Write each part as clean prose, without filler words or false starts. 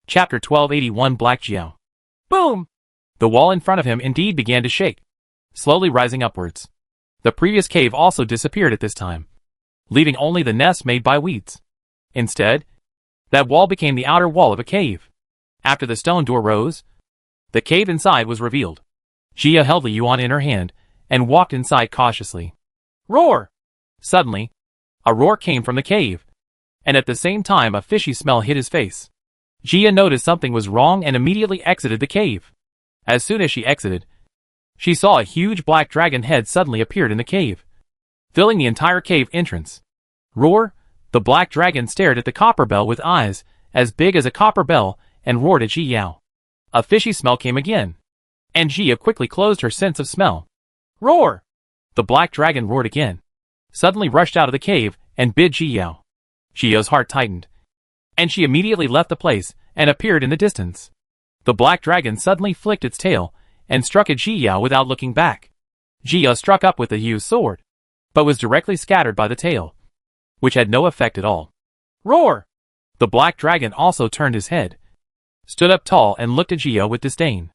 Chapter 1281 Black Jiao. Boom! The wall in front of him indeed began to shake, slowly rising upwards. The previous cave also disappeared at this time, leaving only the nest made by weeds. Instead, that wall became the outer wall of a cave. After the stone door rose, the cave inside was revealed. Jia held the yuan in her hand and walked inside cautiously. Roar! Suddenly, a roar came from the cave, and at the same time a fishy smell hit his face. Jia noticed something was wrong and immediately exited the cave. As soon as she exited, she saw a huge black dragon head suddenly appeared in the cave, filling the entire cave entrance. Roar! The black dragon stared at the copper bell with eyes as big as a copper bell and roared at Jia. A fishy smell came again, and Jia quickly closed her sense of smell. Roar! The black dragon roared again, suddenly rushed out of the cave and bid Jia. Jia's heart tightened, and she immediately left the place and appeared in the distance. The black dragon suddenly flicked its tail and struck at Jia without looking back. Jia struck up with the Yu's sword, but was directly scattered by the tail, which had no effect at all. Roar! The black dragon also turned his head, stood up tall and looked at Jia with disdain.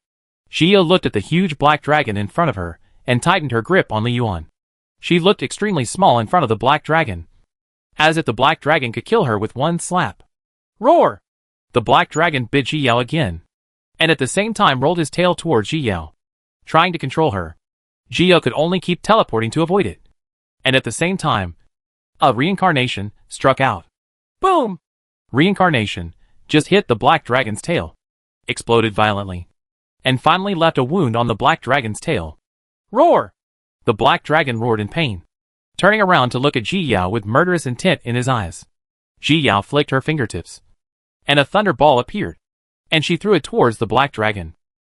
Jia looked at the huge black dragon in front of her and tightened her grip on the yuan. She looked extremely small in front of the black dragon, as if the black dragon could kill her with one slap. Roar! The black dragon bit Jia again, and at the same time rolled his tail towards Jia, trying to control her. Jia could only keep teleporting to avoid it, and at the same time, a reincarnation struck out. Boom! Reincarnation just hit the black dragon's tail, exploded violently, and finally left a wound on the black dragon's tail. Roar! The black dragon roared in pain, turning around to look at Jia with murderous intent in his eyes. Jia flicked her fingertips, and a thunder ball appeared, and she threw it towards the black dragon.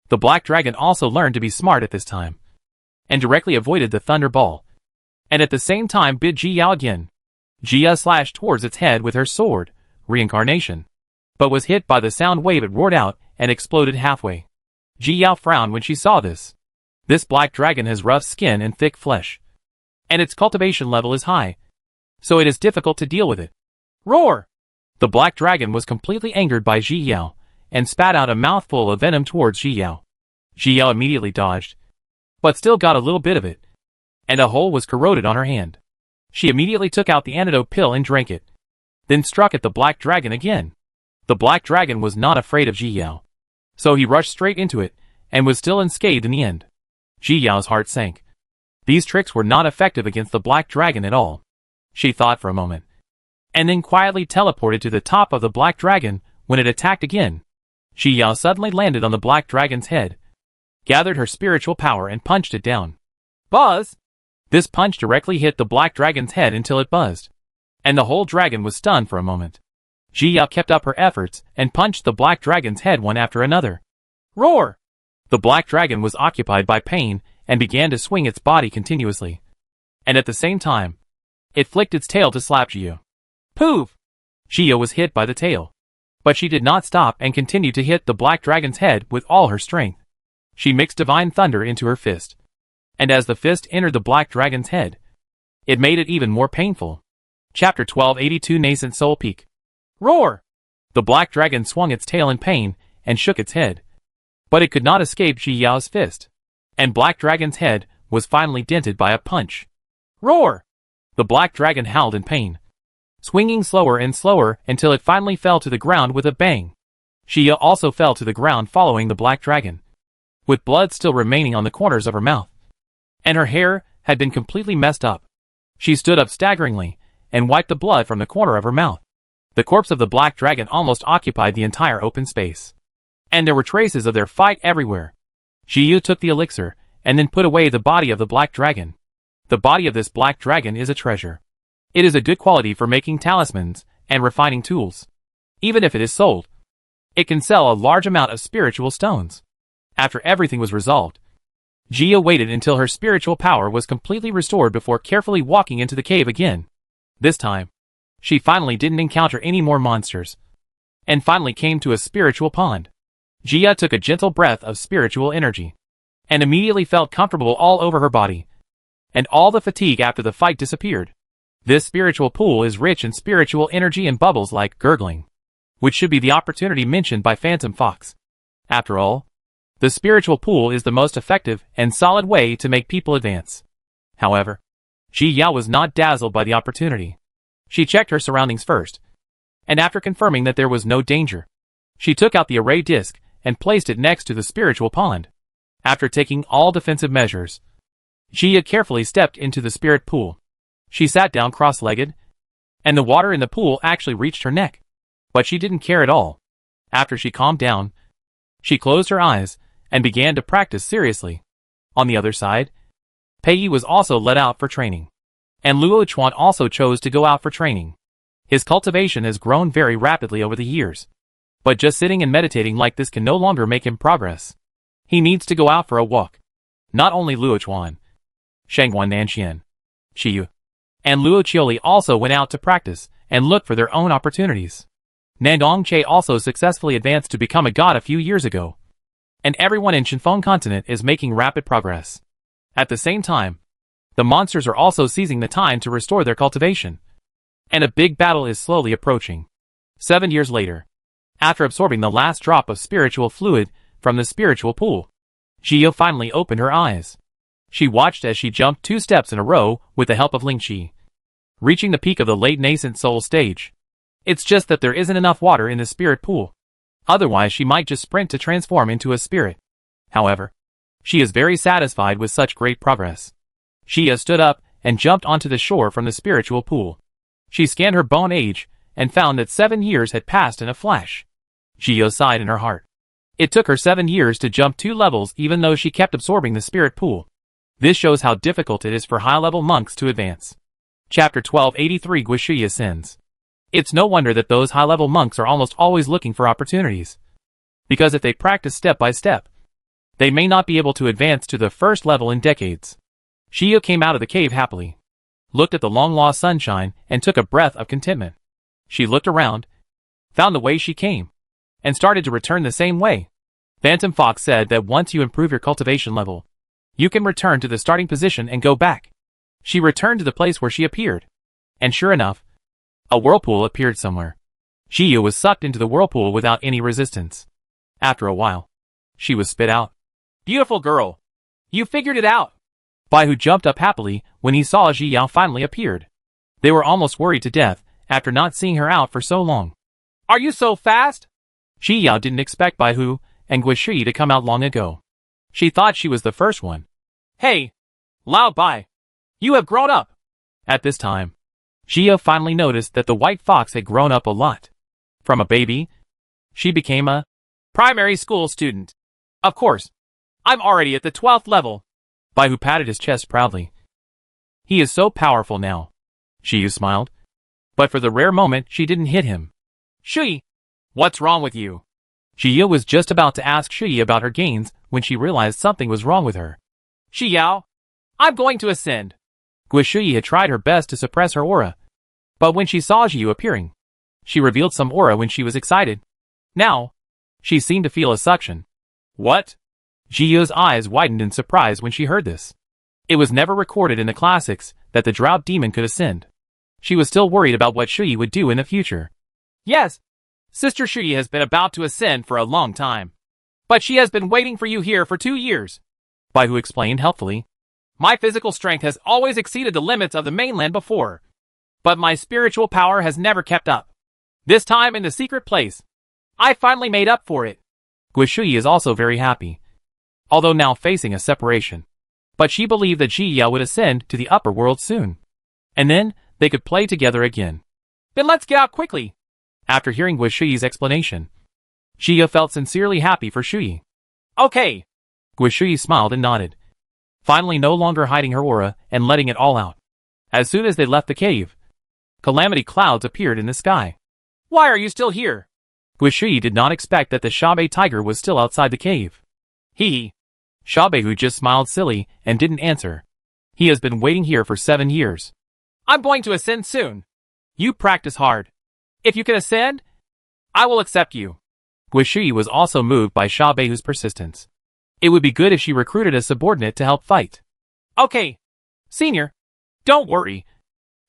The black dragon also learned to be smart at this time, and directly avoided the thunder ball, and at the same time bit Jia again. Jia slashed towards its head with her sword, reincarnation, but was hit by the sound wave it roared out and exploded halfway. Jia frowned when she saw this. This black dragon has rough skin and thick flesh, and its cultivation level is high, so it is difficult to deal with it. Roar! The black dragon was completely angered by Jia and spat out a mouthful of venom towards Jia. Jia immediately dodged, but still got a little bit of it, and a hole was corroded on her hand. She immediately took out the antidote pill and drank it, then struck at the black dragon again. The black dragon was not afraid of Jia, so he rushed straight into it and was still unscathed in the end. Jiya's heart sank. These tricks were not effective against the black dragon at all. She thought for a moment, and then quietly teleported to the top of the black dragon when it attacked again. Jiya suddenly landed on the black dragon's head, gathered her spiritual power and punched it down. Buzz! This punch directly hit the black dragon's head until it buzzed, and the whole dragon was stunned for a moment. Jiya kept up her efforts and punched the black dragon's head one after another. Roar! The black dragon was occupied by pain and began to swing its body continuously, and at the same time, it flicked its tail to slap Jia. Poof! Jia was hit by the tail, but she did not stop and continued to hit the black dragon's head with all her strength. She mixed divine thunder into her fist, and as the fist entered the black dragon's head, it made it even more painful. Chapter 1282 Nascent Soul Peak. Roar! The black dragon swung its tail in pain and shook its head, but it could not escape Jiya's fist, and black dragon's head was finally dented by a punch. Roar! The black dragon howled in pain, swinging slower and slower until it finally fell to the ground with a bang. Jiya also fell to the ground following the black dragon, with blood still remaining on the corners of her mouth, and her hair had been completely messed up. She stood up staggeringly and wiped the blood from the corner of her mouth. The corpse of the black dragon almost occupied the entire open space, and there were traces of their fight everywhere. Jiya took the elixir and then put away the body of the black dragon. The body of this black dragon is a treasure. It is a good quality for making talismans and refining tools. Even if it is sold, it can sell a large amount of spiritual stones. After everything was resolved, Jiya waited until her spiritual power was completely restored before carefully walking into the cave again. This time, she finally didn't encounter any more monsters, and finally came to a spiritual pond. Jiya took a gentle breath of spiritual energy, and immediately felt comfortable all over her body, and all the fatigue after the fight disappeared. This spiritual pool is rich in spiritual energy and bubbles like gurgling. which should be the opportunity mentioned by Phantom Fox. After all, the spiritual pool is the most effective and solid way to make people advance. However, Ji Yao was not dazzled by the opportunity. She checked her surroundings first, and after confirming that there was no danger, she took out the array disc and placed it next to the spiritual pond. After taking all defensive measures, Ji Yao carefully stepped into the spirit pool. She sat down cross-legged, and the water in the pool actually reached her neck. But she didn't care at all. After she calmed down, she closed her eyes and began to practice seriously. On the other side, Pei Yi was also let out for training, and Luo Chuan also chose to go out for training. His cultivation has grown very rapidly over the years, but just sitting and meditating like this can no longer make him progress. He needs to go out for a walk. Not only Luo Chuan, Shangguan Nanxian, Shiyu, and Luo Qiuli also went out to practice and look for their own opportunities. Nandong Che also successfully advanced to become a god a few years ago, and everyone in Shinfeng continent is making rapid progress. At the same time, the monsters are also seizing the time to restore their cultivation, and a big battle is slowly approaching. 7 years later, after absorbing the last drop of spiritual fluid from the spiritual pool, Ji Yao finally opened her eyes. She watched as she jumped 2 steps in a row with the help of Ling Qi, reaching the peak of the late nascent soul stage. It's just that there isn't enough water in the spirit pool. Otherwise she might just sprint to transform into a spirit. However, she is very satisfied with such great progress. Ji Yao stood up and jumped onto the shore from the spiritual pool. She scanned her bone age and found that 7 years had passed in a flash. Ji Yao sighed in her heart. It took her 7 years to jump 2 levels even though she kept absorbing the spirit pool. This shows how difficult it is for high-level monks to advance. Chapter 1283 Guishuyi Ascends. It's no wonder that those high-level monks are almost always looking for opportunities. Because if they practice step by step, they may not be able to advance to the first level in decades. Ji Yao came out of the cave happily, looked at the long-lost sunshine, and took a breath of contentment. She looked around, found the way she came, and started to return the same way. Phantom Fox said that once you improve your cultivation level, you can return to the starting position and go back. She returned to the place where she appeared, and sure enough, a whirlpool appeared somewhere. Ji Yao was sucked into the whirlpool without any resistance. After a while, she was spit out. Beautiful girl! You figured it out! Baihu jumped up happily when he saw Ji Yao finally appeared. They were almost worried to death after not seeing her out for so long. Are you so fast? Ji Yao didn't expect Baihu and Guishuyi to come out long ago. She thought she was the first one. Hey! Lao Bai! You have grown up! At this time, Ji Yao finally noticed that the white fox had grown up a lot. From a baby, she became a primary school student. Of course, I'm already at the 12th level. Baihu patted his chest proudly. He is so powerful now. Ji Yao smiled. But for the rare moment she didn't hit him. Shui! What's wrong with you? Ji Yao was just about to ask Shui about her gains when she realized something was wrong with her. Shi Yao, I'm going to ascend. Guishuyi had tried her best to suppress her aura, but when she saw Ji Yao appearing, she revealed some aura when she was excited. Now, she seemed to feel a suction. What? Ji Yao's eyes widened in surprise when she heard this. It was never recorded in the classics that the drought demon could ascend. She was still worried about what Shui would do in the future. Yes, Sister Shui has been about to ascend for a long time. But she has been waiting for you here for 2 years. Baihu explained helpfully. My physical strength has always exceeded the limits of the mainland before, but my spiritual power has never kept up. This time in the secret place, I finally made up for it. Guishuyi is also very happy, although now facing a separation. But she believed that Ji Yao would ascend to the upper world soon, and then they could play together again. Then let's get out quickly. After hearing Guishuyi's explanation, Ji Yao felt sincerely happy for Shui. Okay. Guishuyi smiled and nodded, finally no longer hiding her aura and letting it all out. As soon as they left the cave, calamity clouds appeared in the sky. Why are you still here? Guishuyi did not expect that the Shabe tiger was still outside the cave. He. Shabehu just smiled silly and didn't answer. He has been waiting here for 7 years. I'm going to ascend soon. You practice hard. If you can ascend, I will accept you. Guishuyi was also moved by Shabehu's persistence. It would be good if she recruited a subordinate to help fight. Okay, senior. Don't worry.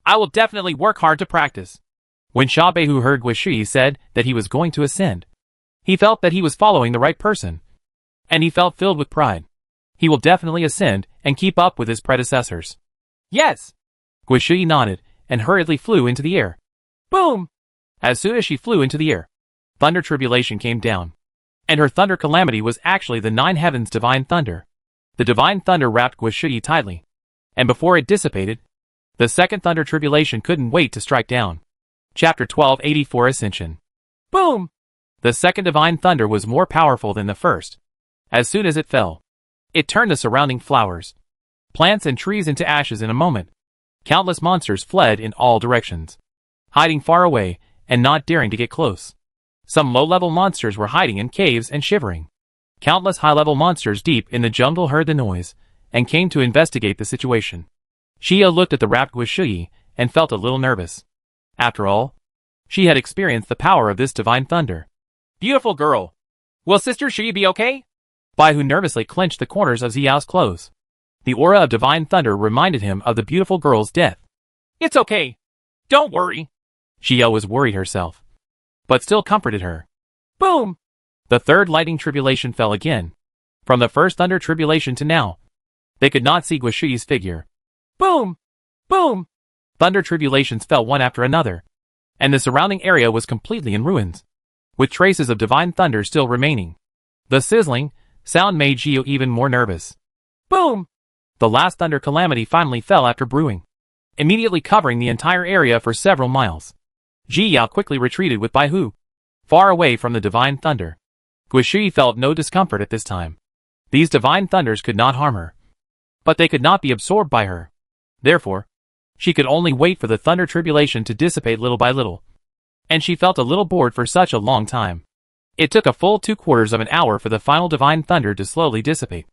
I will definitely work hard to practice. When Sha Beihu heard Guishui said that he was going to ascend, he felt that he was following the right person, and he felt filled with pride. He will definitely ascend and keep up with his predecessors. Yes! Guishui nodded and hurriedly flew into the air. Boom! As soon as she flew into the air, thunder tribulation came down. And her thunder calamity was actually the 9 heavens divine thunder. The divine thunder wrapped Guishui tightly, and before it dissipated, the second thunder tribulation couldn't wait to strike down. Chapter 1284 Ascension. Boom! The second divine thunder was more powerful than the first. As soon as it fell, it turned the surrounding flowers, plants and trees into ashes in a moment. Countless monsters fled in all directions, hiding far away and not daring to get close. Some low-level monsters were hiding in caves and shivering. Countless high-level monsters deep in the jungle heard the noise and came to investigate the situation. Xia looked at the wrapped Guishui and felt a little nervous. After all, she had experienced the power of this divine thunder. Beautiful girl! Will Sister Shi be okay? Baihu nervously clenched the corners of Xiao's clothes. The aura of divine thunder reminded him of the beautiful girl's death. It's okay. Don't worry. Xia was worried herself, but still comforted her. Boom! The third lightning tribulation fell again. From the first thunder tribulation to now, they could not see Guishui's figure. Boom! Boom! Thunder tribulations fell one after another, and the surrounding area was completely in ruins, with traces of divine thunder still remaining. The sizzling sound made Gio even more nervous. Boom! The last thunder calamity finally fell after brewing, immediately covering the entire area for several miles. Ji Yao quickly retreated with Baihu, far away from the divine thunder. Guishui felt no discomfort at this time. These divine thunders could not harm her, but they could not be absorbed by her. Therefore, she could only wait for the thunder tribulation to dissipate little by little, and she felt a little bored for such a long time. It took a full 2/4 of an hour for the final divine thunder to slowly dissipate,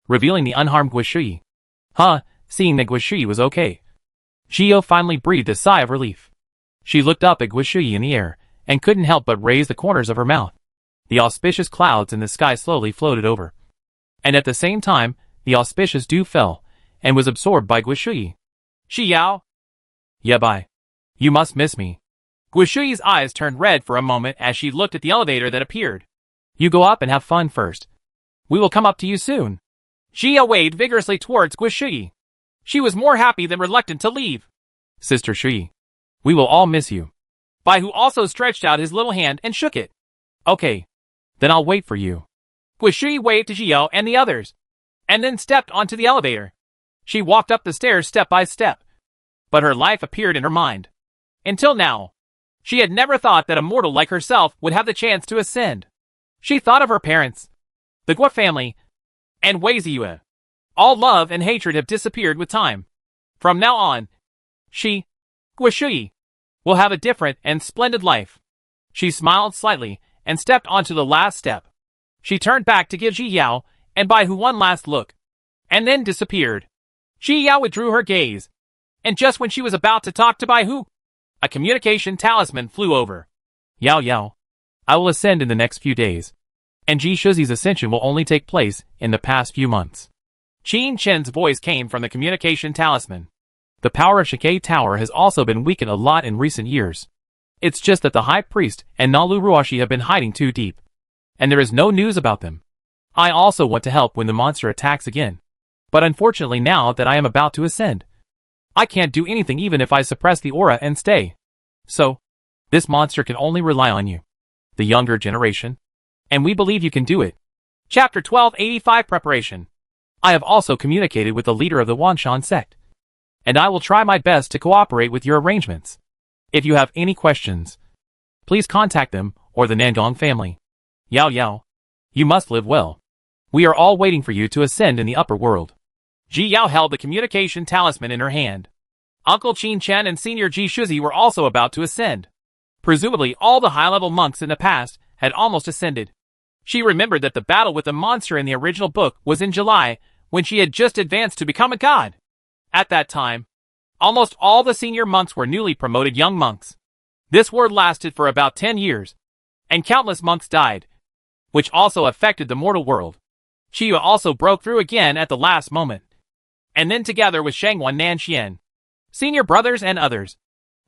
revealing the unharmed Guishui. Seeing that Guishui was okay, Gio finally breathed a sigh of relief. She looked up at Guishui in the air, and couldn't help but raise the corners of her mouth. The auspicious clouds in the sky slowly floated over, and at the same time, the auspicious dew fell, and was absorbed by Guishui. Xiao? Yeah, bye. You must miss me. Guishui's eyes turned red for a moment as she looked at the elevator that appeared. You go up and have fun first. We will come up to you soon. Xia waved vigorously towards Guishui. She was more happy than reluctant to leave. Sister Shi, we will all miss you. Baihu also stretched out his little hand and shook it. Okay, then I'll wait for you. Guishui waved to Xiao and the others, and then stepped onto the elevator. She walked up the stairs step by step, but her life appeared in her mind. Until now, she had never thought that a mortal like herself would have the chance to ascend. She thought of her parents, the Guo family, and Wei Ziyue. All love and hatred have disappeared with time. From now on, she, Guishui, will have a different and splendid life. She smiled slightly and stepped onto the last step. She turned back to give Ji Yao and Baihu one last look, and then disappeared. Ji Yao withdrew her gaze, and just when she was about to talk to Baihu, a communication talisman flew over. Yao, I will ascend in the next few days, and Ji Shuzi's ascension will only take place in the past few months. Qin Chen's voice came from the communication talisman. The power of Shikai Tower has also been weakened a lot in recent years. It's just that the High Priest and Nalu Ruoshi have been hiding too deep, and there is no news about them. I also want to help when the monster attacks again, but unfortunately now that I am about to ascend, I can't do anything even if I suppress the aura and stay. So, this monster can only rely on you, the younger generation, and we believe you can do it. Chapter 1285 Preparation. I have also communicated with the leader of the Wanshan sect, and I will try my best to cooperate with your arrangements. If you have any questions, please contact them or the Nangong family. Yao, you must live well. We are all waiting for you to ascend in the upper world. Ji Yao held the communication talisman in her hand. Uncle Qin Chen and Senior Ji Shuzi were also about to ascend. Presumably all the high-level monks in the past had almost ascended. She remembered that the battle with the monster in the original book was in July, when she had just advanced to become a god. At that time, almost all the senior monks were newly promoted young monks. This war lasted for about 10 years, and countless monks died, which also affected the mortal world. Xia also broke through again at the last moment, and then together with Shangwan Nanxian, senior brothers and others,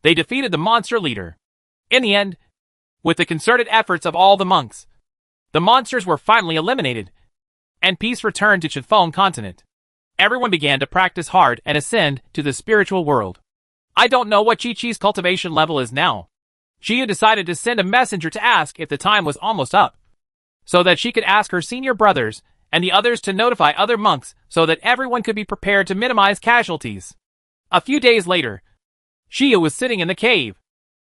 they defeated the monster leader. In the end, with the concerted efforts of all the monks, the monsters were finally eliminated, and peace returned to Chifeng continent. Everyone began to practice hard and ascend to the spiritual world. I don't know what Chi-Chi's cultivation level is now. Jia decided to send a messenger to ask if the time was almost up, so that she could ask her senior brothers and the others to notify other monks so that everyone could be prepared to minimize casualties. A few days later, Jia was sitting in the cave,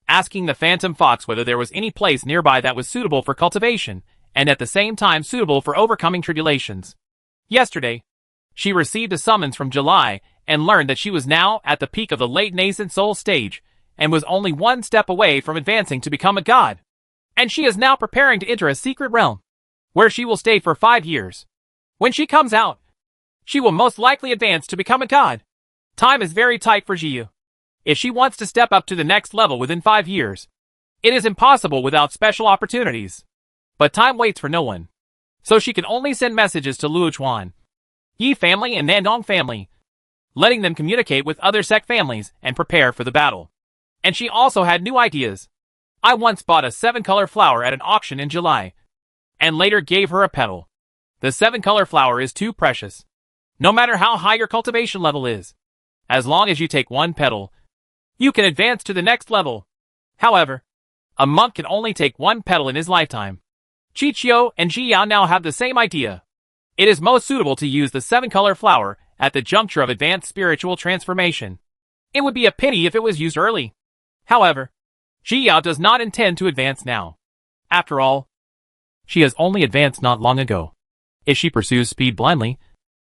asking the Phantom Fox whether there was any place nearby that was suitable for cultivation, and at the same time suitable for overcoming tribulations. Yesterday, she received a summons from July and learned that she was now at the peak of the late nascent soul stage, and was only one step away from advancing to become a god. And she is now preparing to enter a secret realm, where she will stay for 5 years. When she comes out, she will most likely advance to become a god. Time is very tight for Jia. If she wants to step up to the next level within 5 years, it is impossible without special opportunities. But time waits for no one, so she can only send messages to Luochuan, Yi family and Nandong family, letting them communicate with other sect families and prepare for the battle. And she also had new ideas. I once bought a 7-color flower at an auction in July, and later gave her a petal. The 7-color flower is too precious. No matter how high your cultivation level is, as long as you take one petal, you can advance to the next level. However, a monk can only take one petal in his lifetime. Chichio and Jiyao now have the same idea. It is most suitable to use the 7-color flower at the juncture of advanced spiritual transformation. It would be a pity if it was used early. However, Jiyao does not intend to advance now. After all, she has only advanced not long ago. If she pursues speed blindly,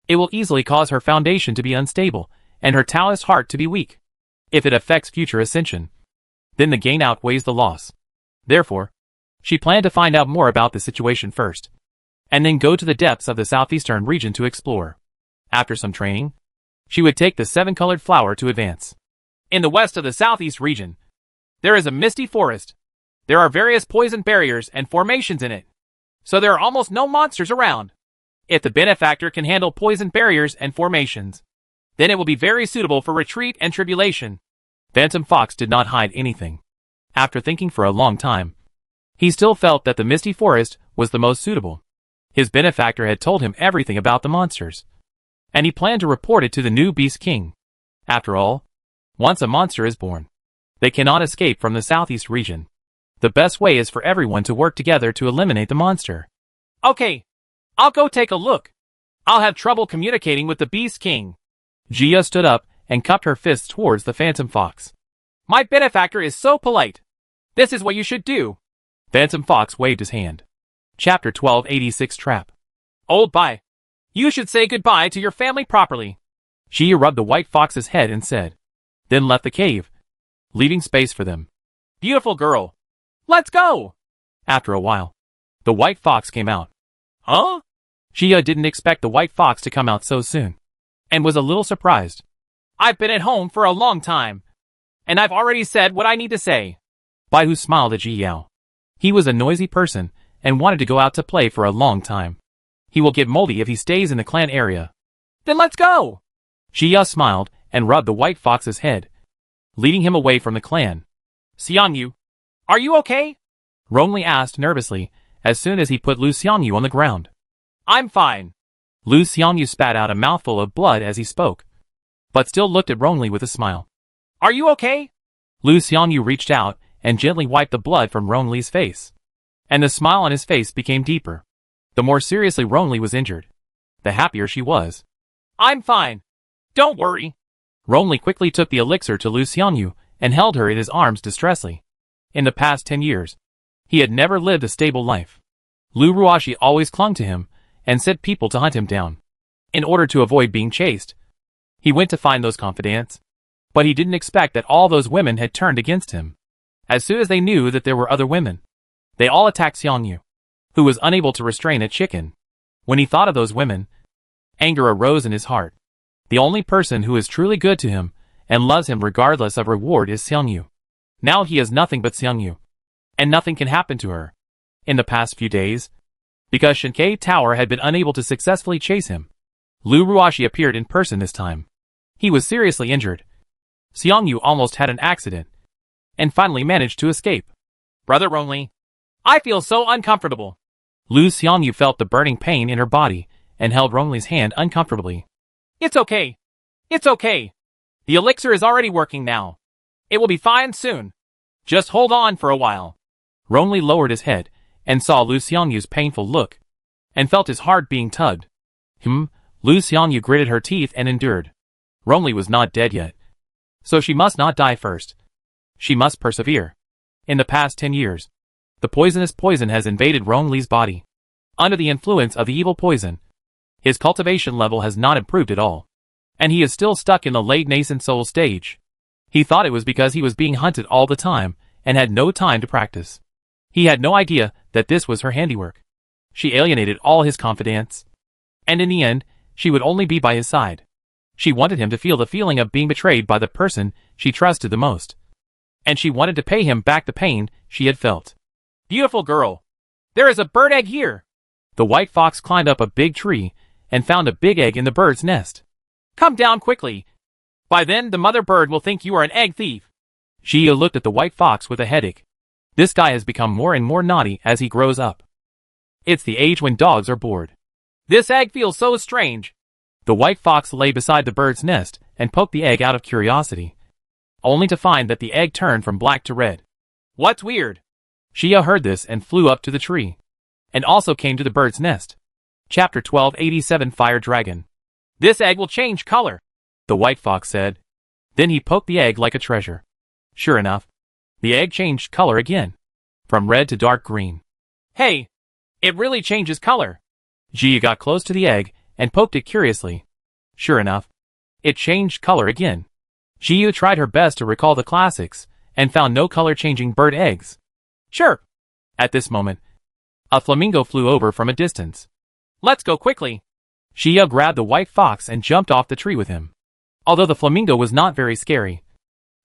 it will easily cause her foundation to be unstable and her Taoist heart to be weak. If it affects future ascension, then the gain outweighs the loss. Therefore, she planned to find out more about the situation first, and then go to the depths of the southeastern region to explore. After some training, she would take the 7-colored flower to advance. In the west of the southeast region, there is a misty forest. There are various poison barriers and formations in it, so there are almost no monsters around. If the benefactor can handle poison barriers and formations, then it will be very suitable for retreat and tribulation. Phantom Fox did not hide anything. After thinking for a long time, he still felt that the misty forest was the most suitable. His benefactor had told him everything about the monsters, and he planned to report it to the new Beast King. After all, once a monster is born, they cannot escape from the southeast region. The best way is for everyone to work together to eliminate the monster. Okay, I'll go take a look. I'll have trouble communicating with the Beast King. Jia stood up and cupped her fists towards the Phantom Fox. My benefactor is so polite. This is what you should do. Phantom Fox waved his hand. Chapter 1286 Trap. Old Bai, you should say goodbye to your family properly. Jia rubbed the white fox's head and said, then left the cave, leaving space for them. Beautiful girl. Let's go! After a while, the white fox came out. Huh? Jia didn't expect the white fox to come out so soon, and was a little surprised. I've been at home for a long time, and I've already said what I need to say. Bai Hu smiled at Jiyao. He was a noisy person, and wanted to go out to play for a long time. He will get moldy if he stays in the clan area. Then let's go! Jia smiled, and rubbed the white fox's head, leading him away from the clan. Xiangyu, are you okay? Rongli asked nervously, as soon as he put Lu Xiangyu on the ground. I'm fine. Lu Xiangyu spat out a mouthful of blood as he spoke, but still looked at Rongli with a smile. Are you okay? Lu Xiangyu reached out and gently wiped the blood from Rongli's face, and the smile on his face became deeper. The more seriously Rongli was injured, the happier she was. I'm fine. Don't worry. Rongli quickly took the elixir to Lu Xiangyu and held her in his arms distressfully. In the past 10 years, he had never lived a stable life. Lu Ruashi always clung to him and sent people to hunt him down. In order to avoid being chased, he went to find those confidants, but he didn't expect that all those women had turned against him. As soon as they knew that there were other women, they all attacked Xiangyu, who was unable to restrain a chicken. When he thought of those women, anger arose in his heart. The only person who is truly good to him and loves him regardless of reward is Xiangyu. Now he is nothing but Xiangyu, and nothing can happen to her. In the past few days, because Shinkei Tower had been unable to successfully chase him, Lu Ruashi appeared in person this time. He was seriously injured. Xiangyu almost had an accident, and finally managed to escape. Brother Rongli, I feel so uncomfortable. Lu Xiangyu felt the burning pain in her body and held Rongli's hand uncomfortably. It's okay. It's okay. The elixir is already working now. It will be fine soon. Just hold on for a while. Rongli lowered his head and saw Lu Xiangyu's painful look and felt his heart being tugged. Lu Xiangyu gritted her teeth and endured. Rongli was not dead yet. So she must not die first. She must persevere. In the past 10 years, the poisonous poison has invaded Rongli's body. Under the influence of the evil poison, his cultivation level has not improved at all. And he is still stuck in the late nascent soul stage. He thought it was because he was being hunted all the time and had no time to practice. He had no idea that this was her handiwork. She alienated all his confidence. And in the end, she would only be by his side. She wanted him to feel the feeling of being betrayed by the person she trusted the most. And she wanted to pay him back the pain she had felt. Beautiful girl. There is a bird egg here. The white fox climbed up a big tree and found a big egg in the bird's nest. Come down quickly. By then the mother bird will think you are an egg thief. Jia looked at the white fox with a headache. This guy has become more and more naughty as he grows up. It's the age when dogs are bored. This egg feels so strange. The white fox lay beside the bird's nest and poked the egg out of curiosity, only to find that the egg turned from black to red. What's weird? Jia heard this and flew up to the tree, and also came to the bird's nest. Chapter 1287 Fire Dragon. This egg will change color, the white fox said. Then he poked the egg like a treasure. Sure enough, the egg changed color again, from red to dark green. Hey, it really changes color. Jia got close to the egg and poked it curiously. Sure enough, it changed color again. Jia tried her best to recall the classics and found no color-changing bird eggs. Chirp! At this moment, a flamingo flew over from a distance. Let's go quickly. Jia grabbed the white fox and jumped off the tree with him. Although the flamingo was not very scary,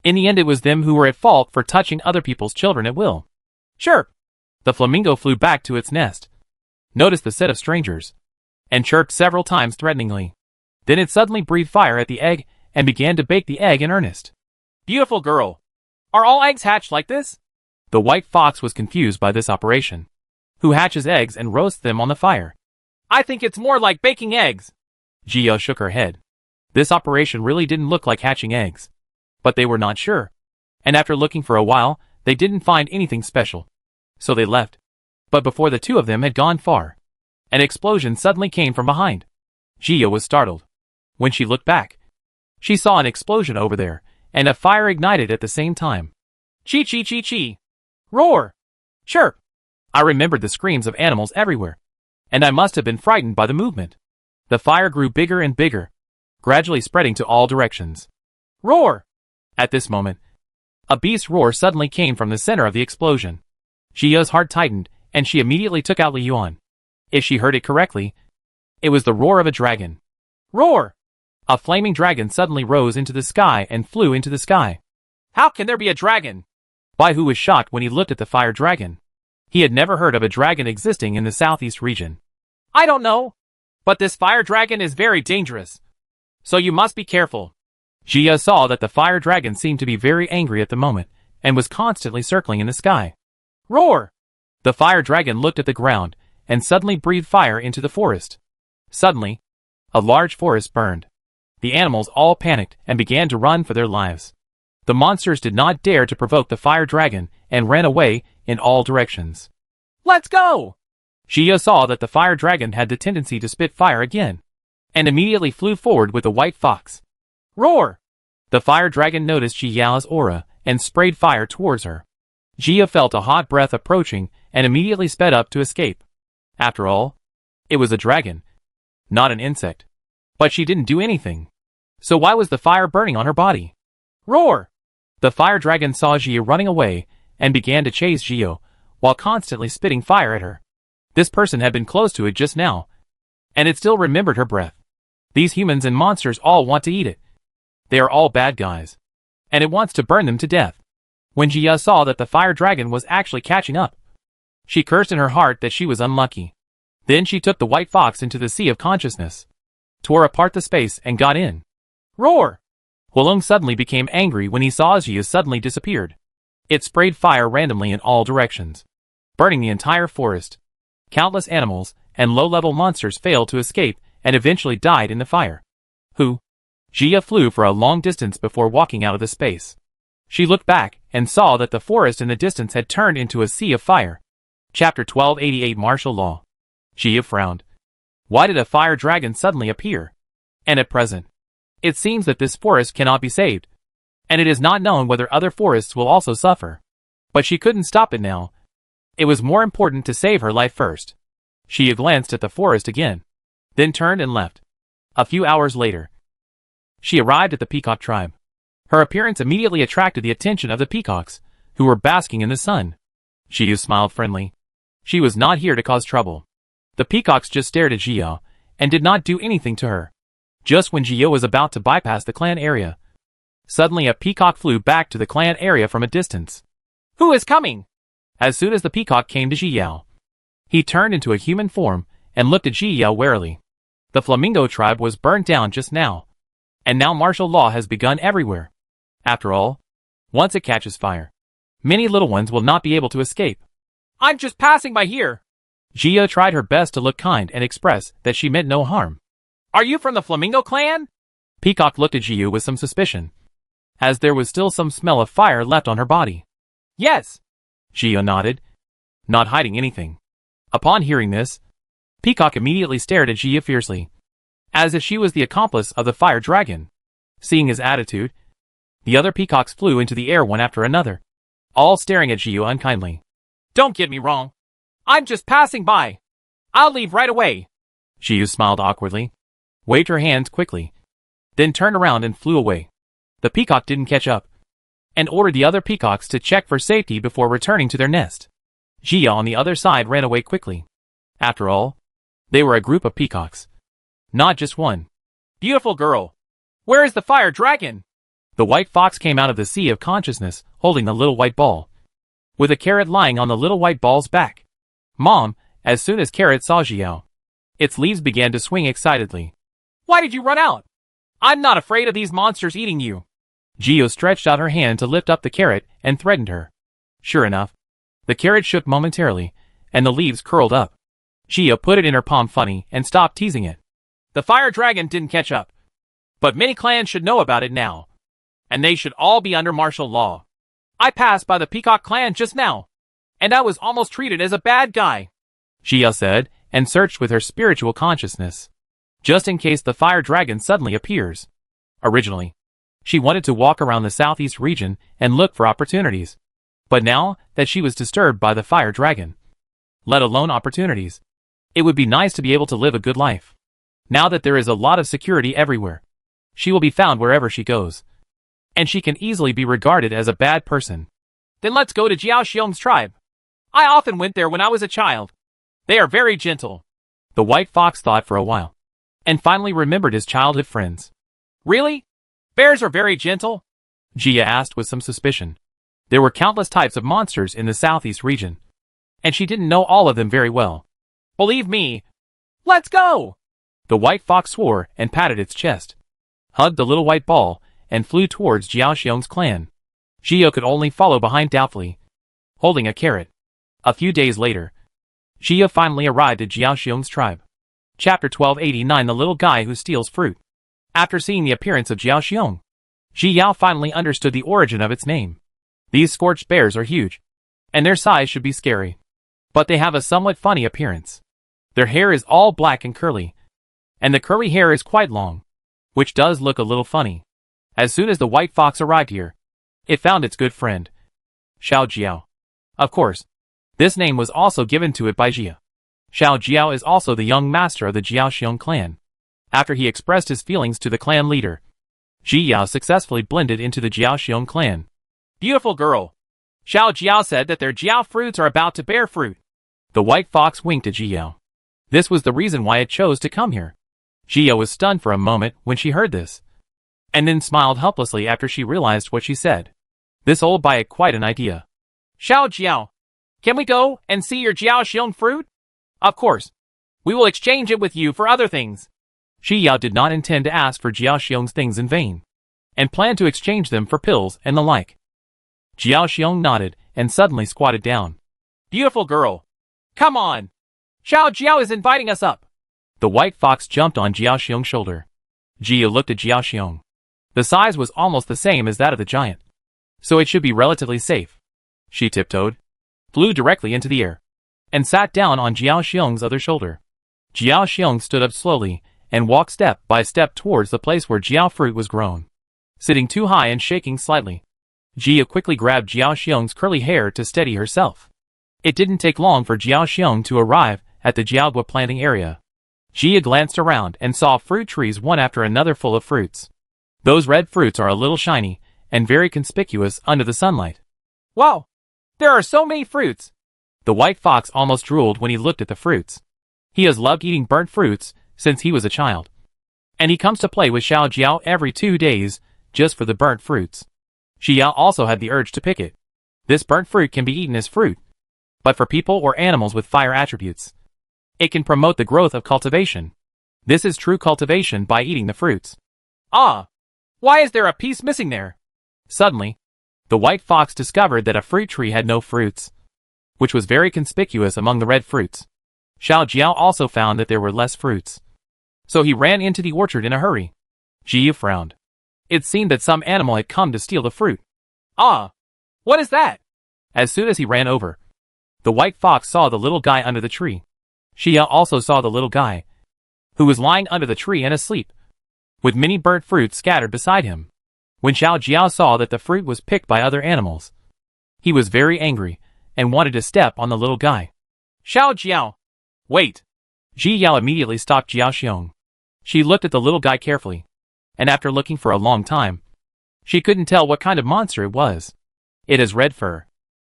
in the end it was them who were at fault for touching other people's children at will. Chirp! The flamingo flew back to its nest, noticed the set of strangers, and chirped several times threateningly. Then it suddenly breathed fire at the egg and began to bake the egg in earnest. Beautiful girl. Are all eggs hatched like this? The white fox was confused by this operation. Who hatches eggs and roasts them on the fire? I think it's more like baking eggs. Jia shook her head. This operation really didn't look like hatching eggs. But they were not sure. And after looking for a while, they didn't find anything special. So they left. But before the two of them had gone far, an explosion suddenly came from behind. Jia was startled. When she looked back, she saw an explosion over there, and a fire ignited at the same time. Chee chee chee chee. Roar. Chirp. I remembered the screams of animals everywhere, and I must have been frightened by the movement. The fire grew bigger and bigger, gradually spreading to all directions. Roar. At this moment, a beast roar suddenly came from the center of the explosion. Jia's heart tightened, and she immediately took out Li Yuan. If she heard it correctly, it was the roar of a dragon. Roar! A flaming dragon suddenly rose into the sky and flew into the sky. How can there be a dragon? Bai Hu was shocked when he looked at the fire dragon. He had never heard of a dragon existing in the southeast region. I don't know, but this fire dragon is very dangerous. So you must be careful. Jia saw that the fire dragon seemed to be very angry at the moment, and was constantly circling in the sky. Roar! The fire dragon looked at the ground, and suddenly breathed fire into the forest. Suddenly, a large forest burned. The animals all panicked and began to run for their lives. The monsters did not dare to provoke the fire dragon and ran away in all directions. Let's go! Jia saw that the fire dragon had the tendency to spit fire again, and immediately flew forward with the white fox. Roar! The fire dragon noticed Jia's aura and sprayed fire towards her. Jia felt a hot breath approaching and immediately sped up to escape. After all, it was a dragon, not an insect. But she didn't do anything. So why was the fire burning on her body? Roar! The fire dragon saw Jia running away and began to chase Jia, while constantly spitting fire at her. This person had been close to it just now, and it still remembered her breath. These humans and monsters all want to eat it. They are all bad guys, and it wants to burn them to death. When Jia saw that the fire dragon was actually catching up, she cursed in her heart that she was unlucky. Then she took the white fox into the sea of consciousness, tore apart the space and got in. Roar! Huolong suddenly became angry when he saw Jia suddenly disappeared. It sprayed fire randomly in all directions, burning the entire forest. Countless animals and low-level monsters failed to escape and eventually died in the fire. Jia flew for a long distance before walking out of the space. She looked back and saw that the forest in the distance had turned into a sea of fire. Chapter 1288 Martial Law. Jia frowned. Why did a fire dragon suddenly appear? And at present, it seems that this forest cannot be saved, and it is not known whether other forests will also suffer. But she couldn't stop it now. It was more important to save her life first. Jia glanced at the forest again, then turned and left. A few hours later, she arrived at the peacock tribe. Her appearance immediately attracted the attention of the peacocks, who were basking in the sun. Jia smiled friendly. She was not here to cause trouble. The peacocks just stared at Jia, and did not do anything to her. Just when Jia was about to bypass the clan area, suddenly a peacock flew back to the clan area from a distance. Who is coming? As soon as the peacock came to Jia, he turned into a human form and looked at Jia warily. The flamingo tribe was burnt down just now, and now martial law has begun everywhere. After all, once it catches fire, many little ones will not be able to escape. I'm just passing by here. Jia tried her best to look kind and express that she meant no harm. Are you from the Flamingo clan? Peacock looked at Jia with some suspicion, as there was still some smell of fire left on her body. Yes. Jia nodded, not hiding anything. Upon hearing this, Peacock immediately stared at Jia fiercely, as if she was the accomplice of the fire dragon. Seeing his attitude, the other peacocks flew into the air one after another, all staring at Jia unkindly. Don't get me wrong. I'm just passing by. I'll leave right away. Jia smiled awkwardly, waved her hands quickly, then turned around and flew away. The peacock didn't catch up, and ordered the other peacocks to check for safety before returning to their nest. Jia on the other side ran away quickly. After all, they were a group of peacocks, not just one. Beautiful girl. Where is the fire dragon? The white fox came out of the sea of consciousness, holding the little white ball, with a carrot lying on the little white ball's back. Mom, as soon as Carrot saw Jia, its leaves began to swing excitedly. Why did you run out? I'm not afraid of these monsters eating you. Jia stretched out her hand to lift up the carrot and threatened her. Sure enough, the carrot shook momentarily, and the leaves curled up. Jia put it in her palm funny and stopped teasing it. The fire dragon didn't catch up, but many clans should know about it now, and they should all be under martial law. I passed by the peacock clan just now, and I was almost treated as a bad guy, Jia said, and searched with her spiritual consciousness, just in case the fire dragon suddenly appears. Originally, she wanted to walk around the southeast region and look for opportunities, but now that she was disturbed by the fire dragon, let alone opportunities, it would be nice to be able to live a good life. Now that there is a lot of security everywhere, she will be found wherever she goes, and she can easily be regarded as a bad person. Then let's go to Jiao Xiong's tribe. I often went there when I was a child. They are very gentle. The white fox thought for a while, and finally remembered his childhood friends. Really? Bears are very gentle? Jia asked with some suspicion. There were countless types of monsters in the southeast region, and she didn't know all of them very well. Believe me. Let's go! The white fox swore and patted its chest, hugged the little white ball, and flew towards Jiao Xiong's clan. Jia could only follow behind doubtfully, holding a carrot. A few days later, Jia finally arrived at Jiao Xiong's tribe. Chapter 1289 The Little Guy Who Steals Fruit. After seeing the appearance of Jiao Xiong, Jiao finally understood the origin of its name. These scorched bears are huge, and their size should be scary, but they have a somewhat funny appearance. Their hair is all black and curly, and the curly hair is quite long, which does look a little funny. As soon as the white fox arrived here, it found its good friend, Xiao Jiao. Of course, this name was also given to it by Jia. Xiao Jiao is also the young master of the Jiao Xiong clan. After he expressed his feelings to the clan leader, Jiao successfully blended into the Jiao Xiong clan. Beautiful girl. Xiao Jiao said that their Jiao fruits are about to bear fruit. The white fox winked at Jiao. This was the reason why it chose to come here. Jia was stunned for a moment when she heard this, and then smiled helplessly after she realized what she said. This old buy it quite an idea. Xiao Jiao, can we go and see your Jiao Xiong fruit? Of course. We will exchange it with you for other things. Xiao did not intend to ask for Jiao Xiong's things in vain, and planned to exchange them for pills and the like. Jiao Xiong nodded and suddenly squatted down. Beautiful girl. Come on. Xiao Jiao is inviting us up. The white fox jumped on Jiao Xiong's shoulder. Jia looked at Jiao Xiong. The size was almost the same as that of the giant, so it should be relatively safe. She tiptoed, flew directly into the air, and sat down on Jiao Xiong's other shoulder. Jiao Xiong stood up slowly and walked step by step towards the place where Jiao fruit was grown. Sitting too high and shaking slightly, Jia quickly grabbed Jiao Xiong's curly hair to steady herself. It didn't take long for Jiao Xiong to arrive at the jiagua planting area. Jia glanced around and saw fruit trees one after another full of fruits. Those red fruits are a little shiny and very conspicuous under the sunlight. Wow! There are so many fruits! The white fox almost drooled when he looked at the fruits. He has loved eating burnt fruits since he was a child. And he comes to play with Xiao Jiao every 2 days just for the burnt fruits. Xiao also had the urge to pick it. This burnt fruit can be eaten as fruit, but for people or animals with fire attributes, it can promote the growth of cultivation. This is true cultivation by eating the fruits. Ah! Why is there a piece missing there? Suddenly, the white fox discovered that a fruit tree had no fruits, which was very conspicuous among the red fruits. Xiao Jiao also found that there were less fruits, so he ran into the orchard in a hurry. Jia frowned. It seemed that some animal had come to steal the fruit. Ah! What is that? As soon as he ran over, the white fox saw the little guy under the tree. Xia also saw the little guy, who was lying under the tree and asleep, with many burnt fruits scattered beside him. When Xiao Jiao saw that the fruit was picked by other animals, he was very angry and wanted to step on the little guy. Xiao Jiao! Wait! Ji Yao immediately stopped Jiao Xiong. She looked at the little guy carefully, and after looking for a long time, she couldn't tell what kind of monster it was. It has red fur,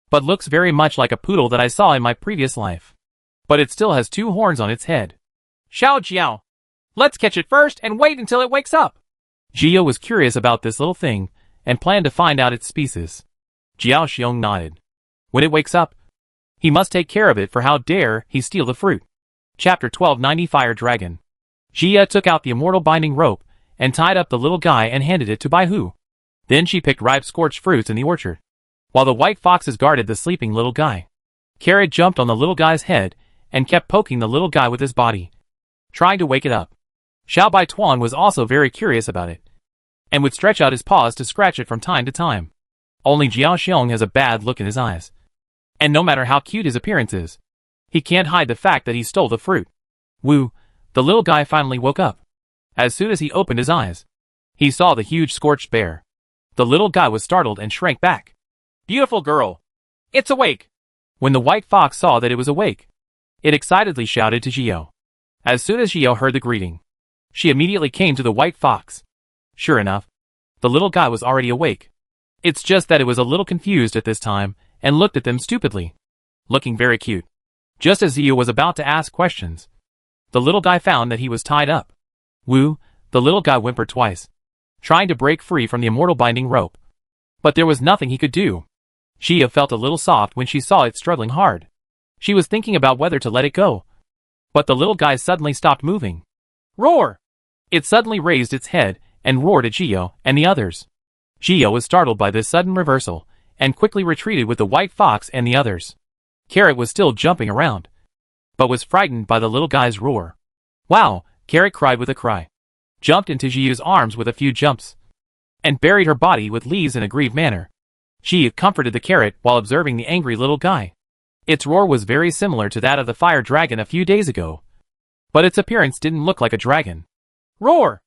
but looks very much like a poodle that I saw in my previous life. But it still has 2 horns on its head. Xiao Jiao! Let's catch it first and wait until it wakes up! Jia was curious about this little thing and planned to find out its species. Jiao Xiong nodded. When it wakes up, he must take care of it, for how dare he steal the fruit. Chapter 1290 Fire Dragon. Jia took out the immortal binding rope and tied up the little guy and handed it to Baihu. Then she picked ripe scorched fruits in the orchard, while the white foxes guarded the sleeping little guy. Carrot jumped on the little guy's head and kept poking the little guy with his body, trying to wake it up. Xiao Baituan was also very curious about it, and would stretch out his paws to scratch it from time to time. Only Jiao Xiong has a bad look in his eyes, and no matter how cute his appearance is, he can't hide the fact that he stole the fruit. Woo! The little guy finally woke up. As soon as he opened his eyes, he saw the huge scorched bear. The little guy was startled and shrank back. Beautiful girl! It's awake! When the white fox saw that it was awake, it excitedly shouted to Jiao. As soon as Jiao heard the greeting, she immediately came to the white fox. Sure enough, the little guy was already awake. It's just that it was a little confused at this time and looked at them stupidly, looking very cute. Just as Jiao was about to ask questions, the little guy found that he was tied up. Woo! The little guy whimpered twice, trying to break free from the immortal binding rope. But there was nothing he could do. Jia felt a little soft when she saw it struggling hard. She was thinking about whether to let it go, but the little guy suddenly stopped moving. Roar! It suddenly raised its head and roared at Jia and the others. Jia was startled by this sudden reversal and quickly retreated with the white fox and the others. Carrot was still jumping around, but was frightened by the little guy's roar. Wow! Carrot cried with a cry, jumped into Jia's arms with a few jumps, and buried her body with leaves in a grieved manner. Jia comforted the carrot while observing the angry little guy. Its roar was very similar to that of the fire dragon a few days ago, but its appearance didn't look like a dragon. Roar!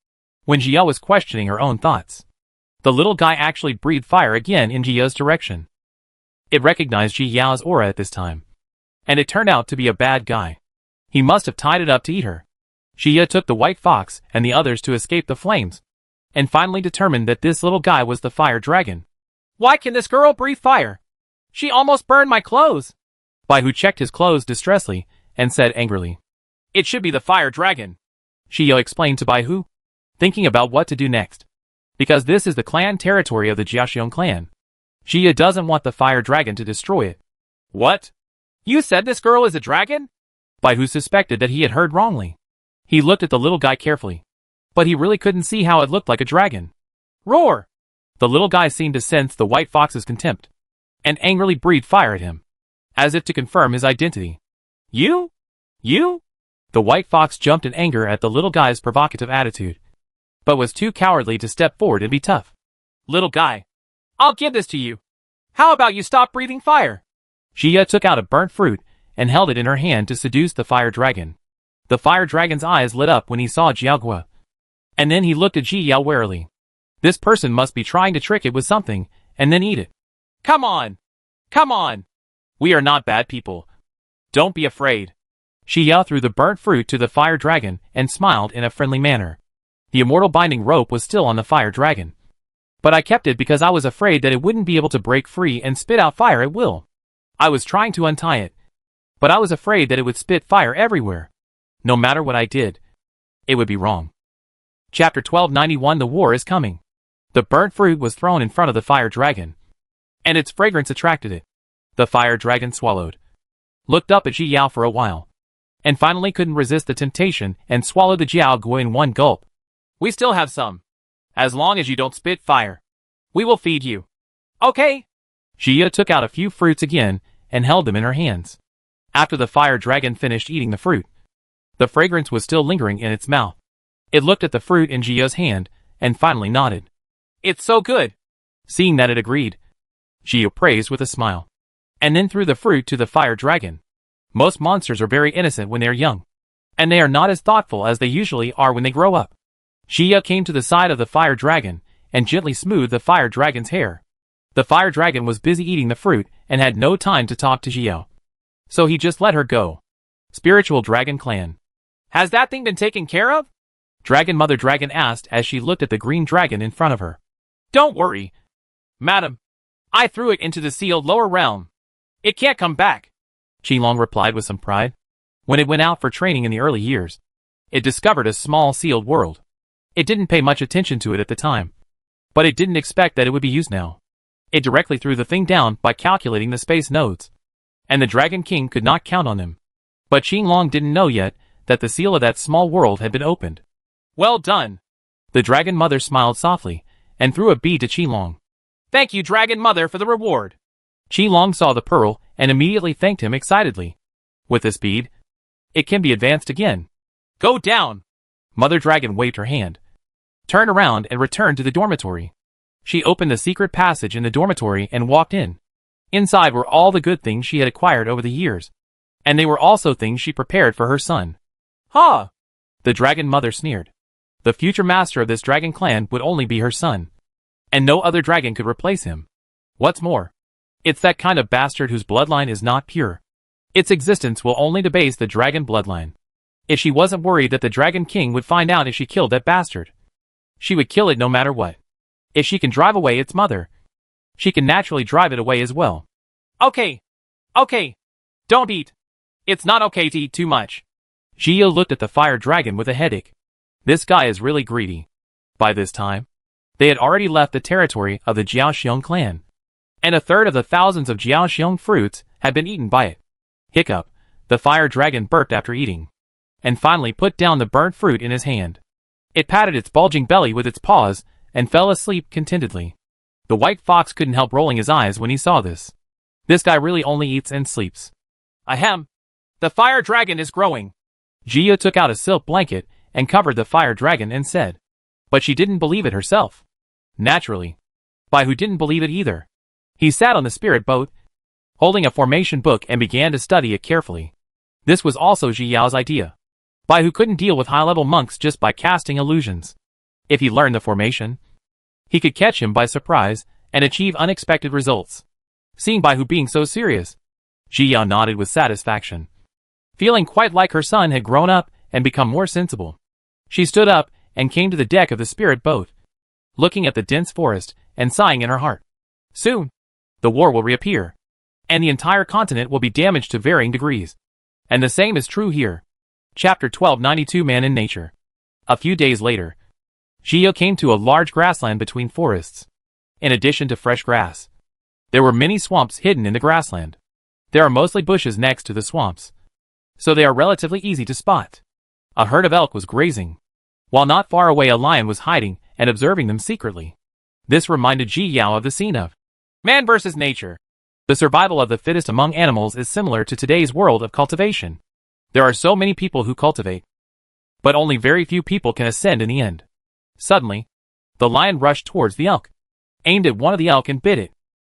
When Jia was questioning her own thoughts, the little guy actually breathed fire again in Jia's direction. It recognized Jia's aura at this time, and it turned out to be a bad guy. He must have tied it up to eat her. Jia took the white fox and the others to escape the flames, and finally determined that this little guy was the fire dragon. Why can this girl breathe fire? She almost burned my clothes! Baihu checked his clothes distressfully and said angrily, It should be the fire dragon. Jia explained to Baihu, thinking about what to do next, because this is the clan territory of the Jiaxiong clan. Jia doesn't want the fire dragon to destroy it. What? You said this girl is a dragon? Baihu suspected that he had heard wrongly. He looked at the little guy carefully, but he really couldn't see how it looked like a dragon. Roar! The little guy seemed to sense the white fox's contempt, and angrily breathed fire at him, as if to confirm his identity. You? You? The white fox jumped in anger at the little guy's provocative attitude, but was too cowardly to step forward and be tough. Little guy, I'll give this to you. How about you stop breathing fire? Jia took out a burnt fruit and held it in her hand to seduce the fire dragon. The fire dragon's eyes lit up when he saw Jiaogua, and then he looked at Ji Yao warily. This person must be trying to trick it with something, and then eat it. Come on! Come on! We are not bad people. Don't be afraid. Ji Yao threw the burnt fruit to the fire dragon and smiled in a friendly manner. The immortal binding rope was still on the fire dragon, but I kept it because I was afraid that it wouldn't be able to break free and spit out fire at will. I was trying to untie it, but I was afraid that it would spit fire everywhere. No matter what I did, it would be wrong. Chapter 1291. The war is coming. The burnt fruit was thrown in front of the fire dragon, and its fragrance attracted it. The fire dragon swallowed, looked up at Ji Yao for a while, and finally couldn't resist the temptation and swallowed the Jiaogua in one gulp. We still have some. As long as you don't spit fire, we will feed you. Okay. Jia took out a few fruits again and held them in her hands. After the fire dragon finished eating the fruit, the fragrance was still lingering in its mouth. It looked at the fruit in Jia's hand and finally nodded. It's so good. Seeing that it agreed, Jia praised with a smile, and then threw the fruit to the fire dragon. Most monsters are very innocent when they are young, and they are not as thoughtful as they usually are when they grow up. Jia came to the side of the fire dragon and gently smoothed the fire dragon's hair. The fire dragon was busy eating the fruit and had no time to talk to Jia, so he just let her go. Spiritual Dragon Clan. Has that thing been taken care of? Dragon Mother Dragon asked as she looked at the green dragon in front of her. Don't worry, madam. I threw it into the sealed lower realm. It can't come back, Qilong replied with some pride. When it went out for training in the early years, it discovered a small sealed world. It didn't pay much attention to it at the time, but it didn't expect that it would be used now. It directly threw the thing down by calculating the space nodes, and the Dragon King could not count on them. But Qilong didn't know yet that the seal of that small world had been opened. Well done! The Dragon Mother smiled softly and threw a bead to Qilong. Thank you, Dragon Mother, for the reward. Qilong saw the pearl and immediately thanked him excitedly. With this bead, it can be advanced again. Go down! Mother Dragon waved her hand, turned around and returned to the dormitory. She opened the secret passage in the dormitory and walked in. Inside were all the good things she had acquired over the years, and they were also things she prepared for her son. Ha! The Dragon Mother sneered. The future master of this dragon clan would only be her son, and no other dragon could replace him. What's more, it's that kind of bastard whose bloodline is not pure. Its existence will only debase the dragon bloodline. If she wasn't worried that the Dragon King would find out if she killed that bastard, she would kill it no matter what. If she can drive away its mother, she can naturally drive it away as well. Okay. Okay. Don't eat. It's not okay to eat too much. Jia looked at the fire dragon with a headache. This guy is really greedy. By this time, they had already left the territory of the Jiaoxiong clan, and a third of the thousands of Jiaoxiong fruits had been eaten by it. Hiccup, the fire dragon burped after eating, and finally put down the burnt fruit in his hand. It patted its bulging belly with its paws and fell asleep contentedly. The white fox couldn't help rolling his eyes when he saw this. This guy really only eats and sleeps. Ahem! The fire dragon is growing. Jia took out a silk blanket and covered the fire dragon and said. But she didn't believe it herself. Naturally. Bai Hu didn't believe it either. He sat on the spirit boat, holding a formation book, and began to study it carefully. This was also Ji Yao's idea. Bai Hu couldn't deal with high-level monks just by casting illusions. If he learned the formation, he could catch him by surprise and achieve unexpected results. Seeing Bai Hu being so serious, Ji Yao nodded with satisfaction. Feeling quite like her son had grown up and become more sensible, she stood up and came to the deck of the spirit boat, looking at the dense forest and sighing in her heart. Soon, the war will reappear, and the entire continent will be damaged to varying degrees. And the same is true here. Chapter 1292. Man in Nature. A few days later, Jia came to a large grassland between forests. In addition to fresh grass, there were many swamps hidden in the grassland. There are mostly bushes next to the swamps, so they are relatively easy to spot. A herd of elk was grazing, while not far away a lion was hiding and observing them secretly. This reminded Ji Yao of the scene of Man vs. Nature. The survival of the fittest among animals is similar to today's world of cultivation. There are so many people who cultivate, but only very few people can ascend in the end. Suddenly, the lion rushed towards the elk, aimed at one of the elk and bit it.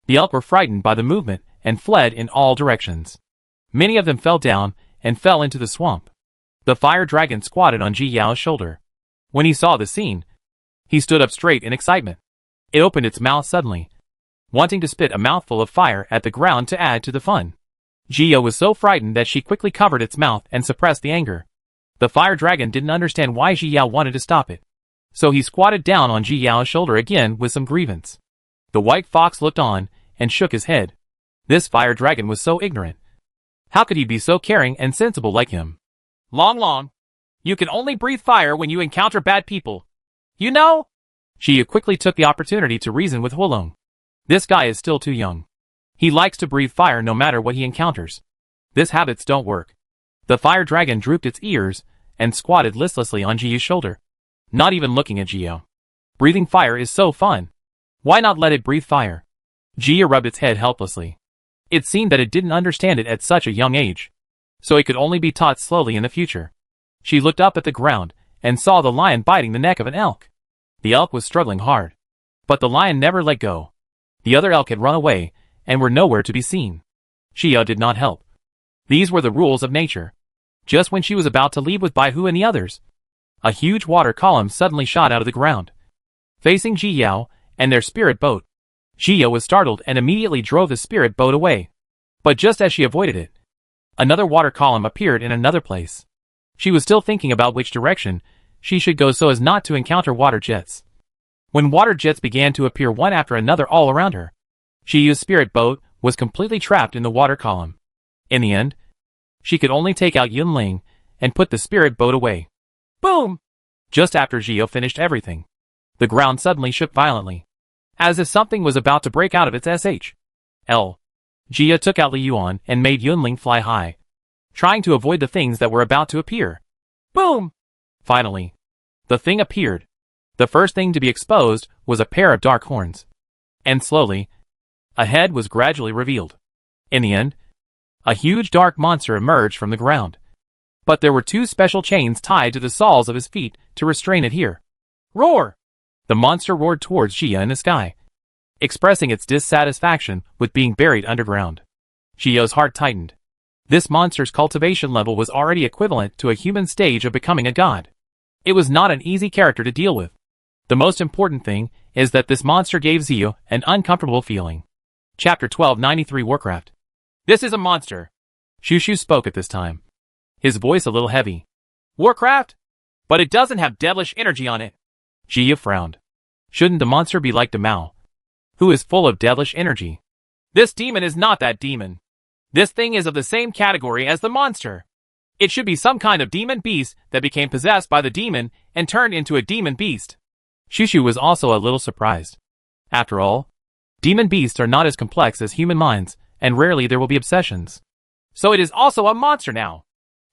The elk were frightened by the movement and fled in all directions. Many of them fell down and fell into the swamp. The fire dragon squatted on Ji Yao's shoulder. When he saw the scene, he stood up straight in excitement. It opened its mouth suddenly, wanting to spit a mouthful of fire at the ground to add to the fun. Ji Yao was so frightened that she quickly covered its mouth and suppressed the anger. The fire dragon didn't understand why Ji Yao wanted to stop it, so he squatted down on Ji Yao's shoulder again with some grievance. The white fox looked on and shook his head. This fire dragon was so ignorant. How could he be so caring and sensible like him? Long, you can only breathe fire when you encounter bad people. You know? Ji Yao quickly took the opportunity to reason with Hulong. This guy is still too young. He likes to breathe fire no matter what he encounters. These habits don't work. The fire dragon drooped its ears and squatted listlessly on Ji Yao's shoulder, not even looking at Ji Yao. Breathing fire is so fun. Why not let it breathe fire? Ji Yao rubbed its head helplessly. It seemed that it didn't understand it at such a young age, so it could only be taught slowly in the future. She looked up at the ground and saw the lion biting the neck of an elk. The elk was struggling hard, but the lion never let go. The other elk had run away and were nowhere to be seen. Ji Yao did not help. These were the rules of nature. Just when she was about to leave with Bai Hu and the others, a huge water column suddenly shot out of the ground, facing Ji Yao and their spirit boat. Ji Yao was startled and immediately drove the spirit boat away. But just as she avoided it, another water column appeared in another place. She was still thinking about which direction she should go so as not to encounter water jets, when water jets began to appear one after another all around her. Ji Yao's spirit boat was completely trapped in the water column. In the end, she could only take out Yunling and put the spirit boat away. Boom! Just after Ji Yao finished everything, the ground suddenly shook violently, as if something was about to break out of its SHL. Ji Yao took out Li Yuan and made Yunling fly high, trying to avoid the things that were about to appear. Boom! Finally, the thing appeared. The first thing to be exposed was a pair of dark horns. And slowly, a head was gradually revealed. In the end, a huge dark monster emerged from the ground. But there were two special chains tied to the soles of his feet to restrain it here. Roar! The monster roared towards Ji Yao in the sky, expressing its dissatisfaction with being buried underground. Ji Yao's heart tightened. This monster's cultivation level was already equivalent to a human stage of becoming a god. It was not an easy character to deal with. The most important thing is that this monster gave Ji Yao an uncomfortable feeling. Chapter 1293 Warcraft. This is a monster. Shushu spoke at this time, his voice a little heavy. Warcraft? But it doesn't have devilish energy on it. Ji Yao frowned. Shouldn't the monster be like the Mao, who is full of devilish energy? This demon is not that demon. This thing is of the same category as the monster. It should be some kind of demon beast that became possessed by the demon and turned into a demon beast. Shushu was also a little surprised. After all, demon beasts are not as complex as human minds, and rarely there will be obsessions. So it is also a monster now.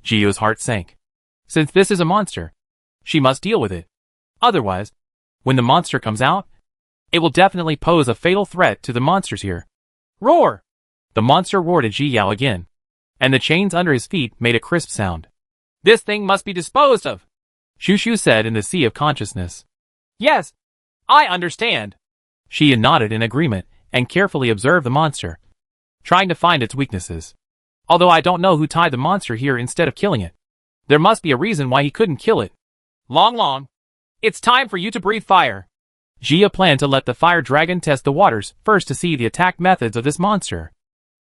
Ji Yao's heart sank. Since this is a monster, she must deal with it. Otherwise, when the monster comes out, it will definitely pose a fatal threat to the monsters here. Roar! The monster roared at Ji Yao again, and the chains under his feet made a crisp sound. This thing must be disposed of, Shushu said in the sea of consciousness. Yes, I understand. She nodded in agreement and carefully observed the monster, trying to find its weaknesses. Although I don't know who tied the monster here instead of killing it. There must be a reason why he couldn't kill it. Long. It's time for you to breathe fire. Ji Yao planned to let the fire dragon test the waters first to see the attack methods of this monster.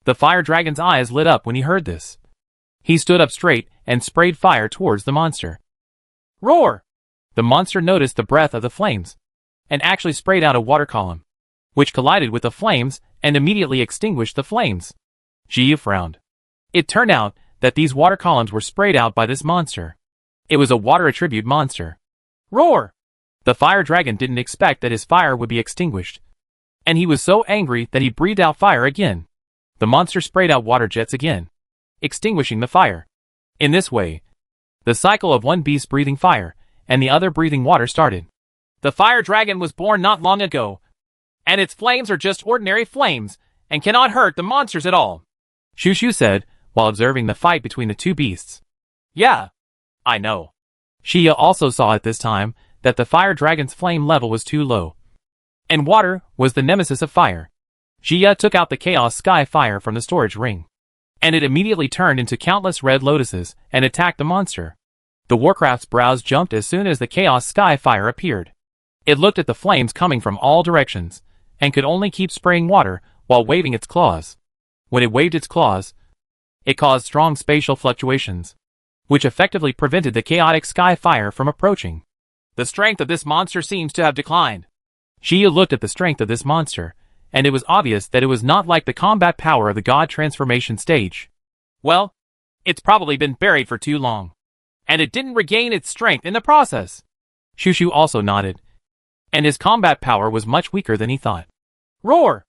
The fire dragon's eyes lit up when he heard this. He stood up straight and sprayed fire towards the monster. Roar! The monster noticed the breath of the flames, and actually sprayed out a water column, which collided with the flames and immediately extinguished the flames. Ji Yao frowned. It turned out that these water columns were sprayed out by this monster. It was a water attribute monster. Roar! The fire dragon didn't expect that his fire would be extinguished, and he was so angry that he breathed out fire again. The monster sprayed out water jets again, extinguishing the fire. In this way, the cycle of one beast breathing fire and the other breathing water started. The fire dragon was born not long ago, and its flames are just ordinary flames, and cannot hurt the monsters at all, Shushu said, while observing the fight between the two beasts. Yeah, I know. Xia also saw at this time that the fire dragon's flame level was too low, and water was the nemesis of fire. Xia took out the chaos sky fire from the storage ring, and it immediately turned into countless red lotuses and attacked the monster. The Warcraft's brows jumped as soon as the chaos sky fire appeared. It looked at the flames coming from all directions, and could only keep spraying water while waving its claws. When it waved its claws, it caused strong spatial fluctuations, which effectively prevented the chaotic sky fire from approaching. The strength of this monster seems to have declined. Xia looked at the strength of this monster, and it was obvious that it was not like the combat power of the god transformation stage. Well, it's probably been buried for too long, and it didn't regain its strength in the process. Shushu also nodded, and his combat power was much weaker than he thought. Roar!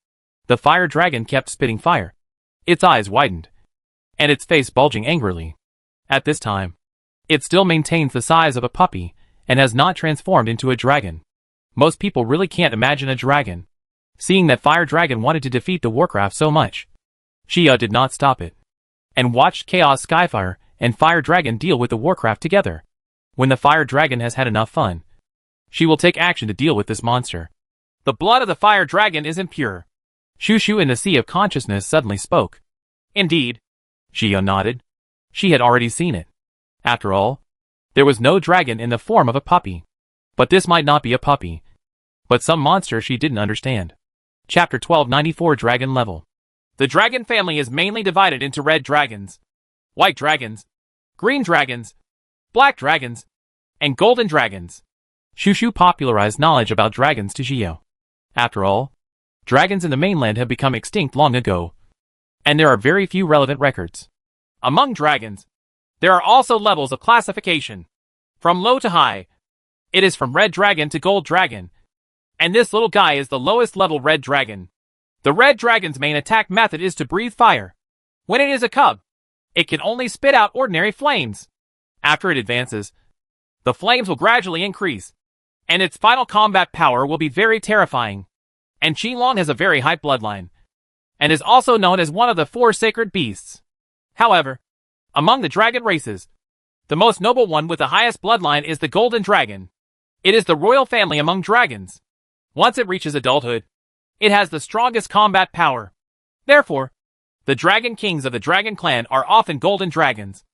The fire dragon kept spitting fire. Its eyes widened, and its face bulging angrily. At this time, it still maintains the size of a puppy, and has not transformed into a dragon. Most people really can't imagine a dragon, seeing that Fire Dragon wanted to defeat the Warcraft so much. Xia did not stop it, and watched Chaos Skyfire and Fire Dragon deal with the Warcraft together. When the Fire Dragon has had enough fun, she will take action to deal with this monster. The blood of the Fire Dragon is impure. Shushu in the Sea of Consciousness suddenly spoke. Indeed. Xia nodded. She had already seen it. After all, there was no dragon in the form of a puppy. But this might not be a puppy, but some monster she didn't understand. Chapter 1294 Dragon Level. The dragon family is mainly divided into red dragons, white dragons, green dragons, black dragons, and golden dragons. Shushu popularized knowledge about dragons to Xia. After all, dragons in the mainland have become extinct long ago, and there are very few relevant records. Among dragons, there are also levels of classification, from low to high. It is from red dragon to gold dragon, and this little guy is the lowest level red dragon. The red dragon's main attack method is to breathe fire. When it is a cub, it can only spit out ordinary flames. After it advances, the flames will gradually increase, and its final combat power will be very terrifying. And Qilong has a very high bloodline, and is also known as one of the 4 sacred beasts. However, among the dragon races, the most noble one with the highest bloodline is the golden dragon. It is the royal family among dragons. Once it reaches adulthood, it has the strongest combat power. Therefore, the dragon kings of the dragon clan are often golden dragons,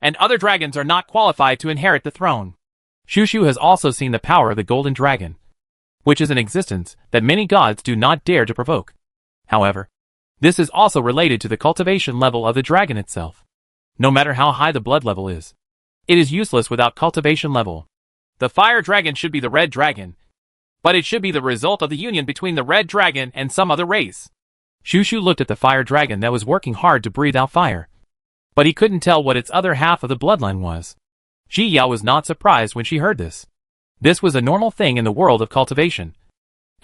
and other dragons are not qualified to inherit the throne. Shushu has also seen the power of the golden dragon, which is an existence that many gods do not dare to provoke. However, this is also related to the cultivation level of the dragon itself. No matter how high the blood level is, it is useless without cultivation level. The fire dragon should be the red dragon, but it should be the result of the union between the red dragon and some other race. Shushu looked at the fire dragon that was working hard to breathe out fire, but he couldn't tell what its other half of the bloodline was. Xia was not surprised when she heard this. This was a normal thing in the world of cultivation,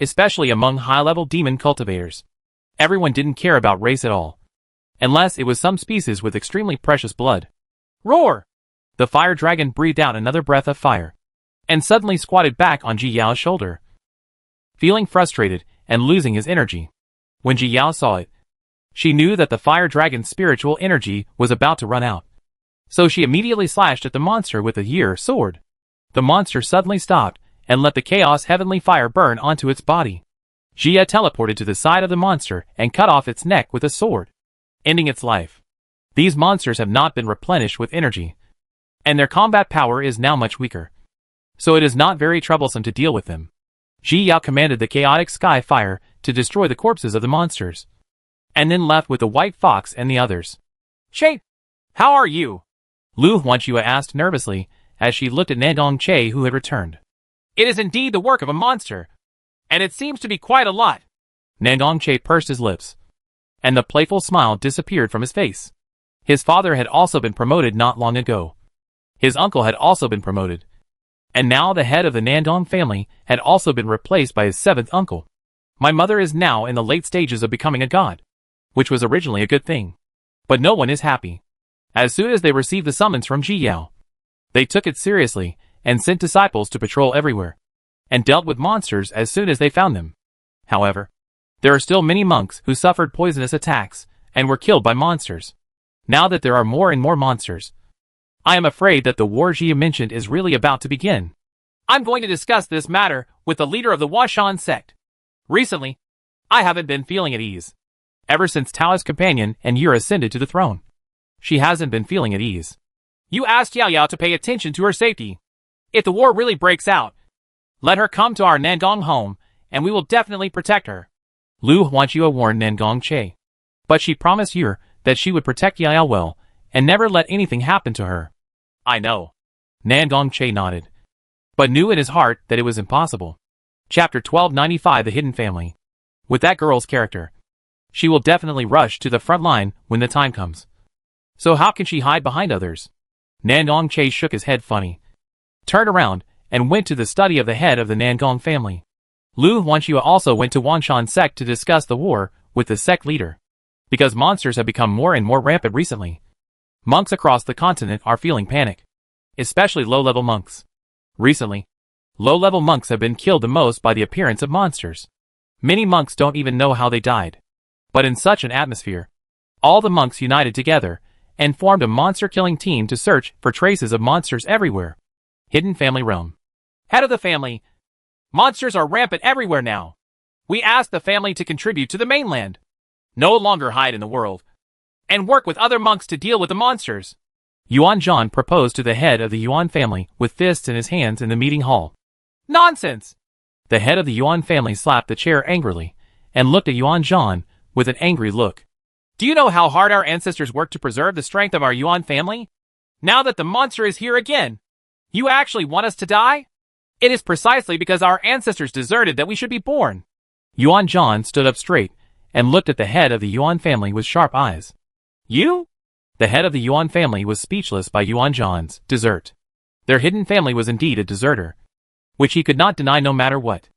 especially among high-level demon cultivators. Everyone didn't care about race at all, unless it was some species with extremely precious blood. Roar! The fire dragon breathed out another breath of fire, and suddenly squatted back on Ji Yao's shoulder, feeling frustrated and losing his energy. When Ji Yao saw it, she knew that the fire dragon's spiritual energy was about to run out. So she immediately slashed at the monster with a Yer sword. The monster suddenly stopped and let the chaos heavenly fire burn onto its body. Xia teleported to the side of the monster and cut off its neck with a sword, ending its life. These monsters have not been replenished with energy, and their combat power is now much weaker, so it is not very troublesome to deal with them. Ji Yao commanded the chaotic sky fire to destroy the corpses of the monsters, and then left with the white fox and the others. Che, how are you? Lu Huanxue asked nervously as she looked at Nandong Che, who had returned. It is indeed the work of a monster, and it seems to be quite a lot. Nandong Che pursed his lips, and the playful smile disappeared from his face. His father had also been promoted not long ago. His uncle had also been promoted, and now the head of the Nandong family had also been replaced by his 7th uncle. My mother is now in the late stages of becoming a god, which was originally a good thing. But no one is happy. As soon as they received the summons from Ji Yao, they took it seriously and sent disciples to patrol everywhere, and dealt with monsters as soon as they found them. However, There are still many monks who suffered poisonous attacks and were killed by monsters. Now that there are more and more monsters, I am afraid that the war Jia mentioned is really about to begin. I'm going to discuss this matter with the leader of the Washan sect. Recently, I haven't been feeling at ease. Ever since Tao's companion and Yura ascended to the throne, she hasn't been feeling at ease. You asked Yao Yao to pay attention to her safety. If the war really breaks out, let her come to our Nangong home, and we will definitely protect her. Lu Huanchua warned Nangong Che. But she promised Yura that she would protect Yao Yao well, and never let anything happen to her. I know. Nangong Che nodded, but knew in his heart that it was impossible. Chapter 1295 The Hidden Family. With that girl's character, she will definitely rush to the front line when the time comes. So how can she hide behind others? Nangong Che shook his head funny, turned around, and went to the study of the head of the Nangong family. Lu Huanchua also went to Wanshan sect to discuss the war with the sect leader. Because monsters have become more and more rampant recently, monks across the continent are feeling panic, especially low-level monks. Recently, low-level monks have been killed the most by the appearance of monsters. Many monks don't even know how they died. But in such an atmosphere, all the monks united together and formed a monster-killing team to search for traces of monsters everywhere. Hidden Family Realm. Head of the family. Monsters are rampant everywhere now. We ask the family to contribute to the mainland. No longer hide in the world, and work with other monks to deal with the monsters. Yuan Zhan proposed to the head of the Yuan family with fists in his hands in the meeting hall. Nonsense! The head of the Yuan family slapped the chair angrily and looked at Yuan Zhan with an angry look. Do you know how hard our ancestors worked to preserve the strength of our Yuan family? Now that the monster is here again, you actually want us to die? It is precisely because our ancestors deserted that we should be born. Yuan Zhan stood up straight and looked at the head of the Yuan family with sharp eyes. You? The head of the Yuan family was speechless by Yuan Zhan's desert. Their hidden family was indeed a deserter, which he could not deny no matter what.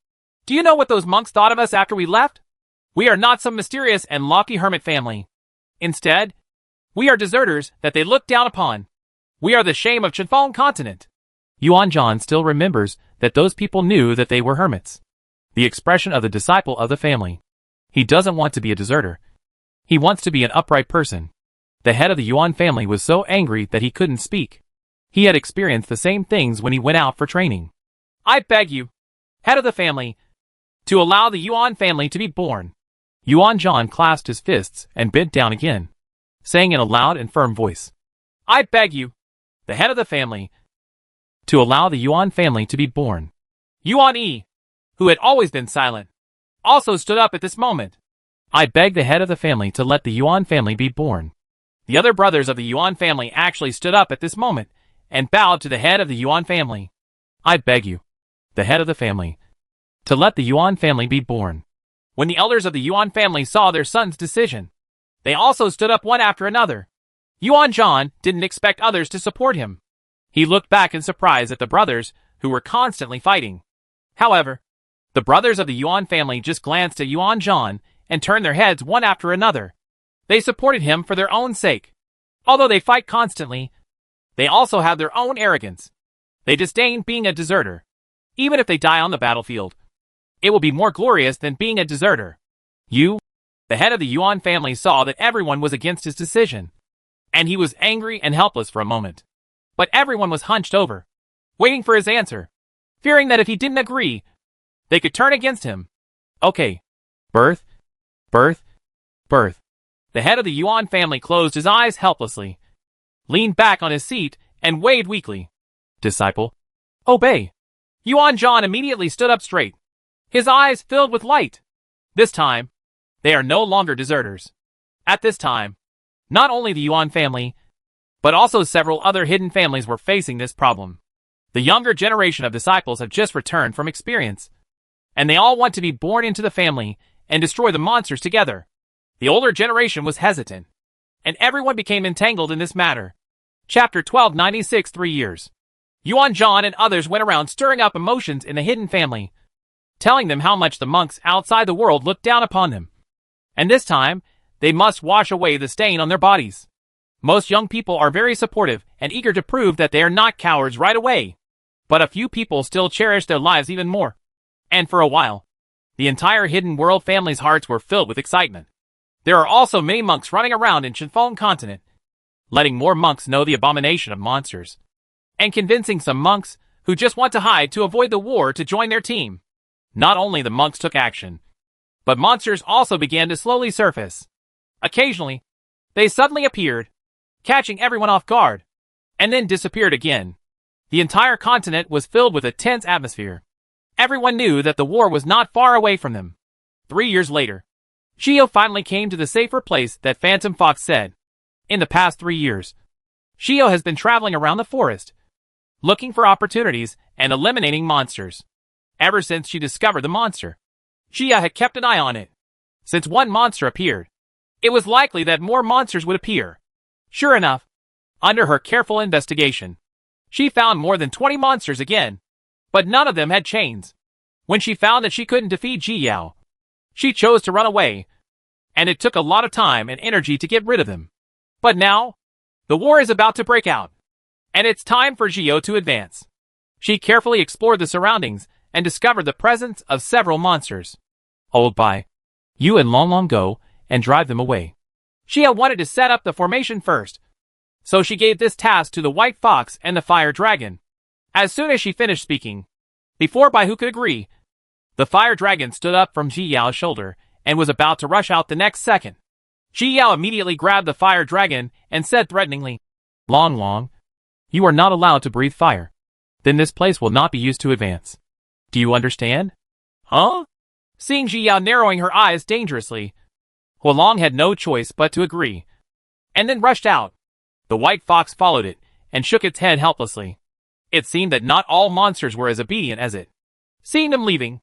Do you know what those monks thought of us after we left? We are not some mysterious and lofty hermit family. Instead, we are deserters that they look down upon. We are the shame of Chenfeng continent. Yuan Zhan still remembers that those people knew that they were hermits. The expression of the disciple of the family. He doesn't want to be a deserter. He wants to be an upright person. The head of the Yuan family was so angry that he couldn't speak. He had experienced the same things when he went out for training. I beg you, head of the family, to allow the Yuan family to be born. Yuan Zhan clasped his fists and bent down again, saying in a loud and firm voice, I beg you, the head of the family, to allow the Yuan family to be born. Yuan Yi, who had always been silent, also stood up at this moment. I beg the head of the family to let the Yuan family be born. The other brothers of the Yuan family actually stood up at this moment and bowed to the head of the Yuan family. I beg you, the head of the family, to let the Yuan family be born. When the elders of the Yuan family saw their son's decision, they also stood up one after another. Yuan Zhan didn't expect others to support him. He looked back in surprise at the brothers who were constantly fighting. However, the brothers of the Yuan family just glanced at Yuan Zhan and turned their heads one after another. They supported him for their own sake. Although they fight constantly, they also have their own arrogance. They disdain being a deserter. Even if they die on the battlefield, it will be more glorious than being a deserter. You, the head of the Yuan family, saw that everyone was against his decision, and he was angry and helpless for a moment. But everyone was hunched over, waiting for his answer, fearing that if he didn't agree, they could turn against him. Okay. Birth. The head of the Yuan family closed his eyes helplessly, leaned back on his seat, and waved weakly. Disciple, obey. Yuan Zhan immediately stood up straight, his eyes filled with light. This time, they are no longer deserters. At this time, not only the Yuan family, but also several other hidden families were facing this problem. The younger generation of disciples have just returned from experience, and they all want to be born into the family and destroy the monsters together. The older generation was hesitant, and everyone became entangled in this matter. Chapter 1296 3 years. Yuan Zhan and others went around stirring up emotions in the hidden family, telling them how much the monks outside the world looked down upon them. And this time, they must wash away the stain on their bodies. Most young people are very supportive and eager to prove that they are not cowards right away. But a few people still cherish their lives even more. And for a while, The entire Hidden World family's hearts were filled with excitement. There are also many monks running around in Chiffon continent, letting more monks know the abomination of monsters, and convincing some monks who just want to hide to avoid the war to join their team. Not only the monks took action, but monsters also began to slowly surface. Occasionally, they suddenly appeared, catching everyone off guard, and then disappeared again. The entire continent was filled with a tense atmosphere. Everyone knew that the war was not far away from them. 3 years later, Shio finally came to the safer place that Phantom Fox said. In the past 3 years, Shio has been traveling around the forest, looking for opportunities and eliminating monsters. Ever since she discovered the monster, Shio had kept an eye on it. Since one monster appeared, it was likely that more monsters would appear. Sure enough, under her careful investigation, she found more than 20 monsters again, but none of them had chains. When she found that she couldn't defeat Ji Yao, she chose to run away, and it took a lot of time and energy to get rid of them. But now, the war is about to break out, and it's time for Shio to advance. She carefully explored the surroundings and discovered the presence of several monsters. Old Bai, you and Long Long go and drive them away. Shio wanted to set up the formation first, so she gave this task to the White Fox and the Fire Dragon. As soon as she finished speaking, before Bai Hu could agree, the Fire Dragon stood up from Ji Yao's shoulder and was about to rush out the next second. Ji Yao immediately grabbed the Fire Dragon and said threateningly, Long Long, you are not allowed to breathe fire. Then this place will not be used to advance. Do you understand? Huh? Seeing Ji Yao narrowing her eyes dangerously, Huolong had no choice but to agree, and then rushed out. The White Fox followed it and shook its head helplessly. It seemed that not all monsters were as obedient as it. Seeing them leaving,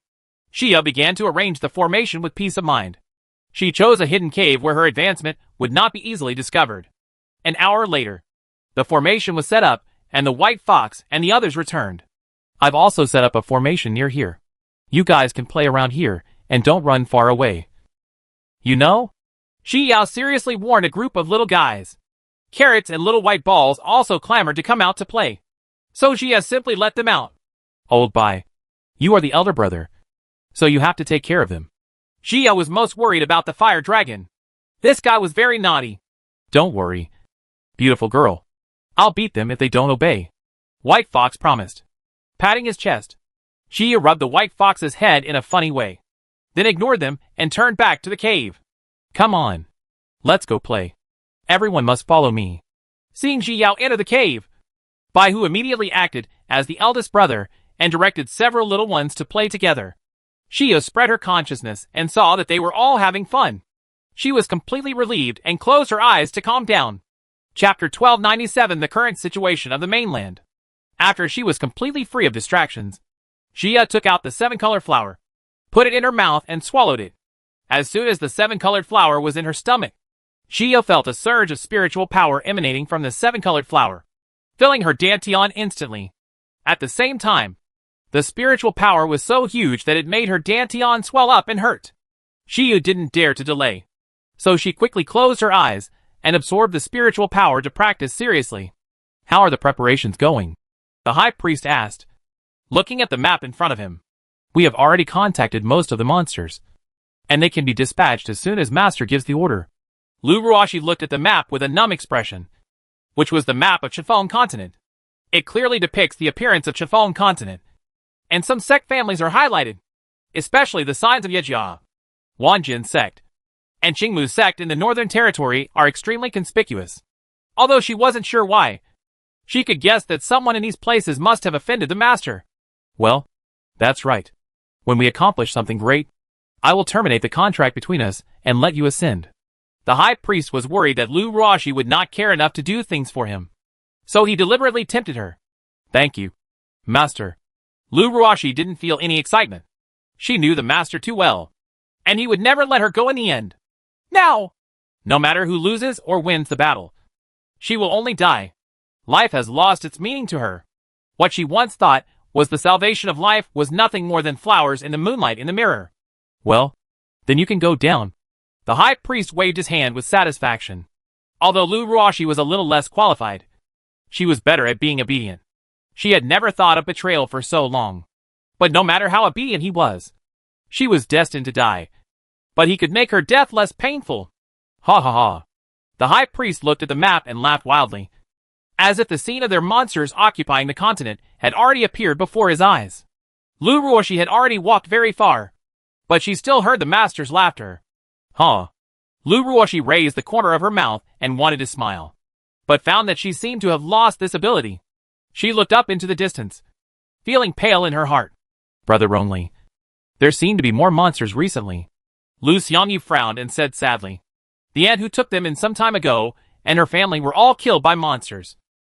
Shio began to arrange the formation with peace of mind. She chose a hidden cave where her advancement would not be easily discovered. An hour later, the formation was set up, and the White Fox and the others returned. I've also set up a formation near here. You guys can play around here, and don't run far away. You know? Ji Yao seriously warned a group of little guys. Carrots and little white balls also clamored to come out to play. So Ji Yao simply let them out. Old Bai, you are the elder brother, so you have to take care of them. Ji Yao was most worried about the Fire Dragon. This guy was very naughty. Don't worry, beautiful girl. I'll beat them if they don't obey. White Fox promised. Patting his chest, Ji Yao rubbed the White Fox's head in a funny way, then ignored them and turned back to the cave. Come on. Let's go play. Everyone must follow me. Seeing Ji Yao enter the cave, Bai Hu immediately acted as the eldest brother and directed several little ones to play together. Shio spread her consciousness and saw that they were all having fun. She was completely relieved and closed her eyes to calm down. Chapter 1297, the current situation of the mainland. After she was completely free of distractions, Shio took out the 7-color flower, put it in her mouth and swallowed it. As soon as the 7-colored flower was in her stomach, Shio felt a surge of spiritual power emanating from the 7-colored flower, filling her dantian instantly. At the same time, the spiritual power was so huge that it made her dantian swell up and hurt. Shio didn't dare to delay, so she quickly closed her eyes and absorbed the spiritual power to practice seriously. How are the preparations going? The high priest asked, looking at the map in front of him. We have already contacted most of the monsters, and they can be dispatched as soon as Master gives the order. Lu Ruashi looked at the map with a numb expression, which was the map of Chiffon continent. It clearly depicts the appearance of Chiffon continent, and some sect families are highlighted, especially the signs of Yejia, Wanjin sect, and Qingmu sect in the Northern Territory are extremely conspicuous. Although she wasn't sure why, she could guess that someone in these places must have offended the master. Well, that's right. When we accomplish something great, I will terminate the contract between us and let you ascend. The high priest was worried that Lu Ruashi would not care enough to do things for him, so he deliberately tempted her. Thank you, Master. Lu Ruashi didn't feel any excitement. She knew the master too well, and he would never let her go in the end. Now! No matter who loses or wins the battle, she will only die. Life has lost its meaning to her. What she once thought was the salvation of life was nothing more than flowers in the moonlight in the mirror. Well, then you can go down. The high priest waved his hand with satisfaction. Although Lu Ruashi was a little less qualified, she was better at being obedient. She had never thought of betrayal for so long. But no matter how obedient he was, She was destined to die. But he could make her death less painful. Ha ha ha. The high priest looked at the map and laughed wildly, as if the scene of their monsters occupying the continent had already appeared before his eyes. Lu Ruoshi had already walked very far, but she still heard the master's laughter. Huh. Lu Ruoshi raised the corner of her mouth and wanted to smile, but found that she seemed to have lost this ability. She looked up into the distance, feeling pale in her heart. Brother Rongli, there seemed to be more monsters recently. Lu Xiangyu frowned and said sadly, the aunt who took them in some time ago and her family were all killed by monsters.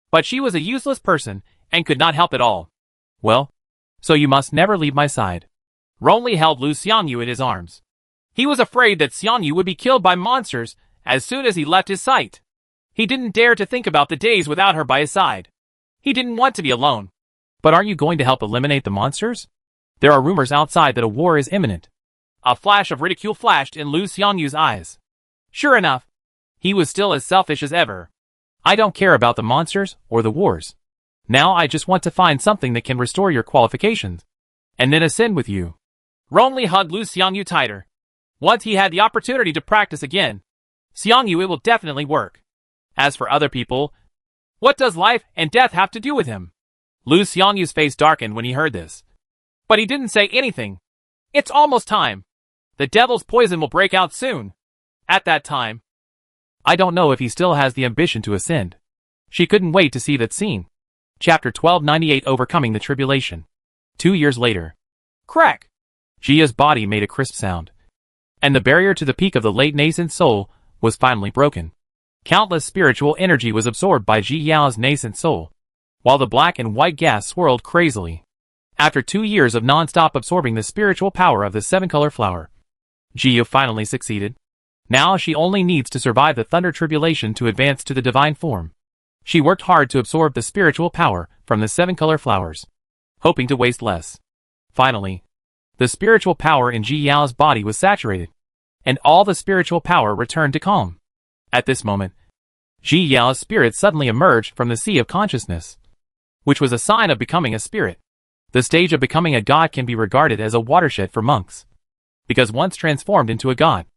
But she was a useless person and could not help at all. Well, so you must never leave my side. Rongli held Lu Xiangyu in his arms. He was afraid that Xiangyu would be killed by monsters as soon as he left his sight. He didn't dare to think about the days without her by his side. He didn't want to be alone. But aren't you going to help eliminate the monsters? There are rumors outside that a war is imminent. A flash of ridicule flashed in Lu Xiangyu's eyes. Sure enough, he was still as selfish as ever. I don't care about the monsters or the wars. Now I just want to find something that can restore your qualifications, and then ascend with you. Rongli hugged Lu Xiangyu tighter. Once he had the opportunity to practice again, Xiangyu, it will definitely work. As for other people, what does life and death have to do with him? Lu Xiangyu's face darkened when he heard this. But he didn't say anything. It's almost time. The devil's poison will break out soon. At that time, I don't know if he still has the ambition to ascend. She couldn't wait to see that scene. Chapter 1298, Overcoming the Tribulation. 2 years later. Crack! Jia's body made a crisp sound, and the barrier to the peak of the late nascent soul was finally broken. Countless spiritual energy was absorbed by Ji Yao's nascent soul, while the black and white gas swirled crazily. After 2 years of non-stop absorbing the spiritual power of the seven-color flower, Jia finally succeeded. Now she only needs to survive the thunder tribulation to advance to the divine form. She worked hard to absorb the spiritual power from the seven-color flowers, hoping to waste less. Finally, the spiritual power in Ji Yao's body was saturated, and all the spiritual power returned to calm. At this moment, Ji Yao's spirit suddenly emerged from the sea of consciousness, which was a sign of becoming a spirit. The stage of becoming a god can be regarded as a watershed for monks, because once transformed into a god,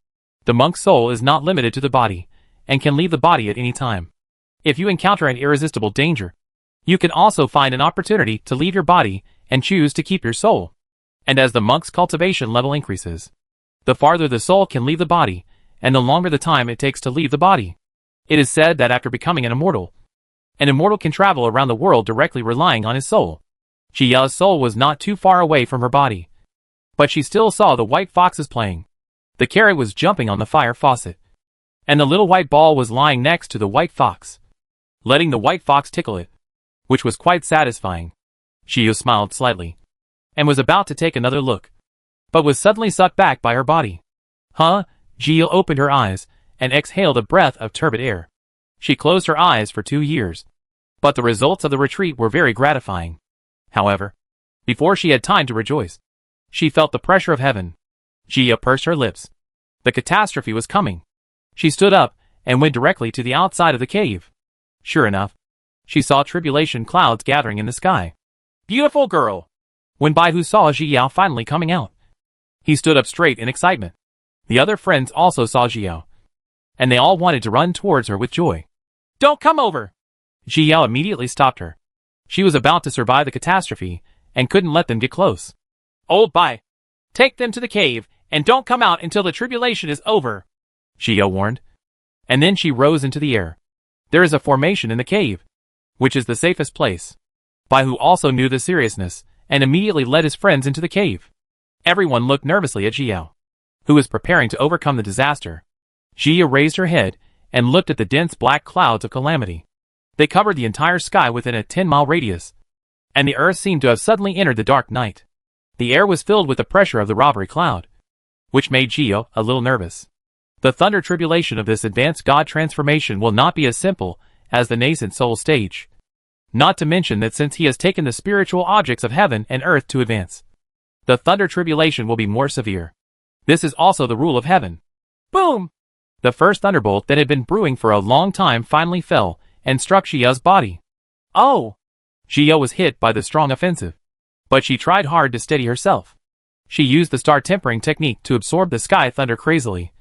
the monk's soul is not limited to the body, and can leave the body at any time. If you encounter an irresistible danger, you can also find an opportunity to leave your body and choose to keep your soul. And as the monk's cultivation level increases, the farther the soul can leave the body, and the longer the time it takes to leave the body. It is said that after becoming an immortal can travel around the world directly relying on his soul. Jia's soul was not too far away from her body, but she still saw the white foxes playing. The carrot was jumping on the fire faucet, and the little white ball was lying next to the white fox, letting the white fox tickle it, which was quite satisfying. Jia smiled slightly, and was about to take another look, but was suddenly sucked back by her body. Huh? Jia opened her eyes, and exhaled a breath of turbid air. She closed her eyes for 2 years, but the results of the retreat were very gratifying. However, before she had time to rejoice, she felt the pressure of heaven. Jia pursed her lips. The catastrophe was coming. She stood up and went directly to the outside of the cave. Sure enough, she saw tribulation clouds gathering in the sky. Beautiful girl! When Baihu saw Ji Yao finally coming out, he stood up straight in excitement. The other friends also saw Ji Yao, and they all wanted to run towards her with joy. Don't come over! Ji Yao immediately stopped her. She was about to survive the catastrophe, and couldn't let them get close. Old Bai, take them to the cave, and don't come out until the tribulation is over, Ji Yao warned. And then she rose into the air. There is a formation in the cave, which is the safest place. Baihu also knew the seriousness, and immediately led his friends into the cave. Everyone looked nervously at Ji Yao, who was preparing to overcome the disaster. Jia raised her head and looked at the dense black clouds of calamity. They covered the entire sky within a 10-mile radius, and the earth seemed to have suddenly entered the dark night. The air was filled with the pressure of the robbery cloud, which made Jia a little nervous. The thunder tribulation of this advanced god transformation will not be as simple as the nascent soul stage. Not to mention that since he has taken the spiritual objects of heaven and earth to advance, the thunder tribulation will be more severe. This is also the rule of heaven. Boom! The first thunderbolt that had been brewing for a long time finally fell and struck Jia's body. Oh! Jia was hit by the strong offensive, but she tried hard to steady herself. She used the star tempering technique to absorb the sky thunder crazily,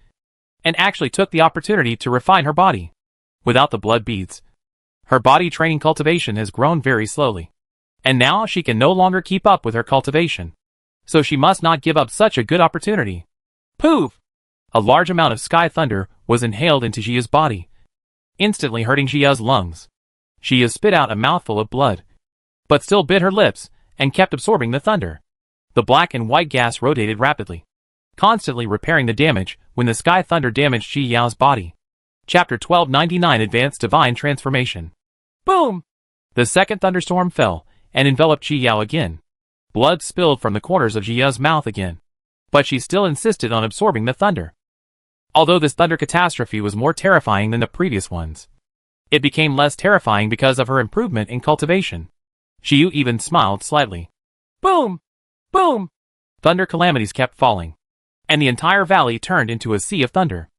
and actually took the opportunity to refine her body. Without the blood beads, her body training cultivation has grown very slowly, and now she can no longer keep up with her cultivation. So she must not give up such a good opportunity. Poof! A large amount of sky thunder was inhaled into Jia's body, instantly hurting Jia's lungs. Jia spit out a mouthful of blood, but still bit her lips and kept absorbing the thunder. The black and white gas rotated rapidly, constantly repairing the damage when the sky thunder damaged Ji Yao's body. Chapter 1299 Advanced Divine Transformation. Boom! The second thunderstorm fell and enveloped Ji Yao again. Blood spilled from the corners of Jia's mouth again, but she still insisted on absorbing the thunder. Although this thunder catastrophe was more terrifying than the previous ones, it became less terrifying because of her improvement in cultivation. Jiu even smiled slightly. Boom! Boom! Thunder calamities kept falling, and the entire valley turned into a sea of thunder.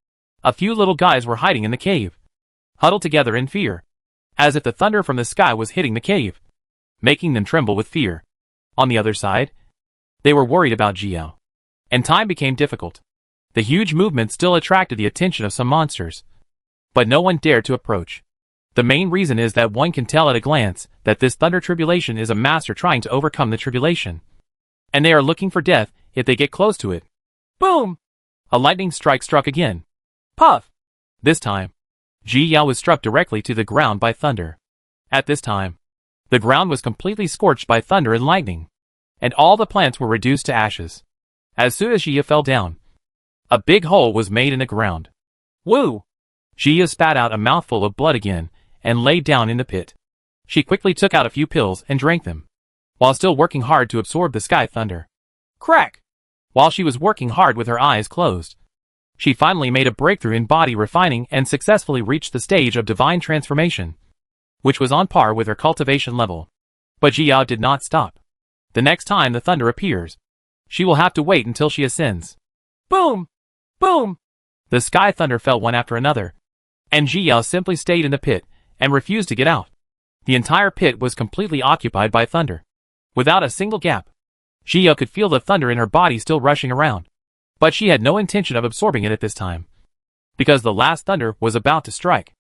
A few little guys were hiding in the cave, huddled together in fear, as if the thunder from the sky was hitting the cave, making them tremble with fear. On the other side, they were worried about Ji Yao, and time became difficult. The huge movement still attracted the attention of some monsters, but no one dared to approach. The main reason is that one can tell at a glance that this thunder tribulation is a master trying to overcome the tribulation, and they are looking for death if they get close to it. Boom! A lightning strike struck again. Puff! This time, Ji Yao was struck directly to the ground by thunder. At this time, the ground was completely scorched by thunder and lightning, and all the plants were reduced to ashes. As soon as Jia fell down, a big hole was made in the ground. Woo! Jia spat out a mouthful of blood again and lay down in the pit. She quickly took out a few pills and drank them, while still working hard to absorb the sky thunder. Crack! While she was working hard with her eyes closed, she finally made a breakthrough in body refining and successfully reached the stage of divine transformation, which was on par with her cultivation level. But Ji Yao did not stop. The next time the thunder appears, she will have to wait until she ascends. Boom! Boom! The sky thunder fell one after another, and Ji Yao simply stayed in the pit and refused to get out. The entire pit was completely occupied by thunder, without a single gap. Ji Yao could feel the thunder in her body still rushing around, but she had no intention of absorbing it at this time, because the last thunder was about to strike.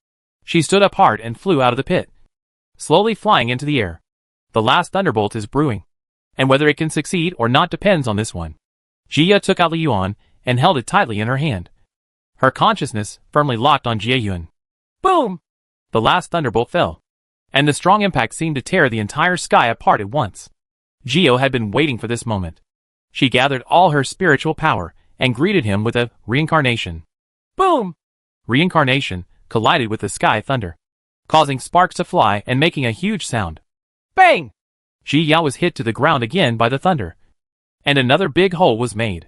She stood up hard and flew out of the pit, slowly flying into the air. The last thunderbolt is brewing, and whether it can succeed or not depends on this one. Jia took out Li Yuan and held it tightly in her hand, her consciousness firmly locked on Jia Yun. Boom! The last thunderbolt fell, and the strong impact seemed to tear the entire sky apart at once. Jio had been waiting for this moment. She gathered all her spiritual power and greeted him with a reincarnation. Boom! Reincarnation collided with the sky thunder, causing sparks to fly and making a huge sound. Bang! Ji Yao was hit to the ground again by the thunder, and another big hole was made.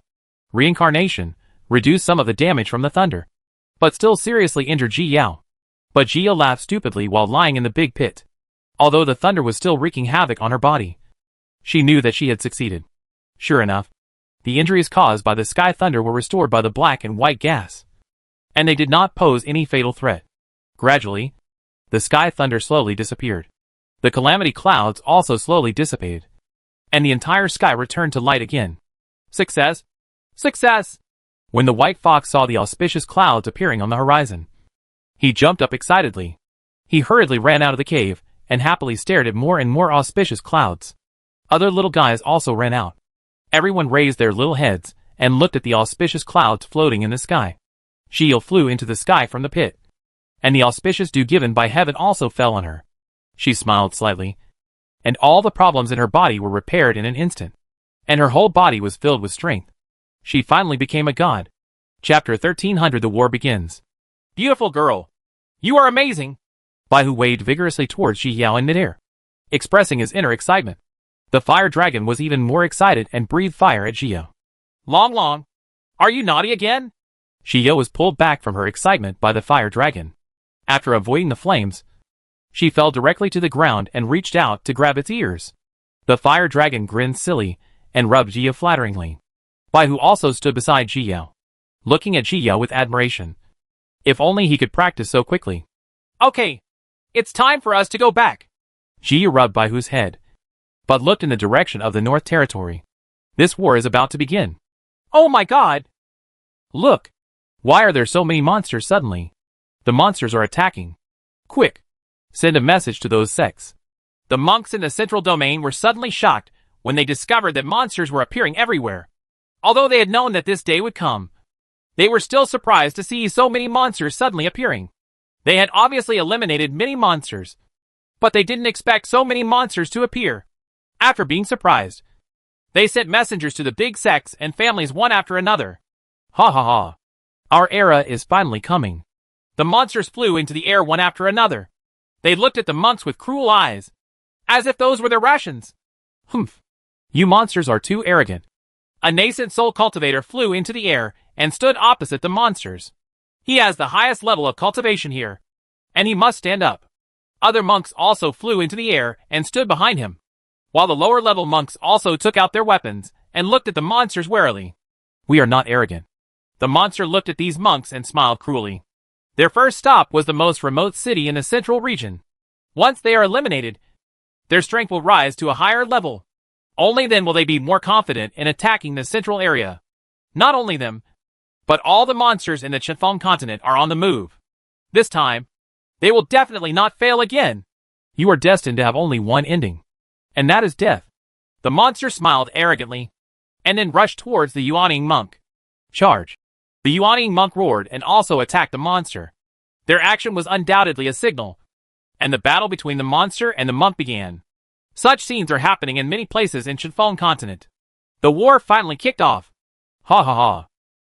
Reincarnation reduced some of the damage from the thunder, but still seriously injured Ji Yao. But Jia laughed stupidly while lying in the big pit. Although the thunder was still wreaking havoc on her body, she knew that she had succeeded. Sure enough, the injuries caused by the sky thunder were restored by the black and white gas, and they did not pose any fatal threat. Gradually, the sky thunder slowly disappeared. The calamity clouds also slowly dissipated, and the entire sky returned to light again. Success! Success! When the white fox saw the auspicious clouds appearing on the horizon, he jumped up excitedly. He hurriedly ran out of the cave and happily stared at more and more auspicious clouds. Other little guys also ran out. Everyone raised their little heads and looked at the auspicious clouds floating in the sky. Sheil flew into the sky from the pit, and the auspicious dew given by heaven also fell on her. She smiled slightly, and all the problems in her body were repaired in an instant, and her whole body was filled with strength. She finally became a god. Chapter 1300 The War Begins. Beautiful girl! You are amazing! Baihu waved vigorously towards Ji Yao in midair, expressing his inner excitement. The fire dragon was even more excited and breathed fire at Ji Yao. Long Long, are you naughty again? Ji Yao was pulled back from her excitement by the fire dragon. After avoiding the flames, she fell directly to the ground and reached out to grab its ears. The fire dragon grinned silly and rubbed Ji Yao flatteringly. Baihu also stood beside Ji Yao, looking at Ji Yao with admiration. If only he could practice so quickly. Okay, it's time for us to go back. Ji Yao rubbed Baihu's head, but looked in the direction of the North Territory. This war is about to begin. Oh my god! Look! Why are there so many monsters suddenly? The monsters are attacking. Quick! Send a message to those sects. The monks in the central domain were suddenly shocked when they discovered that monsters were appearing everywhere. Although they had known that this day would come, they were still surprised to see so many monsters suddenly appearing. They had obviously eliminated many monsters, but they didn't expect so many monsters to appear. After being surprised, they sent messengers to the big sects and families one after another. Ha ha ha. Our era is finally coming. The monsters flew into the air one after another. They looked at the monks with cruel eyes, as if those were their rations. Humph. You monsters are too arrogant. A nascent soul cultivator flew into the air and stood opposite the monsters. He has the highest level of cultivation here, and he must stand up. Other monks also flew into the air and stood behind him, while the lower level monks also took out their weapons and looked at the monsters warily. We are not arrogant. The monster looked at these monks and smiled cruelly. Their first stop was the most remote city in the central region. Once they are eliminated, their strength will rise to a higher level. Only then will they be more confident in attacking the central area. Not only them, but all the monsters in the Qinfeng continent are on the move. This time, they will definitely not fail again. You are destined to have only one ending, and that is death. The monster smiled arrogantly, and then rushed towards the Yuaning monk. Charge! The Yuaning monk roared and also attacked the monster. Their action was undoubtedly a signal, and the battle between the monster and the monk began. Such scenes are happening in many places in Qinfeng continent. The war finally kicked off. Ha ha ha.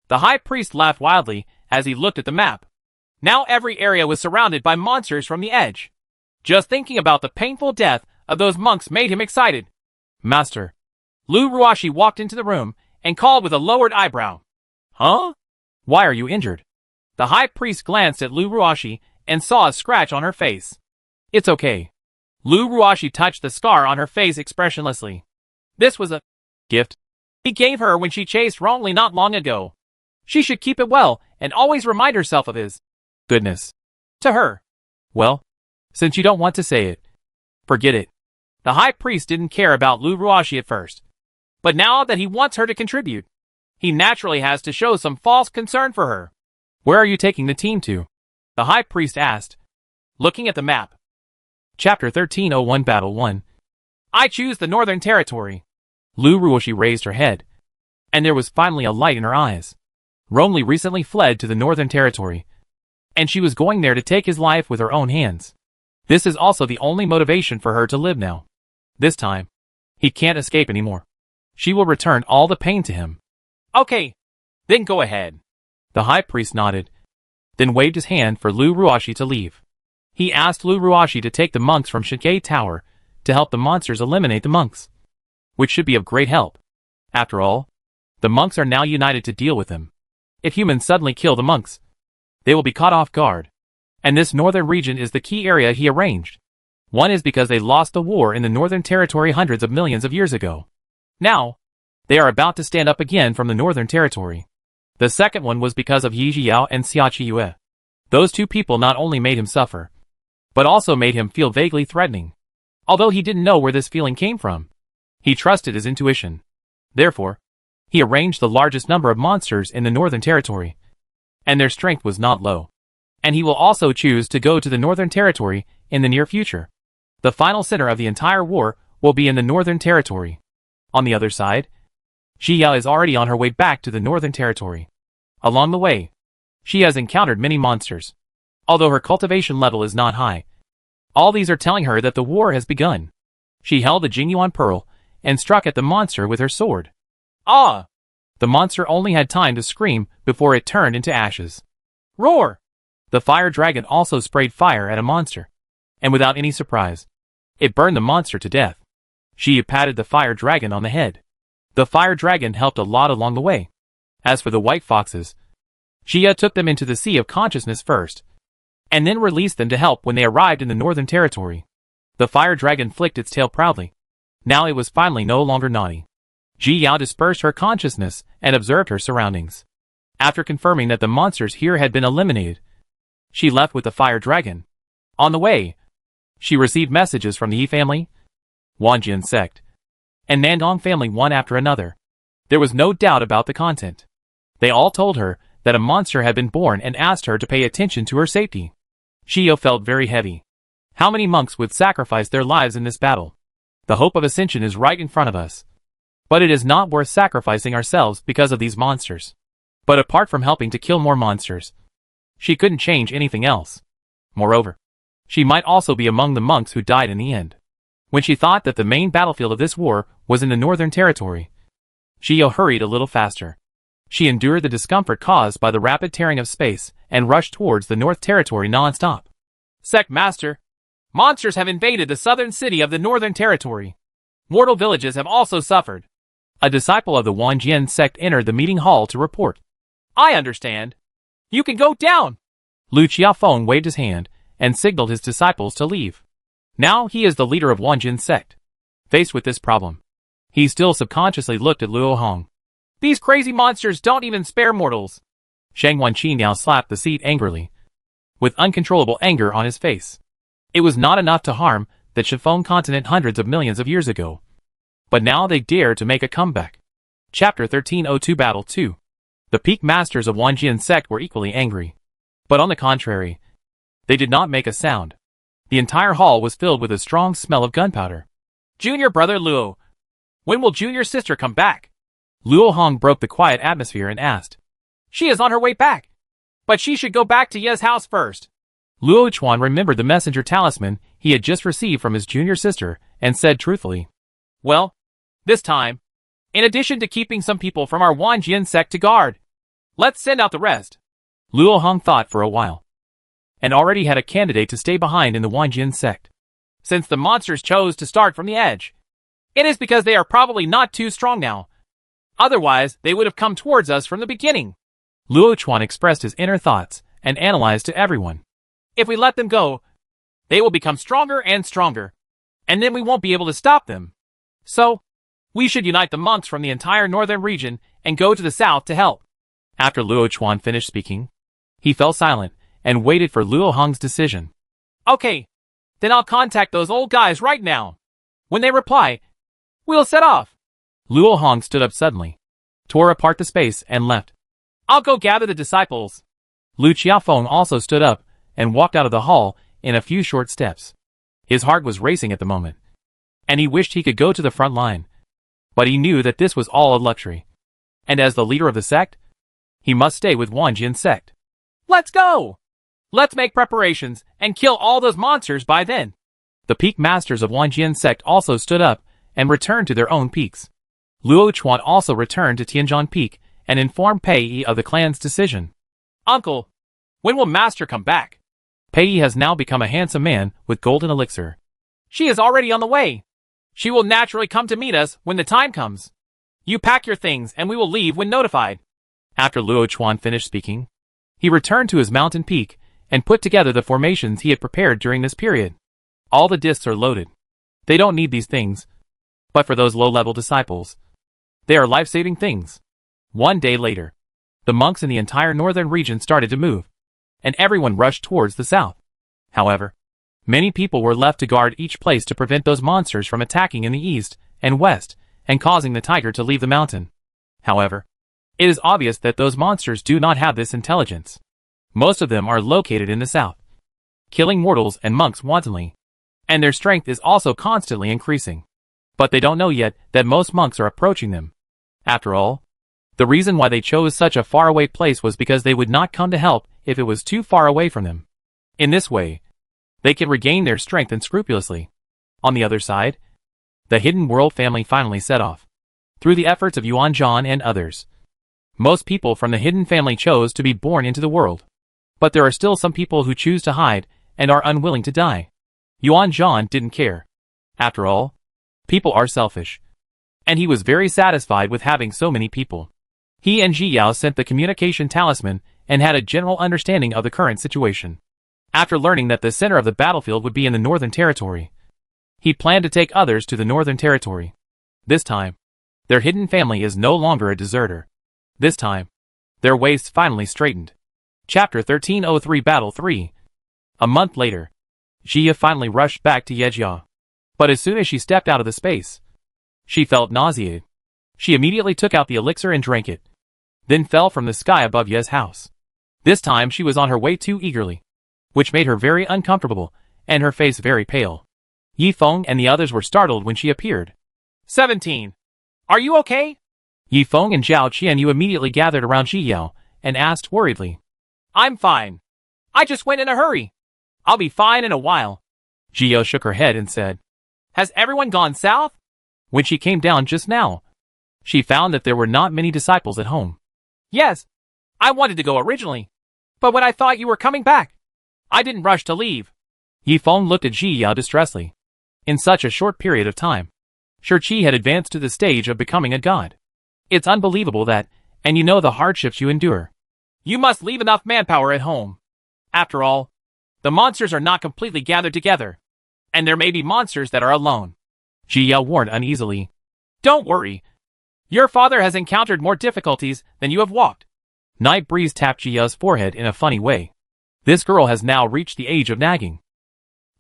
The high priest laughed wildly as he looked at the map. Now every area was surrounded by monsters from the edge. Just thinking about the painful death of those monks made him excited. Master. Lu Ruashi walked into the room and called with a lowered eyebrow. Huh? Why are you injured? The high priest glanced at Lu Ruashi and saw a scratch on her face. It's okay. Lu Ruashi touched the scar on her face expressionlessly. This was a gift he gave her when she chased wrongly not long ago. She should keep it well and always remind herself of his goodness to her. Well, since you don't want to say it, forget it. The high priest didn't care about Lu Ruashi at first, but now that he wants her to contribute, he naturally has to show some false concern for her. Where are you taking the team to? The high priest asked, looking at the map. Chapter 1301 Battle 1. I choose the Northern Territory. Lu Ruashi raised her head, and there was finally a light in her eyes. Rongli recently fled to the Northern Territory, and she was going there to take his life with her own hands. This is also the only motivation for her to live now. This time, he can't escape anymore. She will return all the pain to him. Okay, then go ahead. The high priest nodded, then waved his hand for Lu Ruashi to leave. He asked Lu Ruashi to take the monks from Shinkei Tower to help the monsters eliminate the monks, which should be of great help. After all, the monks are now united to deal with him. If humans suddenly kill the monks, they will be caught off guard. And this northern region is the key area he arranged. One is because they lost the war in the Northern Territory hundreds of millions of years ago. Now, they are about to stand up again from the Northern Territory. The second one was because of Yi Zhiyao and Xia Qiyue. Those two people not only made him suffer, but also made him feel vaguely threatening. Although he didn't know where this feeling came from, he trusted his intuition. Therefore, he arranged the largest number of monsters in the Northern Territory, and their strength was not low. And he will also choose to go to the Northern Territory in the near future. The final center of the entire war will be in the Northern Territory. On the other side, Xia is already on her way back to the Northern Territory. Along the way, she has encountered many monsters. Although her cultivation level is not high, all these are telling her that the war has begun. She held the Jingyuan pearl and struck at the monster with her sword. Ah! The monster only had time to scream before it turned into ashes. Roar! The fire dragon also sprayed fire at a monster, and without any surprise, it burned the monster to death. She patted the fire dragon on the head. The fire dragon helped a lot along the way. As for the white foxes, Xia took them into the Sea of Consciousness first, and then released them to help when they arrived in the Northern Territory. The fire dragon flicked its tail proudly. Now it was finally no longer naughty. Ji Yao dispersed her consciousness and observed her surroundings. After confirming that the monsters here had been eliminated, she left with the fire dragon. On the way, she received messages from the Yi family, Wanjian sect, and Nandong family one after another. There was no doubt about the content. They all told her that a monster had been born and asked her to pay attention to her safety. Shio felt very heavy. How many monks would sacrifice their lives in this battle? The hope of ascension is right in front of us. But it is not worth sacrificing ourselves because of these monsters. But apart from helping to kill more monsters, she couldn't change anything else. Moreover, she might also be among the monks who died in the end. When she thought that the main battlefield of this war was in the Northern Territory, Shio hurried a little faster. She endured the discomfort caused by the rapid tearing of space and rushed towards the North Territory non-stop. Sect Master, monsters have invaded the southern city of the Northern Territory. Mortal villages have also suffered. A disciple of the Wanjian sect entered the meeting hall to report. I understand. You can go down. Lu Qiaofeng waved his hand and signaled his disciples to leave. Now he is the leader of Wanjian sect. Faced with this problem, he still subconsciously looked at Luo Hong. These crazy monsters don't even spare mortals. Shang Wanqi now slapped the seat angrily, with uncontrollable anger on his face. It was not enough to harm the Chiffon continent hundreds of millions of years ago, but now they dare to make a comeback. Chapter 1302 Battle 2. The peak masters of Wanjian sect were equally angry. But on the contrary, they did not make a sound. The entire hall was filled with a strong smell of gunpowder. Junior brother Luo, when will junior sister come back? Luo Hong broke the quiet atmosphere and asked. She is on her way back. But she should go back to Ye's house first. Luo Chuan remembered the messenger talisman he had just received from his junior sister and said truthfully. Well, this time, in addition to keeping some people from our Wanjian sect to guard, let's send out the rest. Luo Hong thought for a while, and already had a candidate to stay behind in the Wanjian sect. Since the monsters chose to start from the edge, it is because they are probably not too strong now. Otherwise, they would have come towards us from the beginning. Luo Chuan expressed his inner thoughts and analyzed to everyone. If we let them go, they will become stronger and stronger, and then we won't be able to stop them. So, we should unite the monks from the entire northern region and go to the south to help. After Luo Chuan finished speaking, he fell silent and waited for Luo Hong's decision. Okay, then I'll contact those old guys right now. When they reply, we'll set off. Luo Hong stood up suddenly, tore apart the space and left. I'll go gather the disciples. Lu Qiaofeng also stood up and walked out of the hall in a few short steps. His heart was racing at the moment, and he wished he could go to the front line. But he knew that this was all a luxury. And as the leader of the sect, he must stay with Wanjian sect. Let's go! Let's make preparations and kill all those monsters by then. The peak masters of Wanjian sect also stood up and returned to their own peaks. Luo Chuan also returned to Tianzhan Peak and informed Pei Yi of the clan's decision. Uncle, when will Master come back? Pei Yi has now become a handsome man with golden elixir. She is already on the way. She will naturally come to meet us when the time comes. You pack your things and we will leave when notified. After Luo Chuan finished speaking, he returned to his mountain peak and put together the formations he had prepared during this period. All the discs are loaded. They don't need these things, but for those low-level disciples, they are life-saving things. One day later, the monks in the entire northern region started to move, and everyone rushed towards the south. However, many people were left to guard each place to prevent those monsters from attacking in the east and west and causing the tiger to leave the mountain. However, it is obvious that those monsters do not have this intelligence. Most of them are located in the south, killing mortals and monks wantonly, and their strength is also constantly increasing. But they don't know yet that most monks are approaching them. After all, the reason why they chose such a faraway place was because they would not come to help if it was too far away from them. In this way, they can regain their strength unscrupulously. On the other side, the Hidden World family finally set off. Through the efforts of Yuan Zhan and others, most people from the Hidden family chose to be born into the world. But there are still some people who choose to hide and are unwilling to die. Yuan Zhan didn't care. After all, people are selfish. And he was very satisfied with having so many people. He and Ji Yao sent the communication talisman and had a general understanding of the current situation. After learning that the center of the battlefield would be in the Northern Territory, he planned to take others to the Northern Territory. This time, their hidden family is no longer a deserter. This time, their ways finally straightened. Chapter 1303 Battle 3. A month later, Jia finally rushed back to Yejia. But as soon as she stepped out of the space, she felt nauseated. She immediately took out the elixir and drank it, then fell from the sky above Ye's house. This time she was on her way too eagerly, which made her very uncomfortable, and her face very pale. Yi Feng and the others were startled when she appeared. 17. Are you okay? Yi Feng and Zhao Qianyu immediately gathered around Ji Yao and asked worriedly. I'm fine. I just went in a hurry. I'll be fine in a while. Ji Yao shook her head and said, Has everyone gone south? When she came down just now, she found that there were not many disciples at home. Yes, I wanted to go originally, but when I thought you were coming back, I didn't rush to leave. Yi Feng looked at Ji Yao distressfully. In such a short period of time, Shi had advanced to the stage of becoming a god. It's unbelievable that, and you know the hardships you endure. You must leave enough manpower at home. After all, the monsters are not completely gathered together, and there may be monsters that are alone. Ji Yao warned uneasily. Don't worry. Your father has encountered more difficulties than you have walked. Night Breeze tapped Ji Yao's forehead in a funny way. This girl has now reached the age of nagging.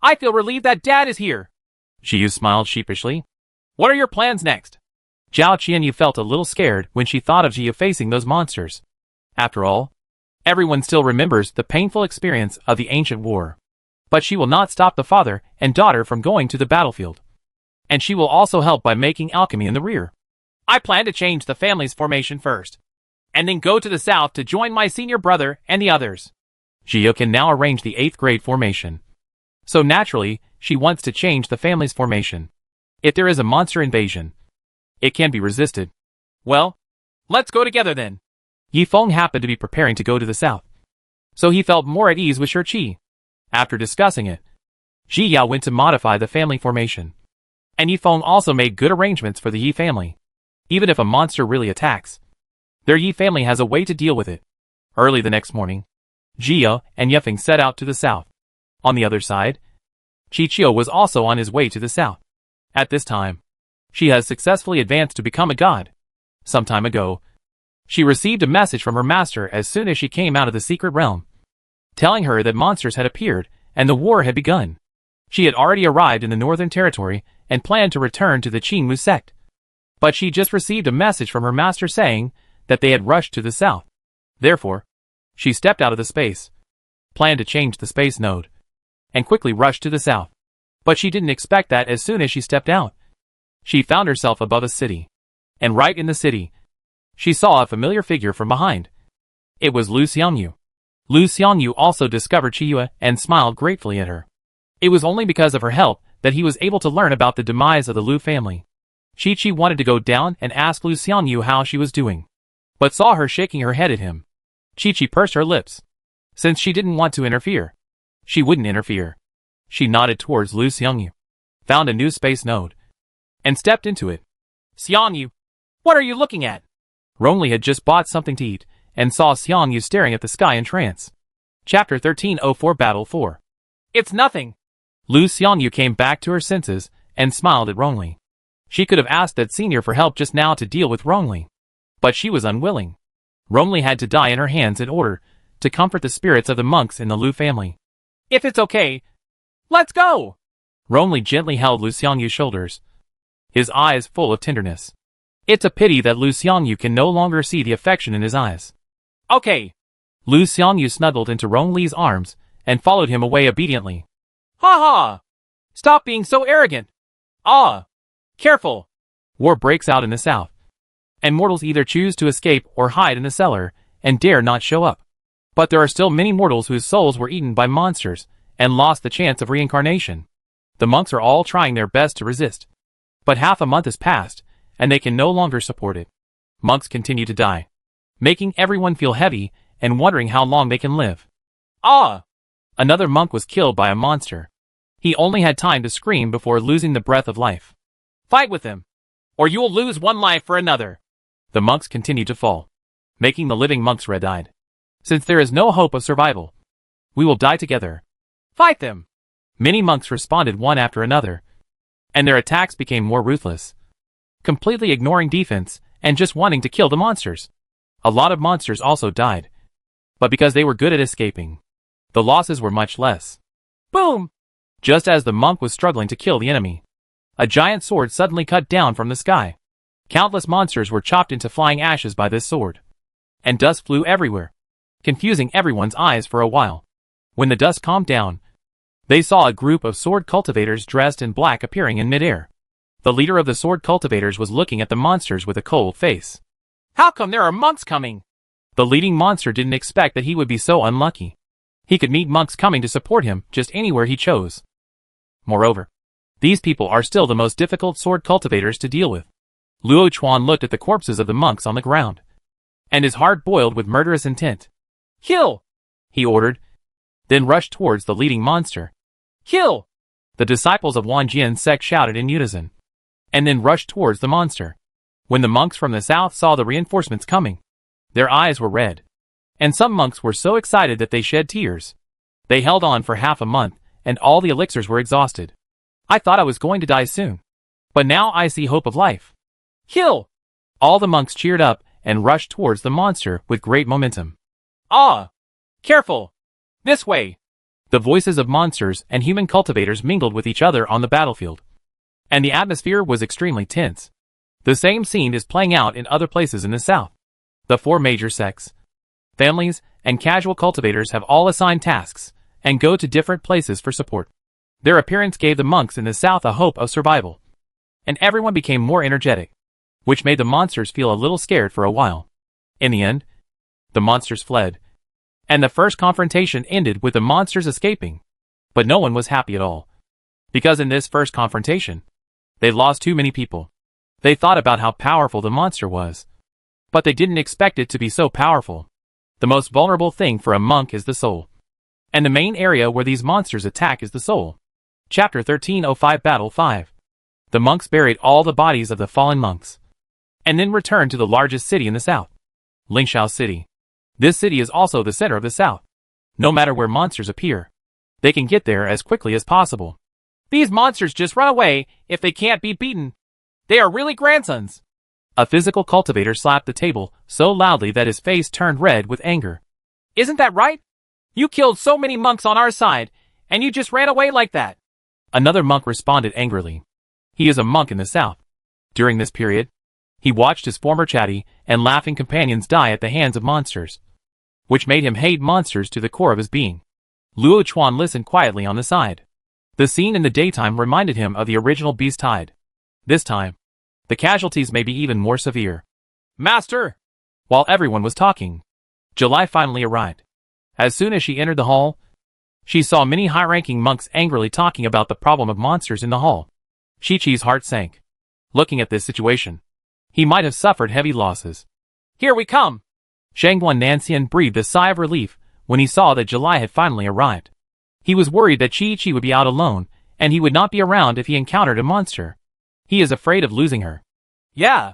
I feel relieved that Dad is here. Ji Yu smiled sheepishly. What are your plans next? Zhao Qianyu felt a little scared when she thought of Ji Yu facing those monsters. After all, everyone still remembers the painful experience of the ancient war. But she will not stop the father and daughter from going to the battlefield. And she will also help by making alchemy in the rear. I plan to change the family's formation first, and then go to the south to join my senior brother and the others. Ji Yu can now arrange the 8th grade formation. So naturally, she wants to change the family's formation. If there is a monster invasion, it can be resisted. Well, let's go together then. Yi Feng happened to be preparing to go to the south, so he felt more at ease with Shi. After discussing it, Ji Yao went to modify the family formation. And Yi Feng also made good arrangements for the Yi family. Even if a monster really attacks, their Yi family has a way to deal with it. Early the next morning, Ji Yao and Yefeng set out to the south. On the other side, Qiqiu was also on his way to the south. At this time, she has successfully advanced to become a god. Some time ago, she received a message from her master as soon as she came out of the secret realm, telling her that monsters had appeared and the war had begun. She had already arrived in the northern territory and planned to return to the Qingmu sect. But she just received a message from her master saying that they had rushed to the south. Therefore, she stepped out of the space, planned to change the space node, and quickly rushed to the south. But she didn't expect that as soon as she stepped out, she found herself above a city. And right in the city, she saw a familiar figure from behind. It was Lu Xiangyu. Lu Xiangyu also discovered Qiyue and smiled gratefully at her. It was only because of her help that he was able to learn about the demise of the Lu family. Chi wanted to go down and ask Lu Xiangyu how she was doing, but saw her shaking her head at him. Chi pursed her lips. Since she didn't want to interfere, she wouldn't interfere. She nodded towards Lu Xiangyu, found a new space node, and stepped into it. Xiangyu, what are you looking at? Rongli had just bought something to eat, and saw Xiangyu staring at the sky in trance. Chapter 1304 Battle 4. It's nothing. Lu Xiangyu came back to her senses, and smiled at Rongli. She could have asked that senior for help just now to deal with Rongli, but she was unwilling. Rongli had to die in her hands in order to comfort the spirits of the monks in the Lu family. If it's okay, let's go! Rongli gently held Lu Xiangyu's shoulders, his eyes full of tenderness. It's a pity that Lu Xiangyu can no longer see the affection in his eyes. Okay. Lu Xiangyu snuggled into Rongli's arms and followed him away obediently. Ha ha! Stop being so arrogant! Ah! Careful! War breaks out in the south, and mortals either choose to escape or hide in the cellar and dare not show up. But there are still many mortals whose souls were eaten by monsters and lost the chance of reincarnation. The monks are all trying their best to resist. But half a month has passed, and they can no longer support it. Monks continue to die, making everyone feel heavy and wondering how long they can live. Ah! Another monk was killed by a monster. He only had time to scream before losing the breath of life. Fight with him, or you will lose one life for another. The monks continued to fall, making the living monks red-eyed. Since there is no hope of survival, we will die together. Fight them! Many monks responded one after another, and their attacks became more ruthless, completely ignoring defense and just wanting to kill the monsters. A lot of monsters also died, but because they were good at escaping, the losses were much less. Boom! Just as the monk was struggling to kill the enemy, a giant sword suddenly cut down from the sky. Countless monsters were chopped into flying ashes by this sword. And dust flew everywhere, confusing everyone's eyes for a while. When the dust calmed down, they saw a group of sword cultivators dressed in black appearing in midair. The leader of the sword cultivators was looking at the monsters with a cold face. "How come there are monks coming?" The leading monster didn't expect that he would be so unlucky. He could meet monks coming to support him just anywhere he chose. Moreover, these people are still the most difficult sword cultivators to deal with. Luo Chuan looked at the corpses of the monks on the ground, and his heart boiled with murderous intent. "Kill!" he ordered, then rushed towards the leading monster. "Kill!" The disciples of Wang Jian's sect shouted in unison, and then rushed towards the monster. When the monks from the south saw the reinforcements coming, their eyes were red, and some monks were so excited that they shed tears. They held on for half a month, and all the elixirs were exhausted. "I thought I was going to die soon, but now I see hope of life." "Kill!" All the monks cheered up and rushed towards the monster with great momentum. "Ah! Careful! This way!" The voices of monsters and human cultivators mingled with each other on the battlefield, and the atmosphere was extremely tense. The same scene is playing out in other places in the south. The 4 major sects, families, and casual cultivators have all assigned tasks and go to different places for support. Their appearance gave the monks in the south a hope of survival, and everyone became more energetic, which made the monsters feel a little scared for a while. In the end, the monsters fled, and the first confrontation ended with the monsters escaping. But no one was happy at all, because in this first confrontation, they lost too many people. They thought about how powerful the monster was, but they didn't expect it to be so powerful. The most vulnerable thing for a monk is the soul, and the main area where these monsters attack is the soul. Chapter 1305 Battle 5. The monks buried all the bodies of the fallen monks, and then returned to the largest city in the south, Lingshao City. This city is also the center of the south. No matter where monsters appear, they can get there as quickly as possible. "These monsters just run away if they can't be beaten. They are really grandsons." A physical cultivator slapped the table so loudly that his face turned red with anger. "Isn't that right? You killed so many monks on our side, and you just ran away like that." Another monk responded angrily. He is a monk in the south. During this period, he watched his former chatty and laughing companions die at the hands of monsters, which made him hate monsters to the core of his being. Luo Chuan listened quietly on the side. The scene in the daytime reminded him of the original Beast Tide. This time, the casualties may be even more severe. "Master!" While everyone was talking, July finally arrived. As soon as she entered the hall, she saw many high-ranking monks angrily talking about the problem of monsters in the hall. Chi-Chi's heart sank. Looking at this situation, he might have suffered heavy losses. "Here we come!" Shangguan Nanxian breathed a sigh of relief when he saw that July had finally arrived. He was worried that Chi-Chi would be out alone, and he would not be around if he encountered a monster. He is afraid of losing her. "Yeah."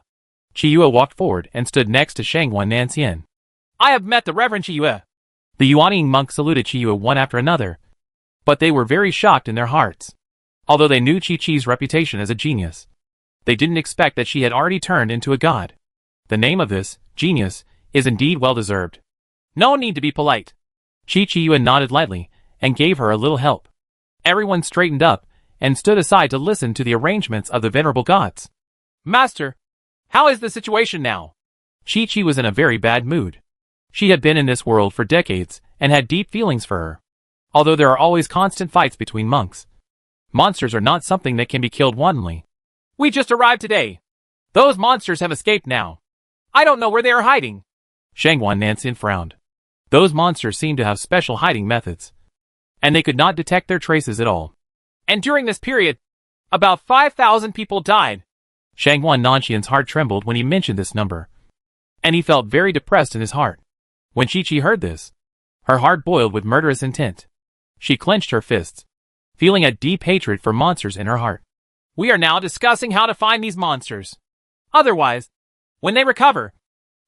Chiyue walked forward and stood next to Shangguan Nanxian. "I have met the Reverend Chiyue." The Yuanying monks saluted Chiyue one after another, but they were very shocked in their hearts. Although they knew Chi-Chi's reputation as a genius, they didn't expect that she had already turned into a god. The name of this genius is indeed well-deserved. "No need to be polite." Chi-Chiyue nodded lightly and gave her a little help. Everyone straightened up and stood aside to listen to the arrangements of the venerable gods. "Master, how is the situation now?" Chi-Chi was in a very bad mood. She had been in this world for decades and had deep feelings for her. Although there are always constant fights between monks, monsters are not something that can be killed wantonly. "We just arrived today. Those monsters have escaped now. I don't know where they are hiding." Shangguan Nanxian frowned. Those monsters seemed to have special hiding methods, and they could not detect their traces at all. "And during this period, about 5,000 people died." Shangguan Nanxian's heart trembled when he mentioned this number, and he felt very depressed in his heart. When Chi-Chi heard this, her heart boiled with murderous intent. She clenched her fists, feeling a deep hatred for monsters in her heart. "We are now discussing how to find these monsters. Otherwise, when they recover,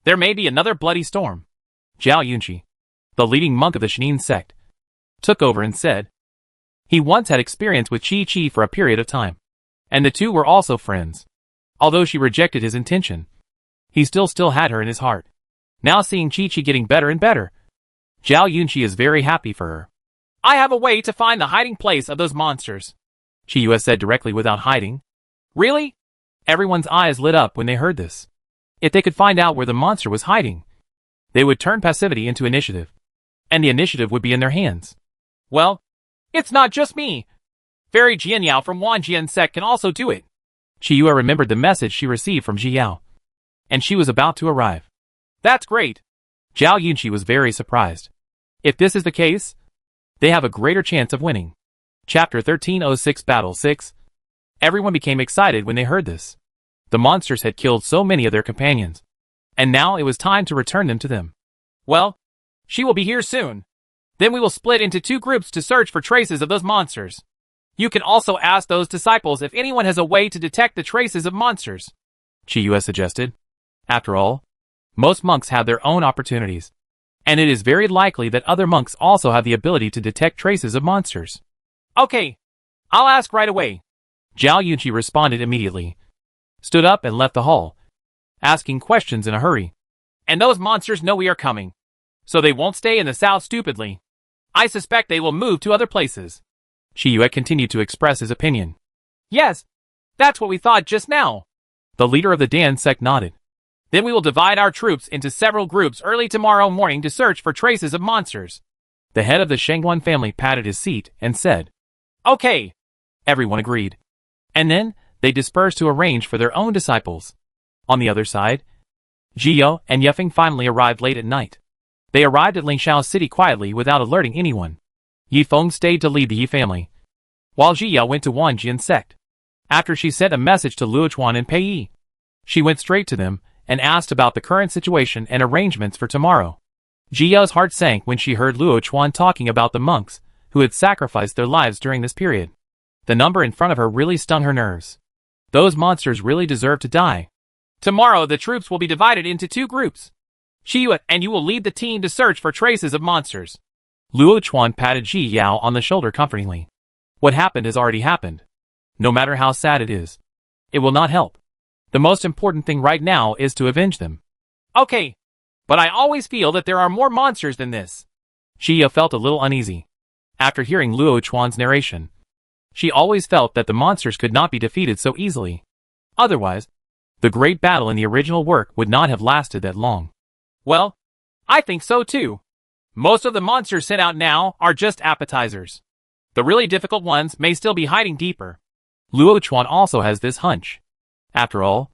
there may be another bloody storm." Zhao Yunqi, the leading monk of the Shenin sect, took over and said. He once had experience with Chi-Chi for a period of time, and the two were also friends. Although she rejected his intention, he still had her in his heart. Now seeing Chi-Chi getting better and better, Zhao Yunqi is very happy for her. "I have a way to find the hiding place of those monsters," Chiyue said directly without hiding. "Really? Everyone's eyes lit up when they heard this. If they could find out where the monster was hiding, they would turn passivity into initiative, and the initiative would be in their hands. Well, it's not just me. Fairy Jianyao from Wanjian Sect can also do it. Chiyue remembered the message she received from Jiyao, and she was about to arrive. That's great. Zhao Yunqi was very surprised. If this is the case, they have a greater chance of winning. Chapter 1306 Battle 6. Everyone became excited when they heard this. The monsters had killed so many of their companions, and now it was time to return them to them. Well, she will be here soon. Then we will split into 2 groups to search for traces of those monsters. You can also ask those disciples if anyone has a way to detect the traces of monsters, Chiyue suggested. After all, most monks have their own opportunities, and it is very likely that other monks also have the ability to detect traces of monsters. Okay, I'll ask right away. Zhao Yunqi responded immediately, stood up and left the hall, asking questions in a hurry. And those monsters know we are coming, so they won't stay in the south stupidly. I suspect they will move to other places. Chiyue continued to express his opinion. Yes, that's what we thought just now. The leader of the Dan sect nodded. Then we will divide our troops into several groups early tomorrow morning to search for traces of monsters. The head of the Shengguan family patted his seat and said, Okay. Everyone agreed. And then, they dispersed to arrange for their own disciples. On the other side, Jiyao and Yefeng finally arrived late at night. They arrived at Lingxiao City quietly without alerting anyone. Yifeng stayed to lead the Yi family, while Jiyao went to Wanjian Sect. After she sent a message to Luochuan and Pei, she went straight to them and asked about the current situation and arrangements for tomorrow. Jiyao's heart sank when she heard Luochuan talking about the monks who had sacrificed their lives during this period. The number in front of her really stung her nerves. Those monsters really deserve to die. Tomorrow the troops will be divided into 2 groups. Chiyue and you will lead the team to search for traces of monsters. Luochuan patted Jiyao on the shoulder comfortingly. What happened has already happened. No matter how sad it is, it will not help. The most important thing right now is to avenge them. Okay, but I always feel that there are more monsters than this. Jiyao felt a little uneasy. After hearing Luochuan's narration, she always felt that the monsters could not be defeated so easily. Otherwise, the great battle in the original work would not have lasted that long. Well, I think so too. Most of the monsters sent out now are just appetizers. The really difficult ones may still be hiding deeper. Luochuan also has this hunch. After all,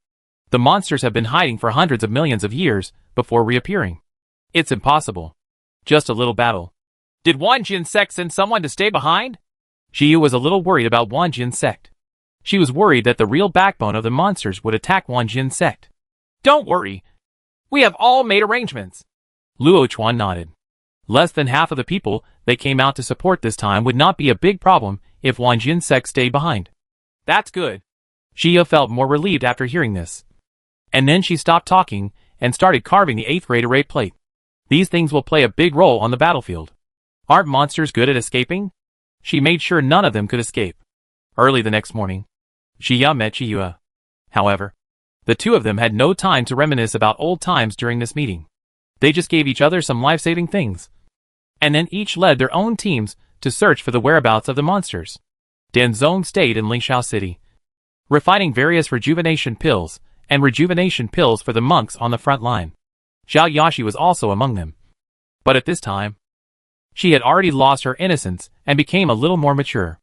the monsters have been hiding for hundreds of millions of years before reappearing. It's impossible. Just a little battle. Did Wanjian Sect send someone to stay behind? Chiyue was a little worried about Wanjian Sect. She was worried that the real backbone of the monsters would attack Wanjian Sect. Don't worry. We have all made arrangements. Luochuan nodded. Less than half of the people they came out to support this time would not be a big problem if Wanjian Sect stayed behind. That's good. Chiyue felt more relieved after hearing this. And then she stopped talking and started carving the 8th grade array plate. These things will play a big role on the battlefield. Aren't monsters good at escaping? She made sure none of them could escape. Early the next morning, Jiyao met Chiyue. However, the 2 of them had no time to reminisce about old times during this meeting. They just gave each other some life-saving things. And then each led their own teams to search for the whereabouts of the monsters. Dan Zong stayed in Lingxiao City, refining various rejuvenation pills for the monks on the front line. Zhao Yashi was also among them. But at this time, she had already lost her innocence and became a little more mature.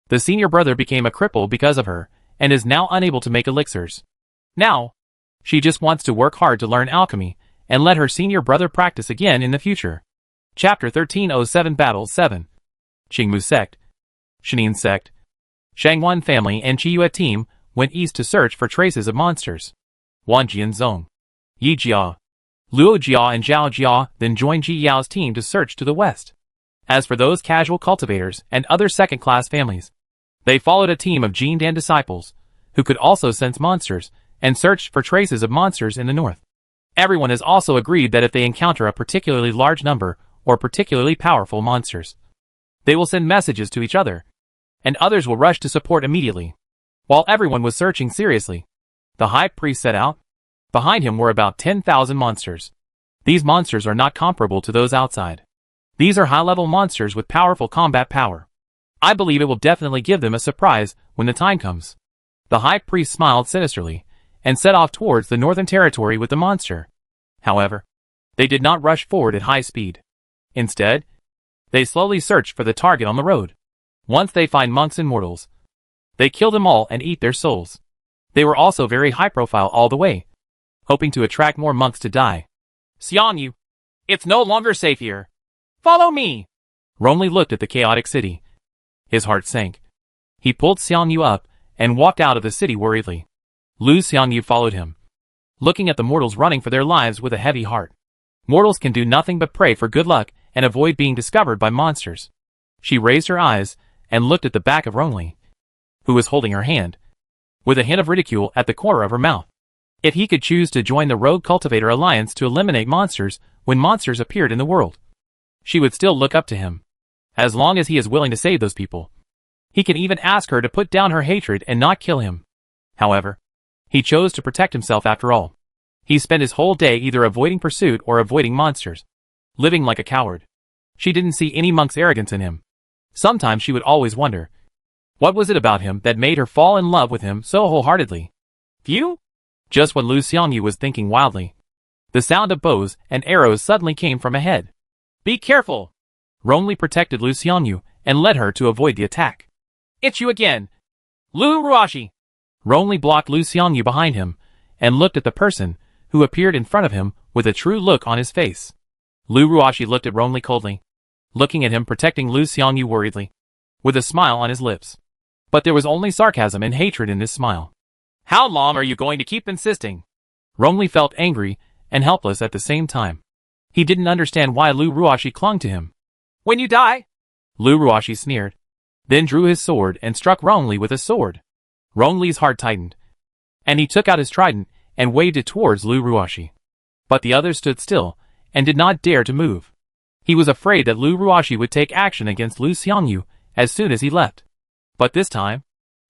The senior brother became a cripple because of her and is now unable to make elixirs. Now, she just wants to work hard to learn alchemy and let her senior brother practice again in the future. Chapter 1307 Battle 7. Qingmu Sect, Shenin Sect, Shangguan family and Chiyue team went east to search for traces of monsters. Wanjian Zong, Yi Jia, Luo Jia and Zhao Jia then joined Ji Yao's team to search to the west. As for those casual cultivators and other second-class families, they followed a team of Jin Dan disciples, who could also sense monsters, and searched for traces of monsters in the north. Everyone has also agreed that if they encounter a particularly large number or particularly powerful monsters, they will send messages to each other, and others will rush to support immediately. While everyone was searching seriously, the high priest set out. Behind him were about 10,000 monsters. These monsters are not comparable to those outside. These are high-level monsters with powerful combat power. I believe it will definitely give them a surprise when the time comes. The high priest smiled sinisterly, and set off towards the northern territory with the monster. However, they did not rush forward at high speed. Instead, they slowly searched for the target on the road. Once they find monks and mortals, they kill them all and eat their souls. They were also very high profile all the way, hoping to attract more monks to die. Xiangyu, it's no longer safe here. Follow me. Rongli looked at the chaotic city. His heart sank. He pulled Xiangyu up and walked out of the city worriedly. Lu Xiangyu followed him, looking at the mortals running for their lives with a heavy heart. Mortals can do nothing but pray for good luck and avoid being discovered by monsters. She raised her eyes and looked at the back of Rongli, who was holding her hand, with a hint of ridicule at the corner of her mouth. If he could choose to join the Rogue Cultivator Alliance to eliminate monsters when monsters appeared in the world, she would still look up to him, as long as he is willing to save those people. He can even ask her to put down her hatred and not kill him. However, he chose to protect himself after all. He spent his whole day either avoiding pursuit or avoiding monsters, living like a coward. She didn't see any monk's arrogance in him. Sometimes she would always wonder, what was it about him that made her fall in love with him so wholeheartedly? Phew! Just when Lu Xiangyu was thinking wildly, the sound of bows and arrows suddenly came from ahead. Be careful! Rongli protected Lu Xiangyu and led her to avoid the attack. It's you again! Lu Ruashi! Rongli blocked Lu Xiangyu behind him and looked at the person who appeared in front of him with a true look on his face. Lu Ruashi looked at Rongli coldly, looking at him protecting Lu Xiangyu worriedly, with a smile on his lips. But there was only sarcasm and hatred in his smile. How long are you going to keep insisting? Rongli felt angry and helpless at the same time. He didn't understand why Lu Ruashi clung to him. When you die? Lu Ruashi sneered, then drew his sword and struck Rongli with a sword. Rongli's heart tightened, and he took out his trident and waved it towards Lu Ruashi. But the others stood still and did not dare to move. He was afraid that Lu Ruashi would take action against Lu Xiangyu as soon as he left. But this time,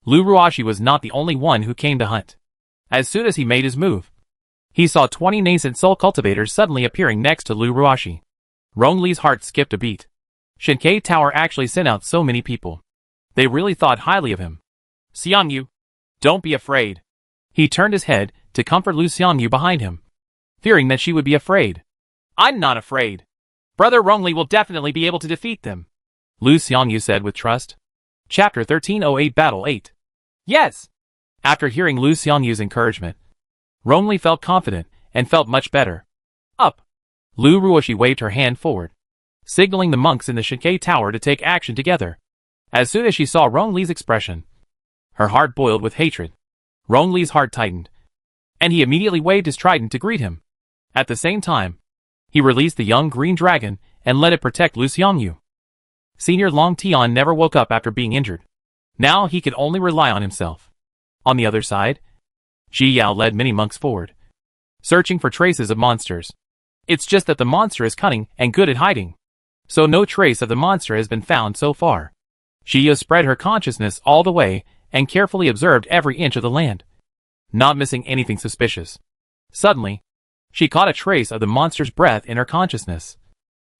Lu Ruashi was not the only one who came to hunt. As soon as he made his move, he saw 20 nascent soul cultivators suddenly appearing next to Lu Ruashi. Rongli's heart skipped a beat. Shinkei Tower actually sent out so many people. They really thought highly of him. Xiangyu, don't be afraid. He turned his head to comfort Lu Xiangyu behind him, fearing that she would be afraid. I'm not afraid. Brother Rongli will definitely be able to defeat them, Lu Xiangyu said with trust. Chapter 1308 Battle 8. Yes! After hearing Lu Xiangyu's encouragement, Rongli felt confident and felt much better. Up! Lu Ruashi waved her hand forward, signaling the monks in the Shinkei Tower to take action together. As soon as she saw Rongli's expression, her heart boiled with hatred. Rongli's heart tightened, and he immediately waved his trident to greet him. At the same time, he released the young green dragon and let it protect Lu Xiangyu. Senior Long Tian never woke up after being injured. Now he could only rely on himself. On the other side, Ji Yao led many monks forward, searching for traces of monsters. It's just that the monster is cunning and good at hiding, so no trace of the monster has been found so far. Ji Yao spread her consciousness all the way and carefully observed every inch of the land, not missing anything suspicious. Suddenly, she caught a trace of the monster's breath in her consciousness.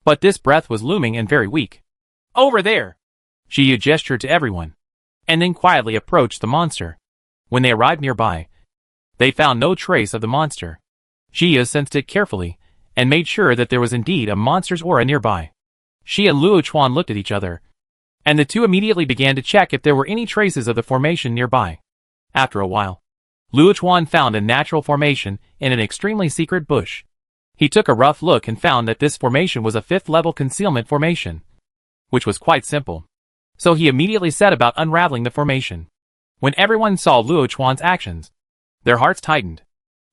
But this breath was looming and very weak. Over there! Ji Yao gestured to everyone, and then quietly approached the monster. When they arrived nearby, they found no trace of the monster. Ji Yao sensed it carefully, and made sure that there was indeed a monster's aura nearby. She and Luo Chuan looked at each other, and the two immediately began to check if there were any traces of the formation nearby. After a while, Luo Chuan found a natural formation in an extremely secret bush. He took a rough look and found that this formation was a 5th-level concealment formation, which was quite simple. So he immediately set about unraveling the formation. When everyone saw Luo Chuan's actions, their hearts tightened.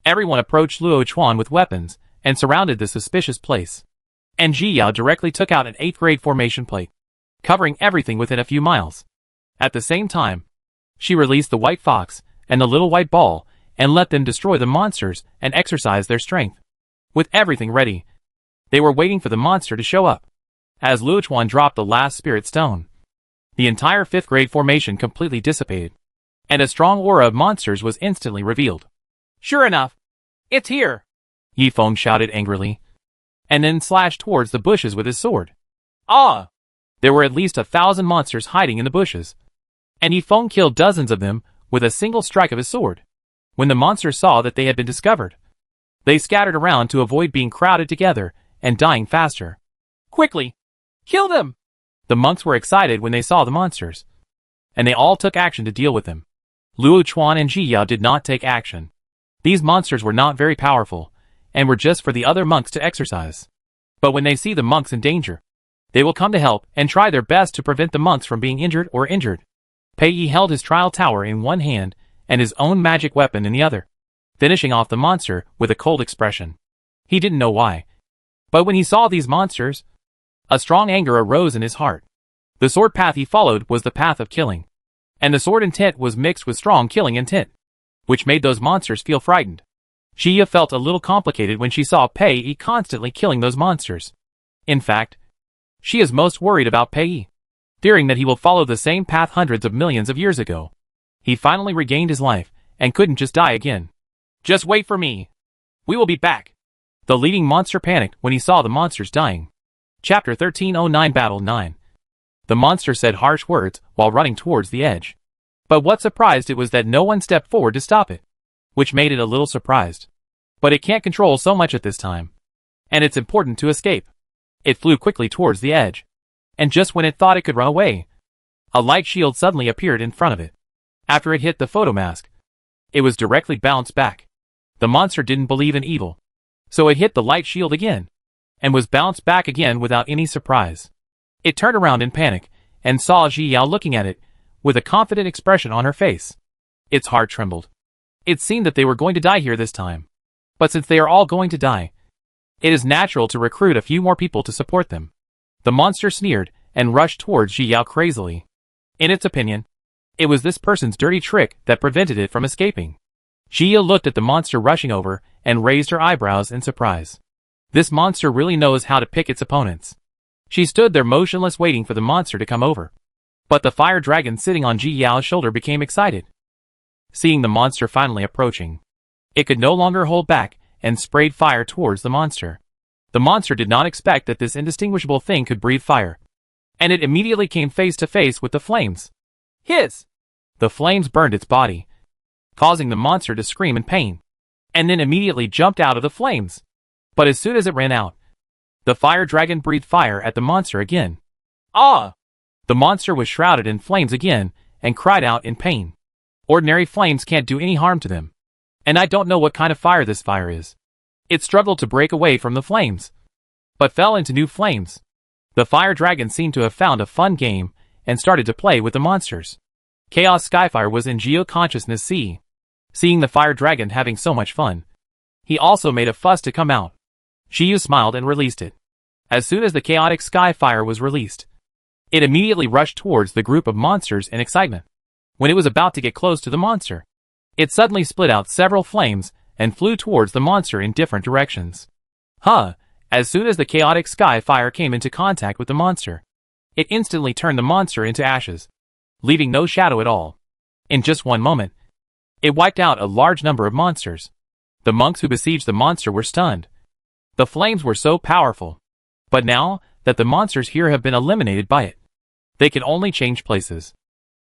Everyone approached Luo Chuan with weapons and surrounded the suspicious place. And Ji Yao directly took out an 8th-grade formation plate, covering everything within a few miles. At the same time, she released the white fox and the little white ball and let them destroy the monsters and exercise their strength. With everything ready, they were waiting for the monster to show up. As Luo Chuan dropped the last spirit stone, the entire 5th-grade formation completely dissipated, and a strong aura of monsters was instantly revealed. Sure enough, it's here! Yi Feng shouted angrily, and then slashed towards the bushes with his sword. Ah! There were at least 1,000 monsters hiding in the bushes, and Yi Feng killed dozens of them with a single strike of his sword. When the monsters saw that they had been discovered, they scattered around to avoid being crowded together and dying faster. Quickly! Kill them! The monks were excited when they saw the monsters, and they all took action to deal with them. Luo Chuan and Ji Yao did not take action. These monsters were not very powerful, and were just for the other monks to exercise. But when they see the monks in danger, they will come to help and try their best to prevent the monks from being injured or injured. Pei Yi held his trial tower in one hand and his own magic weapon in the other, finishing off the monster with a cold expression. He didn't know why, but when he saw these monsters, a strong anger arose in his heart. The sword path he followed was the path of killing, and the sword intent was mixed with strong killing intent, which made those monsters feel frightened. Xia felt a little complicated when she saw Pei Yi constantly killing those monsters. In fact, she is most worried about Pei Yi, fearing that he will follow the same path hundreds of millions of years ago. He finally regained his life, and couldn't just die again. Just wait for me. We will be back. The leading monster panicked when he saw the monsters dying. Chapter 1309 Battle 9. The monster said harsh words while running towards the edge. But what surprised it was that no one stepped forward to stop it, which made it a little surprised. But it can't control so much at this time, and it's important to escape. It flew quickly towards the edge, and just when it thought it could run away, a light shield suddenly appeared in front of it. After it hit the photomask, it was directly bounced back. The monster didn't believe in evil, so it hit the light shield again, and was bounced back again without any surprise. It turned around in panic, and saw Ji Yao looking at it, with a confident expression on her face. Its heart trembled. It seemed that they were going to die here this time. But since they are all going to die, it is natural to recruit a few more people to support them. The monster sneered, and rushed towards Ji Yao crazily. In its opinion, it was this person's dirty trick that prevented it from escaping. Ji Yao looked at the monster rushing over, and raised her eyebrows in surprise. This monster really knows how to pick its opponents. She stood there motionless waiting for the monster to come over. But the fire dragon sitting on Ji Yao's shoulder became excited, seeing the monster finally approaching. It could no longer hold back, and sprayed fire towards the monster. The monster did not expect that this indistinguishable thing could breathe fire, and it immediately came face to face with the flames. Hiss! The flames burned its body, causing the monster to scream in pain, and then immediately jumped out of the flames. But as soon as it ran out, the fire dragon breathed fire at the monster again. Ah! The monster was shrouded in flames again, and cried out in pain. Ordinary flames can't do any harm to them, and I don't know what kind of fire this fire is. It struggled to break away from the flames, but fell into new flames. The fire dragon seemed to have found a fun game, and started to play with the monsters. Chaos Skyfire was in Geo-Consciousness C. Seeing the fire dragon having so much fun, he also made a fuss to come out. Shiyu smiled and released it. As soon as the chaotic Skyfire was released, it immediately rushed towards the group of monsters in excitement. When it was about to get close to the monster, it suddenly split out several flames, and flew towards the monster in different directions. As soon as the chaotic Skyfire came into contact with the monster, it instantly turned the monster into ashes, leaving no shadow at all. In just one moment, it wiped out a large number of monsters. The monks who besieged the monster were stunned. The flames were so powerful. But now that the monsters here have been eliminated by it, they can only change places.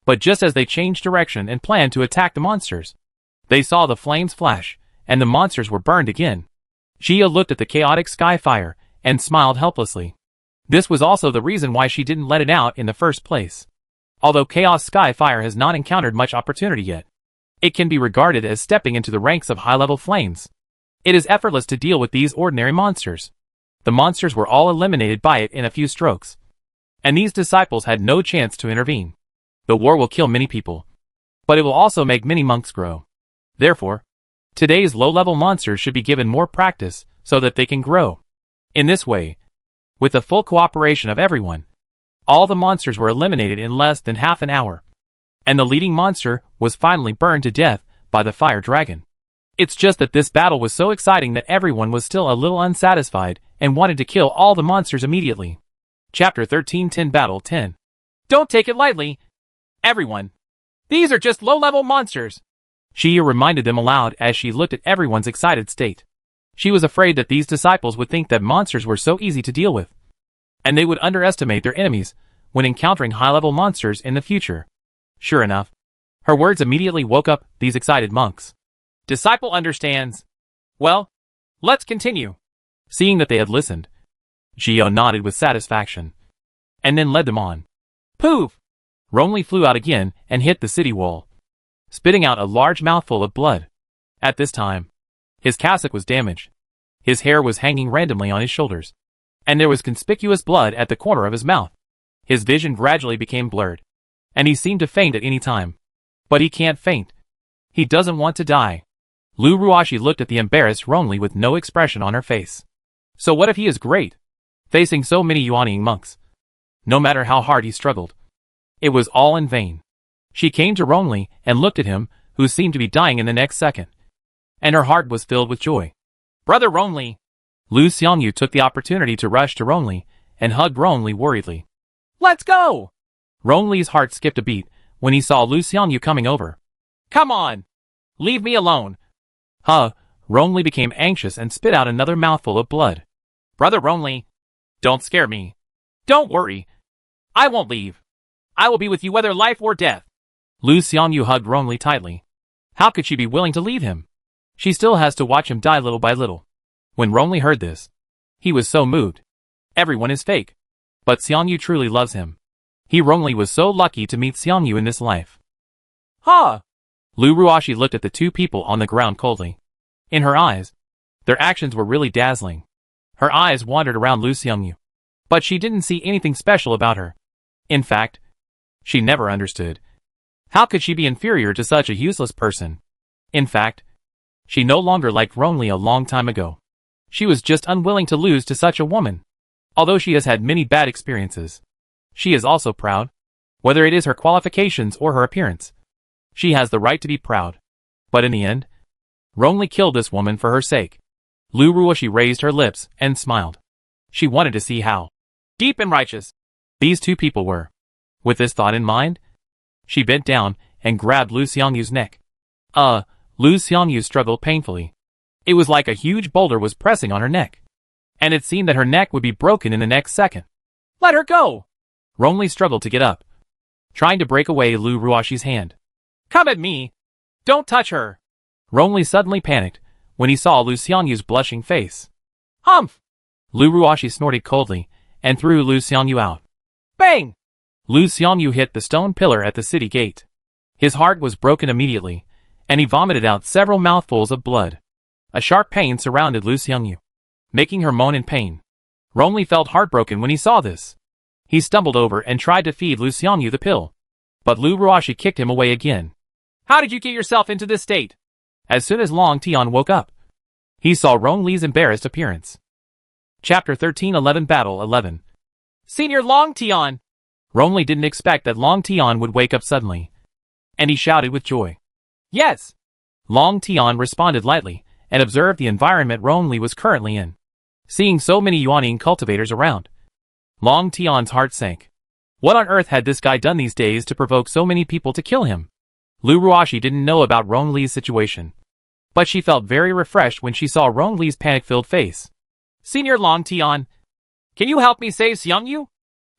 But just as they changed direction and planned to attack the monsters, they saw the flames flash, and the monsters were burned again. Xia looked at the chaotic Skyfire, and smiled helplessly. This was also the reason why she didn't let it out in the first place. Although Chaos Skyfire has not encountered much opportunity yet, it can be regarded as stepping into the ranks of high-level flames. It is effortless to deal with these ordinary monsters. The monsters were all eliminated by it in a few strokes, and these disciples had no chance to intervene. The war will kill many people, but it will also make many monks grow. Therefore, today's low-level monsters should be given more practice so that they can grow. In this way, with the full cooperation of everyone, all the monsters were eliminated in less than half an hour, and the leading monster was finally burned to death by the fire dragon. It's just that this battle was so exciting that everyone was still a little unsatisfied and wanted to kill all the monsters immediately. Chapter 1310 Battle 10. Don't take it lightly, everyone. These are just low-level monsters. Xia reminded them aloud as she looked at everyone's excited state. She was afraid that these disciples would think that monsters were so easy to deal with, and they would underestimate their enemies when encountering high-level monsters in the future. Sure enough, Her words immediately woke up these excited monks. Disciple understands. Well, let's continue. Seeing that they had listened, Gio nodded with satisfaction, and then led them on. Poof! Rongli flew out again and hit the city wall, spitting out a large mouthful of blood. At this time, his cassock was damaged. His hair was hanging randomly on his shoulders, and there was conspicuous blood at the corner of his mouth. His vision gradually became blurred, and he seemed to faint at any time. But he can't faint. He doesn't want to die. Lu Ruashi looked at the embarrassed Rongli with no expression on her face. So what if he is great, facing so many Yuanying monks? No matter how hard he struggled, it was all in vain. She came to Rongli and looked at him, who seemed to be dying in the next second. And her heart was filled with joy. Brother Rongli! Lu Xiangyu took the opportunity to rush to Rongli and hugged Rongli worriedly. Let's go! Rongli's heart skipped a beat when he saw Lu Xiangyu coming over. Come on! Leave me alone! Huh, Rongli became anxious and spit out another mouthful of blood. Brother Rongli, don't scare me. Don't worry. I won't leave. I will be with you whether life or death. Lu Xiangyu hugged Rongli tightly. How could she be willing to leave him? She still has to watch him die little by little. When Rongli heard this, he was so moved. Everyone is fake. But Xiangyu truly loves him. He Rongli was so lucky to meet Xiangyu in this life. Ha! Lu Ruashi looked at the two people on the ground coldly. In her eyes, their actions were really dazzling. Her eyes wandered around Lu Xiangyu, but she didn't see anything special about her. In fact, she never understood. How could she be inferior to such a useless person? In fact, she no longer liked Rongli a long time ago. She was just unwilling to lose to such a woman. Although she has had many bad experiences, she is also proud. Whether it is her qualifications or her appearance, she has the right to be proud. But in the end, Rongli killed this woman for her sake. Lu Ruashi raised her lips and smiled. She wanted to see how deep and righteous these two people were. With this thought in mind, she bent down and grabbed Lu Xiangyu's neck. Lu Xiangyu struggled painfully. It was like a huge boulder was pressing on her neck, and it seemed that her neck would be broken in the next second. Let her go! Rongli struggled to get up, trying to break away Lu Ruashi's hand. Come at me! Don't touch her! Rongli suddenly panicked when he saw Lu Xiangyu's blushing face. Humph! Lu Ruashi snorted coldly and threw Lu Xiangyu out. Bang! Lu Xiangyu hit the stone pillar at the city gate. His heart was broken immediately, and he vomited out several mouthfuls of blood. A sharp pain surrounded Lu Xiangyu, making her moan in pain. Rongli felt heartbroken when he saw this. He stumbled over and tried to feed Lu Xiangyu the pill, but Lu Ruashi kicked him away again. How did you get yourself into this state? As soon as Long Tian woke up, he saw Rongli's embarrassed appearance. Chapter 1311 Battle 11. Senior Long Tian! Rongli didn't expect that Long Tian would wake up suddenly, and he shouted with joy. Yes! Long Tian responded lightly and observed the environment Rongli was currently in. Seeing so many Yuanying cultivators around, Long Tian's heart sank. What on earth had this guy done these days to provoke so many people to kill him? Lu Ruashi didn't know about Rongli's situation, but she felt very refreshed when she saw Rongli's panic-filled face. Senior Long Tian, can you help me save Xiangyu?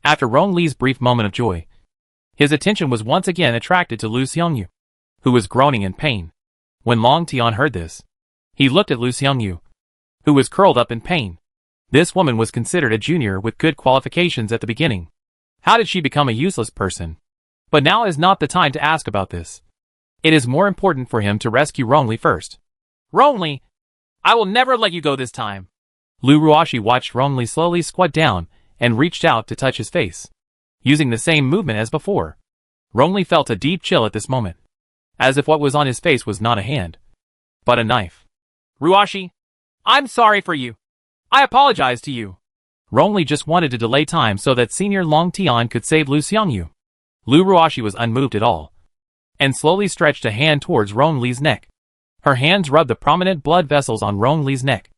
After Rongli's brief moment of joy, his attention was once again attracted to Lu Xiangyu, who was groaning in pain. When Long Tian heard this, he looked at Lu Xiangyu, who was curled up in pain. This woman was considered a junior with good qualifications at the beginning. How did she become a useless person? But now is not the time to ask about this. It is more important for him to rescue Rongli first. Rongli, I will never let you go this time. Lu Ruashi watched Rongli slowly squat down and reached out to touch his face, using the same movement as before. Rongli felt a deep chill at this moment, as if what was on his face was not a hand, but a knife. Ruashi, I'm sorry for you. I apologize to you. Rongli just wanted to delay time so that Senior Long Tian could save Lu Xiangyu. Lu Ruashi was unmoved at all, and slowly stretched a hand towards Rongli's neck. Her hands rubbed the prominent blood vessels on Rongli's neck.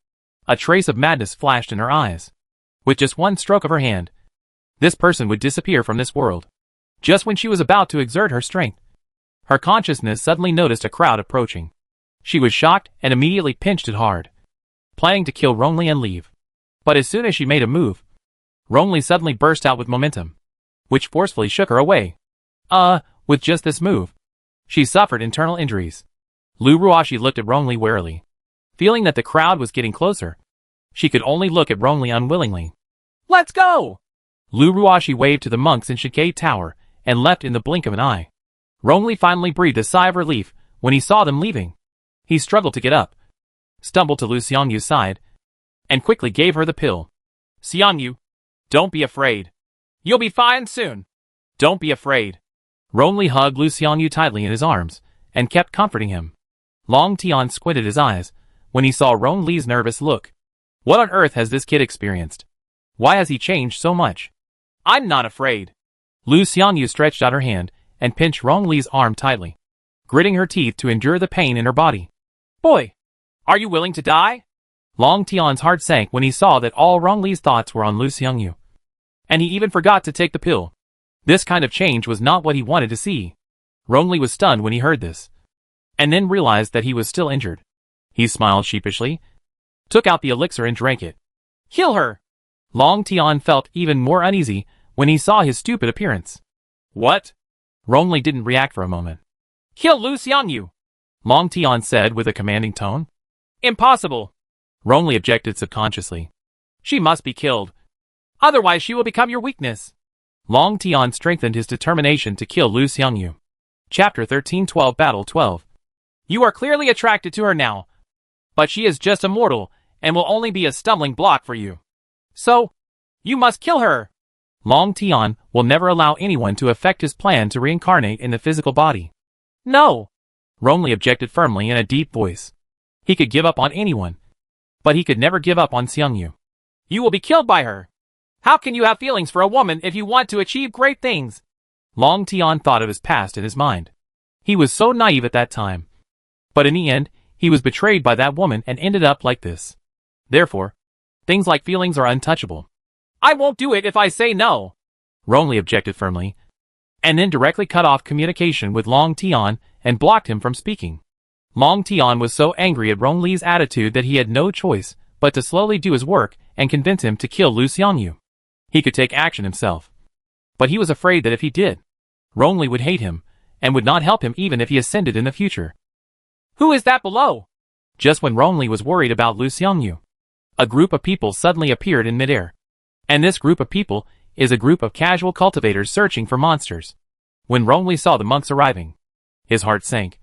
A trace of madness flashed in her eyes. With just one stroke of her hand, this person would disappear from this world. Just when she was about to exert her strength, her consciousness suddenly noticed a crowd approaching. She was shocked and immediately pinched it hard, planning to kill Rongli and leave. But as soon as she made a move, Rongli suddenly burst out with momentum, which forcefully shook her away. With just this move, She suffered internal injuries. Lu Ruoxi looked at Rongli warily. Feeling that the crowd was getting closer, she could only look at Rongli unwillingly. Let's go! Lu Ruoxi waved to the monks in Shigei Tower and left in the blink of an eye. Rongli finally breathed a sigh of relief when he saw them leaving. He struggled to get up, stumbled to Lu Xiangyu's side, and quickly gave her the pill. Xiangyu, don't be afraid. You'll be fine soon. Don't be afraid. Rongli hugged Lu Xiangyu tightly in his arms and kept comforting him. Long Tian squinted his eyes when he saw Rongli's nervous look. What on earth has this kid experienced? Why has he changed so much? I'm not afraid. Lu Xiangyu stretched out her hand and pinched Rongli's arm tightly, gritting her teeth to endure the pain in her body. Boy, are you willing to die? Long Tian's heart sank when he saw that all Rongli's thoughts were on Lu Xiangyu. And he even forgot to take the pill. This kind of change was not what he wanted to see. Rongli was stunned when he heard this, and then realized that he was still injured. He smiled sheepishly, took out the elixir and drank it. Kill her! Long Tian felt even more uneasy when he saw his stupid appearance. What? Rongli didn't react for a moment. Kill Lu Xiangyu! Long Tian said with a commanding tone. Impossible! Rongli objected subconsciously. She must be killed. Otherwise she will become your weakness. Long Tian strengthened his determination to kill Lu Xiangyu. Chapter 13-12 Battle 12. You are clearly attracted to her now, but she is just a mortal and will only be a stumbling block for you. So, you must kill her. Long Tian will never allow anyone to affect his plan to reincarnate in the physical body. No! Rongli objected firmly in a deep voice. He could give up on anyone, but he could never give up on Xiangyu. You will be killed by her. How can you have feelings for a woman if you want to achieve great things? Long Tian thought of his past in his mind. He was so naive at that time. But in the end, he was betrayed by that woman and ended up like this. Therefore, things like feelings are untouchable. I won't do it if I say no. Rongli objected firmly, and then directly cut off communication with Long Tian and blocked him from speaking. Long Tian was so angry at Rongli's attitude that he had no choice but to slowly do his work and convince him to kill Lu Xiangyu. He could take action himself, but he was afraid that if he did, Rongli would hate him and would not help him even if he ascended in the future. Who is that below? Just when Rongli was worried about Lu Xiangyu, a group of people suddenly appeared in midair. And this group of people is a group of casual cultivators searching for monsters. When Rongli saw the monks arriving, his heart sank,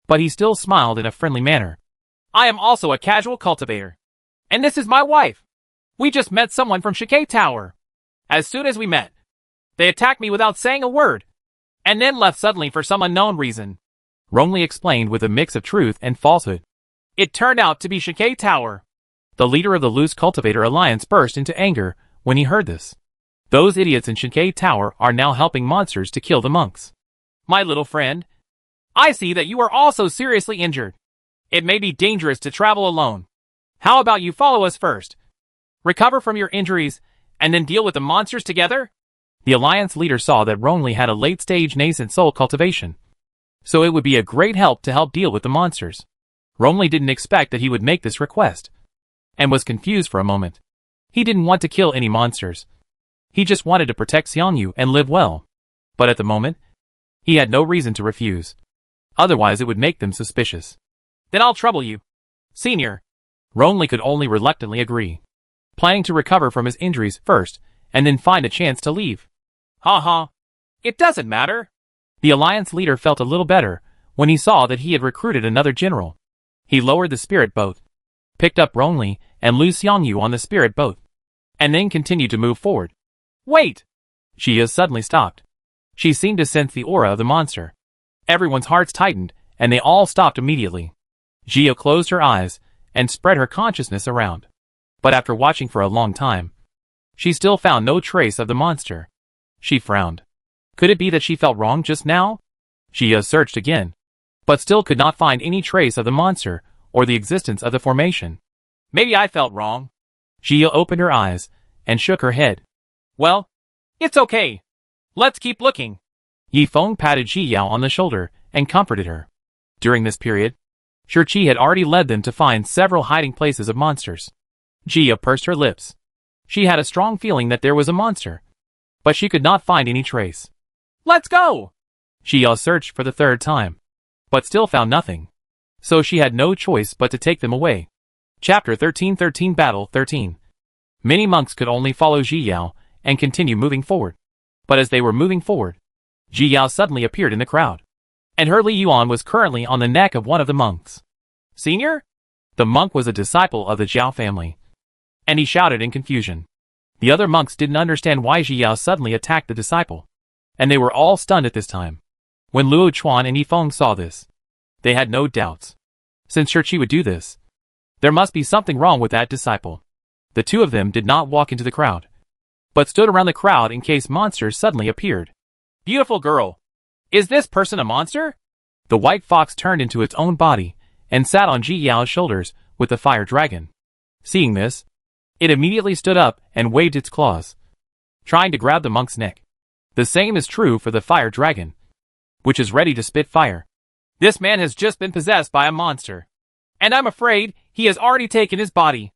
but he still smiled in a friendly manner. I am also a casual cultivator, and this is my wife. We just met someone from Shigei Tower. As soon as we met, they attacked me without saying a word, and then left suddenly for some unknown reason. Rongli explained with a mix of truth and falsehood. It turned out to be Shigei Tower. The leader of the Loose Cultivator Alliance burst into anger when he heard this. Those idiots in Shigei Tower are now helping monsters to kill the monks. My little friend, I see that you are also seriously injured. It may be dangerous to travel alone. How about you follow us first? Recover from your injuries, and then deal with the monsters together? The Alliance leader saw that Rongli had a late-stage nascent soul cultivation, so it would be a great help to help deal with the monsters. Rongli didn't expect that he would make this request, and was confused for a moment. He didn't want to kill any monsters. He just wanted to protect Xiangyu and live well. But at the moment, he had no reason to refuse. Otherwise it would make them suspicious. Then I'll trouble you, Senior. Rongli could only reluctantly agree, planning to recover from his injuries first, and then find a chance to leave. It doesn't matter. The Alliance leader felt a little better when he saw that he had recruited another general. He lowered the spirit boat, picked up Rongli and Lu Xiangyu on the spirit boat, and then continued to move forward. Wait! Jia suddenly stopped. She seemed to sense the aura of the monster. Everyone's hearts tightened, and they all stopped immediately. Jia closed her eyes and spread her consciousness around. But after watching for a long time, she still found no trace of the monster. She frowned. Could it be that she felt wrong just now? Jia searched again, but still could not find any trace of the monster or the existence of the formation. Maybe I felt wrong. Jia opened her eyes and shook her head. Well, it's okay. Let's keep looking. Yi Feng patted Ji Yao on the shoulder and comforted her. During this period, Shurqi had already led them to find several hiding places of monsters. Jia pursed her lips. She had a strong feeling that there was a monster, but she could not find any trace. Let's go! Jia searched for the third time. but still found nothing. So she had no choice but to take them away. Chapter 1313 Battle 13. Many monks could only follow Ji Yao and continue moving forward. But as they were moving forward, Ji Yao suddenly appeared in the crowd. And her Li Yuan was currently on the neck of one of the monks. Senior? The monk was a disciple of the Zhao family. And he shouted in confusion. The other monks didn't understand why Ji Yao suddenly attacked the disciple. And they were all stunned at this time. When Luo Chuan and Yifeng saw this, they had no doubts. Since Shirchi would do this, there must be something wrong with that disciple. The two of them did not walk into the crowd, but stood around the crowd in case monsters suddenly appeared. Beautiful girl! Is this person a monster? The white fox turned into its own body and sat on Ji Yao's shoulders with the fire dragon. Seeing this, it immediately stood up and waved its claws, trying to grab the monk's neck. The same is true for the fire dragon, which is ready to spit fire. This man has just been possessed by a monster, and I'm afraid he has already taken his body.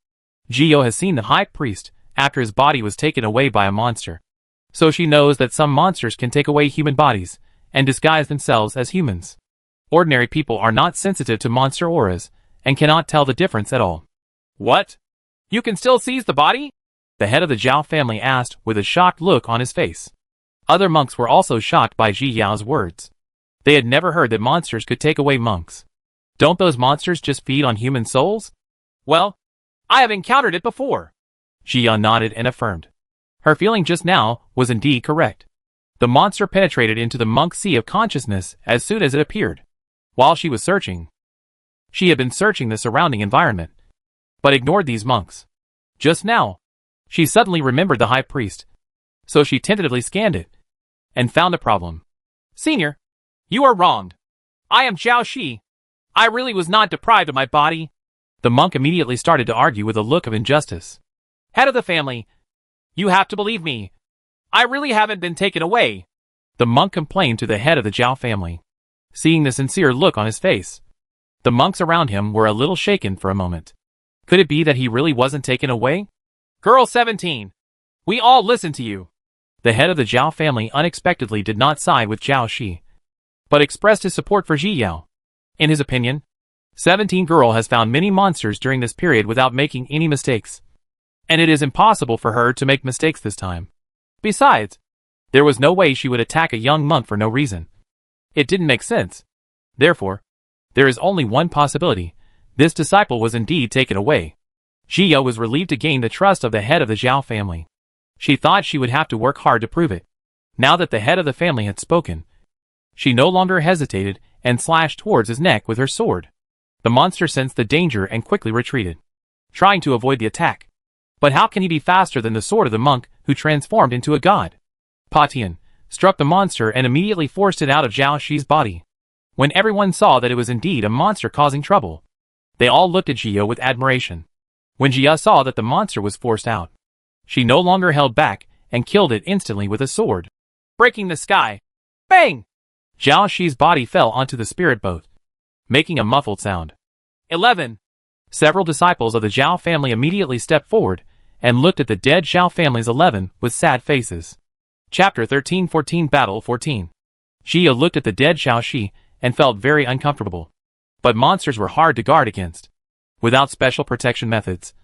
Jiyo has seen the high priest after his body was taken away by a monster, so she knows that some monsters can take away human bodies and disguise themselves as humans. Ordinary people are not sensitive to monster auras and cannot tell the difference at all. What? You can still seize the body? The head of the Zhao family asked with a shocked look on his face. Other monks were also shocked by Ji Yao's words. They had never heard that monsters could take away monks. Don't those monsters just feed on human souls? Well, I have encountered it before. Ji Yao nodded and affirmed. Her feeling just now was indeed correct. The monster penetrated into the monk's sea of consciousness as soon as it appeared. While she was searching, she had been searching the surrounding environment, but ignored these monks. Just now, she suddenly remembered the high priest, so she tentatively scanned it and found a problem. Senior, you are wronged. I am Zhao Shi. I really was not deprived of my body. The monk immediately started to argue with a look of injustice. Head of the family, you have to believe me. I really haven't been taken away. The monk complained to the head of the Zhao family. Seeing the sincere look on his face, the monks around him were a little shaken for a moment. Could it be that he really wasn't taken away? Girl 17, we all listen to you. The head of the Zhao family unexpectedly did not side with Zhao Shi, but expressed his support for Ji Yao. In his opinion, 17 girl has found many monsters during this period without making any mistakes, and it is impossible for her to make mistakes this time. Besides, there was no way she would attack a young monk for no reason. It didn't make sense. Therefore, there is only one possibility. This disciple was indeed taken away. Ji Yao was relieved to gain the trust of the head of the Zhao family. She thought she would have to work hard to prove it. Now that the head of the family had spoken, she no longer hesitated and slashed towards his neck with her sword. The monster sensed the danger and quickly retreated, trying to avoid the attack. But how can he be faster than the sword of the monk who transformed into a god? Pa Tian struck the monster and immediately forced it out of Zhao Shi's body. When everyone saw that it was indeed a monster causing trouble, they all looked at Jiyo with admiration. When Jia saw that the monster was forced out, she no longer held back and killed it instantly with a sword, breaking the sky. Bang! Zhao Shi's body fell onto the spirit boat, making a muffled sound. 11. Several disciples of the Zhao family immediately stepped forward and looked at the dead Zhao family's 11 with sad faces. Chapter 1314 Battle 14. Jia looked at the dead Zhao Shi and felt very uncomfortable. But monsters were hard to guard against. Without special protection methods,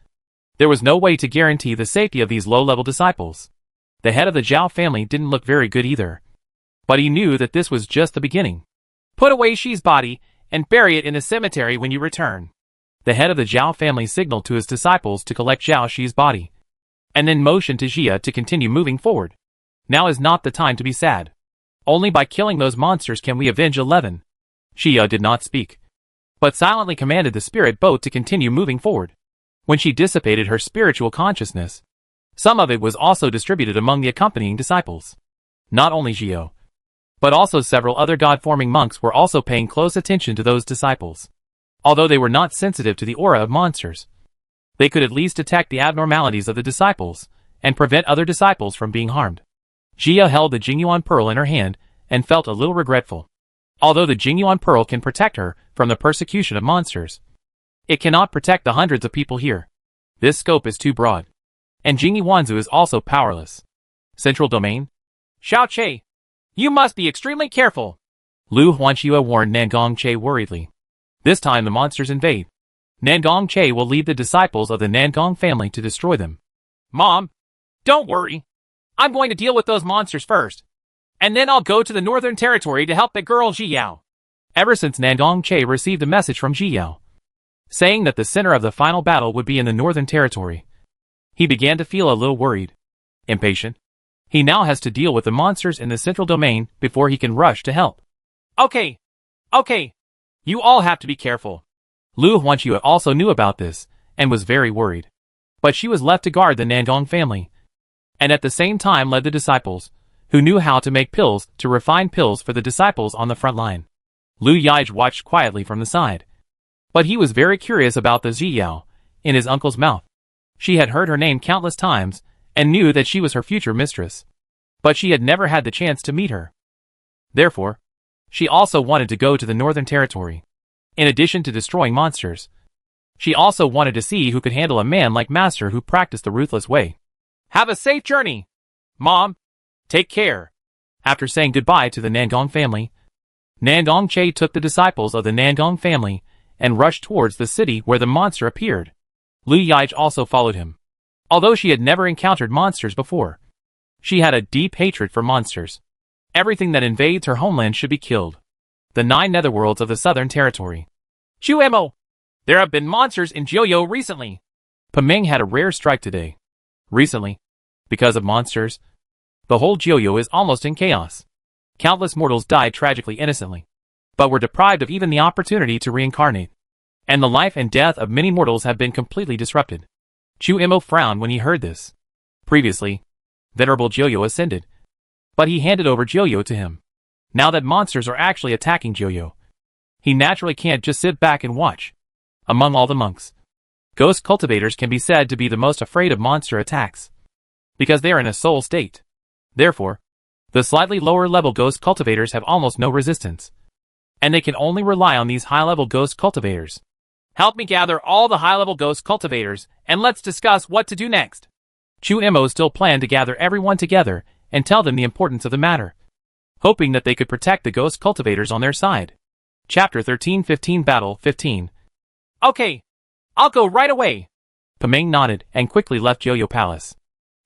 there was no way to guarantee the safety of these low-level disciples. The head of the Zhao family didn't look very good either. But he knew that this was just the beginning. Put away Shi's body and bury it in the cemetery when you return. The head of the Zhao family signaled to his disciples to collect Zhao Shi's body, and then motioned to Jia to continue moving forward. Now is not the time to be sad. Only by killing those monsters can we avenge 11. Jia did not speak, but silently commanded the spirit boat to continue moving forward. When she dissipated her spiritual consciousness, some of it was also distributed among the accompanying disciples. Not only Jio, but also several other god-forming monks were also paying close attention to those disciples. Although they were not sensitive to the aura of monsters, they could at least detect the abnormalities of the disciples and prevent other disciples from being harmed. Jia held the Jingyuan pearl in her hand and felt a little regretful. Although the Jingyuan pearl can protect her from the persecution of monsters, it cannot protect the hundreds of people here. This scope is too broad. And Jingyi Wanzu is also powerless. Central domain? Xiao Che, you must be extremely careful. Lu Huanxue warned Nangong Che worriedly. This time the monsters invade. Nangong Che will lead the disciples of the Nangong family to destroy them. Mom, don't worry. I'm going to deal with those monsters first. And then I'll go to the Northern Territory to help that girl Ziyao. Ever since Nangong Che received a message from Ziyao, saying that the center of the final battle would be in the Northern Territory, he began to feel a little worried. Impatient. He now has to deal with the monsters in the central domain before he can rush to help. Okay. You all have to be careful. Lu Huanxue also knew about this, and was very worried. But she was left to guard the Nangong family, and at the same time led the disciples, who knew how to make pills, to refine pills for the disciples on the front line. Lu Yige watched quietly from the side. But he was very curious about the Ziyao, in his uncle's mouth. She had heard her name countless times, and knew that she was her future mistress. But she had never had the chance to meet her. Therefore, she also wanted to go to the Northern Territory. In addition to destroying monsters, she also wanted to see who could handle a man like Master who practiced the ruthless way. Have a safe journey! Mom, take care! After saying goodbye to the Nangong family, Nangong Che took the disciples of the Nangong family and rushed towards the city where the monster appeared. Lu Yige also followed him. Although she had never encountered monsters before, she had a deep hatred for monsters. Everything that invades her homeland should be killed. The 9 netherworlds of the Southern Territory. Chuemo! There have been monsters in Joyo recently. Pimeng had a rare strike today. Recently, because of monsters, the whole Joyo is almost in chaos. Countless mortals died tragically innocently, but were deprived of even the opportunity to reincarnate. And the life and death of many mortals have been completely disrupted. Chuemo frowned when he heard this. Previously, Venerable Joyo ascended, but he handed over Joyo to him. Now that monsters are actually attacking Joyo, he naturally can't just sit back and watch. Among all the monks, ghost cultivators can be said to be the most afraid of monster attacks, because they are in a soul state. Therefore, the slightly lower level ghost cultivators have almost no resistance, and they can only rely on these high-level ghost cultivators. Help me gather all the high-level ghost cultivators, and let's discuss what to do next. Chuemo still planned to gather everyone together and tell them the importance of the matter, hoping that they could protect the ghost cultivators on their side. Chapter 13-15 Battle 15. Okay, I'll go right away. Pimeng nodded and quickly left Joyo Palace.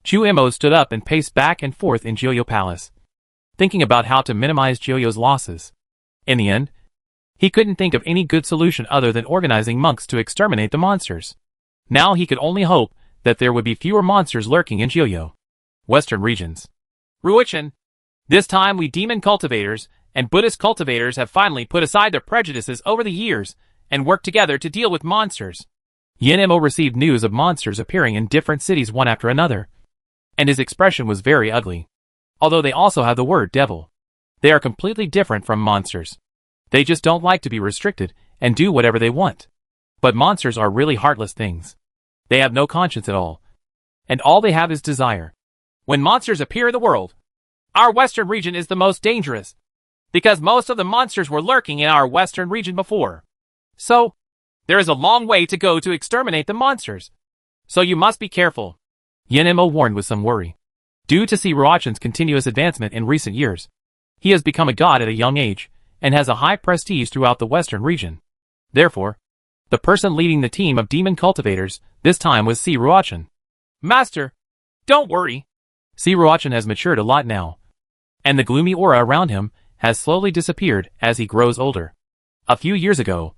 Chuemo stood up and paced back and forth in Joyo Palace, thinking about how to minimize Joyo's losses. In the end, he couldn't think of any good solution other than organizing monks to exterminate the monsters. Now he could only hope that there would be fewer monsters lurking in Joyo. Western regions. Ruochen, this time we demon cultivators and Buddhist cultivators have finally put aside their prejudices over the years and worked together to deal with monsters. Yin-Mo received news of monsters appearing in different cities one after another, and his expression was very ugly. Although they also have the word devil, they are completely different from monsters. They just don't like to be restricted and do whatever they want. But monsters are really heartless things. They have no conscience at all, and all they have is desire. When monsters appear in the world, our western region is the most dangerous, because most of the monsters were lurking in our western region before. So, there is a long way to go to exterminate the monsters. So you must be careful. Yin-Mo warned with some worry. Due to Ruochen's continuous advancement in recent years, he has become a god at a young age, and has a high prestige throughout the western region. Therefore, the person leading the team of demon cultivators this time was Ruochen. Master, don't worry. Ruochen has matured a lot now, and the gloomy aura around him has slowly disappeared as he grows older. A few years ago,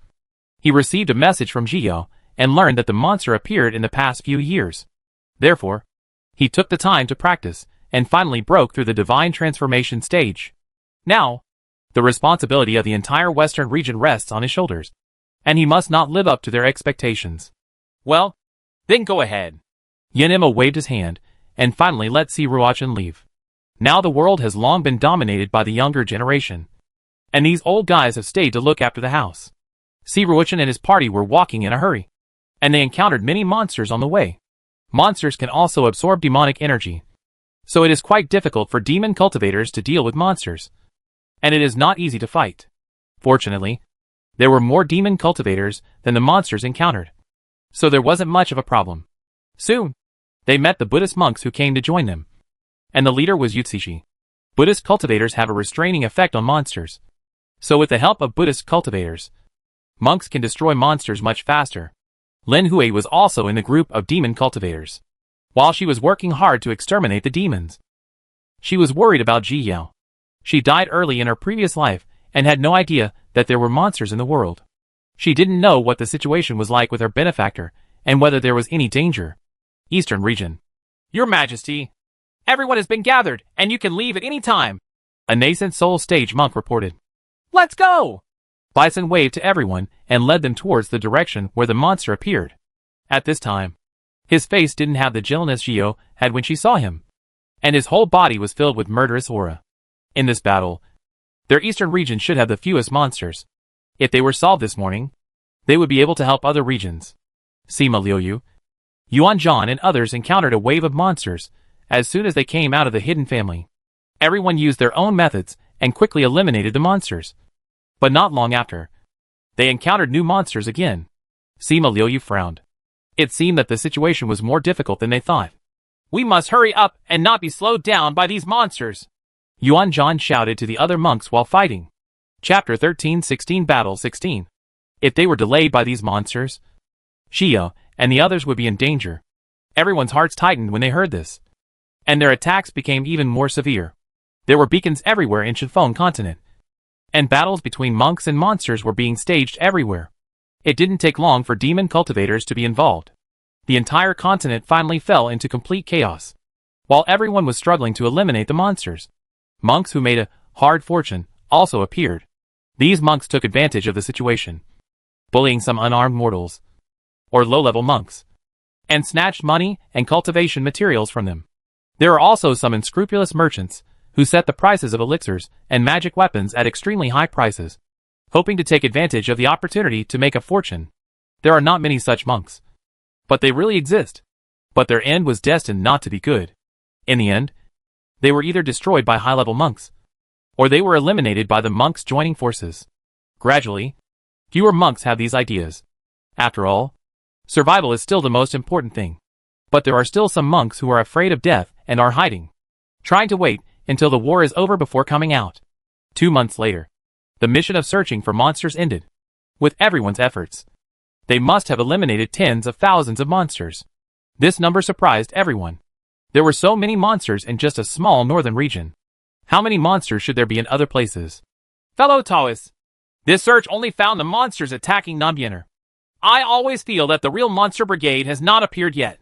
he received a message from Ziyao and learned that the monster appeared in the past few years. Therefore, he took the time to practice and finally broke through the divine transformation stage. Now, the responsibility of the entire western region rests on his shoulders, and he must not live up to their expectations. Well, then go ahead. Yin-Mo waved his hand and finally let Ruochen leave. Now the world has long been dominated by the younger generation, and these old guys have stayed to look after the house. Ruochen and his party were walking in a hurry, and they encountered many monsters on the way. Monsters can also absorb demonic energy, so it is quite difficult for demon cultivators to deal with monsters, and it is not easy to fight. Fortunately, there were more demon cultivators than the monsters encountered, so there wasn't much of a problem. Soon, they met the Buddhist monks who came to join them, and the leader was Yutsishi. Buddhist cultivators have a restraining effect on monsters, So with the help of Buddhist cultivators, monks can destroy monsters much faster. Lin Hui was also in the group of demon cultivators. While she was working hard to exterminate the demons, she was worried about Ji Yao. She died early in her previous life and had no idea that there were monsters in the world. She didn't know what the situation was like with her benefactor and whether there was any danger. Eastern region. Your Majesty, everyone has been gathered and you can leave at any time, a nascent soul stage monk reported. Let's go! Bison waved to everyone and led them towards the direction where the monster appeared. At this time, his face didn't have the gentleness Gio had when she saw him, and his whole body was filled with murderous aura. In this battle, their eastern region should have the fewest monsters. If they were solved this morning, they would be able to help other regions. Sima Liuyu, Yuan Zhan and others encountered a wave of monsters as soon as they came out of the hidden family. Everyone used their own methods and quickly eliminated the monsters. But not long after, they encountered new monsters again. Sima Liuyu frowned. It seemed that the situation was more difficult than they thought. We must hurry up and not be slowed down by these monsters, Yuan Zhan shouted to the other monks while fighting. Chapter 1316 Battle 16. If they were delayed by these monsters, Shio and the others would be in danger. Everyone's hearts tightened when they heard this, and their attacks became even more severe. There were beacons everywhere in Shifeng continent, and battles between monks and monsters were being staged everywhere. It didn't take long for demon cultivators to be involved. The entire continent finally fell into complete chaos. While everyone was struggling to eliminate the monsters, monks who made a hard fortune also appeared. These monks took advantage of the situation, bullying some unarmed mortals, or low-level monks, and snatched money and cultivation materials from them. There are also some unscrupulous merchants who set the prices of elixirs and magic weapons at extremely high prices, hoping to take advantage of the opportunity to make a fortune. There are not many such monks, but they really exist. But their end was destined not to be good. In the end, they were either destroyed by high-level monks, or they were eliminated by the monks joining forces. Gradually, fewer monks have these ideas. After all, survival is still the most important thing. But there are still some monks who are afraid of death and are hiding, trying to wait until the war is over before coming out. 2 months later, the mission of searching for monsters ended. With everyone's efforts, they must have eliminated tens of thousands of monsters. This number surprised everyone. There were so many monsters in just a small northern region. How many monsters should there be in other places? Fellow Taoists, this search only found the monsters attacking Nambiener. I always feel that the real monster brigade has not appeared yet.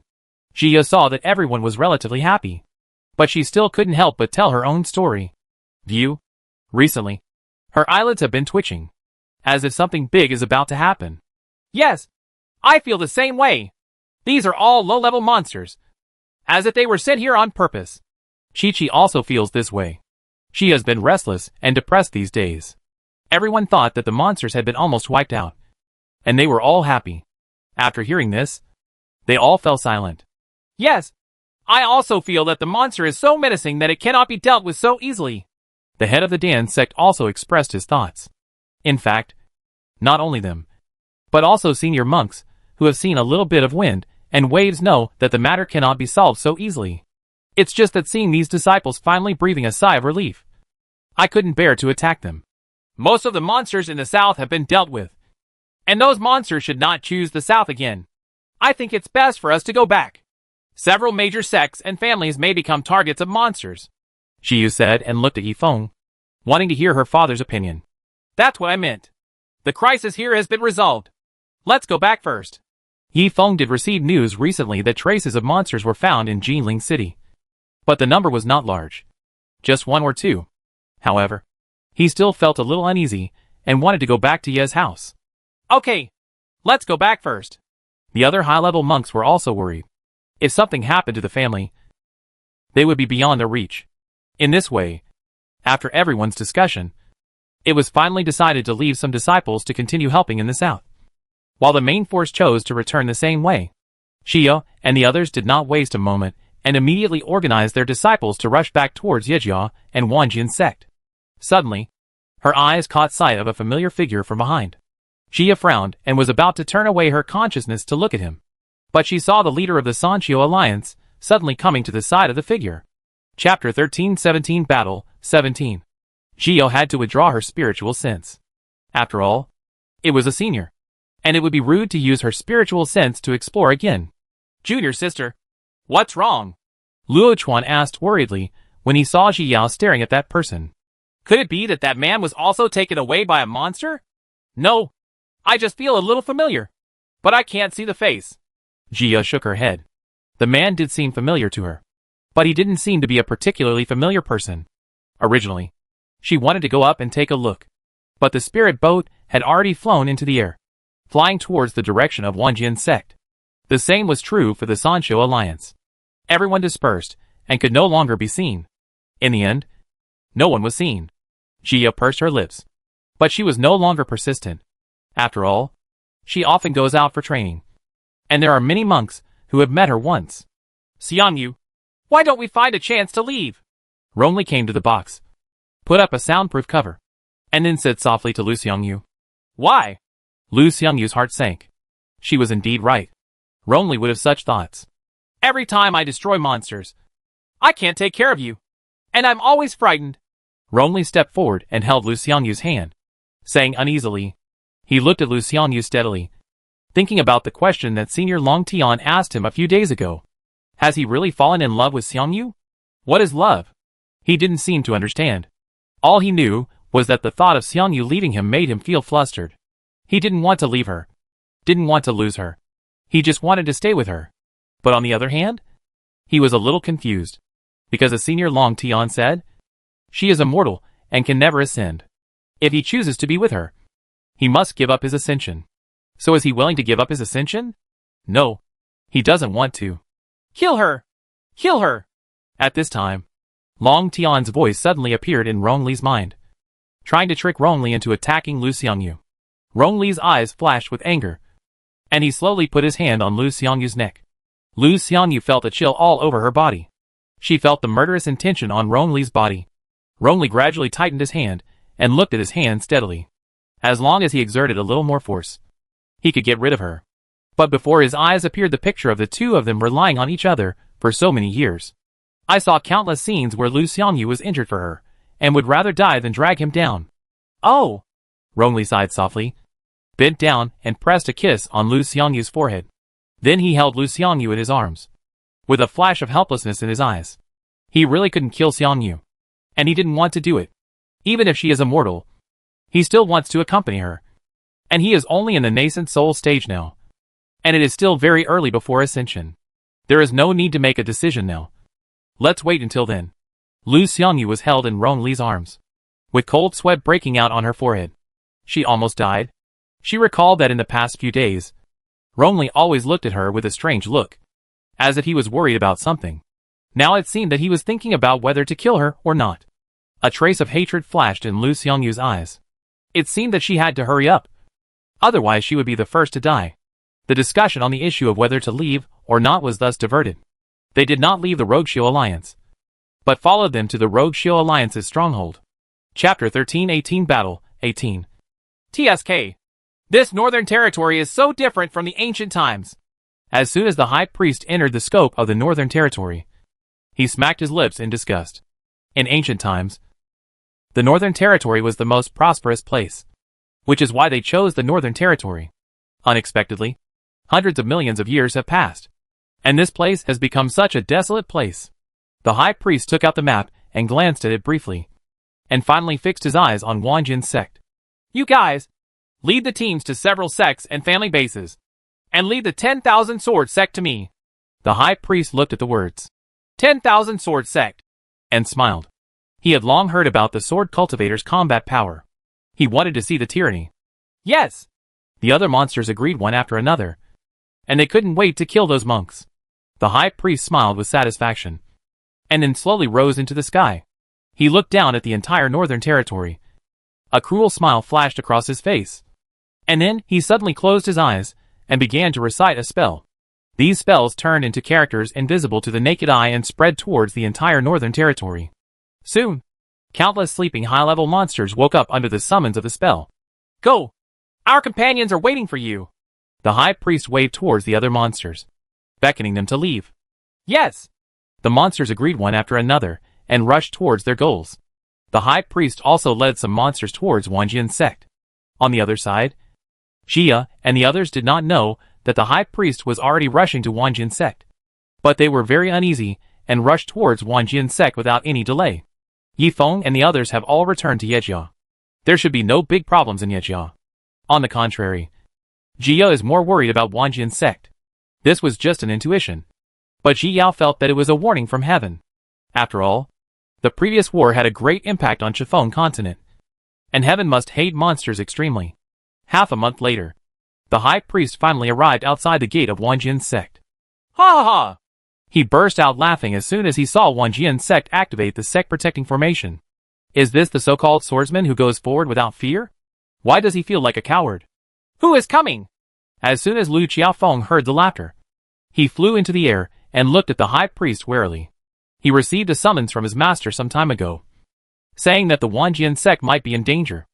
Jia saw that everyone was relatively happy, but she still couldn't help but tell her own story. View. Recently, her eyelids have been twitching, as if something big is about to happen. Yes, I feel the same way. These are all low-level monsters, as if they were sent here on purpose. Chi-Chi also feels this way. She has been restless and depressed these days. Everyone thought that the monsters had been almost wiped out, and they were all happy. After hearing this, they all fell silent. Yes, I also feel that the monster is so menacing that it cannot be dealt with so easily. The head of the Dan sect also expressed his thoughts. In fact, not only them, but also senior monks, who have seen a little bit of wind and waves know that the matter cannot be solved so easily. It's just that seeing these disciples finally breathing a sigh of relief. I couldn't bear to attack them. Most of the monsters in the south have been dealt with, and those monsters should not choose the south again. I think it's best for us to go back. Several major sects and families may become targets of monsters, Shiyu said and looked at Yifeng, wanting to hear her father's opinion. That's what I meant. The crisis here has been resolved. Let's go back first. Yifeng did receive news recently that traces of monsters were found in Jinling City, but the number was not large. Just 1 or 2. However, he still felt a little uneasy and wanted to go back to Ye's house. Okay, let's go back first. The other high-level monks were also worried. If something happened to the family, they would be beyond their reach. In this way, after everyone's discussion, it was finally decided to leave some disciples to continue helping in the south, while the main force chose to return the same way. Shio and the others did not waste a moment and immediately organized their disciples to rush back towards Yejia and Wanjian's sect. Suddenly, her eyes caught sight of a familiar figure from behind. Shia frowned and was about to turn away her consciousness to look at him, but she saw the leader of the Sanchio alliance suddenly coming to the side of the figure. Chapter 1317 Battle 17. Gio had to withdraw her spiritual sense. After all, it was a senior, and it would be rude to use her spiritual sense to explore again. Junior sister, what's wrong? Luo Chuan asked worriedly when he saw Ji Yao staring at that person. Could it be that man was also taken away by a monster? No, I just feel a little familiar, but I can't see the face. Jia shook her head. The man did seem familiar to her, but he didn't seem to be a particularly familiar person. Originally, she wanted to go up and take a look, but the spirit boat had already flown into the air, flying towards the direction of Wanjian's sect. The same was true for the Sanshou Alliance. Everyone dispersed and could no longer be seen. In the end, no one was seen. Jia pursed her lips, but she was no longer persistent. After all, she often goes out for training, and there are many monks who have met her once. Xiangyu, why don't we find a chance to leave? Rongli came to the box, put up a soundproof cover, and then said softly to Lu Xiangyu. Why? Lu Xiangyu's heart sank. She was indeed right. Rongli would have such thoughts. Every time I destroy monsters, I can't take care of you, and I'm always frightened. Rongli stepped forward and held Lu Xiangyu's hand, saying uneasily. He looked at Lu Xiangyu steadily, thinking about the question that Senior Long Tian asked him a few days ago. Has he really fallen in love with Xiangyu? What is love? He didn't seem to understand. All he knew was that the thought of Xiangyu leaving him made him feel flustered. He didn't want to leave her, didn't want to lose her. He just wanted to stay with her. But on the other hand, he was a little confused, because as Senior Long Tian said, she is immortal and can never ascend. If he chooses to be with her, he must give up his ascension. So is he willing to give up his ascension? No, he doesn't want to. Kill her! Kill her! At this time, Long Tian's voice suddenly appeared in Rongli's mind, trying to trick Rongli into attacking Lu Xiangyu. Rongli's eyes flashed with anger, and he slowly put his hand on Lu Xiangyu's neck. Lu Xiangyu felt a chill all over her body. She felt the murderous intention on Rongli's body. Rongli gradually tightened his hand and looked at his hand steadily. As long as he exerted a little more force, he could get rid of her. But before his eyes appeared the picture of the two of them relying on each other for so many years. I saw countless scenes where Lu Xiangyu was injured for her, and would rather die than drag him down. Oh! Rongli sighed softly, bent down and pressed a kiss on Lu Xiangyu's forehead. Then he held Lu Xiangyu in his arms, with a flash of helplessness in his eyes. He really couldn't kill Xiangyu, and he didn't want to do it. Even if she is immortal, he still wants to accompany her. And he is only in the nascent soul stage now. And it is still very early before ascension. There is no need to make a decision now. Let's wait until then. Lu Xiangyu was held in Rongli's arms, with cold sweat breaking out on her forehead. She almost died. She recalled that in the past few days, Rongli always looked at her with a strange look, as if he was worried about something. Now it seemed that he was thinking about whether to kill her or not. A trace of hatred flashed in Lu Xiangyu's eyes. It seemed that she had to hurry up. Otherwise she would be the first to die. The discussion on the issue of whether to leave or not was thus diverted. They did not leave the Rogueshio Alliance, but followed them to the Rogueshio Alliance's stronghold. Chapter 1318 Battle 18 TSK. This northern territory is so different from the ancient times. As soon as the high priest entered the scope of the northern territory, he smacked his lips in disgust. In ancient times, the northern territory was the most prosperous place, which is why they chose the northern territory. Unexpectedly, hundreds of millions of years have passed, and this place has become such a desolate place. The high priest took out the map and glanced at it briefly, and finally fixed his eyes on Wanjin's sect. You guys, lead the teams to several sects and family bases, and lead the 10,000 sword sect to me. The high priest looked at the words, 10,000 sword sect, and smiled. He had long heard about the sword cultivator's combat power. He wanted to see the tyranny. Yes! The other monsters agreed one after another, and they couldn't wait to kill those monks. The high priest smiled with satisfaction, and then slowly rose into the sky. He looked down at the entire northern territory. A cruel smile flashed across his face, and then he suddenly closed his eyes and began to recite a spell. These spells turned into characters invisible to the naked eye and spread towards the entire northern territory. Soon, countless sleeping high-level monsters woke up under the summons of the spell. Go! Our companions are waiting for you! The high priest waved towards the other monsters, beckoning them to leave. Yes! The monsters agreed one after another and rushed towards their goals. The high priest also led some monsters towards Wanjian's sect. On the other side, Jia and the others did not know that the high priest was already rushing to Wanjian's sect. But they were very uneasy and rushed towards Wanjian's sect without any delay. Yifeng and the others have all returned to Yejia. There should be no big problems in Yejia. On the contrary, Jia is more worried about Wanjian's sect. This was just an intuition. But Ji Yao felt that it was a warning from heaven. After all, the previous war had a great impact on Chifeng continent, and heaven must hate monsters extremely. Half a month later, the high priest finally arrived outside the gate of Wanjian's sect. Ha ha ha! He burst out laughing as soon as he saw Wanjian's sect activate the sect protecting formation. Is this the so-called swordsman who goes forward without fear? Why does he feel like a coward? Who is coming? As soon as Lu Qiaofeng heard the laughter, he flew into the air and looked at the high priest warily. He received a summons from his master some time ago, saying that the Wanjian sect might be in danger,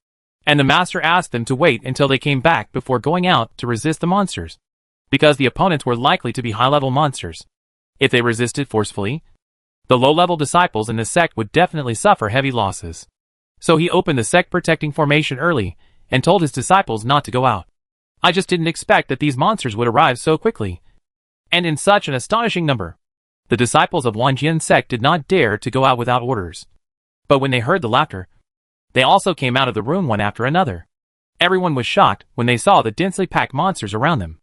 and the master asked them to wait until they came back before going out to resist the monsters, because the opponents were likely to be high-level monsters. If they resisted forcefully, the low-level disciples in the sect would definitely suffer heavy losses. So he opened the sect protecting formation early and told his disciples not to go out. I just didn't expect that these monsters would arrive so quickly, and in such an astonishing number. The disciples of Wanjian's sect did not dare to go out without orders. But when they heard the laughter, they also came out of the room one after another. Everyone was shocked when they saw the densely packed monsters around them.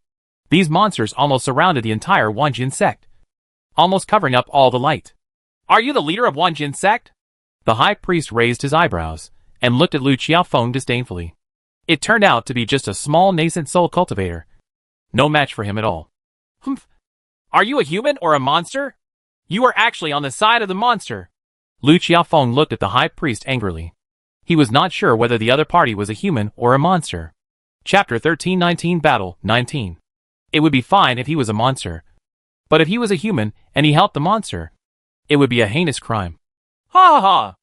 These monsters almost surrounded the entire Wanjian sect, almost covering up all the light. Are you the leader of Wanjian's sect? The high priest raised his eyebrows and looked at Lu Qiaofeng disdainfully. It turned out to be just a small nascent soul cultivator. No match for him at all. Humph. Are you a human or a monster? You are actually on the side of the monster. Lu Qiaofeng looked at the high priest angrily. He was not sure whether the other party was a human or a monster. Chapter 1319 Battle 19. It would be fine if he was a monster. But if he was a human and he helped the monster, it would be a heinous crime. Ha ha ha!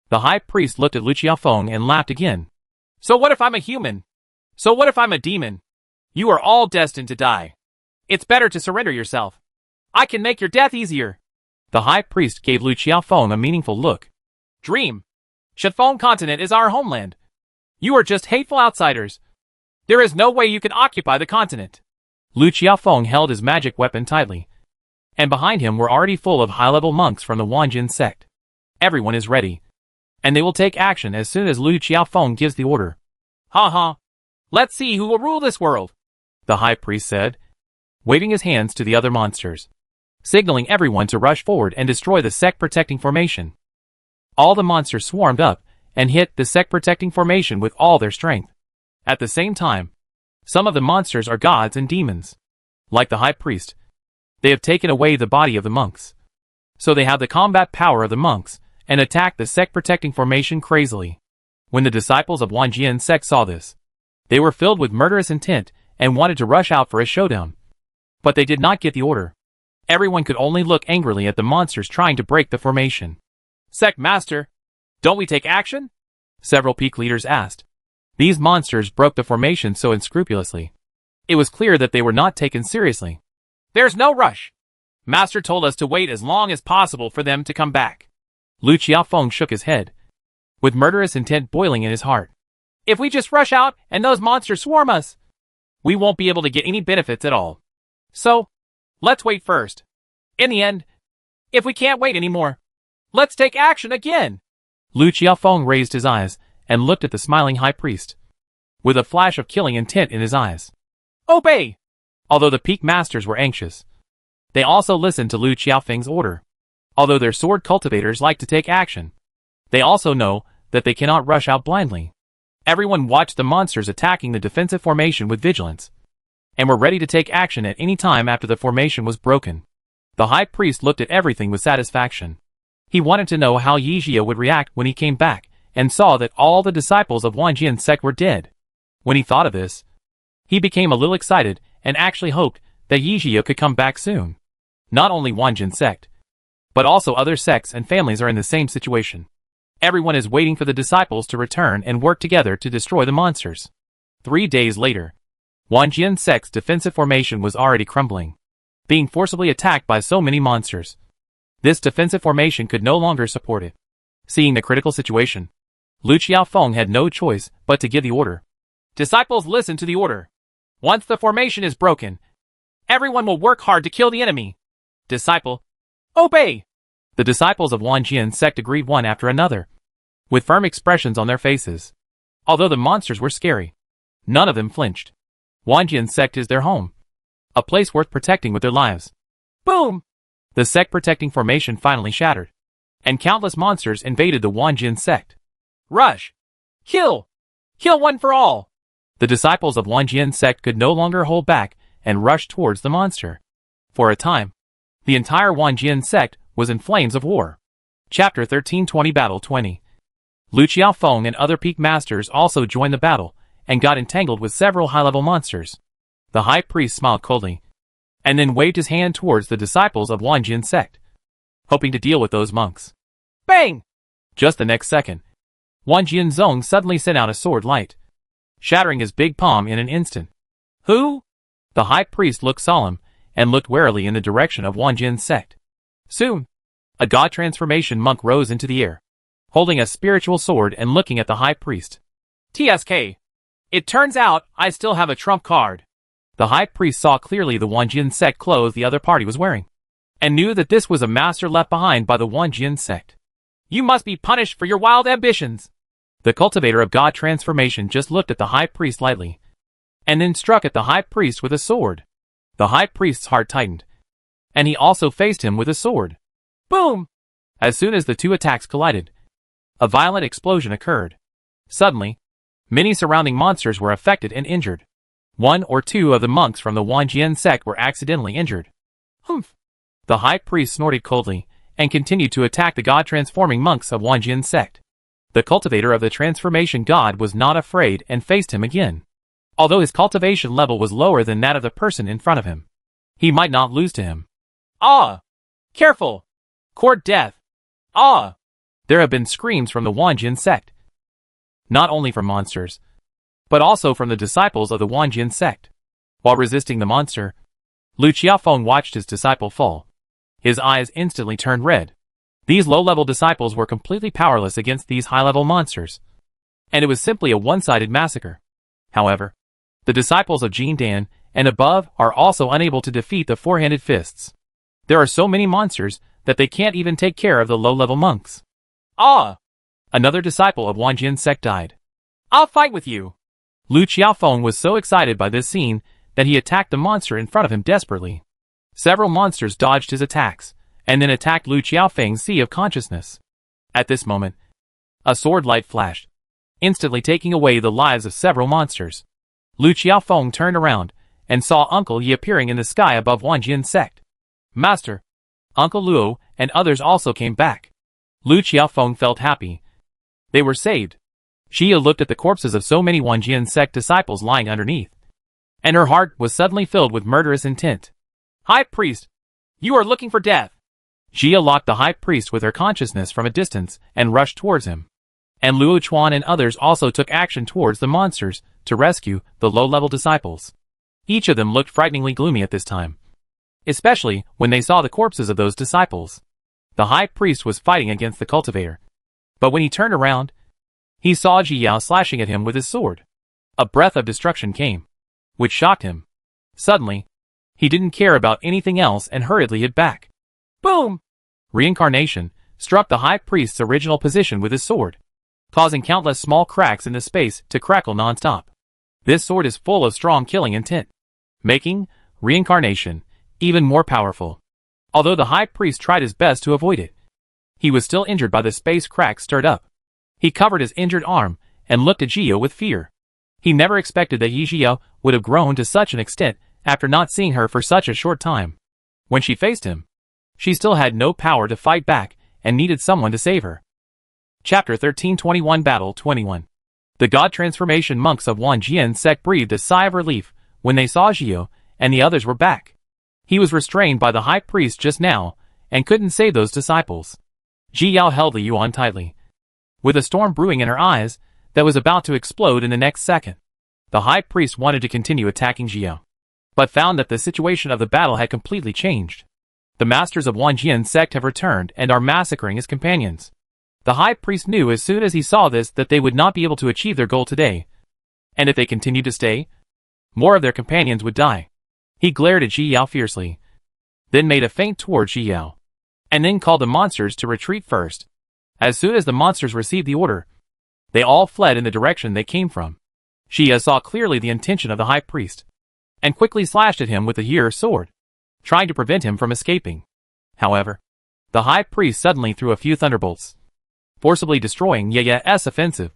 The high priest looked at Lu Qiaofeng and laughed again. So what if I'm a human? So what if I'm a demon? You are all destined to die. It's better to surrender yourself. I can make your death easier. The high priest gave Lu Qiaofeng a meaningful look. Dream. Chifeng continent is our homeland. You are just hateful outsiders. There is no way you can occupy the continent. Lu Qiaofeng held his magic weapon tightly, and behind him were already full of high-level monks from the Wanjian sect. Everyone is ready, and they will take action as soon as Lu Qiaofeng gives the order. Ha ha. Let's see who will rule this world, the high priest said, waving his hands to the other monsters, signaling everyone to rush forward and destroy the sect protecting formation. All the monsters swarmed up and hit the sect protecting formation with all their strength. At the same time, some of the monsters are gods and demons. Like the high priest, they have taken away the body of the monks, so they have the combat power of the monks and attack the sect protecting formation crazily. When the disciples of Wanjian's sect saw this, they were filled with murderous intent and wanted to rush out for a showdown. But they did not get the order. Everyone could only look angrily at the monsters trying to break the formation. Sect Master, don't we take action? Several peak leaders asked. These monsters broke the formation so unscrupulously. It was clear that they were not taken seriously. There's no rush. Master told us to wait as long as possible for them to come back. Lu Qiaofeng shook his head, with murderous intent boiling in his heart. If we just rush out and those monsters swarm us, we won't be able to get any benefits at all. So, let's wait first. In the end, if we can't wait anymore, let's take action again. Lu Qiaofeng raised his eyes and looked at the smiling high priest, with a flash of killing intent in his eyes. Obey! Although the peak masters were anxious, they also listened to Lu Qiaofeng's order. Although their sword cultivators like to take action, they also know that they cannot rush out blindly. Everyone watched the monsters attacking the defensive formation with vigilance, and were ready to take action at any time after the formation was broken. The high priest looked at everything with satisfaction. He wanted to know how Yijia would react when he came back and saw that all the disciples of Wanjian's sect were dead. When he thought of this, he became a little excited and actually hoped that Yijia could come back soon. Not only Wanjian's sect, but also other sects and families are in the same situation. Everyone is waiting for the disciples to return and work together to destroy the monsters. 3 days later, Wanjian sect's defensive formation was already crumbling, being forcibly attacked by so many monsters. This defensive formation could no longer support it. Seeing the critical situation, Lu Qiaofeng had no choice but to give the order. Disciples, listen to the order. Once the formation is broken, everyone will work hard to kill the enemy. Disciple, obey! The disciples of Wanjian sect agreed one after another, with firm expressions on their faces. Although the monsters were scary, none of them flinched. Wanjian sect is their home, a place worth protecting with their lives. Boom! The sect-protecting formation finally shattered, and countless monsters invaded the Wanjian sect. Rush! Kill! Kill one for all! The disciples of Wanjian sect could no longer hold back and rushed towards the monster. For a time, the entire Wanjian sect was in flames of war. Chapter 1320 Battle 20. Lu Qiaofeng and other peak masters also joined the battle and got entangled with several high-level monsters. The high priest smiled coldly, and then waved his hand towards the disciples of Wanjian sect, hoping to deal with those monks. Bang! Just the next second, Wanjian Zong suddenly sent out a sword light, shattering his big palm in an instant. Who? The high priest looked solemn and looked warily in the direction of Wanjian sect. Soon, a god transformation monk rose into the air, holding a spiritual sword and looking at the high priest. TSK. It turns out I still have a trump card. The high priest saw clearly the Wanjian sect clothes the other party was wearing, and knew that this was a master left behind by the Wanjian sect. You must be punished for your wild ambitions. The cultivator of god transformation just looked at the high priest lightly, and then struck at the high priest with a sword. The high priest's heart tightened, and he also faced him with a sword. Boom! As soon as the two attacks collided, a violent explosion occurred. Suddenly, many surrounding monsters were affected and injured. One or two of the monks from the Wanjian sect were accidentally injured. Humph! The high priest snorted coldly and continued to attack the god-transforming monks of Wanjian sect. The cultivator of the transformation god was not afraid and faced him again. Although his cultivation level was lower than that of the person in front of him, he might not lose to him. Ah! Careful! Court death! Ah! There have been screams from the Wanjian sect. Not only from monsters, but also from the disciples of the Wanjian sect. While resisting the monster, Lu Qiaofeng watched his disciple fall. His eyes instantly turned red. These low-level disciples were completely powerless against these high-level monsters, and it was simply a one-sided massacre. However, the disciples of Jin Dan and above are also unable to defeat the four-handed fists. There are so many monsters that they can't even take care of the low-level monks. Ah! Another disciple of Wanjian sect died. I'll fight with you! Lu Qiaofeng was so excited by this scene that he attacked the monster in front of him desperately. Several monsters dodged his attacks, and then attacked Lu Qiaofeng's sea of consciousness. At this moment, a sword light flashed, instantly taking away the lives of several monsters. Lu Qiaofeng turned around and saw Uncle Yi appearing in the sky above Wanjian sect. Master, Uncle Luo and others also came back. Lu Qiaofeng felt happy. They were saved. Xia looked at the corpses of so many Wanjian sect disciples lying underneath, and her heart was suddenly filled with murderous intent. High priest, you are looking for death. Xia locked the high priest with her consciousness from a distance and rushed towards him. And Luo Chuan and others also took action towards the monsters to rescue the low-level disciples. Each of them looked frighteningly gloomy at this time, especially when they saw the corpses of those disciples. The high priest was fighting against the cultivator, but when he turned around, he saw Ji Yao slashing at him with his sword. A breath of destruction came, which shocked him. Suddenly, he didn't care about anything else and hurriedly hid back. Boom! Reincarnation struck the high priest's original position with his sword, causing countless small cracks in the space to crackle non-stop. This sword is full of strong killing intent, making reincarnation even more powerful. Although the high priest tried his best to avoid it, he was still injured by the space cracks stirred up. He covered his injured arm and looked at Jio with fear. He never expected that Yi Jio would have grown to such an extent after not seeing her for such a short time. When she faced him, she still had no power to fight back and needed someone to save her. Chapter 1321 Battle 21. The God Transformation monks of Wanjian sect breathed a sigh of relief when they saw Jio and the others were back. He was restrained by the high priest just now and couldn't save those disciples. Ji Yao held the Yuan tightly, with a storm brewing in her eyes that was about to explode in the next second. The high priest wanted to continue attacking Ji Yao, but found that the situation of the battle had completely changed. The masters of Wanjian sect have returned and are massacring his companions. The high priest knew as soon as he saw this that they would not be able to achieve their goal today. And if they continued to stay, more of their companions would die. He glared at Ji Yao fiercely, then made a feint toward Ji Yao, and then called the monsters to retreat first. As soon as the monsters received the order, they all fled in the direction they came from. Ji Yao saw clearly the intention of the high priest, and quickly slashed at him with the Yer sword, trying to prevent him from escaping. However, the high priest suddenly threw a few thunderbolts, forcibly destroying Ye's offensive,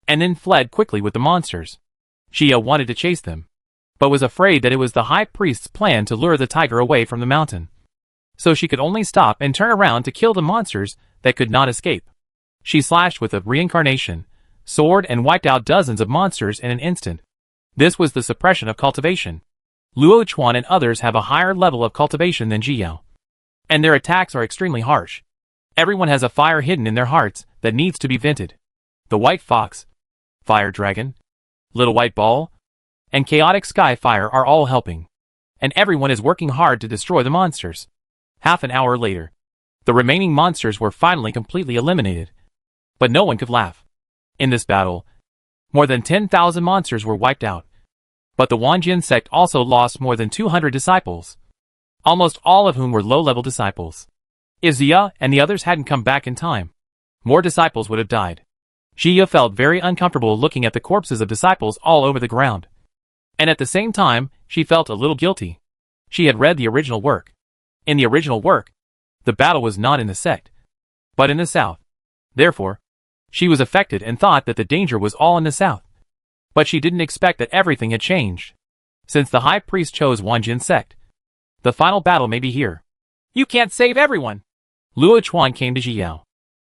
and then fled quickly with the monsters. Ji Yao wanted to chase them, but was afraid that it was the high priest's plan to lure the tiger away from the mountain. So she could only stop and turn around to kill the monsters that could not escape. She slashed with a reincarnation sword and wiped out dozens of monsters in an instant. This was the suppression of cultivation. Luo Chuan and others have a higher level of cultivation than Ji Yao, and their attacks are extremely harsh. Everyone has a fire hidden in their hearts that needs to be vented. The white fox, fire dragon, little white ball, and chaotic sky fire are all helping, and everyone is working hard to destroy the monsters. Half an hour later, the remaining monsters were finally completely eliminated, but no one could laugh. In this battle, more than 10,000 monsters were wiped out, but the Wanjian sect also lost more than 200 disciples, almost all of whom were low-level disciples. If Zia and the others hadn't come back in time, more disciples would have died. Jia felt very uncomfortable looking at the corpses of disciples all over the ground, and at the same time, she felt a little guilty. She had read the original work. In the original work, the battle was not in the sect, but in the south. Therefore, she was affected and thought that the danger was all in the south. But she didn't expect that everything had changed. Since the high priest chose Wanjin sect, the final battle may be here. You can't save everyone! Luo Chuan came to Ji Yao,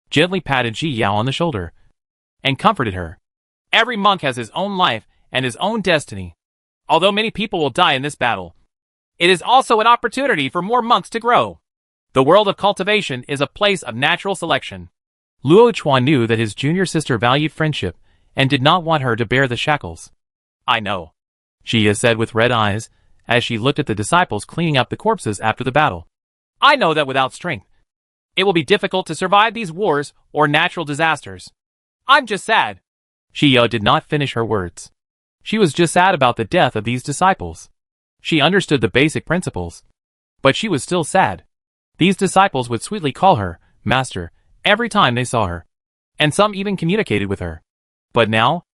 gently patted Ji Yao on the shoulder, and comforted her. Every monk has his own life and his own destiny. Although many people will die in this battle, it is also an opportunity for more monks to grow. The world of cultivation is a place of natural selection. Luo Chuan knew that his junior sister valued friendship and did not want her to bear the shackles. I know, Jia said with red eyes as she looked at the disciples cleaning up the corpses after the battle. I know that without strength, it will be difficult to survive these wars or natural disasters. I'm just sad. Jia did not finish her words. She was just sad about the death of these disciples. She understood the basic principles, but she was still sad. These disciples would sweetly call her Master every time they saw her, and some even communicated with her. But now,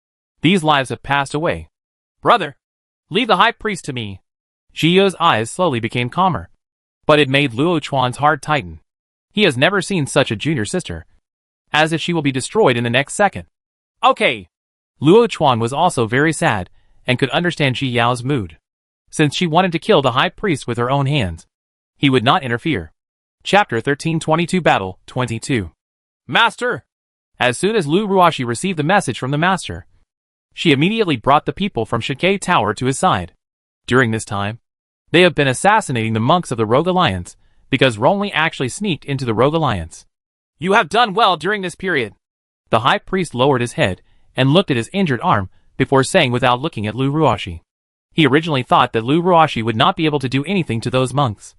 these lives have passed away. Brother, leave the high priest to me. Jia's eyes slowly became calmer, but it made Luo Chuan's heart tighten. He has never seen such a junior sister, as if she will be destroyed in the next second. Okay. Luo Chuan was also very sad and could understand Ji Yao's mood. Since she wanted to kill the high priest with her own hands, he would not interfere. Chapter 1322 Battle 22. Master! As soon as Lu Ruoxi received the message from the master, she immediately brought the people from Shikai Tower to his side. During this time, they have been assassinating the monks of the Rogue Alliance because Rongley actually sneaked into the Rogue Alliance. You have done well during this period. The high priest lowered his head and looked at his injured arm before saying without looking at Lu Ruoxi. He originally thought that Lu Ruoxi would not be able to do anything to those monks,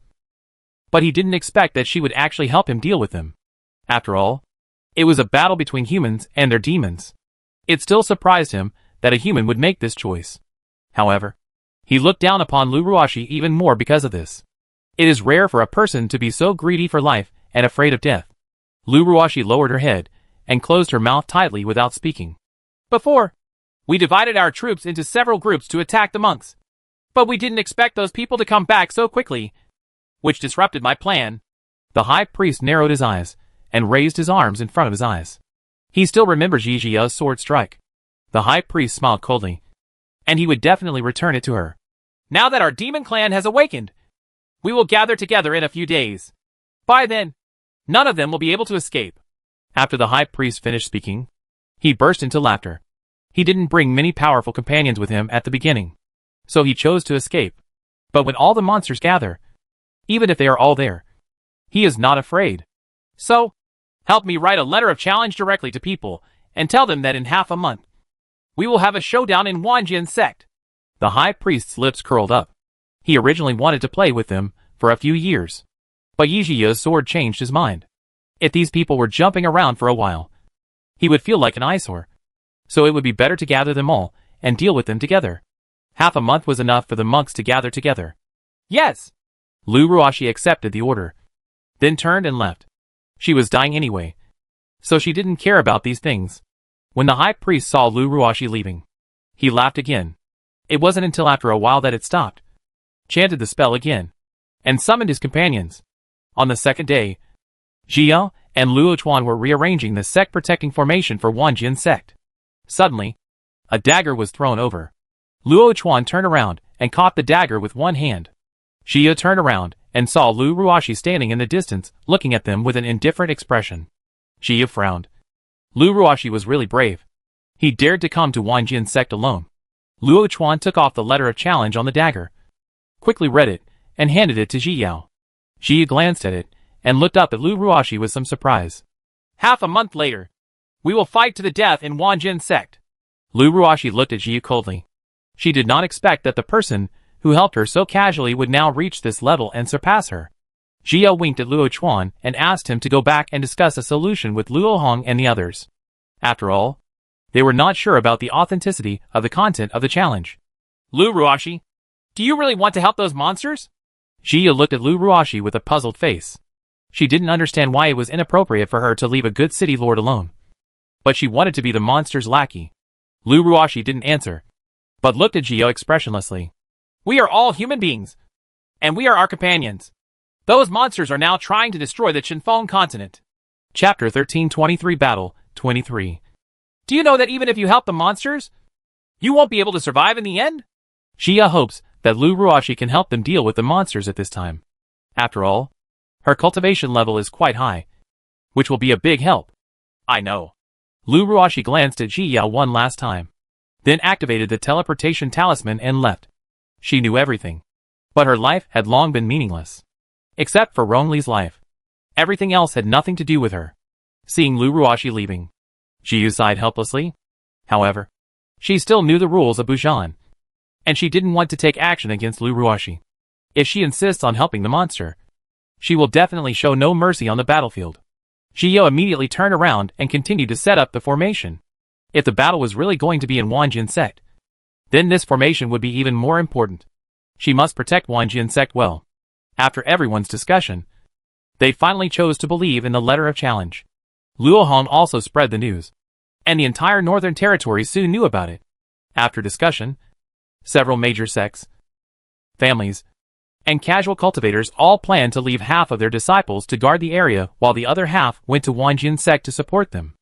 but he didn't expect that she would actually help him deal with them. After all, it was a battle between humans and their demons. It still surprised him that a human would make this choice. However, he looked down upon Lu Ruoxi even more because of this. It is rare for a person to be so greedy for life and afraid of death. Lu Ruoxi lowered her head and closed her mouth tightly without speaking. Before, we divided our troops into several groups to attack the monks, but we didn't expect those people to come back so quickly, which disrupted my plan. The high priest narrowed his eyes and raised his arms in front of his eyes. He still remembered Ji Jia's sword strike. The high priest smiled coldly, and he would definitely return it to her. Now that our demon clan has awakened, we will gather together in a few days. By then, none of them will be able to escape. After the high priest finished speaking, he burst into laughter. He didn't bring many powerful companions with him at the beginning, so he chose to escape. But when all the monsters gather, even if they are all there, he is not afraid. So, help me write a letter of challenge directly to people and tell them that in half a month, we will have a showdown in Wanjian sect. The high priest's lips curled up. He originally wanted to play with them for a few years, but Yi Jia's sword changed his mind. If these people were jumping around for a while, he would feel like an eyesore. So it would be better to gather them all and deal with them together. Half a month was enough for the monks to gather together. Yes! Lu Ruashi accepted the order, then turned and left. She was dying anyway, so she didn't care about these things. When the high priest saw Lu Ruashi leaving, he laughed again. It wasn't until after a while that it stopped, chanted the spell again, and summoned his companions. On the second day, Jiao and Luo Chuan were rearranging the sect-protecting formation for Wanjian sect. Suddenly, a dagger was thrown over. Luo Chuan turned around and caught the dagger with one hand. Jiao turned around and saw Lu Ruashi standing in the distance, looking at them with an indifferent expression. Jiao frowned. Lu Ruashi was really brave. He dared to come to Wanjian sect alone. Luo Chuan took off the letter of challenge on the dagger, quickly read it, and handed it to Jiao. Jiao glanced at it, and looked up at Lu Ruashi with some surprise. Half a month later, we will fight to the death in Wanjian sect. Lu Ruashi looked at Jiao coldly. She did not expect that the person who helped her so casually would now reach this level and surpass her. Jiao winked at Luo Chuan and asked him to go back and discuss a solution with Luo Hong and the others. After all, they were not sure about the authenticity of the content of the challenge. Lu Ruashi, do you really want to help those monsters? Jiao looked at Lu Ruashi with a puzzled face. She didn't understand why it was inappropriate for her to leave a good city lord alone. But she wanted to be the monster's lackey. Lu Ruashi didn't answer, but looked at Jiao expressionlessly. We are all human beings, and we are our companions. Those monsters are now trying to destroy the Qinfeng continent. Chapter 1323 Battle 23. Do you know that even if you help the monsters, you won't be able to survive in the end? Jiao hopes that Lu Ruashi can help them deal with the monsters at this time. After all, her cultivation level is quite high, which will be a big help. I know. Lu Ruashi glanced at Jiao one last time, then activated the teleportation talisman and left. She knew everything, but her life had long been meaningless. Except for Rongli's life. Everything else had nothing to do with her. Seeing Lu Ruashi leaving, Jiao sighed helplessly. However, she still knew the rules of Bujan, and she didn't want to take action against Lu Ruashi. If she insists on helping the monster, she will definitely show no mercy on the battlefield. Jiao immediately turned around and continued to set up the formation. If the battle was really going to be in Wanjian sect, then this formation would be even more important. She must protect Wanjian sect well. After everyone's discussion, they finally chose to believe in the letter of challenge. Luo Hong also spread the news, and the entire northern territory soon knew about it. After discussion, several major sects, families, and casual cultivators all planned to leave half of their disciples to guard the area while the other half went to Wanjian sect to support them.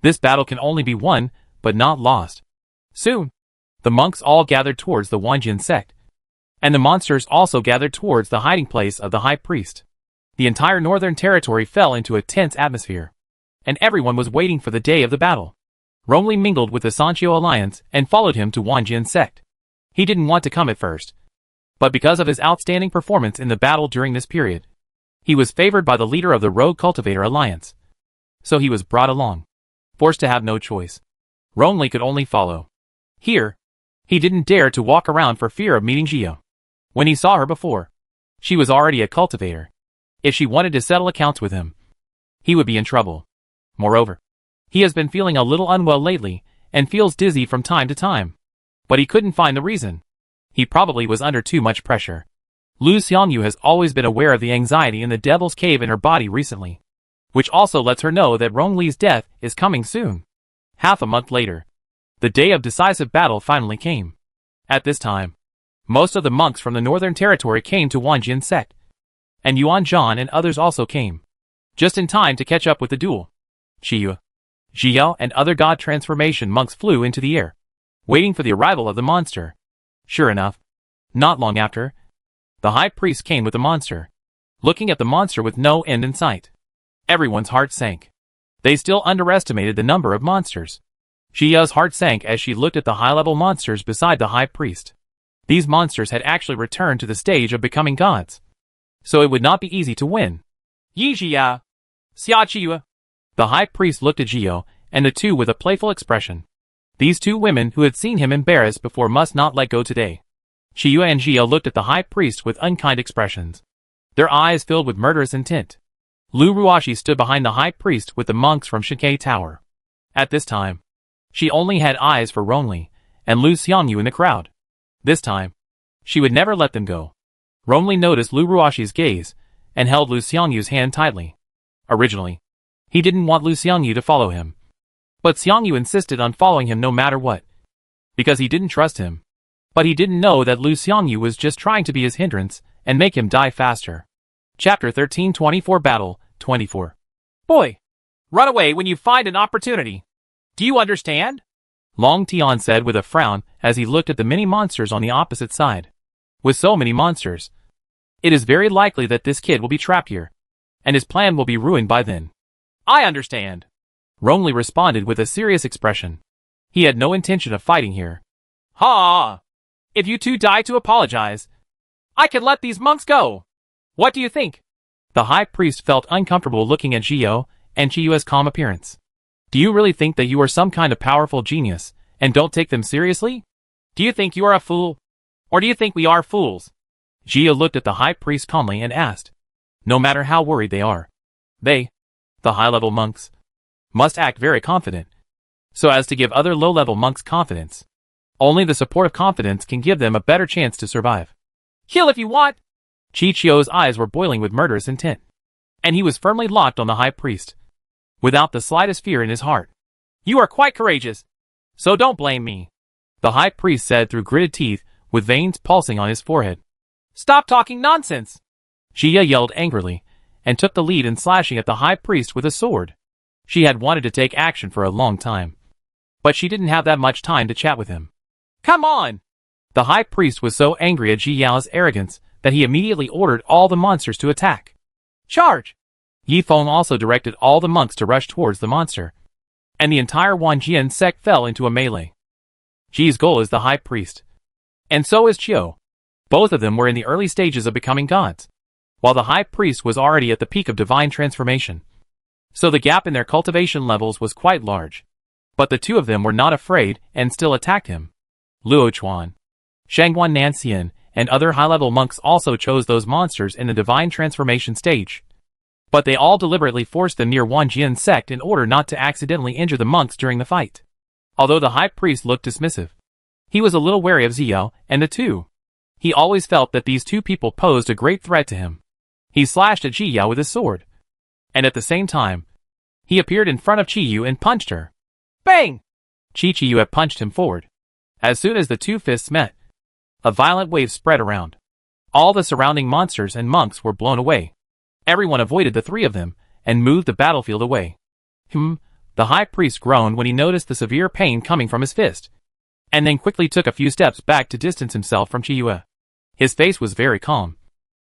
This battle can only be won, but not lost. Soon, the monks all gathered towards the Wanjian sect, and the monsters also gathered towards the hiding place of the high priest. The entire northern territory fell into a tense atmosphere, and everyone was waiting for the day of the battle. Rongli mingled with the Sanchio alliance and followed him to Wanjian sect. He didn't want to come at first, but because of his outstanding performance in the battle during this period, he was favored by the leader of the Rogue Cultivator Alliance. So he was brought along, forced to have no choice. Rongli could only follow. Here, he didn't dare to walk around for fear of meeting Jiao. When he saw her before, she was already a cultivator. If she wanted to settle accounts with him, he would be in trouble. Moreover, he has been feeling a little unwell lately and feels dizzy from time to time. But he couldn't find the reason. He probably was under too much pressure. Lu Xiangyu has always been aware of the anxiety in the devil's cave in her body recently, which also lets her know that Rongli's death is coming soon. Half a month later, the day of decisive battle finally came. At this time, most of the monks from the northern territory came to Wanjian sect, and Yuan Zhan and others also came, just in time to catch up with the duel. Qiyu, Jiao and other god transformation monks flew into the air, waiting for the arrival of the monster. Sure enough, not long after, the high priest came with the monster, looking at the monster with no end in sight. Everyone's heart sank. They still underestimated the number of monsters. Jiao's heart sank as she looked at the high-level monsters beside the high priest. These monsters had actually returned to the stage of becoming gods, so it would not be easy to win. Yi Jia, Xia Qiyu. The high priest looked at Jiao and the two with a playful expression. These two women who had seen him embarrassed before must not let go today. Qiyu and Jiao looked at the high priest with unkind expressions, their eyes filled with murderous intent. Lu Ruashi stood behind the high priest with the monks from Shinkei Tower. At this time, she only had eyes for Rongli and Lu Xiangyu in the crowd. This time, she would never let them go. Rongli noticed Lu Ruoxi's gaze and held Lu Xiangyu's hand tightly. Originally, he didn't want Lu Xiangyu to follow him, but Xiangyu insisted on following him no matter what, because he didn't trust him. But he didn't know that Lu Xiangyu was just trying to be his hindrance and make him die faster. Chapter 1324 Battle 24. Boy, run away when you find an opportunity. Do you understand? Long Tian said with a frown as he looked at the many monsters on the opposite side. With so many monsters, it is very likely that this kid will be trapped here, and his plan will be ruined by then. I understand. Rongli responded with a serious expression. He had no intention of fighting here. Ha! If you two die to apologize, I can let these monks go. What do you think? The high priest felt uncomfortable looking at Zhiyou and Chiyue's calm appearance. Do you really think that you are some kind of powerful genius and don't take them seriously? Do you think you are a fool? Or do you think we are fools? Zhiyou looked at the high priest calmly and asked. No matter how worried they are, they, the high-level monks, must act very confident, so as to give other low-level monks confidence. Only the support of confidence can give them a better chance to survive. Kill if you want! Qiqiu's eyes were boiling with murderous intent, and he was firmly locked on the high priest, without the slightest fear in his heart. You are quite courageous, so don't blame me, the high priest said through gritted teeth with veins pulsing on his forehead. Stop talking nonsense! Jia yelled angrily, and took the lead in slashing at the high priest with a sword. She had wanted to take action for a long time, but she didn't have that much time to chat with him. Come on! The high priest was so angry at Ji Yao's arrogance that he immediately ordered all the monsters to attack. Charge! Yi Feng also directed all the monks to rush towards the monster, and the entire Wanjian sect fell into a melee. Ji's goal is the high priest, and so is Qiu. Both of them were in the early stages of becoming gods, while the high priest was already at the peak of divine transformation. So the gap in their cultivation levels was quite large. But the two of them were not afraid and still attacked him. Luo Chuan, Shangguan Nanxian, and other high-level monks also chose those monsters in the divine transformation stage. But they all deliberately forced them near Wanjian sect in order not to accidentally injure the monks during the fight. Although the high priest looked dismissive, he was a little wary of Ziyao and the two. He always felt that these two people posed a great threat to him. He slashed at Ziyao with his sword, and at the same time, he appeared in front of Qiyu and punched her. Bang! Qiyu had punched him forward. As soon as the two fists met, a violent wave spread around. All the surrounding monsters and monks were blown away. Everyone avoided the three of them and moved the battlefield away. The high priest groaned when he noticed the severe pain coming from his fist, and then quickly took a few steps back to distance himself from Qiyu. His face was very calm,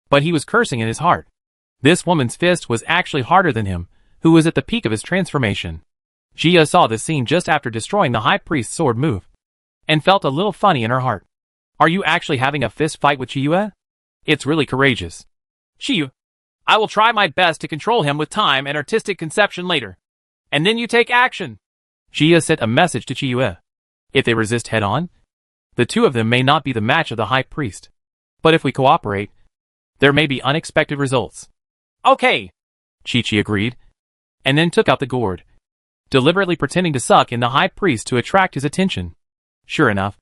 but he was cursing in his heart. This woman's fist was actually harder than him, who was at the peak of his transformation. Jia saw this scene just after destroying the high priest's sword move, and felt a little funny in her heart. Are you actually having a fist fight with Qiyu? It's really courageous. Qiyu, I will try my best to control him with time and artistic conception later. And then you take action. Jia sent a message to Qiyu. If they resist head-on, the two of them may not be the match of the high priest. But if we cooperate, there may be unexpected results. Okay, Chi agreed, and then took out the gourd, deliberately pretending to suck in the high priest to attract his attention. Sure enough,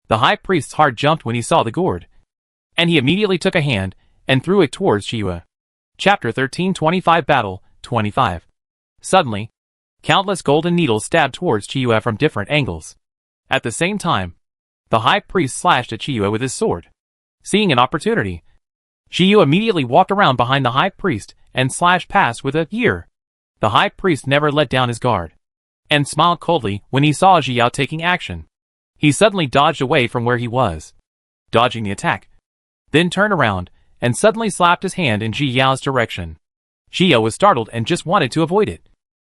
the high priest's heart jumped when he saw the gourd, and he immediately took a hand and threw it towards Qiyu. Chapter 1325 Battle 25. Suddenly, countless golden needles stabbed towards Qiyu from different angles. At the same time, the high priest slashed at Qiyu with his sword. Seeing an opportunity, Qiyu immediately walked around behind the high priest and slashed past with a year. The high priest never let down his guard, and smiled coldly when he saw Ziyao taking action. He suddenly dodged away from where he was, dodging the attack, then turned around and suddenly slapped his hand in Ziyao's direction. Ziyao was startled and just wanted to avoid it.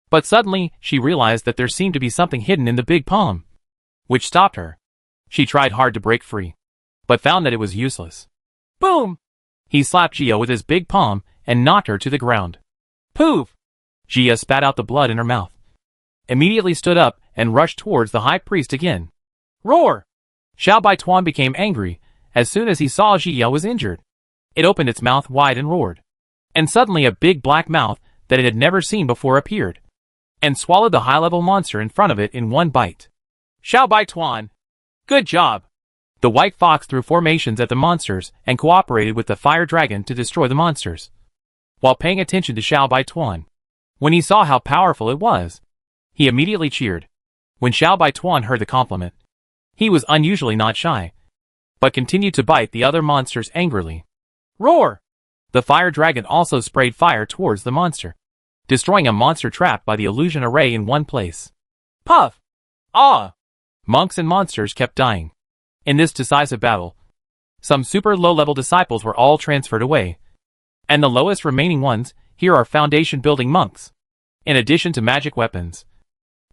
But suddenly, she realized that there seemed to be something hidden in the big palm, which stopped her. She tried hard to break free, but found that it was useless. Boom! He slapped Jia with his big palm and knocked her to the ground. Poof! Jia spat out the blood in her mouth, immediately stood up and rushed towards the high priest again. Roar! Xiao Baituan became angry as soon as he saw Jia was injured. It opened its mouth wide and roared. And suddenly a big black mouth that it had never seen before appeared. and swallowed the high-level monster in front of it in one bite. Xiao Bai Tuan. Good job. The white fox threw formations at the monsters and cooperated with the fire dragon to destroy the monsters. While paying attention to Xiao Bai Tuan, when he saw how powerful it was, he immediately cheered. When Xiao Bai Tuan heard the compliment, he was unusually not shy, but continued to bite the other monsters angrily. Roar! The fire dragon also sprayed fire towards the monster, destroying a monster trapped by the illusion array in one place. Puff! Ah! Monks and monsters kept dying. In this decisive battle, some super low-level disciples were all transferred away, and the lowest remaining ones here are foundation-building monks. In addition to magic weapons,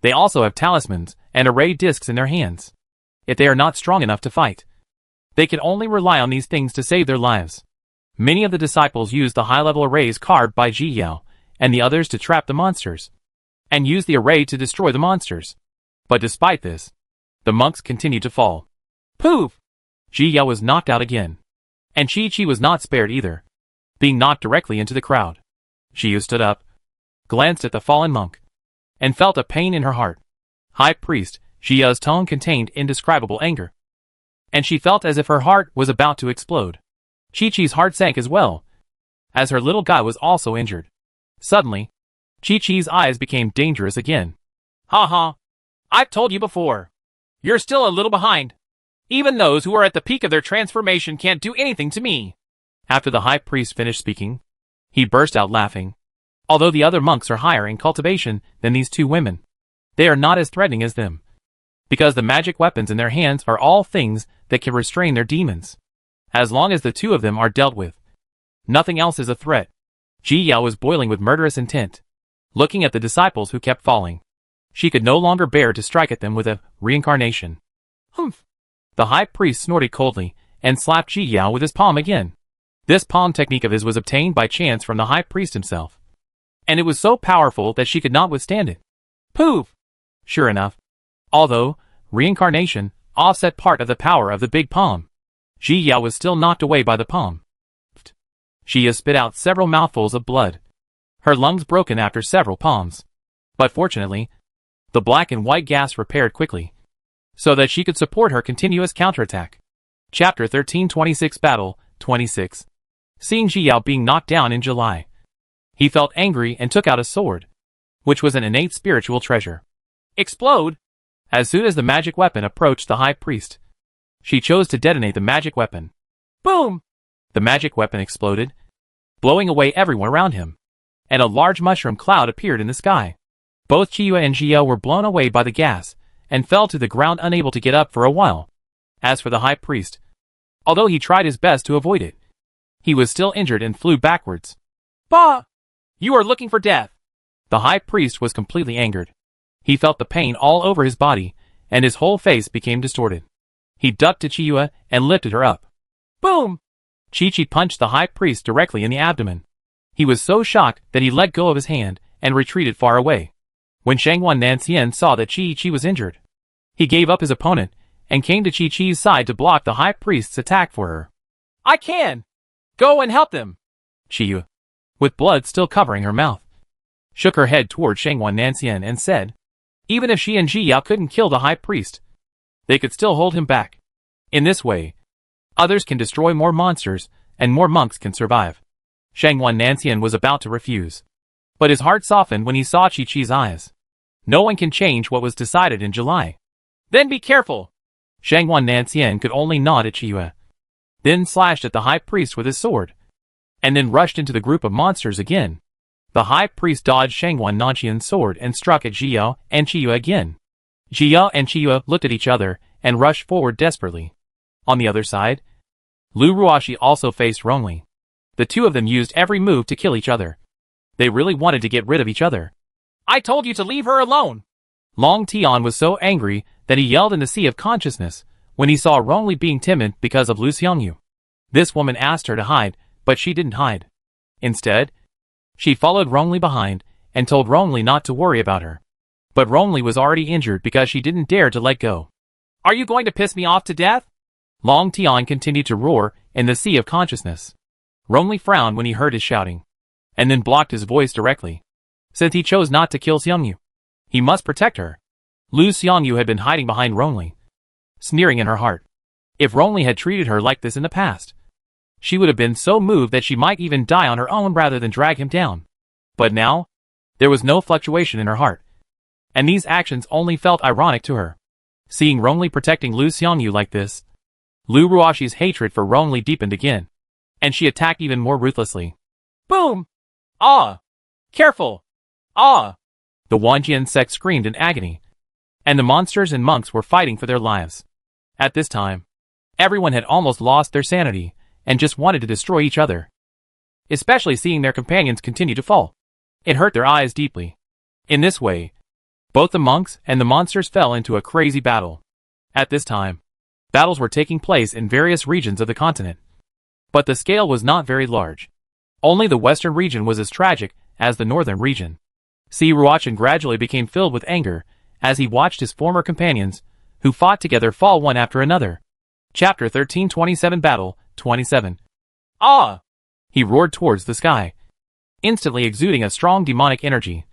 they also have talismans and array discs in their hands. If they are not strong enough to fight, they can only rely on these things to save their lives. Many of the disciples used the high-level arrays carved by Ji Yao and the others to trap the monsters, and used the array to destroy the monsters. But despite this, the monks continued to fall. Poof! Ji Yao was knocked out again, and Chi was not spared either, being knocked directly into the crowd. Ji stood up, glanced at the fallen monk, and felt a pain in her heart. High Priest, Ji Yao's tone contained indescribable anger, and she felt as if her heart was about to explode. Chi-Chi's heart sank as well, as her little guy was also injured. Suddenly, Chi-Chi's eyes became dangerous again. Ha ha! I've told you before. You're still a little behind. Even those who are at the peak of their transformation can't do anything to me. After the high priest finished speaking, he burst out laughing. Although the other monks are higher in cultivation than these two women, they are not as threatening as them, because the magic weapons in their hands are all things that can restrain their demons. As long as the two of them are dealt with, nothing else is a threat. Ji Yao was boiling with murderous intent, looking at the disciples who kept falling. She could no longer bear to strike at them with a reincarnation. Humph! The high priest snorted coldly and slapped Ji Yao with his palm again. This palm technique of his was obtained by chance from the high priest himself, and it was so powerful that she could not withstand it. Poof! Sure enough, although reincarnation offset part of the power of the big palm, Ji Yao was still knocked away by the palm. Ji spit out several mouthfuls of blood, her lungs broken after several palms. But fortunately, the black and white gas repaired quickly, so that she could support her continuous counterattack. Chapter 1326 Battle 26. Seeing Ji Yao being knocked down in July, he felt angry and took out a sword, which was an innate spiritual treasure. Explode! As soon as the magic weapon approached the high priest, she chose to detonate the magic weapon. Boom! The magic weapon exploded, blowing away everyone around him, and a large mushroom cloud appeared in the sky. Both Chiyue and Ji Yao were blown away by the gas, and fell to the ground unable to get up for a while. As for the high priest, although he tried his best to avoid it, he was still injured and flew backwards. Bah! You are looking for death! The high priest was completely angered. He felt the pain all over his body, and his whole face became distorted. He ducked to Chiyue and lifted her up. Boom! Chi-Chi punched the high priest directly in the abdomen. He was so shocked that he let go of his hand and retreated far away. When Shangwan Nanxian saw that Chi-Chi was injured, he gave up his opponent and came to Chi-Chi's side to block the high priest's attack for her. I can! Go and help them! Chiyue, with blood still covering her mouth, shook her head toward Shangwan Nanxian and said, even if she and Ji Yao couldn't kill the high priest, they could still hold him back. In this way, others can destroy more monsters, and more monks can survive. Shangwan Nanxian was about to refuse, but his heart softened when he saw Chi-Chi's eyes. No one can change what was decided in July. Then be careful! Shangwan Nanxian could only nod at Chiyue, then slashed at the high priest with his sword, and then rushed into the group of monsters again. The high priest dodged Shangwan Nanxian's sword and struck at Ji Yao and Chiyue again. Ji Yao and Chiyue looked at each other and rushed forward desperately. On the other side, Lu Ruoxi also faced Rongli. The two of them used every move to kill each other. They really wanted to get rid of each other. I told you to leave her alone! Long Tian was so angry that he yelled in the sea of consciousness when he saw Rongli being timid because of Lu Xiangyu. This woman asked her to hide, but she didn't hide. Instead, she followed Rongli behind and told Rongli not to worry about her. But Rongli was already injured because she didn't dare to let go. Are you going to piss me off to death? Long Tian continued to roar in the sea of consciousness. Rongli frowned when he heard his shouting, and then blocked his voice directly, since he chose not to kill Xiangyu. He must protect her. Lu Xiangyu had been hiding behind Ronli, sneering in her heart. If Ronli had treated her like this in the past, she would have been so moved that she might even die on her own rather than drag him down. But now, there was no fluctuation in her heart, and these actions only felt ironic to her. Seeing Ronli protecting Lu Xiangyu like this, Lu Ruoxi's hatred for Ronli deepened again, and she attacked even more ruthlessly. Boom! Ah! Careful! Ah! The Wanjian sect screamed in agony, and the monsters and monks were fighting for their lives. At this time, everyone had almost lost their sanity, and just wanted to destroy each other. Especially seeing their companions continue to fall. It hurt their eyes deeply. In this way, both the monks and the monsters fell into a crazy battle. At this time, battles were taking place in various regions of the continent. But the scale was not very large. Only the western region was as tragic as the northern region. Ruoxian gradually became filled with anger as he watched his former companions, who fought together, fall one after another. Chapter 1327 Battle 27. Ah! He roared towards the sky, instantly exuding a strong demonic energy,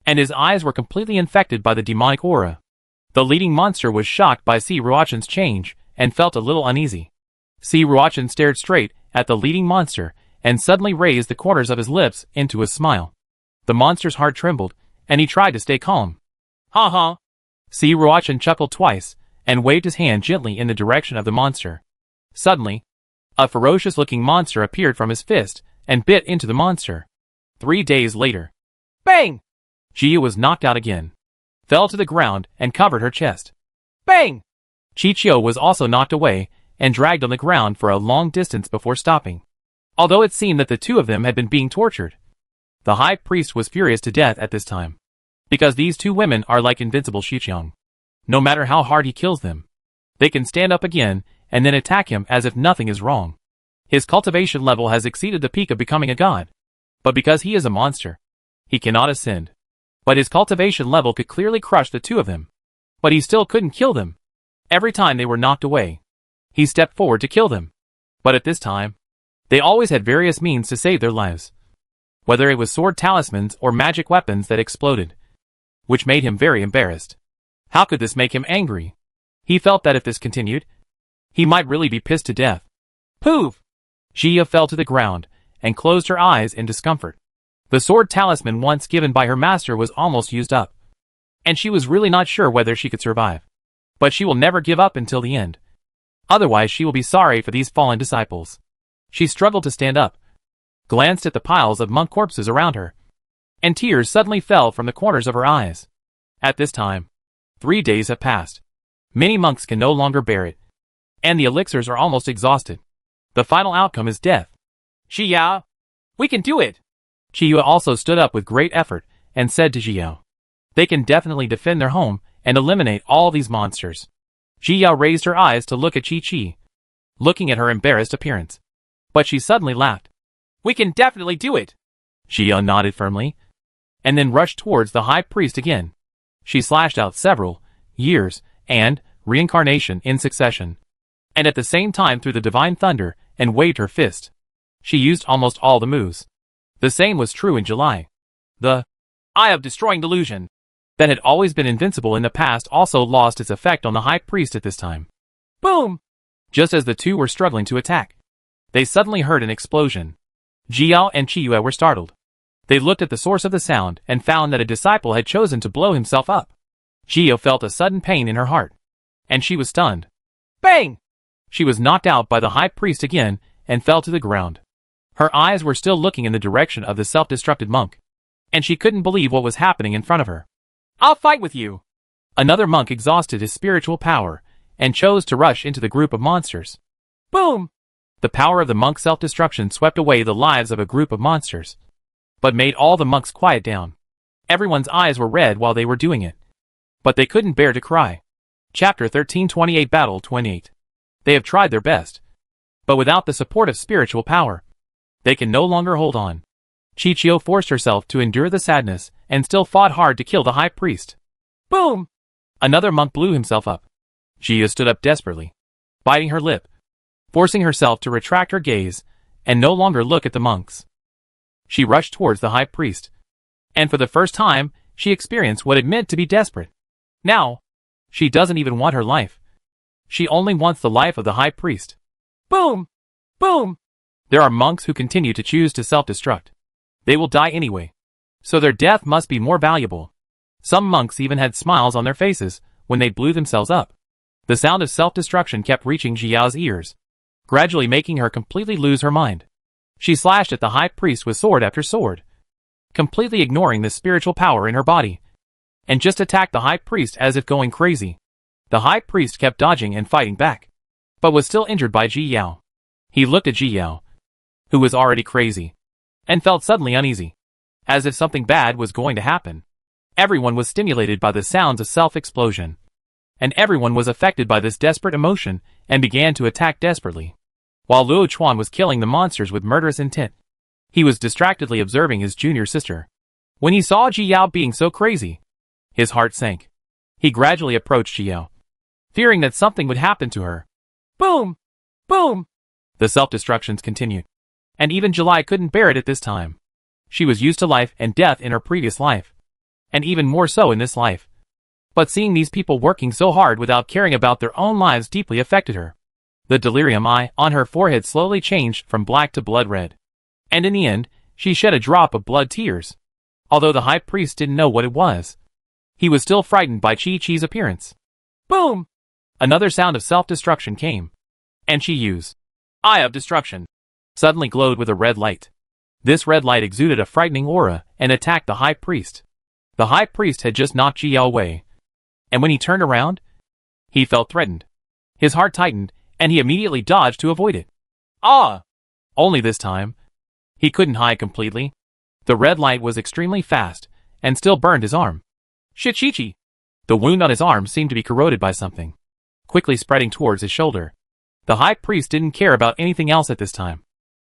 and his eyes were completely infected by the demonic aura. The leading monster was shocked by Ruoxian's change and felt a little uneasy. Ruoxian stared straight at the leading monster and suddenly raised the corners of his lips into a smile. The monster's heart trembled, and he tried to stay calm. Ha ha! Ruoxian chuckled twice and waved his hand gently in the direction of the monster. Suddenly, a ferocious-looking monster appeared from his fist and bit into the monster. 3 days later, bang! Jia was knocked out again, fell to the ground and covered her chest. Bang! Chichio was also knocked away and dragged on the ground for a long distance before stopping. Although it seemed that the two of them had been being tortured, the high priest was furious to death at this time, because these two women are like invincible Shiqiang. No matter how hard he kills them, they can stand up again and then attack him as if nothing is wrong. His cultivation level has exceeded the peak of becoming a god, but because he is a monster, he cannot ascend. But his cultivation level could clearly crush the two of them, but he still couldn't kill them. Every time they were knocked away, he stepped forward to kill them. But at this time, they always had various means to save their lives, whether it was sword talismans or magic weapons that exploded, which made him very embarrassed. How could this make him angry? He felt that if this continued, he might really be pissed to death. Poof! Jia fell to the ground and closed her eyes in discomfort. The sword talisman once given by her master was almost used up, and she was really not sure whether she could survive. But she will never give up until the end. Otherwise she will be sorry for these fallen disciples. She struggled to stand up, glanced at the piles of monk corpses around her, and tears suddenly fell from the corners of her eyes. At this time, 3 days have passed. Many monks can no longer bear it, and the elixirs are almost exhausted. The final outcome is death. Jia, we can do it! Qiyue also stood up with great effort and said to Jia, they can definitely defend their home and eliminate all these monsters. Jia raised her eyes to look at Chi-Chi, looking at her embarrassed appearance. But she suddenly laughed. We can definitely do it! Jia nodded firmly, and then rushed towards the high priest again. She slashed out several years and reincarnation in succession, and at the same time threw the divine thunder and waved her fist. She used almost all the moves. The same was true in July. The Eye of Destroying Delusion that had always been invincible in the past also lost its effect on the high priest at this time. Boom! Just as the two were struggling to attack, they suddenly heard an explosion. Jiao and Qiyue were startled. They looked at the source of the sound and found that a disciple had chosen to blow himself up. Jiao felt a sudden pain in her heart, and she was stunned. Bang! She was knocked out by the high priest again and fell to the ground. Her eyes were still looking in the direction of the self-destructed monk, and she couldn't believe what was happening in front of her. I'll fight with you! Another monk exhausted his spiritual power and chose to rush into the group of monsters. Boom! The power of the monk's self-destruction swept away the lives of a group of monsters, but made all the monks quiet down. Everyone's eyes were red while they were doing it, but they couldn't bear to cry. Chapter 1328 Battle 28. They have tried their best, but without the support of spiritual power, they can no longer hold on. Chichio forced herself to endure the sadness and still fought hard to kill the high priest. Boom! Another monk blew himself up. Jia stood up desperately, biting her lip, forcing herself to retract her gaze and no longer look at the monks. She rushed towards the high priest, and for the first time, she experienced what it meant to be desperate. Now, she doesn't even want her life. She only wants the life of the high priest. Boom! Boom! There are monks who continue to choose to self-destruct. They will die anyway. So their death must be more valuable. Some monks even had smiles on their faces when they blew themselves up. The sound of self-destruction kept reaching Jiao's ears, gradually making her completely lose her mind. She slashed at the high priest with sword after sword, completely ignoring the spiritual power in her body, and just attacked the high priest as if going crazy. The high priest kept dodging and fighting back, but was still injured by Ji Yao. He looked at Ji Yao, who was already crazy, and felt suddenly uneasy, as if something bad was going to happen. Everyone was stimulated by the sounds of self-explosion, and everyone was affected by this desperate emotion and began to attack desperately. While Luo Chuan was killing the monsters with murderous intent, he was distractedly observing his junior sister. When he saw Ji Yao being so crazy, his heart sank. He gradually approached Ji Yao, fearing that something would happen to her. Boom! Boom! The self-destructions continued, and even July couldn't bear it at this time. She was used to life and death in her previous life, and even more so in this life. But seeing these people working so hard without caring about their own lives deeply affected her. The delirium eye on her forehead slowly changed from black to blood red, and in the end, she shed a drop of blood tears. Although the high priest didn't know what it was, he was still frightened by Chi-Chi's appearance. Boom! Another sound of self-destruction came, and Chi Yu's eye of destruction suddenly glowed with a red light. This red light exuded a frightening aura and attacked the high priest. The high priest had just knocked Ji Yao away, and when he turned around, he felt threatened. His heart tightened, and he immediately dodged to avoid it. Ah! Only this time, he couldn't hide completely. The red light was extremely fast, and still burned his arm. Shichichi! The wound on his arm seemed to be corroded by something, quickly spreading towards his shoulder. The high priest didn't care about anything else at this time,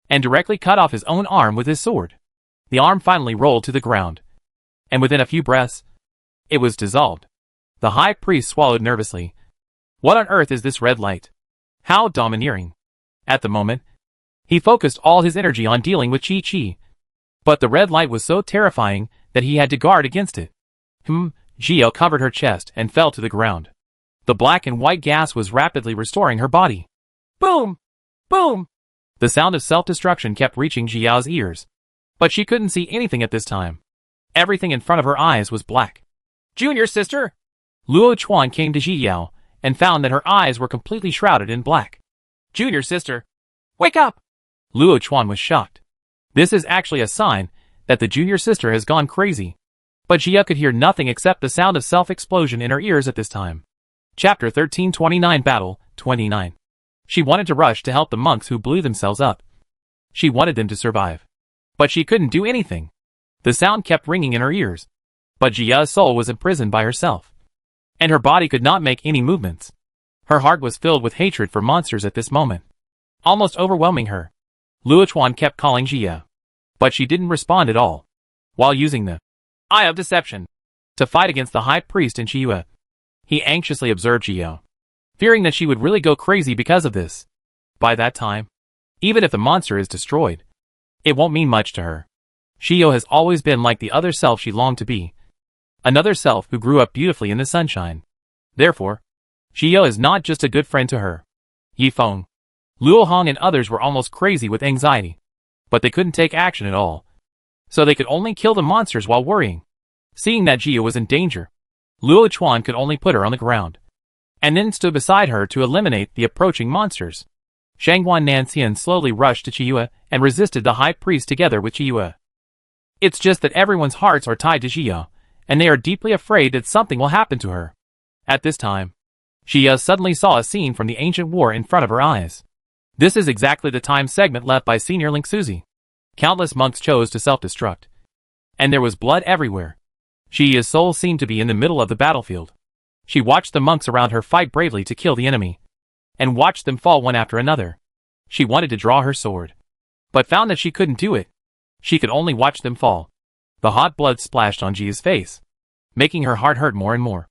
and directly cut off his own arm with his sword. The arm finally rolled to the ground, and within a few breaths, it was dissolved. The high priest swallowed nervously. What on earth is this red light? How domineering. At the moment, he focused all his energy on dealing with Chi-Chi, but the red light was so terrifying that he had to guard against it. Ji Yao covered her chest and fell to the ground. The black and white gas was rapidly restoring her body. Boom! Boom! The sound of self-destruction kept reaching Ji Yao's ears, but she couldn't see anything at this time. Everything in front of her eyes was black. Junior sister! Luo Chuan came to Ji Yao and found that her eyes were completely shrouded in black. Junior sister! Wake up! Luo Chuan was shocked. This is actually a sign that the junior sister has gone crazy. But Ji Yao could hear nothing except the sound of self-explosion in her ears at this time. Chapter 1329 Battle 29. She wanted to rush to help the monks who blew themselves up. She wanted them to survive. But she couldn't do anything. The sound kept ringing in her ears. But Ji Yao's soul was imprisoned by herself, and her body could not make any movements. Her heart was filled with hatred for monsters at this moment, almost overwhelming her. Luo Chuan kept calling Ji Yao, but she didn't respond at all. While using the Eye of Deception to fight against the high priest in Chiyue, he anxiously observed Ji Yao, fearing that she would really go crazy because of this. By that time, even if the monster is destroyed, it won't mean much to her. Shio has always been like the other self she longed to be. Another self who grew up beautifully in the sunshine. Therefore, Shio is not just a good friend to her. Yi Feng, Luo Hong and others were almost crazy with anxiety, but they couldn't take action at all. So they could only kill the monsters while worrying. Seeing that Jia was in danger, Luo Chuan could only put her on the ground, and then stood beside her to eliminate the approaching monsters. Shangguan Nanxian slowly rushed to Chiyue and resisted the high priest together with Chiyue. It's just that everyone's hearts are tied to Jia, and they are deeply afraid that something will happen to her. At this time, Jia suddenly saw a scene from the ancient war in front of her eyes. This is exactly the time segment left by Senior Link Suzy. Countless monks chose to self-destruct, and there was blood everywhere. Jia's soul seemed to be in the middle of the battlefield. She watched the monks around her fight bravely to kill the enemy, and watched them fall one after another. She wanted to draw her sword, but found that she couldn't do it. She could only watch them fall. The hot blood splashed on Jia's face, making her heart hurt more and more,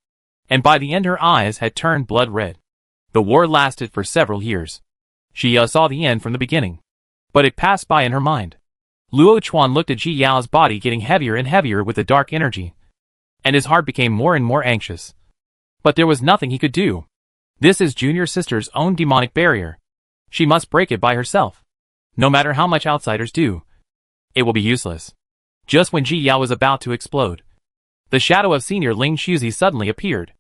and by the end her eyes had turned blood red. The war lasted for several years. Jia saw the end from the beginning, but it passed by in her mind. Luo Chuan looked at Ji Yao's body getting heavier and heavier with the dark energy. and his heart became more and more anxious. But there was nothing he could do. This is Junior Sister's own demonic barrier. She must break it by herself. No matter how much outsiders do, it will be useless. Just when Ji Yao was about to explode, the shadow of Senior Ling Shuzi suddenly appeared.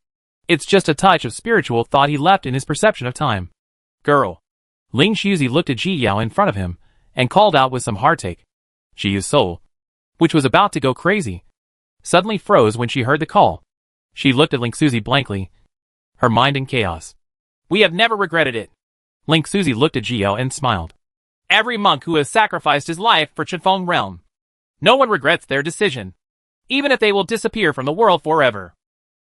It's just a touch of spiritual thought he left in his perception of time. Girl. Ling Shuzi looked at Ji Yao in front of him, and called out with some heartache. Ji Yao's soul, which was about to go crazy, suddenly froze when she heard the call. She looked at Ling Suzi blankly, her mind in chaos. We have never regretted it. Ling Suzi looked at Ji Yao and smiled. Every monk who has sacrificed his life for Chenfeng realm. No one regrets their decision, even if they will disappear from the world forever.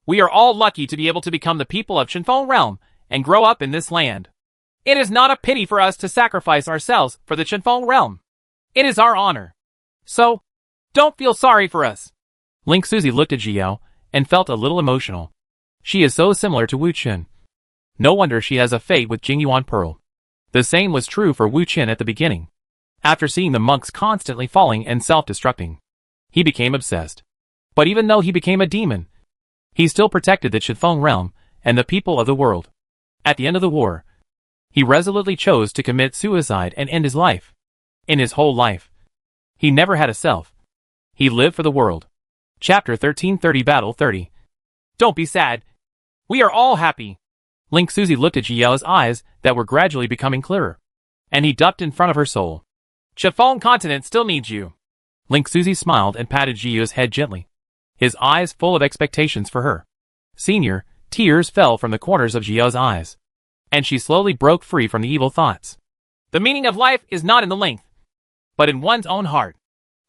We are all lucky to be able to become the people of Chenfeng realm and grow up in this land. It is not a pity for us to sacrifice ourselves for the Chenfeng realm. It is our honor. So, don't feel sorry for us. Ling Suzi looked at Ji Yao and felt a little emotional. She is so similar to Wu Qin. No wonder she has a fate with Jingyuan Pearl. The same was true for Wu Qin at the beginning. After seeing the monks constantly falling and self-destructing, he became obsessed. But even though he became a demon, he still protected the Chenfeng realm and the people of the world. At the end of the war, he resolutely chose to commit suicide and end his life. In his whole life, he never had a self. He lived for the world. Chapter 1330 Battle 30. Don't be sad. We are all happy. Ling Suzi looked at Ji Yao's eyes that were gradually becoming clearer, and he ducked in front of her soul. Chenfeng continent still needs you. Ling Suzi smiled and patted Ji Yao's head gently, his eyes full of expectations for her. Senior, tears fell from the corners of Ji Yao's eyes, and she slowly broke free from the evil thoughts. The meaning of life is not in the length, but in one's own heart.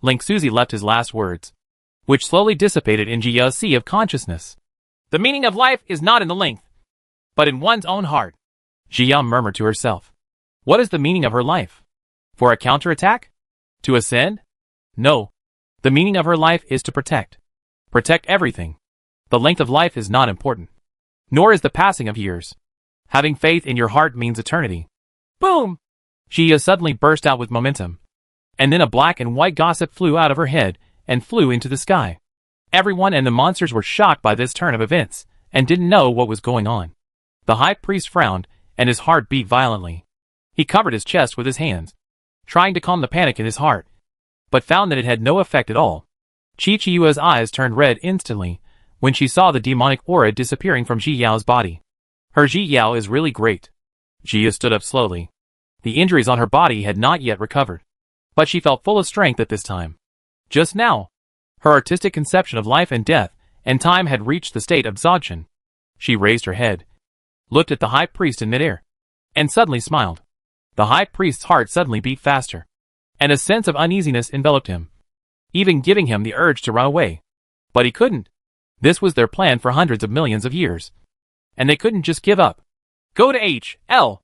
Ling Suzi left his last words, which slowly dissipated in Ji Yao's sea of consciousness. The meaning of life is not in the length, but in one's own heart. Ji Yao murmured to herself. What is the meaning of her life? For a counterattack? To ascend? No. The meaning of her life is to protect. Protect everything. The length of life is not important. Nor is the passing of years. Having faith in your heart means eternity. Boom! Ji Yao suddenly burst out with momentum. And then a black and white gossip flew out of her head and flew into the sky. Everyone and the monsters were shocked by this turn of events and didn't know what was going on. The high priest frowned, and his heart beat violently. He covered his chest with his hands, trying to calm the panic in his heart, but found that it had no effect at all. Chi Chiyua's eyes turned red instantly when she saw the demonic aura disappearing from Ji Yao's body. Her Ji Yao is really great. Ji Yao stood up slowly. The injuries on her body had not yet recovered, but she felt full of strength at this time. Just now, her artistic conception of life and death and time had reached the state of absorption. She raised her head, looked at the high priest in midair, and suddenly smiled. The high priest's heart suddenly beat faster, and a sense of uneasiness enveloped him, even giving him the urge to run away. But he couldn't. This was their plan for hundreds of millions of years, and they couldn't just give up. Go to H.L.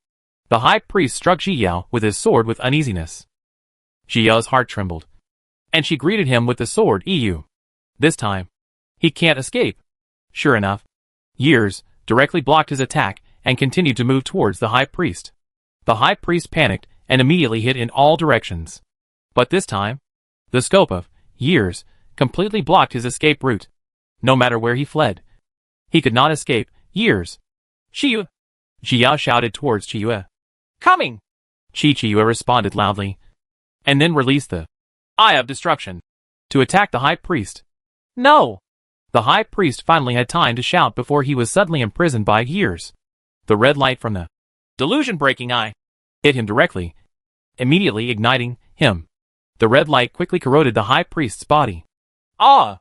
The high priest struck Ji Yao with his sword with uneasiness. Ji Yao's heart trembled, and she greeted him with the sword EU. This time, he can't escape. Sure enough, years directly blocked his attack and continued to move towards the high priest. The high priest panicked and immediately hit in all directions. But this time, the scope of years completely blocked his escape route. No matter where he fled, he could not escape years. Chiyue! Ji Yao shouted towards Chiyue. Coming! Chiyue responded loudly, and then released the Eye of Destruction to attack the high priest. No! The high priest finally had time to shout before he was suddenly imprisoned by years. The red light from the delusion-breaking eye hit him directly, immediately igniting him. The red light quickly corroded the high priest's body. Ah!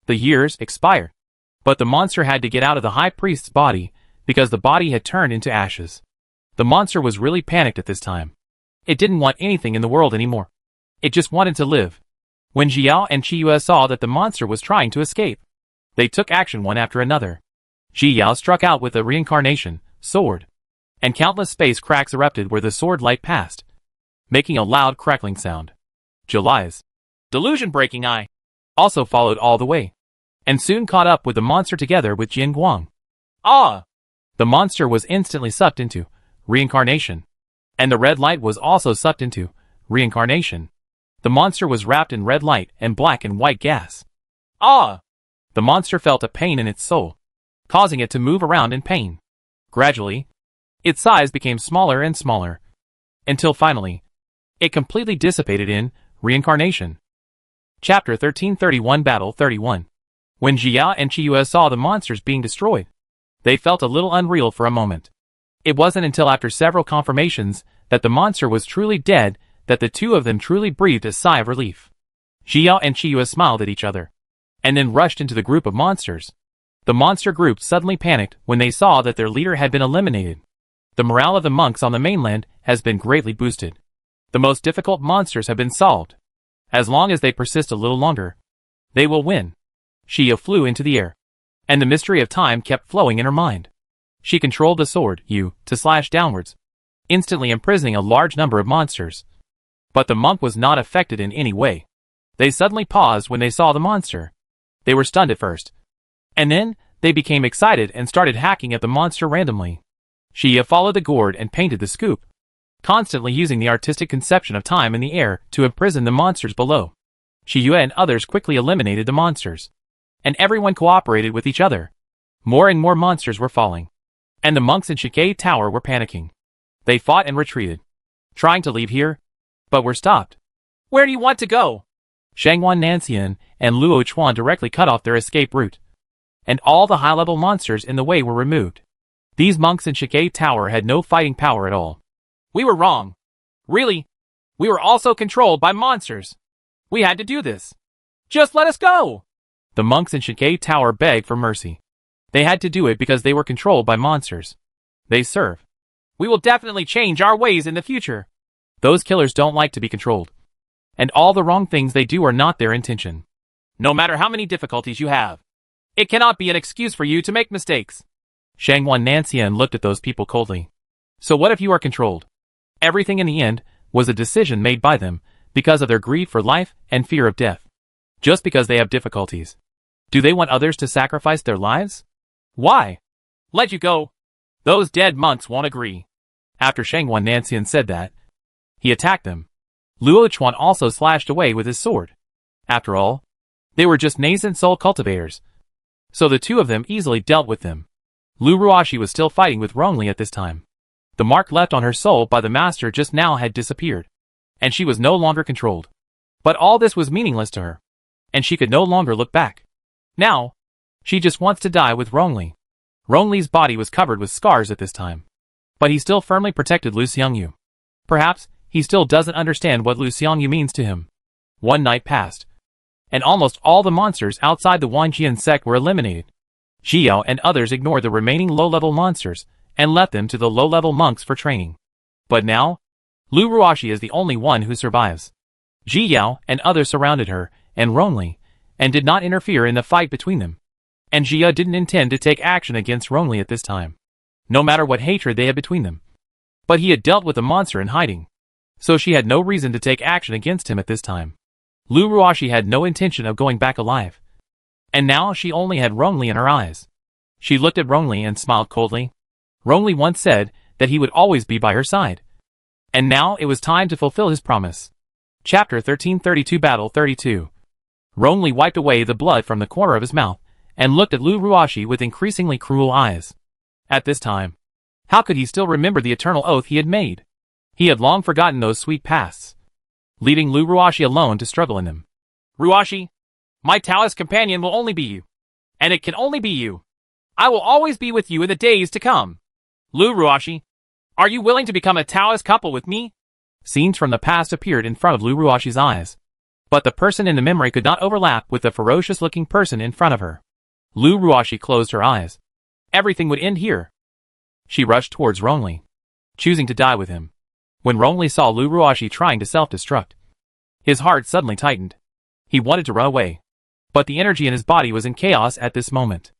The years expired. But the monster had to get out of the high priest's body because the body had turned into ashes. The monster was really panicked at this time. It didn't want anything in the world anymore. It just wanted to live. When Ji Yao and Chiyue saw that the monster was trying to escape, they took action one after another. Ji Yao struck out with a reincarnation sword, and countless space cracks erupted where the sword light passed, making a loud crackling sound. July's delusion-breaking eye also followed all the way, and soon caught up with the monster together with Jin Guang. Ah! The monster was instantly sucked into reincarnation, and the red light was also sucked into reincarnation. The monster was wrapped in red light and black and white gas. Ah! The monster felt a pain in its soul, causing it to move around in pain. Gradually, its size became smaller and smaller, until finally, it completely dissipated in reincarnation. Chapter 1331 Battle 31. When Jia and Chiyue saw the monsters being destroyed, they felt a little unreal for a moment. It wasn't until after several confirmations that the monster was truly dead that the two of them truly breathed a sigh of relief. Jia and Chiyue smiled at each other, and then rushed into the group of monsters. The monster group suddenly panicked when they saw that their leader had been eliminated. The morale of the monks on the mainland has been greatly boosted. The most difficult monsters have been solved. As long as they persist a little longer, they will win. Xia flew into the air, and the mystery of time kept flowing in her mind. She controlled the sword, Yu, to slash downwards, instantly imprisoning a large number of monsters. But the monk was not affected in any way. They suddenly paused when they saw the monster. They were stunned at first, and then they became excited and started hacking at the monster randomly. Xia followed the gourd and painted the scoop, constantly using the artistic conception of time in the air to imprison the monsters below. Chiyue and others quickly eliminated the monsters, and everyone cooperated with each other. More and more monsters were falling, and the monks in Shikei Tower were panicking. They fought and retreated, trying to leave here, but were stopped. Where do you want to go? Shangwan Nanxian and Luo Chuan directly cut off their escape route, and all the high-level monsters in the way were removed. These monks in Shikei Tower had no fighting power at all. We were wrong. Really? We were also controlled by monsters. We had to do this. Just let us go! The monks in Shikei Tower begged for mercy. They had to do it because they were controlled by monsters. They serve. We will definitely change our ways in the future. Those killers don't like to be controlled, and all the wrong things they do are not their intention. No matter how many difficulties you have, it cannot be an excuse for you to make mistakes. Shangwan Nanxian looked at those people coldly. So what if you are controlled? Everything in the end was a decision made by them because of their greed for life and fear of death. Just because they have difficulties, do they want others to sacrifice their lives? Why? Let you go. Those dead monks won't agree. After Shangwan Nanxian said that, he attacked them. Luo Chuan also slashed away with his sword. After all, they were just nascent soul cultivators, so the two of them easily dealt with them. Lu Ruashi was still fighting with Rongli at this time. The mark left on her soul by the master just now had disappeared, and she was no longer controlled. But all this was meaningless to her, and she could no longer look back. Now, she just wants to die with Rongli. Rongli's body was covered with scars at this time, but he still firmly protected Lu Xiangyu. Perhaps, he still doesn't understand what Lu Xiangyu means to him. One night passed, and almost all the monsters outside the Wanjian sect were eliminated. Xiao and others ignored the remaining low-level monsters and left them to the low-level monks for training. But now, Lu Ruashi is the only one who survives. Ji Yao and others surrounded her and Rongli, and did not interfere in the fight between them. And Jia didn't intend to take action against Rongli at this time, no matter what hatred they had between them. But he had dealt with the monster in hiding, so she had no reason to take action against him at this time. Lu Ruashi had no intention of going back alive, and now she only had Rongli in her eyes. She looked at Rongli and smiled coldly. Rongli once said that he would always be by her side, and now it was time to fulfill his promise. Chapter 1332 Battle 32. Rongli wiped away the blood from the corner of his mouth and looked at Lu Ruashi with increasingly cruel eyes. At this time, how could he still remember the eternal oath he had made? He had long forgotten those sweet pasts, leaving Lu Ruashi alone to struggle in them. Ruashi, my Taoist companion will only be you, and it can only be you. I will always be with you in the days to come. Lu Ruashi, are you willing to become a Taoist couple with me? Scenes from the past appeared in front of Lu Ruashi's eyes, but the person in the memory could not overlap with the ferocious-looking person in front of her. Lu Ruashi closed her eyes. Everything would end here. She rushed towards Rongli, choosing to die with him. When Rongli saw Lu Ruashi trying to self-destruct, his heart suddenly tightened. He wanted to run away, but the energy in his body was in chaos at this moment.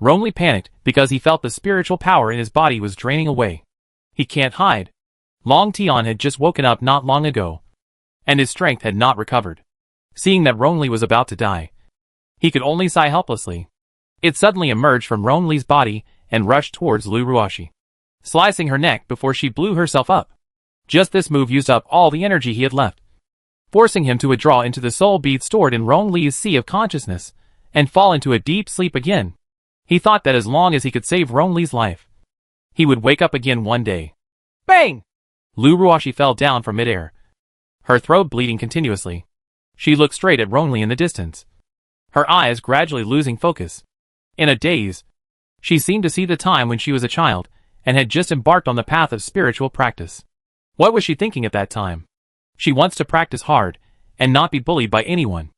Rongli panicked because he felt the spiritual power in his body was draining away. He can't hide. Long Tian had just woken up not long ago, and his strength had not recovered. Seeing that Rongli was about to die, he could only sigh helplessly. It suddenly emerged from Rongli's body and rushed towards Lu Ruashi, slicing her neck before she blew herself up. Just this move used up all the energy he had left, forcing him to withdraw into the soul bead stored in Rongli's sea of consciousness, and fall into a deep sleep again. He thought that as long as he could save Rongli's life, he would wake up again one day. Bang! Lu Ruashi fell down from midair, her throat bleeding continuously. She looked straight at Rongli in the distance, her eyes gradually losing focus. In a daze, she seemed to see the time when she was a child and had just embarked on the path of spiritual practice. What was she thinking at that time? She wants to practice hard and not be bullied by anyone.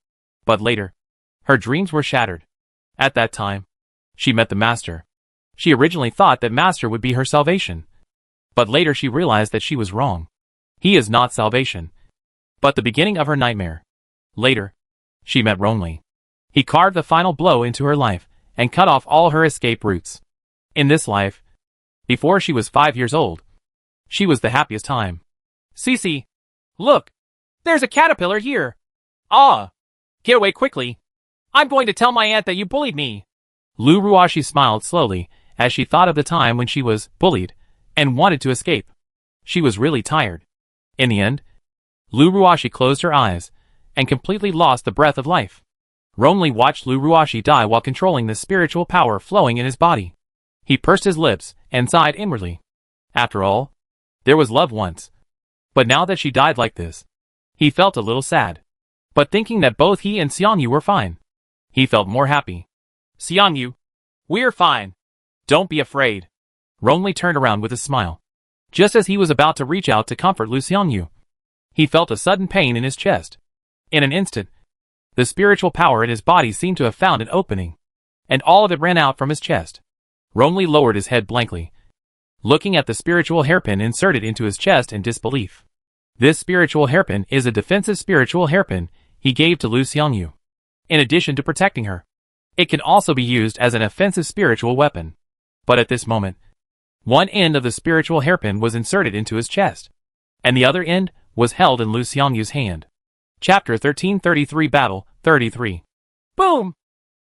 But later, her dreams were shattered. At that time, she met the Master. She originally thought that Master would be her salvation. But later she realized that she was wrong. He is not salvation, but the beginning of her nightmare. Later, she met Rongli. He carved the final blow into her life and cut off all her escape routes. In this life, before she was 5 years old, she was the happiest time. Cece, look, there's a caterpillar here. Ah, get away quickly. I'm going to tell my aunt that you bullied me. Lu Ruashi smiled slowly as she thought of the time when she was bullied and wanted to escape. She was really tired. In the end, Lu Ruashi closed her eyes and completely lost the breath of life. Rongli watched Lu Ruashi die while controlling the spiritual power flowing in his body. He pursed his lips and sighed inwardly. After all, there was love once. But now that she died like this, he felt a little sad. But thinking that both he and Xiangyu were fine, he felt more happy. Xiangyu, we're fine. Don't be afraid. Rongli turned around with a smile. Just as he was about to reach out to comfort Lu Xiangyu, he felt a sudden pain in his chest. In an instant, the spiritual power in his body seemed to have found an opening, and all of it ran out from his chest. Rongli lowered his head blankly, looking at the spiritual hairpin inserted into his chest in disbelief. This spiritual hairpin is a defensive spiritual hairpin he gave to Lu Xiangyu. In addition to protecting her, it can also be used as an offensive spiritual weapon. But at this moment, one end of the spiritual hairpin was inserted into his chest, and the other end was held in Lu Xiangyu's hand. Chapter 1333 Battle 33. Boom!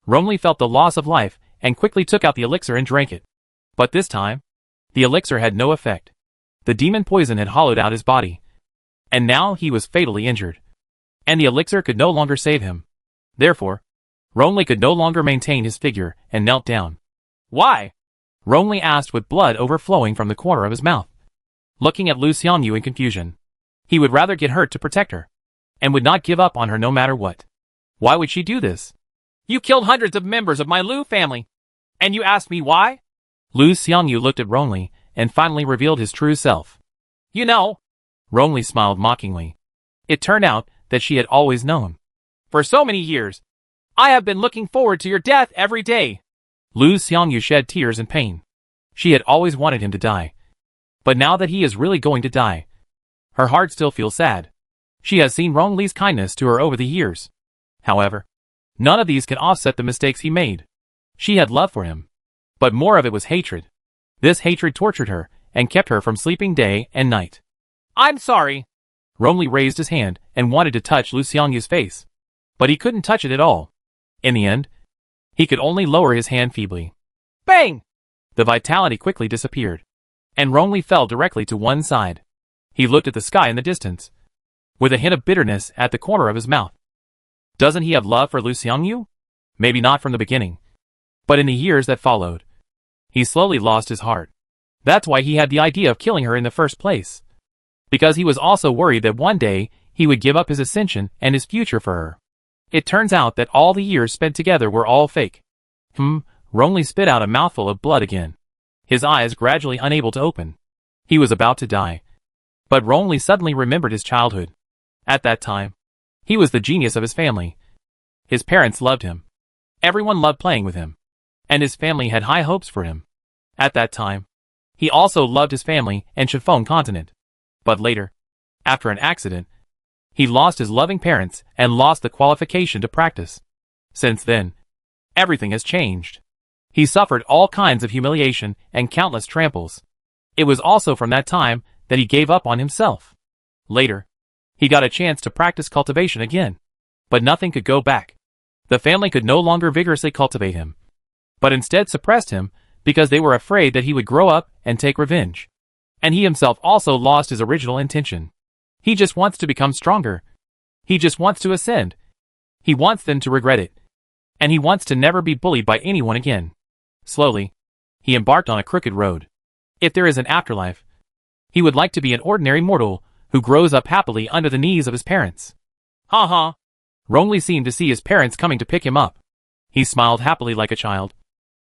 Rongli felt the loss of life and quickly took out the elixir and drank it. But this time, the elixir had no effect. The demon poison had hollowed out his body, and now he was fatally injured. And the elixir could no longer save him. Therefore, Rongli could no longer maintain his figure and knelt down. Why? Rongli asked with blood overflowing from the corner of his mouth. Looking at Lu Xiangyu in confusion. He would rather get hurt to protect her, and would not give up on her no matter what. Why would she do this? You killed hundreds of members of my Lu family, and you asked me why? Lu Xiangyu looked at Rongli and finally revealed his true self. You know. Rongli smiled mockingly. It turned out that she had always known. For so many years, I have been looking forward to your death every day. Lu Xiangyu shed tears in pain. She had always wanted him to die. But now that he is really going to die, her heart still feels sad. She has seen Rongli's kindness to her over the years. However, none of these can offset the mistakes he made. She had love for him, but more of it was hatred. This hatred tortured her and kept her from sleeping day and night. I'm sorry. Rongli raised his hand and wanted to touch Lu Xiangyu's face, but he couldn't touch it at all. In the end, he could only lower his hand feebly. Bang! The vitality quickly disappeared, and Rongli fell directly to one side. He looked at the sky in the distance, with a hint of bitterness at the corner of his mouth. Doesn't he have love for Lu Xiangyu? Maybe not from the beginning, but in the years that followed, he slowly lost his heart. That's why he had the idea of killing her in the first place. Because he was also worried that one day he would give up his ascension and his future for her. It turns out that all the years spent together were all fake. Rongli spit out a mouthful of blood again, his eyes gradually unable to open. He was about to die. But Rongli suddenly remembered his childhood. At that time, he was the genius of his family. His parents loved him. Everyone loved playing with him. And his family had high hopes for him. At that time, he also loved his family and Chiffon continent. But later, after an accident, he lost his loving parents and lost the qualification to practice. Since then, everything has changed. He suffered all kinds of humiliation and countless tramples. It was also from that time that he gave up on himself. Later, he got a chance to practice cultivation again. But nothing could go back. The family could no longer vigorously cultivate him, but instead suppressed him because they were afraid that he would grow up and take revenge. And he himself also lost his original intention. He just wants to become stronger. He just wants to ascend. He wants them to regret it. and he wants to never be bullied by anyone again. Slowly, he embarked on a crooked road. If there is an afterlife, he would like to be an ordinary mortal who grows up happily under the knees of his parents. Ha ha! Rongli seemed to see his parents coming to pick him up. He smiled happily like a child,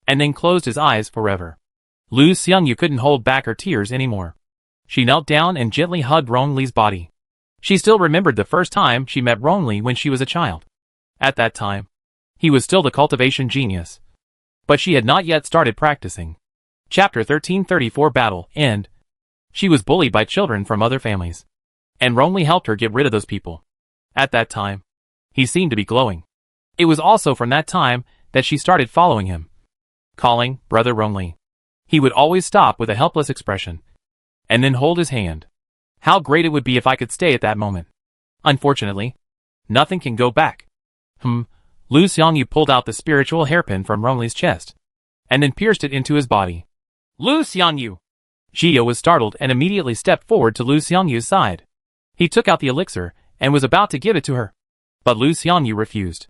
and then closed his eyes forever. Lu Xiangyu couldn't hold back her tears anymore. She knelt down and gently hugged Rongli's body. She still remembered the first time she met Rongli when she was a child. At that time, he was still the cultivation genius, but she had not yet started practicing. Chapter 1334 Battle End. She was bullied by children from other families, and Rongli helped her get rid of those people. At that time, he seemed to be glowing. It was also from that time that she started following him, calling Brother Rongli. He would always stop with a helpless expression, and then hold his hand. How great it would be if I could stay at that moment. Unfortunately, nothing can go back. Lu Xiangyu pulled out the spiritual hairpin from Rongli's chest, and then pierced it into his body. Lu Xiangyu! Jia was startled and immediately stepped forward to Lu Xiangyu's side. He took out the elixir and was about to give it to her, but Lu Xiangyu refused.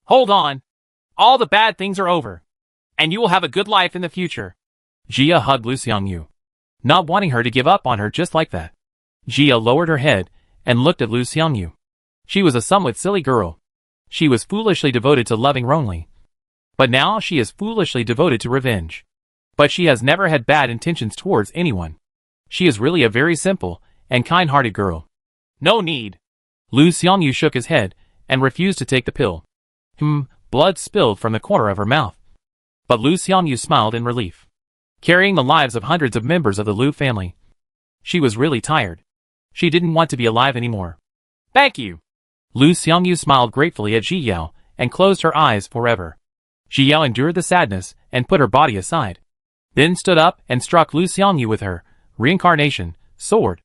Hold on! All the bad things are over, and you will have a good life in the future. Jia hugged Lu Xiangyu, not wanting her to give up on her just like that. Jia lowered her head and looked at Lu Xiangyu. She was a somewhat silly girl. She was foolishly devoted to loving Rongli, but now she is foolishly devoted to revenge. But she has never had bad intentions towards anyone. She is really a very simple and kind-hearted girl. No need. Lu Xiangyu shook his head and refused to take the pill. Blood spilled from the corner of her mouth. But Lu Xiangyu smiled in relief. Carrying the lives of hundreds of members of the Lu family, she was really tired. She didn't want to be alive anymore. Thank you. Lu Xiangyu smiled gratefully at Ji Yao and closed her eyes forever. Ji Yao endured the sadness and put her body aside, then stood up and struck Lu Xiangyu with her reincarnation sword,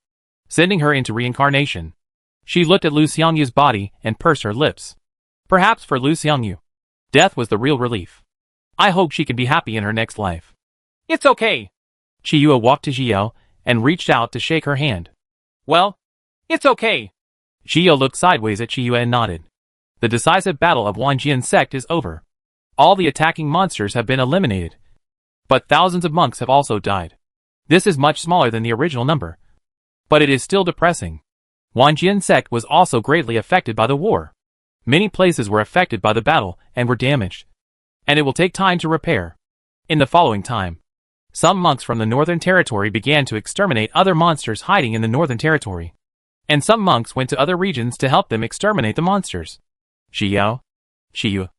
sending her into reincarnation. She looked at Lu Xiangyu's body and pursed her lips. Perhaps for Lu Xiangyu, death was the real relief. I hope she can be happy in her next life. It's okay. Chiyua walked to Jiyao and reached out to shake her hand. Well, it's okay. Jiyao looked sideways at Chiyua and nodded. The decisive battle of Wanjian sect is over. All the attacking monsters have been eliminated, but thousands of monks have also died. This is much smaller than the original number, but it is still depressing. Wanjian sect was also greatly affected by the war. Many places were affected by the battle and were damaged, and it will take time to repair. In the following time, some monks from the Northern Territory began to exterminate other monsters hiding in the Northern Territory, and some monks went to other regions to help them exterminate the monsters. Xiyao, Xiyu,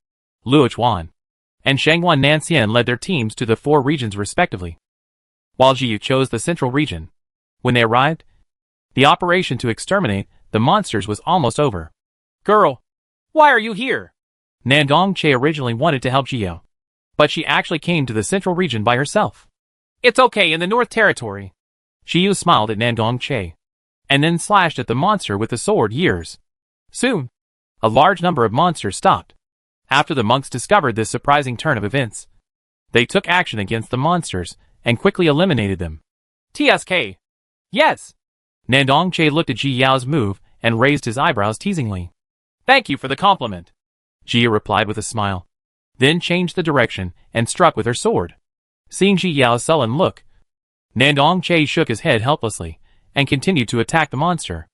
Luochuan, and Shangwan Nanxian led their teams to the 4 regions respectively, while Jiyu chose the central region. When they arrived, the operation to exterminate the monsters was almost over. Girl, why are you here? Nandong Che originally wanted to help Jiyao, but she actually came to the central region by herself. It's okay in the North Territory. Xiyu smiled at Nandong Che, and then slashed at the monster with the sword years. Soon, a large number of monsters stopped. After the monks discovered this surprising turn of events, they took action against the monsters and quickly eliminated them. TSK. Yes. Nandong Che looked at Ji Yao's move and raised his eyebrows teasingly. Thank you for the compliment. Jia replied with a smile, then changed the direction and struck with her sword. Seeing Ji Yao's sullen look, Nandong Che shook his head helplessly and continued to attack the monster.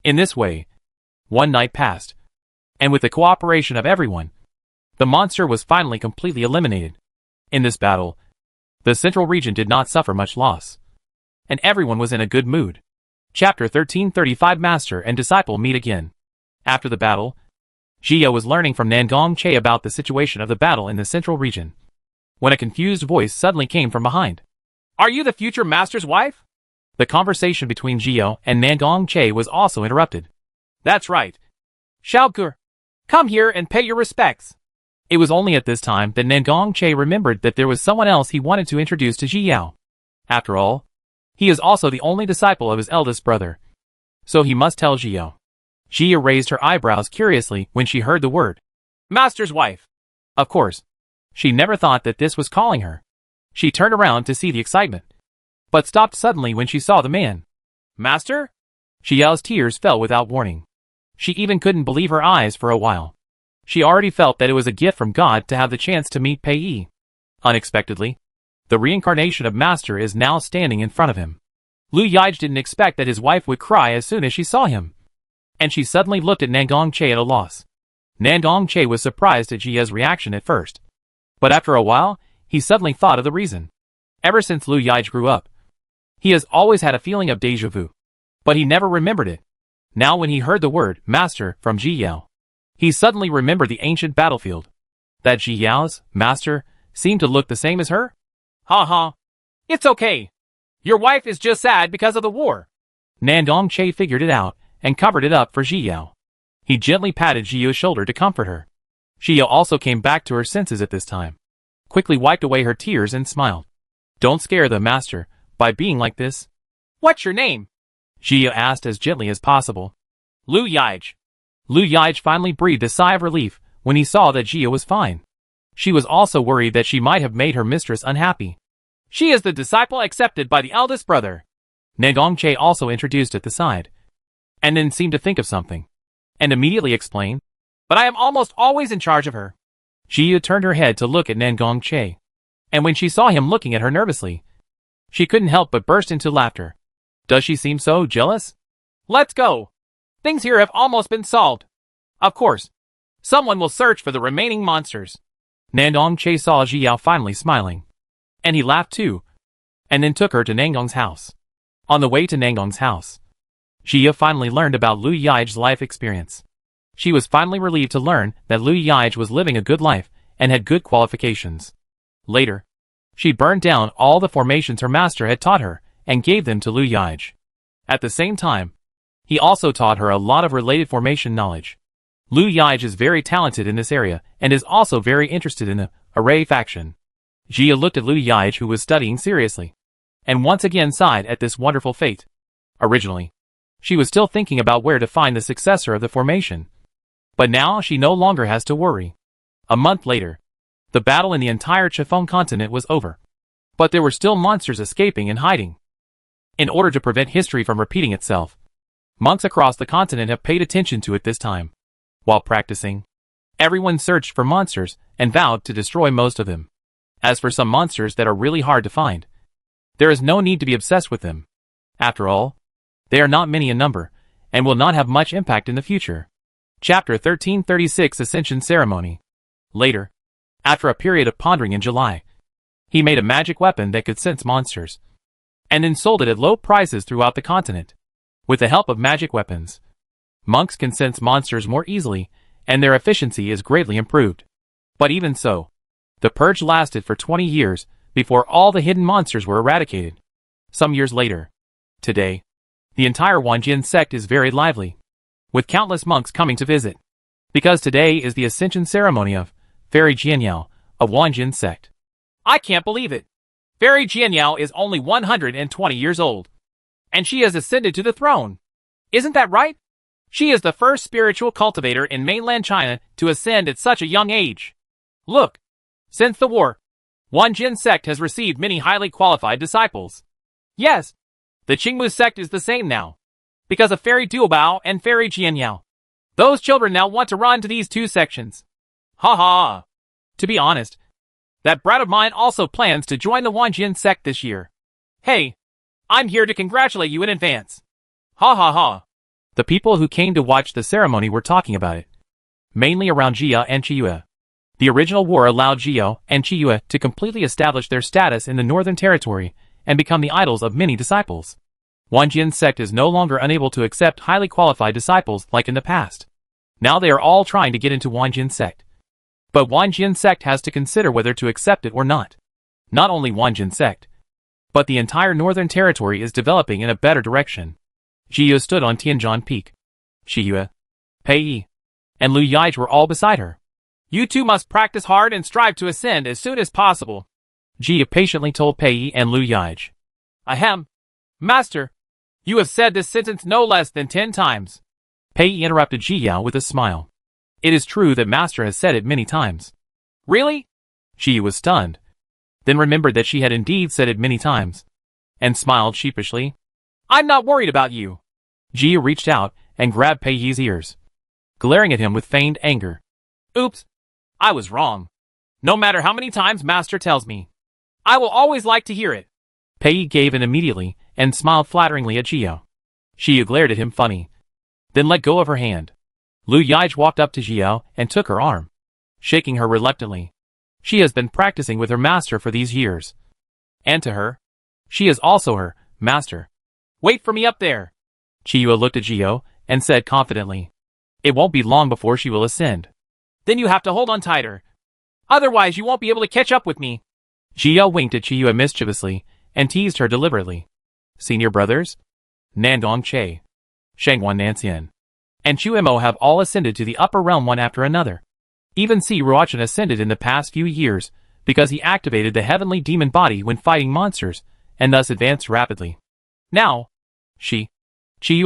In this way, one night passed, and with the cooperation of everyone, the monster was finally completely eliminated. In this battle, the central region did not suffer much loss, and everyone was in a good mood. Chapter 1335 Master and Disciple meet again. After the battle, Jia was learning from Nandong Che about the situation of the battle in the central region, when a confused voice suddenly came from behind. Are you the future master's wife? The conversation between Jia and Nandong Che was also interrupted. That's right. Xiaogur, come here and pay your respects. It was only at this time that Nandong Che remembered that there was someone else he wanted to introduce to Ji Yao. After all, he is also the only disciple of his eldest brother, so he must tell Ji Yao. Jia raised her eyebrows curiously when she heard the word master's wife. Of course, she never thought that this was calling her. She turned around to see the excitement, but stopped suddenly when she saw the man. Master? Ji Yao's tears fell without warning. She even couldn't believe her eyes for a while. She already felt that it was a gift from God to have the chance to meet Pei Yi. Unexpectedly, the reincarnation of Master is now standing in front of him. Lu Yige didn't expect that his wife would cry as soon as she saw him, and she suddenly looked at Nangong Che at a loss. Nangong Che was surprised at Jia's reaction at first, but after a while, he suddenly thought of the reason. Ever since Lu Yige grew up, he has always had a feeling of déjà vu, but he never remembered it. Now when he heard the word master from Ji Yao, he suddenly remembered the ancient battlefield. That Ji Yao's master seemed to look the same as her? Ha ha. It's okay. Your wife is just sad because of the war. Nangong Che figured it out and covered it up for Ji Yao. He gently patted Ji Yao's shoulder to comfort her. Ji Yao also came back to her senses at this time, quickly wiped away her tears and smiled. Don't scare the master by being like this. What's your name? Ji Yao asked as gently as possible. Lu Yige. Lu Yige finally breathed a sigh of relief when he saw that Ji Yao was fine. She was also worried that she might have made her mistress unhappy. She is the disciple accepted by the eldest brother. Nangong Che also introduced at the side, and then seemed to think of something, and immediately explained, but I am almost always in charge of her. Ji Yao turned her head to look at Nangong Che, and when she saw him looking at her nervously, she couldn't help but burst into laughter. Does she seem so jealous? Let's go. Things here have almost been solved. Of course, someone will search for the remaining monsters. Nangong Che saw Ji Yao finally smiling, and he laughed too, and then took her to Nangong's house. On the way to Nangong's house, Ji Yao finally learned about Lu Yige's life experience. She was finally relieved to learn that Lu Yige was living a good life and had good qualifications. Later, she burned down all the formations her master had taught her and gave them to Lu Yige. At the same time, he also taught her a lot of related formation knowledge. Lu Yige is very talented in this area and is also very interested in the Array faction. Ji Yao looked at Lu Yige, who was studying seriously, and once again sighed at this wonderful fate. Originally, she was still thinking about where to find the successor of the formation, but now she no longer has to worry. A month later, the battle in the entire Chiffon continent was over, but there were still monsters escaping and hiding. In order to prevent history from repeating itself, monks across the continent have paid attention to it this time. While practicing, everyone searched for monsters and vowed to destroy most of them. As for some monsters that are really hard to find, there is no need to be obsessed with them. After all, they are not many in number, and will not have much impact in the future. Chapter 1336 Ascension Ceremony. Later, after a period of pondering in July, he made a magic weapon that could sense monsters, and then sold it at low prices throughout the continent. With the help of magic weapons, monks can sense monsters more easily, and their efficiency is greatly improved. But even so, the purge lasted for 20 years before all the hidden monsters were eradicated. Some years later, today, the entire Wanjin sect is very lively, with countless monks coming to visit, because today is the ascension ceremony of Fairy Jianyao of Wanjin sect. I can't believe it. Fairy Jianyao is only 120 years old, and she has ascended to the throne. Isn't that right? She is the first spiritual cultivator in mainland China to ascend at such a young age. Look, since the war, Wanjin sect has received many highly qualified disciples. Yes, the Qingmu sect is the same now, because of Fairy Duobao and Fairy Jianyao. Those children now want to run to these two sections. Ha ha. To be honest, that brat of mine also plans to join the Wanjin sect this year. Hey, I'm here to congratulate you in advance. Ha ha ha. The people who came to watch the ceremony were talking about it, mainly around Jia and Chiyue. The original war allowed Jia and Chiyue to completely establish their status in the Northern Territory and become the idols of many disciples. Wanjin sect is no longer unable to accept highly qualified disciples like in the past. Now they are all trying to get into Wanjin sect. But Wanjin sect has to consider whether to accept it or not. Not only Wanjin sect, but the entire Northern Territory is developing in a better direction. Jia stood on Tianzhan Peak. Chiyue, Pei Yi, and Lu Yige were all beside her. You two must practice hard and strive to ascend as soon as possible, Jia patiently told Pei Yi and Lu Yige. Ahem. Master, you have said this sentence no less than 10 times. Pei Yi interrupted Ji Yao with a smile. It is true that Master has said it many times. Really? Ji was stunned, then remembered that she had indeed said it many times, and smiled sheepishly. I'm not worried about you. Ji reached out and grabbed Pei Yi's ears, glaring at him with feigned anger. Oops. I was wrong. No matter how many times Master tells me. I will always like to hear it. Pei gave in immediately and smiled flatteringly at Jiao. Jiao glared at him funny. Then let go of her hand. Lu Yige walked up to Jiao and took her arm, shaking her reluctantly. She has been practicing with her master for these years. And to her, she is also her master. Wait for me up there. Jiao looked at Jiao and said confidently. It won't be long before she will ascend. Then you have to hold on tighter. Otherwise you won't be able to catch up with me. Jiao winked at Jiao mischievously and teased her deliberately. Senior brothers, Nandong Che, Shangwan Nanxian, and Chu Mo have all ascended to the upper realm one after another. Even Si Ruochen ascended in the past few years because he activated the heavenly demon body when fighting monsters and thus advanced rapidly. Now, Chiyue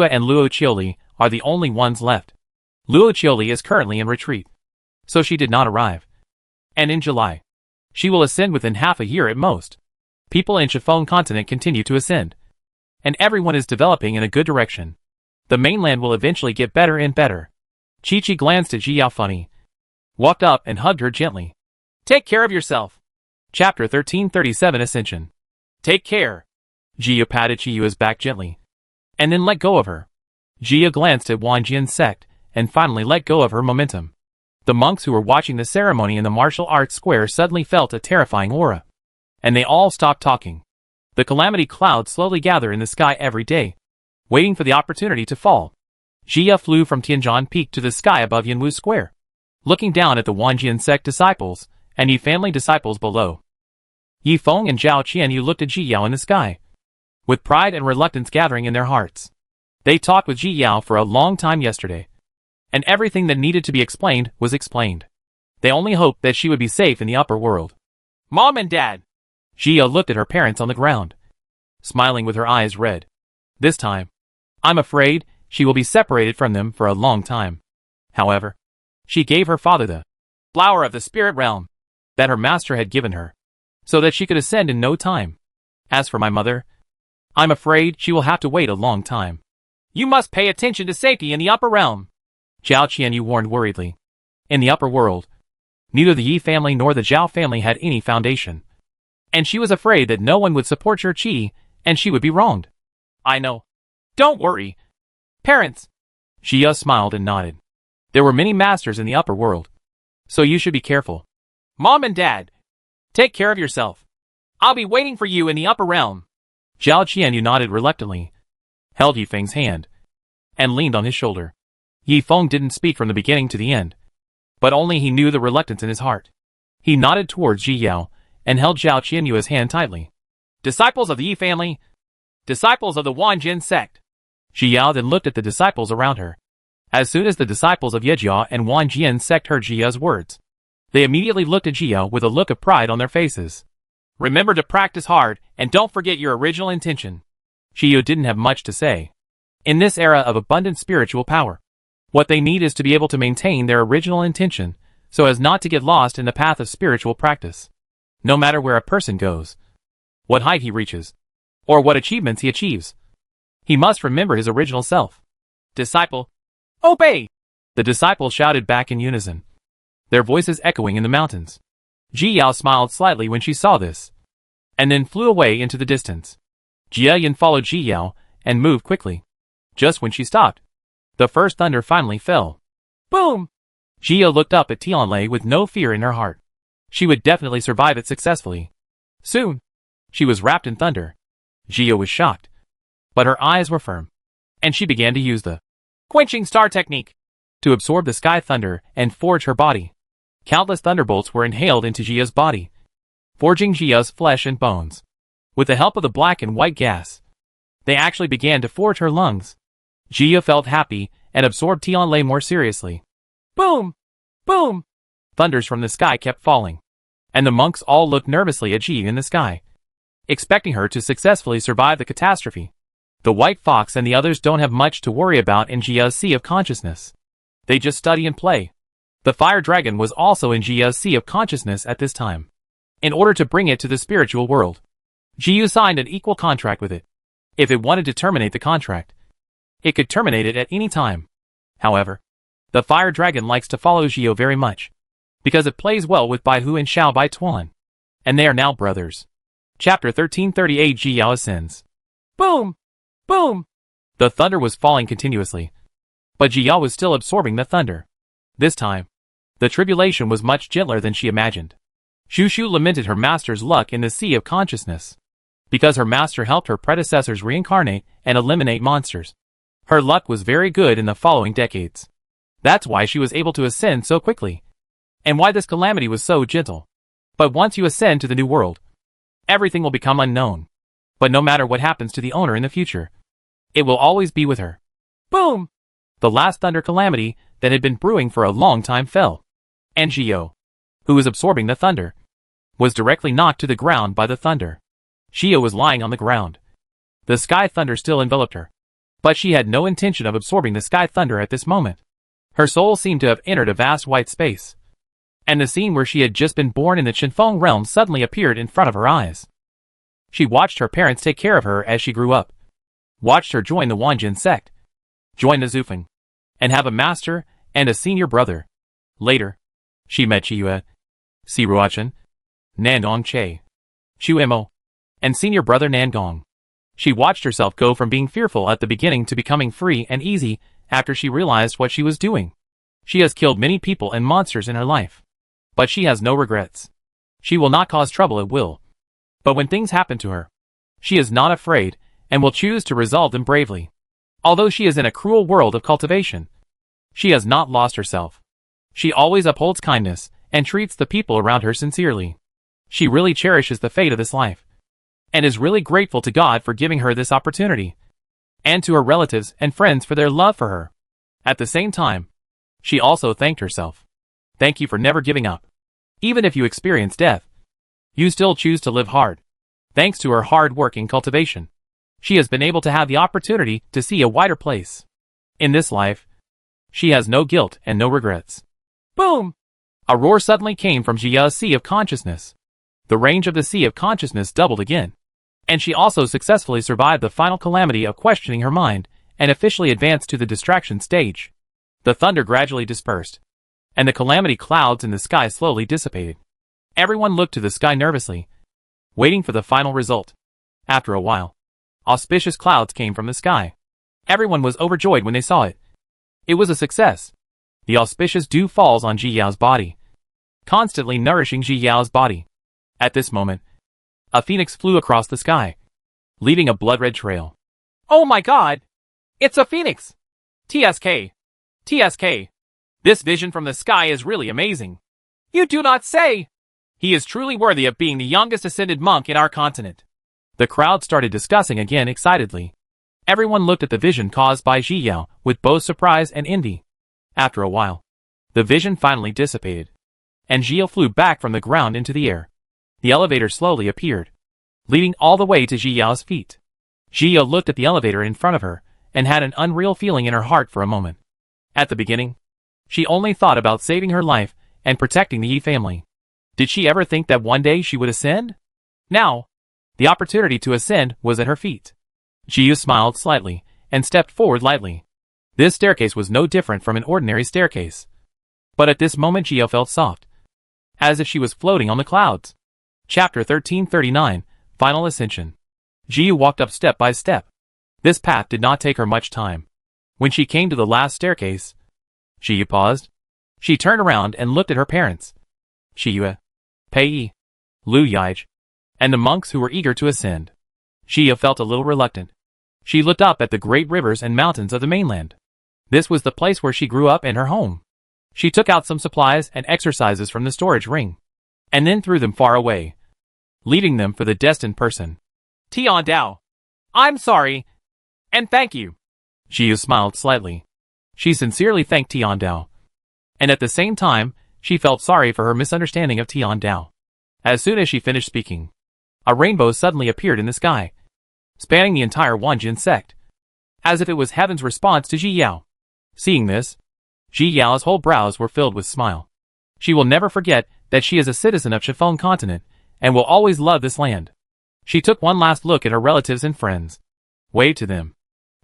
and Luo Qiuli are the only ones left. Luo Qiuli is currently in retreat, so she did not arrive. And in July, she will ascend within half a year at most. People in Chiffon continent continue to ascend, and everyone is developing in a good direction. The mainland will eventually get better and better. Chi-Chi glanced at Jiao funny, walked up and hugged her gently. Take care of yourself. Chapter 1337 Ascension. Take care. Jiao patted Chiyue's back gently, and then let go of her. Jiao glanced at Wanjian's sect, and finally let go of her momentum. The monks who were watching the ceremony in the martial arts square suddenly felt a terrifying aura, and they all stopped talking. The calamity clouds slowly gather in the sky every day, waiting for the opportunity to fall. Jia flew from Tianzhan Peak to the sky above Yanwu Square, looking down at the Wanjian sect disciples and Yi family disciples below. Yi Feng and Zhao Qianyu looked at Ji Yao in the sky, with pride and reluctance gathering in their hearts. They talked with Ji Yao for a long time yesterday, and everything that needed to be explained was explained. They only hoped that she would be safe in the upper world. Mom and Dad! Jia looked at her parents on the ground, smiling with her eyes red. This time, I'm afraid she will be separated from them for a long time. However, she gave her father the flower of the spirit realm that her master had given her, so that she could ascend in no time. As for my mother, I'm afraid she will have to wait a long time. You must pay attention to safety in the upper realm, Zhao Qianyu warned worriedly. In the upper world, neither the Yi family nor the Zhao family had any foundation, and she was afraid that no one would support her qi, and she would be wronged. I know. Don't worry. Parents. Jia smiled and nodded. There were many masters in the upper world, so you should be careful. Mom and Dad, take care of yourself. I'll be waiting for you in the upper realm. Zhao Qianyu nodded reluctantly, held Yi Feng's hand, and leaned on his shoulder. Yi Feng didn't speak from the beginning to the end, but only he knew the reluctance in his heart. He nodded towards Ji Yao and held Zhao Qianyu's hand tightly. Disciples of the Yi family, disciples of the Wanjin sect. Ji Yao then looked at the disciples around her. As soon as the disciples of Yejia and Wanjian sect heard Jia's words, they immediately looked at Jia with a look of pride on their faces. Remember to practice hard and don't forget your original intention. Jia didn't have much to say. In this era of abundant spiritual power, what they need is to be able to maintain their original intention so as not to get lost in the path of spiritual practice. No matter where a person goes, what height he reaches, or what achievements he achieves, he must remember his original self. Disciple, obey! The disciples shouted back in unison, their voices echoing in the mountains. Ji Yao smiled slightly when she saw this, and then flew away into the distance. Jia Yan followed Ji Yao and moved quickly. Just when she stopped, the first thunder finally fell. Boom! Jia looked up at Tianlei with no fear in her heart. She would definitely survive it successfully. Soon, she was wrapped in thunder. Jia was shocked, but her eyes were firm, and she began to use the quenching star technique to absorb the sky thunder and forge her body. Countless thunderbolts were inhaled into Jia's body, forging Jia's flesh and bones. With the help of the black and white gas, they actually began to forge her lungs. Jia felt happy and absorbed Tianlei more seriously. Boom! Boom! Thunders from the sky kept falling, and the monks all looked nervously at Ji in the sky, expecting her to successfully survive the catastrophe. The white fox and the others don't have much to worry about in Jia's sea of consciousness. They just study and play. The fire dragon was also in Jia's sea of consciousness at this time. In order to bring it to the spiritual world, Jiu signed an equal contract with it. If it wanted to terminate the contract, it could terminate it at any time. However, the fire dragon likes to follow Jiu very much, because it plays well with Bai Hu and Xiao Bai Tuan. And they are now brothers. Chapter 1338 Ji Yao Ascends. Boom! Boom! The thunder was falling continuously. But Ji Yao was still absorbing the thunder. This time, the tribulation was much gentler than she imagined. Shu Shu lamented her master's luck in the sea of consciousness. Because her master helped her predecessors reincarnate and eliminate monsters. Her luck was very good in the following decades. That's why she was able to ascend so quickly. And why this calamity was so gentle. But once you ascend to the new world, everything will become unknown. But no matter what happens to the owner in the future, it will always be with her. Boom! The last thunder calamity that had been brewing for a long time fell. And Ji Yao, who was absorbing the thunder, was directly knocked to the ground by the thunder. Ji Yao was lying on the ground. The sky thunder still enveloped her. But she had no intention of absorbing the sky thunder at this moment. Her soul seemed to have entered a vast white space. And the scene where she had just been born in the Chenfeng realm suddenly appeared in front of her eyes. She watched her parents take care of her as she grew up. Watched her join the Wanjin sect. Join the Zufeng. And have a master and a senior brother. Later, she met Chiyue, Si Ruochen, Nandong Che, Chu Mo, and senior brother Nangong. She watched herself go from being fearful at the beginning to becoming free and easy after she realized what she was doing. She has killed many people and monsters in her life. But she has no regrets. She will not cause trouble at will. But when things happen to her, she is not afraid and will choose to resolve them bravely. Although she is in a cruel world of cultivation, she has not lost herself. She always upholds kindness and treats the people around her sincerely. She really cherishes the fate of this life and is really grateful to God for giving her this opportunity, and to her relatives and friends for their love for her. At the same time, she also thanked herself. Thank you for never giving up. Even if you experience death, you still choose to live hard. Thanks to her hard work in cultivation, she has been able to have the opportunity to see a wider place. In this life, she has no guilt and no regrets. Boom! A roar suddenly came from Ji Yao's sea of consciousness. The range of the sea of consciousness doubled again. And she also successfully survived the final calamity of questioning her mind and officially advanced to the distraction stage. The thunder gradually dispersed, and the calamity clouds in the sky slowly dissipated. Everyone looked to the sky nervously, waiting for the final result. After a while, auspicious clouds came from the sky. Everyone was overjoyed when they saw it. It was a success. The auspicious dew falls on Ji Yao's body, constantly nourishing Ji Yao's body. At this moment, a phoenix flew across the sky, leaving a blood-red trail. Oh my god! It's a phoenix! TSK! TSK! This vision from the sky is really amazing. You do not say! He is truly worthy of being the youngest ascended monk in our continent. The crowd started discussing again excitedly. Everyone looked at the vision caused by Ji Yao with both surprise and envy. After a while, the vision finally dissipated, and Ji Yao flew back from the ground into the air. The elevator slowly appeared, leading all the way to Ji Yao's feet. Ji Yao looked at the elevator in front of her and had an unreal feeling in her heart for a moment. At the beginning, she only thought about saving her life and protecting the Yi family. Did she ever think that one day she would ascend? Now, the opportunity to ascend was at her feet. Ji Yao smiled slightly and stepped forward lightly. This staircase was no different from an ordinary staircase. But at this moment Ji Yao felt soft, as if she was floating on the clouds. Chapter 1339, Final Ascension. Ji Yao walked up step by step. This path did not take her much time. When she came to the last staircase, Ji Yao paused. She turned around and looked at her parents, Chiyue, Pei, Lu Yaij, and the monks who were eager to ascend. Ji Yao felt a little reluctant. She looked up at the great rivers and mountains of the mainland. This was the place where she grew up and her home. She took out some supplies and exercises from the storage ring, and then threw them far away, leaving them for the destined person. Tian Dao, I'm sorry, and thank you. Ji Yao smiled slightly. She sincerely thanked Tian Dao, and at the same time, she felt sorry for her misunderstanding of Tian Dao. As soon as she finished speaking, a rainbow suddenly appeared in the sky, spanning the entire Wanjin sect, as if it was heaven's response to Ji Yao. Seeing this, Ji Yao's whole brows were filled with smile. She will never forget that she is a citizen of Chenfeng continent, and will always love this land. She took one last look at her relatives and friends, waved to them,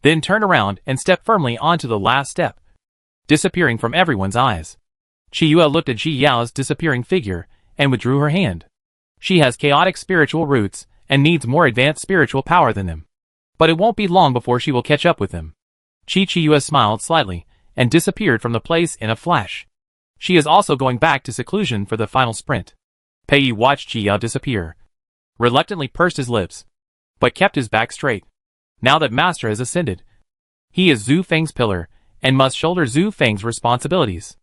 then turned around and stepped firmly onto the last step, disappearing from everyone's eyes. Chiyue looked at Ji Yao's disappearing figure and withdrew her hand. She has chaotic spiritual roots and needs more advanced spiritual power than him. But it won't be long before she will catch up with him. Chiyue smiled slightly and disappeared from the place in a flash. She is also going back to seclusion for the final sprint. Pei Yi watched Ji Yao disappear. Reluctantly pursed his lips, but kept his back straight. Now that Master has ascended, he is Zhu Feng's pillar and must shoulder Zhu Feng's responsibilities.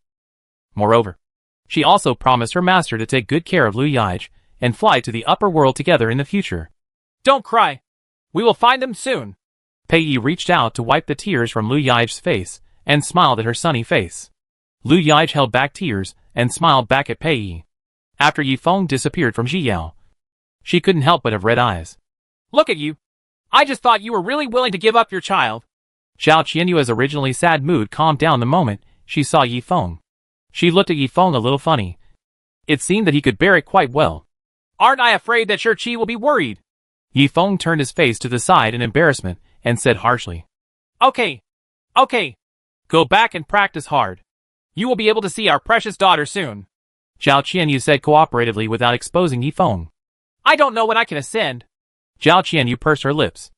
Moreover, she also promised her master to take good care of Lu Yaij and fly to the upper world together in the future. Don't cry. We will find them soon. Pei Yi reached out to wipe the tears from Lu Yaij's face and smiled at her sunny face. Lu Yaij held back tears and smiled back at Pei Yi. After Yifeng disappeared from Ji Yao, she couldn't help but have red eyes. Look at you. I just thought you were really willing to give up your child. Zhao Qianyue's originally sad mood calmed down the moment she saw Yifeng. She looked at Yifeng a little funny. It seemed that he could bear it quite well. Aren't I afraid that your Qi will be worried? Yifeng turned his face to the side in embarrassment and said harshly. Okay. Go back and practice hard. You will be able to see our precious daughter soon. Zhao Qianyu said cooperatively without exposing Yifeng. I don't know when I can ascend. Zhao Qianyu pursed her lips.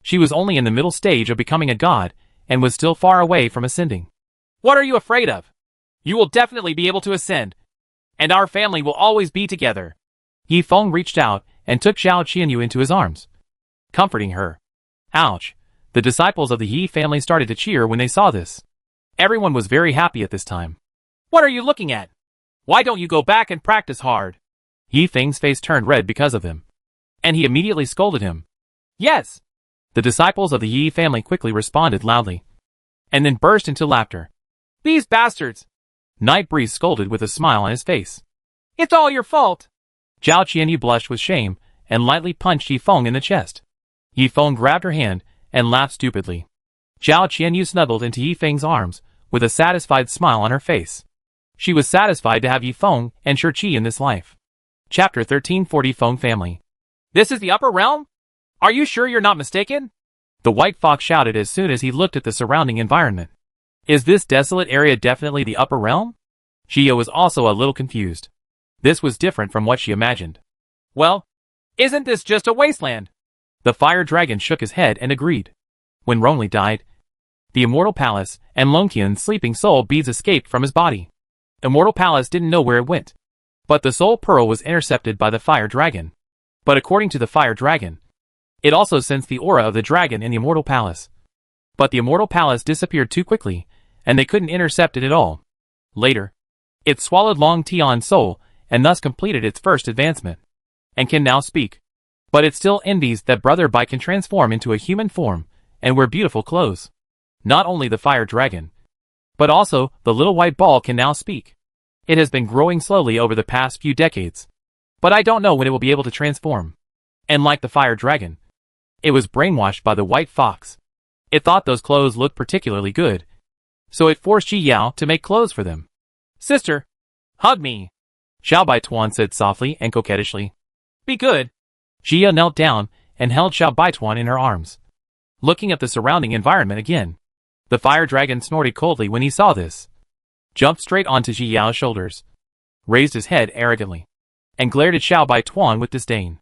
She was only in the middle stage of becoming a god and was still far away from ascending. What are you afraid of? You will definitely be able to ascend, and our family will always be together. Yifeng reached out and took Zhao Qianyu into his arms, comforting her. Ouch! The disciples of the Yi family started to cheer when they saw this. Everyone was very happy at this time. What are you looking at? Why don't you go back and practice hard? Yifeng's face turned red because of him, and he immediately scolded him. Yes! The disciples of the Yi family quickly responded loudly, and then burst into laughter. These bastards! Night Breeze scolded with a smile on his face. It's all your fault! Zhao Qianyu blushed with shame and lightly punched Yifeng in the chest. Yifeng grabbed her hand and laughed stupidly. Zhao Qianyu snuggled into Yifeng's arms with a satisfied smile on her face. She was satisfied to have Yifeng and Shurqi in this life. Chapter 1340 Feng Family. This is the upper realm? Are you sure you're not mistaken? The white fox shouted as soon as he looked at the surrounding environment. Is this desolate area definitely the upper realm? Jia was also a little confused. This was different from what she imagined. Well, isn't this just a wasteland? The fire dragon shook his head and agreed. When Rongli died, the Immortal Palace and Longqian's sleeping soul beads escaped from his body. Immortal Palace didn't know where it went, but the soul pearl was intercepted by the fire dragon. But according to the fire dragon, it also sensed the aura of the dragon in the Immortal Palace. But the Immortal Palace disappeared too quickly, and they couldn't intercept it at all. Later, it swallowed Long Tian's soul and thus completed its first advancement, and can now speak. But it still envies that Brother Bai can transform into a human form and wear beautiful clothes. Not only the fire dragon, but also the little white ball can now speak. It has been growing slowly over the past few decades, but I don't know when it will be able to transform. And like the fire dragon, it was brainwashed by the white fox. It thought those clothes looked particularly good, so it forced Ji Yao to make clothes for them. Sister, hug me, Xiao Baituan said softly and coquettishly. Be good. Jia knelt down and held Xiao Baituan in her arms. Looking at the surrounding environment again, the fire dragon snorted coldly when he saw this, jumped straight onto Ji Yao's shoulders, raised his head arrogantly, and glared at Xiao Baituan with disdain.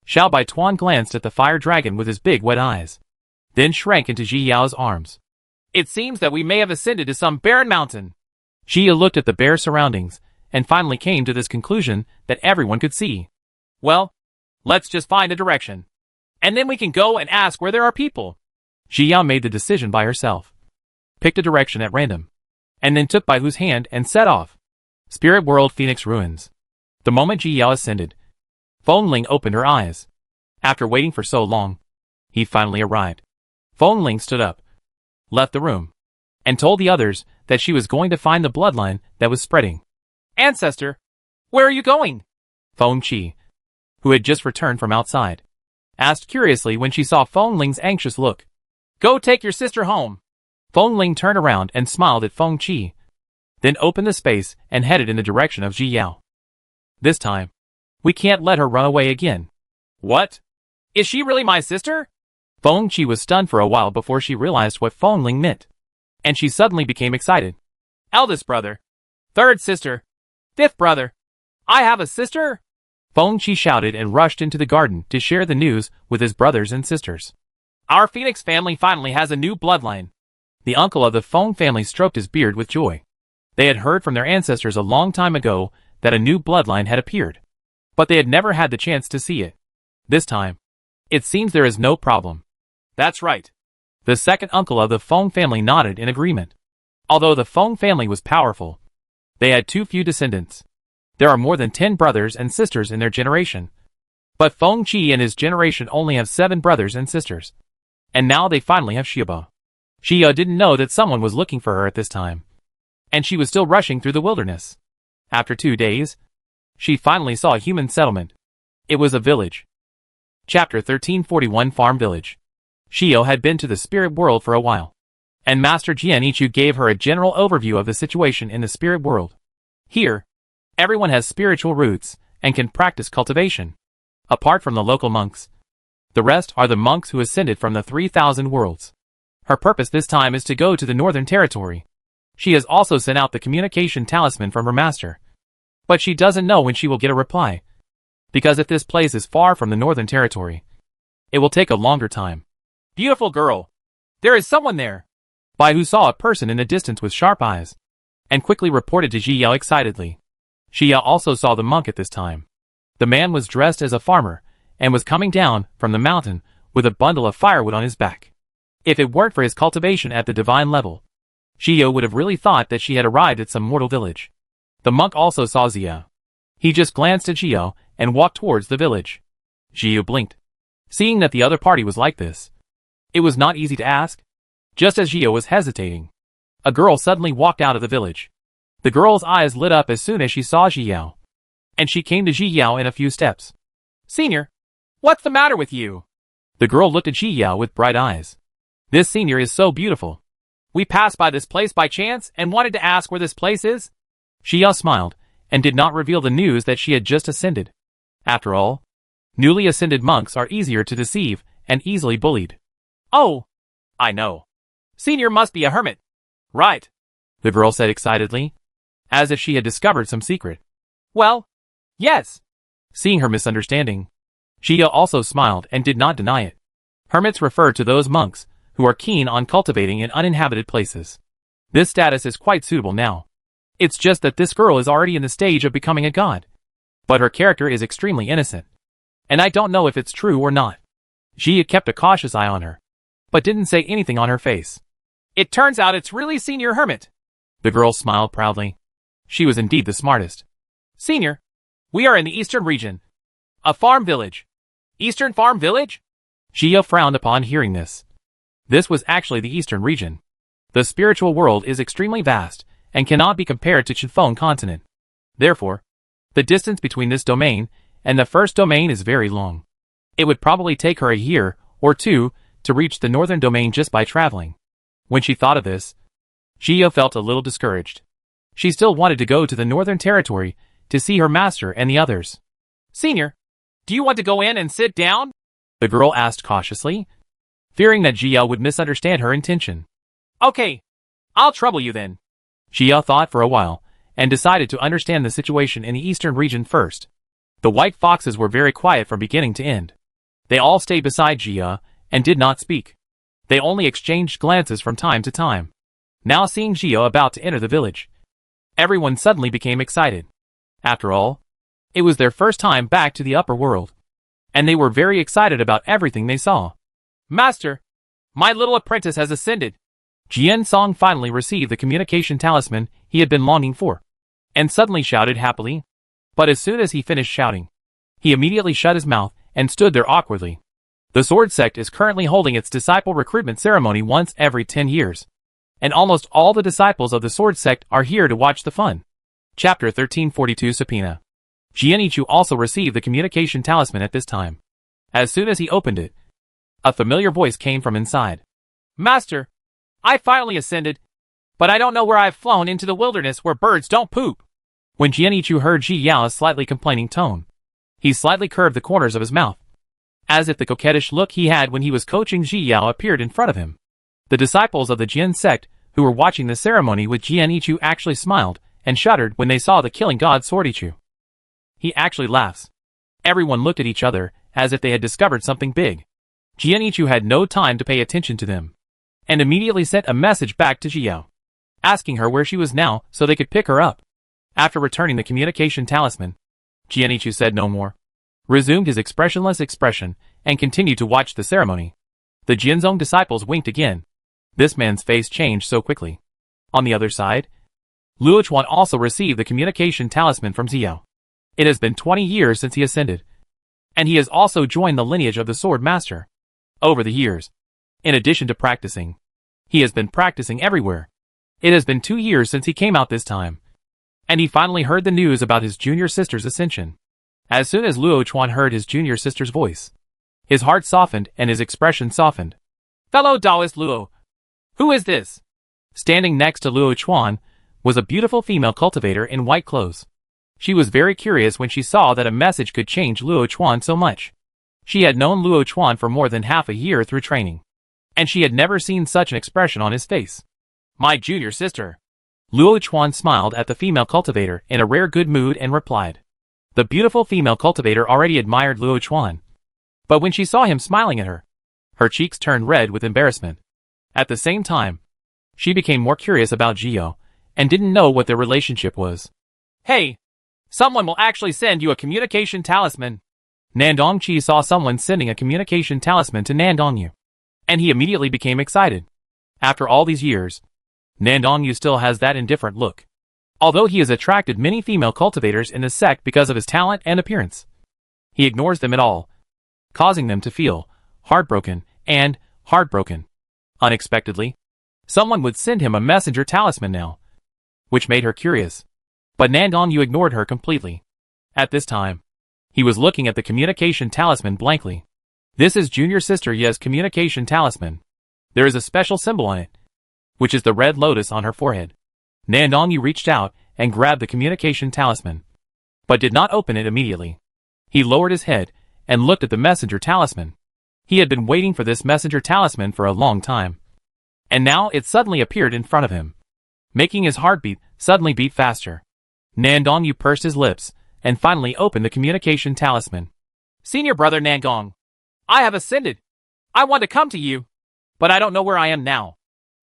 Xiao Baituan glanced at the fire dragon with his big wet eyes, then shrank into Ji Yao's arms. It seems that we may have ascended to some barren mountain. Jia looked at the bare surroundings and finally came to this conclusion that everyone could see. Well, let's just find a direction, and then we can go and ask where there are people. Jia made the decision by herself, picked a direction at random, and then took Baihu's hand and set off. Spirit World Phoenix Ruins. The moment Ji Yao ascended, Feng Ling opened her eyes. After waiting for so long, he finally arrived. Feng Ling stood up, left the room, and told the others that she was going to find the bloodline that was spreading. Ancestor, where are you going? Feng Qi, who had just returned from outside, asked curiously when she saw Feng Ling's anxious look. Go take your sister home. Feng Ling turned around and smiled at Feng Qi, then opened the space and headed in the direction of Ji Yao. This time, we can't let her run away again. What? Is she really my sister? Feng Qi was stunned for a while before she realized what Feng Ling meant, and she suddenly became excited. Eldest brother, Third sister. Fifth brother. I have a sister? Feng Qi shouted and rushed into the garden to share the news with his brothers and sisters. Our Phoenix family finally has a new bloodline. The uncle of the Feng family stroked his beard with joy. They had heard from their ancestors a long time ago that a new bloodline had appeared. But they had never had the chance to see it. This time, it seems there is no problem. That's right. The second uncle of the Feng family nodded in agreement. Although the Feng family was powerful, they had too few descendants. There are more than 10 brothers and sisters in their generation. But Feng Qi and his generation only have 7 brothers and sisters. And now they finally have Xiaobo. Xia didn't know that someone was looking for her at this time. And she was still rushing through the wilderness. After 2 days, she finally saw a human settlement. It was a village. Chapter 1341 Farm Village. Xio had been to the spirit world for a while. And Master Jianichu gave her a general overview of the situation in the spirit world. Here, everyone has spiritual roots and can practice cultivation. Apart from the local monks, the rest are the monks who ascended from the 3,000 worlds. Her purpose this time is to go to the Northern Territory. She has also sent out the communication talisman from her master. But she doesn't know when she will get a reply. Because if this place is far from the Northern Territory, it will take a longer time. Beautiful girl. There is someone there. Bai Hu saw a person in the distance with sharp eyes, and quickly reported to Xia excitedly. Xia also saw the monk at this time. The man was dressed as a farmer, and was coming down from the mountain with a bundle of firewood on his back. If it weren't for his cultivation at the divine level, Xia would have really thought that she had arrived at some mortal village. The monk also saw Xia. He just glanced at Xia and walked towards the village. Xia blinked. Seeing that the other party was like this, it was not easy to ask. Just as Xia was hesitating, a girl suddenly walked out of the village. The girl's eyes lit up as soon as she saw Xiao, and she came to Xiao in a few steps. Senior, what's the matter with you? The girl looked at Xiao with bright eyes. This senior is so beautiful. We passed by this place by chance and wanted to ask where this place is. Xiao smiled and did not reveal the news that she had just ascended. After all, newly ascended monks are easier to deceive and easily bullied. Oh, I know. Senior must be a hermit. Right, the girl said excitedly, as if she had discovered some secret. Well, yes. Seeing her misunderstanding, Xia also smiled and did not deny it. Hermits refer to those monks who are keen on cultivating in uninhabited places. This status is quite suitable now. It's just that this girl is already in the stage of becoming a god. But her character is extremely innocent. And I don't know if it's true or not. Xia kept a cautious eye on her, but didn't say anything on her face. It turns out it's really Senior Hermit. The girl smiled proudly. She was indeed the smartest. Senior, we are in the eastern region. A farm village. Eastern farm village? Xia frowned upon hearing this. This was actually the eastern region. The spiritual world is extremely vast and cannot be compared to Qifeng continent. Therefore, the distance between this domain and the first domain is very long. It would probably take her a year or 2 to reach the northern domain just by traveling. When she thought of this, Xia felt a little discouraged. She still wanted to go to the Northern Territory to see her master and the others. Senior, do you want to go in and sit down? The girl asked cautiously, fearing that Xia would misunderstand her intention. Okay, I'll trouble you then. Xia thought for a while and decided to understand the situation in the eastern region first. The white foxes were very quiet from beginning to end. They all stayed beside Xia and did not speak. They only exchanged glances from time to time. Now seeing Xia about to enter the village, everyone suddenly became excited. After all, it was their first time back to the upper world, and they were very excited about everything they saw. Master, my little apprentice has ascended. Jian Song finally received the communication talisman he had been longing for, and suddenly shouted happily. But as soon as he finished shouting, he immediately shut his mouth and stood there awkwardly. The Sword Sect is currently holding its disciple recruitment ceremony once every 10 years. And almost all the disciples of the Sword Sect are here to watch the fun. Chapter 1342 Subpoena. Jianichu also received the communication talisman at this time. As soon as he opened it, a familiar voice came from inside. Master, I finally ascended, but I don't know where I've flown into the wilderness where birds don't poop. When Jianichu heard Ji Yao's slightly complaining tone, he slightly curved the corners of his mouth, as if the coquettish look he had when he was coaching Ji Yao appeared in front of him. The disciples of the Jian sect who were watching the ceremony with Jianichu actually smiled and shuddered when they saw the killing god Sword Ichu. He actually laughs. Everyone looked at each other, as if they had discovered something big. Jian Ichu had no time to pay attention to them, and immediately sent a message back to Jiao, asking her where she was now so they could pick her up. After returning the communication talisman, Jian Ichu said no more, resumed his expressionless expression, and continued to watch the ceremony. The Jianzong disciples winked again. This man's face changed so quickly. On the other side, Luo Chuan also received the communication talisman from Xiao. It has been 20 years since he ascended, and he has also joined the lineage of the Sword Master. Over the years, in addition to practicing, he has been practicing everywhere. It has been 2 years since he came out this time, and he finally heard the news about his junior sister's ascension. As soon as Luo Chuan heard his junior sister's voice, his heart softened and his expression softened. Fellow Taoist Luo, who is this? Standing next to Luo Chuan was a beautiful female cultivator in white clothes. She was very curious when she saw that a message could change Luo Chuan so much. She had known Luo Chuan for more than half a year through training, and she had never seen such an expression on his face. My junior sister. Luo Chuan smiled at the female cultivator in a rare good mood and replied. The beautiful female cultivator already admired Luo Chuan, but when she saw him smiling at her, her cheeks turned red with embarrassment. At the same time, she became more curious about Jiao, and didn't know what their relationship was. Hey! Someone will actually send you a communication talisman. Nandong Qi saw someone sending a communication talisman to Nandong Yu, and he immediately became excited. After all these years, Nandong Yu still has that indifferent look, although he has attracted many female cultivators in the sect because of his talent and appearance. He ignores them at all, causing them to feel heartbroken. Unexpectedly, someone would send him a messenger talisman now, which made her curious. But Nandong Yu ignored her completely. At this time, he was looking at the communication talisman blankly. This is junior sister Ye's communication talisman. There is a special symbol on it, which is the red lotus on her forehead. Nandong Yu reached out and grabbed the communication talisman, but did not open it immediately. He lowered his head and looked at the messenger talisman. He had been waiting for this messenger talisman for a long time, and now it suddenly appeared in front of him, making his heartbeat suddenly beat faster. Nandong Yu pursed his lips and finally opened the communication talisman. Senior brother Nandong, I have ascended. I want to come to you, but I don't know where I am now.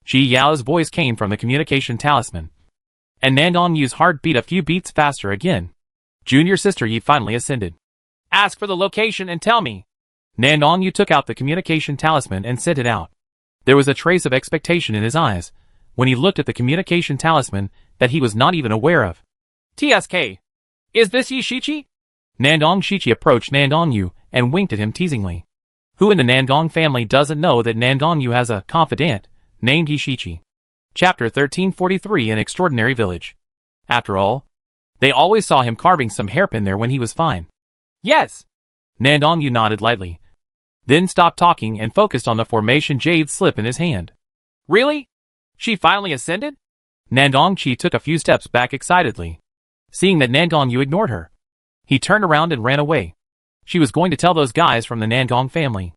Ji Yao's voice came from the communication talisman, and Nandong Yu's heart beat a few beats faster again. Junior sister Yi finally ascended. Ask for the location and tell me. Nandong Yu took out the communication talisman and sent it out. There was a trace of expectation in his eyes when he looked at the communication talisman that he was not even aware of. TSK. Is this Yi Shichi? Nandong Shichi approached Nandong Yu and winked at him teasingly. Who in the Nandong family doesn't know that Nandong Yu has a confidant named Yi Shichi? Chapter 1343 An Extraordinary Village. After all, they always saw him carving some hairpin there when he was fine. Yes. Nandong Yu nodded lightly, then stopped talking and focused on the formation jade slip in his hand. Really? She finally ascended? Nandong Qi took a few steps back excitedly. Seeing that Nandong Yu ignored her, he turned around and ran away. She was going to tell those guys from the Nandong family.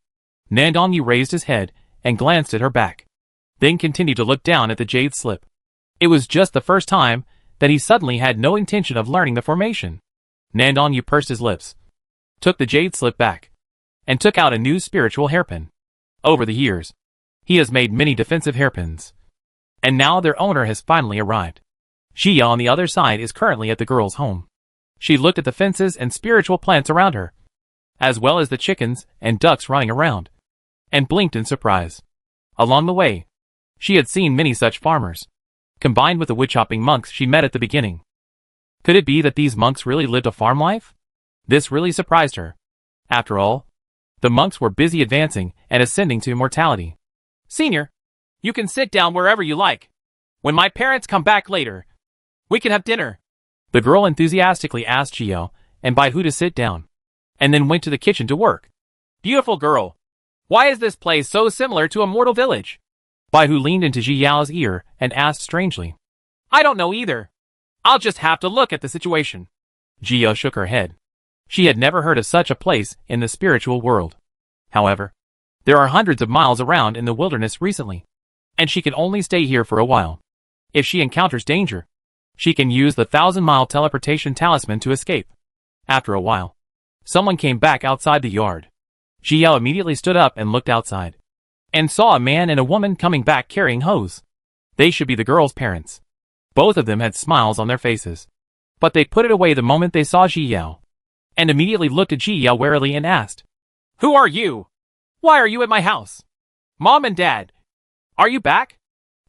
Nandong Yu raised his head and glanced at her back, then continued to look down at the jade slip. It was just the first time that he suddenly had no intention of learning the formation. Nandong Yu pursed his lips, took the jade slip back, and took out a new spiritual hairpin. Over the years, he has made many defensive hairpins, and now their owner has finally arrived. Xia on the other side is currently at the girl's home. She looked at the fences and spiritual plants around her, as well as the chickens and ducks running around, and blinked in surprise. Along the way, she had seen many such farmers, combined with the wood-chopping monks she met at the beginning. Could it be that these monks really lived a farm life? This really surprised her. After all, the monks were busy advancing and ascending to immortality. Senior, you can sit down wherever you like. When my parents come back later, we can have dinner. The girl enthusiastically asked Xiao and by who to sit down, and then went to the kitchen to work. Beautiful girl. Why is this place so similar to a mortal village? Bai Hu leaned into Ji Yao's ear and asked strangely. I don't know either. I'll just have to look at the situation. Ji Yao shook her head. She had never heard of such a place in the spiritual world. However, there are hundreds of miles around in the wilderness recently, and she can only stay here for a while. If she encounters danger, She can use the 1,000-mile teleportation talisman to escape. After a while, someone came back outside the yard. Ji Yao immediately stood up and looked outside, and saw a man and a woman coming back carrying hose. They should be the girl's parents. Both of them had smiles on their faces, but they put it away the moment they saw Ji Yao, and immediately looked at Ji Yao warily and asked, "Who are you? Why are you at my house? Mom and Dad, are you back?"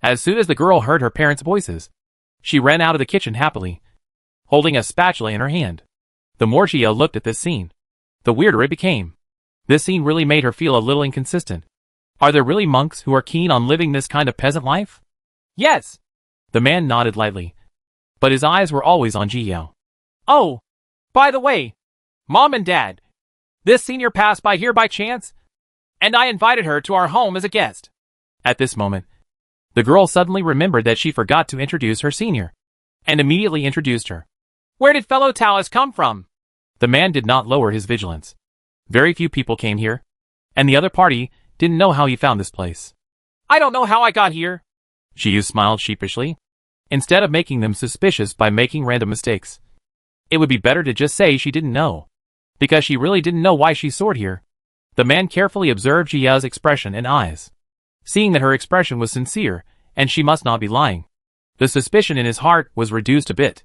As soon as the girl heard her parents' voices, she ran out of the kitchen happily, holding a spatula in her hand. The more Ji Yao looked at this scene, the weirder it became. This scene really made her feel a little inconsistent. Are there really monks who are keen on living this kind of peasant life? Yes. The man nodded lightly, but his eyes were always on Ji Yao. Oh, by the way, Mom and Dad, this senior passed by here by chance, and I invited her to our home as a guest. At this moment, the girl suddenly remembered that she forgot to introduce her senior, and immediately introduced her. Where did fellow Taoist come from? The man did not lower his vigilance. Very few people came here, and the other party didn't know how he found this place. I don't know how I got here. Ji Yao smiled sheepishly. Instead of making them suspicious by making random mistakes, it would be better to just say she didn't know, because she really didn't know why she soared here. The man carefully observed Ji Yao's expression and eyes. Seeing that her expression was sincere, and she must not be lying, the suspicion in his heart was reduced a bit.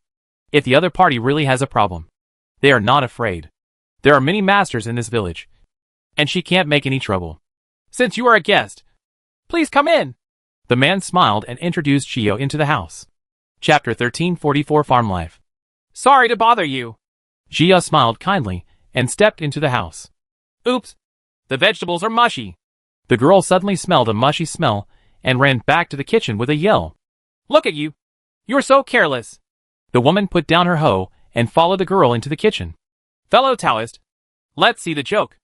If the other party really has a problem, they are not afraid. There are many masters in this village, and she can't make any trouble. Since you are a guest, please come in. The man smiled and introduced Ji Yao into the house. Chapter 1344 Farm Life. Sorry to bother you. Ji Yao smiled kindly and stepped into the house. Oops, the vegetables are mushy. The girl suddenly smelled a mushy smell and ran back to the kitchen with a yell. Look at you. You're so careless. The woman put down her hoe and followed the girl into the kitchen. Fellow Taoist, let's see the joke.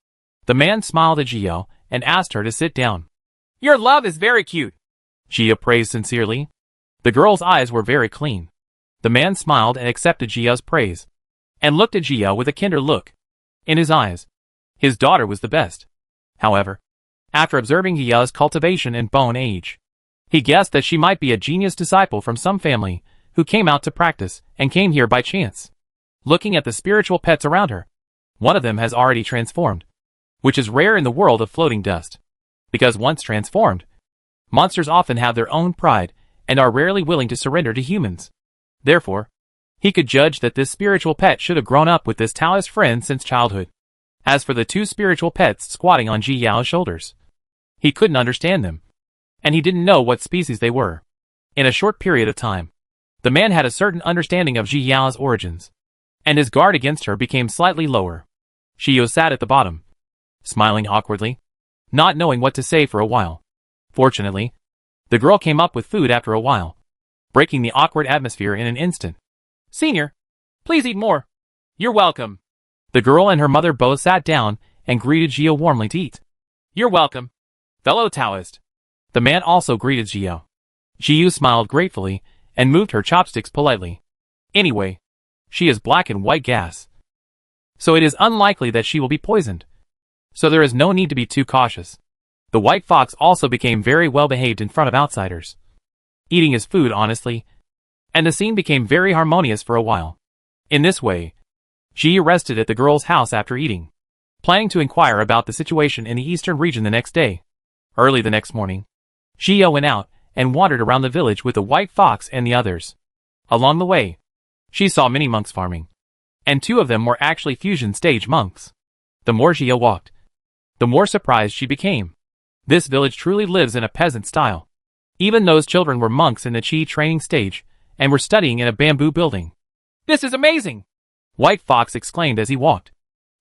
The man smiled at Ji Yao and asked her to sit down. Your love is very cute. Ji Yao praised sincerely. The girl's eyes were very clean. The man smiled and accepted Ji Yao's praise, and looked at Ji Yao with a kinder look. In his eyes, his daughter was the best. However, after observing Ji Yao's cultivation and bone age, he guessed that she might be a genius disciple from some family who came out to practice and came here by chance. Looking at the spiritual pets around her, one of them has already transformed, which is rare in the world of floating dust, because once transformed, monsters often have their own pride and are rarely willing to surrender to humans. Therefore, he could judge that this spiritual pet should have grown up with this Taoist friend since childhood. As for the two spiritual pets squatting on Ji Yao's shoulders, he couldn't understand them, and he didn't know what species they were. In a short period of time, the man had a certain understanding of Ji Yao's origins, and his guard against her became slightly lower. Ji Yao sat at the bottom, smiling awkwardly, not knowing what to say for a while. Fortunately, the girl came up with food after a while, breaking the awkward atmosphere in an instant. Senior, please eat more. You're welcome. The girl and her mother both sat down and greeted Ji Yao warmly to eat. You're welcome, fellow Taoist. The man also greeted Ji Yao. Ji Yao smiled gratefully and moved her chopsticks politely. Anyway, she is black and white gas, so it is unlikely that she will be poisoned. So there is no need to be too cautious. The white fox also became very well behaved in front of outsiders, eating his food honestly, and the scene became very harmonious for a while. In this way, Ji Yao rested at the girl's house after eating, planning to inquire about the situation in the eastern region the next day. Early the next morning, Ji Yao went out and wandered around the village with the white fox and the others. Along the way, she saw many monks farming, and two of them were actually fusion stage monks. The more Ji Yao walked, the more surprised she became. This village truly lives in a peasant style. Even those children were monks in the Qi training stage and were studying in a bamboo building. This is amazing! White Fox exclaimed as he walked,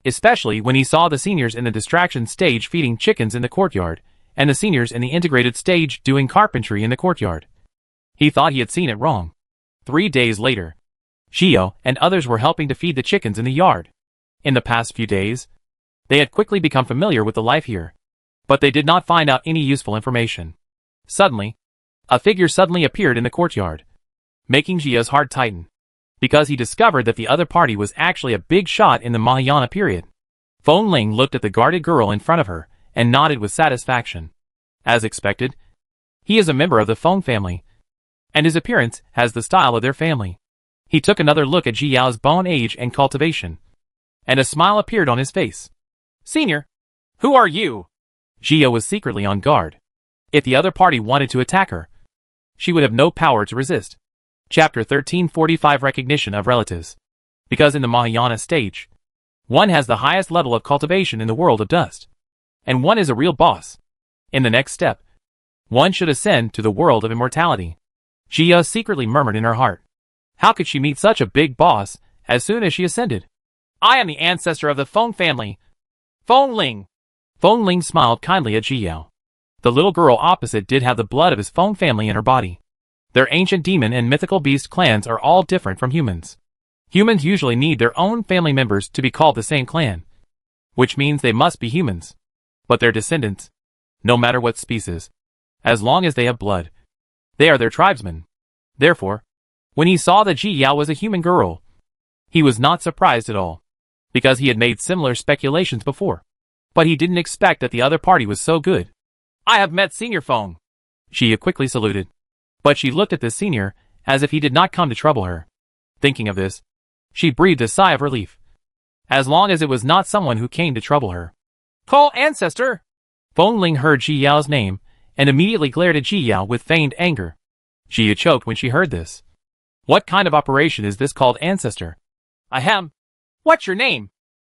especially when he saw the seniors in the distraction stage feeding chickens in the courtyard, and the seniors in the integrated stage doing carpentry in the courtyard. He thought he had seen it wrong. 3 days later, Ji Yao and others were helping to feed the chickens in the yard. In the past few days, they had quickly become familiar with the life here, but they did not find out any useful information. Suddenly, a figure suddenly appeared in the courtyard, making Ji Yao's heart tighten, because he discovered that the other party was actually a big shot in the Mahayana period. Feng Ling looked at the guarded girl in front of her and nodded with satisfaction. As expected, he is a member of the Feng family, and his appearance has the style of their family. He took another look at Ji Yao's bone age and cultivation, and a smile appeared on his face. Senior, who are you? Ji Yao was secretly on guard. If the other party wanted to attack her, she would have no power to resist. Chapter 1345 Recognition of Relatives. Because in the Mahayana stage, one has the highest level of cultivation in the world of dust, and one is a real boss. In the next step, one should ascend to the world of immortality. Ji Yao secretly murmured in her heart. How could she meet such a big boss as soon as she ascended? I am the ancestor of the Feng family. Feng Ling. Feng Ling smiled kindly at Ji Yao. The little girl opposite did have the blood of his Feng family in her body. Their ancient demon and mythical beast clans are all different from humans. Humans usually need their own family members to be called the same clan, which means they must be humans. But their descendants, no matter what species, as long as they have blood, they are their tribesmen. Therefore, when he saw that Ji Yao was a human girl, he was not surprised at all, because he had made similar speculations before. But he didn't expect that the other party was so good. I have met Senior Feng. She quickly saluted, but she looked at the senior as if he did not come to trouble her. Thinking of this, she breathed a sigh of relief, as long as it was not someone who came to trouble her. Call ancestor! Feng Ling heard Ji Yao's name and immediately glared at Ji Yao with feigned anger. Ji Yao choked when she heard this. What kind of operation is this called ancestor? Ahem. What's your name?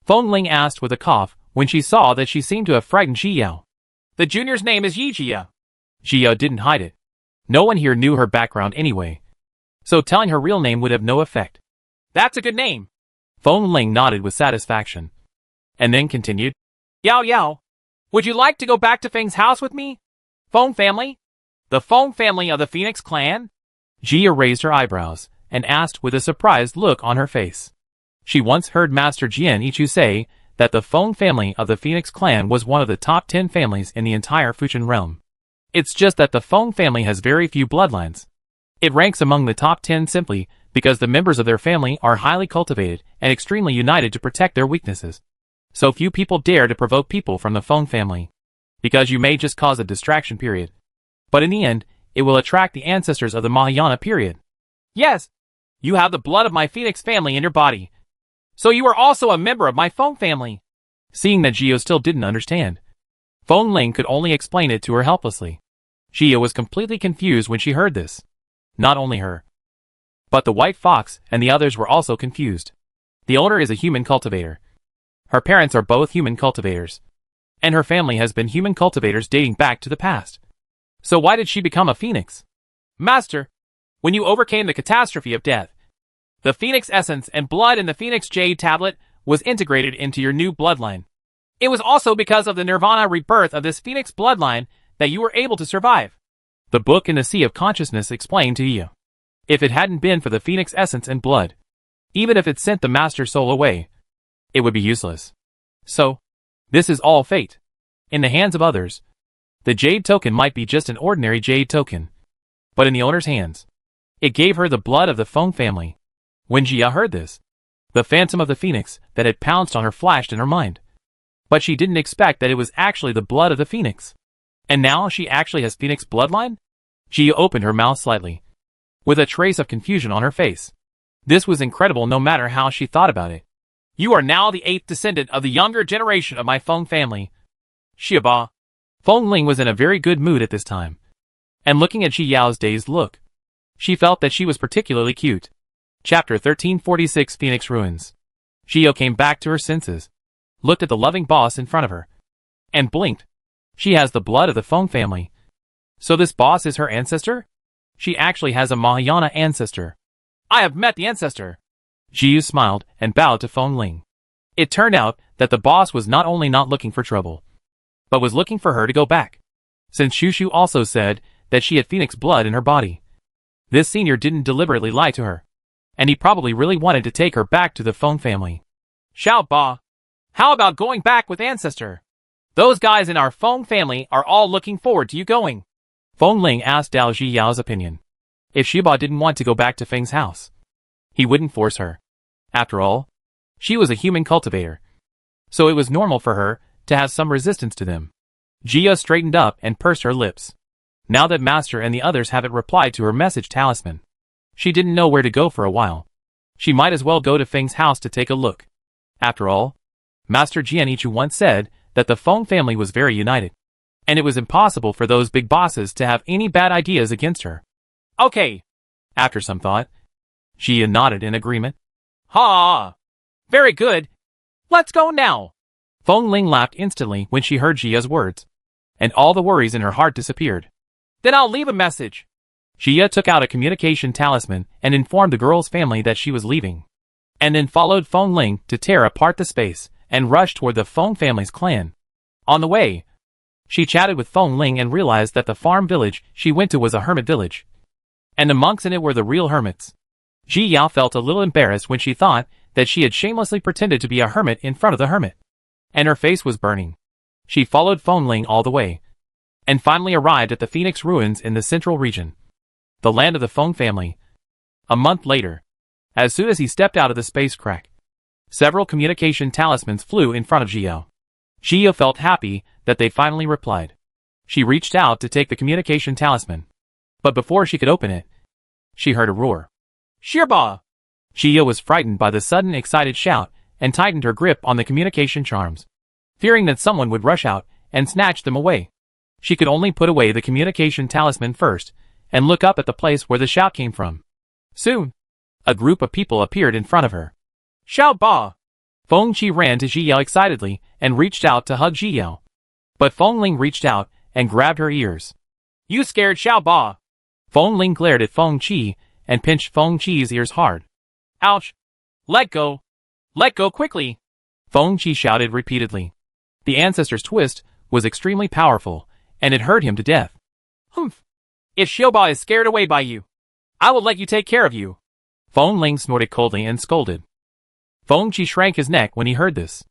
Feng Ling asked with a cough when she saw that she seemed to have frightened Ji Yao. The junior's name is Ji Yao. Ji Yao didn't hide it. No one here knew her background anyway, so telling her real name would have no effect. That's a good name. Feng Ling nodded with satisfaction, and then continued. Yao Yao, would you like to go back to Feng's house with me? Feng family? The Feng family of the Phoenix clan? Ji Yao raised her eyebrows and asked with a surprised look on her face. She once heard Master Jian Yichu say that the Feng family of the Phoenix clan was one of the top 10 families in the entire Fuchun realm. It's just that the Feng family has very few bloodlines. It ranks among the top 10 simply because the members of their family are highly cultivated and extremely united to protect their weaknesses. So few people dare to provoke people from the Feng family, because you may just cause a distraction period. But in the end, it will attract the ancestors of the Mahayana period. Yes, you have the blood of my Phoenix family in your body. So you are also a member of my Feng family. Seeing that Ji Yao still didn't understand, Feng Ling could only explain it to her helplessly. Ji Yao was completely confused when she heard this. Not only her, but the white fox and the others were also confused. The owner is a human cultivator. Her parents are both human cultivators, and her family has been human cultivators dating back to the past. So why did she become a phoenix? Master, when you overcame the catastrophe of death, the Phoenix essence and blood in the Phoenix Jade tablet was integrated into your new bloodline. It was also because of the Nirvana rebirth of this Phoenix bloodline that you were able to survive. The book in the Sea of Consciousness explained to you. If it hadn't been for the Phoenix essence and blood, even if it sent the Master Soul away, it would be useless. So, this is all fate. In the hands of others, the Jade token might be just an ordinary Jade token. But in the owner's hands, it gave her the blood of the Feng family. When Ji Yao heard this, the phantom of the Phoenix that had pounced on her flashed in her mind. But she didn't expect that it was actually the blood of the Phoenix. And now she actually has Phoenix bloodline? Ji Yao opened her mouth slightly, with a trace of confusion on her face. This was incredible no matter how she thought about it. You are now the 8th descendant of the younger generation of my Feng family. Shiaba. Feng Ling was in a very good mood at this time. And looking at Ji Yao's dazed look, she felt that she was particularly cute. Chapter 1346 Phoenix Ruins. Ji Yao came back to her senses, looked at the loving boss in front of her, and blinked. She has the blood of the Feng family. So this boss is her ancestor? She actually has a Mahayana ancestor. I have met the ancestor. Ji Yao smiled and bowed to Feng Ling. It turned out that the boss was not only not looking for trouble, but was looking for her to go back, since Shushu also said that she had Phoenix blood in her body. This senior didn't deliberately lie to her, and he probably really wanted to take her back to the Feng family. Xiao Ba, how about going back with ancestor? Those guys in our Feng family are all looking forward to you going. Feng Ling asked Dao Ji Yao's opinion. If Shiba didn't want to go back to Feng's house, he wouldn't force her. After all, she was a human cultivator, so it was normal for her to have some resistance to them. Ji Yao straightened up and pursed her lips. Now that Master and the others haven't replied to her message talisman, she didn't know where to go for a while. She might as well go to Feng's house to take a look. After all, Master Jianichu once said that the Feng family was very united, and it was impossible for those big bosses to have any bad ideas against her. Okay. After some thought, Jia nodded in agreement. Ha! Very good. Let's go now. Feng Ling laughed instantly when she heard Jia's words, and all the worries in her heart disappeared. Then I'll leave a message. Jia took out a communication talisman and informed the girl's family that she was leaving, and then followed Feng Ling to tear apart the space and rush toward the Feng family's clan. On the way, she chatted with Feng Ling and realized that the farm village she went to was a hermit village, and the monks in it were the real hermits. Ji Yao felt a little embarrassed when she thought that she had shamelessly pretended to be a hermit in front of the hermit, and her face was burning. She followed Feng Ling all the way, and finally arrived at the Phoenix Ruins in the central region, the land of the Feng family. A month later, as soon as he stepped out of the space crack, several communication talismans flew in front of Jia. Jia felt happy that they finally replied. She reached out to take the communication talisman, but before she could open it, she heard a roar. Shirba! Jia was frightened by the sudden excited shout and tightened her grip on the communication charms, fearing that someone would rush out and snatch them away. She could only put away the communication talisman first and look up at the place where the shout came from. Soon, a group of people appeared in front of her. Xiao Ba! Feng Qi ran to Ji Yao excitedly and reached out to hug Ji Yao. But Feng Ling reached out and grabbed her ears. You scared Xiao Ba! Feng Ling glared at Feng Qi and pinched Feng Qi's ears hard. Ouch! Let go! Let go quickly! Feng Qi shouted repeatedly. The ancestor's twist was extremely powerful, and it hurt him to death. Humph! If Xiaoba is scared away by you, I will let you take care of you. Feng Ling snorted coldly and scolded. Feng Qi shrank his neck when he heard this.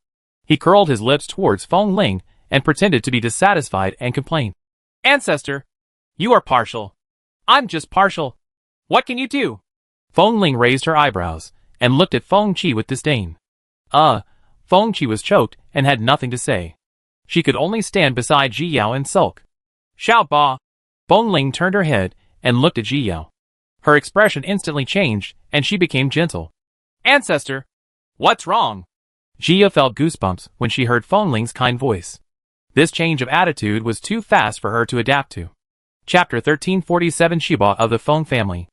He curled his lips towards Feng Ling and pretended to be dissatisfied and complained. Ancestor, you are partial. I'm just partial. What can you do? Feng Ling raised her eyebrows and looked at Feng Qi with disdain. Feng Qi was choked and had nothing to say. She could only stand beside Ji Yao and sulk. Xiao Ba! Feng Ling turned her head and looked at Ji Yao. Her expression instantly changed and she became gentle. Ancestor! What's wrong? Jia felt goosebumps when she heard Feng Ling's kind voice. This change of attitude was too fast for her to adapt to. Chapter 1347 Shiba of the Feng family.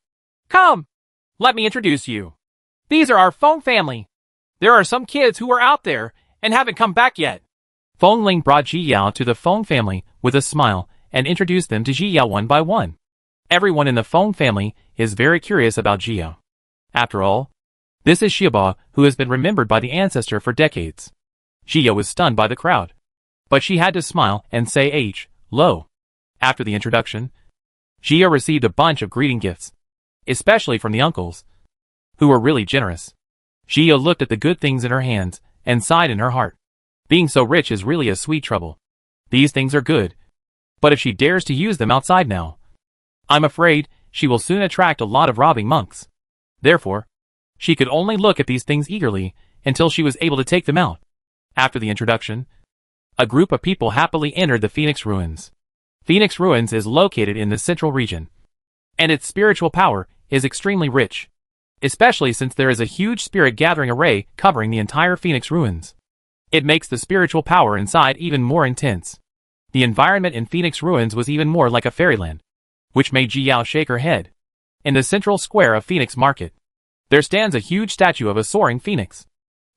Come! Let me introduce you. These are our Feng family. There are some kids who are out there and haven't come back yet. Feng Ling brought Ji Yao to the Feng family with a smile and introduced them to Ji Yao one by one. Everyone in the Feng family is very curious about Ji Yao. After all, this is Shiba, who has been remembered by the ancestor for decades. Ji Yao was stunned by the crowd, but she had to smile and say hello. After the introduction, Ji Yao received a bunch of greeting gifts, especially from the uncles, who were really generous. Ji Yao looked at the good things in her hands and sighed in her heart. Being so rich is really a sweet trouble. These things are good, but if she dares to use them outside now, I'm afraid she will soon attract a lot of robbing monks. Therefore, she could only look at these things eagerly until she was able to take them out. After the introduction, a group of people happily entered the Phoenix Ruins. Phoenix Ruins is located in the central region, and its spiritual power is extremely rich, especially since there is a huge spirit gathering array covering the entire Phoenix Ruins. It makes the spiritual power inside even more intense. The environment in Phoenix Ruins was even more like a fairyland, which made Ji Yao shake her head. In the central square of Phoenix Market, there stands a huge statue of a soaring phoenix.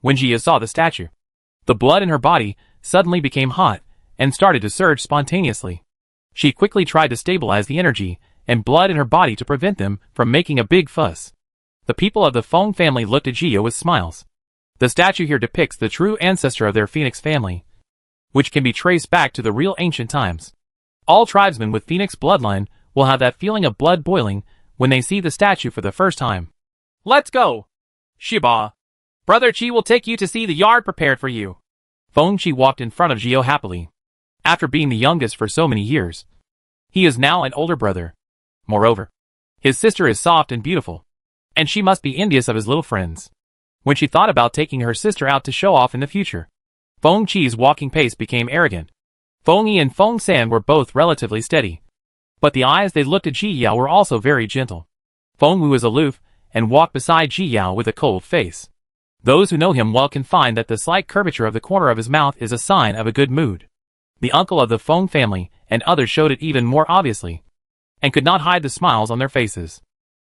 When Ji Yao saw the statue, the blood in her body suddenly became hot and started to surge spontaneously. She quickly tried to stabilize the energy and blood in her body to prevent them from making a big fuss. The people of the Feng family looked at Ji Yao with smiles. The statue here depicts the true ancestor of their Phoenix family, which can be traced back to the real ancient times. All tribesmen with Phoenix bloodline will have that feeling of blood boiling when they see the statue for the first time. Let's go! Shiba! Brother Qi will take you to see the yard prepared for you. Feng Qi walked in front of Ji Yao happily. After being the youngest for so many years, he is now an older brother. Moreover, his sister is soft and beautiful, and she must be envious of his little friends. When she thought about taking her sister out to show off in the future, Feng Qi's walking pace became arrogant. Feng Yi and Feng San were both relatively steady, but the eyes they looked at Ji Yao were also very gentle. Feng Wu was aloof and walked beside Ji Yao with a cold face. Those who know him well can find that the slight curvature of the corner of his mouth is a sign of a good mood. The uncle of the Feng family and others showed it even more obviously, and could not hide the smiles on their faces.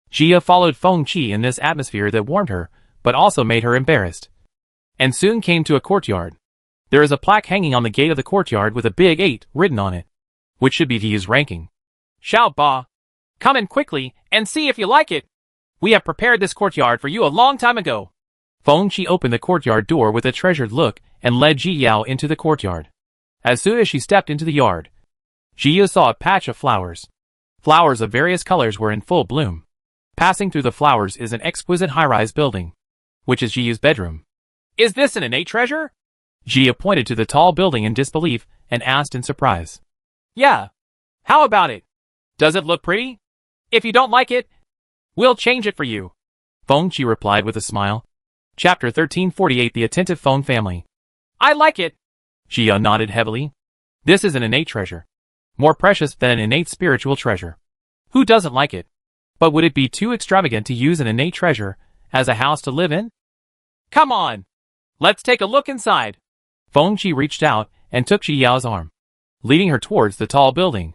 Jia followed Feng Qi in this atmosphere that warmed her, but also made her embarrassed, and soon came to a courtyard. There is a plaque hanging on the gate of the courtyard with a big 8 written on it, which should be Ji's ranking. Xiao Ba, come in quickly and see if you like it. We have prepared this courtyard for you a long time ago. Feng Qi opened the courtyard door with a treasured look and led Ji Yao into the courtyard. As soon as she stepped into the yard, Jia saw a patch of flowers. Flowers of various colors were in full bloom. Passing through the flowers is an exquisite high-rise building, which is Jia's bedroom. Is this an innate treasure? Jia pointed to the tall building in disbelief and asked in surprise. Yeah. How about it? Does it look pretty? If you don't like it, we'll change it for you. Feng Qi replied with a smile. Chapter 1348 The Attentive Feng Family. I like it. Jia nodded heavily. This is an innate treasure. More precious than an innate spiritual treasure. Who doesn't like it? But would it be too extravagant to use an innate treasure as a house to live in? Come on. Let's take a look inside. Feng Qi reached out and took Ji Yao's arm, leading her towards the tall building.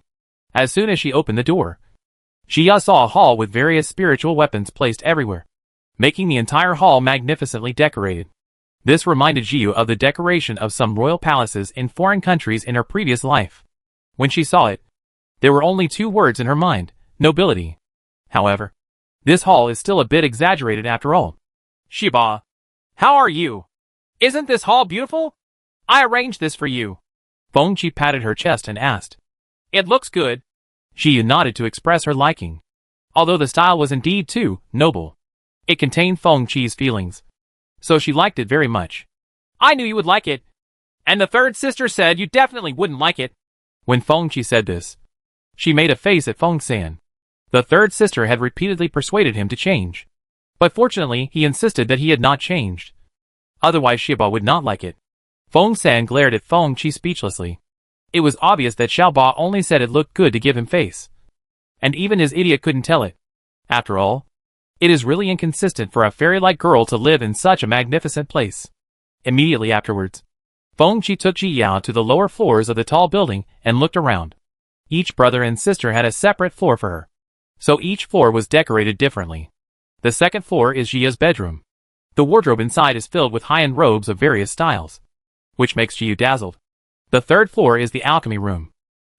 As soon as she opened the door, Ji Yao saw a hall with various spiritual weapons placed everywhere, making the entire hall magnificently decorated. This reminded Jiu of the decoration of some royal palaces in foreign countries in her previous life. When she saw it, there were only 2 words in her mind: nobility. However, this hall is still a bit exaggerated after all. Shiba, how are you? Isn't this hall beautiful? I arranged this for you. Feng Qi patted her chest and asked. It looks good. Jiu nodded to express her liking. Although the style was indeed too noble, it contained Feng Qi's feelings, so she liked it very much. I knew you would like it. And the third sister said you definitely wouldn't like it. When Feng Qi said this, she made a face at Feng San. The third sister had repeatedly persuaded him to change, but fortunately he insisted that he had not changed. Otherwise Xiaoba would not like it. Feng San glared at Feng Qi speechlessly. It was obvious that Xiaoba only said it looked good to give him face, and even his idiot couldn't tell it. After all, it is really inconsistent for a fairy-like girl to live in such a magnificent place. Immediately afterwards, Feng Qi took Ji Yao to the lower floors of the tall building and looked around. Each brother and sister had a separate floor for her, so each floor was decorated differently. The second floor is Jia's bedroom. The wardrobe inside is filled with high-end robes of various styles, which makes Jiu dazzled. The third floor is the alchemy room,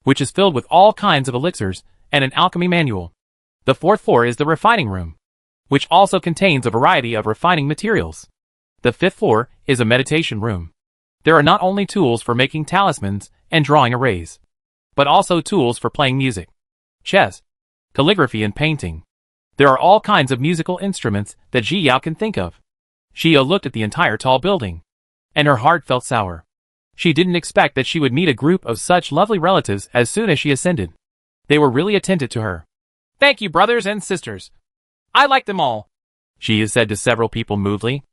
which is filled with all kinds of elixirs and an alchemy manual. The fourth floor is the refining room, which also contains a variety of refining materials. The fifth floor is a meditation room. There are not only tools for making talismans and drawing arrays, but also tools for playing music, chess, calligraphy and painting. There are all kinds of musical instruments that Ji Yao can think of. Xia looked at the entire tall building, and her heart felt sour. She didn't expect that she would meet a group of such lovely relatives as soon as she ascended. They were really attentive to her. Thank you, brothers and sisters. I like them all, Xia said to several people moodily.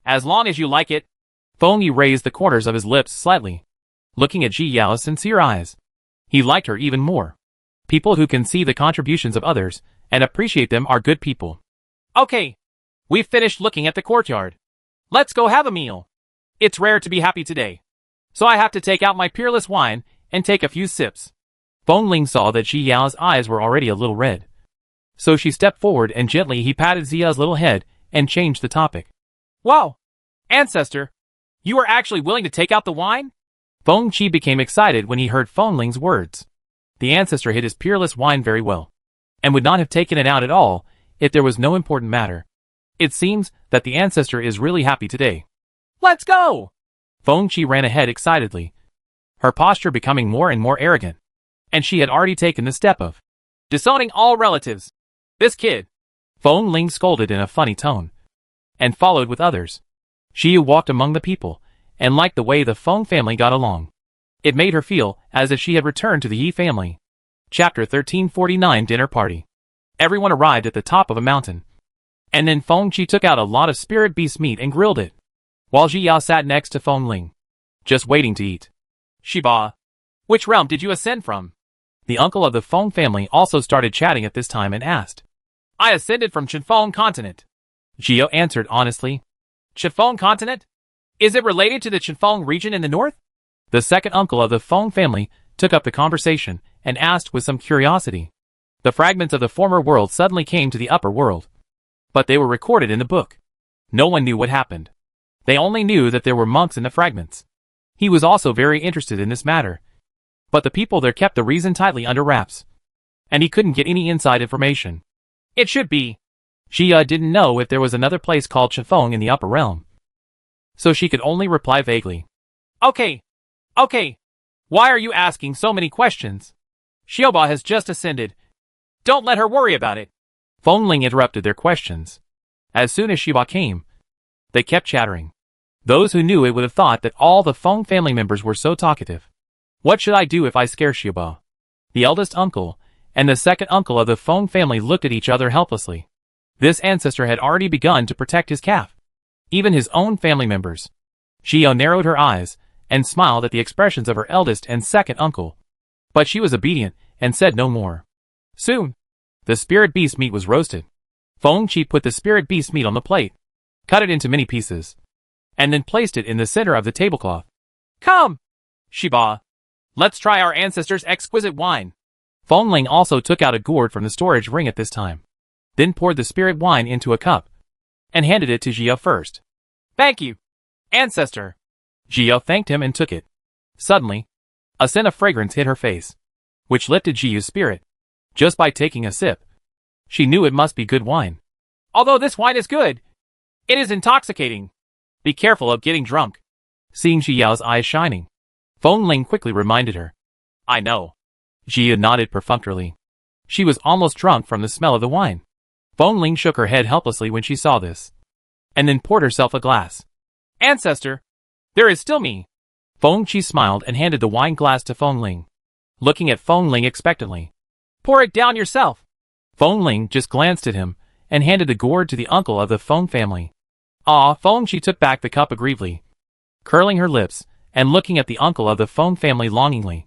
As long as you like it. Feng Yi raised the corners of his lips slightly, looking at Ji Yao's sincere eyes. He liked her even more. People who can see the contributions of others and appreciate them are good people. Okay, we've finished looking at the courtyard. Let's go have a meal. It's rare to be happy today, so I have to take out my peerless wine and take a few sips. Feng Ling saw that Ji Yao's eyes were already a little red, so she stepped forward and gently he patted Zia's little head and changed the topic. Wow! Ancestor, you are actually willing to take out the wine? Feng Qi became excited when he heard Feng Ling's words. The ancestor hid his peerless wine very well, and would not have taken it out at all if there was no important matter. It seems that the ancestor is really happy today. Let's go! Feng Qi ran ahead excitedly, her posture becoming more and more arrogant, and she had already taken the step of disowning all relatives. This kid! Feng Ling scolded in a funny tone, and followed with others. Xia walked among the people, and liked the way the Feng family got along. It made her feel as if she had returned to the Yi family. Chapter 1349 Dinner Party. Everyone arrived at the top of a mountain, and then Feng Qi took out a lot of spirit beast meat and grilled it, while Ji Yao sat next to Feng Ling, just waiting to eat. Shiba, which realm did you ascend from? The uncle of the Feng family also started chatting at this time and asked. I ascended from Chenfeng continent. Gio answered honestly. Chifeng continent? Is it related to the Chifeng region in the north? The second uncle of the Feng family took up the conversation and asked with some curiosity. The fragments of the former world suddenly came to the upper world. But they were recorded in the book. No one knew what happened. They only knew that there were monks in the fragments. He was also very interested in this matter. But the people there kept the reason tightly under wraps. And he couldn't get any inside information. It should be. Jia didn't know if there was another place called Chifeng in the upper realm. So she could only reply vaguely. Okay. Why are you asking so many questions? Xiaoba has just ascended. Don't let her worry about it. Feng Ling interrupted their questions. As soon as Xiaoba came, they kept chattering. Those who knew it would have thought that all the Feng family members were so talkative. What should I do if I scare Xiaoba? The eldest uncle and the second uncle of the Feng family looked at each other helplessly. This ancestor had already begun to protect his calf. Even his own family members. Xiao narrowed her eyes and smiled at the expressions of her eldest and second uncle. But she was obedient and said no more. Soon, the spirit beast meat was roasted. Feng Qi put the spirit beast meat on the plate, cut it into many pieces, and then placed it in the center of the tablecloth. Come, Shiba. Let's try our ancestors' exquisite wine. Feng Ling also took out a gourd from the storage ring at this time, then poured the spirit wine into a cup, and handed it to Jia first. Thank you, ancestor. Jia thanked him and took it. Suddenly, a scent of fragrance hit her face, which lifted Jia's spirit. Just by taking a sip, she knew it must be good wine. Although this wine is good, it is intoxicating. Be careful of getting drunk. Seeing Xiao's eyes shining, Feng Ling quickly reminded her. I know. Jia nodded perfunctorily. She was almost drunk from the smell of the wine. Feng Ling shook her head helplessly when she saw this, and then poured herself a glass. Ancestor, there is still me. Feng Qi smiled and handed the wine glass to Feng Ling, looking at Feng Ling expectantly. Pour it down yourself. Feng Ling just glanced at him and handed the gourd to the uncle of the Feng family. Feng Qi took back the cup aggrievedly, curling her lips and looking at the uncle of the Feng family longingly.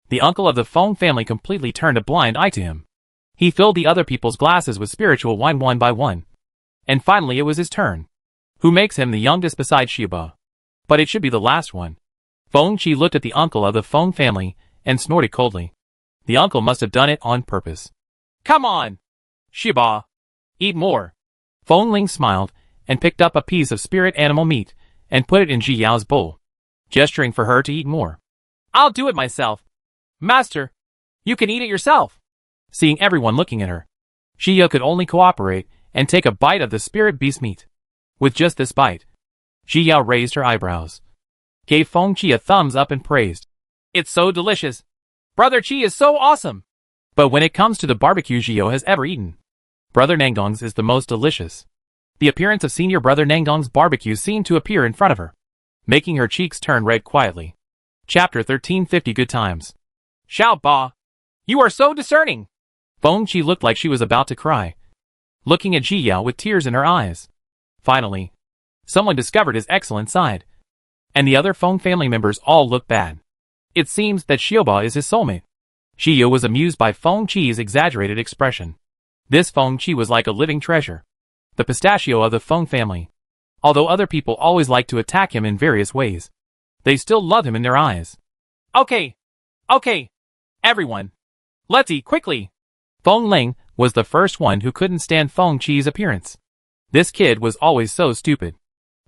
The uncle of the Feng family completely turned a blind eye to him. He filled the other people's glasses with spiritual wine one by one. And finally it was his turn. Who makes him the youngest beside Shiba? But it should be the last one. Feng Qi looked at the uncle of the Feng family and snorted coldly. The uncle must have done it on purpose. Come on, Shiba. Eat more. Feng Ling smiled and picked up a piece of spirit animal meat and put it in Ji Yao's bowl, gesturing for her to eat more. I'll do it myself. Master, you can eat it yourself. Seeing everyone looking at her, Ji Yao could only cooperate and take a bite of the spirit beast meat. With just this bite, Ji Yao raised her eyebrows, gave Feng Qi a thumbs up and praised. It's so delicious. Brother Qi is so awesome. But when it comes to the barbecue Ji Yao has ever eaten, Brother Nangong's is the most delicious. The appearance of senior Brother Nangong's barbecue seemed to appear in front of her, making her cheeks turn red quietly. Chapter 1350 Good Times. Xiao Ba, you are so discerning. Feng Qi looked like she was about to cry, looking at Ji Yao with tears in her eyes. Finally, someone discovered his excellent side, and the other Feng family members all looked bad. It seems that Xiaoba is his soulmate. Ji Yao was amused by Feng Qi's exaggerated expression. This Feng Qi was like a living treasure, the pistachio of the Feng family. Although other people always like to attack him in various ways, they still love him in their eyes. Okay, everyone, let's eat quickly. Feng Ling was the first one who couldn't stand Feng Qi's appearance. This kid was always so stupid.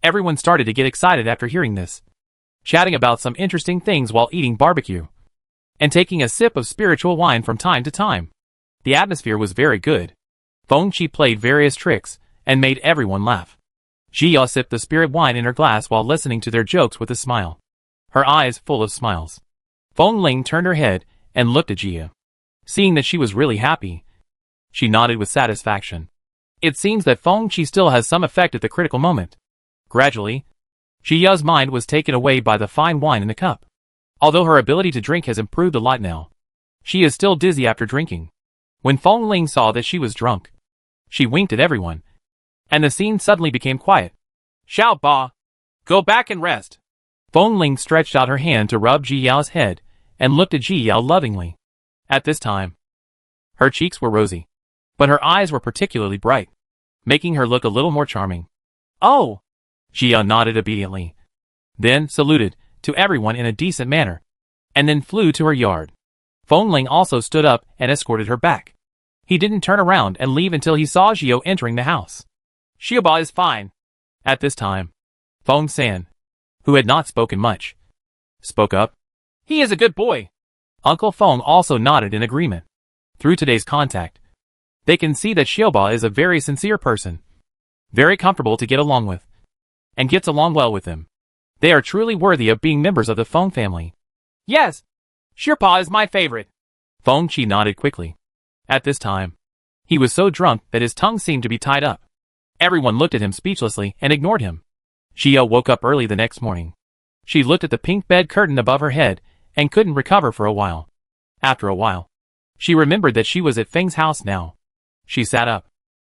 Everyone started to get excited after hearing this, chatting about some interesting things while eating barbecue, and taking a sip of spiritual wine from time to time. The atmosphere was very good. Feng Qi played various tricks and made everyone laugh. Ji Yao sipped the spirit wine in her glass while listening to their jokes with a smile, her eyes full of smiles. Feng Ling turned her head and looked at Ji Yao. Seeing that she was really happy, she nodded with satisfaction. It seems that Feng Qi still has some effect at the critical moment. Gradually, Ji Yao's mind was taken away by the fine wine in the cup. Although her ability to drink has improved a lot now, she is still dizzy after drinking. When Feng Ling saw that she was drunk, she winked at everyone, and the scene suddenly became quiet. Xiao Ba, go back and rest. Feng Ling stretched out her hand to rub Ji Yao's head and looked at Ji Yao lovingly. At this time, her cheeks were rosy, but her eyes were particularly bright. making her look a little more charming. Oh! Jia nodded obediently, then saluted to everyone in a decent manner, and then flew to her yard. Fengling also stood up and escorted her back. He didn't turn around and leave until he saw Zhao entering the house. Xiaoba is fine. At this time, Feng San, who had not spoken much, spoke up. He is a good boy. Uncle Feng also nodded in agreement. Through today's contact, they can see that Xiaoba is a very sincere person, very comfortable to get along with, and gets along well with them. They are truly worthy of being members of the Feng family. Yes, Xiaoba is my favorite. Feng Qi nodded quickly. At this time, he was so drunk that his tongue seemed to be tied up. Everyone looked at him speechlessly and ignored him. Xia woke up early the next morning. She looked at the pink bed curtain above her head and couldn't recover for a while. After a while, she remembered that she was at Feng's house now. She sat up.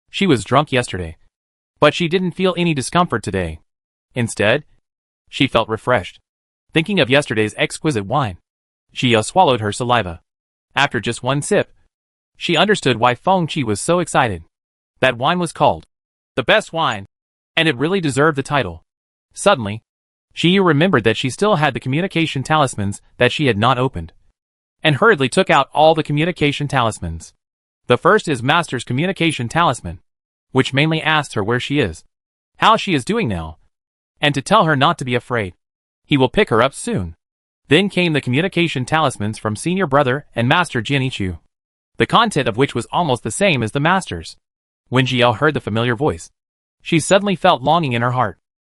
She was drunk yesterday, but she didn't feel any discomfort today. Instead, she felt refreshed. Thinking of yesterday's exquisite wine, Xia swallowed her saliva. After just one sip, she understood why Feng Qi was so excited. That wine was called the best wine, and it really deserved the title. Suddenly, Xia remembered that she still had the communication talismans that she had not opened, and hurriedly took out all the communication talismans. The first is Master's communication talisman, which mainly asks her where she is, how she is doing now, and to tell her not to be afraid. He will pick her up soon. Then came the communication talismans from Senior Brother and Master Jianichu, the content of which was almost the same as the Master's. When Jiao heard the familiar voice, she suddenly felt longing in her heart.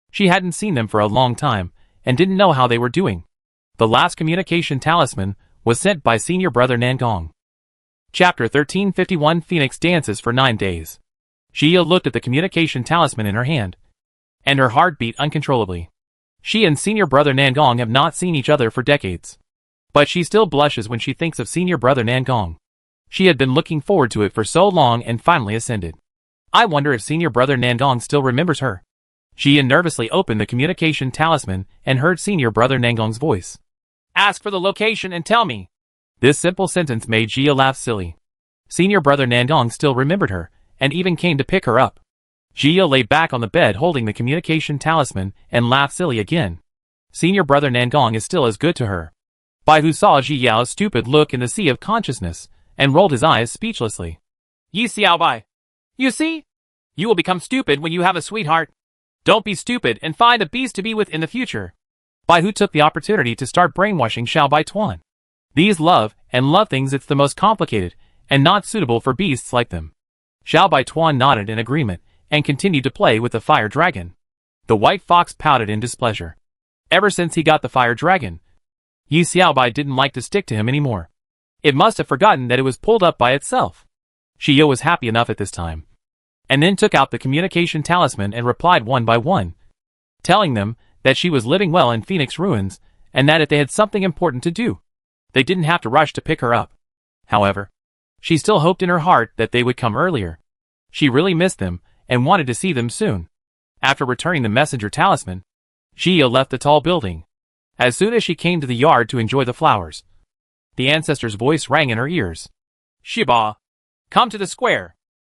She hadn't seen them for a long time, and didn't know how they were doing. The last communication talisman was sent by Senior Brother Nangong. Chapter 1351 Phoenix dances for 9 days. Jia looked at the communication talisman in her hand, and her heart beat uncontrollably. She and Senior Brother Nangong have not seen each other for decades, but she still blushes when she thinks of Senior Brother Nangong. She had been looking forward to it for so long and finally ascended. I wonder if Senior Brother Nangong still remembers her. Jia nervously opened the communication talisman and heard Senior Brother Nangong's voice. Ask for the location and tell me. This simple sentence made Jia laugh silly. Senior Brother Nangong still remembered her, and even came to pick her up. Jia lay back on the bed holding the communication talisman and laughed silly again. Senior Brother Nangong is still as good to her. Bai Hu saw Ji Yao's stupid look in the sea of consciousness, and rolled his eyes speechlessly. Yi Xiao Bai. You see? You will become stupid when you have a sweetheart. Don't be stupid and find a beast to be with in the future. Bai Hu took the opportunity to start brainwashing Xiao Bai Tuan. These love things, it's the most complicated, and not suitable for beasts like them. Xiao Bai Tuan nodded in agreement, and continued to play with the fire dragon. The white fox pouted in displeasure. Ever since he got the fire dragon, Yi Xiaobai didn't like to stick to him anymore. It must have forgotten that it was pulled up by itself. Shiyo was happy enough at this time, and then took out the communication talisman and replied one by one, telling them that she was living well in Phoenix Ruins, and that if they had something important to do, they didn't have to rush to pick her up. However, she still hoped in her heart that they would come earlier. She really missed them, and wanted to see them soon. After returning the messenger talisman, Jia left the tall building. As soon as she came to the yard to enjoy the flowers, the ancestor's voice rang in her ears. Shiba, come to the square.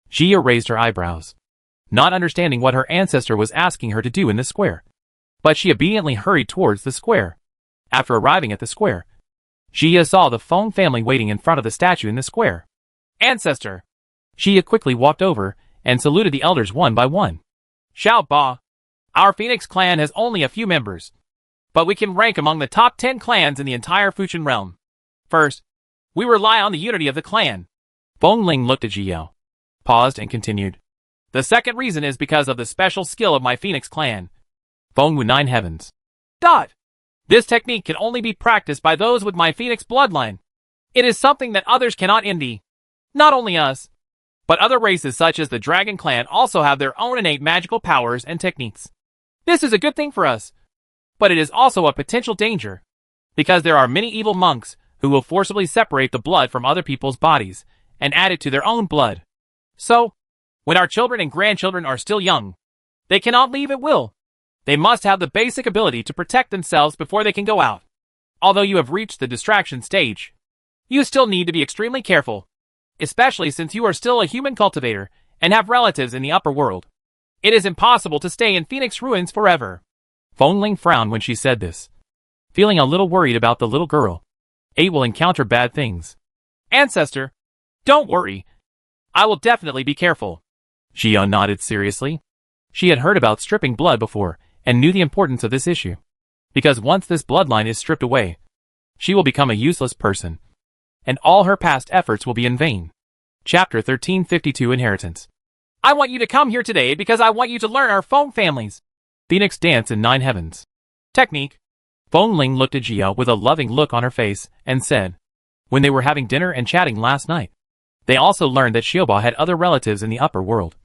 Jia raised her eyebrows, not understanding what her ancestor was asking her to do in the square. But she obediently hurried towards the square. After arriving at the square, Jia saw the Feng family waiting in front of the statue in the square. Ancestor! Jia quickly walked over and saluted the elders one by one. Xiao Ba, our Phoenix clan has only a few members, but we can rank among the top 10 clans in the entire Fuchin realm. First, we rely on the unity of the clan. Feng Ling looked at Jiao, paused and continued. The second reason is because of the special skill of my Phoenix clan. Feng Wu 9 heavens. This technique can only be practiced by those with my Phoenix bloodline. It is something that others cannot envy. Not only us, but other races such as the Dragon Clan also have their own innate magical powers and techniques. This is a good thing for us, but it is also a potential danger, because there are many evil monks who will forcibly separate the blood from other people's bodies and add it to their own blood. So, when our children and grandchildren are still young, they cannot leave at will. They must have the basic ability to protect themselves before they can go out. Although you have reached the distraction stage, you still need to be extremely careful, especially since you are still a human cultivator and have relatives in the upper world. It is impossible to stay in Phoenix ruins forever. Feng frowned when she said this, feeling a little worried about the little girl. 8 will encounter bad things. Ancestor, don't worry. I will definitely be careful. Jia nodded seriously. She had heard about stripping blood before, and knew the importance of this issue. Because once this bloodline is stripped away, she will become a useless person, and all her past efforts will be in vain. Chapter 1352 Inheritance. I want you to come here today because I want you to learn our Feng families. Phoenix Dance in 9 Heavens. Technique. Feng Ling looked at Jia with a loving look on her face, and said, when they were having dinner and chatting last night, they also learned that Xiaoba had other relatives in the upper world,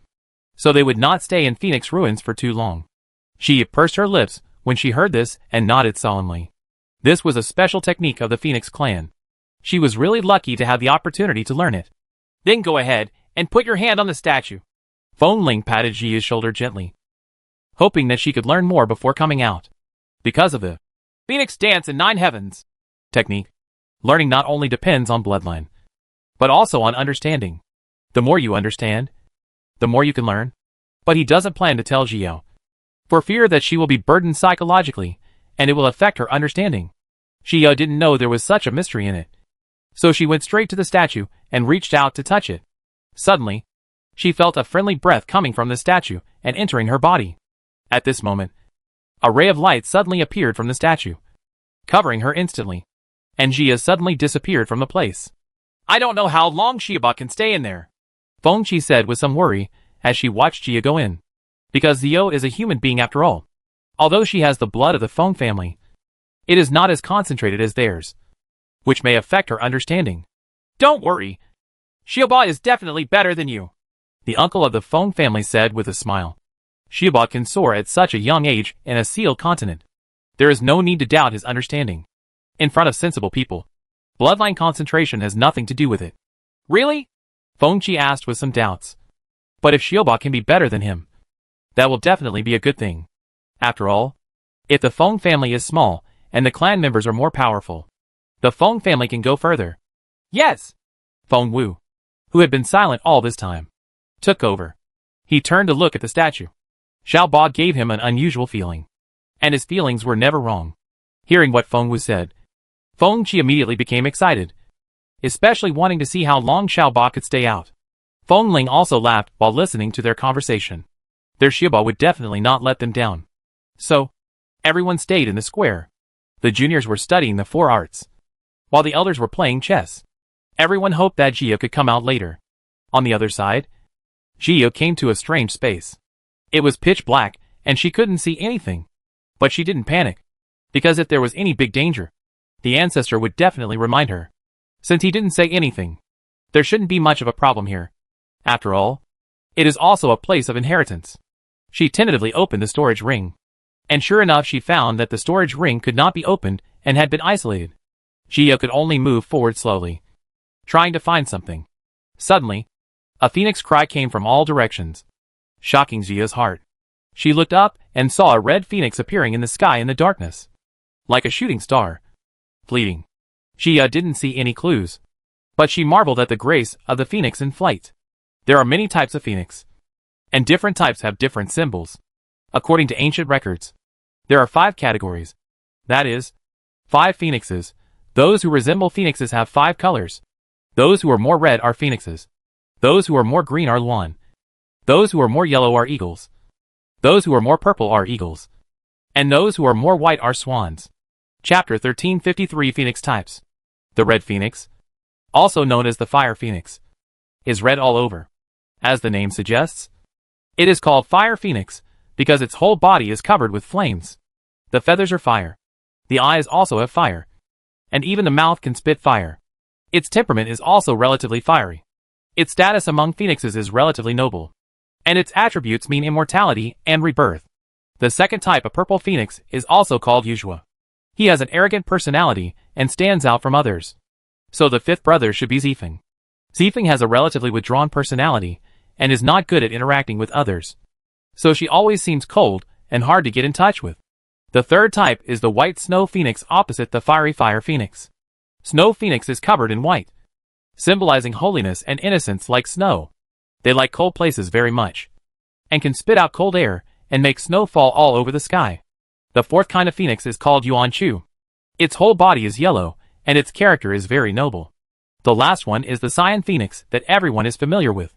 so they would not stay in Phoenix ruins for too long. She pursed her lips when she heard this and nodded solemnly. This was a special technique of the Phoenix clan. She was really lucky to have the opportunity to learn it. Then go ahead and put your hand on the statue. Feng Ling patted Jia's shoulder gently, hoping that she could learn more before coming out. Because of the Phoenix Dance in 9 Heavens technique, learning not only depends on bloodline, but also on understanding. The more you understand, the more you can learn. But he doesn't plan to tell Jia, for fear that she will be burdened psychologically, and it will affect her understanding. Jia didn't know there was such a mystery in it, so she went straight to the statue and reached out to touch it. Suddenly, she felt a friendly breath coming from the statue and entering her body. At this moment, a ray of light suddenly appeared from the statue, covering her instantly, and Jia suddenly disappeared from the place. I don't know how long Xiaoba can stay in there, Feng Qi said with some worry as she watched Jia go in. Because Zio is a human being after all. Although she has the blood of the Feng family, it is not as concentrated as theirs, which may affect her understanding. Don't worry. Xiaoba is definitely better than you, the uncle of the Feng family said with a smile. Xiaoba can soar at such a young age in a sealed continent. There is no need to doubt his understanding. In front of sensible people, bloodline concentration has nothing to do with it. Really? Feng Qi asked with some doubts. But if Xiaoba can be better than him, that will definitely be a good thing. After all, if the Feng family is small, and the clan members are more powerful, the Feng family can go further. Yes! Feng Wu, who had been silent all this time, took over. He turned to look at the statue. Xiaoba gave him an unusual feeling, and his feelings were never wrong. Hearing what Feng Wu said, Feng Qi immediately became excited, especially wanting to see how long Xiaoba could stay out. Feng Ling also laughed while listening to their conversation. Their Xiaoba would definitely not let them down. So, everyone stayed in the square. The juniors were studying the 4 arts, while the elders were playing chess. Everyone hoped that Jia could come out later. On the other side, Jia came to a strange space. It was pitch black, and she couldn't see anything. But she didn't panic, because if there was any big danger, the ancestor would definitely remind her. Since he didn't say anything, there shouldn't be much of a problem here. After all, it is also a place of inheritance. She tentatively opened the storage ring, and sure enough she found that the storage ring could not be opened and had been isolated. Jia could only move forward slowly, trying to find something. Suddenly, a phoenix cry came from all directions, shocking Jia's heart. She looked up and saw a red phoenix appearing in the sky in the darkness, like a shooting star, fleeting. Jia didn't see any clues, but she marveled at the grace of the phoenix in flight. There are many types of phoenix, and different types have different symbols. According to ancient records, there are 5 categories. That is, 5 phoenixes. Those who resemble phoenixes have 5 colors. Those who are more red are phoenixes. Those who are more green are luan. Those who are more yellow are eagles. Those who are more purple are eagles. And those who are more white are swans. Chapter 1353 Phoenix Types. The red phoenix, also known as the fire phoenix, is red all over. As the name suggests, it is called fire phoenix because its whole body is covered with flames. The feathers are fire. The eyes also have fire. And even the mouth can spit fire. Its temperament is also relatively fiery. Its status among phoenixes is relatively noble, and its attributes mean immortality and rebirth. The second type, a purple phoenix, is also called Yuzhua. He has an arrogant personality and stands out from others. So the 5th brother should be Zifeng. Zifeng has a relatively withdrawn personality and is not good at interacting with others. So she always seems cold and hard to get in touch with. The third type is the white snow phoenix, opposite the fiery fire phoenix. Snow phoenix is covered in white, symbolizing holiness and innocence like snow. They like cold places very much, and can spit out cold air and make snow fall all over the sky. The fourth kind of phoenix is called Yuan Chu. Its whole body is yellow, and its character is very noble. The last one is the cyan phoenix that everyone is familiar with,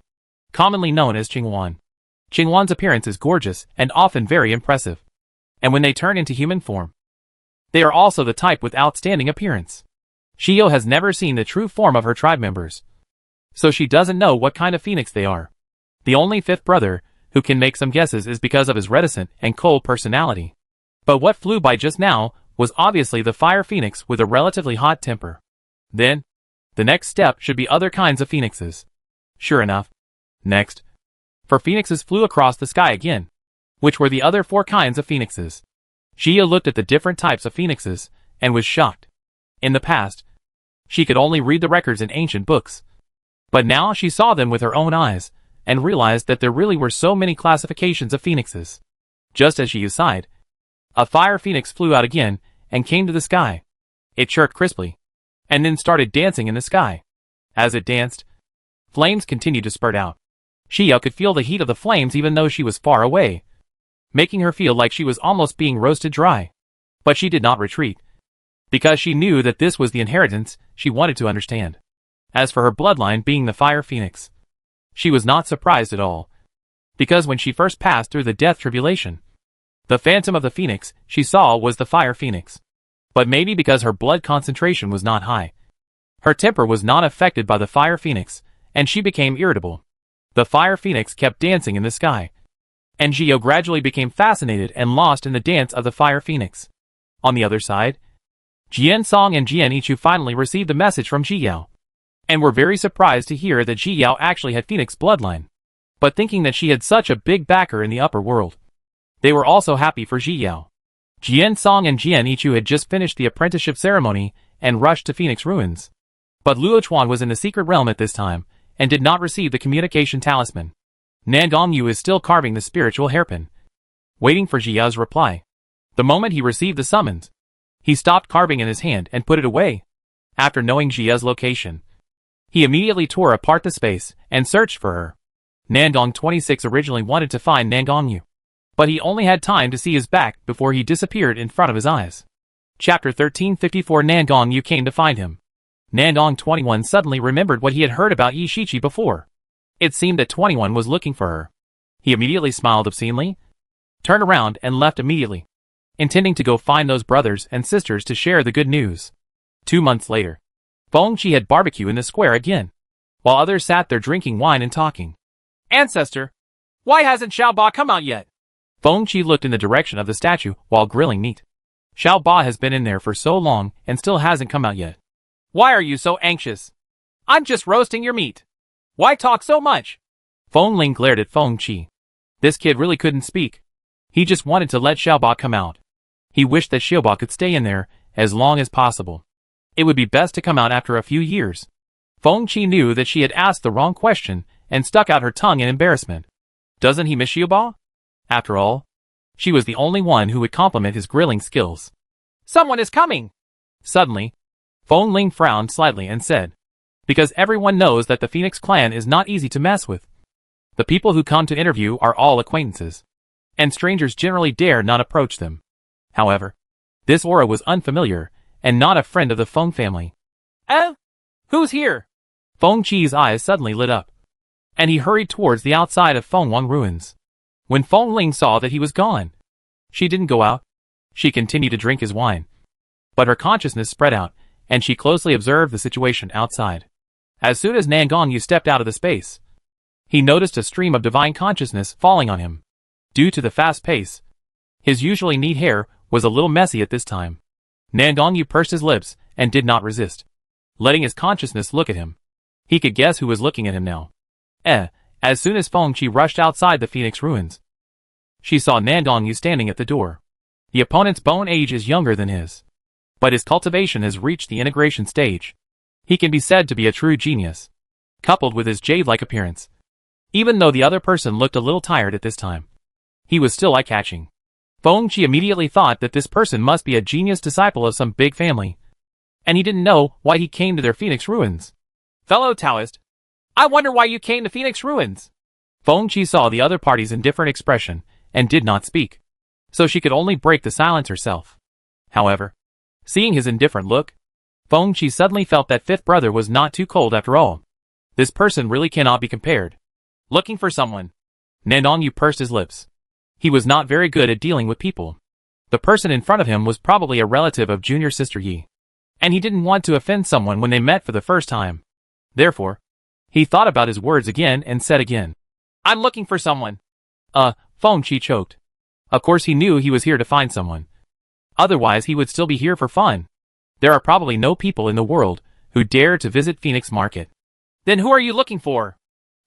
commonly known as Qingwan. Qingwan's appearance is gorgeous and often very impressive. And when they turn into human form, they are also the type with outstanding appearance. Shio has never seen the true form of her tribe members, so she doesn't know what kind of phoenix they are. The only fifth brother who can make some guesses is because of his reticent and cold personality. But what flew by just now was obviously the fire phoenix with a relatively hot temper. Then, the next step should be other kinds of phoenixes. Sure enough, next, 4 phoenixes flew across the sky again, which were the other 4 kinds of phoenixes. Shio looked at the different types of phoenixes and was shocked. In the past, she could only read the records in ancient books, but now she saw them with her own eyes and realized that there really were so many classifications of phoenixes. Just as Shio sighed, a fire phoenix flew out again and came to the sky. It chirped crisply, and then started dancing in the sky. As it danced, flames continued to spurt out. Shio could feel the heat of the flames even though she was far away, making her feel like she was almost being roasted dry. But she did not retreat, because she knew that this was the inheritance she wanted to understand. As for her bloodline being the fire phoenix, she was not surprised at all, because when she first passed through the death tribulation, the phantom of the phoenix she saw was the fire phoenix. But maybe because her blood concentration was not high, her temper was not affected by the fire phoenix, and she became irritable. The fire phoenix kept dancing in the sky, and Shio gradually became fascinated and lost in the dance of the fire phoenix. On the other side, Jian Song and Jian Ichu finally received a message from Ji Yao, and were very surprised to hear that Ji Yao actually had phoenix bloodline. But thinking that she had such a big backer in the upper world, they were also happy for Ji Yao. Jian Song and Jian Ichu had just finished the apprenticeship ceremony and rushed to Phoenix Ruins. But Luo Chuan was in the secret realm at this time, and did not receive the communication talisman. Nan Gongyu is still carving the spiritual hairpin, waiting for Ji Yao's reply. The moment he received the summons, he stopped carving in his hand and put it away. After knowing Ji Yao's location, he immediately tore apart the space and searched for her. Nandong 26 originally wanted to find Nan Gongyu, but he only had time to see his back before he disappeared in front of his eyes. Chapter 1354 Nan Gongyu came to find him. Nandong 21 suddenly remembered what he had heard about Yi Shichi before. It seemed that 21 was looking for her. He immediately smiled obscenely, turned around and left immediately, intending to go find those brothers and sisters to share the good news. 2 months later, Feng Qi had barbecue in the square again, while others sat there drinking wine and talking. Ancestor, why hasn't Xiao Ba come out yet? Feng Qi looked in the direction of the statue while grilling meat. Xiao Ba has been in there for so long and still hasn't come out yet. Why are you so anxious? I'm just roasting your meat. Why talk so much? Feng Ling glared at Feng Qi. This kid really couldn't speak. He just wanted to let Xiao Ba come out. He wished that Xiao Ba could stay in there as long as possible. It would be best to come out after a few years. Feng Qi knew that she had asked the wrong question and stuck out her tongue in embarrassment. Doesn't he miss Xiao Ba? After all, she was the only one who would compliment his grilling skills. Someone is coming! Suddenly, Feng Ling frowned slightly and said, because everyone knows that the Phoenix clan is not easy to mess with. The people who come to interview are all acquaintances, and strangers generally dare not approach them. However, this aura was unfamiliar, and not a friend of the Feng family. Who's here? Feng Qi's eyes suddenly lit up, and he hurried towards the outside of Feng Wang ruins. When Feng Ling saw that he was gone, she didn't go out. She continued to drink his wine. But her consciousness spread out, and she closely observed the situation outside. As soon as Nan Gongyu stepped out of the space, he noticed a stream of divine consciousness falling on him. Due to the fast pace, his usually neat hair was a little messy at this time. Nan Gongyu pursed his lips and did not resist, letting his consciousness look at him. He could guess who was looking at him now. As soon as Feng Qi rushed outside the Phoenix Ruins, she saw Nan Gongyu standing at the door. The opponent's bone age is younger than his, but his cultivation has reached the integration stage. He can be said to be a true genius, coupled with his jade-like appearance. Even though the other person looked a little tired at this time, he was still eye-catching. Feng Qi immediately thought that this person must be a genius disciple of some big family, and he didn't know why he came to their Phoenix Ruins. Fellow Taoist, I wonder why you came to Phoenix Ruins. Feng Qi saw the other party's indifferent expression and did not speak, so she could only break the silence herself. However, seeing his indifferent look, Feng Qi suddenly felt that fifth brother was not too cold after all. This person really cannot be compared. Looking for someone. Nandong pursed his lips. He was not very good at dealing with people. The person in front of him was probably a relative of junior sister Yi, and he didn't want to offend someone when they met for the first time. Therefore, he thought about his words again and said again, "I'm looking for someone." Feng Qi choked. Of course he knew he was here to find someone. Otherwise he would still be here for fun. There are probably no people in the world who dare to visit Phoenix Market. Then who are you looking for?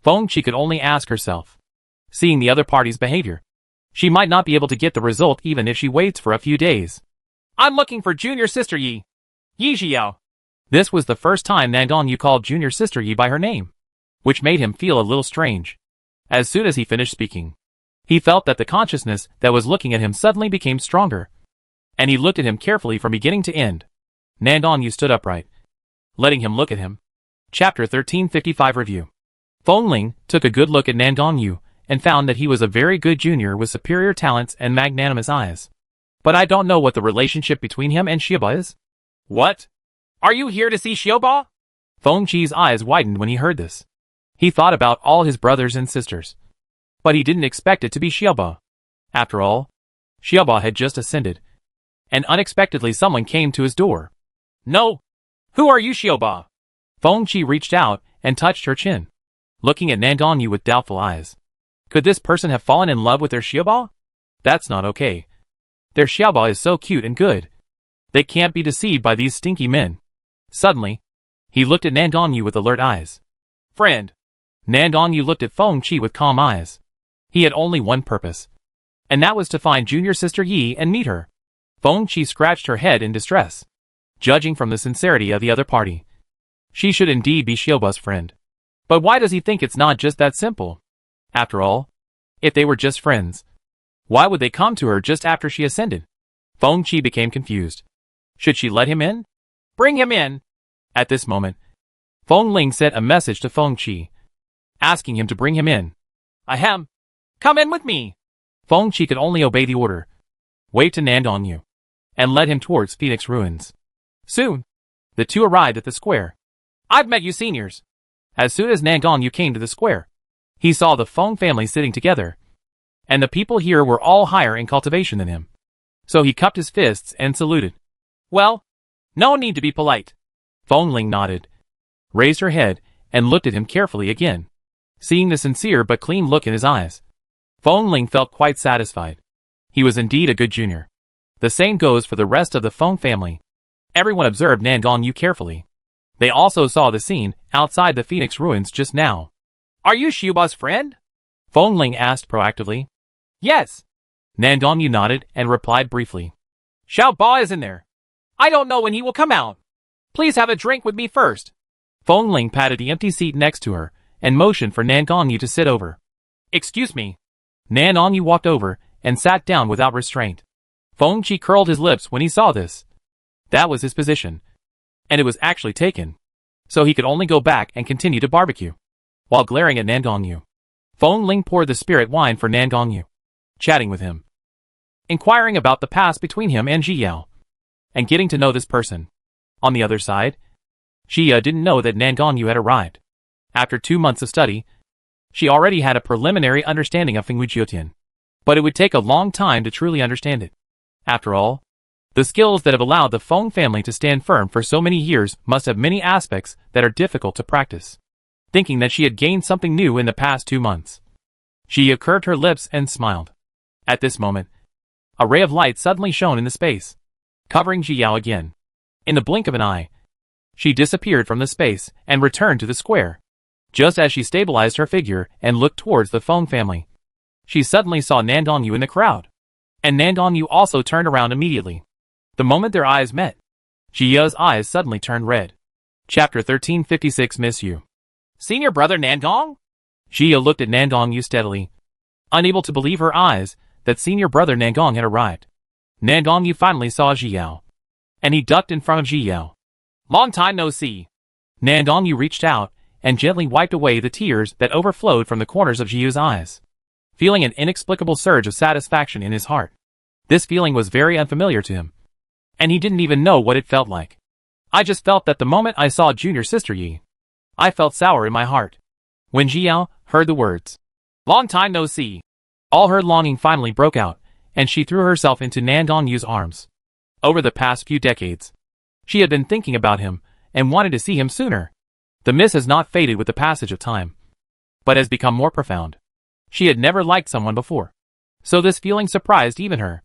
Feng Qi could only ask herself. Seeing the other party's behavior, she might not be able to get the result even if she waits for a few days. I'm looking for junior sister Yi. Yi Xiao. This was the first time Nandong called junior sister Yi by her name, which made him feel a little strange. As soon as he finished speaking, he felt that the consciousness that was looking at him suddenly became stronger, and he looked at him carefully from beginning to end. Nandong stood upright, letting him look at him. Chapter 1355 Review. Feng Ling took a good look at Nandong and found that he was a very good junior with superior talents and magnanimous eyes. But I don't know what the relationship between him and Xiaoba is. What? Are you here to see Xiaoba? Feng Qi's eyes widened when he heard this. He thought about all his brothers and sisters, but he didn't expect it to be Xiaoba. After all, Xiaoba had just ascended, and unexpectedly someone came to his door. No! Who are you, Xiaoba? Feng Qi reached out and touched her chin, looking at Nandong with doubtful eyes. Could this person have fallen in love with their Xiaoba? That's not okay. Their Xiaoba is so cute and good. They can't be deceived by these stinky men. Suddenly, he looked at Nandong with alert eyes. Friend. Nandong looked at Feng Qi with calm eyes. He had only one purpose, and that was to find junior sister Yi and meet her. Feng Qi scratched her head in distress. Judging from the sincerity of the other party, she should indeed be Xiaoba's friend. But why does he think it's not just that simple? After all, if they were just friends, why would they come to her just after she ascended? Feng Qi became confused. Should she let him in? Bring him in! At this moment, Feng Ling sent a message to Feng Qi, asking him to bring him in. Ahem! Come in with me! Feng Qi could only obey the order. Wait to Nandong and led him towards Phoenix Ruins. Soon, the two arrived at the square. I've met you seniors. As soon as Nandong came to the square, he saw the Feng family sitting together, and the people here were all higher in cultivation than him. So he cupped his fists and saluted. Well, no need to be polite. Feng Ling nodded, raised her head, and looked at him carefully again. Seeing the sincere but clean look in his eyes, Feng Ling felt quite satisfied. He was indeed a good junior. The same goes for the rest of the Feng family. Everyone observed Nandong carefully. They also saw the scene outside the Phoenix Ruins just now. Are you Xiaoba's friend? Feng Ling asked proactively. Yes. Nandong nodded and replied briefly. Xiaoba is in there. I don't know when he will come out. Please have a drink with me first. Feng Ling patted the empty seat next to her and motioned for Nandong to sit over. Excuse me. Nandong walked over and sat down without restraint. Feng Qi curled his lips when he saw this. That was his position, and it was actually taken, so he could only go back and continue to barbecue. While glaring at Nandong, Feng Ling poured the spirit wine for Nandong, chatting with him, inquiring about the past between him and Ji Yao, and getting to know this person. On the other side, Xia didn't know that Nandong had arrived. After 2 months of study, she already had a preliminary understanding of Fengwu Jiotian, but it would take a long time to truly understand it. After all, the skills that have allowed the Feng family to stand firm for so many years must have many aspects that are difficult to practice. Thinking that she had gained something new in the past 2 months, Xia curved her lips and smiled. At this moment, a ray of light suddenly shone in the space, covering Ji Yao again. In the blink of an eye, she disappeared from the space and returned to the square. Just as she stabilized her figure and looked towards the Feng family, she suddenly saw Nandong in the crowd, and Nandong also turned around immediately. The moment their eyes met, Jia's eyes suddenly turned red. Chapter 1356 Miss You. Senior brother Nandong? Jia looked at Nandong steadily, unable to believe her eyes that senior brother Nandong had arrived. Nandong finally saw Ji Yao, and he ducked in front of Ji Yao. Long time no see. Nandong reached out and gently wiped away the tears that overflowed from the corners of Jiya's eyes, feeling an inexplicable surge of satisfaction in his heart. This feeling was very unfamiliar to him, and he didn't even know what it felt like. I just felt that the moment I saw junior sister Yi, I felt sour in my heart. When Jiao heard the words, "Long time no see," all her longing finally broke out, and she threw herself into Nan Dongyu's arms. Over the past few decades, she had been thinking about him and wanted to see him sooner. The miss has not faded with the passage of time, but has become more profound. She had never liked someone before, so this feeling surprised even her.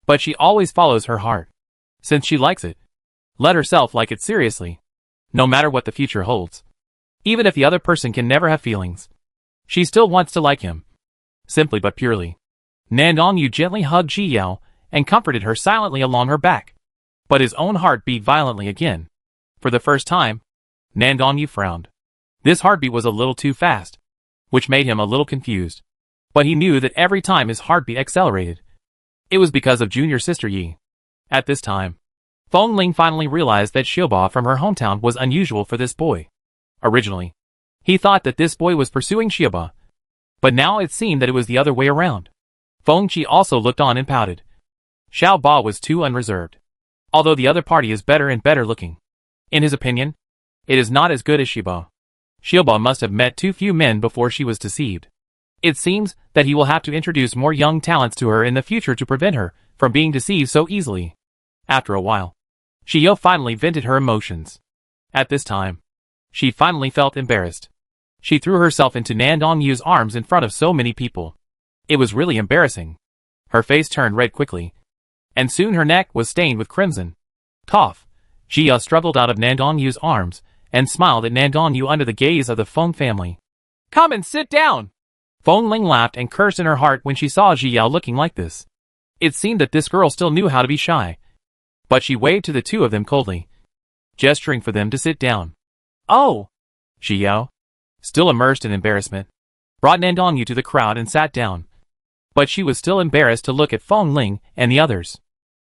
But she always follows her heart. Since she likes it, let herself like it seriously, no matter what the future holds. Even if the other person can never have feelings, she still wants to like him. Simply but purely. Nan Dongyu gently hugged Ji Yao and comforted her silently along her back. But his own heart beat violently again. For the first time, Nan Dongyu frowned. This heartbeat was a little too fast, which made him a little confused. But he knew that every time his heartbeat accelerated, it was because of junior sister Yi. At this time, Feng Ling finally realized that Xiaoba from her hometown was unusual for this boy. Originally, he thought that this boy was pursuing Xiaoba, but now it seemed that it was the other way around. Feng Qi also looked on and pouted. Xiao Ba was too unreserved. Although the other party is better and better looking, in his opinion, it is not as good as Xiaoba. Xiaoba must have met too few men before she was deceived. It seems that he will have to introduce more young talents to her in the future to prevent her from being deceived so easily. After a while, Xiao finally vented her emotions. At this time, she finally felt embarrassed. She threw herself into Nan Dongyu's arms in front of so many people. It was really embarrassing. Her face turned red quickly, and soon her neck was stained with crimson. Cough. Jia struggled out of Nan Dongyu's arms and smiled at Nan Dongyu under the gaze of the Feng family. "Come and sit down!" Feng Ling laughed and cursed in her heart when she saw Jiao looking like this. It seemed that this girl still knew how to be shy, but she waved to the two of them coldly, gesturing for them to sit down. "Oh!" Jiao, still immersed in embarrassment, brought Nan Dongyu to the crowd and sat down. But she was still embarrassed to look at Feng Ling and the others.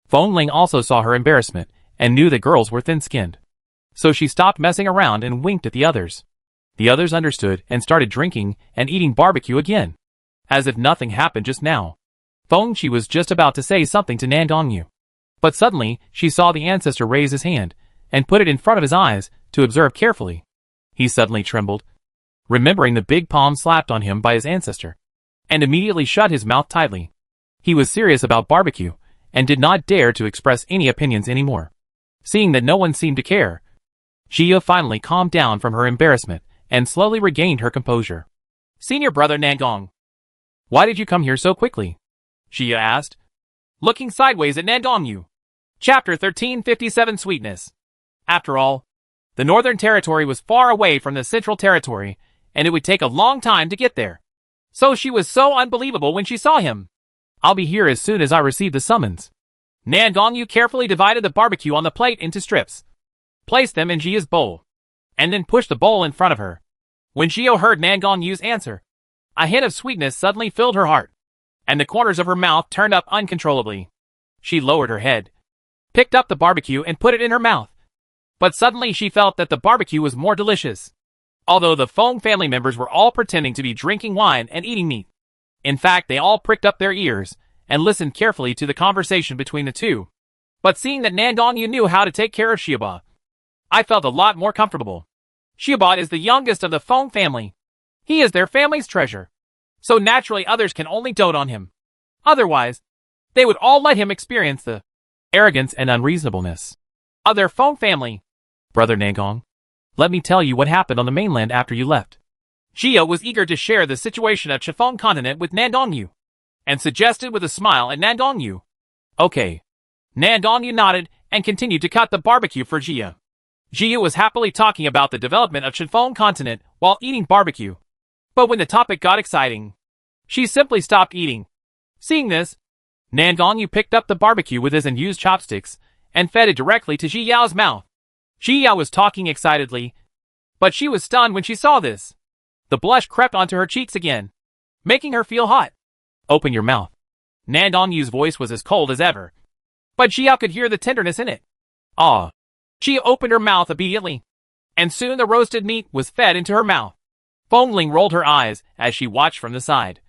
Feng Ling also saw her embarrassment and knew that girls were thin-skinned. So she stopped messing around and winked at the others. The others understood and started drinking and eating barbecue again, as if nothing happened just now. Feng Qi was just about to say something to Nan Dongyu, but suddenly she saw the ancestor raise his hand and put it in front of his eyes to observe carefully. He suddenly trembled, remembering the big palm slapped on him by his ancestor, and immediately shut his mouth tightly. He was serious about barbecue and did not dare to express any opinions anymore. Seeing that no one seemed to care, Jia finally calmed down from her embarrassment and slowly regained her composure. "Senior brother Nangong, why did you come here so quickly?" Jia asked, looking sideways at Nan Dongyu. Chapter 1357 Sweetness. After all, the Northern Territory was far away from the Central Territory, and it would take a long time to get there. So she was so unbelievable when she saw him. "I'll be here as soon as I receive the summons." Nan Dongyu carefully divided the barbecue on the plate into strips, placed them in Jia's bowl, and then pushed the bowl in front of her. When Jio heard Nan Dongyu's answer, a hint of sweetness suddenly filled her heart, and the corners of her mouth turned up uncontrollably. She lowered her head, picked up the barbecue and put it in her mouth. But suddenly she felt that the barbecue was more delicious. Although the Feng family members were all pretending to be drinking wine and eating meat. In fact, they all pricked up their ears and listened carefully to the conversation between the two. But seeing that Nan Dongyu knew how to take care of Xiaoba, I felt a lot more comfortable. Xiaoba is the youngest of the Feng family. He is their family's treasure. So naturally others can only dote on him. Otherwise, they would all let him experience the arrogance and unreasonableness of their Feng family. "Brother Nangong, let me tell you what happened on the mainland after you left." Jia was eager to share the situation of Chifeng continent with Nan Dongyu, and suggested with a smile at Nan Dongyu. "Okay." Nan Dongyu nodded and continued to cut the barbecue for Jia. Jia was happily talking about the development of Chifeng continent while eating barbecue. But when the topic got exciting, she simply stopped eating. Seeing this, Nan Dongyu picked up the barbecue with his unused chopsticks and fed it directly to Ji Yao's mouth. Ji Yao was talking excitedly, but she was stunned when she saw this. The blush crept onto her cheeks again, making her feel hot. "Open your mouth." Nan Dongyu's voice was as cold as ever, but Ji Yao could hear the tenderness in it. "Ah." Jia opened her mouth obediently, and soon the roasted meat was fed into her mouth. Fongling rolled her eyes as she watched from the side,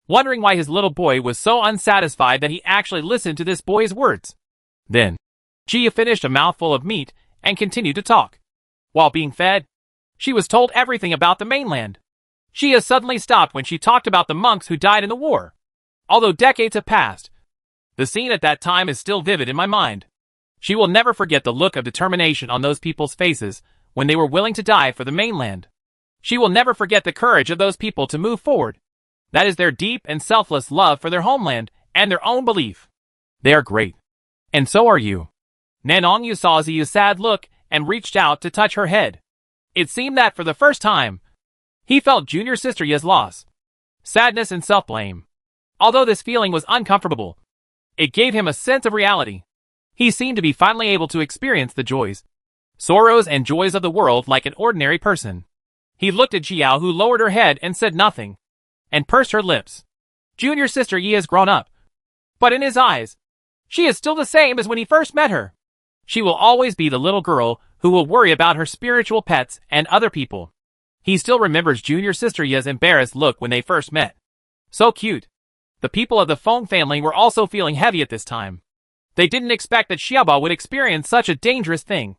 wondering why his little boy was so unsatisfied that he actually listened to this boy's words. Then, Jia finished a mouthful of meat and continued to talk. While being fed, she was told everything about the mainland. Jia suddenly stopped when she talked about the monks who died in the war. Although decades have passed, the scene at that time is still vivid in my mind. She will never forget the look of determination on those people's faces when they were willing to die for the mainland. She will never forget the courage of those people to move forward. That is their deep and selfless love for their homeland and their own belief. They are great. And so are you. Nanongyu saw Ziyu's sad look and reached out to touch her head. It seemed that for the first time, he felt junior sister Ye's loss, sadness and self-blame. Although this feeling was uncomfortable, it gave him a sense of reality. He seemed to be finally able to experience the joys, sorrows and joys of the world like an ordinary person. He looked at Jiao, who lowered her head and said nothing, and pursed her lips. Junior sister Yi has grown up, but in his eyes, she is still the same as when he first met her. She will always be the little girl who will worry about her spiritual pets and other people. He still remembers junior sister Yi's embarrassed look when they first met. So cute. The people of the Feng family were also feeling heavy at this time. They didn't expect that Xiaoba would experience such a dangerous thing.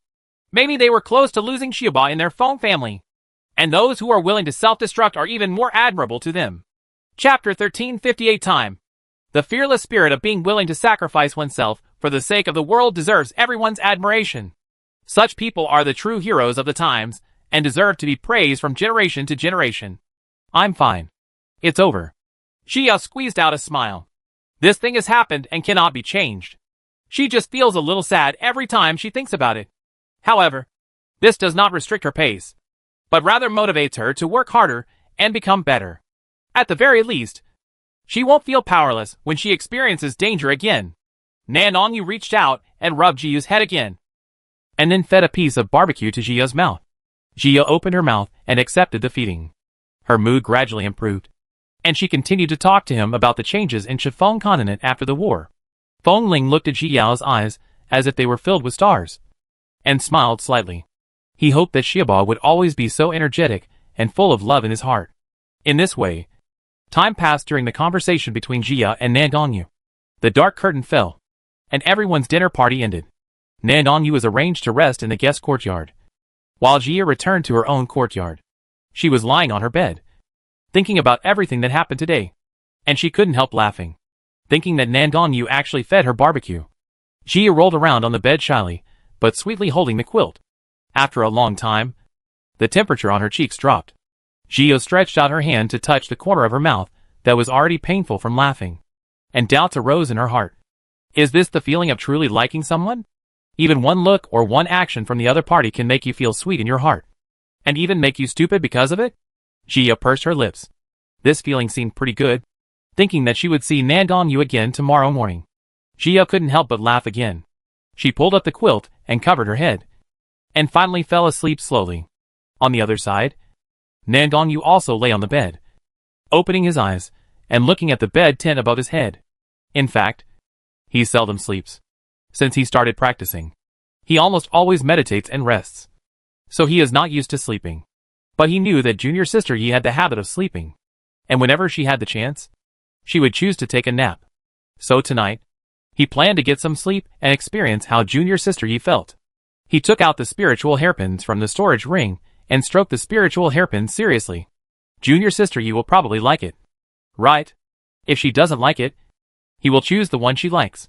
Maybe they were close to losing Xiaoba in their Feng family. And those who are willing to self-destruct are even more admirable to them. Chapter 1358 Time. The fearless spirit of being willing to sacrifice oneself for the sake of the world deserves everyone's admiration. Such people are the true heroes of the times, and deserve to be praised from generation to generation. I'm fine. It's over. Jia squeezed out a smile. This thing has happened and cannot be changed. She just feels a little sad every time she thinks about it. However, this does not restrict her pace, but rather motivates her to work harder and become better. At the very least, she won't feel powerless when she experiences danger again. Nanongyu reached out and rubbed Jia's head again, and then fed a piece of barbecue to Jia's mouth. Jia opened her mouth and accepted the feeding. Her mood gradually improved, and she continued to talk to him about the changes in Shifeng continent after the war. Fengling looked at Jiao's eyes as if they were filled with stars, and smiled slightly. He hoped that Xiaoba would always be so energetic and full of love in his heart. In this way, time passed during the conversation between Jia and Nanongyu. The dark curtain fell, and everyone's dinner party ended. Nanongyu was arranged to rest in the guest courtyard, while Jia returned to her own courtyard. She was lying on her bed, thinking about everything that happened today, and she couldn't help laughing, thinking that Nanongyu actually fed her barbecue. Jia rolled around on the bed shyly, but sweetly holding the quilt. After a long time, the temperature on her cheeks dropped. Jia stretched out her hand to touch the corner of her mouth that was already painful from laughing, and doubts arose in her heart. Is this the feeling of truly liking someone? Even one look or one action from the other party can make you feel sweet in your heart, and even make you stupid because of it? Jia pursed her lips. This feeling seemed pretty good, thinking that she would see Nanongyu again tomorrow morning. Jia couldn't help but laugh again. She pulled up the quilt and covered her head, and finally fell asleep slowly. On the other side, Nanongyu also lay on the bed, opening his eyes and looking at the bed tent above his head. In fact, he seldom sleeps. Since he started practicing, he almost always meditates and rests. So he is not used to sleeping. But he knew that junior sister Yi had the habit of sleeping, and whenever she had the chance, she would choose to take a nap. So tonight, he planned to get some sleep and experience how junior sister Yi felt. He took out the spiritual hairpins from the storage ring and stroked the spiritual hairpins seriously. Junior sister Yi will probably like it. Right? If she doesn't like it, he will choose the one she likes.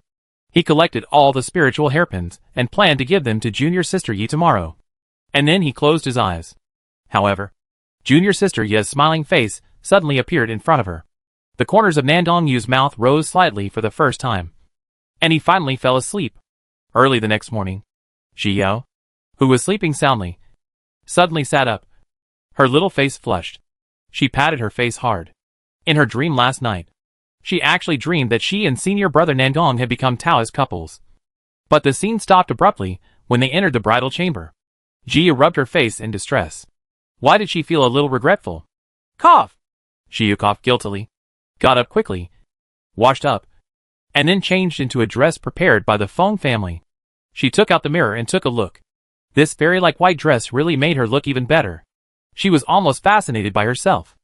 He collected all the spiritual hairpins and planned to give them to junior sister Yi tomorrow. And then he closed his eyes. However, junior sister Yi's smiling face suddenly appeared in front of her. The corners of Nanongyu's mouth rose slightly for the first time, and he finally fell asleep. Early the next morning, Xiao, who was sleeping soundly, suddenly sat up. Her little face flushed. She patted her face hard. In her dream last night, she actually dreamed that she and senior brother Nangong had become Taoist couples. But the scene stopped abruptly when they entered the bridal chamber. Jia rubbed her face in distress. Why did she feel a little regretful? Cough! Xiu coughed guiltily, got up quickly, washed up, and then changed into a dress prepared by the Feng family. She took out the mirror and took a look. This fairy-like white dress really made her look even better. She was almost fascinated by herself.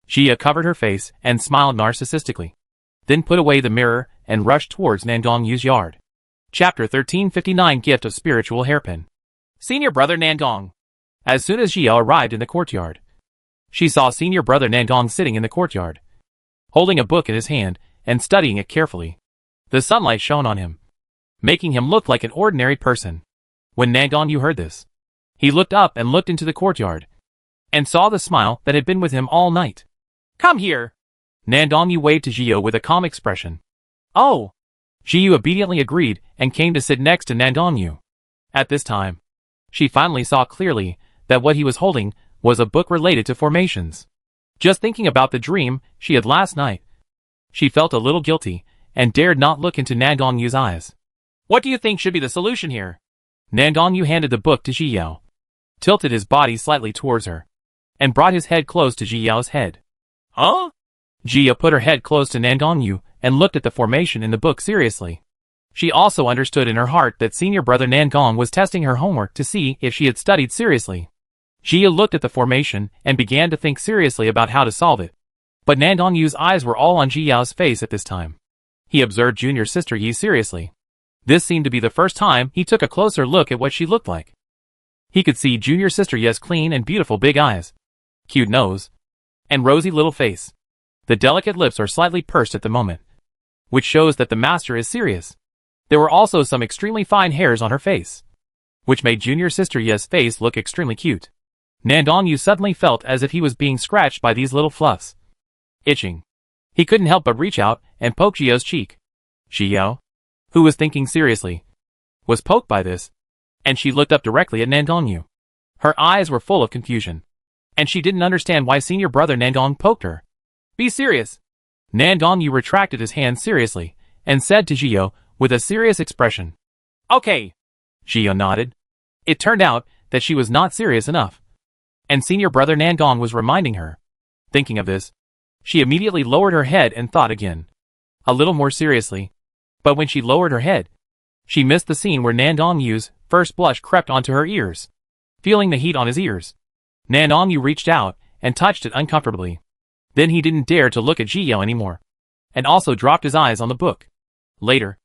Jia covered her face and smiled narcissistically. Then put away the mirror and rushed towards Nandongyu's yard. Chapter 1359 Gift of Spiritual Hairpin. Senior Brother Nandong. As soon as Jia arrived in the courtyard, she saw Senior Brother Nandong sitting in the courtyard, holding a book in his hand and studying it carefully. The sunlight shone on him, making him look like an ordinary person. When Nandongyu heard this, he looked up and looked into the courtyard, and saw the smile that had been with him all night. Come here! Nandongyu waved to Jia with a calm expression. Oh! Jia obediently agreed and came to sit next to Nandongyu. At this time, she finally saw clearly that what he was holding was a book related to formations. Just thinking about the dream she had last night, she felt a little guilty and dared not look into Nandongyu's eyes. What do you think should be the solution here? Nandongyu handed the book to Jiyao, tilted his body slightly towards her, and brought his head close to Jiyao's head. Huh? Jia put her head close to Nandongyu and looked at the formation in the book seriously. She also understood in her heart that Senior Brother Nandong was testing her homework to see if she had studied seriously. Jia looked at the formation and began to think seriously about how to solve it. But Nandongyu's eyes were all on Jiyao's face at this time. He observed junior sister Yi seriously. This seemed to be the first time he took a closer look at what she looked like. He could see junior sister Yi's clean and beautiful big eyes, cute nose, and rosy little face. The delicate lips are slightly pursed at the moment, which shows that the master is serious. There were also some extremely fine hairs on her face, which made junior sister Yi's face look extremely cute. Nandongyu suddenly felt as if he was being scratched by these little fluffs. Itching. He couldn't help but reach out and poke Jiyao's cheek. Jiyao, who was thinking seriously, was poked by this, and she looked up directly at Nandongyu. Her eyes were full of confusion, and she didn't understand why Senior Brother Nandong poked her. Be serious. Nandongyu retracted his hand seriously and said to Jiyao with a serious expression. Okay. Jiyao nodded. It turned out that she was not serious enough, and Senior Brother Nandong was reminding her. Thinking of this, she immediately lowered her head and thought again, a little more seriously. But when she lowered her head, she missed the scene where Nandongyu's first blush crept onto her ears. Feeling the heat on his ears, Nandongyu reached out and touched it uncomfortably. Then he didn't dare to look at Jiyao anymore, and also dropped his eyes on the book. Later,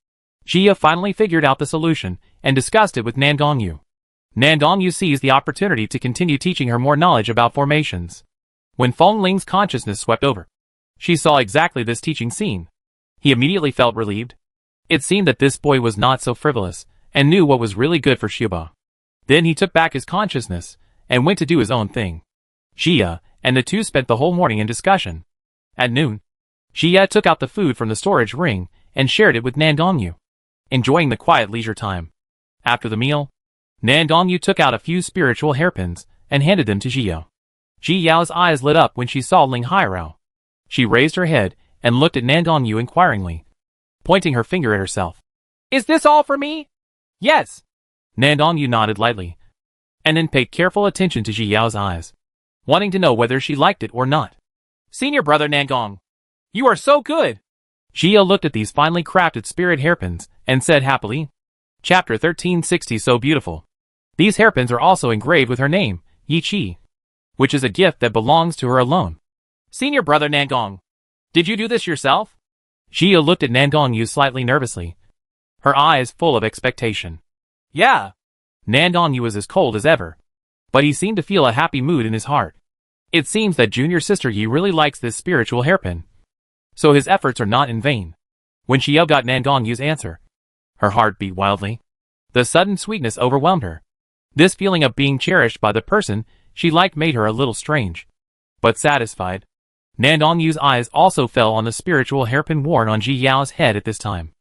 Jia finally figured out the solution and discussed it with Nandongyu. Nandongyu seized the opportunity to continue teaching her more knowledge about formations. When Feng Ling's consciousness swept over, she saw exactly this teaching scene. He immediately felt relieved. It seemed that this boy was not so frivolous and knew what was really good for Xiuba. Then he took back his consciousness and went to do his own thing. Jia and the two spent the whole morning in discussion. At noon, Jia took out the food from the storage ring and shared it with Nandongyu, enjoying the quiet leisure time. After the meal, Nandongyu took out a few spiritual hairpins and handed them to Jia. Jiyao's eyes lit up when she saw Ling Hairao. She raised her head and looked at Nandongyu inquiringly, pointing her finger at herself. Is this all for me? Yes. Nandongyu nodded lightly, and then paid careful attention to Jiyao's eyes, wanting to know whether she liked it or not. Senior Brother Nandong, you are so good! Jia looked at these finely crafted spirit hairpins and said happily. Chapter 1360 So beautiful. These hairpins are also engraved with her name, Yi Qi, which is a gift that belongs to her alone. Senior Brother Nandong, did you do this yourself? Jia looked at Nandongyu slightly nervously, her eyes full of expectation. Yeah. Nandongyu was as cold as ever, but he seemed to feel a happy mood in his heart. It seems that junior sister Yi really likes this spiritual hairpin, so his efforts are not in vain. When Xiao got Nandongyu's answer, her heart beat wildly. The sudden sweetness overwhelmed her. This feeling of being cherished by the person she liked made her a little strange, but satisfied. Nandongyu's eyes also fell on the spiritual hairpin worn on Ji Yao's head at this time.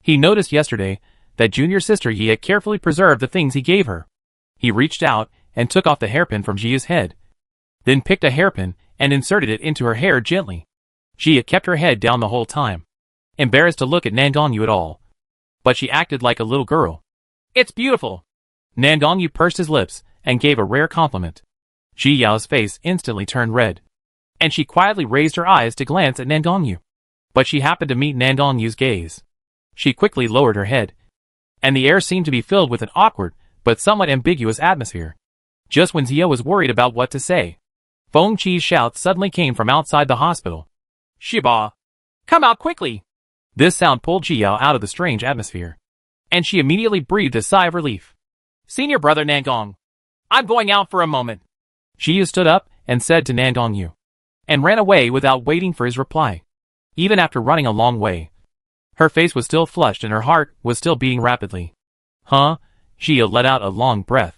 He noticed yesterday that junior sister Yi had carefully preserved the things he gave her. He reached out and took off the hairpin from Jia's head, then picked a hairpin and inserted it into her hair gently. Jia kept her head down the whole time, embarrassed to look at Nandongyu at all, but she acted like a little girl. It's beautiful. Nandongyu pursed his lips and gave a rare compliment. Ji Yao's face instantly turned red, and she quietly raised her eyes to glance at Nandongyu. But she happened to meet Nandongyu's gaze. She quickly lowered her head, and the air seemed to be filled with an awkward but somewhat ambiguous atmosphere. Just when Zia was worried about what to say, Feng Qi's shout suddenly came from outside the hospital. "Shiba! Come out quickly!" This sound pulled Zia out of the strange atmosphere, and she immediately breathed a sigh of relief. "Senior brother Nangong, I'm going out for a moment." Zia stood up and said to Nangong Yu, and ran away without waiting for his reply. Even after running a long way, her face was still flushed and her heart was still beating rapidly. Huh? Zia let out a long breath.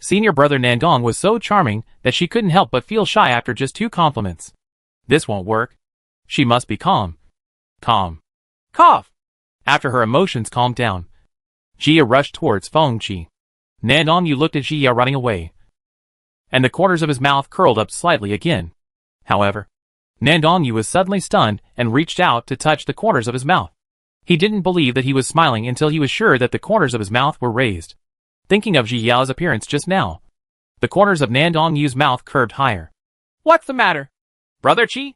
Senior brother Nangong was so charming that she couldn't help but feel shy after just 2 compliments. This won't work. She must be calm. Calm. Cough! After her emotions calmed down, Zia rushed towards Feng Qi. Nangong Yu looked at Zia running away, and the corners of his mouth curled up slightly again. However, Nangong Yu was suddenly stunned and reached out to touch the corners of his mouth. He didn't believe that he was smiling until he was sure that the corners of his mouth were raised. Thinking of Ziyao's appearance just now, the corners of Nangong Yu's mouth curved higher. "What's the matter, Brother Qi?"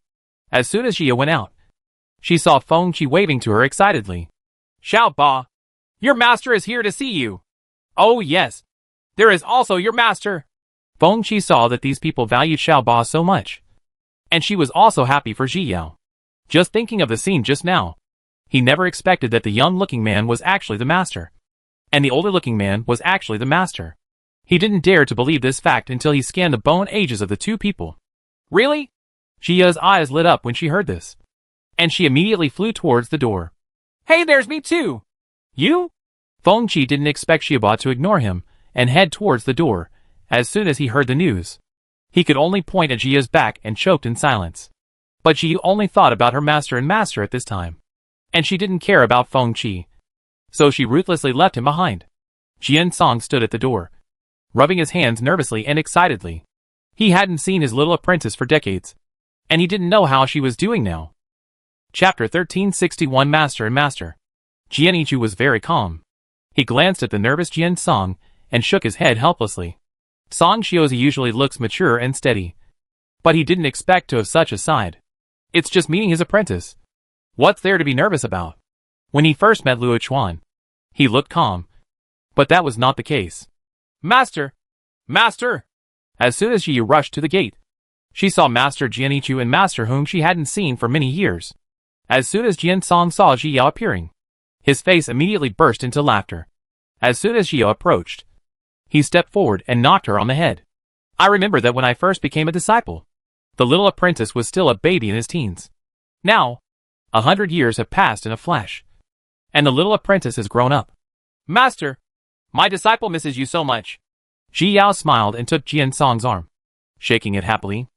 As soon as Zia went out, she saw Feng Qi waving to her excitedly. "Xiao Ba, your master is here to see you." "Oh yes, there is also your master." Feng Qi saw that these people valued Xiao Ba so much, and she was also happy for Ziyao. Just thinking of the scene just now, he never expected that the young-looking man was actually the master, and the older-looking man was actually the master. He didn't dare to believe this fact until he scanned the bone ages of the 2 people. "Really?" Ziya's eyes lit up when she heard this, and she immediately flew towards the door. "Hey, there's me too!" "You?" Feng Qi didn't expect Xiaoba to ignore him and head towards the door as soon as he heard the news. He could only point at Ziya's back and choked in silence. But Ziya only thought about her master and master at this time, and she didn't care about Feng Qi, so she ruthlessly left him behind. Jian Song stood at the door, rubbing his hands nervously and excitedly. He hadn't seen his little apprentice for decades, and he didn't know how she was doing now. Chapter 1361 Master and Master. Jianichu was very calm. He glanced at the nervous Jian Song and shook his head helplessly. Song Shiozi usually looks mature and steady, but he didn't expect to have such a side. It's just meeting his apprentice. What's there to be nervous about? When he first met Luo Chuan, he looked calm, but that was not the case. "Master! Master!" As soon as she rushed to the gate, she saw Master Jianichu and Master whom she hadn't seen for many years. As soon as Jian Song saw Ziyao appearing, his face immediately burst into laughter. As soon as Ziyao approached, he stepped forward and knocked her on the head. "I remember that when I first became a disciple, the little apprentice was still a baby in his teens. Now, 100 years have passed in a flash, and the little apprentice has grown up. Master, my disciple misses you so much." Ji Yao smiled and took Jian Song's arm, shaking it happily.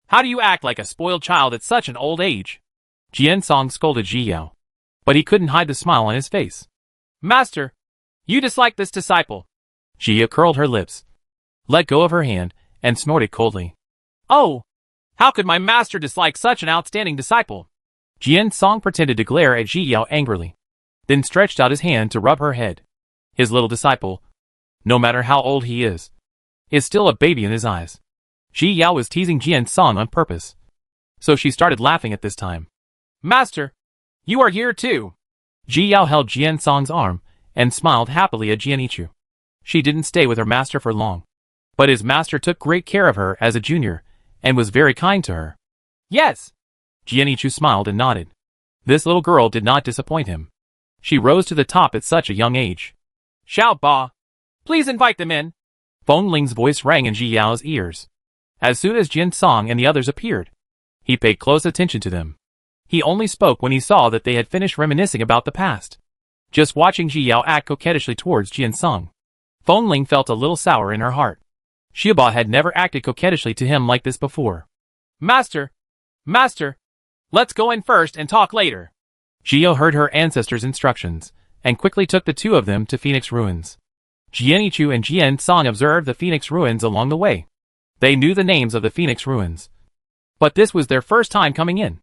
"How do you act like a spoiled child at such an old age?" Jian Song scolded Ji Yao, but he couldn't hide the smile on his face. "Master, you dislike this disciple." Ji Yao curled her lips, let go of her hand, and snorted coldly. "Oh, how could my master dislike such an outstanding disciple?" Jian Song pretended to glare at Ji Yao angrily, then stretched out his hand to rub her head. His little disciple, no matter how old he is still a baby in his eyes. Ji Yao was teasing Jian Song on purpose, so she started laughing at this time. "Master, you are here too." Ji Yao held Jian Song's arm and smiled happily at Jianichu. She didn't stay with her master for long, but his master took great care of her as a junior and was very kind to her. "Yes." Jianichu smiled and nodded. This little girl did not disappoint him. She rose to the top at such a young age. "Xiao Ba, please invite them in." Feng Ling's voice rang in Ji Yao's ears. As soon as Jian Song and the others appeared, he paid close attention to them. He only spoke when he saw that they had finished reminiscing about the past. Just watching Ji Yao act coquettishly towards Jian Song, Feng Ling felt a little sour in her heart. Xiaoba had never acted coquettishly to him like this before. "Master, Master, let's go in first and talk later." Jiao heard her ancestors' instructions, and quickly took the 2 of them to Phoenix Ruins. Jianichu and Jian Song observed the Phoenix Ruins along the way. They knew the names of the Phoenix Ruins, but this was their first time coming in.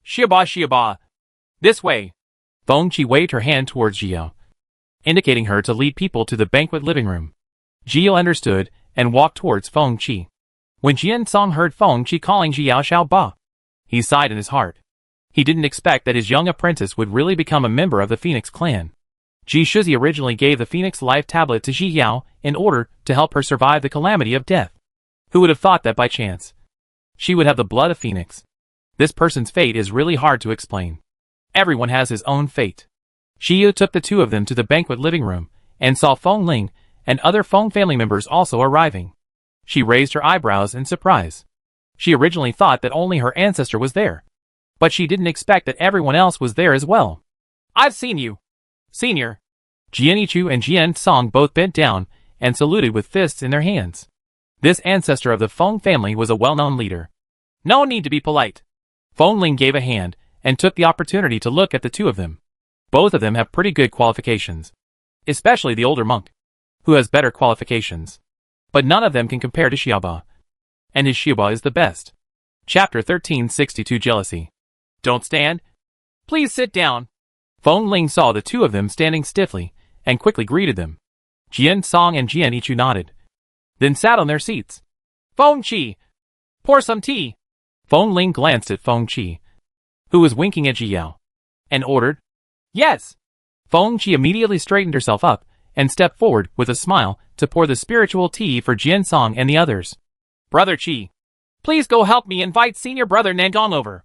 Xiaoba, this way." Feng Qi waved her hand towards Jiao, indicating her to lead people to the banquet living room. Jiao understood and walked towards Feng Qi. When Jian Song heard Feng Qi calling Jiao Xiaoba, he sighed in his heart. He didn't expect that his young apprentice would really become a member of the Phoenix clan. Ji Shuzi originally gave the Phoenix Life tablet to Ji Yao in order to help her survive the calamity of death. Who would have thought that by chance she would have the blood of Phoenix? This person's fate is really hard to explain. Everyone has his own fate. Xiyu took the two of them to the banquet living room and saw Feng Ling and other Feng family members also arriving. She raised her eyebrows in surprise. She originally thought that only her ancestor was there, but she didn't expect that everyone else was there as well. I've seen you, Senior. Jianichu and Jian Song both bent down and saluted with fists in their hands. This ancestor of the Feng family was a well-known leader. No need to be polite. Feng Ling gave a hand and took the opportunity to look at the two of them. Both of them have pretty good qualifications, especially the older monk, who has better qualifications. But none of them can compare to Xiaoba. And his Xiaoba is the best. Chapter 1362 Jealousy. Don't stand. Please sit down. Feng Ling saw the two of them standing stiffly and quickly greeted them. Jian Song and Jian Ichu nodded, then sat on their seats. Feng Qi, pour some tea. Feng Ling glanced at Feng Qi, who was winking at Ji Yao, and ordered, Yes. Feng Qi immediately straightened herself up and stepped forward with a smile to pour the spiritual tea for Jian Song and the others. Brother Qi, please go help me invite senior brother Nangong over.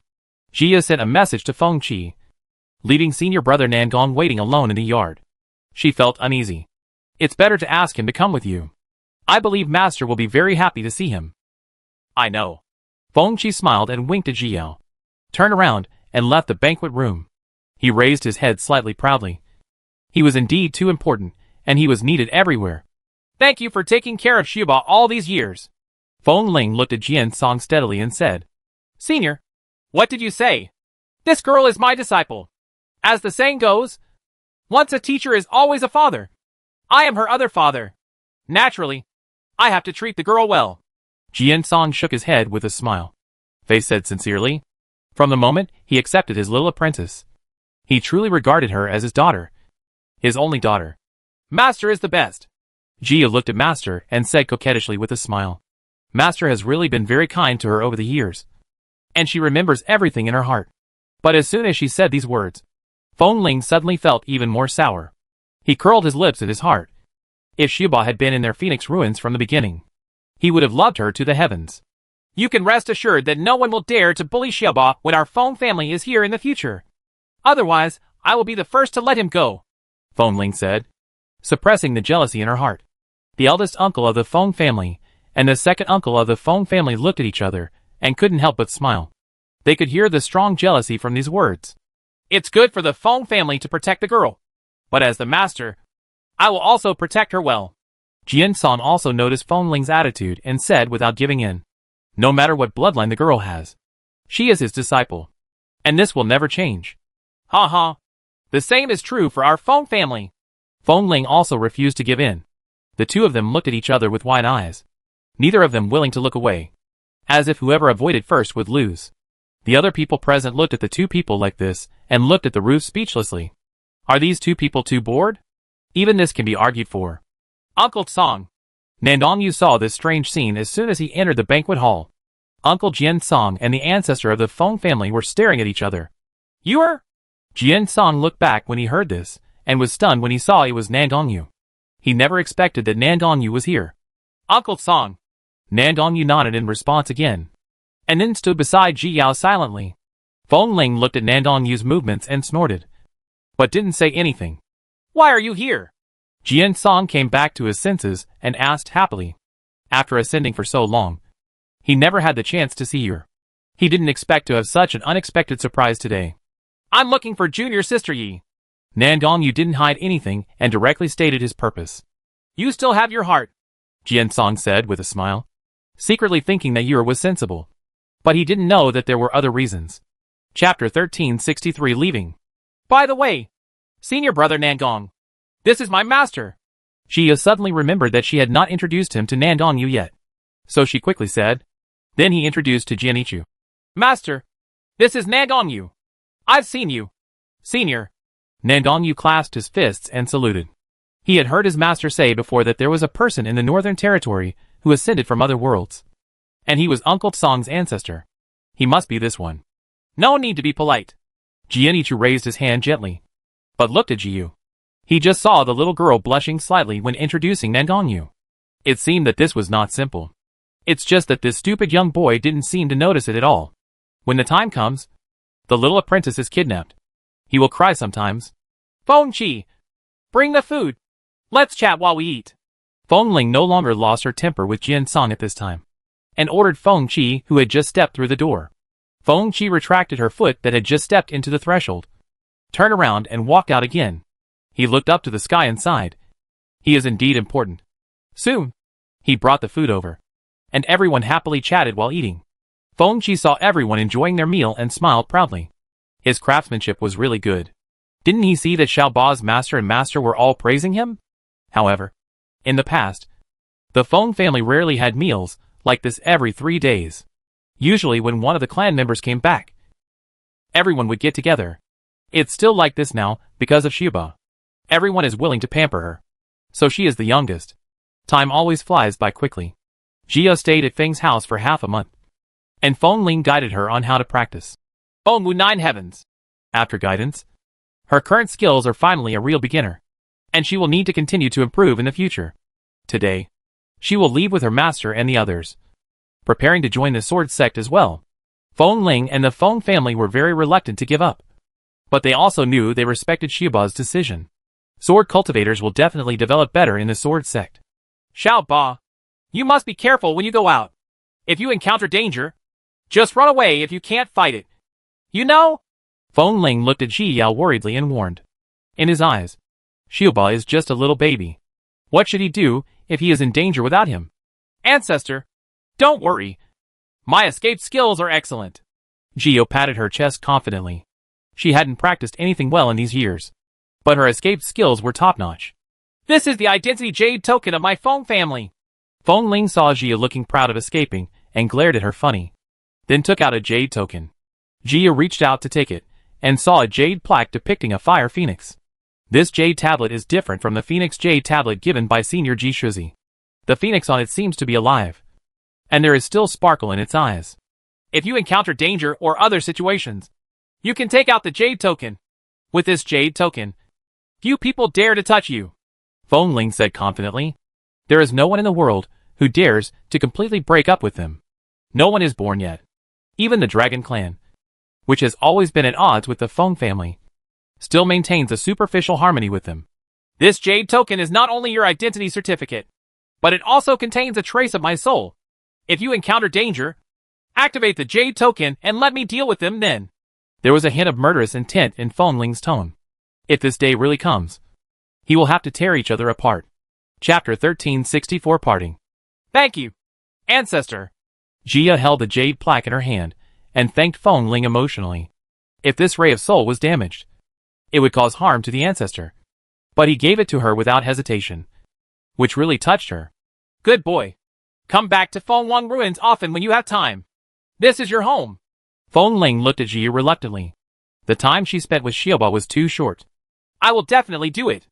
Jia sent a message to Feng Qi, leaving senior brother Nangong waiting alone in the yard. She felt uneasy. It's better to ask him to come with you. I believe Master will be very happy to see him. I know. Feng Qi smiled and winked at Ji Yao, turned around and left the banquet room. He raised his head slightly proudly. He was indeed too important, and he was needed everywhere. Thank you for taking care of Xiaoba all these years. Feng Ling looked at Jian Song steadily and said, Senior, what did you say? This girl is my disciple. As the saying goes, once a teacher is always a father. I am her other father. Naturally, I have to treat the girl well. Jian Song shook his head with a smile. Fei said sincerely. From the moment he accepted his little apprentice, he truly regarded her as his daughter. His only daughter. Master is the best. Jia looked at Master and said coquettishly with a smile. Master has really been very kind to her over the years, and she remembers everything in her heart. But as soon as she said these words, Feng Ling suddenly felt even more sour. He curled his lips at his heart. If Xiaoba had been in their Phoenix ruins from the beginning, he would have loved her to the heavens. You can rest assured that no one will dare to bully Xiaoba when our Feng family is here in the future. Otherwise, I will be the first to let him go, Feng Ling said, suppressing the jealousy in her heart. The eldest uncle of the Feng family and the second uncle of the Feng family looked at each other and couldn't help but smile. They could hear the strong jealousy from these words. It's good for the Feng family to protect the girl, but as the master, I will also protect her well. Jian Song also noticed Feng Ling's attitude and said without giving in, no matter what bloodline the girl has, she is his disciple, and this will never change. Ha ha. The same is true for our Feng family. Feng Ling also refused to give in. The two of them looked at each other with wide eyes, neither of them willing to look away, as if whoever avoided first would lose. The other people present looked at the two people like this and looked at the roof speechlessly. Are these two people too bored? Even this can be argued for. Uncle Song. Nandong Yu saw this strange scene as soon as he entered the banquet hall. Uncle Jian Song and the ancestor of the Feng family were staring at each other. You are? Jian Song looked back when he heard this, and was stunned when he saw it was Nandong Yu. He never expected that Nandong Yu was here. Uncle Song. Nandong Yu nodded in response again, and then stood beside Ji Yao silently. Feng Ling looked at Nandong Yu's movements and snorted, but didn't say anything. Why are you here? Jian Song came back to his senses and asked happily. After ascending for so long, he never had the chance to see her. He didn't expect to have such an unexpected surprise today. I'm looking for junior sister Yi. Nandong Yu didn't hide anything and directly stated his purpose. You still have your heart, Jian Song said with a smile, secretly thinking that Yu was sensible. But he didn't know that there were other reasons. Chapter 1363 Leaving. By the way, senior brother Nangong, this is my master. Jia suddenly remembered that she had not introduced him to Nandong Yu yet, so she quickly said. Then he introduced to Jianichu. Master, this is Nandong Yu. I've seen you. Senior. Nandong Yu clasped his fists and saluted. He had heard his master say before that there was a person in the Northern Territory who ascended from other worlds, and he was Uncle Song's ancestor. He must be this one. No need to be polite. Jianichu raised his hand gently, but looked at Jiyu. He just saw the little girl blushing slightly when introducing Nandongyu. It seemed that this was not simple. It's just that this stupid young boy didn't seem to notice it at all. When the time comes, the little apprentice is kidnapped. He will cry sometimes. Feng Qi, bring the food. Let's chat while we eat. Feng Ling no longer lost her temper with Jian Song at this time, and ordered Feng Qi, who had just stepped through the door. Feng Qi retracted her foot that had just stepped into the threshold, turned around and walked out again. He looked up to the sky and sighed. He is indeed important. Soon, he brought the food over, and everyone happily chatted while eating. Feng Qi saw everyone enjoying their meal and smiled proudly. His craftsmanship was really good. Didn't he see that Xiao Ba's master and master were all praising him? However, in the past, the Feng family rarely had meals like this every 3 days. Usually when one of the clan members came back, everyone would get together. It's still like this now because of Xiaoba. Everyone is willing to pamper her. So she is the youngest. Time always flies by quickly. Jia stayed at Feng's house for half a month, and Feng Ling guided her on how to practice Feng Wu 9 Heavens. After guidance, her current skills are finally a real beginner, and she will need to continue to improve in the future. Today, she will leave with her master and the others, preparing to join the sword sect as well. Feng Ling and the Feng family were very reluctant to give up, but they also knew they respected Xiaoba's decision. Sword cultivators will definitely develop better in the sword sect. Xiao Ba, you must be careful when you go out. If you encounter danger, just run away if you can't fight it. You know? Feng Ling looked at Ji Yao worriedly and warned. In his eyes, Xiaoba is just a little baby. What should he do if he is in danger without him? Ancestor, don't worry. My escape skills are excellent. Jio patted her chest confidently. She hadn't practiced anything well in these years, but her escape skills were top-notch. This is the identity jade token of my Feng family. Feng Ling saw Jia looking proud of escaping and glared at her funny, then took out a jade token. Jia reached out to take it and saw a jade plaque depicting a fire phoenix. This jade tablet is different from the phoenix jade tablet given by Senior Ji Shuzi. The phoenix on it seems to be alive, and there is still sparkle in its eyes. If you encounter danger or other situations, you can take out the jade token. With this jade token, few people dare to touch you. Feng Ling said confidently. There is no one in the world who dares to completely break up with them. No one is born yet. Even the Dragon Clan, which has always been at odds with the Feng family, still maintains a superficial harmony with them. This jade token is not only your identity certificate, but it also contains a trace of my soul. If you encounter danger, activate the jade token and let me deal with them then. There was a hint of murderous intent in Feng Ling's tone. If this day really comes, he will have to tear each other apart. Chapter 1364 Parting. Thank you, Ancestor. Jia held the jade plaque in her hand and thanked Feng Ling emotionally. If this ray of soul was damaged, it would cause harm to the Ancestor. But he gave it to her without hesitation, which really touched her. Good boy. Come back to Feng Wang Ruins often when you have time. This is your home. Feng Ling looked at Jia reluctantly. The time she spent with Xiaoba was too short. I will definitely do it.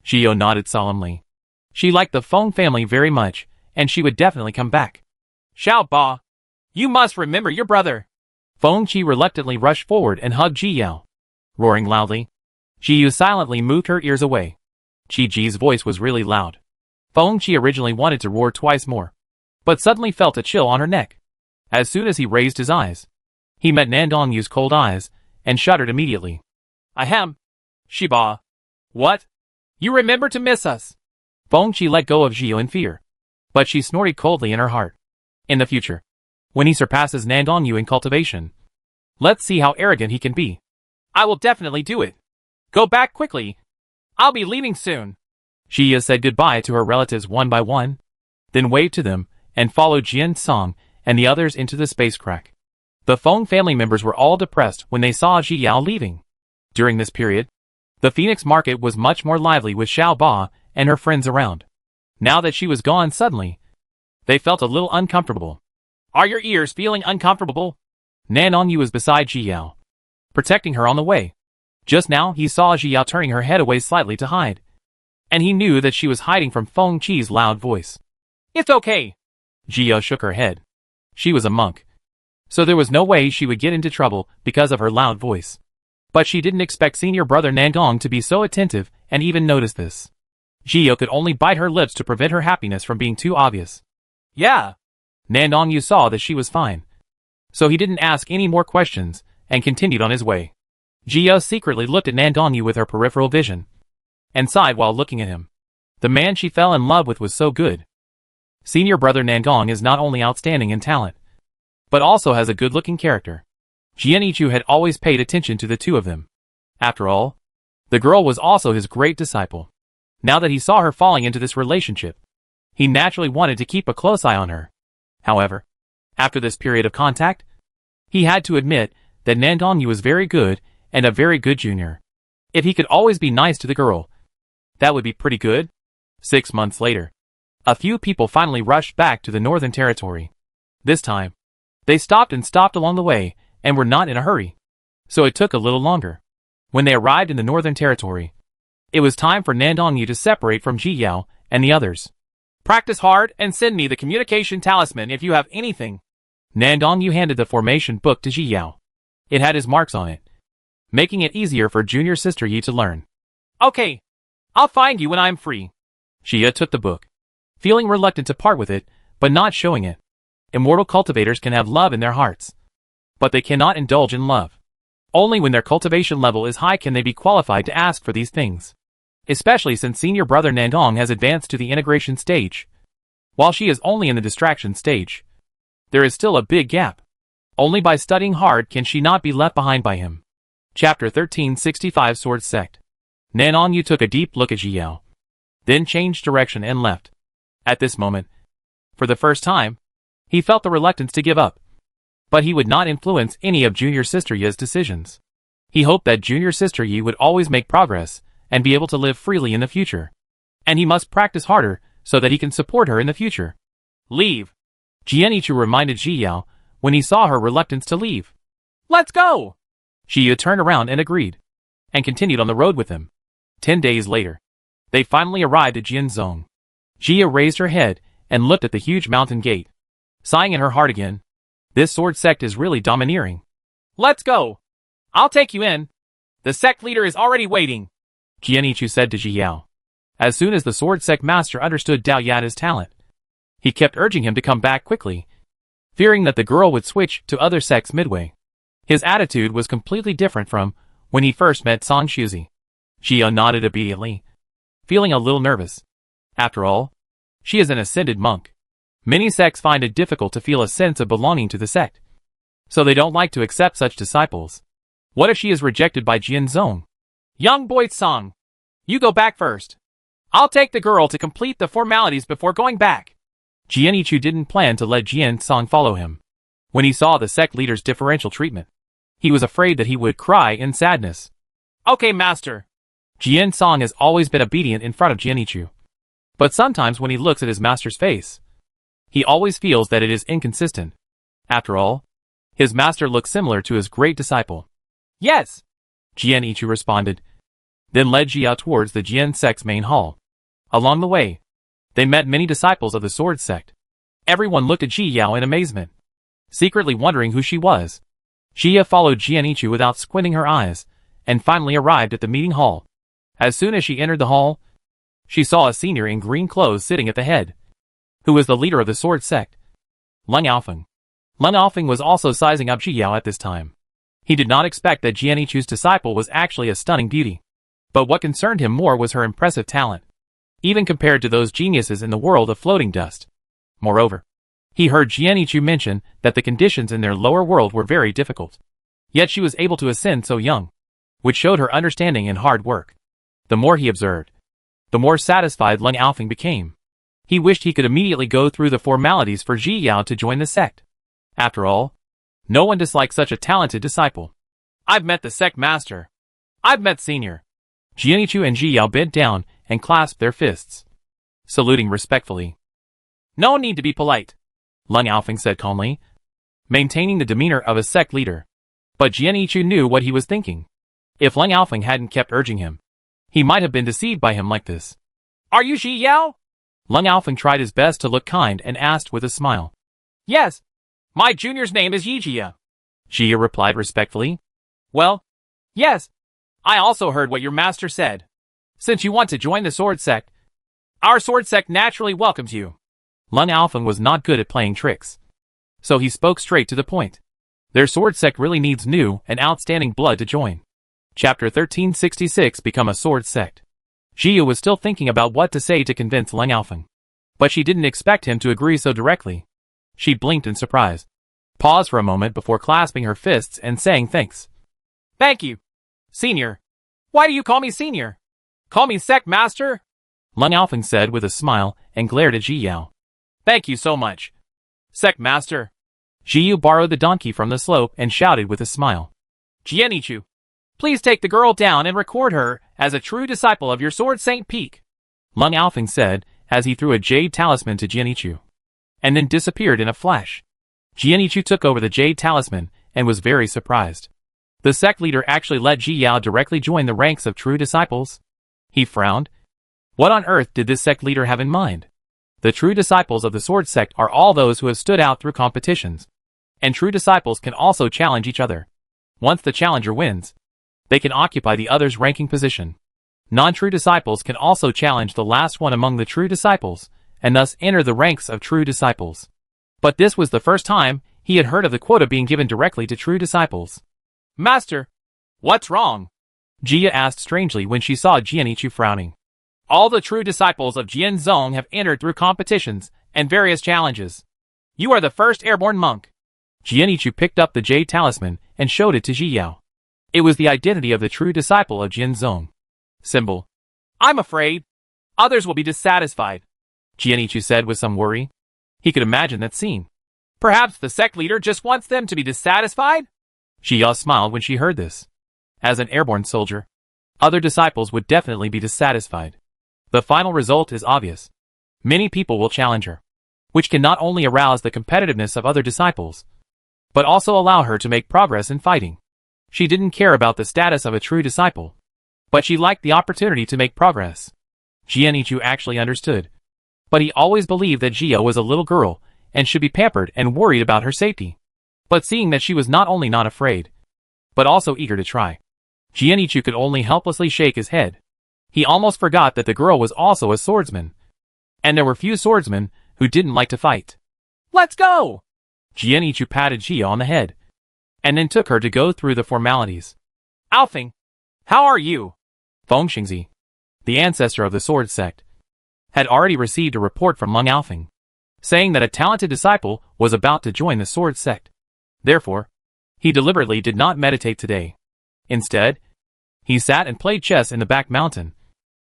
Jia nodded solemnly. She liked the Feng family very much, and she would definitely come back. Xiao Ba, you must remember your brother. Feng Qi reluctantly rushed forward and hugged Ji Yao. Roaring loudly, Ji Yu silently moved her ears away. Qi Ji's voice was really loud. Feng Qi originally wanted to roar twice more, but suddenly felt a chill on her neck. As soon as he raised his eyes, he met Nandongyu's cold eyes and shuddered immediately. Ahem. Shiba. What? You remember to miss us. Feng Qi let go of Jiu in fear, but she snorted coldly in her heart. In the future, when he surpasses Nandongyu in cultivation, let's see how arrogant he can be. I will definitely do it. Go back quickly. I'll be leaving soon. Jia said goodbye to her relatives one by one, then waved to them and followed Jian Song and the others into the space crack. The Feng family members were all depressed when they saw Ji Yao leaving. During this period, the Phoenix market was much more lively with Xiao Ba and her friends around. Now that she was gone suddenly, they felt a little uncomfortable. Are your ears feeling uncomfortable? Nandongyu was beside Ji Yao, protecting her on the way. Just now he saw Ji Yao turning her head away slightly to hide, and he knew that she was hiding from Feng Qi's loud voice. It's okay. Ji Yao shook her head. She was a monk, so there was no way she would get into trouble because of her loud voice. But she didn't expect senior brother Nangong to be so attentive and even notice this. Jio could only bite her lips to prevent her happiness from being too obvious. Yeah. Nandong Yu saw that she was fine. So he didn't ask any more questions and continued on his way. Jio secretly looked at Nandong Yu with her peripheral vision and sighed while looking at him. The man she fell in love with was so good. Senior brother Nangong is not only outstanding in talent, but also has a good-looking character. Jianichu had always paid attention to the two of them. After all, the girl was also his great disciple. Now that he saw her falling into this relationship, he naturally wanted to keep a close eye on her. However, after this period of contact, he had to admit that Nandong Yu was very good and a very good junior. If he could always be nice to the girl, that would be pretty good. 6 months later, a few people finally rushed back to the Northern Territory. This time, they stopped along the way and were not in a hurry, so it took a little longer. When they arrived in the Northern Territory, it was time for Nandong Yu to separate from Ji Yao and the others. Practice hard and send me the communication talisman if you have anything. Nandong Yu handed the formation book to Ji Yao. It had his marks on it, making it easier for junior sister Yi to learn. Okay, I'll find you when I'm free. Jia took the book, feeling reluctant to part with it, but not showing it. Immortal cultivators can have love in their hearts, but they cannot indulge in love. Only when their cultivation level is high can they be qualified to ask for these things. Especially since senior brother Nandong has advanced to the integration stage, while she is only in the distraction stage. There is still a big gap. Only by studying hard can she not be left behind by him. Chapter 1365 Sword Sect. Nandong Yu took a deep look at Ji Yao, then changed direction and left. At this moment, for the first time, he felt the reluctance to give up. But he would not influence any of junior sister Yi's decisions. He hoped that junior sister Yi would always make progress and be able to live freely in the future. And he must practice harder so that he can support her in the future. Leave. Jianichu reminded Ji Yao when he saw her reluctance to leave. Let's go! Ji Yao turned around and agreed, and continued on the road with him. 10 days later, they finally arrived at Jianzhong. Ji Yao raised her head and looked at the huge mountain gate, sighing in her heart again. This sword sect is really domineering. Let's go! I'll take you in. The sect leader is already waiting, Jianichu said to Ji Yao. As soon as the sword sect master understood Dao Yada's talent, he kept urging him to come back quickly, fearing that the girl would switch to other sects midway. His attitude was completely different from when he first met Song Shuzi. Ji Yao nodded obediently, feeling a little nervous. After all, she is an ascended monk. Many sects find it difficult to feel a sense of belonging to the sect, so they don't like to accept such disciples. What if she is rejected by Jianzhong? Young boy Song, you go back first. I'll take the girl to complete the formalities before going back. Jianichu didn't plan to let Jianzhong follow him. When he saw the sect leader's differential treatment, he was afraid that he would cry in sadness. Okay, master. Jianzhong has always been obedient in front of Jianichu, but sometimes when he looks at his master's face, he always feels that it is inconsistent. After all, his master looks similar to his great disciple. Yes, Jianichu responded, then led Ji Yao towards the Jian sect's main hall. Along the way, they met many disciples of the sword sect. Everyone looked at Ji Yao in amazement, secretly wondering who she was. Ji Yao followed Jianichu without squinting her eyes, and finally arrived at the meeting hall. As soon as she entered the hall, she saw a senior in green clothes sitting at the head, who was the leader of the sword sect, Leng Aofeng. Leng Aofeng was also sizing up Ji Yao at this time. He did not expect that Jianichu's disciple was actually a stunning beauty. But what concerned him more was her impressive talent, even compared to those geniuses in the world of floating dust. Moreover, he heard Jianichu mention that the conditions in their lower world were very difficult. Yet she was able to ascend so young, which showed her understanding and hard work. The more he observed, the more satisfied Leng Aofeng became. He wished he could immediately go through the formalities for Ji Yao to join the sect. After all, no one dislikes such a talented disciple. I've met the sect master. I've met senior. Jianichu and Ji Yao bent down and clasped their fists, saluting respectfully. No need to be polite, Leng Aofeng said calmly, maintaining the demeanor of a sect leader. But Jianichu knew what he was thinking. If Leng Aofeng hadn't kept urging him, he might have been deceived by him like this. Are you Ji Yao? Leng Aofeng tried his best to look kind and asked with a smile. Yes, my junior's name is Yi Jia, Jia replied respectfully. Well, Yes, I also heard what your master said. Since you want to join the sword sect, our sword sect naturally welcomes you. Lung Alfeng was not good at playing tricks, so he spoke straight to the point. Their sword sect really needs new and outstanding blood to join. Chapter 1366 Become a Sword Sect. Jia was still thinking about what to say to convince Lung Alfeng, but she didn't expect him to agree so directly. She blinked in surprise, paused for a moment before clasping her fists and saying thanks. Thank you, Senior. Why do you call me Senior? Call me Sect Master? Lung Alfeng said with a smile and glared at Ji Yao. Thank you so much, Sect Master. Ji Yu borrowed the donkey from the slope and shouted with a smile. Jianichu, please take the girl down and record her as a true disciple of your sword Saint Peak. Lung Alfeng said as he threw a jade talisman to Jianichu, and then disappeared in a flash. Jianichu took over the jade talisman and was very surprised. The sect leader actually let Ji Yao directly join the ranks of true disciples. He frowned. What on earth did this sect leader have in mind? The true disciples of the sword sect are all those who have stood out through competitions, and true disciples can also challenge each other. Once the challenger wins, they can occupy the other's ranking position. Non-true disciples can also challenge the last one among the true disciples, and thus enter the ranks of true disciples. But this was the first time he had heard of the quota being given directly to true disciples. Master, what's wrong? Jia asked strangely when she saw Jianichu frowning. All the true disciples of Jian Zong have entered through competitions and various challenges. You are the first airborne monk. Jianichu picked up the jade talisman and showed it to Ji Yao. It was the identity of the true disciple of Jian Zong. Symbol. I'm afraid others will be dissatisfied, Jianichu said with some worry. He could imagine that scene. Perhaps the sect leader just wants them to be dissatisfied? Ji Yao smiled when she heard this. As an airborne soldier, other disciples would definitely be dissatisfied. The final result is obvious. Many people will challenge her, which can not only arouse the competitiveness of other disciples, but also allow her to make progress in fighting. She didn't care about the status of a true disciple, but she liked the opportunity to make progress. Jianichu actually understood, but he always believed that Jia was a little girl and should be pampered and worried about her safety. But seeing that she was not only not afraid, but also eager to try, Jianichu could only helplessly shake his head. He almost forgot that the girl was also a swordsman, and there were few swordsmen who didn't like to fight. Let's go! Jianichu patted Jia on the head, and then took her to go through the formalities. Alfeng, how are you? Feng Xingzi, the ancestor of the sword sect, had already received a report from Lung Alfeng, saying that a talented disciple was about to join the sword sect. Therefore, he deliberately did not meditate today. Instead, he sat and played chess in the back mountain,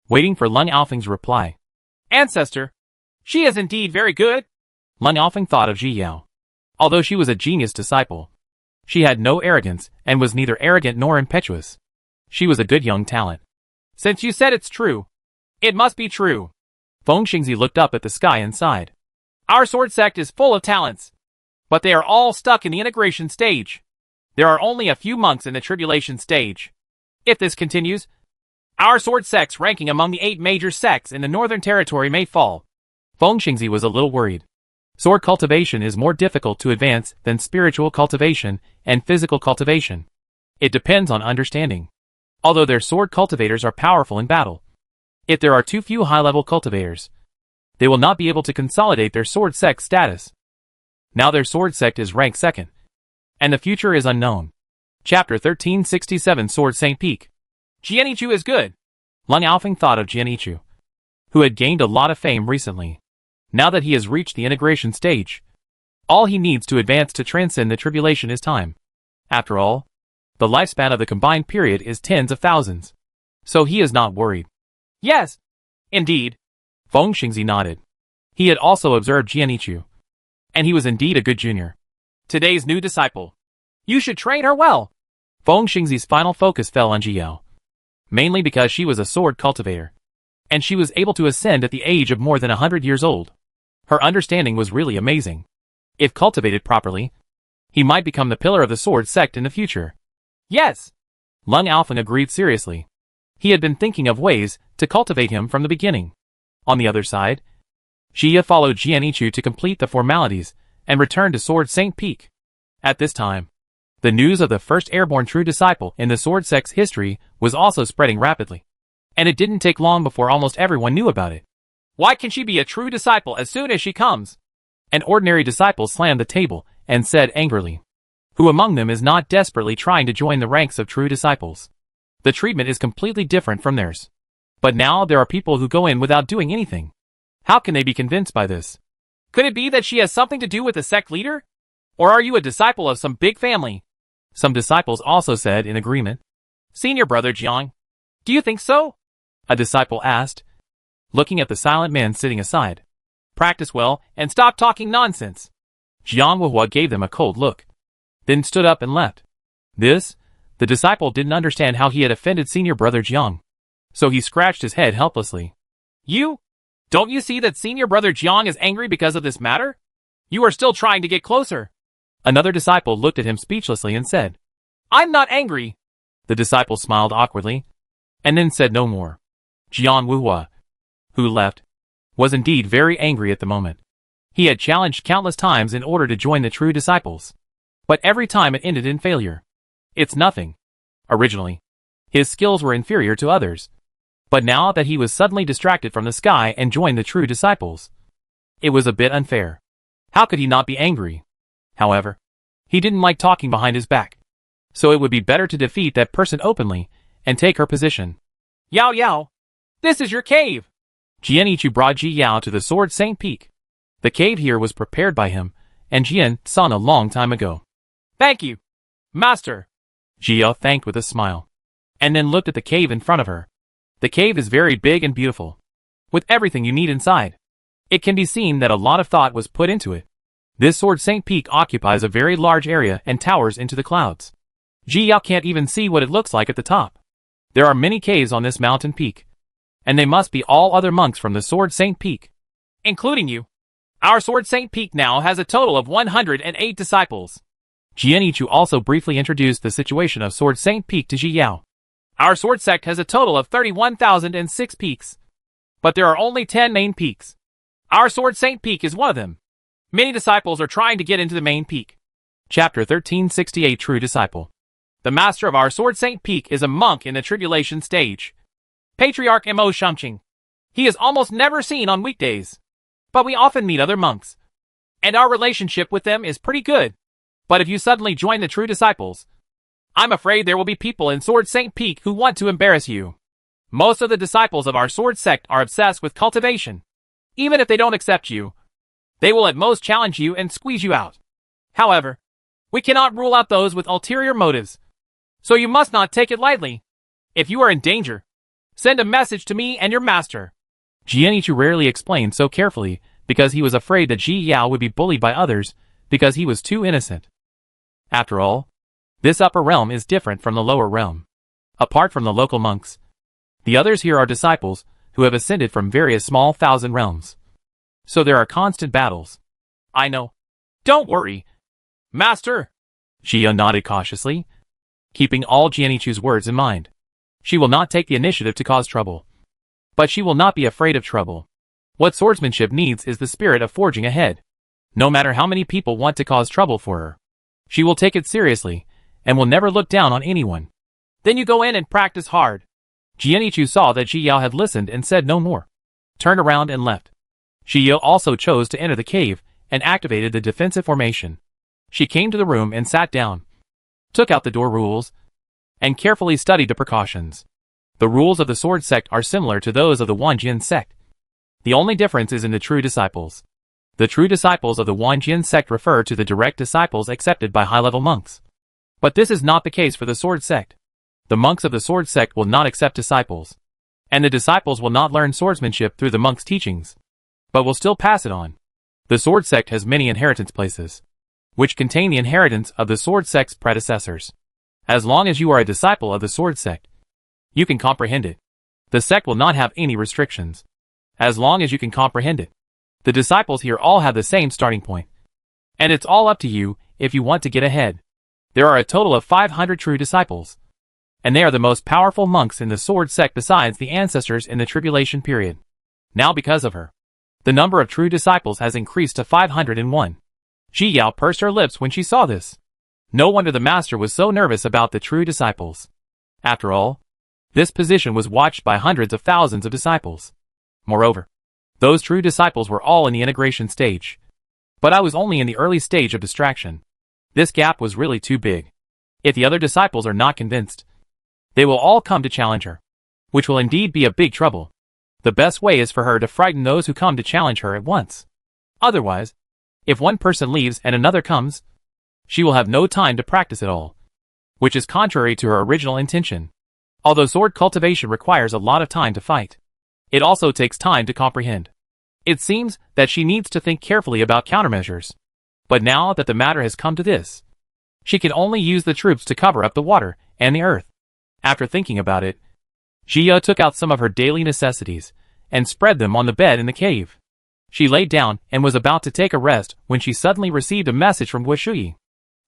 waiting for Lung Alfeng's reply. Ancestor, she is indeed very good. Lung Alfeng thought of Ji Yao. Although she was a genius disciple, she had no arrogance and was neither arrogant nor impetuous. She was a good young talent. Since you said it's true, it must be true. Feng Xingzi looked up at the sky and sighed. Our sword sect is full of talents, but they are all stuck in the integration stage. There are only a few monks in the tribulation stage. If this continues, our sword sect's ranking among the 8 major sects in the Northern Territory may fall. Feng Xingzi was a little worried. Sword cultivation is more difficult to advance than spiritual cultivation and physical cultivation. It depends on understanding. Although their sword cultivators are powerful in battle, if there are too few high-level cultivators, they will not be able to consolidate their sword sect status. Now their sword sect is ranked 2nd, and the future is unknown. Chapter 1367 Sword Saint Peak. Jianichu is good. Lung Alfeng thought of Jianichu, who had gained a lot of fame recently. Now that he has reached the integration stage, all he needs to advance to transcend the tribulation is time. After all, the lifespan of the combined period is tens of thousands, so he is not worried. Yes, indeed. Feng Xingzi nodded. He had also observed Jianichu, and he was indeed a good junior. Today's new disciple. You should train her well. Feng Xingzi's final focus fell on Ji Yao, mainly because she was a sword cultivator, and she was able to ascend at the age of more than 100 years old. Her understanding was really amazing. If cultivated properly, he might become the pillar of the sword sect in the future. Yes, Lung Alfeng agreed seriously. He had been thinking of ways to cultivate him from the beginning. On the other side, Jia followed Jianichu to complete the formalities and returned to Sword Saint Peak. At this time, The news of the first airborne true disciple in the sword sect's history was also spreading rapidly. And it didn't take long before almost everyone knew about it. Why can she be a true disciple as soon as she comes? An ordinary disciple slammed the table and said angrily, "Who among them is not desperately trying to join the ranks of true disciples? The treatment is completely different from theirs. But now there are people who go in without doing anything. How can they be convinced by this? Could it be that she has something to do with the sect leader? Or are you a disciple of some big family?" Some disciples also said in agreement. "Senior brother Jiang, do you think so?" a disciple asked, looking at the silent man sitting aside. "Practice well and stop talking nonsense." Jiang Huihua gave them a cold look, then stood up and left. The disciple didn't understand how he had offended senior brother Jiang, so he scratched his head helplessly. Don't you see that senior brother Jiang is angry because of this matter? You are still trying to get closer." Another disciple looked at him speechlessly and said, "I'm not angry." The disciple smiled awkwardly, and then said no more. Jiang Huihua, who left, was indeed very angry at the moment. He had challenged countless times in order to join the true disciples, but every time it ended in failure. It's nothing. Originally, his skills were inferior to others, but now that he was suddenly distracted from the sky and joined the true disciples, it was a bit unfair. How could he not be angry? However, he didn't like talking behind his back, so it would be better to defeat that person openly and take her position. "Yao Yao, this is your cave." Jianichu brought Ji Yao to the Sword Saint Peak. The cave here was prepared by him and Jian San a long time ago. "Thank you, Master." Ji Yao thanked with a smile, and then looked at the cave in front of her. The cave is very big and beautiful, with everything you need inside. It can be seen that a lot of thought was put into it. This Sword Saint Peak occupies a very large area and towers into the clouds. Ji Yao can't even see what it looks like at the top. There are many caves on this mountain peak, and they must be all other monks from the Sword Saint Peak, including you. Our Sword Saint Peak now has a total of 108 disciples. Jianichu also briefly introduced the situation of Sword Saint Peak to Ji Yao. Our sword sect has a total of 31,006 peaks, but there are only 10 main peaks. Our Sword Saint Peak is one of them. Many disciples are trying to get into the main peak. Chapter 1368 True Disciple. The master of our Sword Saint Peak is a monk in the tribulation stage, Patriarch Mo Shumqing. He is almost never seen on weekdays, but we often meet other monks, and our relationship with them is pretty good. But if you suddenly join the true disciples, I'm afraid there will be people in Sword Saint Peak who want to embarrass you. Most of the disciples of our sword sect are obsessed with cultivation. Even if they don't accept you, they will at most challenge you and squeeze you out. However, we cannot rule out those with ulterior motives, so you must not take it lightly. If you are in danger, send a message to me and your master. Jianichu rarely explained so carefully because he was afraid that Ji Yao would be bullied by others because he was too innocent. After all, this upper realm is different from the lower realm. Apart from the local monks, the others here are disciples who have ascended from various small thousand realms. So there are constant battles. I know. Don't worry, Master. Jia nodded cautiously, keeping all Jianichu's words in mind. She will not take the initiative to cause trouble, but she will not be afraid of trouble. What swordsmanship needs is the spirit of forging ahead. No matter how many people want to cause trouble for her, she will take it seriously and will never look down on anyone. Then you go in and practice hard. Jianichu saw that Ji Yao had listened and said no more, turned around and left. Ji Yao also chose to enter the cave and activated the defensive formation. She came to the room and sat down, took out the door rules, and carefully studied the precautions. The rules of the sword sect are similar to those of the Wanjian sect. The only difference is in the true disciples. The true disciples of the Wanjian sect refer to the direct disciples accepted by high-level monks. But this is not the case for the sword sect. The monks of the sword sect will not accept disciples, and the disciples will not learn swordsmanship through the monks' teachings, but will still pass it on. The sword sect has many inheritance places, which contain the inheritance of the sword sect's predecessors. As long as you are a disciple of the sword sect, you can comprehend it. The sect will not have any restrictions, as long as you can comprehend it. The disciples here all have the same starting point, and it's all up to you if you want to get ahead. There are a total of 500 true disciples, and they are the most powerful monks in the sword sect besides the ancestors in the tribulation period. Now because of her, the number of true disciples has increased to 501. Ji Yao pursed her lips when she saw this. No wonder the master was so nervous about the true disciples. After all, this position was watched by hundreds of thousands of disciples. Moreover, those true disciples were all in the integration stage. But I was only in the early stage of distraction. This gap was really too big. If the other disciples are not convinced, they will all come to challenge her, which will indeed be a big trouble. The best way is for her to frighten those who come to challenge her at once. Otherwise, if one person leaves and another comes, she will have no time to practice at all, which is contrary to her original intention. Although sword cultivation requires a lot of time to fight, it also takes time to comprehend. It seems that she needs to think carefully about countermeasures. But now that the matter has come to this, she can only use the troops to cover up the water and the earth. After thinking about it, Jia took out some of her daily necessities and spread them on the bed in the cave. She laid down and was about to take a rest when she suddenly received a message from Guishui.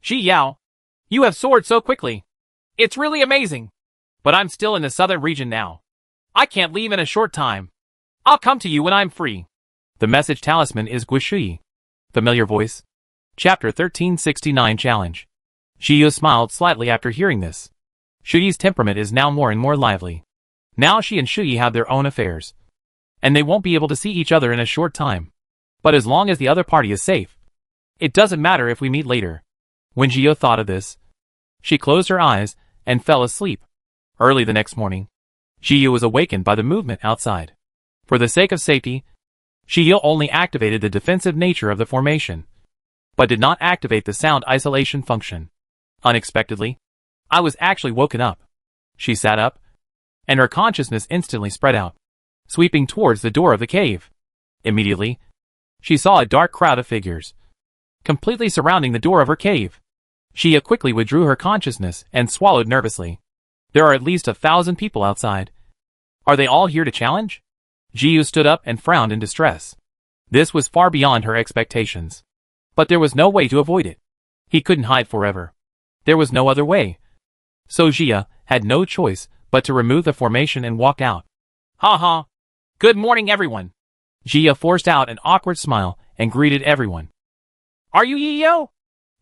"Ji Yao, you have soared so quickly. It's really amazing. But I'm still in the southern region now. I can't leave in a short time. I'll come to you when I'm free." The message talisman is Guishui. Familiar voice. Chapter 1369 Challenge. Jia smiled slightly after hearing this. Shuyi's temperament is now more and more lively. Now she and Shuyi have their own affairs, and they won't be able to see each other in a short time. But as long as the other party is safe, it doesn't matter if we meet later. When Jia thought of this, she closed her eyes and fell asleep. Early the next morning, Jia was awakened by the movement outside. For the sake of safety, Jia only activated the defensive nature of the formation, but did not activate the sound isolation function. Unexpectedly, I was actually woken up. She sat up, and her consciousness instantly spread out, sweeping towards the door of the cave. Immediately, she saw a dark crowd of figures, completely surrounding the door of her cave. Jia quickly withdrew her consciousness and swallowed nervously. There are at least 1,000 people outside. Are they all here to challenge? Jia stood up and frowned in distress. This was far beyond her expectations. But there was no way to avoid it. He couldn't hide forever. There was no other way. So Jia had no choice but to remove the formation and walk out. "Ha ha! Good morning, everyone." Jia forced out an awkward smile and greeted everyone. "Are you Yiyo?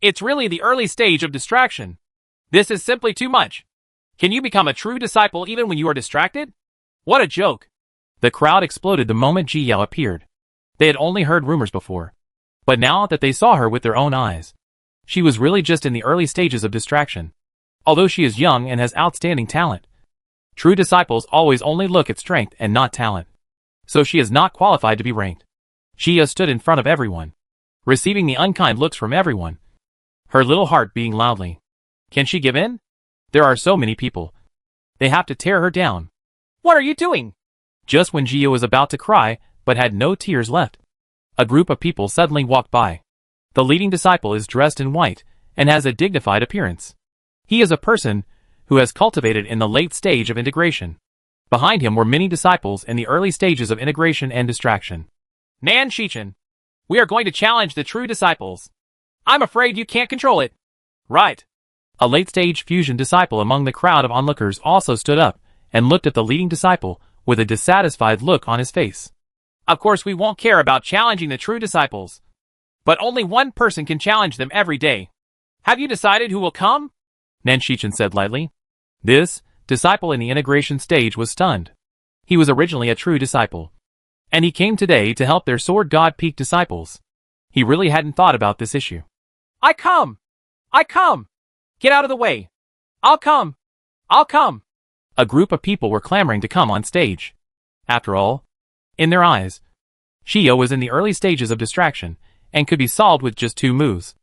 It's really the early stage of distraction. This is simply too much. Can you become a true disciple even when you are distracted? What a joke." The crowd exploded the moment Ji Yao appeared. They had only heard rumors before, but now that they saw her with their own eyes, she was really just in the early stages of distraction. Although she is young and has outstanding talent, true disciples always only look at strength and not talent. So she is not qualified to be ranked. Jia stood in front of everyone, receiving the unkind looks from everyone, her little heart beating loudly. Can she give in? There are so many people. They have to tear her down. "What are you doing?" Just when Jia was about to cry, but had no tears left, a group of people suddenly walked by. The leading disciple is dressed in white and has a dignified appearance. He is a person who has cultivated in the late stage of integration. Behind him were many disciples in the early stages of integration and distraction. "Nan Shichen, we are going to challenge the true disciples. I'm afraid you can't control it." "Right." A late-stage fusion disciple among the crowd of onlookers also stood up and looked at the leading disciple with a dissatisfied look on his face. "Of course we won't care about challenging the true disciples. But only one person can challenge them every day. Have you decided who will come?" Nan Shichen said lightly. This disciple in the integration stage was stunned. He was originally a true disciple, and he came today to help their Sword God Peak disciples. He really hadn't thought about this issue. "I come! I come! Get out of the way! I'll come! I'll come!" A group of people were clamoring to come on stage. After all, in their eyes, Shio was in the early stages of distraction and could be solved with just 2 moves.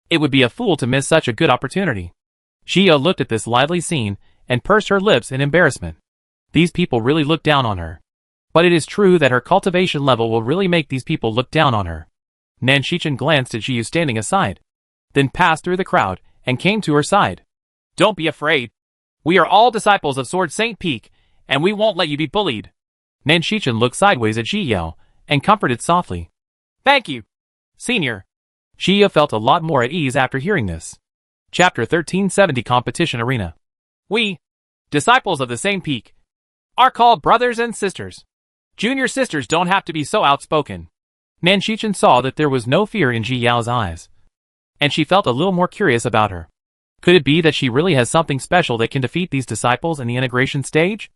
It would be a fool to miss such a good opportunity. Shio looked at this lively scene and pursed her lips in embarrassment. These people really looked down on her. But it is true that her cultivation level will really make these people look down on her. Nan Shichen glanced at Jiu standing aside, then passed through the crowd and came to her side. "Don't be afraid. We are all disciples of Sword Saint Peak, and we won't let you be bullied." Nan Shichen looked sideways at Ji Yao and comforted softly. "Thank you, Senior." Jia felt a lot more at ease after hearing this. Chapter 1370 Competition Arena. "We, disciples of the same peak, are called brothers and sisters. Junior sisters don't have to be so outspoken." Nan Shichen saw that there was no fear in Ji Yao's eyes, and she felt a little more curious about her. Could it be that she really has something special that can defeat these disciples in the integration stage?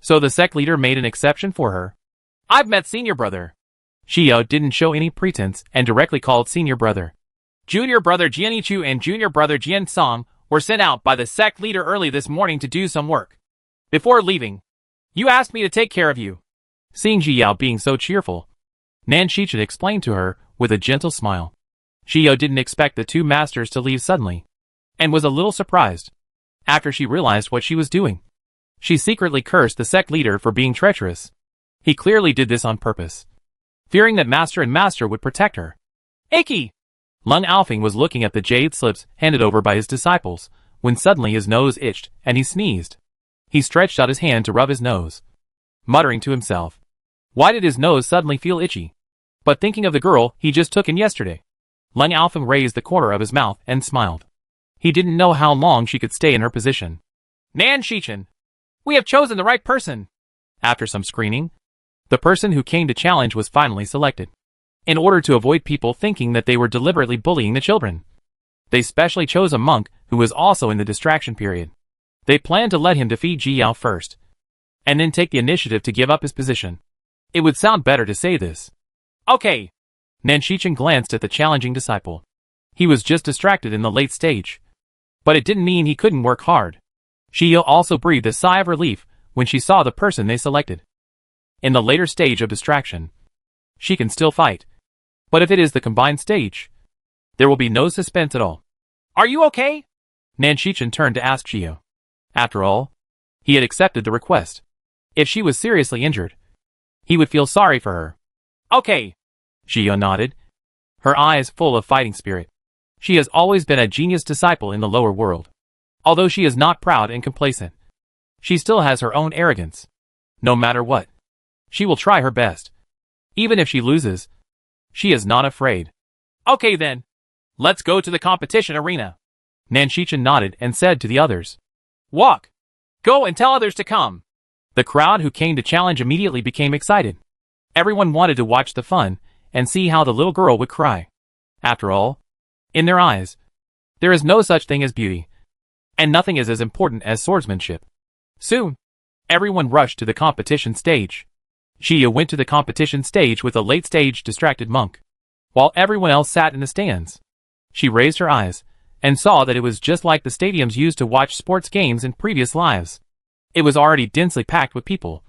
So the sect leader made an exception for her. I've met senior brother. Xiao didn't show any pretense and directly called senior brother. Junior brother Jianichu and junior brother Jian Song were sent out by the sect leader early this morning to do some work. Before leaving, you asked me to take care of you. Seeing Xiao being so cheerful, Nan Shichen explained to her with a gentle smile. Xiao didn't expect the two masters to leave suddenly, and was a little surprised. After she realized what she was doing, she secretly cursed the sect leader for being treacherous. He clearly did this on purpose, fearing that Master and Master would protect her. Icky! Lung Alfing was looking at the jade slips handed over by his disciples, when suddenly his nose itched and he sneezed. He stretched out his hand to rub his nose, muttering to himself. Why did his nose suddenly feel itchy? But thinking of the girl he just took in yesterday, Lung Alfing raised the corner of his mouth and smiled. He didn't know how long she could stay in her position. Nan Shichen, we have chosen the right person. After some screening, the person who came to challenge was finally selected. In order to avoid people thinking that they were deliberately bullying the children, they specially chose a monk who was also in the distraction period. They planned to let him defeat Ji Yao first, and then take the initiative to give up his position. It would sound better to say this. Okay. Nan Shichen glanced at the challenging disciple. He was just distracted in the late stage, but it didn't mean he couldn't work hard. Xiao also breathed a sigh of relief when she saw the person they selected. In the later stage of distraction, she can still fight. But if it is the combined stage, there will be no suspense at all. Are you okay? Nan Shichen turned to ask Xiao. After all, he had accepted the request. If she was seriously injured, he would feel sorry for her. Okay. Xiao nodded, her eyes full of fighting spirit. She has always been a genius disciple in the lower world. Although she is not proud and complacent, she still has her own arrogance. No matter what, she will try her best. Even if she loses, she is not afraid. Okay then. Let's go to the competition arena. Nan Shichen nodded and said to the others. Walk. Go and tell others to come. The crowd who came to challenge immediately became excited. Everyone wanted to watch the fun and see how the little girl would cry. After all, in their eyes, there is no such thing as beauty, and nothing is as important as swordsmanship. Soon, everyone rushed to the competition stage. Xiao went to the competition stage with a late-stage distracted monk, while everyone else sat in the stands. She raised her eyes and saw that it was just like the stadiums used to watch sports games in previous lives. It was already densely packed with people,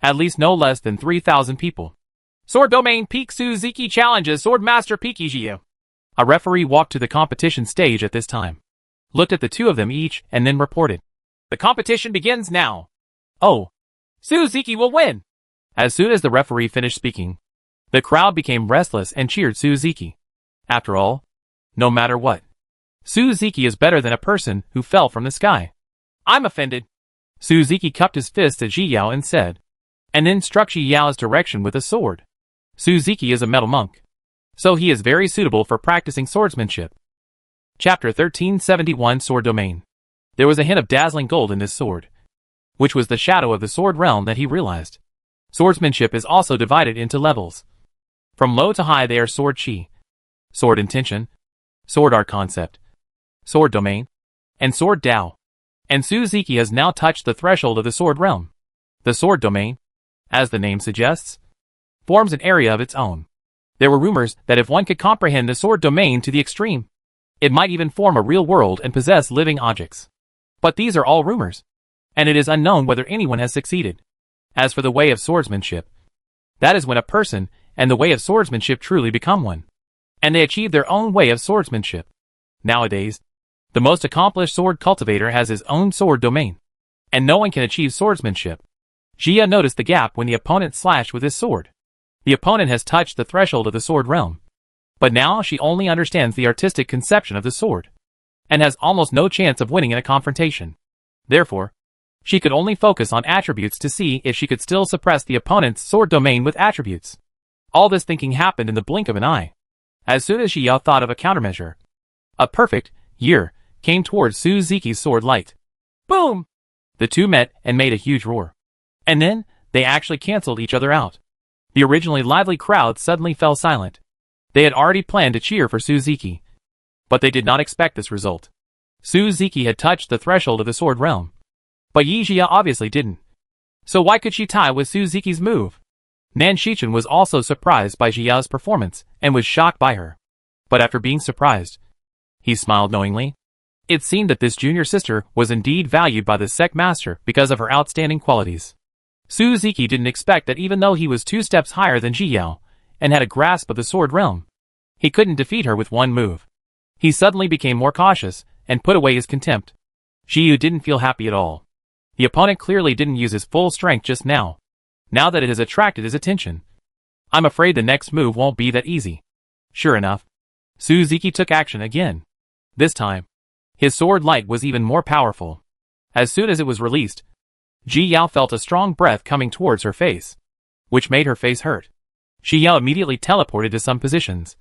at least no less than 3,000 people. Sword Domain Peak Suzuki challenges Sword Master Piki Xiao. A referee walked to the competition stage at this time, looked at the two of them each, and then reported. The competition begins now. Oh, Suzuki will win! As soon as the referee finished speaking, the crowd became restless and cheered Suzuki. After all, no matter what, Suzuki is better than a person who fell from the sky. I'm offended. Suzuki cupped his fist at Ji Yao and said, and then struck Ji Yao's direction with a sword. Suzuki is a metal monk, so he is very suitable for practicing swordsmanship. Chapter 1371 Sword Domain. There was a hint of dazzling gold in this sword, which was the shadow of the sword realm that he realized. Swordsmanship is also divided into levels. From low to high they are sword chi, sword intention, sword art concept, sword domain, and sword Dao. And Suzuki has now touched the threshold of the sword realm. The sword domain, as the name suggests, forms an area of its own. There were rumors that if one could comprehend the sword domain to the extreme, it might even form a real world and possess living objects. But these are all rumors, and it is unknown whether anyone has succeeded. As for the way of swordsmanship, that is when a person and the way of swordsmanship truly become one, and they achieve their own way of swordsmanship. Nowadays, the most accomplished sword cultivator has his own sword domain, and no one can achieve swordsmanship. Jia noticed the gap when the opponent slashed with his sword. The opponent has touched the threshold of the sword realm, but now she only understands the artistic conception of the sword, and has almost no chance of winning in a confrontation. Therefore, she could only focus on attributes to see if she could still suppress the opponent's sword domain with attributes. All this thinking happened in the blink of an eye. As soon as Xiao thought of a countermeasure, a perfect year came towards Suzuki's sword light. Boom! The two met and made a huge roar. And then, they actually cancelled each other out. The originally lively crowd suddenly fell silent. They had already planned to cheer for Suzuki, but they did not expect this result. Suzuki had touched the threshold of the sword realm. But Yi Jia obviously didn't. So why could she tie with Suzuki's move? Nan Shichen was also surprised by Jia's performance and was shocked by her. But after being surprised, he smiled knowingly. It seemed that this junior sister was indeed valued by the sect master because of her outstanding qualities. Suzuki didn't expect that even though he was 2 steps higher than Ji Yao and had a grasp of the sword realm, he couldn't defeat her with one move. He suddenly became more cautious and put away his contempt. Ji Yu didn't feel happy at all. The opponent clearly didn't use his full strength just now that it has attracted his attention. I'm afraid the next move won't be that easy. Sure enough, Suzuki took action again. This time, his sword light was even more powerful. As soon as it was released, Ji Yao felt a strong breath coming towards her face, which made her face hurt. Ji Yao immediately teleported to some positions,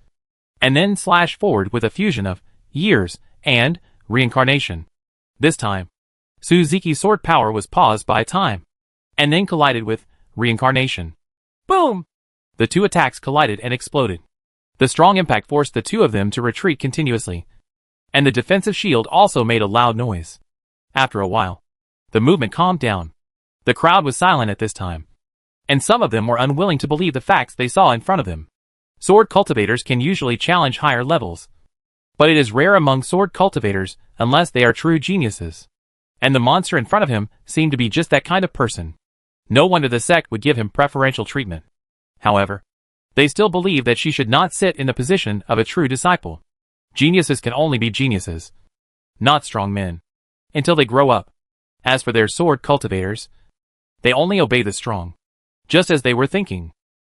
and then slashed forward with a fusion of years and reincarnation. This time, Suzuki's sword power was paused by time, and then collided with reincarnation. Boom! The 2 attacks collided and exploded. The strong impact forced the 2 of them to retreat continuously, and the defensive shield also made a loud noise. After a while, the movement calmed down. The crowd was silent at this time, and some of them were unwilling to believe the facts they saw in front of them. Sword cultivators can usually challenge higher levels, but it is rare among sword cultivators unless they are true geniuses. And the monster in front of him seemed to be just that kind of person. No wonder the sect would give him preferential treatment. However, they still believe that she should not sit in the position of a true disciple. Geniuses can only be geniuses, not strong men, until they grow up. As for their sword cultivators, they only obey the strong. Just as they were thinking,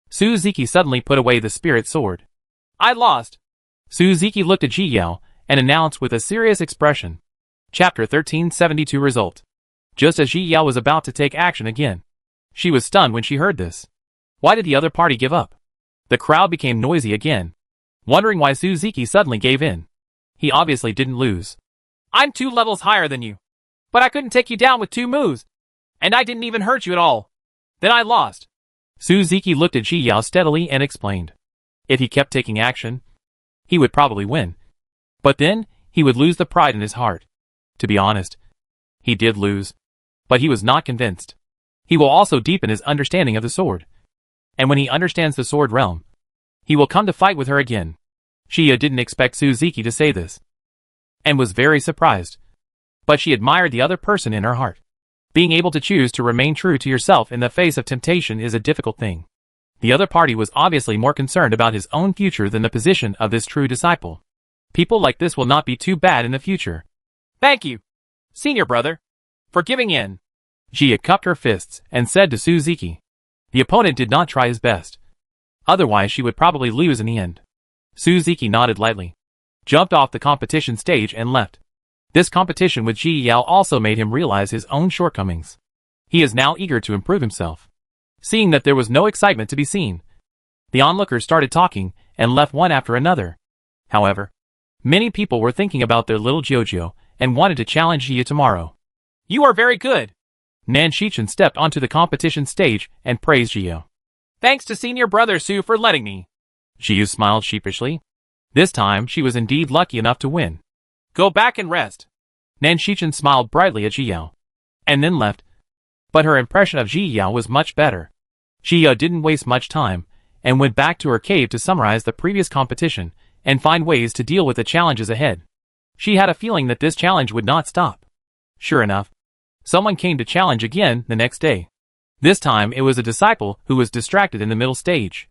Suzuki suddenly put away the spirit sword. I lost! Suzuki looked at Ji Yao and announced with a serious expression. Chapter 1372 Result. Just as Ji Yao was about to take action again, she was stunned when she heard this. Why did the other party give up? The crowd became noisy again, wondering why Suzuki suddenly gave in. He obviously didn't lose. I'm 2 levels higher than you, but I couldn't take you down with 2 moves, and I didn't even hurt you at all. Then I lost. Suzuki looked at Ji Yao steadily and explained. If he kept taking action, he would probably win. But then, he would lose the pride in his heart. To be honest, he did lose, but he was not convinced. He will also deepen his understanding of the sword. And when he understands the sword realm, he will come to fight with her again. Shia didn't expect Suzuki to say this, and was very surprised. But she admired the other person in her heart. Being able to choose to remain true to yourself in the face of temptation is a difficult thing. The other party was obviously more concerned about his own future than the position of this true disciple. People like this will not be too bad in the future. Thank you, senior brother, for giving in. Jia cupped her fists and said to Suzuki. The opponent did not try his best. Otherwise she would probably lose in the end. Suzuki nodded lightly, jumped off the competition stage and left. This competition with Ji Yao also made him realize his own shortcomings. He is now eager to improve himself. Seeing that there was no excitement to be seen, the onlookers started talking and left one after another. However, many people were thinking about their little Jojo and wanted to challenge Jia tomorrow. You are very good. Nan Shichen stepped onto the competition stage and praised Jia. Thanks to senior brother Su for letting me. Jia smiled sheepishly. This time she was indeed lucky enough to win. Go back and rest. Nan Shichen smiled brightly at Ji Yao, and then left. But her impression of Ji Yao was much better. Ji Yao didn't waste much time, and went back to her cave to summarize the previous competition, and find ways to deal with the challenges ahead. She had a feeling that this challenge would not stop. Sure enough, someone came to challenge again the next day. This time it was a disciple who was distracted in the middle stage.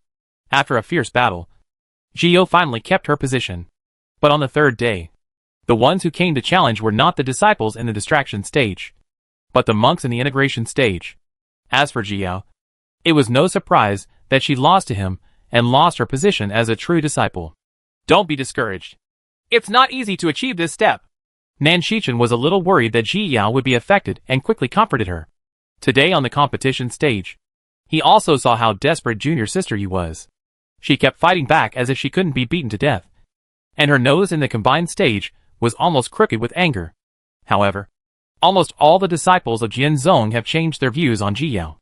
After a fierce battle, Ji Yao finally kept her position. But on the third day, the ones who came to challenge were not the disciples in the distraction stage, but the monks in the integration stage. As for Ji Yao, it was no surprise that she lost to him and lost her position as a true disciple. Don't be discouraged. It's not easy to achieve this step. Nan Shichen was a little worried that Ji Yao would be affected and quickly comforted her. Today on the competition stage, he also saw how desperate junior sister Yu was. She kept fighting back as if she couldn't be beaten to death, and her nose in the combined stage was almost crooked with anger. However, almost all the disciples of Jian Zong have changed their views on Ji Yao.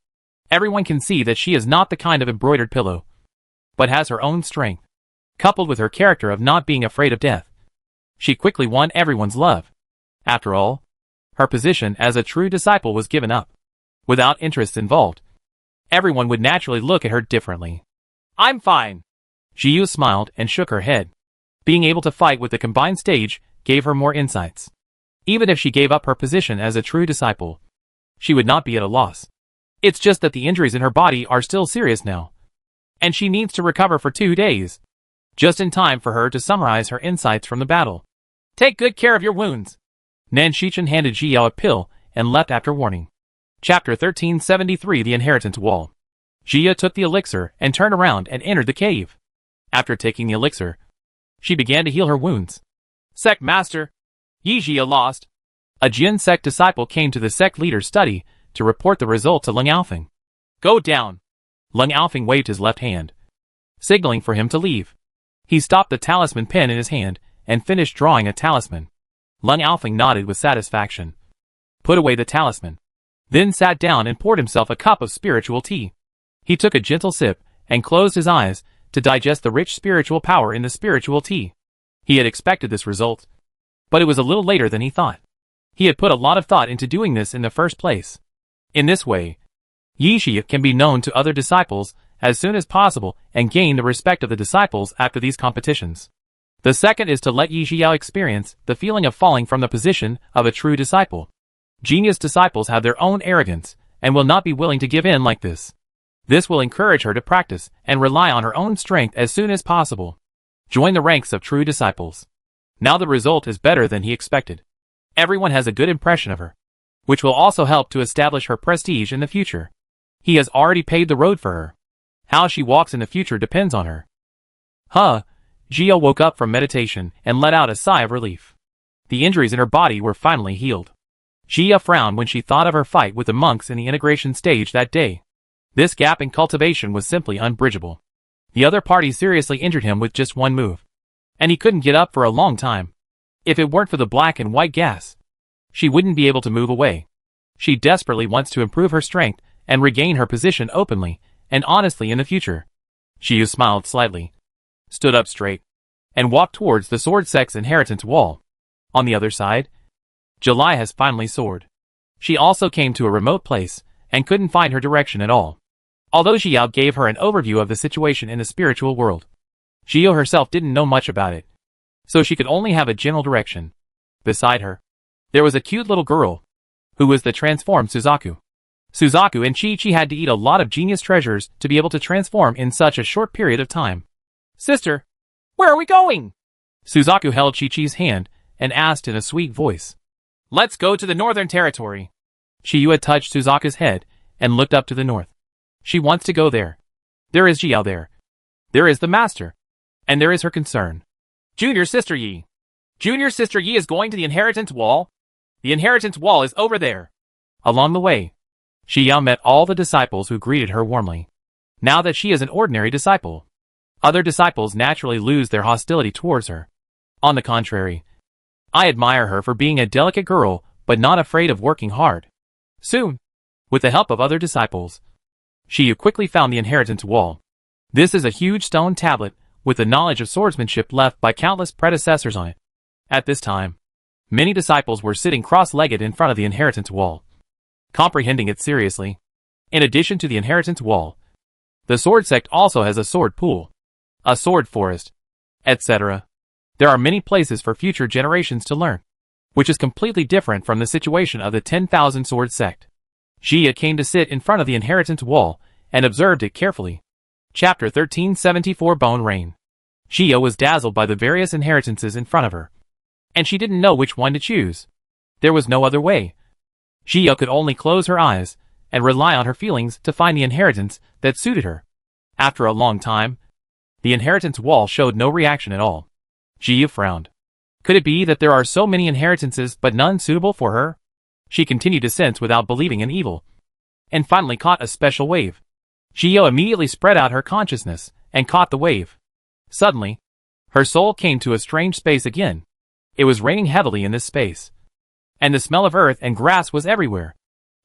Everyone can see that she is not the kind of embroidered pillow, but has her own strength. Coupled with her character of not being afraid of death, she quickly won everyone's love. After all, her position as a true disciple was given up. Without interests involved, everyone would naturally look at her differently. I'm fine. Jiyu smiled and shook her head. Being able to fight with the combined stage gave her more insights. Even if she gave up her position as a true disciple, she would not be at a loss. It's just that the injuries in her body are still serious now, and she needs to recover for 2 days, just in time for her to summarize her insights from the battle. Take good care of your wounds. Nan Shichen handed Ji Yao a pill and left after warning. Chapter 1373 The Inheritance Wall. Jia took the elixir and turned around and entered the cave. After taking the elixir, she began to heal her wounds. Sect Master, Yi Jia lost. A Jin sect disciple came to the sect leader's study to report the result to Leng Alfing. Go down. Leng Alfing waved his left hand, signaling for him to leave. He stopped the talisman pen in his hand and finished drawing a talisman. Leng Alfing nodded with satisfaction, put away the talisman, then sat down and poured himself a cup of spiritual tea. He took a gentle sip and closed his eyes to digest the rich spiritual power in the spiritual tea. He had expected this result, but it was a little later than he thought. He had put a lot of thought into doing this in the first place. In this way, Yi Xi can be known to other disciples as soon as possible and gain the respect of the disciples after these competitions. The second is to let Yi Xiao experience the feeling of falling from the position of a true disciple. Genius disciples have their own arrogance and will not be willing to give in like this. This will encourage her to practice and rely on her own strength as soon as possible. Join the ranks of true disciples. Now the result is better than he expected. Everyone has a good impression of her, which will also help to establish her prestige in the future. He has already paved the road for her. How she walks in the future depends on her. Jia woke up from meditation and let out a sigh of relief. The injuries in her body were finally healed. Jia frowned when she thought of her fight with the monks in the integration stage that day. This gap in cultivation was simply unbridgeable. The other party seriously injured him with just one move, and he couldn't get up for a long time. If it weren't for the black and white gas, she wouldn't be able to move away. She desperately wants to improve her strength and regain her position openly and honestly in the future. Jiu smiled slightly, stood up straight, and walked towards the sword sect's inheritance wall. On the other side, July has finally soared. She also came to a remote place and couldn't find her direction at all. Although Xiao gave her an overview of the situation in the spiritual world, Xiao herself didn't know much about it, so she could only have a general direction. Beside her, there was a cute little girl, who was the transformed Suzaku. Suzaku and Chi-Chi had to eat a lot of genius treasures to be able to transform in such a short period of time. Sister, where are we going? Suzaku held Chi-Chi's hand and asked in a sweet voice. Let's go to the Northern Territory. Shiyu had touched Suzaku's head and looked up to the north. She wants to go there. There is Jiao there. There is the master. And there is her concern. Junior Sister Yi. Junior Sister Yi is going to the inheritance wall. The inheritance wall is over there. Along the way, Xiao met all the disciples who greeted her warmly. Now that she is an ordinary disciple, other disciples naturally lose their hostility towards her. On the contrary, I admire her for being a delicate girl but not afraid of working hard. Soon, with the help of other disciples, Xiu quickly found the inheritance wall. This is a huge stone tablet with the knowledge of swordsmanship left by countless predecessors on it. At this time, many disciples were sitting cross-legged in front of the inheritance wall, comprehending it seriously. In addition to the inheritance wall, the sword sect also has a sword pool, a sword forest, etc. There are many places for future generations to learn, which is completely different from the situation of the 10,000 sword sect. Jia came to sit in front of the inheritance wall and observed it carefully. Chapter 1374 Bone Rain. Jia was dazzled by the various inheritances in front of her, and she didn't know which one to choose. There was no other way. Jia could only close her eyes and rely on her feelings to find the inheritance that suited her. After a long time, the inheritance wall showed no reaction at all. Jia frowned. Could it be that there are so many inheritances but none suitable for her? She continued to sense without believing in evil, and finally caught a special wave. Jia immediately spread out her consciousness and caught the wave. Suddenly, her soul came to a strange space again. It was raining heavily in this space, and the smell of earth and grass was everywhere.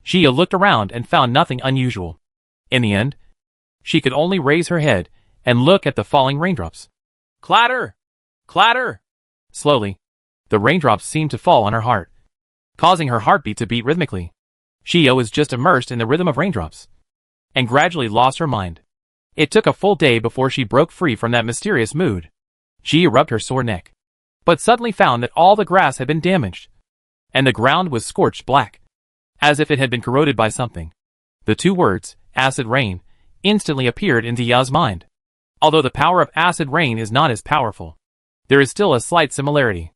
Jia looked around and found nothing unusual. In the end, she could only raise her head and look at the falling raindrops. Clatter! Clatter! Slowly, the raindrops seemed to fall on her heart. causing her heartbeat to beat rhythmically. Xiao was just immersed in the rhythm of raindrops, and gradually lost her mind. It took a full day before she broke free from that mysterious mood. She rubbed her sore neck, but suddenly found that all the grass had been damaged, and the ground was scorched black, as if it had been corroded by something. The two words, acid rain, instantly appeared in Yao's mind. Although the power of acid rain is not as powerful, there is still a slight similarity.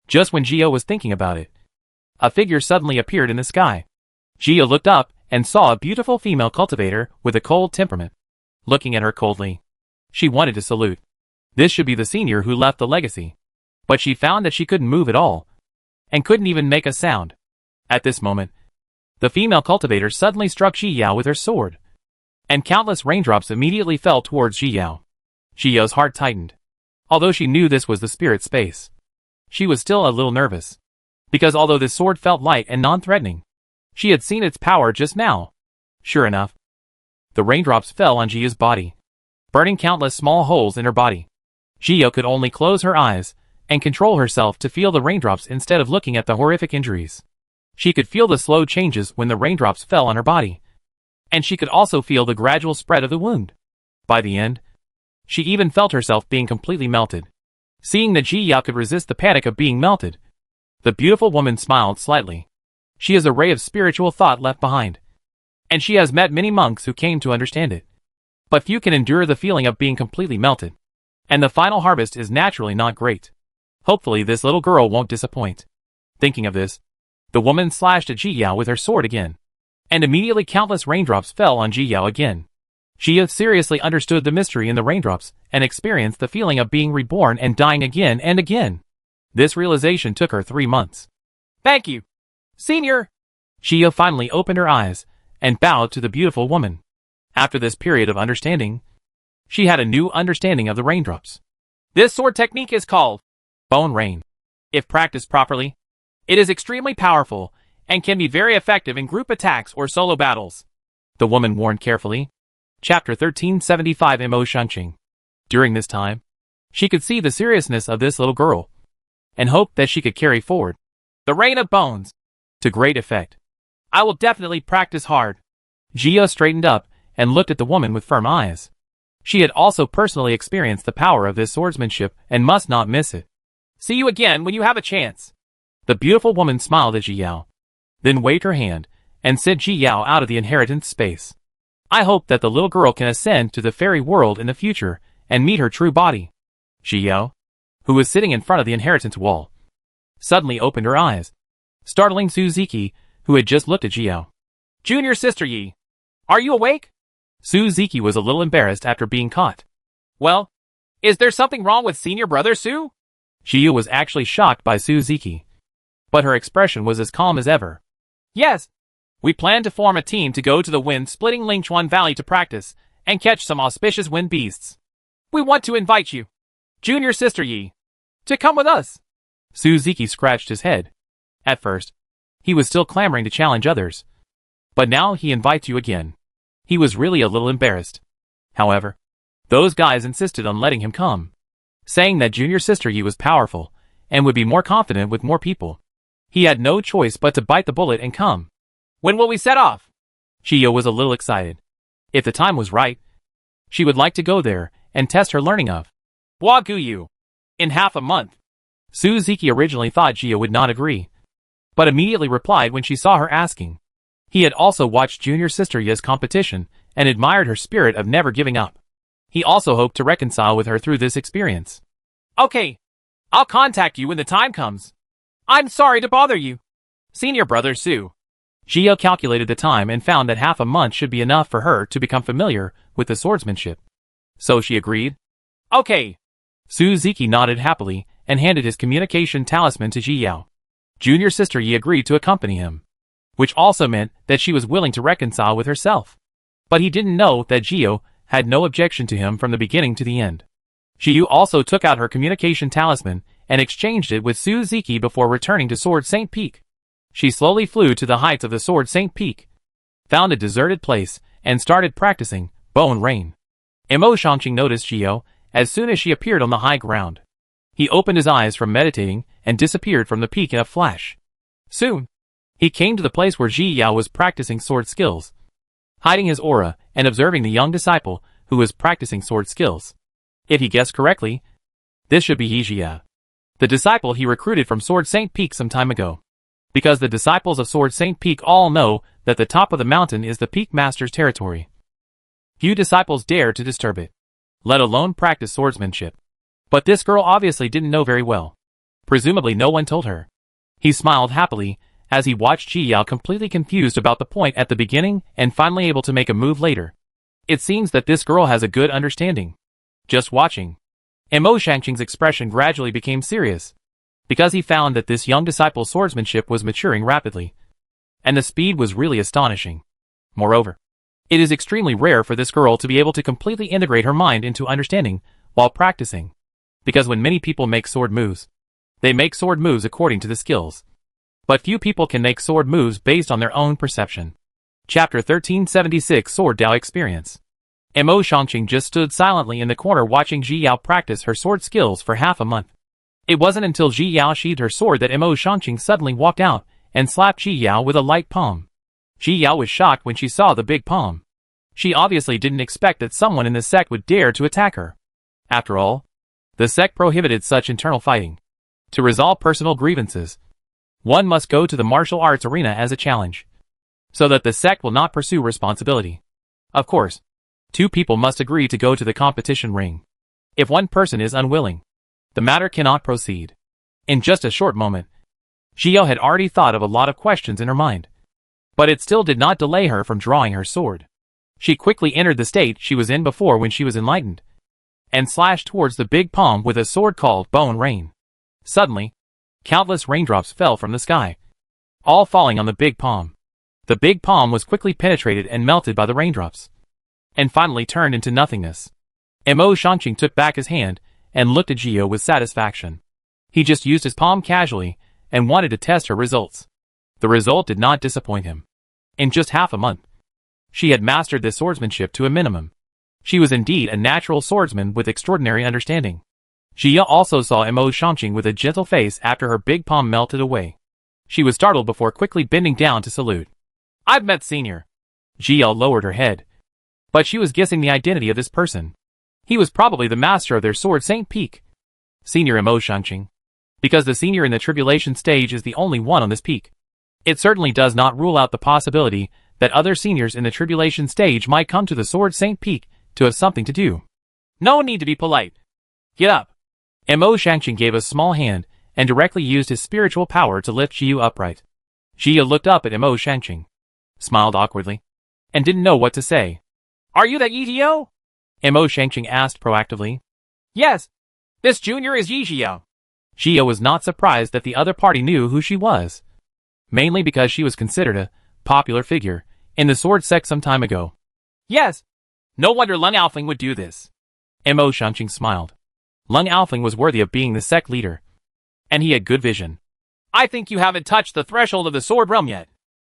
Just when Xiao was thinking about it, a figure suddenly appeared in the sky. Xiao looked up and saw a beautiful female cultivator with a cold temperament. Looking at her coldly, she wanted to salute. This should be the senior who left the legacy. But she found that she couldn't move at all, and couldn't even make a sound. At this moment, the female cultivator suddenly struck Xiao with her sword, and countless raindrops immediately fell towards Xiao. Xiao's heart tightened. Although she knew this was the spirit space, she was still a little nervous, because although this sword felt light and non-threatening, she had seen its power just now. Sure enough, the raindrops fell on Xiao's body, burning countless small holes in her body. Xiao could only close her eyes and control herself to feel the raindrops instead of looking at the horrific injuries. She could feel the slow changes when the raindrops fell on her body, and she could also feel the gradual spread of the wound. By the end, she even felt herself being completely melted. Seeing that Xiao could resist the panic of being melted, the beautiful woman smiled slightly. She is a ray of spiritual thought left behind, and she has met many monks who came to understand it. But few can endure the feeling of being completely melted, and the final harvest is naturally not great. Hopefully this little girl won't disappoint. Thinking of this, the woman slashed at Xiao with her sword again, and immediately countless raindrops fell on Xiao again. Xiao seriously understood the mystery in the raindrops and experienced the feeling of being reborn and dying again and again. This realization took her 3 months. Thank you, Senior! Xiao finally opened her eyes and bowed to the beautiful woman. After this period of understanding, she had a new understanding of the raindrops. This sword technique is called Bone Rain. If practiced properly, it is extremely powerful and can be very effective in group attacks or solo battles. The woman warned carefully. Chapter 1375 Emo Shunching. During this time, she could see the seriousness of this little girl, and hoped that she could carry forward the Rain of Bones to great effect. I will definitely practice hard. Xiao straightened up and looked at the woman with firm eyes. She had also personally experienced the power of this swordsmanship and must not miss it. See you again when you have a chance. The beautiful woman smiled at Xiao, then waved her hand and sent Xiao out of the inheritance space. I hope that the little girl can ascend to the fairy world in the future and meet her true body. Xiao, who was sitting in front of the inheritance wall, suddenly opened her eyes, startling Suzuki, who had just looked at Xiao. Junior Sister Yi, are you awake? Suzuki was a little embarrassed after being caught. Well, is there something wrong with Senior Brother Su? Xiao was actually shocked by Suzuki, but her expression was as calm as ever. Yes, we plan to form a team to go to the wind-splitting Lingchuan Valley to practice and catch some auspicious wind beasts. We want to invite you, Junior Sister Yi, to come with us. Suzuki scratched his head. At first, he was still clamoring to challenge others, but now he invites you again. He was really a little embarrassed. However, those guys insisted on letting him come, saying that Junior Sister Yi was powerful and would be more confident with more people. He had no choice but to bite the bullet and come. When will we set off? Xiao was a little excited. If the time was right, she would like to go there and test her learning of Waguyu in half a month. Suzuki originally thought Xiao would not agree, but immediately replied when she saw her asking. He had also watched Junior Sister Yi's competition and admired her spirit of never giving up. He also hoped to reconcile with her through this experience. Okay, I'll contact you when the time comes. I'm sorry to bother you, Senior Brother Su. Xiao calculated the time and found that half a month should be enough for her to become familiar with the swordsmanship. So she agreed. Okay. Suzuki nodded happily and handed his communication talisman to Xiao. Junior Sister Yi agreed to accompany him, which also meant that she was willing to reconcile with herself. But he didn't know that Xiao had no objection to him from the beginning to the end. Xiao also took out her communication talisman and exchanged it with Suzuki before returning to Sword Saint Peak. She slowly flew to the heights of the Sword Saint Peak, found a deserted place, and started practicing Bone Rain. Emo Shangqing noticed Xiao as soon as she appeared on the high ground. He opened his eyes from meditating and disappeared from the peak in a flash. Soon, He came to the place where Ji Yao was practicing sword skills, hiding his aura and observing the young disciple who was practicing sword skills. If he guessed correctly, this should be Ji, the disciple he recruited from Sword Saint Peak some time ago. Because the disciples of Sword Saint Peak all know that the top of the mountain is the Peak Master's territory. Few disciples dare to disturb it, let alone practice swordsmanship. But this girl obviously didn't know very well. Presumably no one told her. He smiled happily as he watched Ji Yao completely confused about the point at the beginning and finally able to make a move later. It seems that this girl has a good understanding. Just watching. Mo Shangqing's expression gradually became serious, because he found that this young disciple's swordsmanship was maturing rapidly, and the speed was really astonishing. Moreover, it is extremely rare for this girl to be able to completely integrate her mind into understanding while practicing, because when many people make sword moves, they make sword moves according to the skills. But few people can make sword moves based on their own perception. Chapter 1376 Sword Dao Experience. Mo Shangqing just stood silently in the corner watching Ji Yao practice her sword skills for half a month. It wasn't until Ji Yao sheathed her sword that Mo Shangqing suddenly walked out and slapped Ji Yao with a light palm. Ji Yao was shocked when she saw the big palm. She obviously didn't expect that someone in the sect would dare to attack her. After all, the sect prohibited such internal fighting. To resolve personal grievances, one must go to the martial arts arena as a challenge, so that the sect will not pursue responsibility. Of course, two people must agree to go to the competition ring. If one person is unwilling, the matter cannot proceed. In just a short moment, Ji Yao had already thought of a lot of questions in her mind. But it still did not delay her from drawing her sword. She quickly entered the state she was in before when she was enlightened, and slashed towards the big palm with a sword called Bone Rain. Suddenly, countless raindrops fell from the sky, all falling on the big palm. The big palm was quickly penetrated and melted by the raindrops, and finally turned into nothingness. Mo Shangqing took back his hand and looked at Ji Yao with satisfaction. He just used his palm casually and wanted to test her results. The result did not disappoint him. In just half a month, she had mastered this swordsmanship to a minimum. She was indeed a natural swordsman with extraordinary understanding. Ji Yao also saw Mo Shangqing with a gentle face after her big palm melted away. She was startled before quickly bending down to salute. "I've met Senior." Ji Yao lowered her head, but she was guessing the identity of this person. He was probably the master of their Sword Saint Peak. Senior Mo Shangqing. Because the senior in the tribulation stage is the only one on this peak. It certainly does not rule out the possibility that other seniors in the tribulation stage might come to the Sword Saint Peak to have something to do. No need to be polite. Get up. Mo Shangqing gave a small hand and directly used his spiritual power to lift Ji Yao upright. Ji Yao looked up at Mo Shangqing, smiled awkwardly, and didn't know what to say. "Are you the ETO?" Mo Shangqing asked proactively. "Yes. This junior is Ji Yao." Ji Yao was not surprised that the other party knew who she was, mainly because she was considered a popular figure in the sword sect some time ago. "Yes. No wonder Lung Alfling would do this." Mo Shangqing smiled. Lung Alfling was worthy of being the sect leader, and he had good vision. "I think you haven't touched the threshold of the sword realm yet.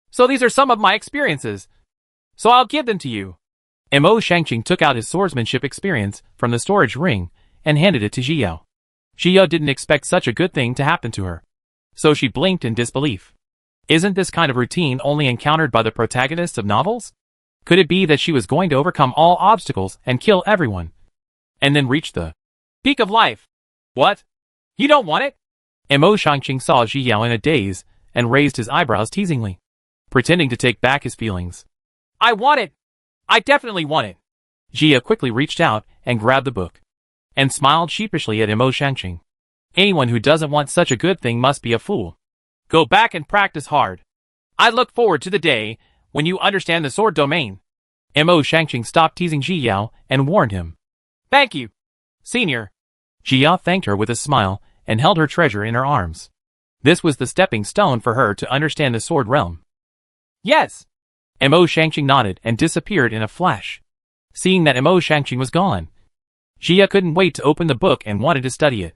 So these are some of my experiences. So I'll give them to you." Mo Shangqing took out his swordsmanship experience from the storage ring and handed it to Ji Yao. Ji Yao didn't expect such a good thing to happen to her, so she blinked in disbelief. Isn't this kind of routine only encountered by the protagonists of novels? Could it be that she was going to overcome all obstacles and kill everyone, and then reach the peak of life? What? You don't want it? Mo Shangqing saw Ji Yao in a daze and raised his eyebrows teasingly, pretending to take back his feelings. "I want it! I definitely want it!" Ji Yao quickly reached out and grabbed the book, and smiled sheepishly at Mo Shangqing. Anyone who doesn't want such a good thing must be a fool. Go back and practice hard. I look forward to the day when you understand the sword domain. Mo Shangqing stopped teasing Ji Yao and warned him. "Thank you, Senior." Ji Yao thanked her with a smile and held her treasure in her arms. This was the stepping stone for her to understand the sword realm. "Yes." Mo Shangqing nodded and disappeared in a flash. Seeing that Mo Shangqing was gone, Ji Yao couldn't wait to open the book and wanted to study it.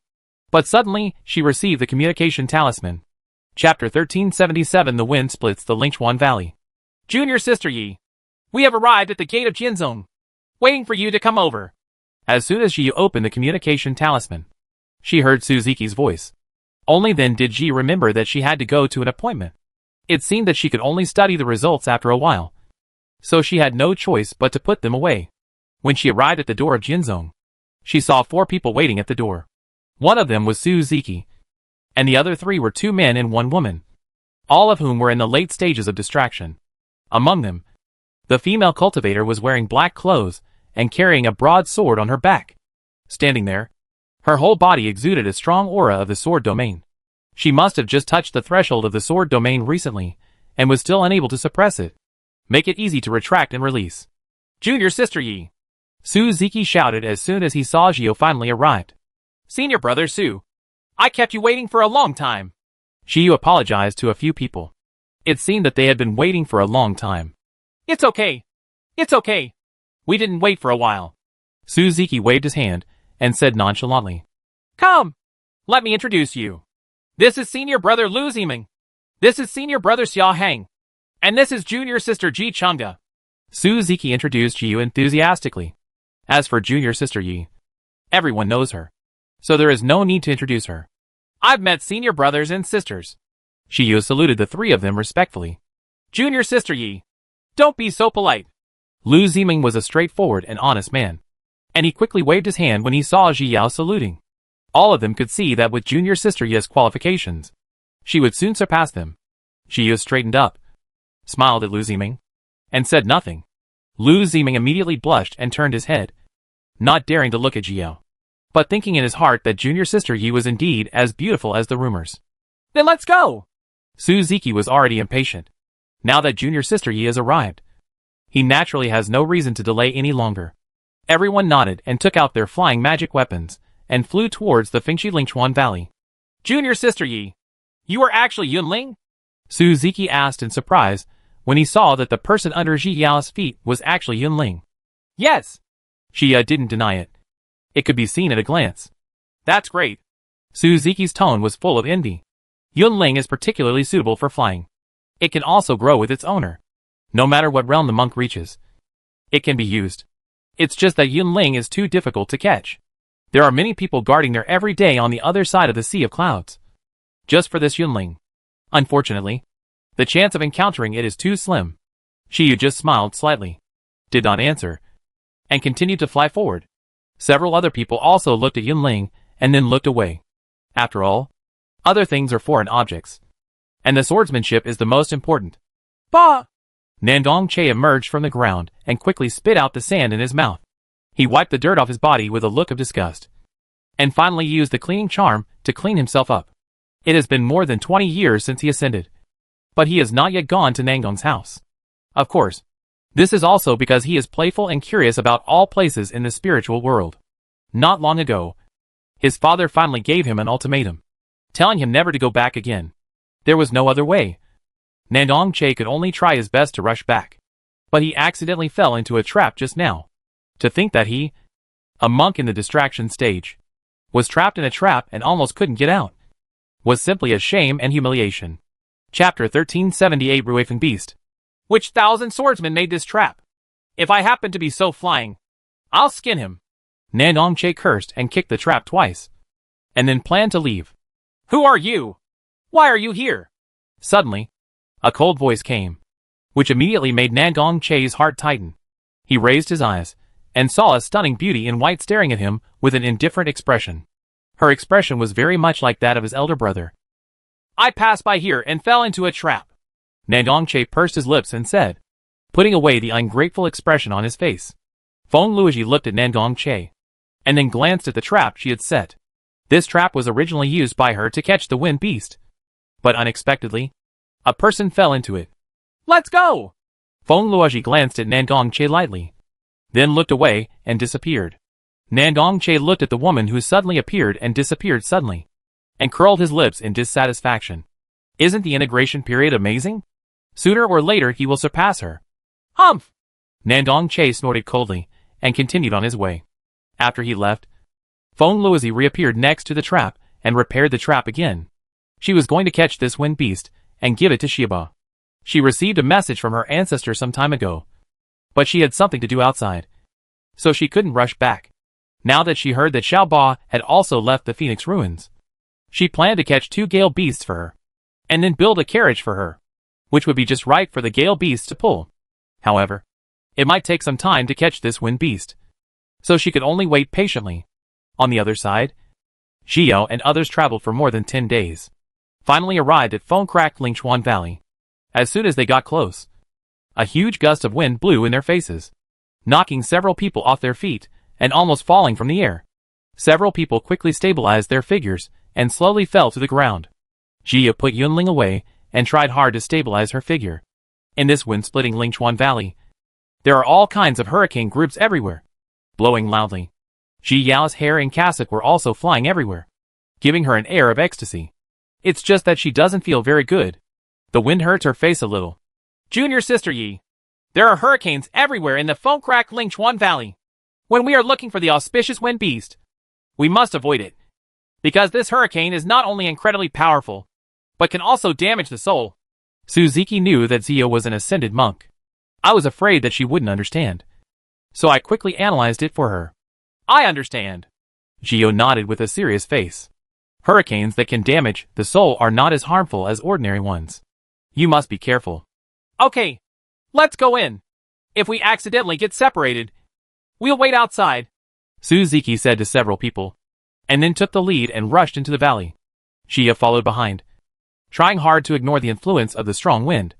But suddenly, she received the communication talisman. Chapter 1377 The Wind Splits the Lingchuan Valley. "Junior Sister Yi, we have arrived at the gate of Jinzong, waiting for you to come over." As soon as Ji opened the communication talisman, she heard Suzuki's voice. Only then did Ji remember that she had to go to an appointment. It seemed that she could only study the results after a while, so she had no choice but to put them away. When she arrived at the door of Jinzong, she saw 4 people waiting at the door. One of them was Suzuki, and the other 3 were 2 men and 1 woman, all of whom were in the late stages of distraction. Among them, the female cultivator was wearing black clothes and carrying a broad sword on her back. Standing there, her whole body exuded a strong aura of the sword domain. She must have just touched the threshold of the sword domain recently, and was still unable to suppress it. Make it easy to retract and release. Junior Sister Yi! Suzuki shouted as soon as he saw Gio finally arrived. Senior brother Su. I kept you waiting for a long time. Gio apologized to a few people. It seemed that they had been waiting for a long time. It's okay. It's okay. We didn't wait for a while. Suzuki waved his hand and said nonchalantly. Come! Let me introduce you. This is senior brother Lu Ziming. This is senior brother Xia Hang. And this is junior sister Ji Changda. Suzuki introduced Jiu enthusiastically. As for junior sister Yi, everyone knows her, so there is no need to introduce her. I've met senior brothers and sisters. Shiyu saluted the 3 of them respectfully. Junior sister Yi, don't be so polite. Lu Ziming was a straightforward and honest man, and he quickly waved his hand when he saw Ji Yao saluting. All of them could see that with junior sister Yi's qualifications, she would soon surpass them. Shiyu straightened up, smiled at Lu Ziming, and said nothing. Lu Ziming immediately blushed and turned his head, not daring to look at Jiao, but thinking in his heart that junior sister Yi was indeed as beautiful as the rumors. Then let's go! Suzuki was already impatient. Now that junior sister Yi has arrived, he naturally has no reason to delay any longer. Everyone nodded and took out their flying magic weapons and flew towards the Fengshi Lingchuan Valley. Junior sister Yi, you are actually Yunling? Suzuki asked in surprise when he saw that the person under Ji Yao's feet was actually Yunling. Yes! Xia didn't deny it. It could be seen at a glance. That's great. Suzuki's tone was full of envy. Yunling is particularly suitable for flying. It can also grow with its owner. No matter what realm the monk reaches, it can be used. It's just that Yunling is too difficult to catch. There are many people guarding there every day on the other side of the Sea of Clouds, just for this Yunling. Unfortunately, the chance of encountering it is too slim. Shiyu just smiled slightly, did not answer, and continued to fly forward. Several other people also looked at Yunling and then looked away. After all, other things are foreign objects, and the swordsmanship is the most important. Bah! Nandong Che emerged from the ground and quickly spit out the sand in his mouth. He wiped the dirt off his body with a look of disgust, and finally used the cleaning charm to clean himself up. It has been more than 20 years since he ascended, but he has not yet gone to Nangong's house. Of course, this is also because he is playful and curious about all places in the spiritual world. Not long ago, his father finally gave him an ultimatum, telling him never to go back again. There was no other way. Nandong Che could only try his best to rush back, but he accidentally fell into a trap just now. To think that he, a monk in the distraction stage, was trapped in a trap and almost couldn't get out, was simply a shame and humiliation. Chapter 1378 Ruefeng Beast. Which 1,000 swordsmen made this trap? If I happen to be so flying, I'll skin him. Nandong Che cursed and kicked the trap twice, and then planned to leave. Who are you? Why are you here? Suddenly, a cold voice came, which immediately made Nandong Che's heart tighten. He raised his eyes, and saw a stunning beauty in white staring at him with an indifferent expression. Her expression was very much like that of his elder brother. I passed by here and fell into a trap. Nandong Che pursed his lips and said, putting away the ungrateful expression on his face. Feng Luoji looked at Nandong Che, and then glanced at the trap she had set. This trap was originally used by her to catch the wind beast, but unexpectedly, a person fell into it. Let's go! Feng Luoji glanced at Nandong Che lightly, then looked away and disappeared. Nandong Che looked at the woman who suddenly appeared and disappeared suddenly, and curled his lips in dissatisfaction. Isn't the integration period amazing? Sooner or later he will surpass her. Humph! Nandong Che snorted coldly, and continued on his way. After he left, Feng Luozi reappeared next to the trap, and repaired the trap again. She was going to catch this wind beast, and give it to Shiba. She received a message from her ancestor some time ago, but she had something to do outside, so she couldn't rush back. Now that she heard that Xiao Ba had also left the Phoenix Ruins, she planned to catch 2 gale beasts for her, and then build a carriage for her. which would be just right for the gale beast to pull. However, it might take some time to catch this wind beast, so she could only wait patiently. On the other side, Xiao and others traveled for more than 10 days. Finally arrived at Phone-Crack Lingchuan Valley. As soon as they got close, a huge gust of wind blew in their faces, knocking several people off their feet and almost falling from the air. Several people quickly stabilized their figures and slowly fell to the ground. Jia put Yunling away and tried hard to stabilize her figure. In this wind-splitting Lingchuan Valley, there are all kinds of hurricane groups everywhere, blowing loudly. Ji Yao's hair and cassock were also flying everywhere, giving her an air of ecstasy. It's just that she doesn't feel very good. The wind hurts her face a little. Junior Sister Yi, there are hurricanes everywhere in the Phone-Crack Lingchuan Valley. When we are looking for the auspicious wind beast, we must avoid it, because this hurricane is not only incredibly powerful, but can also damage the soul. Suzuki knew that Zio was an ascended monk. I was afraid that she wouldn't understand, so I quickly analyzed it for her. I understand. Gio nodded with a serious face. Hurricanes that can damage the soul are not as harmful as ordinary ones. You must be careful. Okay, let's go in. If we accidentally get separated, we'll wait outside, Suzuki said to several people, and then took the lead and rushed into the valley. Shia followed behind, trying hard to ignore the influence of the strong wind,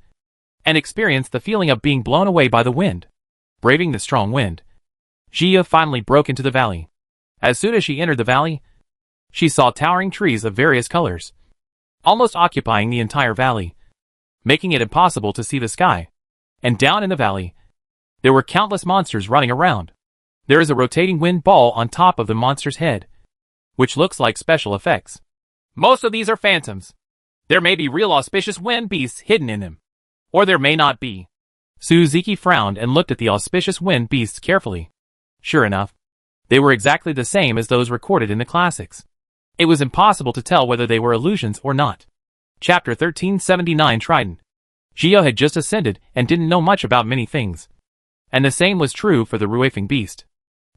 and experienced the feeling of being blown away by the wind. Braving the strong wind, Jia finally broke into the valley. As soon as she entered the valley, she saw towering trees of various colors, almost occupying the entire valley, making it impossible to see the sky. And down in the valley, there were countless monsters running around. There is a rotating wind ball on top of the monster's head, which looks like special effects. Most of these are phantoms. There may be real auspicious wind beasts hidden in them, or there may not be. Suzuki frowned and looked at the auspicious wind beasts carefully. Sure enough, they were exactly the same as those recorded in the classics. It was impossible to tell whether they were illusions or not. Chapter 1379 Trident. Gio had just ascended and didn't know much about many things. And the same was true for the Ruifeng beast.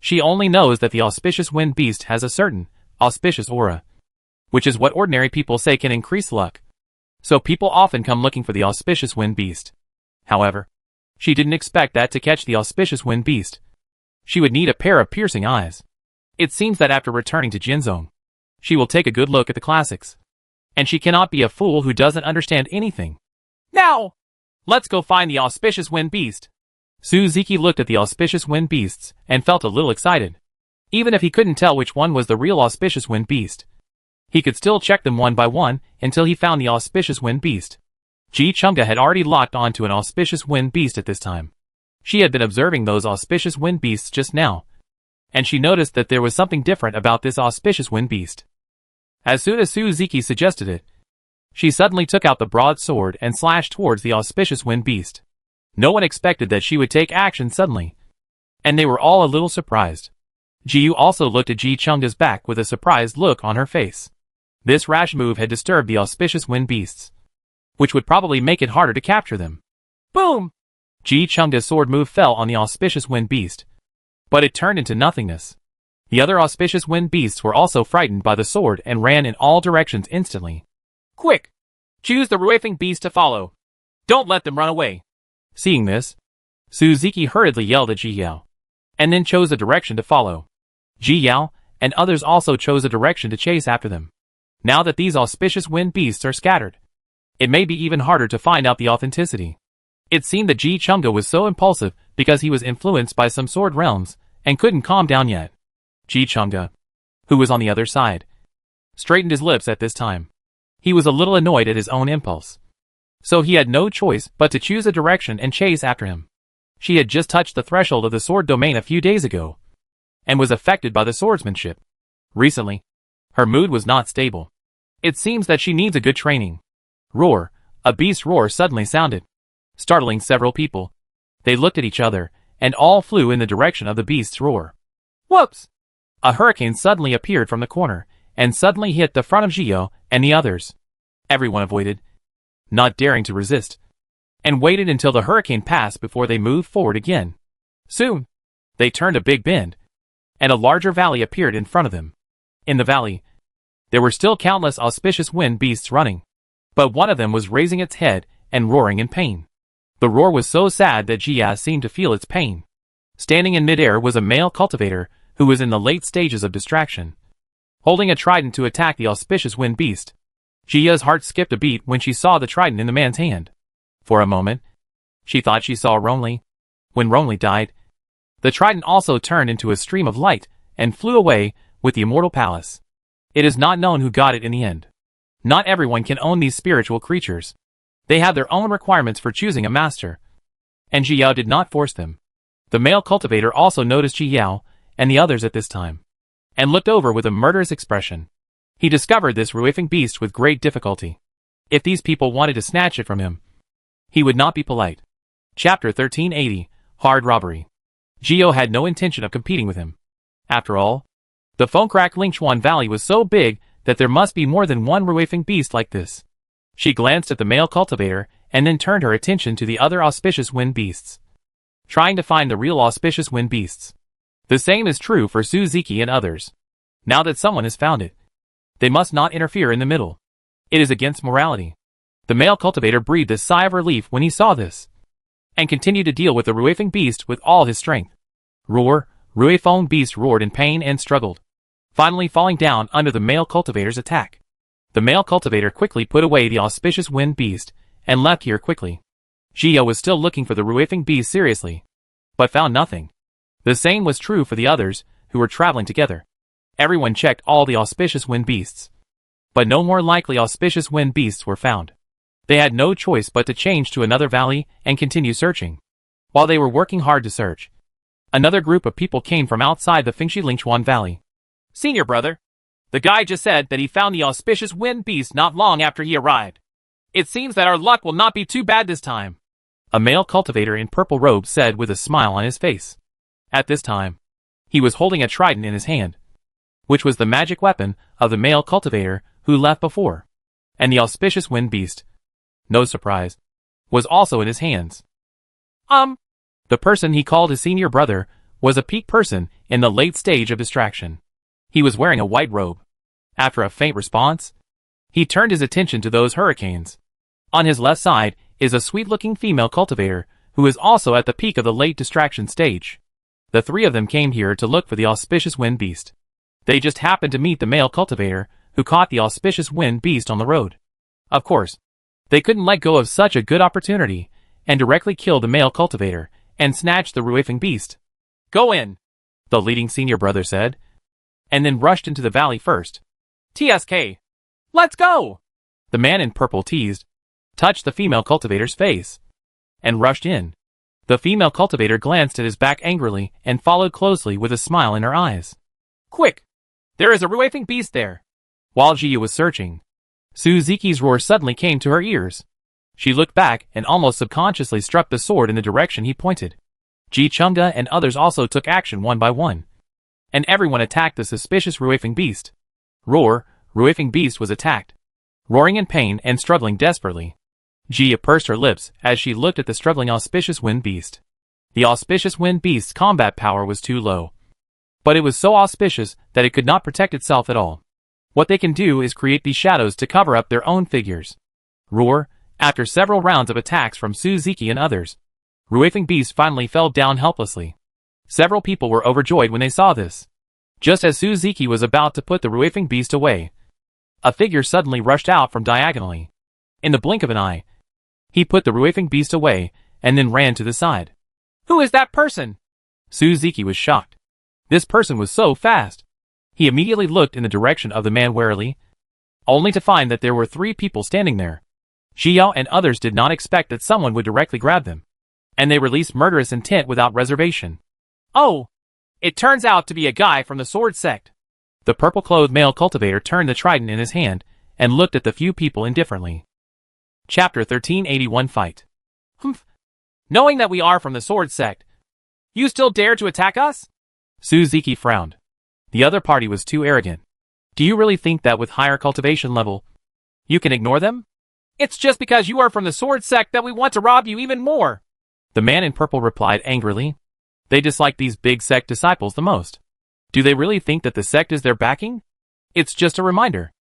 She only knows that the auspicious wind beast has a certain auspicious aura, which is what ordinary people say can increase luck. So people often come looking for the auspicious wind beast. However, she didn't expect that to catch the auspicious wind beast, she would need a pair of piercing eyes. It seems that after returning to Jinzong, she will take a good look at the classics. And she cannot be a fool who doesn't understand anything. Now, let's go find the auspicious wind beast. Suzuki looked at the auspicious wind beasts and felt a little excited. Even if he couldn't tell which one was the real auspicious wind beast, he could still check them one by one until he found the auspicious wind beast. Ji Chunga had already locked onto an auspicious wind beast at this time. She had been observing those auspicious wind beasts just now, and she noticed that there was something different about this auspicious wind beast. As soon as Suzuki suggested it, she suddenly took out the broadsword and slashed towards the auspicious wind beast. No one expected that she would take action suddenly, and they were all a little surprised. Jiu also looked at Ji Chunga's back with a surprised look on her face. This rash move had disturbed the auspicious wind beasts, which would probably make it harder to capture them. Boom! Ji Chunga's sword move fell on the auspicious wind beast, but it turned into nothingness. The other auspicious wind beasts were also frightened by the sword and ran in all directions instantly. Quick! Choose the Ruifeng beast to follow. Don't let them run away. Seeing this, Suzuki hurriedly yelled at Ji Yao, and then chose a direction to follow. Ji Yao and others also chose a direction to chase after them. Now that these auspicious wind beasts are scattered, it may be even harder to find out the authenticity. It seemed that Ji Chunga was so impulsive because he was influenced by some sword realms and couldn't calm down yet. Ji Chunga, who was on the other side, straightened his lips at this time. He was a little annoyed at his own impulse, so he had no choice but to choose a direction and chase after him. She had just touched the threshold of the sword domain a few days ago, and was affected by the swordsmanship. Recently, her mood was not stable. It seems that she needs a good training. Roar! A beast roar suddenly sounded, startling several people. They looked at each other, and all flew in the direction of the beast's roar. Whoops! A hurricane suddenly appeared from the corner, and suddenly hit the front of Gio and the others. Everyone avoided, not daring to resist, and waited until the hurricane passed before they moved forward again. Soon, they turned a big bend, and a larger valley appeared in front of them. In the valley, there were still countless auspicious wind beasts running, but one of them was raising its head and roaring in pain. The roar was so sad that Jia seemed to feel its pain. Standing in midair was a male cultivator who was in the late stages of distraction, holding a trident to attack the auspicious wind beast. Jia's heart skipped a beat when she saw the trident in the man's hand. For a moment, she thought she saw Ronli. When Ronli died, the trident also turned into a stream of light and flew away with the immortal palace. It is not known who got it in the end. Not everyone can own these spiritual creatures. They have their own requirements for choosing a master, and Ji Yao did not force them. The male cultivator also noticed Ji Yao and the others at this time, and looked over with a murderous expression. He discovered this ruifing beast with great difficulty. If these people wanted to snatch it from him, he would not be polite. Chapter 1380, Hard Robbery. Gio had no intention of competing with him. After all, the Fengcrack Lingchuan Valley was so big that there must be more than one ruifing beast like this. She glanced at the male cultivator and then turned her attention to the other auspicious wind beasts, trying to find the real auspicious wind beasts. The same is true for Suzuki and others. Now that someone has found it, they must not interfere in the middle. It is against morality. The male cultivator breathed a sigh of relief when he saw this, and continued to deal with the ruifing beast with all his strength. Roar, ruifeng beast roared in pain and struggled, finally falling down under the male cultivator's attack. The male cultivator quickly put away the auspicious wind beast and left here quickly. Gio was still looking for the ruifeng beast seriously, but found nothing. The same was true for the others who were traveling together. Everyone checked all the auspicious wind beasts, but no more likely auspicious wind beasts were found. They had no choice but to change to another valley and continue searching. While they were working hard to search, another group of people came from outside the Fengshi Lingchuan Valley. Senior brother, the guy just said that he found the auspicious wind beast not long after he arrived. It seems that our luck will not be too bad this time, a male cultivator in purple robe said with a smile on his face. At this time, he was holding a trident in his hand, which was the magic weapon of the male cultivator who left before, and the auspicious wind beast, no surprise, was also in his hands. The person he called his senior brother was a peak person in the late stage of distraction. He was wearing a white robe. After a faint response, he turned his attention to those hurricanes. On his left side is a sweet-looking female cultivator who is also at the peak of the late distraction stage. The three of them came here to look for the auspicious wind beast. They just happened to meet the male cultivator who caught the auspicious wind beast on the road. Of course, they couldn't let go of such a good opportunity and directly killed the male cultivator and snatched the ruifeng beast. Go in, the leading senior brother said, and then rushed into the valley first. TSK, let's go! The man in purple teased, touched the female cultivator's face, and rushed in. The female cultivator glanced at his back angrily and followed closely with a smile in her eyes. Quick! There is a ruifeng beast there! While Jiyu was searching, Suzuki's roar suddenly came to her ears. She looked back and almost subconsciously struck the sword in the direction he pointed. Ji Chunga and others also took action one by one, and everyone attacked the suspicious ruifeng beast. Roar, ruifeng beast was attacked, roaring in pain and struggling desperately. Jia pursed her lips as she looked at the struggling auspicious wind beast. The auspicious wind beast's combat power was too low, but it was so auspicious that it could not protect itself at all. What they can do is create these shadows to cover up their own figures. Roar, after several rounds of attacks from Suzuki and others, ruifeng beast finally fell down helplessly. Several people were overjoyed when they saw this. Just as Suzuki was about to put the ruifeng beast away, a figure suddenly rushed out from diagonally. In the blink of an eye, he put the ruifeng beast away and then ran to the side. Who is that person? Suzuki was shocked. This person was so fast. He immediately looked in the direction of the man warily, only to find that there were three people standing there. Xiao and others did not expect that someone would directly grab them, and they released murderous intent without reservation. Oh! It turns out to be a guy from the sword sect. The purple-clothed male cultivator turned the trident in his hand and looked at the few people indifferently. Chapter 1381 Fight. Humph! Knowing that we are from the sword sect, you still dare to attack us? Suzuki frowned. The other party was too arrogant. Do you really think that with higher cultivation level, you can ignore them? It's just because you are from the sword sect that we want to rob you even more. The man in purple replied angrily. They dislike these big sect disciples the most. Do they really think that the sect is their backing? It's just a reminder.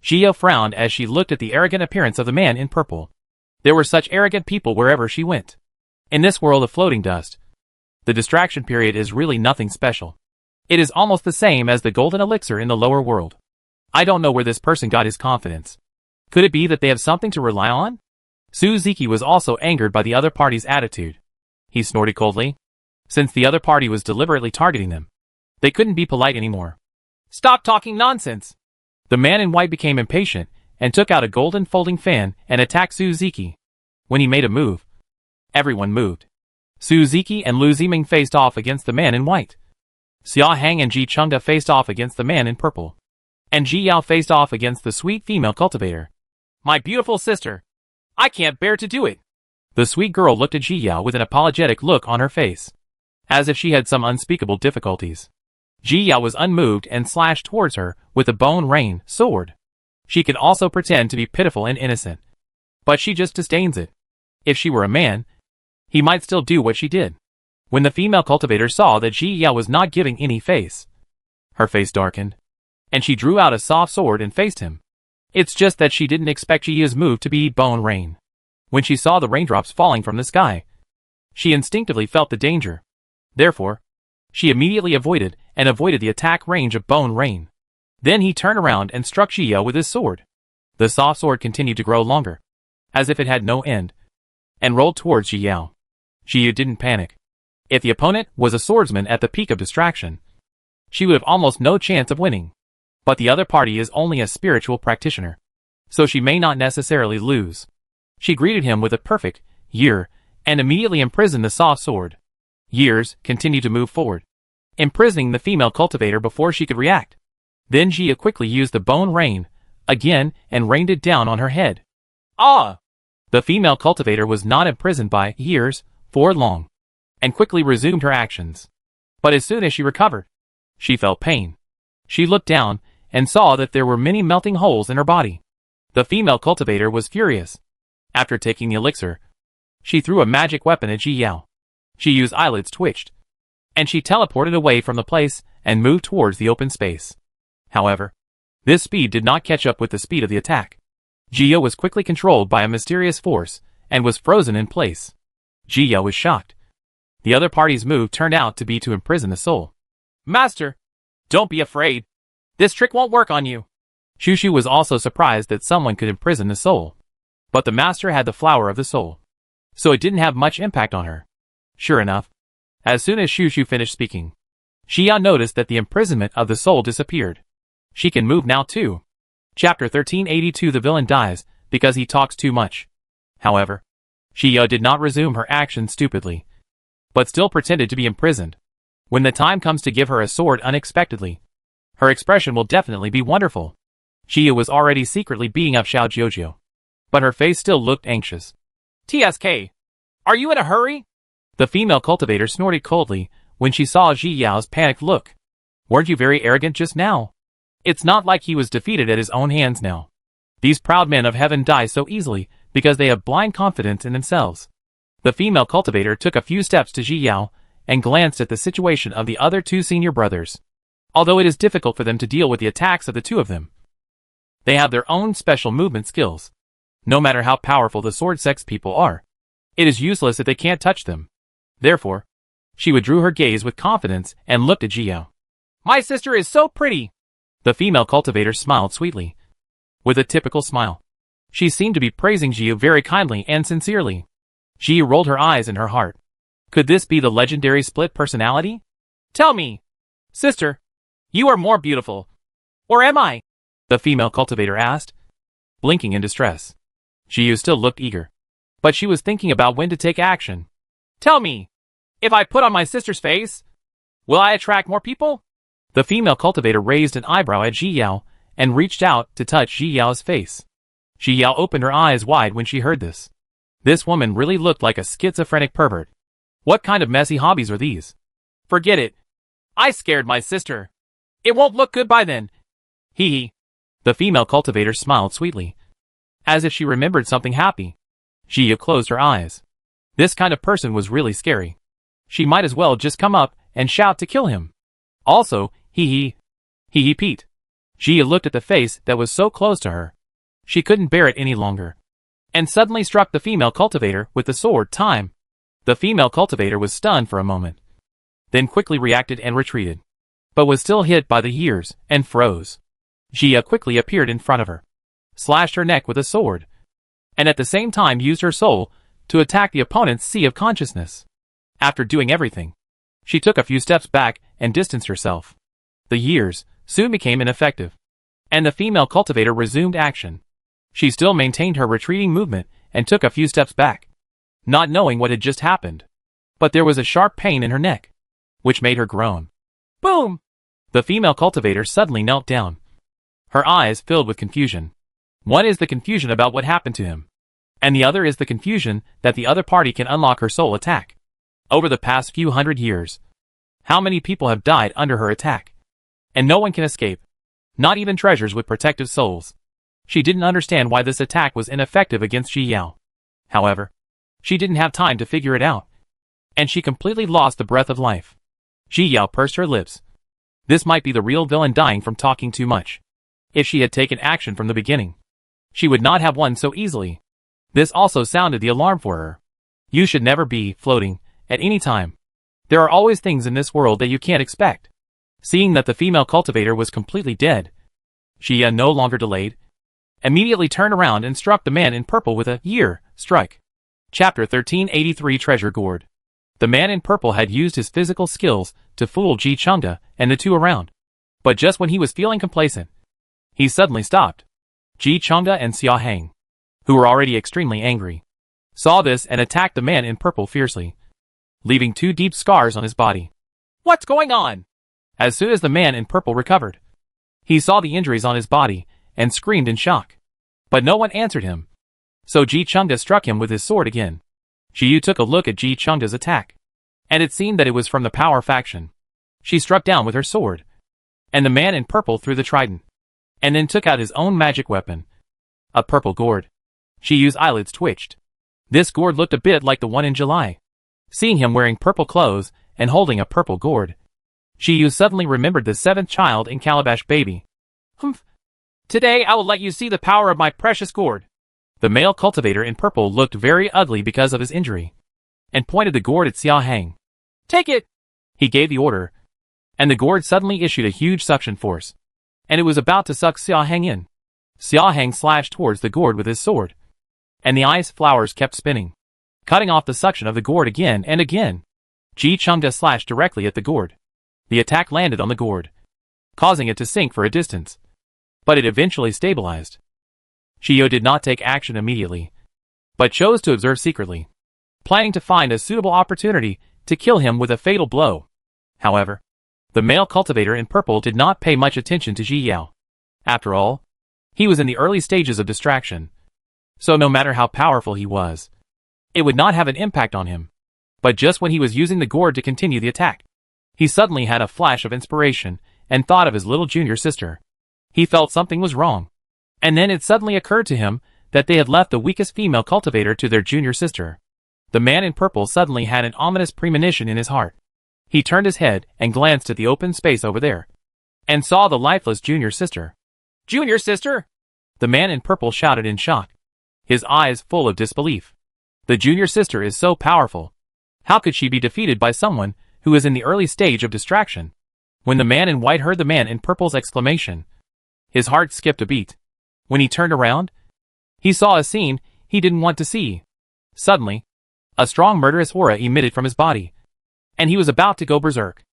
Jia frowned as she looked at the arrogant appearance of the man in purple. There were such arrogant people wherever she went. In this world of floating dust, the distraction period is really nothing special. It is almost the same as the golden elixir in the lower world. I don't know where this person got his confidence. Could it be that they have something to rely on? Suzuki was also angered by the other party's attitude. He snorted coldly. Since the other party was deliberately targeting them, they couldn't be polite anymore. Stop talking nonsense! The man in white became impatient and took out a golden folding fan and attacked Suzuki. When he made a move, everyone moved. Suzuki and Lu Ziming faced off against the man in white. Xia Hang and Ji Chengda faced off against the man in purple. And Ji Yao faced off against the sweet female cultivator. My beautiful sister! I can't bear to do it! The sweet girl looked at Ji Yao with an apologetic look on her face, as if she had some unspeakable difficulties. Ji Yao was unmoved and slashed towards her with a bone rain sword. She could also pretend to be pitiful and innocent, but she just disdains it. If she were a man, he might still do what she did. When the female cultivator saw that Ji Yao was not giving any face, her face darkened, and she drew out a soft sword and faced him. It's just that she didn't expect Ji Yao's move to be bone rain. When she saw the raindrops falling from the sky, she instinctively felt the danger. Therefore, she immediately avoided the attack range of bone rain. Then he turned around and struck Ji Yao with his sword. The soft sword continued to grow longer, as if it had no end, and rolled towards Ji Yao. Ji Yao didn't panic. If the opponent was a swordsman at the peak of distraction, she would have almost no chance of winning. But the other party is only a spiritual practitioner, so she may not necessarily lose. She greeted him with a perfect year and immediately imprisoned the soft sword. Years continued to move forward, imprisoning the female cultivator before she could react. Then Ji Yao quickly used the bone rain again and rained it down on her head. Ah! The female cultivator was not imprisoned by years for long, and quickly resumed her actions. But as soon as she recovered, she felt pain. She looked down and saw that there were many melting holes in her body. The female cultivator was furious. After taking the elixir, she threw a magic weapon at Ji Yao. Ji's eyelids twitched, and she teleported away from the place and moved towards the open space. However, this speed did not catch up with the speed of the attack. Ji was quickly controlled by a mysterious force and was frozen in place. Ji was shocked. The other party's move turned out to be to imprison the soul. Master, don't be afraid. This trick won't work on you. Shushu was also surprised that someone could imprison the soul. But the master had the flower of the soul, so it didn't have much impact on her. Sure enough, as soon as Shushu finished speaking, Xia noticed that the imprisonment of the soul disappeared. She can move now too. Chapter 1382. The villain dies because he talks too much. However, Xia did not resume her action stupidly, but still pretended to be imprisoned. When the time comes to give her a sword unexpectedly, her expression will definitely be wonderful. Xia was already secretly beating up Xiao Jiujiu, but her face still looked anxious. TSK, are you in a hurry? The female cultivator snorted coldly when she saw Ji Yao's panicked look. Weren't you very arrogant just now? It's not like he was defeated at his own hands now. These proud men of heaven die so easily because they have blind confidence in themselves. The female cultivator took a few steps to Ji Yao and glanced at the situation of the other two senior brothers. Although it is difficult for them to deal with the attacks of the two of them, they have their own special movement skills. No matter how powerful the sword sex people are, it is useless if they can't touch them. Therefore, she withdrew her gaze with confidence and looked at Ji Yao. My sister is so pretty! The female cultivator smiled sweetly. With a typical smile, she seemed to be praising Ji Yao very kindly and sincerely. Ji Yao rolled her eyes in her heart. Could this be the legendary split personality? Tell me, sister, you are more beautiful. Or am I? The female cultivator asked, blinking in distress. Ji Yao still looked eager, but she was thinking about when to take action. Tell me, if I put on my sister's face, will I attract more people? The female cultivator raised an eyebrow at Ji Yao and reached out to touch Ji Yao's face. Ji Yao opened her eyes wide when she heard this. This woman really looked like a schizophrenic pervert. What kind of messy hobbies are these? Forget it. I scared my sister. It won't look good by then. Hee hee. The female cultivator smiled sweetly, as if she remembered something happy. Ji Yao closed her eyes. This kind of person was really scary. She might as well just come up and shout to kill him. Also, hee hee Pete. Ji Yao looked at the face that was so close to her. She couldn't bear it any longer. and suddenly struck the female cultivator with the sword. Time. The female cultivator was stunned for a moment, then quickly reacted and retreated, but was still hit by the years and froze. Jia quickly appeared in front of her, slashed her neck with a sword, and at the same time used her soul to attack the opponent's sea of consciousness. After doing everything, she took a few steps back and distanced herself. The years soon became ineffective, and the female cultivator resumed action. She still maintained her retreating movement and took a few steps back, not knowing what had just happened. But there was a sharp pain in her neck, which made her groan. Boom! The female cultivator suddenly knelt down, her eyes filled with confusion. One is the confusion about what happened to him, and the other is the confusion that the other party can unlock her soul attack. Over the past few hundred years, how many people have died under her attack? And no one can escape, not even treasures with protective souls. She didn't understand why this attack was ineffective against Ji Yao. However, she didn't have time to figure it out, and she completely lost the breath of life. Ji Yao pursed her lips. This might be the real villain dying from talking too much. If she had taken action from the beginning, she would not have won so easily. This also sounded the alarm for her. You should never be floating at any time. There are always things in this world that you can't expect. Seeing that the female cultivator was completely dead, Jia no longer delayed, immediately turned around and struck the man in purple with a strike. Chapter 1383 Treasure Gourd. The man in purple had used his physical skills to fool Ji Chengda and the two around. But just when he was feeling complacent, he suddenly stopped. Ji Chengda and Xia Hang, who were already extremely angry, saw this and attacked the man in purple fiercely, leaving 2 deep scars on his body. What's going on? As soon as the man in purple recovered, he saw the injuries on his body and screamed in shock. But no one answered him. So Ji Chengda struck him with his sword again. Xiyu took a look at Ji Chengda's attack, and it seemed that it was from the power faction. She struck down with her sword, and the man in purple threw the trident, and then took out his own magic weapon, a purple gourd. Xiyu's eyelids twitched. This gourd looked a bit like the one in July. Seeing him wearing purple clothes and holding a purple gourd, Xiyu suddenly remembered the 7th child in Calabash Baby. Humph! Today I will let you see the power of my precious gourd. The male cultivator in purple looked very ugly because of his injury, and pointed the gourd at Xia Hang. Take it! He gave the order, and the gourd suddenly issued a huge suction force, and it was about to suck Xia Hang in. Xia Hang slashed towards the gourd with his sword, and the ice flowers kept spinning, cutting off the suction of the gourd again and again. Ji Chengda slashed directly at the gourd. The attack landed on the gourd, causing it to sink for a distance, but it eventually stabilized. Xiyu did not take action immediately, but chose to observe secretly, planning to find a suitable opportunity to kill him with a fatal blow. However, the male cultivator in purple did not pay much attention to Ji Yao. After all, he was in the early stages of distraction, so no matter how powerful he was, it would not have an impact on him. But just when he was using the gourd to continue the attack, he suddenly had a flash of inspiration and thought of his little junior sister. He felt something was wrong, and then it suddenly occurred to him that they had left the weakest female cultivator to their junior sister. The man in purple suddenly had an ominous premonition in his heart. He turned his head and glanced at the open space over there, and saw the lifeless junior sister. Junior sister! The man in purple shouted in shock, his eyes full of disbelief. The junior sister is so powerful. How could she be defeated by someone who is in the early stage of distraction? When the man in white heard the man in purple's exclamation, his heart skipped a beat. When he turned around, he saw a scene he didn't want to see. Suddenly, a strong murderous aura emitted from his body, and he was about to go berserk.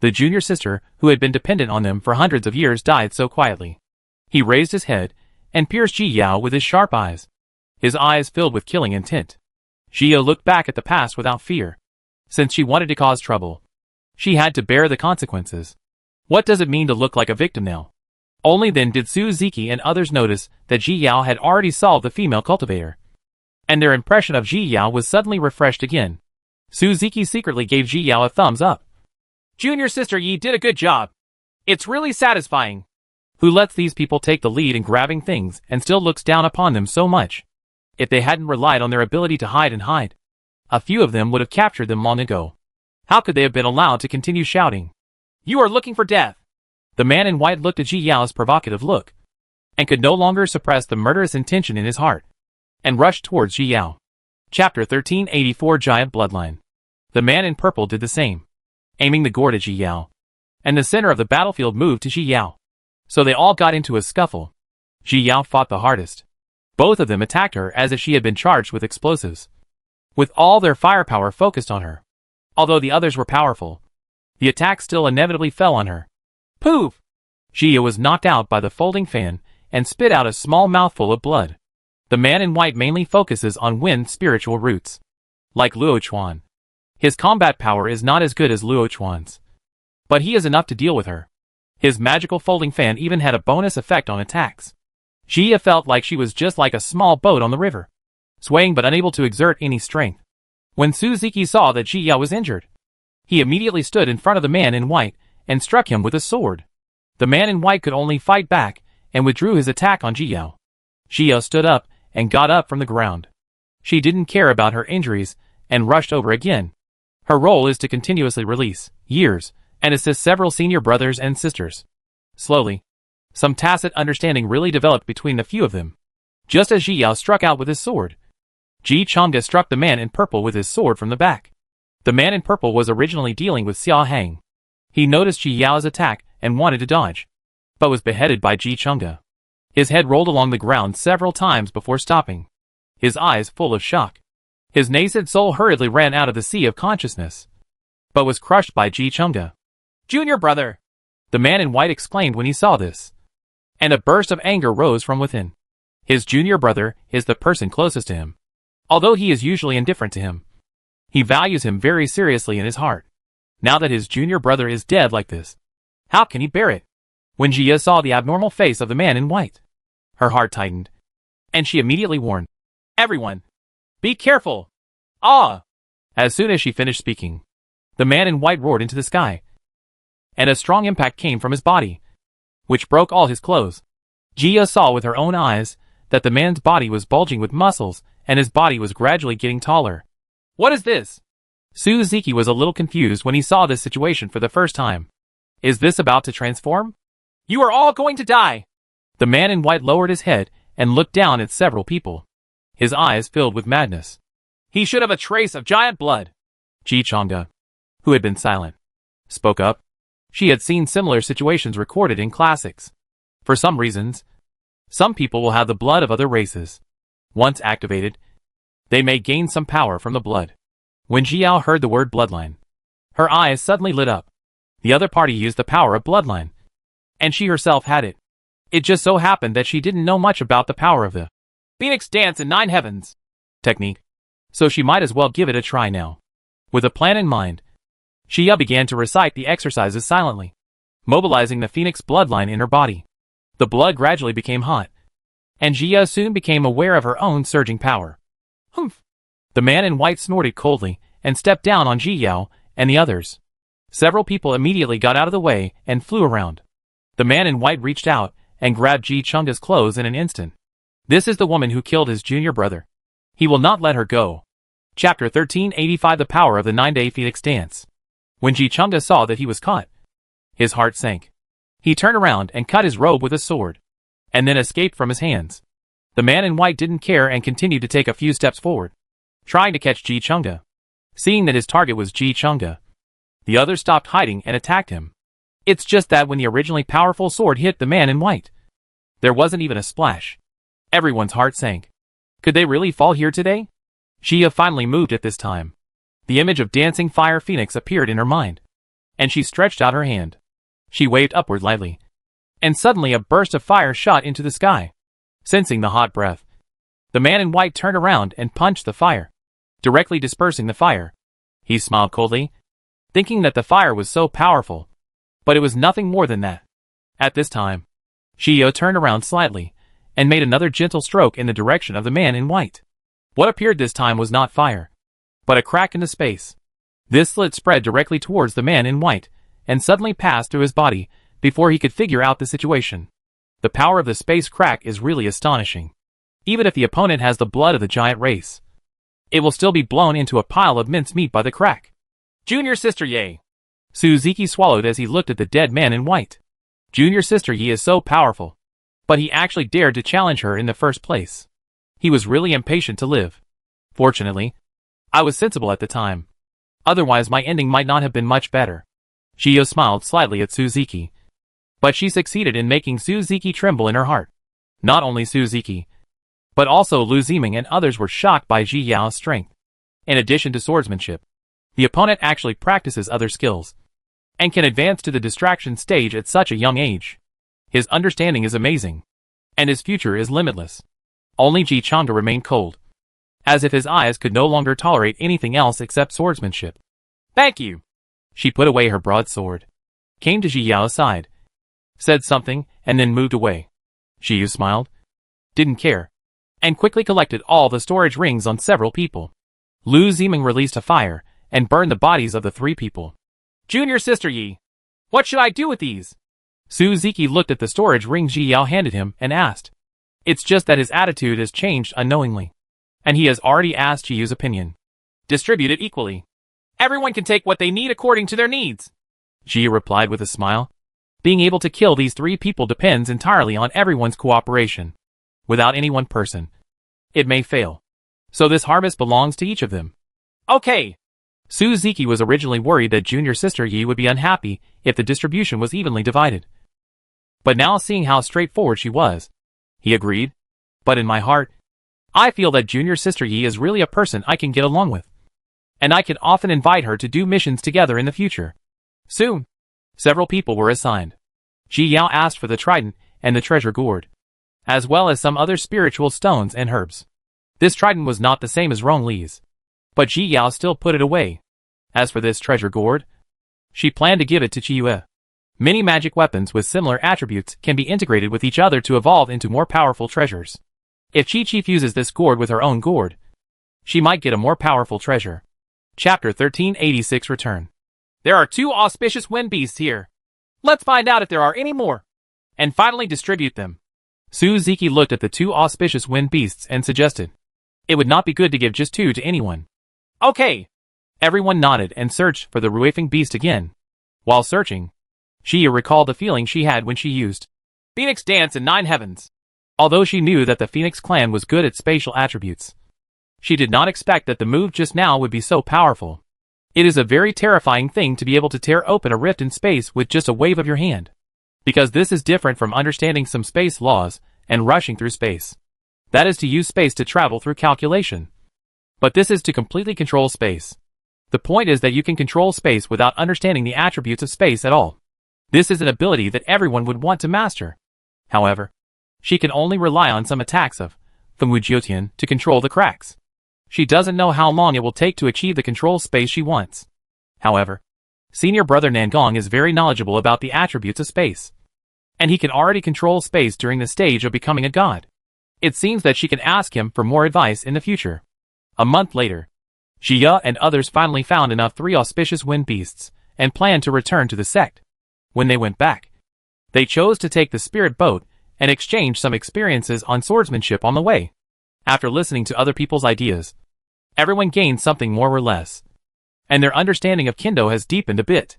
The junior sister, who had been dependent on them for hundreds of years, died so quietly. He raised his head and pierced Ji Yao with his sharp eyes, his eyes filled with killing intent. Jia looked back at the past without fear. Since she wanted to cause trouble, she had to bear the consequences. What does it mean to look like a victim now? Only then did Su Ziki and others notice that Ji Yao had already solved the female cultivator, and their impression of Ji Yao was suddenly refreshed again. Su Ziki secretly gave Ji Yao a thumbs up. Junior sister, Yi did a good job. It's really satisfying. Who lets these people take the lead in grabbing things and still looks down upon them so much? If they hadn't relied on their ability to hide, a few of them would have captured them long ago. How could they have been allowed to continue shouting? You are looking for death. The man in white looked at Ji Yao's provocative look, and could no longer suppress the murderous intention in his heart. and rushed towards Ji Yao. Chapter 1384 Giant Bloodline. The man in purple did the same, aiming the gourd at Ji Yao. And the center of the battlefield moved to Ji Yao. So they all got into a scuffle. Ji Yao fought the hardest. Both of them attacked her as if she had been charged with explosives, with all their firepower focused on her. Although the others were powerful, the attack still inevitably fell on her. Poof! Ji Yao was knocked out by the folding fan and spit out a small mouthful of blood. The man in white mainly focuses on Win's spiritual roots. Like Luo Chuan, his combat power is not as good as Luo Chuan's, but he is enough to deal with her. His magical folding fan even had a bonus effect on attacks. Ji Yao felt like she was just like a small boat on the river, swaying but unable to exert any strength. When Suzuki saw that Ji Yao was injured, he immediately stood in front of the man in white and struck him with a sword. The man in white could only fight back and withdrew his attack on Ji Yao. Ji Yao stood up and got up from the ground. She didn't care about her injuries and rushed over again. Her role is to continuously release years and assist several senior brothers and sisters. Slowly, some tacit understanding really developed between the few of them. Just as Ji Yao struck out with his sword, Ji Changde struck the man in purple with his sword from the back. The man in purple was originally dealing with Xia Hang. He noticed Ji Yao's attack and wanted to dodge, but was beheaded by Ji Changde. His head rolled along the ground several times before stopping, his eyes full of shock. His nascent soul hurriedly ran out of the sea of consciousness, but was crushed by Ji Changde. "Junior brother!" the man in white exclaimed when he saw this, and a burst of anger rose from within. His junior brother is the person closest to him. Although he is usually indifferent to him, he values him very seriously in his heart. Now that his junior brother is dead like this, how can he bear it? When Ji Yao saw the abnormal face of the man in white, her heart tightened, and she immediately warned, "Everyone, be careful! Ah!" As soon as she finished speaking, the man in white roared into the sky, and a strong impact came from his body, which broke all his clothes. Ji Yao saw with her own eyes that the man's body was bulging with muscles, and his body was gradually getting taller. "What is this?" Suzuki was a little confused when he saw this situation for the first time. "Is this about to transform? You are all going to die!" The man in white lowered his head and looked down at several people, his eyes filled with madness. "He should have a trace of giant blood." Ji Changde, who had been silent, spoke up. She had seen similar situations recorded in classics. For some reasons, some people will have the blood of other races. Once activated, they may gain some power from the blood. When Ji Yao heard the word bloodline, her eyes suddenly lit up. The other party used the power of bloodline, and she herself had it. It just so happened that she didn't know much about the power of the Phoenix Dance in 9 Heavens technique, so she might as well give it a try now. With a plan in mind, Ji Yao began to recite the exercises silently, mobilizing the Phoenix bloodline in her body. The blood gradually became hot, and Ji Yao soon became aware of her own surging power. "Humph!" The man in white snorted coldly and stepped down on Ji Yao and the others. Several people immediately got out of the way and flew around. The man in white reached out and grabbed Ji Changde's clothes in an instant. This is the woman who killed his junior brother. He will not let her go. Chapter 1385 The Power of the 9-Day Phoenix Dance. When Ji Changde saw that he was caught, his heart sank. He turned around and cut his robe with a sword, and then escaped from his hands. The man in white didn't care and continued to take a few steps forward, trying to catch Ji Changde. Seeing that his target was Ji Changde, the others stopped hiding and attacked him. It's just that when the originally powerful sword hit the man in white, there wasn't even a splash. Everyone's heart sank. Could they really fall here today? Ji Yao finally moved at this time. The image of dancing fire phoenix appeared in her mind, and she stretched out her hand. She waved upward lightly, and suddenly a burst of fire shot into the sky. Sensing the hot breath, the man in white turned around and punched the fire, directly dispersing the fire. He smiled coldly, thinking that the fire was so powerful, but it was nothing more than that. At this time, Ji Yao turned around slightly and made another gentle stroke in the direction of the man in white. What appeared this time was not fire, but a crack in the space. This slit spread directly towards the man in white and suddenly passed through his body before he could figure out the situation. The power of the space crack is really astonishing. Even if the opponent has the blood of the giant race, it will still be blown into a pile of mincemeat by the crack. "Junior Sister Ye!" Suzuki swallowed as he looked at the dead man in white. Junior Sister Ye is so powerful, but he actually dared to challenge her in the first place. He was really impatient to live. Fortunately, I was sensible at the time. Otherwise my ending might not have been much better. Jiyo smiled slightly at Suzuki. But she succeeded in making Suzuki tremble in her heart. Not only Suzuki, but also Lu Ziming and others were shocked by Ji Yao's strength. In addition to swordsmanship, the opponent actually practices other skills, and can advance to the distraction stage at such a young age. His understanding is amazing, and his future is limitless. Only Ji Changde remained cold, as if his eyes could no longer tolerate anything else except swordsmanship. Thank you. She put away her broadsword, came to Ji Yao's side, said something, and then moved away. Ji Yao smiled, didn't care, and quickly collected all the storage rings on several people. Lu Ziming released a fire, and burned the bodies of the 3 people. Junior Sister Yi, what should I do with these? Suzuki looked at the storage rings Ji Yao handed him, and asked. It's just that his attitude has changed unknowingly, and he has already asked Ji Yao's opinion. Distribute it equally. Everyone can take what they need according to their needs. Ji Yao replied with a smile. Being able to kill these 3 people depends entirely on everyone's cooperation. Without any one person, it may fail. So this harvest belongs to each of them. Okay. Suzuki was originally worried that Junior Sister Yi would be unhappy if the distribution was evenly divided. But now seeing how straightforward she was, he agreed. But in my heart, I feel that Junior Sister Yi is really a person I can get along with. And I can often invite her to do missions together in the future. Soon, several people were assigned. Ji Yao asked for the trident and the treasure gourd, as well as some other spiritual stones and herbs. This trident was not the same as Rong Li's, but Ji Yao still put it away. As for this treasure gourd, she planned to give it to Qiyue. Many magic weapons with similar attributes can be integrated with each other to evolve into more powerful treasures. If Chi fuses this gourd with her own gourd, she might get a more powerful treasure. Chapter 1386 Return. There are 2 auspicious wind beasts here. Let's find out if there are any more, and finally distribute them. Suzuki looked at the 2 auspicious wind beasts and suggested. It would not be good to give just 2 to anyone. Okay. Everyone nodded and searched for the Ruifeng beast again. While searching, Shia recalled the feeling she had when she used Phoenix Dance in 9 Heavens. Although she knew that the Phoenix clan was good at spatial attributes, she did not expect that the move just now would be so powerful. It is a very terrifying thing to be able to tear open a rift in space with just a wave of your hand. Because this is different from understanding some space laws and rushing through space. That is to use space to travel through calculation. But this is to completely control space. The point is that you can control space without understanding the attributes of space at all. This is an ability that everyone would want to master. However, she can only rely on some attacks of Fengwu Jiutian to control the cracks. She doesn't know how long it will take to achieve the control space she wants. However, senior brother Nangong is very knowledgeable about the attributes of space, and he can already control space during the stage of becoming a god. It seems that she can ask him for more advice in the future. A month later, Jia and others finally found enough 3 auspicious wind beasts, and planned to return to the sect. When they went back, they chose to take the spirit boat, and exchange some experiences on swordsmanship on the way. After listening to other people's ideas, everyone gained something more or less, and their understanding of Kendo has deepened a bit.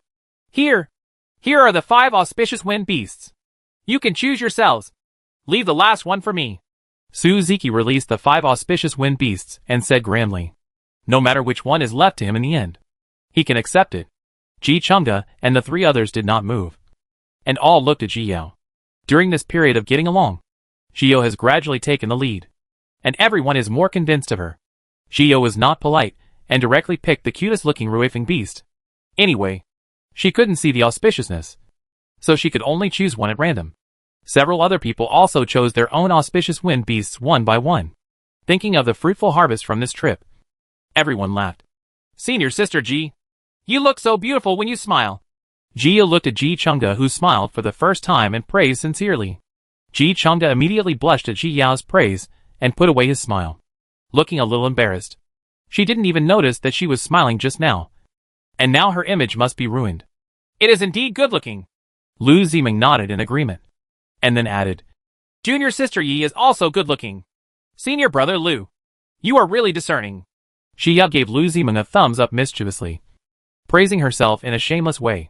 Here are the 5 auspicious wind beasts. You can choose yourselves. Leave the last one for me. Suzuki released the 5 auspicious wind beasts and said grandly, no matter which one is left to him in the end, he can accept it. Ji Changde and the 3 others did not move, and all looked at Ji Yao. During this period of getting along, Ji Yao has gradually taken the lead, and everyone is more convinced of her. Ji Yao was not polite, and directly picked the cutest-looking Ruifeng beast. Anyway, she couldn't see the auspiciousness, so she could only choose one at random. Several other people also chose their own auspicious wind beasts one by one. Thinking of the fruitful harvest from this trip, everyone laughed. Senior Sister Ji, you look so beautiful when you smile. Jia looked at Ji Changde, who smiled for the first time and praised sincerely. Ji Changde immediately blushed at Ji Yao's praise and put away his smile, looking a little embarrassed. She didn't even notice that she was smiling just now, and now her image must be ruined. It is indeed good-looking. Lu Ziming nodded in agreement, and then added, Junior Sister Yi is also good-looking. Senior brother Lu, you are really discerning. Xia gave Lu Ziming a thumbs up mischievously, praising herself in a shameless way.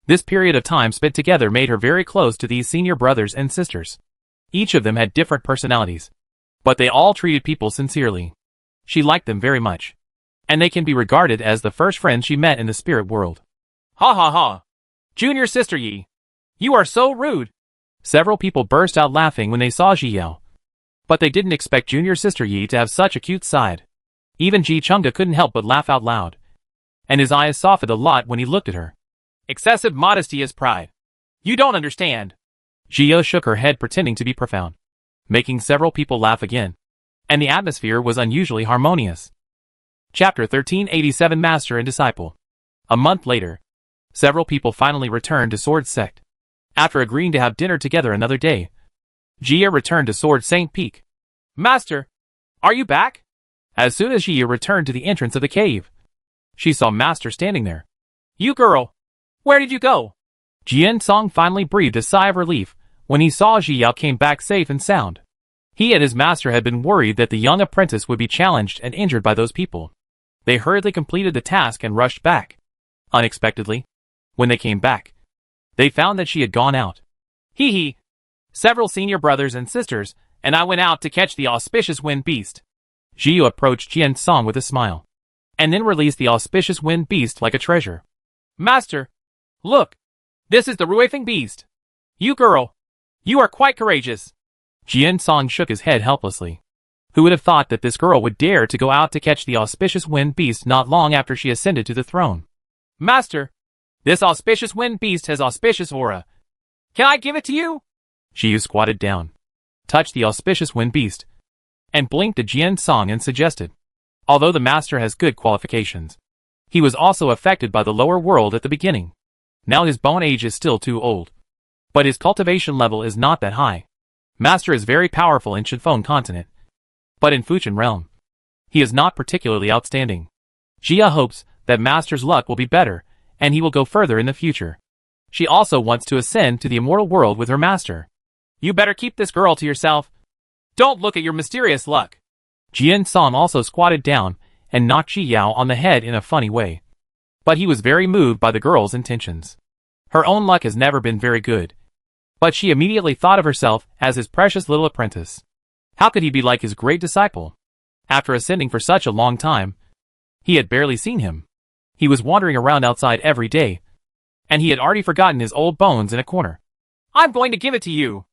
This period of time spent together made her very close to these senior brothers and sisters. Each of them had different personalities, But they all treated people sincerely. She liked them very much. And they can be regarded as the first friends she met in the spirit world. Ha ha ha. Junior sister Yi. You are so rude. Several people burst out laughing when they saw Ji Yao. But they didn't expect junior sister Yi to have such a cute side. Even Ji Chunga couldn't help but laugh out loud. And his eyes softened a lot when he looked at her. Excessive modesty is pride. You don't understand. Ji Yao shook her head pretending to be profound, making several people laugh again. And the atmosphere was unusually harmonious. Chapter 1387 Master and Disciple. A month later, several people finally returned to Sword Sect. After agreeing to have dinner together another day, Jia returned to Sword Saint Peak. Master, are you back? As soon as Jia returned to the entrance of the cave, she saw Master standing there. You girl, where did you go? Jian Song finally breathed a sigh of relief when he saw Ji Yao came back safe and sound. He and his master had been worried that the young apprentice would be challenged and injured by those people. They hurriedly completed the task and rushed back. Unexpectedly, when they came back, they found that she had gone out. Hee hee. Several senior brothers and sisters, and I went out to catch the auspicious wind beast. Jiu approached Jian Song with a smile, and then released the auspicious wind beast like a treasure. Master, look, this is the Ruifeng beast. You girl, you are quite courageous. Jian Song shook his head helplessly. Who would have thought that this girl would dare to go out to catch the auspicious wind beast not long after she ascended to the throne? Master, this auspicious wind beast has auspicious aura. Can I give it to you? Jiu squatted down, touched the auspicious wind beast, and blinked at Jian Song and suggested. Although the master has good qualifications, he was also affected by the lower world at the beginning. Now his bone age is still too old, but his cultivation level is not that high. Master is very powerful in Shinfeng continent, but in Fujian realm, he is not particularly outstanding. Jia hopes that Master's luck will be better, and he will go further in the future. She also wants to ascend to the immortal world with her master. You better keep this girl to yourself. Don't look at your mysterious luck. Jian Song also squatted down and knocked Ji Yao on the head in a funny way. But he was very moved by the girl's intentions. Her own luck has never been very good. But she immediately thought of herself as his precious little apprentice. How could he be like his great disciple? After ascending for such a long time, he had barely seen him. He was wandering around outside every day, and he had already forgotten his old bones in a corner. I'm going to give it to you.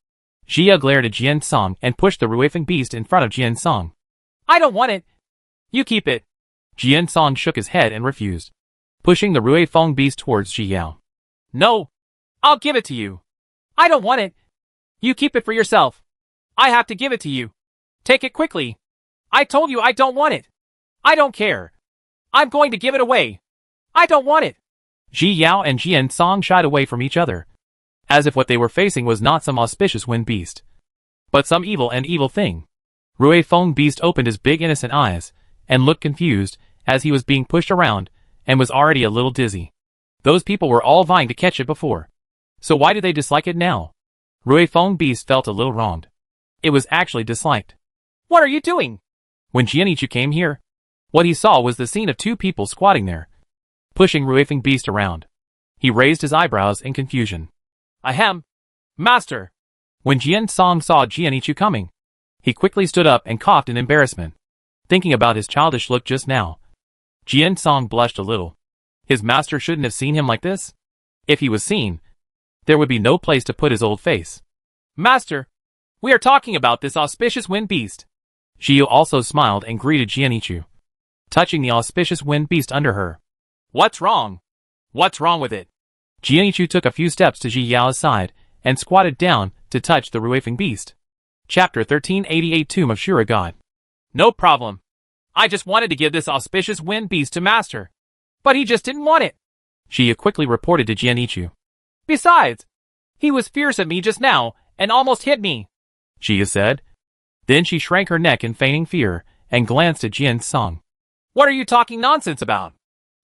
Jia glared at Jian Song and pushed the Ruifeng beast in front of Jian Song. I don't want it. You keep it. Jian Song shook his head and refused, pushing the Ruifeng beast towards Ji Yao. No, I'll give it to you. I don't want it. You keep it for yourself. I have to give it to you. Take it quickly. I told you I don't want it. I don't care. I'm going to give it away. I don't want it. Ji Yao and Jian Song shied away from each other, as if what they were facing was not some auspicious wind beast, but some evil thing. Ruifeng beast opened his big innocent eyes, and looked confused, as he was being pushed around, and was already a little dizzy. Those people were all vying to catch it before. So why did they dislike it now? Ruifeng beast felt a little wronged. It was actually disliked. What are you doing? When Jianichu came here, what he saw was the scene of two people squatting there, pushing Ruifeng beast around. He raised his eyebrows in confusion. Ahem. Master. When Jian Song saw Jianichu coming, he quickly stood up and coughed in embarrassment, thinking about his childish look just now. Jian Song blushed a little. His master shouldn't have seen him like this. If he was seen, there would be no place to put his old face. Master, we are talking about this auspicious wind beast. Jiu also smiled and greeted Jianichu, touching the auspicious wind beast under her. What's wrong? What's wrong with it? Jianichu took a few steps to Ji Yao's side and squatted down to touch the Ruifeng beast. Chapter 1388 Tomb of Shura God. No problem. I just wanted to give this auspicious wind beast to Master, but he just didn't want it. Jia quickly reported to Jianichu. Besides, he was fierce at me just now and almost hit me, Jia said. Then she shrank her neck in feigning fear and glanced at Jian Song. What are you talking nonsense about?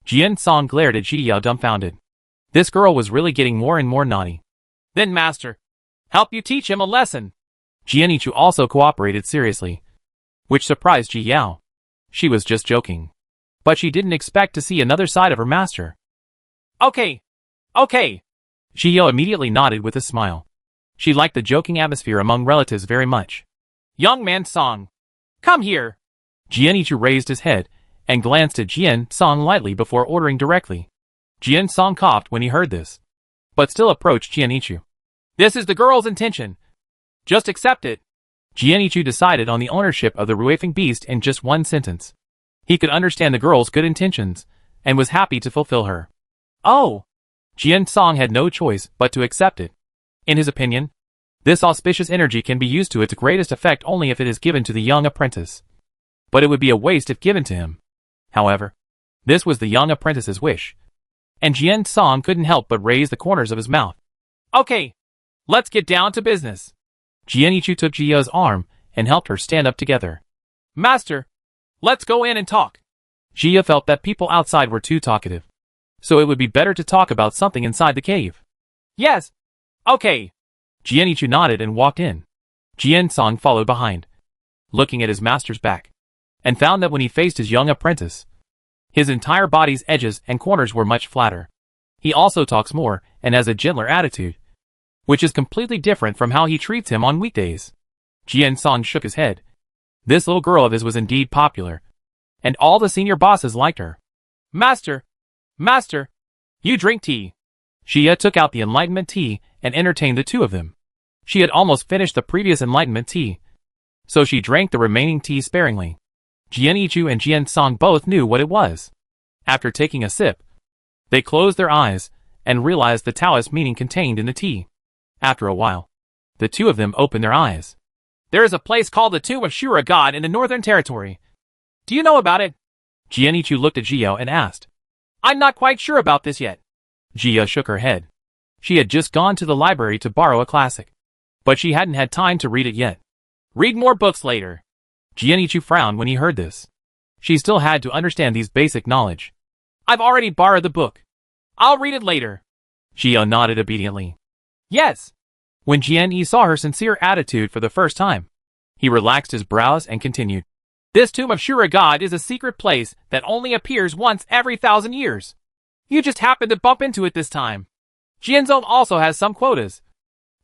Jian Song glared at Ji Yao dumbfounded. This girl was really getting more and more naughty. Then Master, help you teach him a lesson. Jianichu also cooperated seriously, which surprised Ji Yao. She was just joking, but she didn't expect to see another side of her master. Okay. Ji Yao immediately nodded with a smile. She liked the joking atmosphere among relatives very much. Young man Song, Come here. Jianichu raised his head and glanced at Jian Song lightly before ordering directly. Jian Song coughed when he heard this, but still approached Jianichu. This is the girl's intention. Just accept it. Jianichu decided on the ownership of the Ruifeng beast in just one sentence. He could understand the girl's good intentions and was happy to fulfill her. Oh. Jian Song had no choice but to accept it. In his opinion, this auspicious energy can be used to its greatest effect only if it is given to the young apprentice. But it would be a waste if given to him. However, this was the young apprentice's wish, and Jian Song couldn't help but raise the corners of his mouth. Okay, let's get down to business. Jianichu took Jia's arm and helped her stand up together. Master, let's go in and talk. Jia felt that people outside were too talkative, so it would be better to talk about something inside the cave. Yes. Okay. Jianichu nodded and walked in. Jian Song followed behind, looking at his master's back, and found that when he faced his young apprentice, his entire body's edges and corners were much flatter. He also talks more and has a gentler attitude, which is completely different from how he treats him on weekdays. Jian Song shook his head. This little girl of his was indeed popular, and all the senior bosses liked her. Master, you drink tea. Jia took out the enlightenment tea and entertained the two of them. She had almost finished the previous enlightenment tea, so she drank the remaining tea sparingly. Jianichu and Jian Song both knew what it was. After taking a sip, they closed their eyes and realized the Taoist meaning contained in the tea. After a while, the two of them opened their eyes. There is a place called the Tomb of Shura God in the Northern Territory. Do you know about it? Jianichu looked at Jia and asked. I'm not quite sure about this yet. Jia shook her head. She had just gone to the library to borrow a classic, but she hadn't had time to read it yet. Read more books later. Jianichu frowned when he heard this. She still had to understand these basic knowledge. I've already borrowed the book. I'll read it later. Jia nodded obediently. Yes. When Jian saw her sincere attitude for the first time, he relaxed his brows and continued. This Tomb of Shura God is a secret place that only appears once every 1,000 years. You just happened to bump into it this time. Jianzong also has some quotas,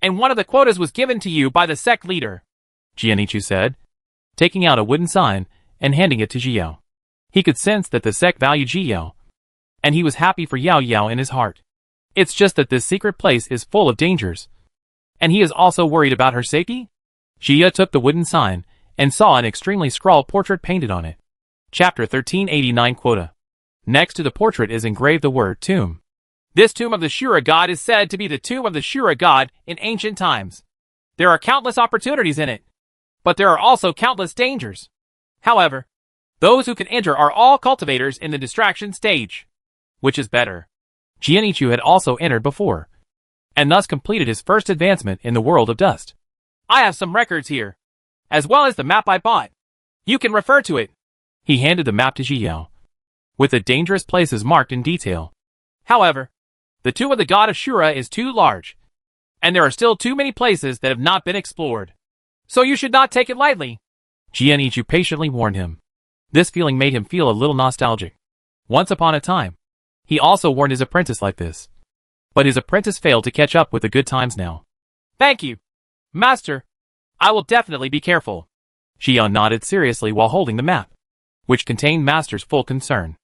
and one of the quotas was given to you by the sect leader, Jianichu said, taking out a wooden sign and handing it to Jiao. He could sense that the sect valued Jiao, and he was happy for Yao Yao in his heart. It's just that this secret place is full of dangers, and he is also worried about her safety? Jia took the wooden sign and saw an extremely scrawled portrait painted on it. Chapter 1389 Quota. Next to the portrait is engraved the word tomb. This tomb of the Shura God is said to be the tomb of the Shura God in ancient times. There are countless opportunities in it, but there are also countless dangers. However, those who can enter are all cultivators in the distraction stage. Which is better? Jianichu had also entered before, and thus completed his first advancement in the world of dust. I have some records here, as well as the map I bought. You can refer to it. He handed the map to Jiao, with the dangerous places marked in detail. However, the tomb of the god of Shura is too large, and there are still too many places that have not been explored. So you should not take it lightly. Jianichu patiently warned him. This feeling made him feel a little nostalgic. Once upon a time, he also warned his apprentice like this. But his apprentice failed to catch up with the good times now. Thank you, Master. I will definitely be careful. Jian nodded seriously while holding the map, which contained Master's full concern.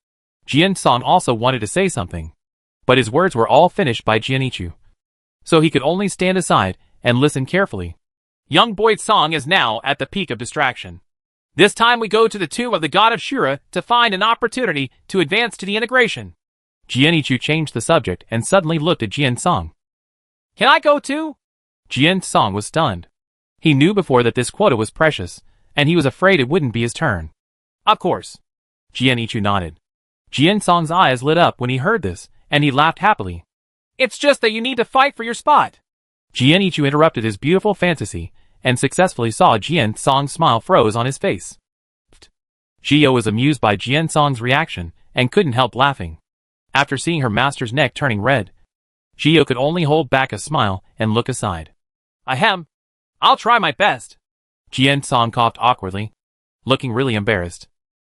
Jian Song also wanted to say something, but his words were all finished by Jianichu, so he could only stand aside and listen carefully. Young Boyd Song is now at the peak of distraction. This time we go to the tomb of the god of Shura to find an opportunity to advance to the integration. Jianichu changed the subject and suddenly looked at Jian Song. Can I go too? Jian Song was stunned. He knew before that this quota was precious, and he was afraid it wouldn't be his turn. Of course. Jianichu nodded. Jian Song's eyes lit up when he heard this, and he laughed happily. It's just that you need to fight for your spot. Jianichu interrupted his beautiful fantasy, and successfully saw Jian Song's smile froze on his face. Jia was amused by Jian Song's reaction, and couldn't help laughing. After seeing her master's neck turning red, Jia could only hold back a smile and look aside. Ahem. I'll try my best. Jian Song coughed awkwardly, looking really embarrassed.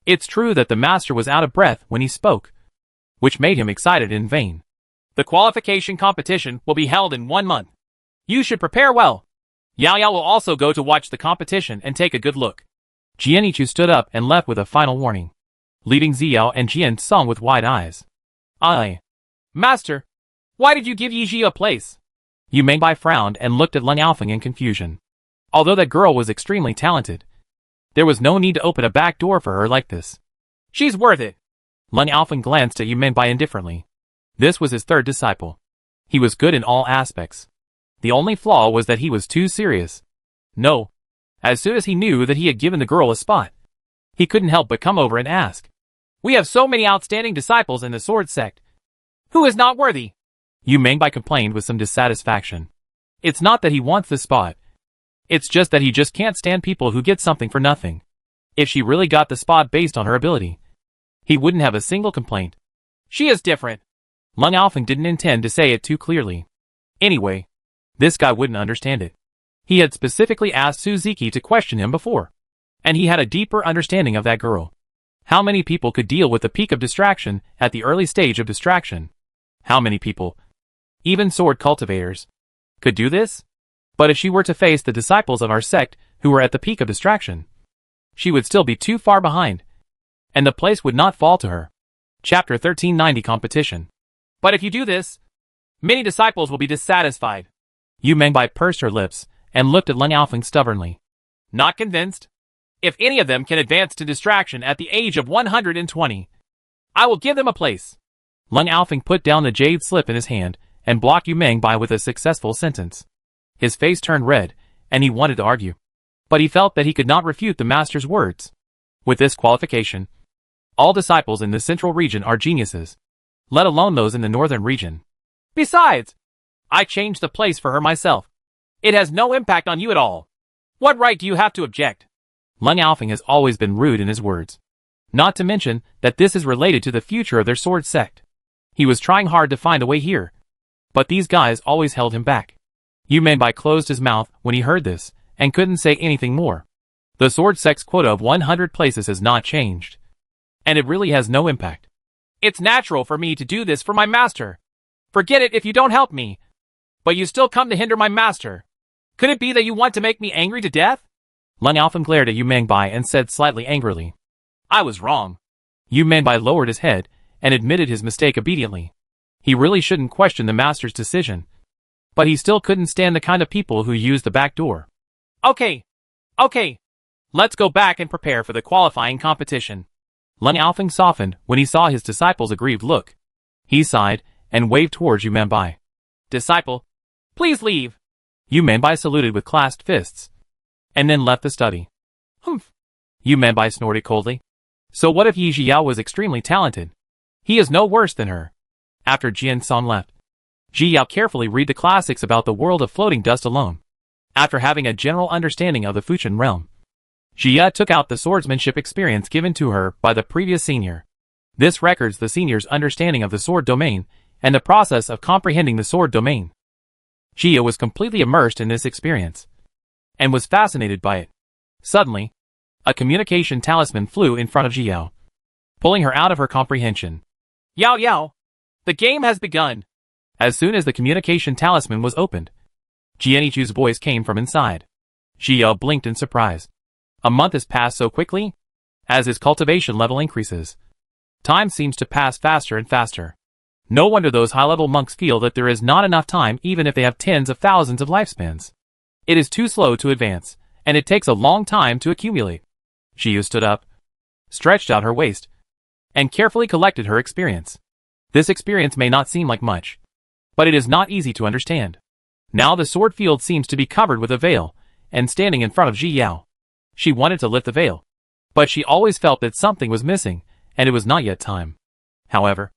It's true that the master was out of breath when he spoke, which made him excited in vain. The qualification competition will be held in 1 month. You should prepare well. Yao Yao will also go to watch the competition and take a good look. Jianichu stood up and left with a final warning, leaving Xiao and Jian Song with wide eyes. Master, why did you give Yi Ji a place? Yu Mengbai frowned and looked at Leng Alfeng in confusion. Although that girl was extremely talented, there was no need to open a back door for her like this. She's worth it. Leng Alfeng glanced at Yu Mengbai indifferently. This was his third disciple. He was good in all aspects. The only flaw was that he was too serious. No. As soon as he knew that he had given the girl a spot, he couldn't help but come over and ask. We have so many outstanding disciples in the sword sect. Who is not worthy? Yu Mengbai complained with some dissatisfaction. It's not that he wants the spot. It's just that he just can't stand people who get something for nothing. If she really got the spot based on her ability, he wouldn't have a single complaint. She is different. Leng Alfeng didn't intend to say it too clearly. Anyway, this guy wouldn't understand it. He had specifically asked Suzuki to question him before, and he had a deeper understanding of that girl. How many people could deal with the peak of distraction at the early stage of distraction? How many people, even sword cultivators, could do this? But if she were to face the disciples of our sect who were at the peak of distraction, she would still be too far behind, and the place would not fall to her. Chapter 1390 Competition. But if you do this, many disciples will be dissatisfied. Yu Mengbai pursed her lips and looked at Leng Alfeng stubbornly. Not convinced? If any of them can advance to distraction at the age of 120, I will give them a place. Leng Alfeng put down the jade slip in his hand and blocked Yu Mengbai with a successful sentence. His face turned red, and he wanted to argue. But he felt that he could not refute the master's words. With this qualification, all disciples in the central region are geniuses, let alone those in the northern region. Besides, I changed the place for her myself. It has no impact on you at all. What right do you have to object? Leng Alfeng has always been rude in his words. Not to mention that this is related to the future of their sword sect. He was trying hard to find a way here, but these guys always held him back. Yu Mengbai closed his mouth when he heard this, and couldn't say anything more. The sword sect's quota of 100 places has not changed, and it really has no impact. It's natural for me to do this for my master. Forget it if you don't help me. But you still come to hinder my master. Could it be that you want to make me angry to death? Leng Alfeng glared at Yu Mengbai and said slightly angrily. I was wrong. Yu Mengbai lowered his head and admitted his mistake obediently. He really shouldn't question the master's decision, but he still couldn't stand the kind of people who use the back door. Okay. Let's go back and prepare for the qualifying competition. Leng Alfeng softened when he saw his disciple's aggrieved look. He sighed and waved towards Yu Mengbai. Disciple, please leave. Yu Mengbai saluted with clasped fists, and then left the study. Humph. Yu Mengbai snorted coldly. So what if Yi Jiao was extremely talented? He is no worse than her. After Jian Song left, Jiao carefully read the classics about the world of floating dust alone. After having a general understanding of the Fuchin realm, Jia took out the swordsmanship experience given to her by the previous senior. This records the senior's understanding of the sword domain and the process of comprehending the sword domain. Jia was completely immersed in this experience and was fascinated by it. Suddenly, a communication talisman flew in front of Jiao, pulling her out of her comprehension. Yao, the game has begun. As soon as the communication talisman was opened, Jianichu's voice came from inside. Jiao blinked in surprise. A month has passed so quickly? As his cultivation level increases, time seems to pass faster and faster. No wonder those high-level monks feel that there is not enough time even if they have tens of thousands of lifespans. It is too slow to advance, and it takes a long time to accumulate. Jiu stood up, stretched out her waist, and carefully collected her experience. This experience may not seem like much, but it is not easy to understand. Now the sword field seems to be covered with a veil, and standing in front of Ji Yao. She wanted to lift the veil, but she always felt that something was missing, and it was not yet time. However,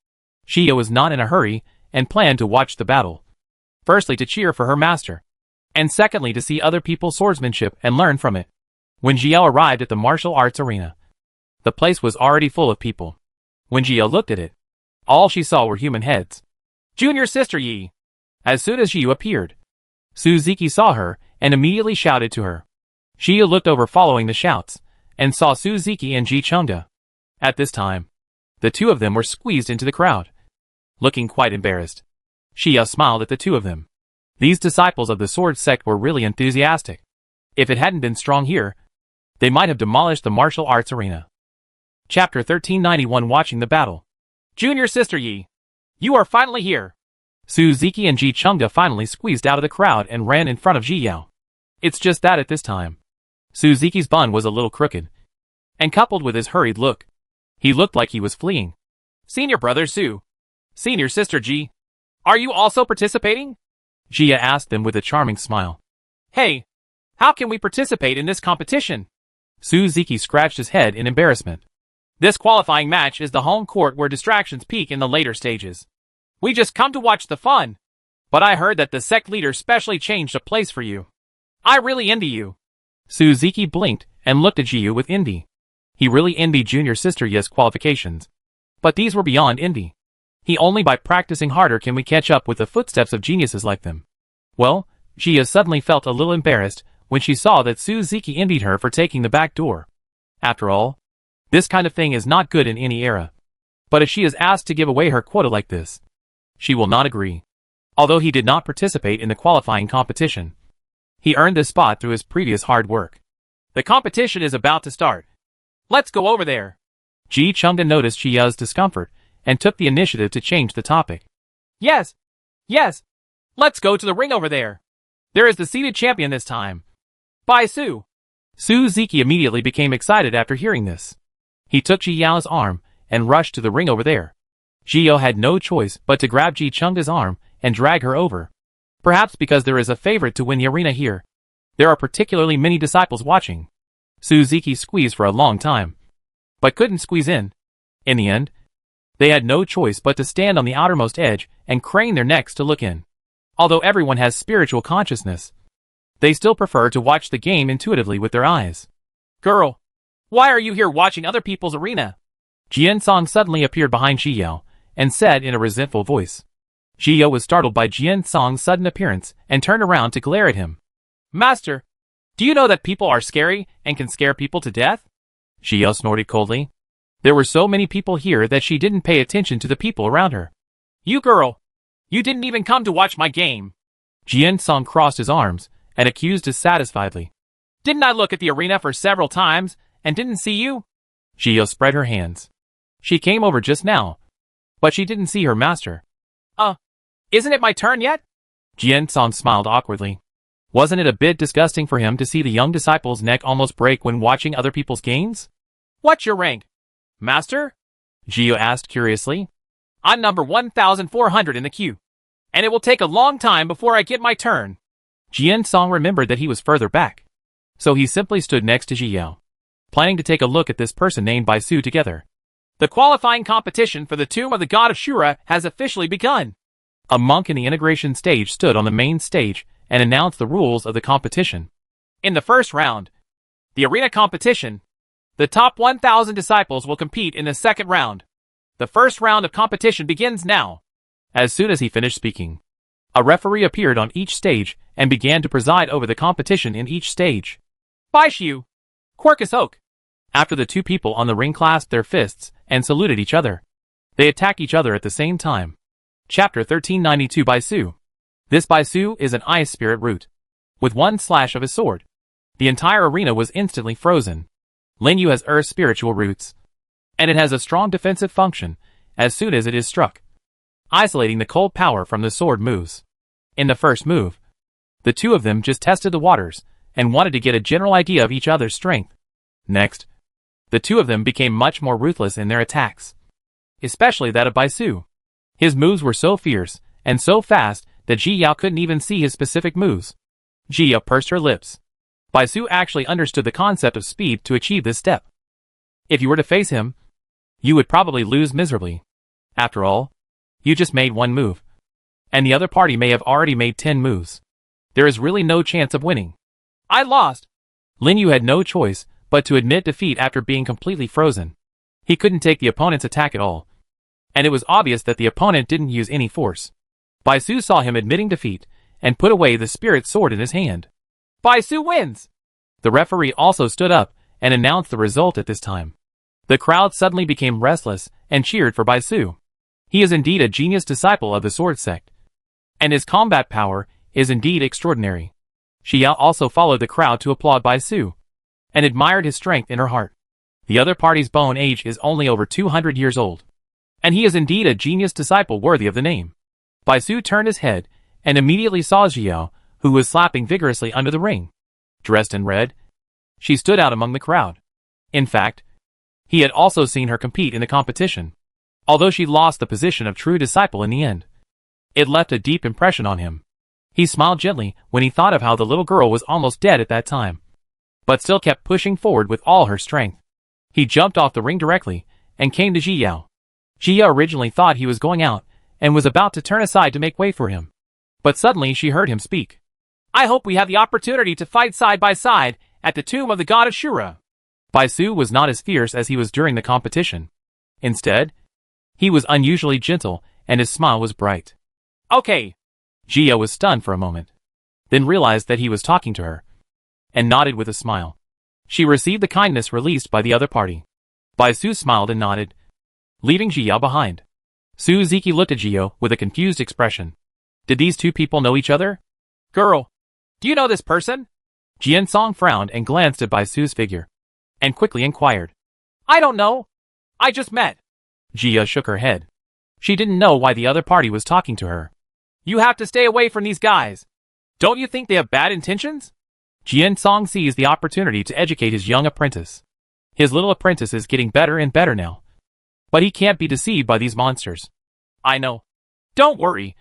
Ji Yao was not in a hurry, and planned to watch the battle. Firstly to cheer for her master, and secondly to see other people's swordsmanship and learn from it. When Ji Yao arrived at the martial arts arena, the place was already full of people. When Ji Yao looked at it, all she saw were human heads. Junior sister Yi. As soon as Ji Yao appeared, Suzuki saw her and immediately shouted to her. Ji Yao looked over following the shouts, and saw Suzuki and Ji Chengda. At this time, the two of them were squeezed into the crowd, looking quite embarrassed. Ji Yao smiled at the two of them. These disciples of the sword sect were really enthusiastic. If it hadn't been strong here, they might have demolished the martial arts arena. Chapter 1391 Watching the Battle. Junior Sister Yi, you are finally here. Suzuki and Ji Chungda finally squeezed out of the crowd and ran in front of Ji Yao. It's just that at this time, Suzuki's bun was a little crooked, and coupled with his hurried look, he looked like he was fleeing. Senior brother Su, senior sister Ji, are you also participating? Jia asked them with a charming smile. Hey, how can we participate in this competition? Suzuki scratched his head in embarrassment. This qualifying match is the home court where distractions peak in the later stages. We just come to watch the fun. But I heard that the sect leader specially changed a place for you. I really envy you. Suzuki blinked and looked at Jiyu with envy. He really envied junior sister Ya's qualifications. But these were beyond envy. Only by practicing harder can we catch up with the footsteps of geniuses like them. Well, Jia suddenly felt a little embarrassed when she saw that Suzuki envied her for taking the back door. After all, this kind of thing is not good in any era. But if she is asked to give away her quota like this, she will not agree. Although he did not participate in the qualifying competition, he earned this spot through his previous hard work. The competition is about to start. Let's go over there. Ji Chungda noticed Jia's discomfort and took the initiative to change the topic. Yes. Let's go to the ring over there. There is the seeded champion this time. Bai Su. Suzuki immediately became excited after hearing this. He took Ji Yao's arm and rushed to the ring over there. Ji Yao had no choice but to grab Ji Chungda's arm and drag her over. Perhaps because there is a favorite to win the arena here. There are particularly many disciples watching. Suzuki squeezed for a long time, but couldn't squeeze in. In the end, they had no choice but to stand on the outermost edge and crane their necks to look in. Although everyone has spiritual consciousness, they still prefer to watch the game intuitively with their eyes. Girl, why are you here watching other people's arena? Jian Song suddenly appeared behind Ji Yao and said in a resentful voice. Ji Yao was startled by Jian Song's sudden appearance and turned around to glare at him. Master, do you know that people are scary and can scare people to death? Ji Yao snorted coldly. There were so many people here that she didn't pay attention to the people around her. You girl, you didn't even come to watch my game. Jian Song crossed his arms and accused dissatisfiedly. Didn't I look at the arena for several times and didn't see you? Ji Yao spread her hands. She came over just now, but she didn't see her master. Isn't it my turn yet? Jian Song smiled awkwardly. Wasn't it a bit disgusting for him to see the young disciple's neck almost break when watching other people's games? What's your rank? Master? Ji Yao asked curiously. I'm number 1,400 in the queue, and it will take a long time before I get my turn. Jian Song remembered that he was further back, so he simply stood next to Ji Yao, planning to take a look at this person named Bai Su together. The qualifying competition for the Tomb of the God of Shura has officially begun. A monk in the integration stage stood on the main stage and announced the rules of the competition. In the first round, the arena competition, the top 1,000 disciples will compete in the second round. The first round of competition begins now. As soon as he finished speaking, a referee appeared on each stage and began to preside over the competition in each stage. Baishu, Quercus Oak. After the two people on the ring clasped their fists and saluted each other, they attacked each other at the same time. Chapter 1392 Bai Su. This Bai Su is an ice spirit root. With one slash of his sword, the entire arena was instantly frozen. Lin Yu has earth spiritual roots, and it has a strong defensive function as soon as it is struck, isolating the cold power from the sword moves. In the first move, the two of them just tested the waters and wanted to get a general idea of each other's strength. Next, the two of them became much more ruthless in their attacks, especially that of Bai Su. His moves were so fierce and so fast that Ji Yao couldn't even see his specific moves. Ji Yao pursed her lips. Bai Su actually understood the concept of speed to achieve this step. If you were to face him, you would probably lose miserably. After all, you just made one move, and the other party may have already made 10 moves. There is really no chance of winning. I lost. Lin Yu had no choice but to admit defeat after being completely frozen. He couldn't take the opponent's attack at all, and it was obvious that the opponent didn't use any force. Bai Su saw him admitting defeat and put away the spirit sword in his hand. Bai Su wins! The referee also stood up and announced the result at this time. The crowd suddenly became restless and cheered for Bai Su. He is indeed a genius disciple of the sword sect, and his combat power is indeed extraordinary. Xiao also followed the crowd to applaud Bai Su. and admired his strength in her heart. The other party's bone age is only over 200 years old. And he is indeed a genius disciple worthy of the name. Bai Su turned his head, and immediately saw Xiao, who was slapping vigorously under the ring. Dressed in red, she stood out among the crowd. In fact, he had also seen her compete in the competition, although she lost the position of true disciple in the end. It left a deep impression on him. He smiled gently when he thought of how the little girl was almost dead at that time, but still kept pushing forward with all her strength. He jumped off the ring directly, and came to Xiao. Xiao originally thought he was going out, and was about to turn aside to make way for him. But suddenly she heard him speak. I hope we have the opportunity to fight side by side at the tomb of the god Ashura. Bai Su was not as fierce as he was during the competition. Instead, he was unusually gentle, and his smile was bright. Okay. Xiao was stunned for a moment, then realized that he was talking to her, and nodded with a smile. She received the kindness released by the other party. Bai Su smiled and nodded, leaving Xiao behind. Su Ziki looked at Xiao with a confused expression. Did these two people know each other? Girl, do you know this person? Jian Song frowned and glanced at Bai Su's figure, and quickly inquired. I don't know. I just met. Xiao shook her head. She didn't know why the other party was talking to her. You have to stay away from these guys. Don't you think they have bad intentions? Jian Song seized the opportunity to educate his young apprentice. His little apprentice is getting better and better now, but he can't be deceived by these monsters. I know. Don't worry,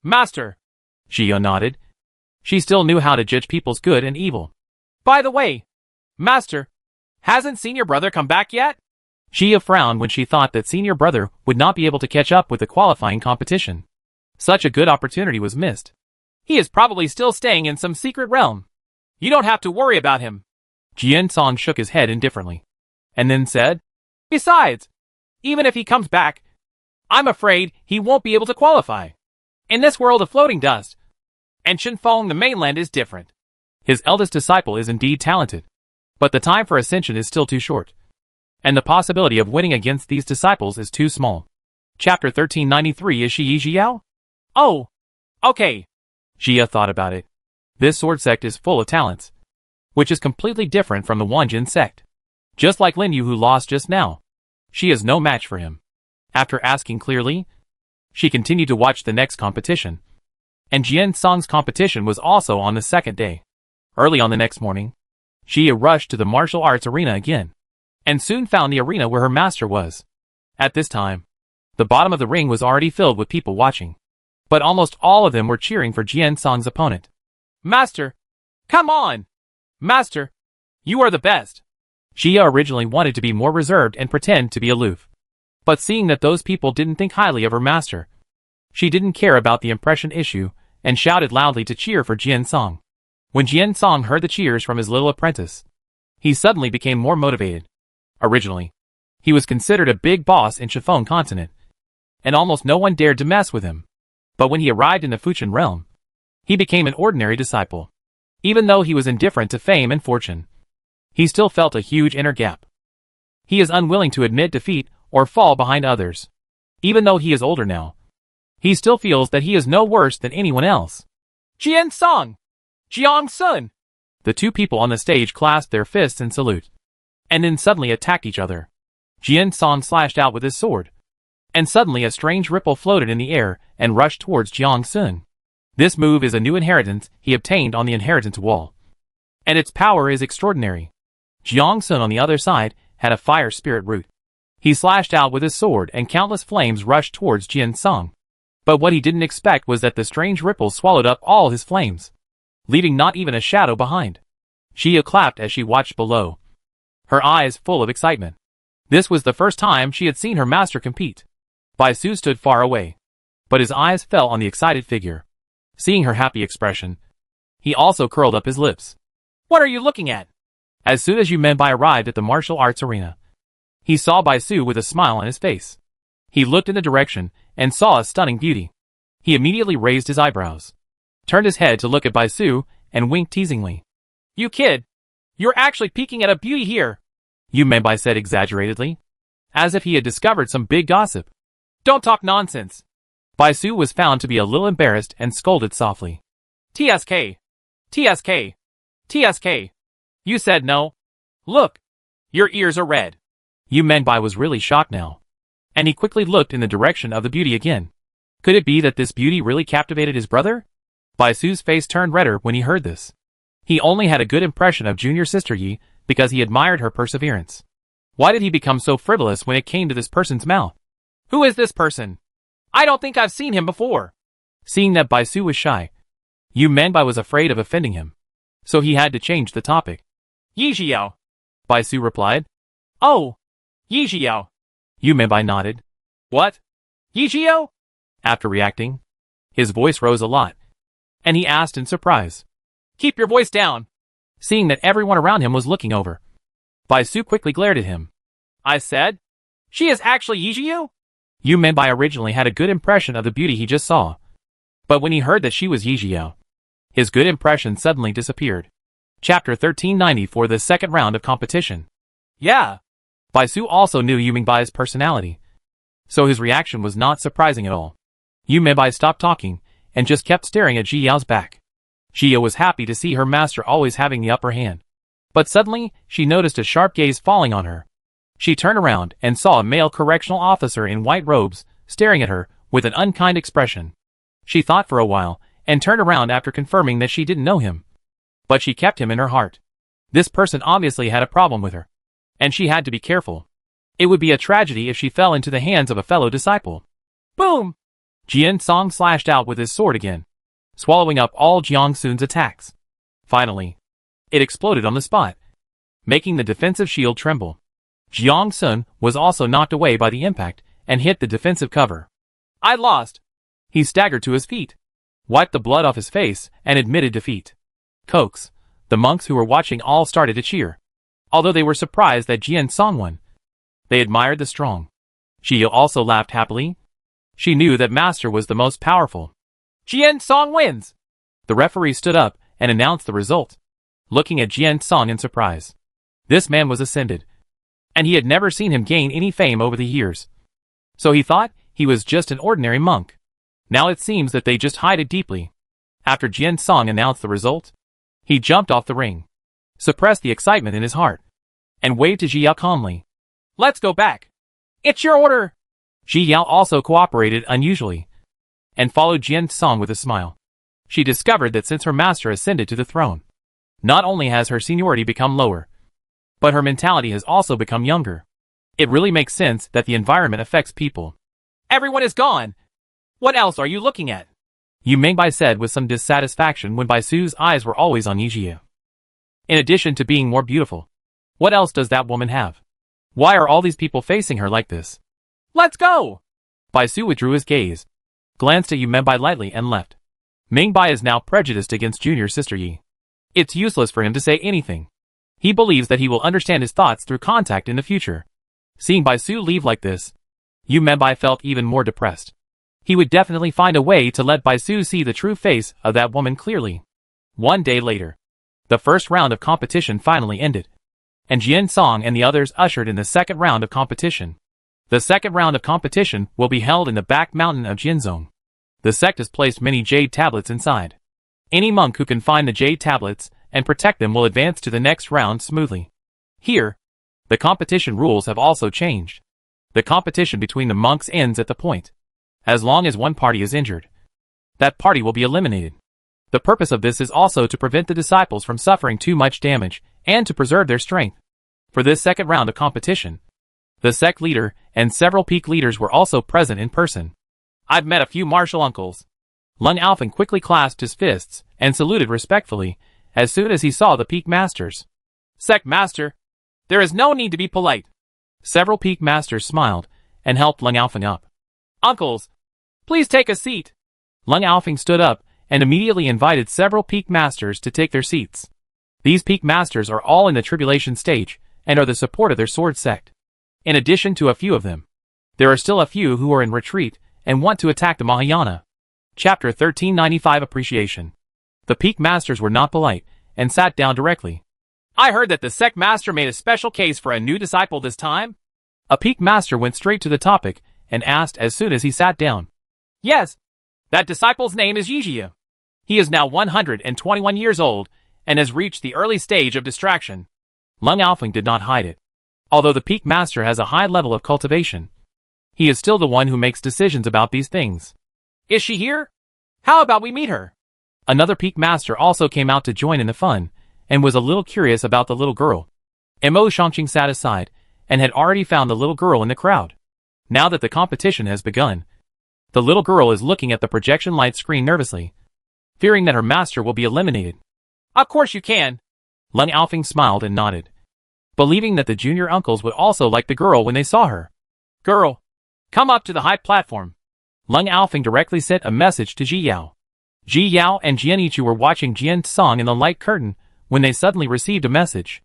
Master. Xiao nodded. She still knew how to judge people's good and evil. By the way, Master, hasn't Senior Brother come back yet? Xiao frowned when she thought that Senior Brother would not be able to catch up with the qualifying competition. Such a good opportunity was missed. He is probably still staying in some secret realm. You don't have to worry about him. Jian Song shook his head indifferently, and then said, Besides, even if he comes back, I'm afraid he won't be able to qualify. In this world of floating dust, and Shenfeng the mainland is different. His eldest disciple is indeed talented, but the time for ascension is still too short, and the possibility of winning against these disciples is too small. Chapter 1393. Is she Yi Xiao? Oh, okay. Xiao thought about it. This sword sect is full of talents, which is completely different from the Wanjin sect. Just like Lin Yu who lost just now. She is no match for him. After asking clearly, she continued to watch the next competition. And Jian Song's competition was also on the second day. Early on the next morning, Xia rushed to the martial arts arena again, and soon found the arena where her master was. At this time, the bottom of the ring was already filled with people watching, but almost all of them were cheering for Jian Song's opponent. Master, come on! Master, you are the best! Xia originally wanted to be more reserved and pretend to be aloof, but seeing that those people didn't think highly of her master, she didn't care about the impression issue and shouted loudly to cheer for Jian Song. When Jian Song heard the cheers from his little apprentice, he suddenly became more motivated. Originally, he was considered a big boss in Shifeng continent, and almost no one dared to mess with him. But when he arrived in the Fuchin realm, he became an ordinary disciple. Even though he was indifferent to fame and fortune, he still felt a huge inner gap. He is unwilling to admit defeat or fall behind others. Even though he is older now, he still feels that he is no worse than anyone else. Jian Song! Jiang Sun! The two people on the stage clasped their fists in salute, and then suddenly attacked each other. Jian Song slashed out with his sword, and suddenly a strange ripple floated in the air and rushed towards Jiang Sun. This move is a new inheritance he obtained on the inheritance wall, and its power is extraordinary. Jiang Sun on the other side had a fire spirit root. He slashed out with his sword and countless flames rushed towards Jian Song. But what he didn't expect was that the strange ripples swallowed up all his flames, leaving not even a shadow behind. Xia clapped as she watched below, her eyes full of excitement. This was the first time she had seen her master compete. Bai Su stood far away, but his eyes fell on the excited figure. Seeing her happy expression, he also curled up his lips. What are you looking at? As soon as Yu Menbai arrived at the martial arts arena, he saw Bai Su with a smile on his face. He looked in the direction and saw a stunning beauty. He immediately raised his eyebrows, turned his head to look at Bai Su, and winked teasingly. You kid! You're actually peeking at a beauty here! Yu Menbai said exaggeratedly, as if he had discovered some big gossip. Don't talk nonsense! Bai Su was found to be a little embarrassed and scolded softly. TSK! TSK! TSK! You said no. Look! Your ears are red. Yu Menbai was really shocked now. And he quickly looked in the direction of the beauty again. Could it be that this beauty really captivated his brother? Bai Su's face turned redder when he heard this. He only had a good impression of junior sister Yi because he admired her perseverance. Why did he become so frivolous when it came to this person's mouth? Who is this person? I don't think I've seen him before. Seeing that Bai Su was shy, Yu Menbai was afraid of offending him. So he had to change the topic. Yi Xiao. Bai Su replied. Oh, Yi Xiao. Yu Menbai nodded. What? Yi Xiao? After reacting, his voice rose a lot, and he asked in surprise. Keep your voice down. Seeing that everyone around him was looking over, Bai Su quickly glared at him. I said, she is actually Yi Xiao? Yu Menbai originally had a good impression of the beauty he just saw. But when he heard that she was Yi Xiao, his good impression suddenly disappeared. Chapter 1390 for the second round of competition. Yeah. Bai Su also knew Yu Menbai's personality, so his reaction was not surprising at all. Yu Menbai stopped talking and just kept staring at Ji Yao's back. Ji Yao was happy to see her master always having the upper hand. But suddenly, she noticed a sharp gaze falling on her. She turned around and saw a male correctional officer in white robes staring at her with an unkind expression. She thought for a while and turned around after confirming that she didn't know him. But she kept him in her heart. This person obviously had a problem with her, and she had to be careful. It would be a tragedy if she fell into the hands of a fellow disciple. Boom! Jian Song slashed out with his sword again, swallowing up all Jiang Sun's attacks. Finally, it exploded on the spot, making the defensive shield tremble. Jiang Sun was also knocked away by the impact and hit the defensive cover. I lost. He staggered to his feet, wiped the blood off his face, and admitted defeat. Cokes, the monks who were watching all started to cheer. Although they were surprised that Jian Song won, they admired the strong. Ji Yao also laughed happily. She knew that Master was the most powerful. Jian Song wins! The referee stood up and announced the result, looking at Jian Song in surprise. This man was ascended, and he had never seen him gain any fame over the years. So he thought he was just an ordinary monk. Now it seems that they just hid it deeply. After Jian Song announced the result, he jumped off the ring, suppressed the excitement in his heart, and waved to Ji Yao calmly. Let's go back. It's your order. Ji Yao also cooperated unusually, and followed Jian Song with a smile. She discovered that since her master ascended to the throne, not only has her seniority become lower, but her mentality has also become younger. It really makes sense that the environment affects people. Everyone is gone. What else are you looking at? Yu Menbai said with some dissatisfaction when Bai Su's eyes were always on Yi Xiao. In addition to being more beautiful, what else does that woman have? Why are all these people facing her like this? Let's go! Bai Su withdrew his gaze, glanced at Yu Menbai lightly and left. Menbai is now prejudiced against junior sister Yi. It's useless for him to say anything. He believes that he will understand his thoughts through contact in the future. Seeing Bai Su leave like this, Yu Menbai felt even more depressed. He would definitely find a way to let Bai Su see the true face of that woman clearly. One day later, the first round of competition finally ended, and Jian Song and the others ushered in the second round of competition. The second round of competition will be held in the back mountain of Jinzong. The sect has placed many jade tablets inside. Any monk who can find the jade tablets and protect them will advance to the next round smoothly. Here, the competition rules have also changed. The competition between the monks ends at the point. As long as one party is injured, that party will be eliminated. The purpose of this is also to prevent the disciples from suffering too much damage and to preserve their strength. For this second round of competition, the sect leader and several peak leaders were also present in person. I've met a few martial uncles. Lung Alphen quickly clasped his fists and saluted respectfully as soon as he saw the peak masters. Sect master, there is no need to be polite. Several peak masters smiled and helped Lung Alphen up. Uncles, please take a seat. Lung Alphen stood up and immediately invited several peak masters to take their seats. These peak masters are all in the tribulation stage and are the support of their sword sect. In addition to a few of them, there are still a few who are in retreat and want to attack the Mahayana. Chapter 1395 Appreciation. The peak masters were not polite and sat down directly. I heard that the sect master made a special case for a new disciple this time. A peak master went straight to the topic and asked as soon as he sat down. Yes, that disciple's name is Yi Xiao. He is now 121 years old and has reached the early stage of distraction. Lung Alfing did not hide it. Although the peak master has a high level of cultivation, he is still the one who makes decisions about these things. Is she here? How about we meet her? Another peak master also came out to join in the fun, and was a little curious about the little girl. Mo Shangqing sat aside, and had already found the little girl in the crowd. Now that the competition has begun, the little girl is looking at the projection light screen nervously, fearing that her master will be eliminated. Of course you can. Lung Alfing smiled and nodded, believing that the junior uncles would also like the girl when they saw her. Girl, come up to the high platform. Lung Alfing directly sent a message to Ji Yao. Ji Yao and Jianichu were watching Jian Song in the light curtain when they suddenly received a message.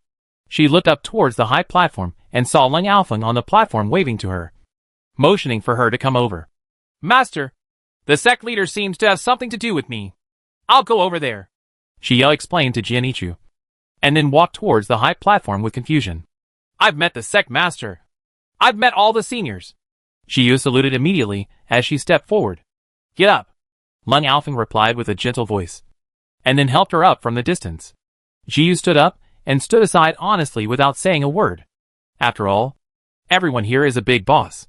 She looked up towards the high platform and saw Lung Alfing on the platform waving to her, motioning for her to come over. Master, the sect leader seems to have something to do with me. I'll go over there. She explained to Jianichu, and then walked towards the high platform with confusion. I've met the sect master. I've met all the seniors. Jiyu saluted immediately as she stepped forward. Get up. Lung Alfing replied with a gentle voice, and then helped her up from the distance. Jiyu stood up and stood aside honestly without saying a word. After all, everyone here is a big boss.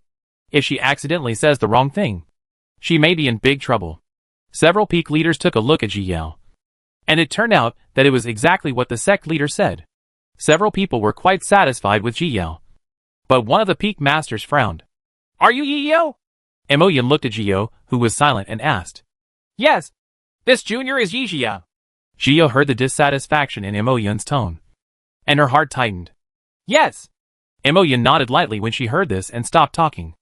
If she accidentally says the wrong thing, she may be in big trouble. Several peak leaders took a look at Ji Yao, and it turned out that it was exactly what the sect leader said. Several people were quite satisfied with Ji Yao, but one of the peak masters frowned. Are you Yi Yao? Mo Yin looked at Ji Yao, who was silent, and asked. Yes. This junior is Yi Jia. Ji Yao heard the dissatisfaction in Mo Yin's tone, and her heart tightened. Yes. Mo Yin nodded lightly when she heard this and stopped talking.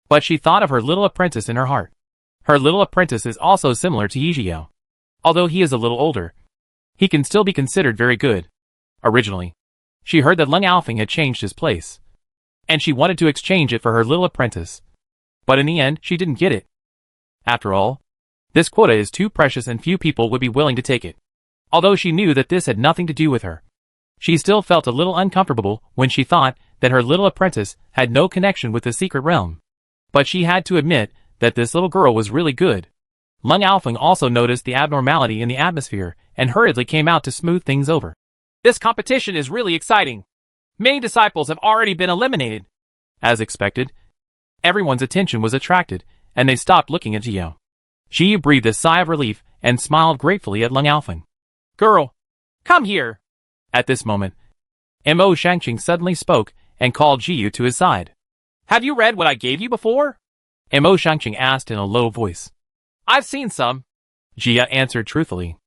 But she thought of her little apprentice in her heart. Her little apprentice is also similar to Yi Jia. Although he is a little older, he can still be considered very good. Originally, she heard that Lung Alfing had changed his place, and she wanted to exchange it for her little apprentice. But in the end, she didn't get it. After all, this quota is too precious and few people would be willing to take it. Although she knew that this had nothing to do with her, she still felt a little uncomfortable when she thought that her little apprentice had no connection with the secret realm. But she had to admit that this little girl was really good. Lung Alfing also noticed the abnormality in the atmosphere and hurriedly came out to smooth things over. This competition is really exciting. Many disciples have already been eliminated. As expected, everyone's attention was attracted, and they stopped looking at Ji Yao. Ji breathed a sigh of relief and smiled gratefully at Lung Alfing. Girl, come here. At this moment, Mo Shangqing suddenly spoke and called Ji to his side. Have you read what I gave you before? Mo Shangqing asked in a low voice. I've seen some. Ji answered truthfully.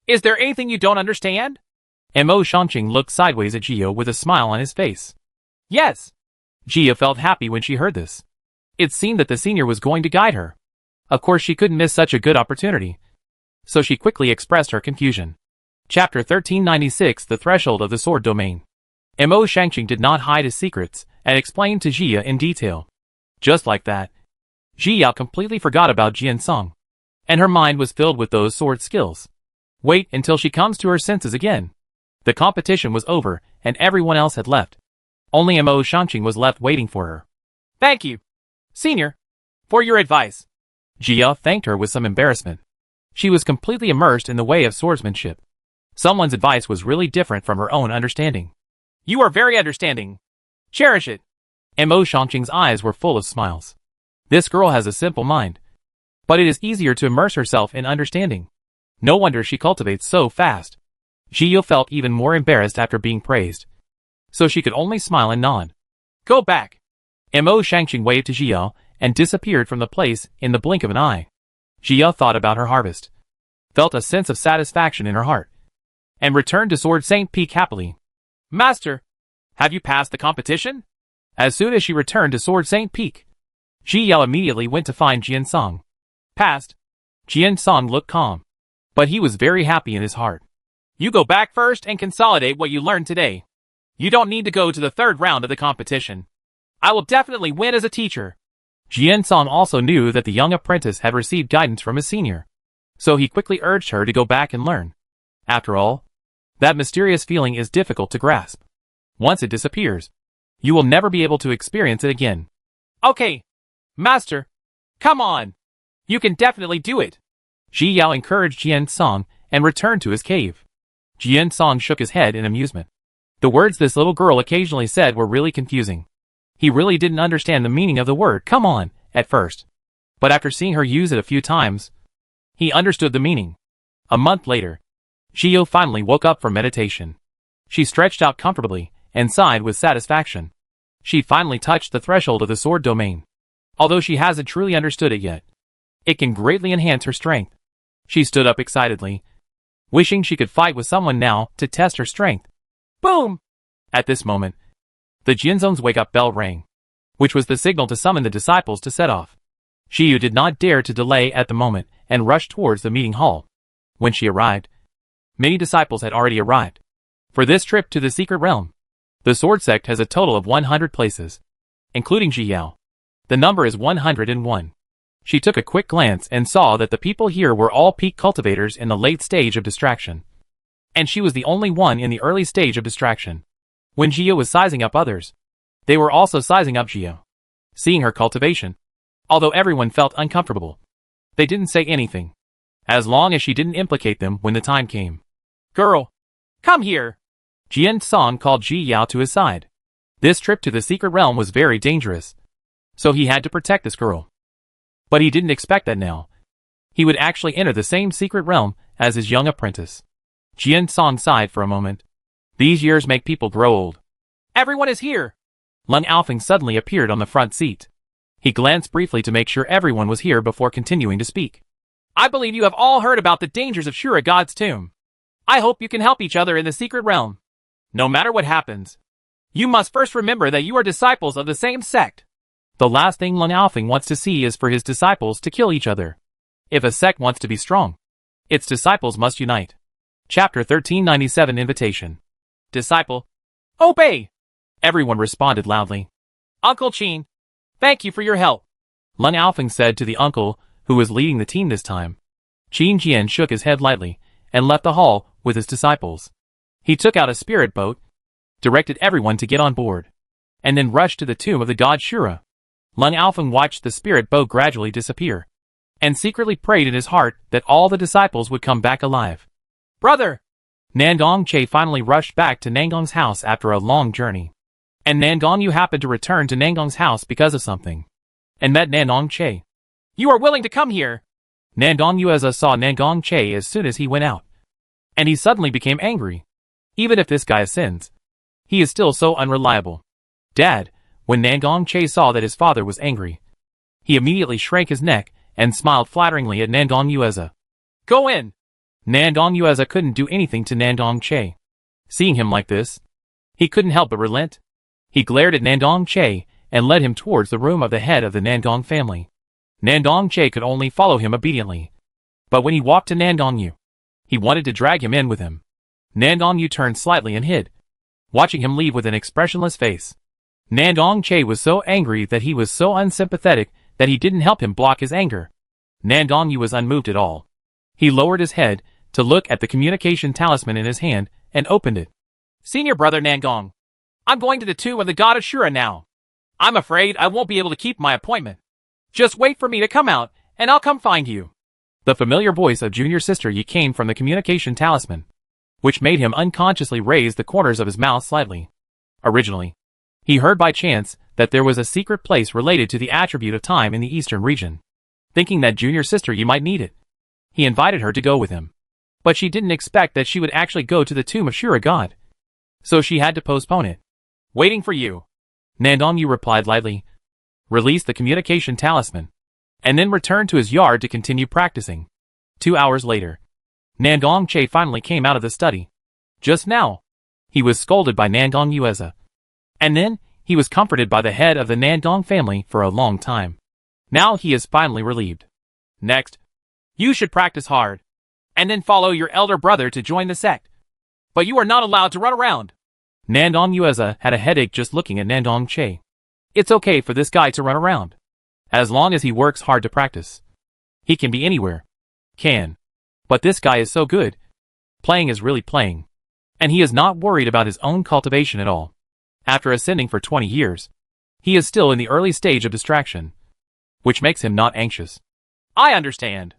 Is there anything you don't understand? Mo Shangqing looked sideways at Ji with a smile on his face. Yes. Ji felt happy when she heard this. It seemed that the senior was going to guide her. Of course she couldn't miss such a good opportunity, so she quickly expressed her confusion. Chapter 1396, The Threshold of the Sword Domain. Mo Shangqing did not hide his secrets and explained to Ji in detail. Just like that, Ji completely forgot about Jian Song, and her mind was filled with those sword skills. Wait until she comes to her senses again. The competition was over, and everyone else had left. Only Mo Shangqing was left waiting for her. Thank you, Senior, for your advice. Ji thanked her with some embarrassment. She was completely immersed in the way of swordsmanship. Someone's advice was really different from her own understanding. You are very understanding. Cherish it. Mo Shangqing's eyes were full of smiles. This girl has a simple mind, but it is easier to immerse herself in understanding. No wonder she cultivates so fast. Ji felt even more embarrassed after being praised, so she could only smile and nod. Go back. Mo Shangqing waved to Ji and disappeared from the place in the blink of an eye. Ji thought about her harvest, felt a sense of satisfaction in her heart, and returned to Sword Saint Peak happily. Master, have you passed the competition? As soon as she returned to Sword Saint Peak, Ji immediately went to find Jian Song. Passed. Jian Song looked calm, but he was very happy in his heart. You go back first and consolidate what you learned today. You don't need to go to the third round of the competition. I will definitely win as a teacher. Jian Song also knew that the young apprentice had received guidance from his senior, so he quickly urged her to go back and learn. After all, that mysterious feeling is difficult to grasp. Once it disappears, you will never be able to experience it again. Okay, Master, come on. You can definitely do it. Ji encouraged Jian Song and returned to his cave. Jian Song shook his head in amusement. The words this little girl occasionally said were really confusing. He really didn't understand the meaning of the word "come on" at first. But after seeing her use it a few times, he understood the meaning. A month later, Gio finally woke up from meditation. She stretched out comfortably and sighed with satisfaction. She finally touched the threshold of the sword domain. Although she hasn't truly understood it yet, it can greatly enhance her strength. She stood up excitedly, wishing she could fight with someone now to test her strength. Boom! At this moment, the Jinzone's wake-up bell rang, which was the signal to summon the disciples to set off. Xiyu did not dare to delay at the moment and rushed towards the meeting hall. When she arrived, many disciples had already arrived. For this trip to the secret realm, the sword sect has a total of 100 places, including Zhiyao. The number is 101. She took a quick glance and saw that the people here were all peak cultivators in the late stage of distraction. And she was the only one in the early stage of distraction. When Gio was sizing up others, they were also sizing up Gio. Seeing her cultivation, although everyone felt uncomfortable, they didn't say anything, as long as she didn't implicate them when the time came. Girl, come here! Jian Song called Ji Yao to his side. This trip to the secret realm was very dangerous, so he had to protect this girl. But he didn't expect that now he would actually enter the same secret realm as his young apprentice. Jian Song sighed for a moment. These years make people grow old. Everyone is here! Lung Alfing suddenly appeared on the front seat. He glanced briefly to make sure everyone was here before continuing to speak. I believe you have all heard about the dangers of Shura God's tomb. I hope you can help each other in the secret realm. No matter what happens, you must first remember that you are disciples of the same sect. The last thing Lung Alfing wants to see is for his disciples to kill each other. If a sect wants to be strong, its disciples must unite. Chapter 1397 Invitation. Disciple, obey! Everyone responded loudly. Uncle Qin, thank you for your help, Lung Alfing said to the uncle who was leading the team this time. Qin Jian shook his head lightly and left the hall with his disciples. He took out a spirit boat, directed everyone to get on board, and then rushed to the tomb of the god Shura. Lung Alfing watched the spirit boat gradually disappear, and secretly prayed in his heart that all the disciples would come back alive. Brother! Nangong Che finally rushed back to Nangong's house after a long journey. And Nangong Yu happened to return to Nangong's house because of something, and met Nangong Che. You are willing to come here! Nangong Yueza saw Nangong Che as soon as he went out, and he suddenly became angry. Even if this guy sins, he is still so unreliable. Dad, when Nangong Che saw that his father was angry, he immediately shrank his neck and smiled flatteringly at Nangong Yueza. Go in! Nangong Yueza couldn't do anything to Nangong Che. Seeing him like this, he couldn't help but relent. He glared at Nangong Che and led him towards the room of the head of the Nangong family. Nangong Che could only follow him obediently. But when he walked to Nangong Yu, he wanted to drag him in with him. Nangong Yu turned slightly and hid, watching him leave with an expressionless face. Nangong Che was so angry that he was so unsympathetic that he didn't help him block his anger. Nangong Yu was unmoved at all. He lowered his head to look at the communication talisman in his hand and opened it. Senior brother Nangong, I'm going to the tomb of the god Ashura now. I'm afraid I won't be able to keep my appointment. Just wait for me to come out, and I'll come find you. The familiar voice of junior sister Yi came from the communication talisman, which made him unconsciously raise the corners of his mouth slightly. Originally, he heard by chance that there was a secret place related to the attribute of time in the eastern region. Thinking that junior sister Yi might need it, he invited her to go with him. But she didn't expect that she would actually go to the tomb of Shura God, so she had to postpone it. Waiting for you, Nangong Yu replied lightly, released the communication talisman, and then returned to his yard to continue practicing. 2 hours later, Nangong Che finally came out of the study. Just now, he was scolded by Nangong Yueza. And then, he was comforted by the head of the Nangong family for a long time. Now he is finally relieved. Next, you should practice hard, and then follow your elder brother to join the sect. But you are not allowed to run around. Nangong Yueza had a headache just looking at Nangong Che. It's okay for this guy to run around, as long as he works hard to practice. He can be anywhere. Can. But this guy is so good. Playing is really playing. And he is not worried about his own cultivation at all. After ascending for 20 years, he is still in the early stage of distraction, which makes him not anxious. I understand.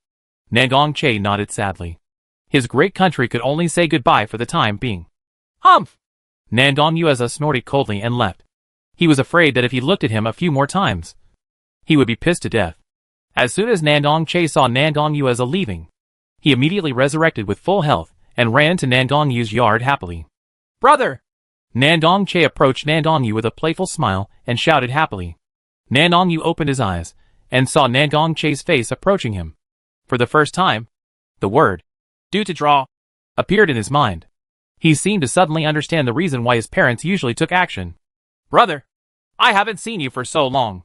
Nangong Che nodded sadly. His great country could only say goodbye for the time being. Humph! Nandong Yueza snorted coldly and left. He was afraid that if he looked at him a few more times, he would be pissed to death. As soon as Nandong Che saw Nandong Yueza leaving, he immediately resurrected with full health and ran to Nandong Yu's yard happily. Brother! Nandong Che approached Nandong Yu with a playful smile and shouted happily. Nandong Yu opened his eyes and saw Nandong Che's face approaching him. For the first time, the word, due to draw, appeared in his mind. He seemed to suddenly understand the reason why his parents usually took action. Brother! I haven't seen you for so long.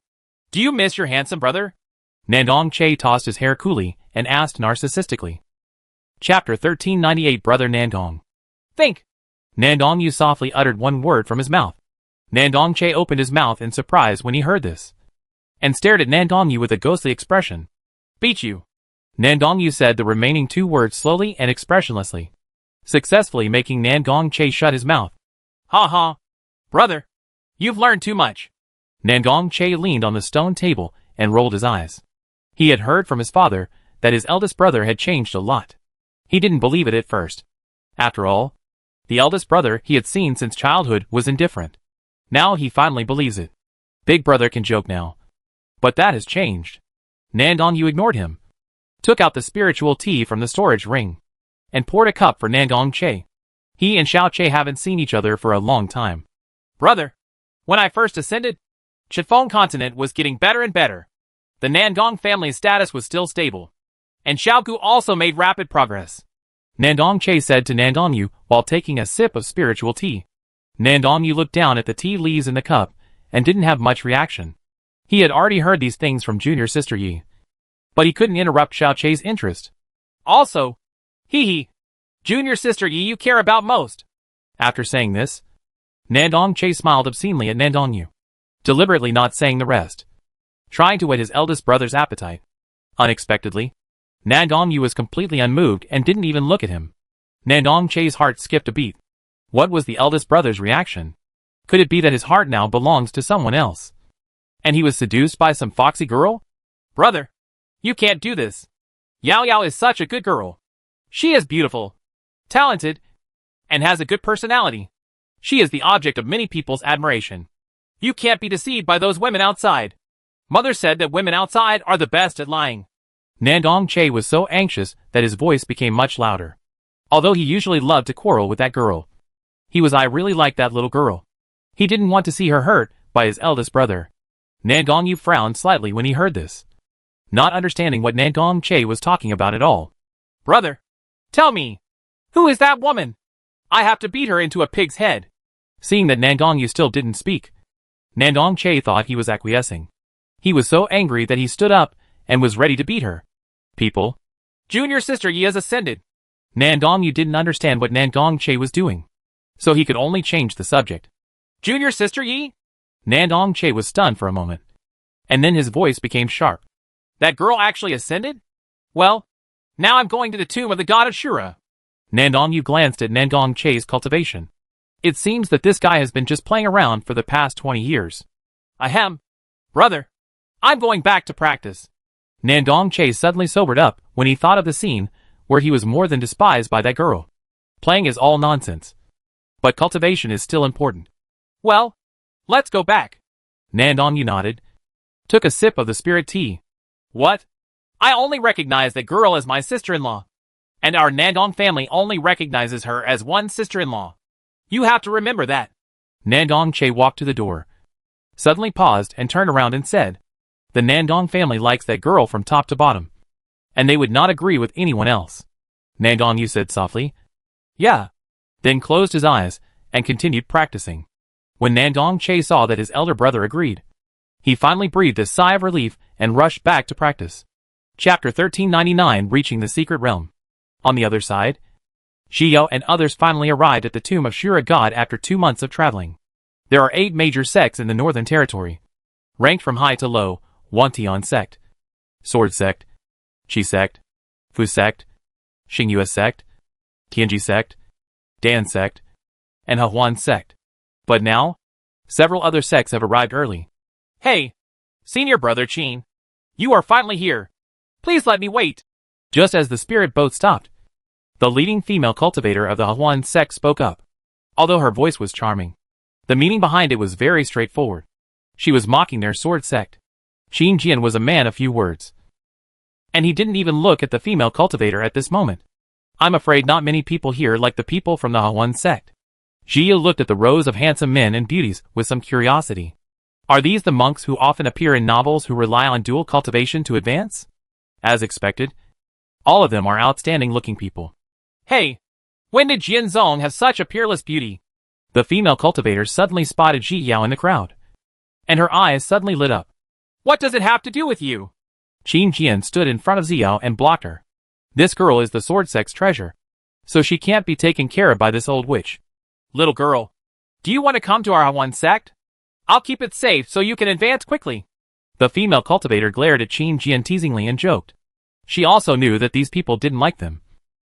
Do you miss your handsome brother? Nandong Che tossed his hair coolly and asked narcissistically. Chapter 1398 Brother Nandong. Think! Nandong Yu softly uttered one word from his mouth. Nandong Che opened his mouth in surprise when he heard this, and stared at Nandong Yu with a ghostly expression. Beat you. Nandong Yu said the remaining two words slowly and expressionlessly, successfully making Nandong Che shut his mouth. Ha ha. Brother, you've learned too much. Nandong Che leaned on the stone table and rolled his eyes. He had heard from his father that his eldest brother had changed a lot. He didn't believe it at first. After all, the eldest brother he had seen since childhood was indifferent. Now he finally believes it. Big brother can joke now. But that has changed. Nandong Yu ignored him, took out the spiritual tea from the storage ring, and poured a cup for Nandong Che. He and Xiao Che haven't seen each other for a long time. Brother, when I first ascended, Chiffon continent was getting better and better. The Nandong family's status was still stable, and Xiaogu also made rapid progress. Nandong Che said to Nandong Yu while taking a sip of spiritual tea. Nandong Yu looked down at the tea leaves in the cup and didn't have much reaction. He had already heard these things from junior sister Yi, but he couldn't interrupt Xiao Che's interest. Also, hee, junior sister Yi you care about most. After saying this, Nandong Che smiled obscenely at Nandong Yu, deliberately not saying the rest, trying to whet his eldest brother's appetite. Unexpectedly, Nandong Yu was completely unmoved and didn't even look at him. Nandong Che's heart skipped a beat. What was the eldest brother's reaction? Could it be that his heart now belongs to someone else, and he was seduced by some foxy girl? Brother, you can't do this. Yao Yao is such a good girl. She is beautiful, talented, and has a good personality. She is the object of many people's admiration. You can't be deceived by those women outside. Mother said that women outside are the best at lying. Nandong Che was so anxious that his voice became much louder. Although he usually loved to quarrel with that girl, I really liked that little girl. He didn't want to see her hurt by his eldest brother. Nandong Yu frowned slightly when he heard this, not understanding what Nandong Che was talking about at all. Brother, tell me, who is that woman? I have to beat her into a pig's head. Seeing that Nandong Yu still didn't speak, Nandong Che thought he was acquiescing. He was so angry that he stood up and was ready to beat her. People, junior sister Yi has ascended. Nandong Yu didn't understand what Nandong Che was doing, so he could only change the subject. Junior sister Yi? Nandong Che was stunned for a moment, and then his voice became sharp. That girl actually ascended? Well, now I'm going to the tomb of the god of Shura. Nandong Yu glanced at Nandong Che's cultivation. It seems that this guy has been just playing around for the past 20 years. Ahem. Brother, I'm going back to practice. Nandong Che suddenly sobered up when he thought of the scene where he was more than despised by that girl. Playing is all nonsense, but cultivation is still important. Well, let's go back. Nandong Yu nodded, took a sip of the spirit tea. What? I only recognize that girl as my sister-in-law, and our Nandong family only recognizes her as one sister-in-law. You have to remember that. Nandong Che walked to the door, suddenly paused and turned around and said, the Nandong family likes that girl from top to bottom, and they would not agree with anyone else. Nandong Yu said softly, yeah, then closed his eyes and continued practicing. When Nandong Che saw that his elder brother agreed, he finally breathed a sigh of relief and rushed back to practice. Chapter 1399 Reaching the Secret Realm. On the other side, Xiao and others finally arrived at the tomb of Shura God after 2 months of traveling. There are 8 major sects in the Northern Territory, ranked from high to low: Wantian sect, Sword sect, Qi sect, Fu sect, Xingyue sect, Tianji sect, Dan sect, and Hehuan sect. But now, several other sects have arrived early. Hey, senior brother Qin, you are finally here. Please let me wait. Just as the spirit boat stopped, the leading female cultivator of the Hehuan sect spoke up. Although her voice was charming, the meaning behind it was very straightforward. She was mocking their sword sect. Qin Jian was a man of few words, and he didn't even look at the female cultivator at this moment. I'm afraid not many people here like the people from the Hawan sect. Jia looked at the rows of handsome men and beauties with some curiosity. Are these the monks who often appear in novels who rely on dual cultivation to advance? As expected, all of them are outstanding-looking people. Hey, when did Jian Zong have such a peerless beauty? The female cultivator suddenly spotted Ji Yao in the crowd, and her eyes suddenly lit up. What does it have to do with you? Qin Jian stood in front of Xiao and blocked her. This girl is the sword sect's treasure, so she can't be taken care of by this old witch. Little girl, do you want to come to our Hawan sect? I'll keep it safe so you can advance quickly. The female cultivator glared at Qin Jian teasingly and joked. She also knew that these people didn't like them,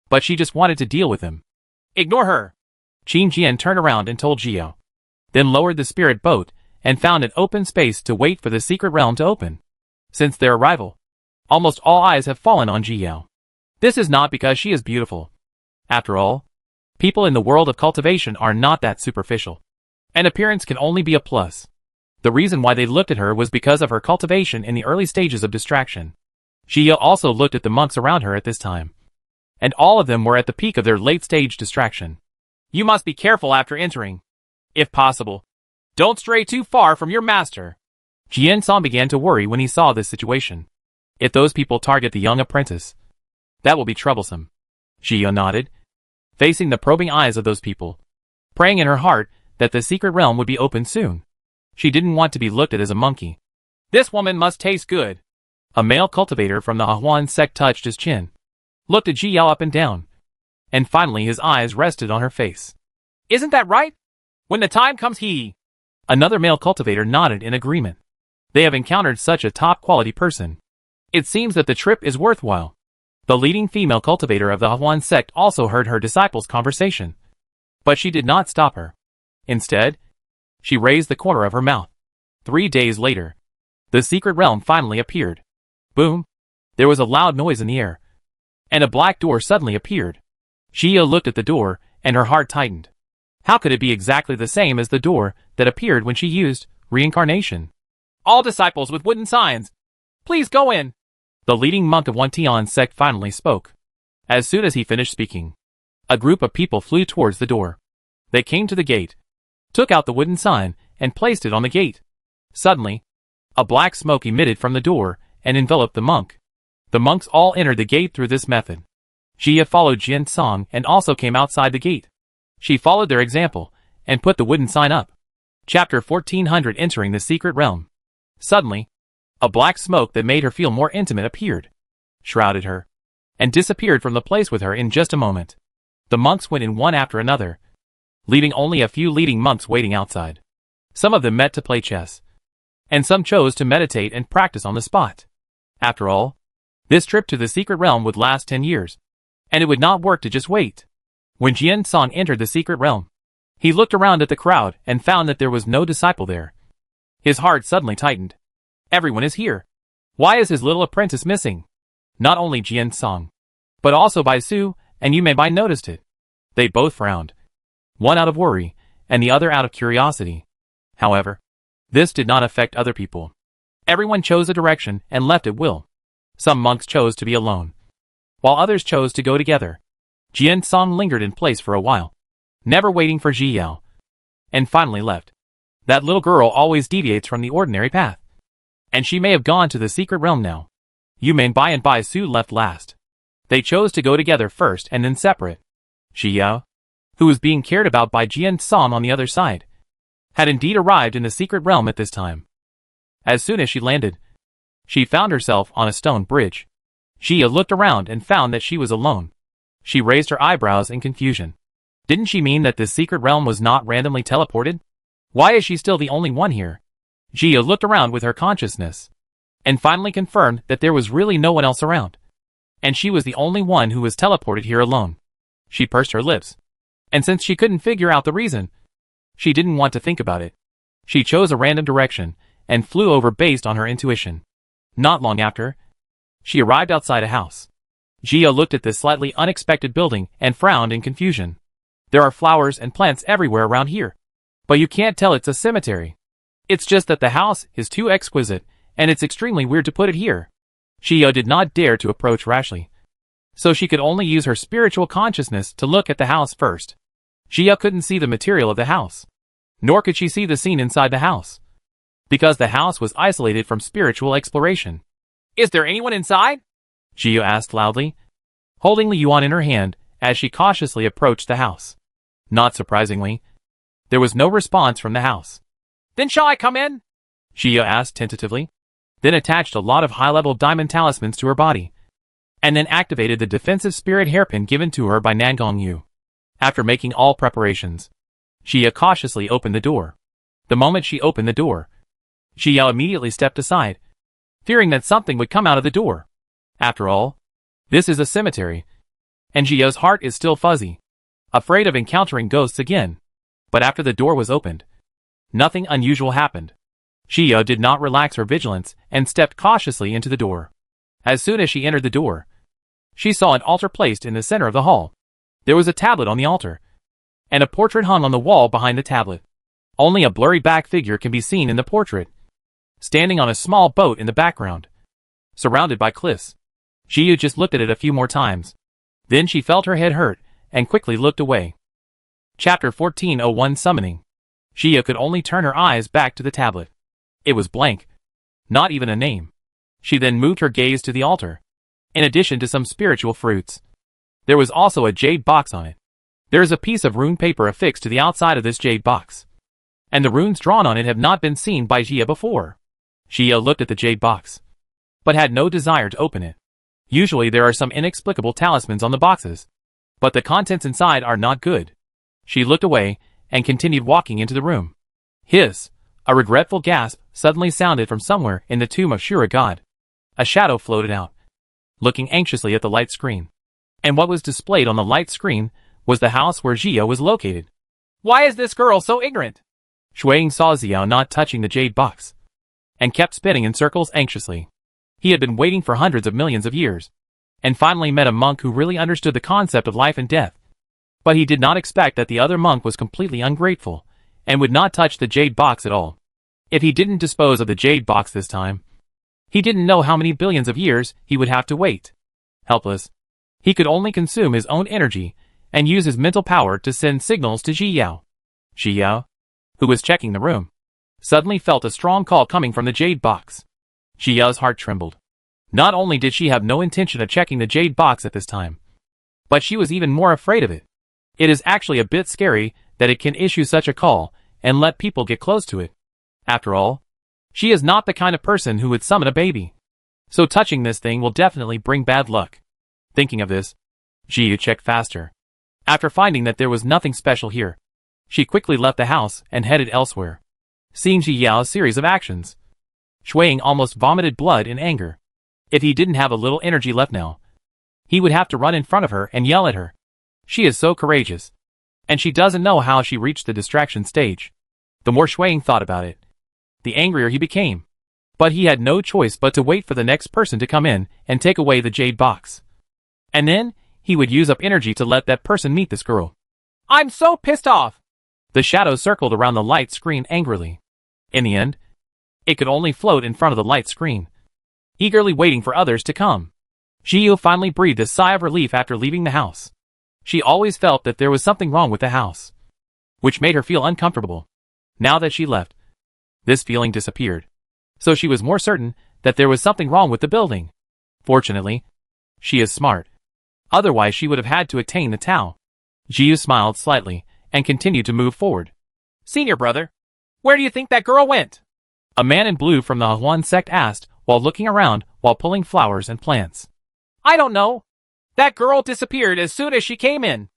but she just wanted to deal with them. Ignore her. Qin Jian turned around and told Xiao, then lowered the spirit boat and found an open space to wait for the secret realm to open. Since their arrival, almost all eyes have fallen on Ji Yao. This is not because she is beautiful. After all, people in the world of cultivation are not that superficial, and appearance can only be a plus. The reason why they looked at her was because of her cultivation in the early stages of distraction. Ji Yao also looked at the monks around her at this time, and all of them were at the peak of their late-stage distraction. You must be careful after entering. If possible, don't stray too far from your master. Jian Song began to worry when he saw this situation. If those people target the young apprentice, that will be troublesome. Ji Yao nodded, facing the probing eyes of those people, praying in her heart that the secret realm would be opened soon. She didn't want to be looked at as a monkey. This woman must taste good. A male cultivator from the Hawan sect touched his chin, looked at Ji Yao up and down, and finally his eyes rested on her face. Isn't that right? When the time comes Another male cultivator nodded in agreement. They have encountered such a top-quality person. It seems that the trip is worthwhile. The leading female cultivator of the Hawan sect also heard her disciples' conversation, but she did not stop her. Instead, she raised the corner of her mouth. 3 days later, the secret realm finally appeared. Boom! There was a loud noise in the air, and a black door suddenly appeared. Jia looked at the door, and her heart tightened. How could it be exactly the same as the door that appeared when she used reincarnation? All disciples with wooden signs, please go in. The leading monk of Wantian sect finally spoke. As soon as he finished speaking, a group of people flew towards the door. They came to the gate, took out the wooden sign, and placed it on the gate. Suddenly, a black smoke emitted from the door and enveloped the monk. The monks all entered the gate through this method. Jia followed Jian Song and also came outside the gate. She followed their example and put the wooden sign up. Chapter 1400 Entering the Secret Realm. Suddenly, a black smoke that made her feel more intimate appeared, shrouded her, and disappeared from the place with her in just a moment. The monks went in one after another, leaving only a few leading monks waiting outside. Some of them met to play chess, and some chose to meditate and practice on the spot. After all, this trip to the secret realm would last 10 years, and it would not work to just wait. When Jian Song entered the secret realm, he looked around at the crowd and found that there was no disciple there. His heart suddenly tightened. Everyone is here. Why is his little apprentice missing? Not only Jian Song, but also Bai Su and Yu Meibai noticed it. They both frowned, one out of worry, and the other out of curiosity. However, this did not affect other people. Everyone chose a direction and left at will. Some monks chose to be alone, while others chose to go together. Jian Song lingered in place for a while, never waiting for Ji Yao, and finally left. That little girl always deviates from the ordinary path, and she may have gone to the secret realm now. Yu Meibai and Bai Su left last. They chose to go together first and then separate. Ji Yao, who was being cared about by Jian Song on the other side, had indeed arrived in the secret realm at this time. As soon as she landed, she found herself on a stone bridge. Jia looked around and found that she was alone. She raised her eyebrows in confusion. Didn't she mean that this secret realm was not randomly teleported? Why is she still the only one here? Jia looked around with her consciousness, and finally confirmed that there was really no one else around, and she was the only one who was teleported here alone. She pursed her lips, and since she couldn't figure out the reason, she didn't want to think about it. She chose a random direction, and flew over based on her intuition. Not long after, she arrived outside a house. Jia looked at this slightly unexpected building and frowned in confusion. There are flowers and plants everywhere around here. But you can't tell it's a cemetery. It's just that the house is too exquisite, and it's extremely weird to put it here. Xiao did not dare to approach rashly, so she could only use her spiritual consciousness to look at the house first. Xiao couldn't see the material of the house, nor could she see the scene inside the house, because the house was isolated from spiritual exploration. Is there anyone inside? Xiao asked loudly, holding the yuan in her hand as she cautiously approached the house. Not surprisingly, there was no response from the house. Then shall I come in? Xiao asked tentatively, then attached a lot of high-level diamond talismans to her body, and then activated the defensive spirit hairpin given to her by Nangong Yu. After making all preparations, Xiao cautiously opened the door. The moment she opened the door, Xiao immediately stepped aside, fearing that something would come out of the door. After all, this is a cemetery, and Xiao's heart is still fuzzy, afraid of encountering ghosts again. But after the door was opened, nothing unusual happened. Xiao did not relax her vigilance and stepped cautiously into the door. As soon as she entered the door, she saw an altar placed in the center of the hall. There was a tablet on the altar, and a portrait hung on the wall behind the tablet. Only a blurry back figure can be seen in the portrait, standing on a small boat in the background, surrounded by cliffs. Xiao just looked at it a few more times. Then she felt her head hurt, and quickly looked away. Chapter 1401 Summoning. Xiao could only turn her eyes back to the tablet. It was blank. Not even a name. She then moved her gaze to the altar. In addition to some spiritual fruits, there was also a jade box on it. There is a piece of rune paper affixed to the outside of this jade box, and the runes drawn on it have not been seen by Xiao before. Xiao looked at the jade box, but had no desire to open it. Usually there are some inexplicable talismans on the boxes, but the contents inside are not good. She looked away and continued walking into the room. Hiss! A regretful gasp suddenly sounded from somewhere in the tomb of Shura God. A shadow floated out, looking anxiously at the light screen. And what was displayed on the light screen was the house where Xiao was located. Why is this girl so ignorant? Shuang saw Xiao not touching the jade box, and kept spinning in circles anxiously. He had been waiting for hundreds of millions of years, and finally met a monk who really understood the concept of life and death. But he did not expect that the other monk was completely ungrateful, and would not touch the jade box at all. If he didn't dispose of the jade box this time, he didn't know how many billions of years he would have to wait. Helpless, he could only consume his own energy, and use his mental power to send signals to Xiao. Xiao, who was checking the room, suddenly felt a strong call coming from the jade box. Xiao's heart trembled. Not only did she have no intention of checking the jade box at this time, but she was even more afraid of it. It is actually a bit scary that it can issue such a call and let people get close to it. After all, she is not the kind of person who would summon a baby. So touching this thing will definitely bring bad luck. Thinking of this, Xiao checked faster. After finding that there was nothing special here, she quickly left the house and headed elsewhere. Seeing Xiao's series of actions, Shuang almost vomited blood in anger. If he didn't have a little energy left now, he would have to run in front of her and yell at her. She is so courageous, and she doesn't know how she reached the distraction stage. The more Shuang thought about it, the angrier he became. But he had no choice but to wait for the next person to come in and take away the jade box. And then, he would use up energy to let that person meet this girl. I'm so pissed off! The shadow circled around the light screen angrily. In the end, it could only float in front of the light screen, eagerly waiting for others to come. Xiao finally breathed a sigh of relief after leaving the house. She always felt that there was something wrong with the house, which made her feel uncomfortable. Now that she left, this feeling disappeared. So she was more certain that there was something wrong with the building. Fortunately, she is smart. Otherwise she would have had to attain the Tao. Xiao smiled slightly and continued to move forward. Senior brother, where do you think that girl went? A man in blue from the Huan sect asked while looking around while pulling flowers and plants. I don't know. That girl disappeared as soon as she came in.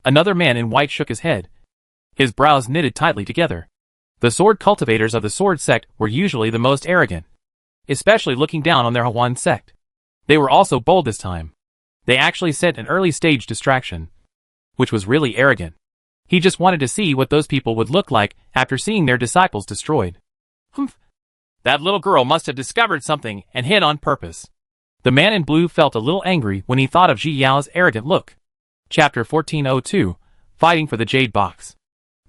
Another man in white shook his head, his brows knitted tightly together. The sword cultivators of the sword sect were usually the most arrogant, especially looking down on their Huan sect. They were also bold this time. They actually sent an early stage distraction, which was really arrogant. He just wanted to see what those people would look like after seeing their disciples destroyed. Humph. That little girl must have discovered something and hid on purpose. The man in blue felt a little angry when he thought of Ji Yao's arrogant look. Chapter 1402, fighting for the jade box.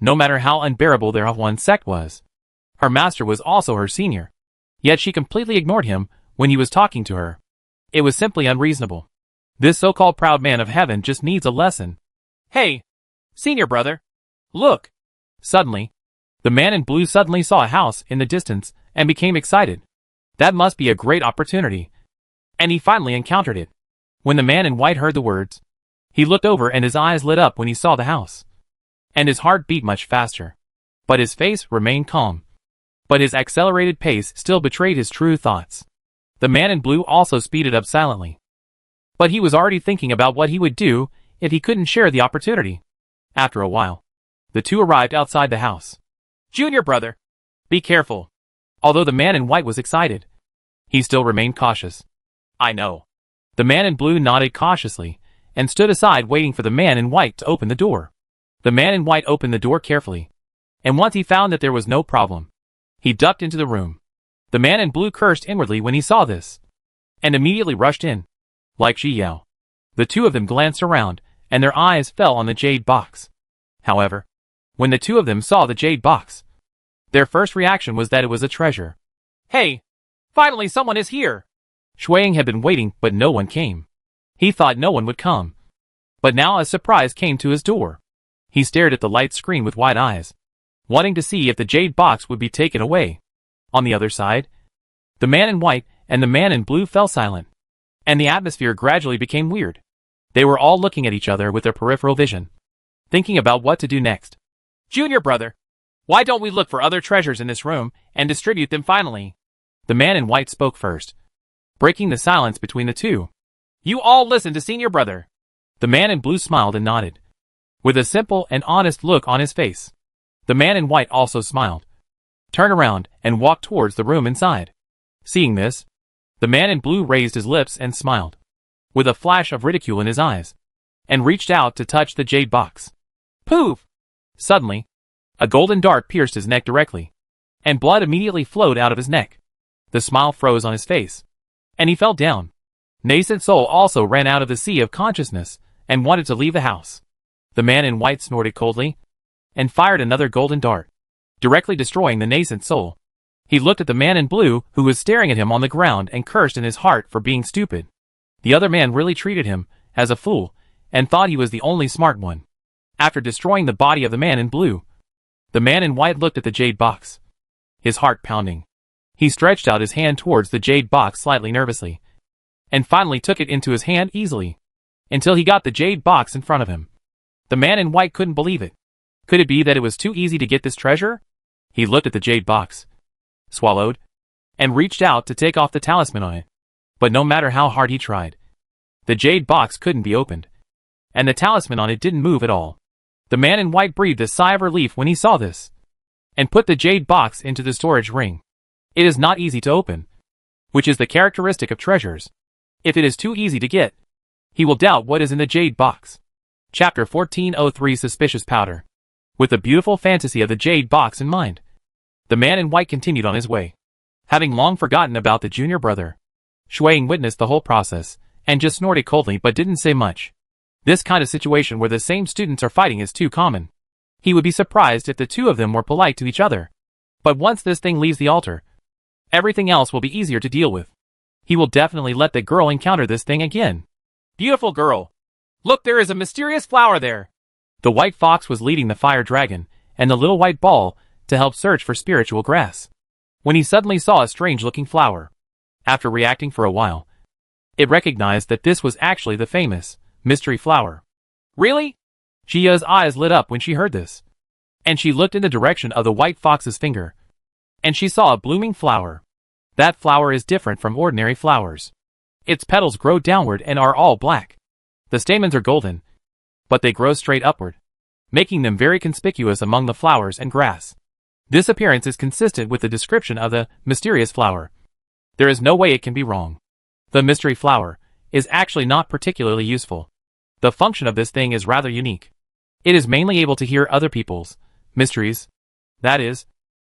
No matter how unbearable their one sect was. Her master was also her senior. Yet she completely ignored him when he was talking to her. It was simply unreasonable. This so-called proud man of heaven just needs a lesson. Hey, senior brother. Look. Suddenly, the man in blue suddenly saw a house in the distance and became excited. That must be a great opportunity. And he finally encountered it. When the man in white heard the words, he looked over and his eyes lit up when he saw the house. And his heart beat much faster. But his face remained calm. But his accelerated pace still betrayed his true thoughts. The man in blue also speeded up silently. But he was already thinking about what he would do if he couldn't share the opportunity. After a while, the two arrived outside the house. Junior brother. Be careful. Although the man in white was excited, he still remained cautious. I know. The man in blue nodded cautiously and stood aside waiting for the man in white to open the door. The man in white opened the door carefully, and once he found that there was no problem, he ducked into the room. The man in blue cursed inwardly when he saw this, and immediately rushed in. Like Ji Yao, the two of them glanced around, and their eyes fell on the jade box. However, when the two of them saw the jade box, their first reaction was that it was a treasure. Hey, finally someone is here. Shuang had been waiting, but no one came. He thought no one would come. But now a surprise came to his door. He stared at the light screen with wide eyes, wanting to see if the jade box would be taken away. On the other side, the man in white and the man in blue fell silent, and the atmosphere gradually became weird. They were all looking at each other with their peripheral vision, thinking about what to do next. Junior brother, why don't we look for other treasures in this room and distribute them finally? The man in white spoke first, breaking the silence between the two. You all listen to senior brother. The man in blue smiled and nodded, with a simple and honest look on his face. The man in white also smiled, turned around, and walked towards the room inside. Seeing this, the man in blue raised his lips and smiled, with a flash of ridicule in his eyes, and reached out to touch the jade box. Poof! Suddenly, a golden dart pierced his neck directly, and blood immediately flowed out of his neck. The smile froze on his face, and he fell down. Nascent soul also ran out of the sea of consciousness and wanted to leave the house. The man in white snorted coldly and fired another golden dart, directly destroying the nascent soul. He looked at the man in blue who was staring at him on the ground and cursed in his heart for being stupid. The other man really treated him as a fool and thought he was the only smart one. After destroying the body of the man in blue, the man in white looked at the jade box, his heart pounding. He stretched out his hand towards the jade box slightly nervously, and finally took it into his hand easily, until he got the jade box in front of him. The man in white couldn't believe it. Could it be that it was too easy to get this treasure? He looked at the jade box, swallowed, and reached out to take off the talisman on it. But no matter how hard he tried, the jade box couldn't be opened, and the talisman on it didn't move at all. The man in white breathed a sigh of relief when he saw this, and put the jade box into the storage ring. It is not easy to open, which is the characteristic of treasures. If it is too easy to get, he will doubt what is in the jade box. Chapter 1403 Suspicious Powder. With the beautiful fantasy of the jade box in mind, the man in white continued on his way. Having long forgotten about the junior brother, Shuang witnessed the whole process, and just snorted coldly but didn't say much. This kind of situation where the same students are fighting is too common. He would be surprised if the two of them were polite to each other. But once this thing leaves the altar, everything else will be easier to deal with. He will definitely let the girl encounter this thing again. Beautiful girl. Look, there is a mysterious flower there. The white fox was leading the fire dragon and the little white ball to help search for spiritual grass, when he suddenly saw a strange-looking flower. After reacting for a while, it recognized that this was actually the famous mystery flower. Really? Jia's eyes lit up when she heard this, and she looked in the direction of the white fox's finger, and she saw a blooming flower. That flower is different from ordinary flowers. Its petals grow downward and are all black. The stamens are golden, but they grow straight upward, making them very conspicuous among the flowers and grass. This appearance is consistent with the description of the mysterious flower. There is no way it can be wrong. The mystery flower is actually not particularly useful. The function of this thing is rather unique. It is mainly able to hear other people's mysteries, that is,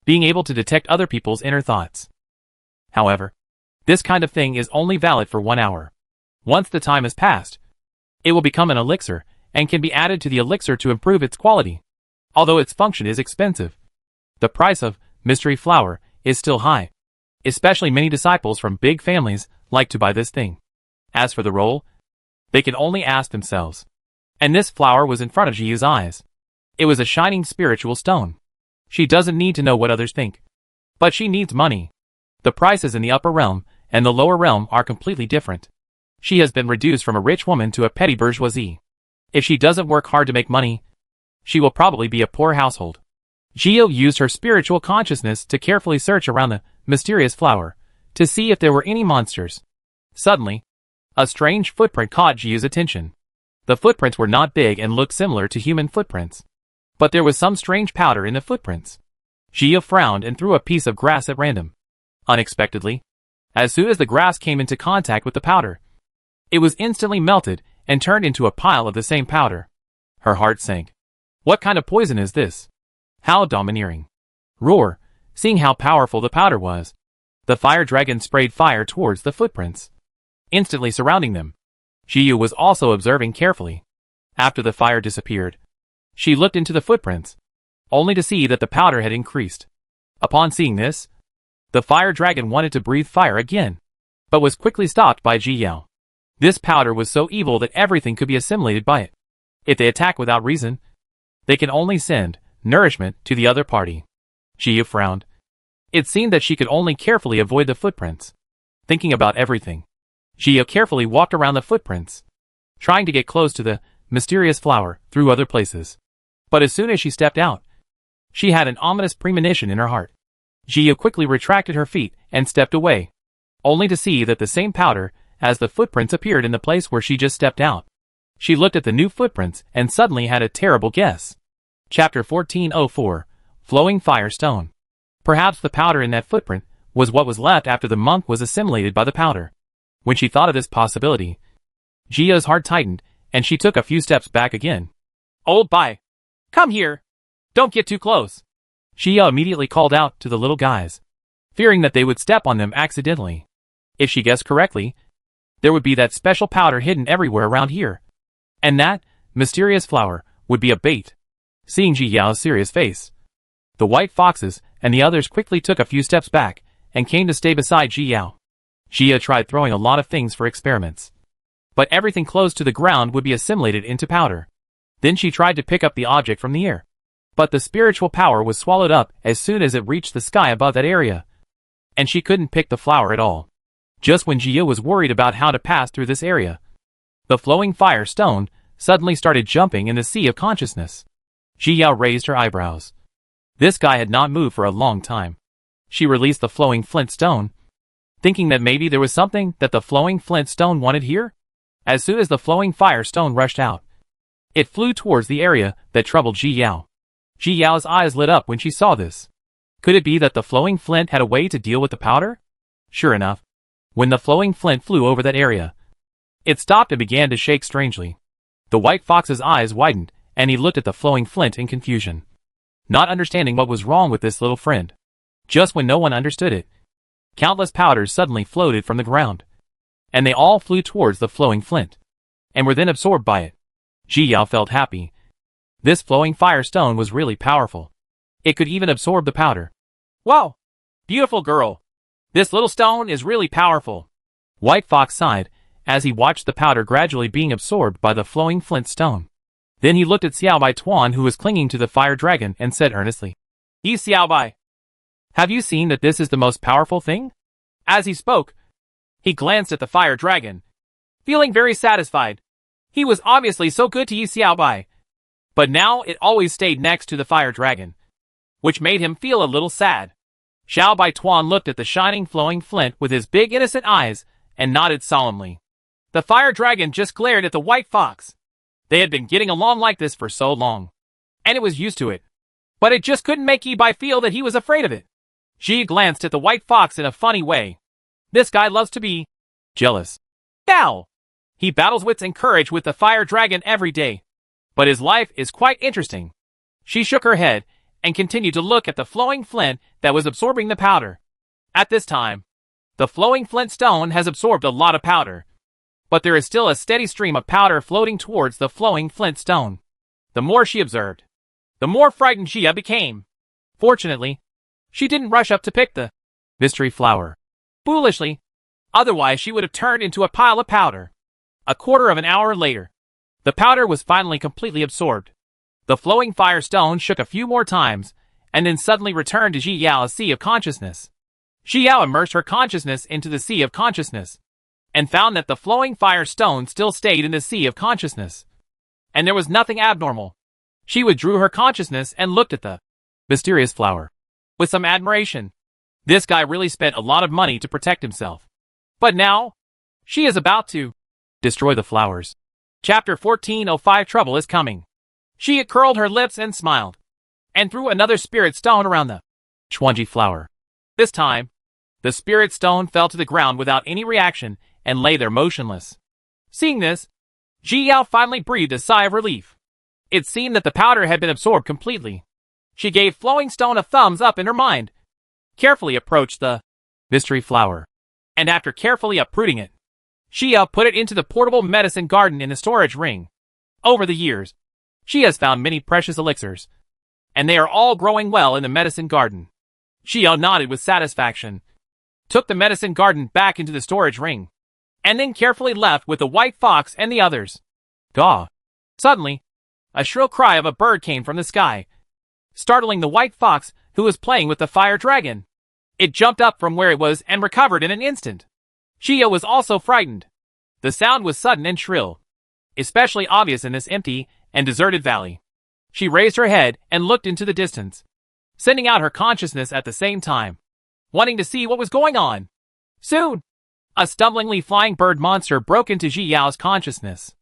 being able to detect other people's inner thoughts. However, this kind of thing is only valid for 1 hour. Once the time has passed, it will become an elixir and can be added to the elixir to improve its quality. Although its function is expensive, the price of mystery flower is still high. Especially many disciples from big families like to buy this thing. As for the role, they can only ask themselves. And this flower was in front of Jiu's eyes. It was a shining spiritual stone. She doesn't need to know what others think. But she needs money. The prices in the upper realm and the lower realm are completely different. She has been reduced from a rich woman to a petty bourgeoisie. If she doesn't work hard to make money, she will probably be a poor household. Jiu used her spiritual consciousness to carefully search around the mysterious flower to see if there were any monsters. Suddenly, a strange footprint caught Jiu's attention. The footprints were not big and looked similar to human footprints. But there was some strange powder in the footprints. Jiu frowned and threw a piece of grass at random. Unexpectedly, as soon as the grass came into contact with the powder, it was instantly melted and turned into a pile of the same powder. Her heart sank. What kind of poison is this? How domineering. Roar, seeing how powerful the powder was. The fire dragon sprayed fire towards the footprints, instantly surrounding them. Jiu was also observing carefully. After the fire disappeared, she looked into the footprints, only to see that the powder had increased. Upon seeing this, the fire dragon wanted to breathe fire again, but was quickly stopped by Jiu. This powder was so evil that everything could be assimilated by it. If they attack without reason, they can only send nourishment to the other party. Jiu frowned. It seemed that she could only carefully avoid the footprints. Thinking about everything, Jiu carefully walked around the footprints, trying to get close to the mysterious flower through other places. But as soon as she stepped out, she had an ominous premonition in her heart. Jiu quickly retracted her feet and stepped away, only to see that the same powder as the footprints appeared in the place where she just stepped out. She looked at the new footprints and suddenly had a terrible guess. Chapter 1404, Flowing Fire Stone. Perhaps the powder in that footprint was what was left after the monk was assimilated by the powder. When she thought of this possibility, Jiu's heart tightened, and she took a few steps back again. Old Bai, come here. Don't get too close. Jiu immediately called out to the little guys, fearing that they would step on them accidentally. If she guessed correctly, there would be that special powder hidden everywhere around here. And that mysterious flower would be a bait. Seeing Jiu's serious face, the white foxes and the others quickly took a few steps back and came to stay beside Jiu. Jiu tried throwing a lot of things for experiments, but everything close to the ground would be assimilated into powder. Then she tried to pick up the object from the air, but the spiritual power was swallowed up as soon as it reached the sky above that area, and she couldn't pick the flower at all. Just when Jiu was worried about how to pass through this area, the flowing fire stone suddenly started jumping in the sea of consciousness. Jiu raised her eyebrows. This guy had not moved for a long time. She released the flowing flint stone, thinking that maybe there was something that the flowing flint stone wanted here. As soon as the flowing fire stone rushed out, it flew towards the area that troubled Jiu. Jiu's eyes lit up when she saw this. Could it be that the flowing flint had a way to deal with the powder? Sure enough, when the flowing flint flew over that area, it stopped and began to shake strangely. The white fox's eyes widened, and he looked at the flowing flint in confusion, not understanding what was wrong with this little friend. Just when no one understood it, countless powders suddenly floated from the ground, and they all flew towards the flowing flint, and were then absorbed by it. Jiu felt happy. This flowing fire stone was really powerful. It could even absorb the powder. Wow! Beautiful girl. This little stone is really powerful. White Fox sighed as he watched the powder gradually being absorbed by the flowing flint stone. Then he looked at Xiao Bai Tuan, who was clinging to the fire dragon, and said earnestly, Xiao Bai, have you seen that this is the most powerful thing? As he spoke, he glanced at the fire dragon, feeling very satisfied. He was obviously so good to Xiao Bai, but now it always stayed next to the fire dragon, which made him feel a little sad. Xiao Bai Tuan looked at the shining flowing flint with his big innocent eyes and nodded solemnly. The fire dragon just glared at the white fox. They had been getting along like this for so long, and it was used to it. But it just couldn't make Yi Bai feel that he was afraid of it. She glanced at the white fox in a funny way. This guy loves to be jealous. Now, he battles wits and courage with the fire dragon every day, but his life is quite interesting. She shook her head and continued to look at the flowing flint that was absorbing the powder. At this time, the flowing flint stone has absorbed a lot of powder. but there is still a steady stream of powder floating towards the flowing flint stone. The more she observed, the more frightened Jia became. Fortunately, she didn't rush up to pick the mystery flower foolishly, otherwise she would have turned into a pile of powder. A quarter of an hour later, the powder was finally completely absorbed. The flowing fire stone shook a few more times, and then suddenly returned to Ji Yao's sea of consciousness. Ji Yao immersed her consciousness into the sea of consciousness, and found that the flowing fire stone still stayed in the sea of consciousness. And there was nothing abnormal. She withdrew her consciousness and looked at the mysterious flower with some admiration. This guy really spent a lot of money to protect himself. But now, she is about to destroy the flowers. Chapter 1405 Trouble is Coming. She curled her lips and smiled, and threw another spirit stone around the Chuanji flower. This time, the spirit stone fell to the ground without any reaction and lay there motionless. Seeing this, Ji Yao finally breathed a sigh of relief. It seemed that the powder had been absorbed completely. She gave Flowing Stone a thumbs up in her mind, carefully approached the mystery flower, and after carefully uprooting it, Ji Yao put it into the portable medicine garden in the storage ring. Over the years, she has found many precious elixirs, and they are all growing well in the medicine garden. Ji Yao nodded with satisfaction, took the medicine garden back into the storage ring, and then carefully left with the white fox and the others. Gaw! Suddenly, a shrill cry of a bird came from the sky, startling the white fox who was playing with the fire dragon. It jumped up from where it was and recovered in an instant. Ji Yao was also frightened. The sound was sudden and shrill, especially obvious in this empty and deserted valley. She raised her head and looked into the distance, sending out her consciousness at the same time, wanting to see what was going on. Soon, a stumblingly flying bird monster broke into Ji Yao's consciousness.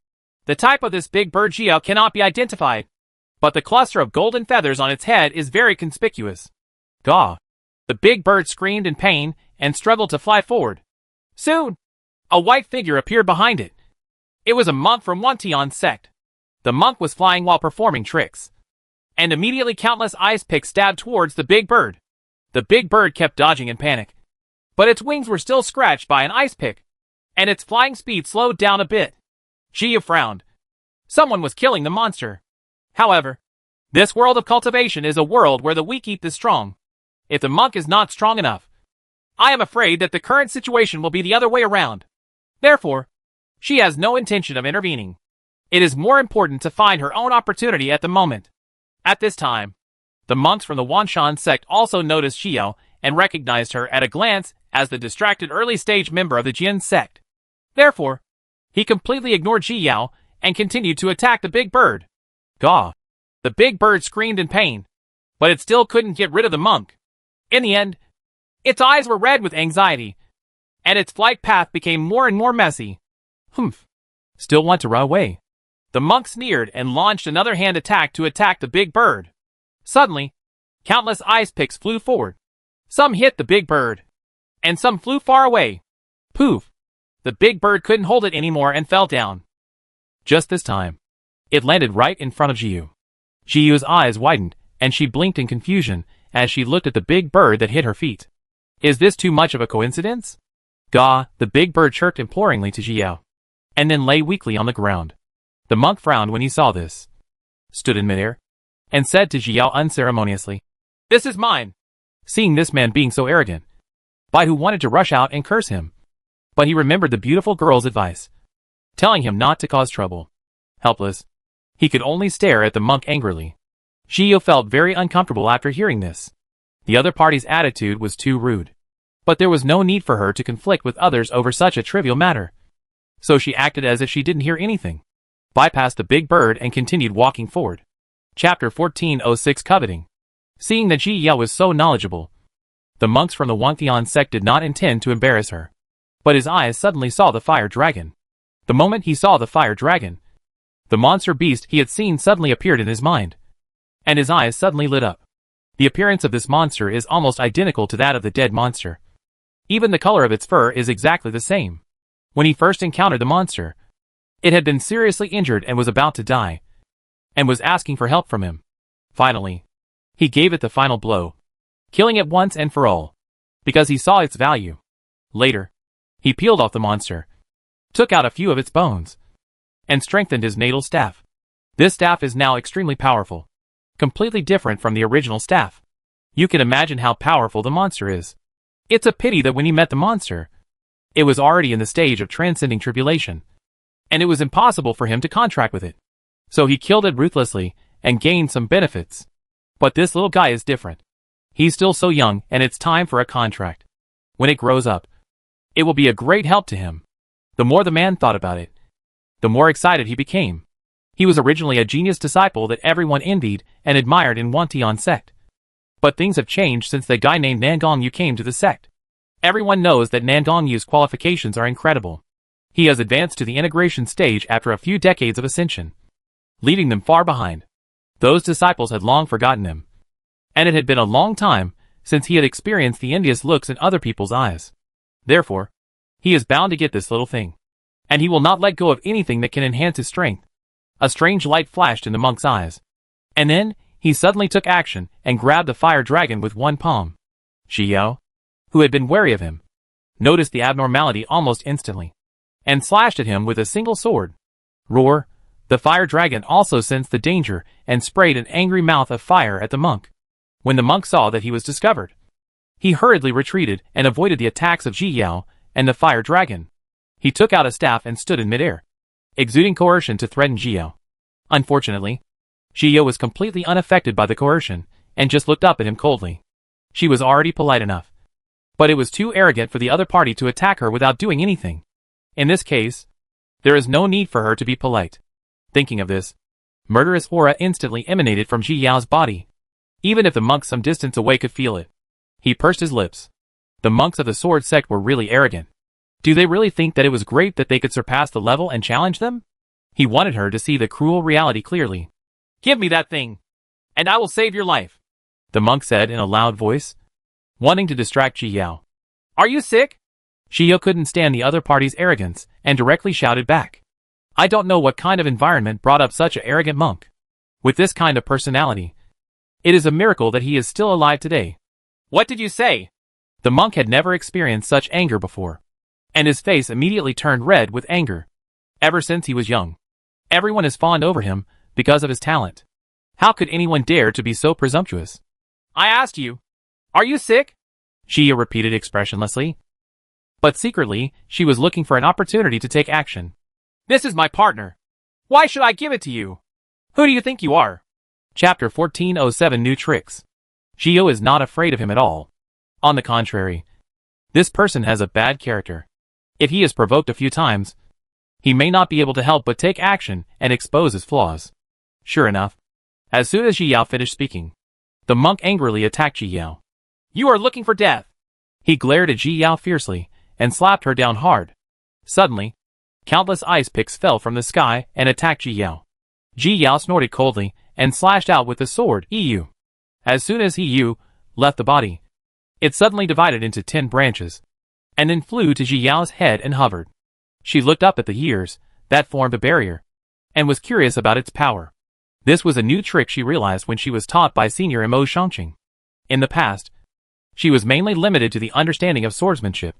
The type of this big bird Ji Yao cannot be identified, but the cluster of golden feathers on its head is very conspicuous. Gaw! The big bird screamed in pain and struggled to fly forward. Soon, a white figure appeared behind it. It was a monk from Wantian sect. The monk was flying while performing tricks, and immediately countless ice picks stabbed towards the big bird. The big bird kept dodging in panic, but its wings were still scratched by an ice pick, and its flying speed slowed down a bit. Ji Yao frowned. Someone was killing the monster. However, this world of cultivation is a world where the weak eat the strong. If the monk is not strong enough, I am afraid that the current situation will be the other way around. Therefore, she has no intention of intervening. It is more important to find her own opportunity at the moment. At this time, the monks from the Wanshan sect also noticed Ji Yao and recognized her at a glance as the distracted early-stage member of the Jian sect. Therefore, he completely ignored Ji Yao and continued to attack the big bird. Gaw! The big bird screamed in pain, but it still couldn't get rid of the monk. In the end, its eyes were red with anxiety, and its flight path became more and more messy. Humph! Still want to run away? The monk sneered and launched another hand attack to attack the big bird. Suddenly, countless ice picks flew forward. Some hit the big bird, and some flew far away. Poof! The big bird couldn't hold it anymore and fell down. Just this time, it landed right in front of Ji Yao. Ji Yao's eyes widened, and she blinked in confusion as she looked at the big bird that hit her feet. Is this too much of a coincidence? Gaw! The big bird chirped imploringly to Ji Yao, and then lay weakly on the ground. The monk frowned when he saw this, stood in midair, and said to Ji Yao unceremoniously, "This is mine." Seeing this man being so arrogant, Bai Hu wanted to rush out and curse him, but he remembered the beautiful girl's advice, telling him not to cause trouble. Helpless, he could only stare at the monk angrily. Ji Yao felt very uncomfortable after hearing this. The other party's attitude was too rude, but there was no need for her to conflict with others over such a trivial matter. So she acted as if she didn't hear anything, bypassed the big bird and continued walking forward. Chapter 1406 Coveting. Seeing that Ji Yao was so knowledgeable, the monks from the Wangtian sect did not intend to embarrass her. But his eyes suddenly saw the fire dragon. The moment he saw the fire dragon, the monster beast he had seen suddenly appeared in his mind, and his eyes suddenly lit up. The appearance of this monster is almost identical to that of the dead monster. Even the color of its fur is exactly the same. When he first encountered the monster, it had been seriously injured and was about to die, and was asking for help from him. Finally, he gave it the final blow, killing it once and for all, because he saw its value. Later, he peeled off the monster, took out a few of its bones, and strengthened his natal staff. This staff is now extremely powerful, completely different from the original staff. You can imagine how powerful the monster is. It's a pity that when he met the monster, it was already in the stage of transcending tribulation, and it was impossible for him to contract with it. So he killed it ruthlessly and gained some benefits. But this little guy is different. He's still so young, and it's time for a contract. When it grows up, it will be a great help to him. The more the man thought about it, the more excited he became. He was originally a genius disciple that everyone envied and admired in Wantion sect. But things have changed since the guy named Nangong Yu came to the sect. Everyone knows that Nangong Yu's qualifications are incredible. He has advanced to the integration stage after a few decades of ascension, leaving them far behind. Those disciples had long forgotten him, and it had been a long time since he had experienced the envious looks in other people's eyes. Therefore, he is bound to get this little thing, and he will not let go of anything that can enhance his strength. A strange light flashed in the monk's eyes, and then he suddenly took action and grabbed the fire dragon with one palm. Xiao, who had been wary of him, noticed the abnormality almost instantly, and slashed at him with a single sword. Roar! The fire dragon also sensed the danger and sprayed an angry mouth of fire at the monk. When the monk saw that he was discovered, he hurriedly retreated and avoided the attacks of Xiao and the fire dragon. He took out a staff and stood in midair, exuding coercion to threaten Xiao. Unfortunately, Xiao was completely unaffected by the coercion and just looked up at him coldly. She was already polite enough, but it was too arrogant for the other party to attack her without doing anything. In this case, there is no need for her to be polite. Thinking of this, murderous aura instantly emanated from Xiao's body. Even if the monks some distance away could feel it. He pursed his lips. The monks of the sword sect were really arrogant. Do they really think that it was great that they could surpass the level and challenge them? He wanted her to see the cruel reality clearly. Give me that thing, and I will save your life, the monk said in a loud voice, wanting to distract Xiao. Are you sick? Xiao couldn't stand the other party's arrogance and directly shouted back. I don't know what kind of environment brought up such an arrogant monk. With this kind of personality, it is a miracle that he is still alive today. What did you say? The monk had never experienced such anger before, and his face immediately turned red with anger. Ever since he was young, everyone has fawned over him because of his talent. How could anyone dare to be so presumptuous? I asked you, are you sick? Xia repeated expressionlessly. But secretly, she was looking for an opportunity to take action. This is my partner. Why should I give it to you? Who do you think you are? Chapter 1407 New Tricks. Xiao is not afraid of him at all. On the contrary, this person has a bad character. If he is provoked a few times, he may not be able to help but take action and expose his flaws. Sure enough, as soon as Xiao finished speaking, the monk angrily attacked Xiao. You are looking for death. He glared at Xiao fiercely and slapped her down hard. Suddenly, countless ice picks fell from the sky and attacked Xiao. Xiao snorted coldly and slashed out with the sword Yu. As soon as Yu left the body, it suddenly divided into 10 branches, and then flew to Xiao's head and hovered. She looked up at the ears that formed a barrier, and was curious about its power. This was a new trick she realized when she was taught by Senior Mo Shangqing. In the past, she was mainly limited to the understanding of swordsmanship,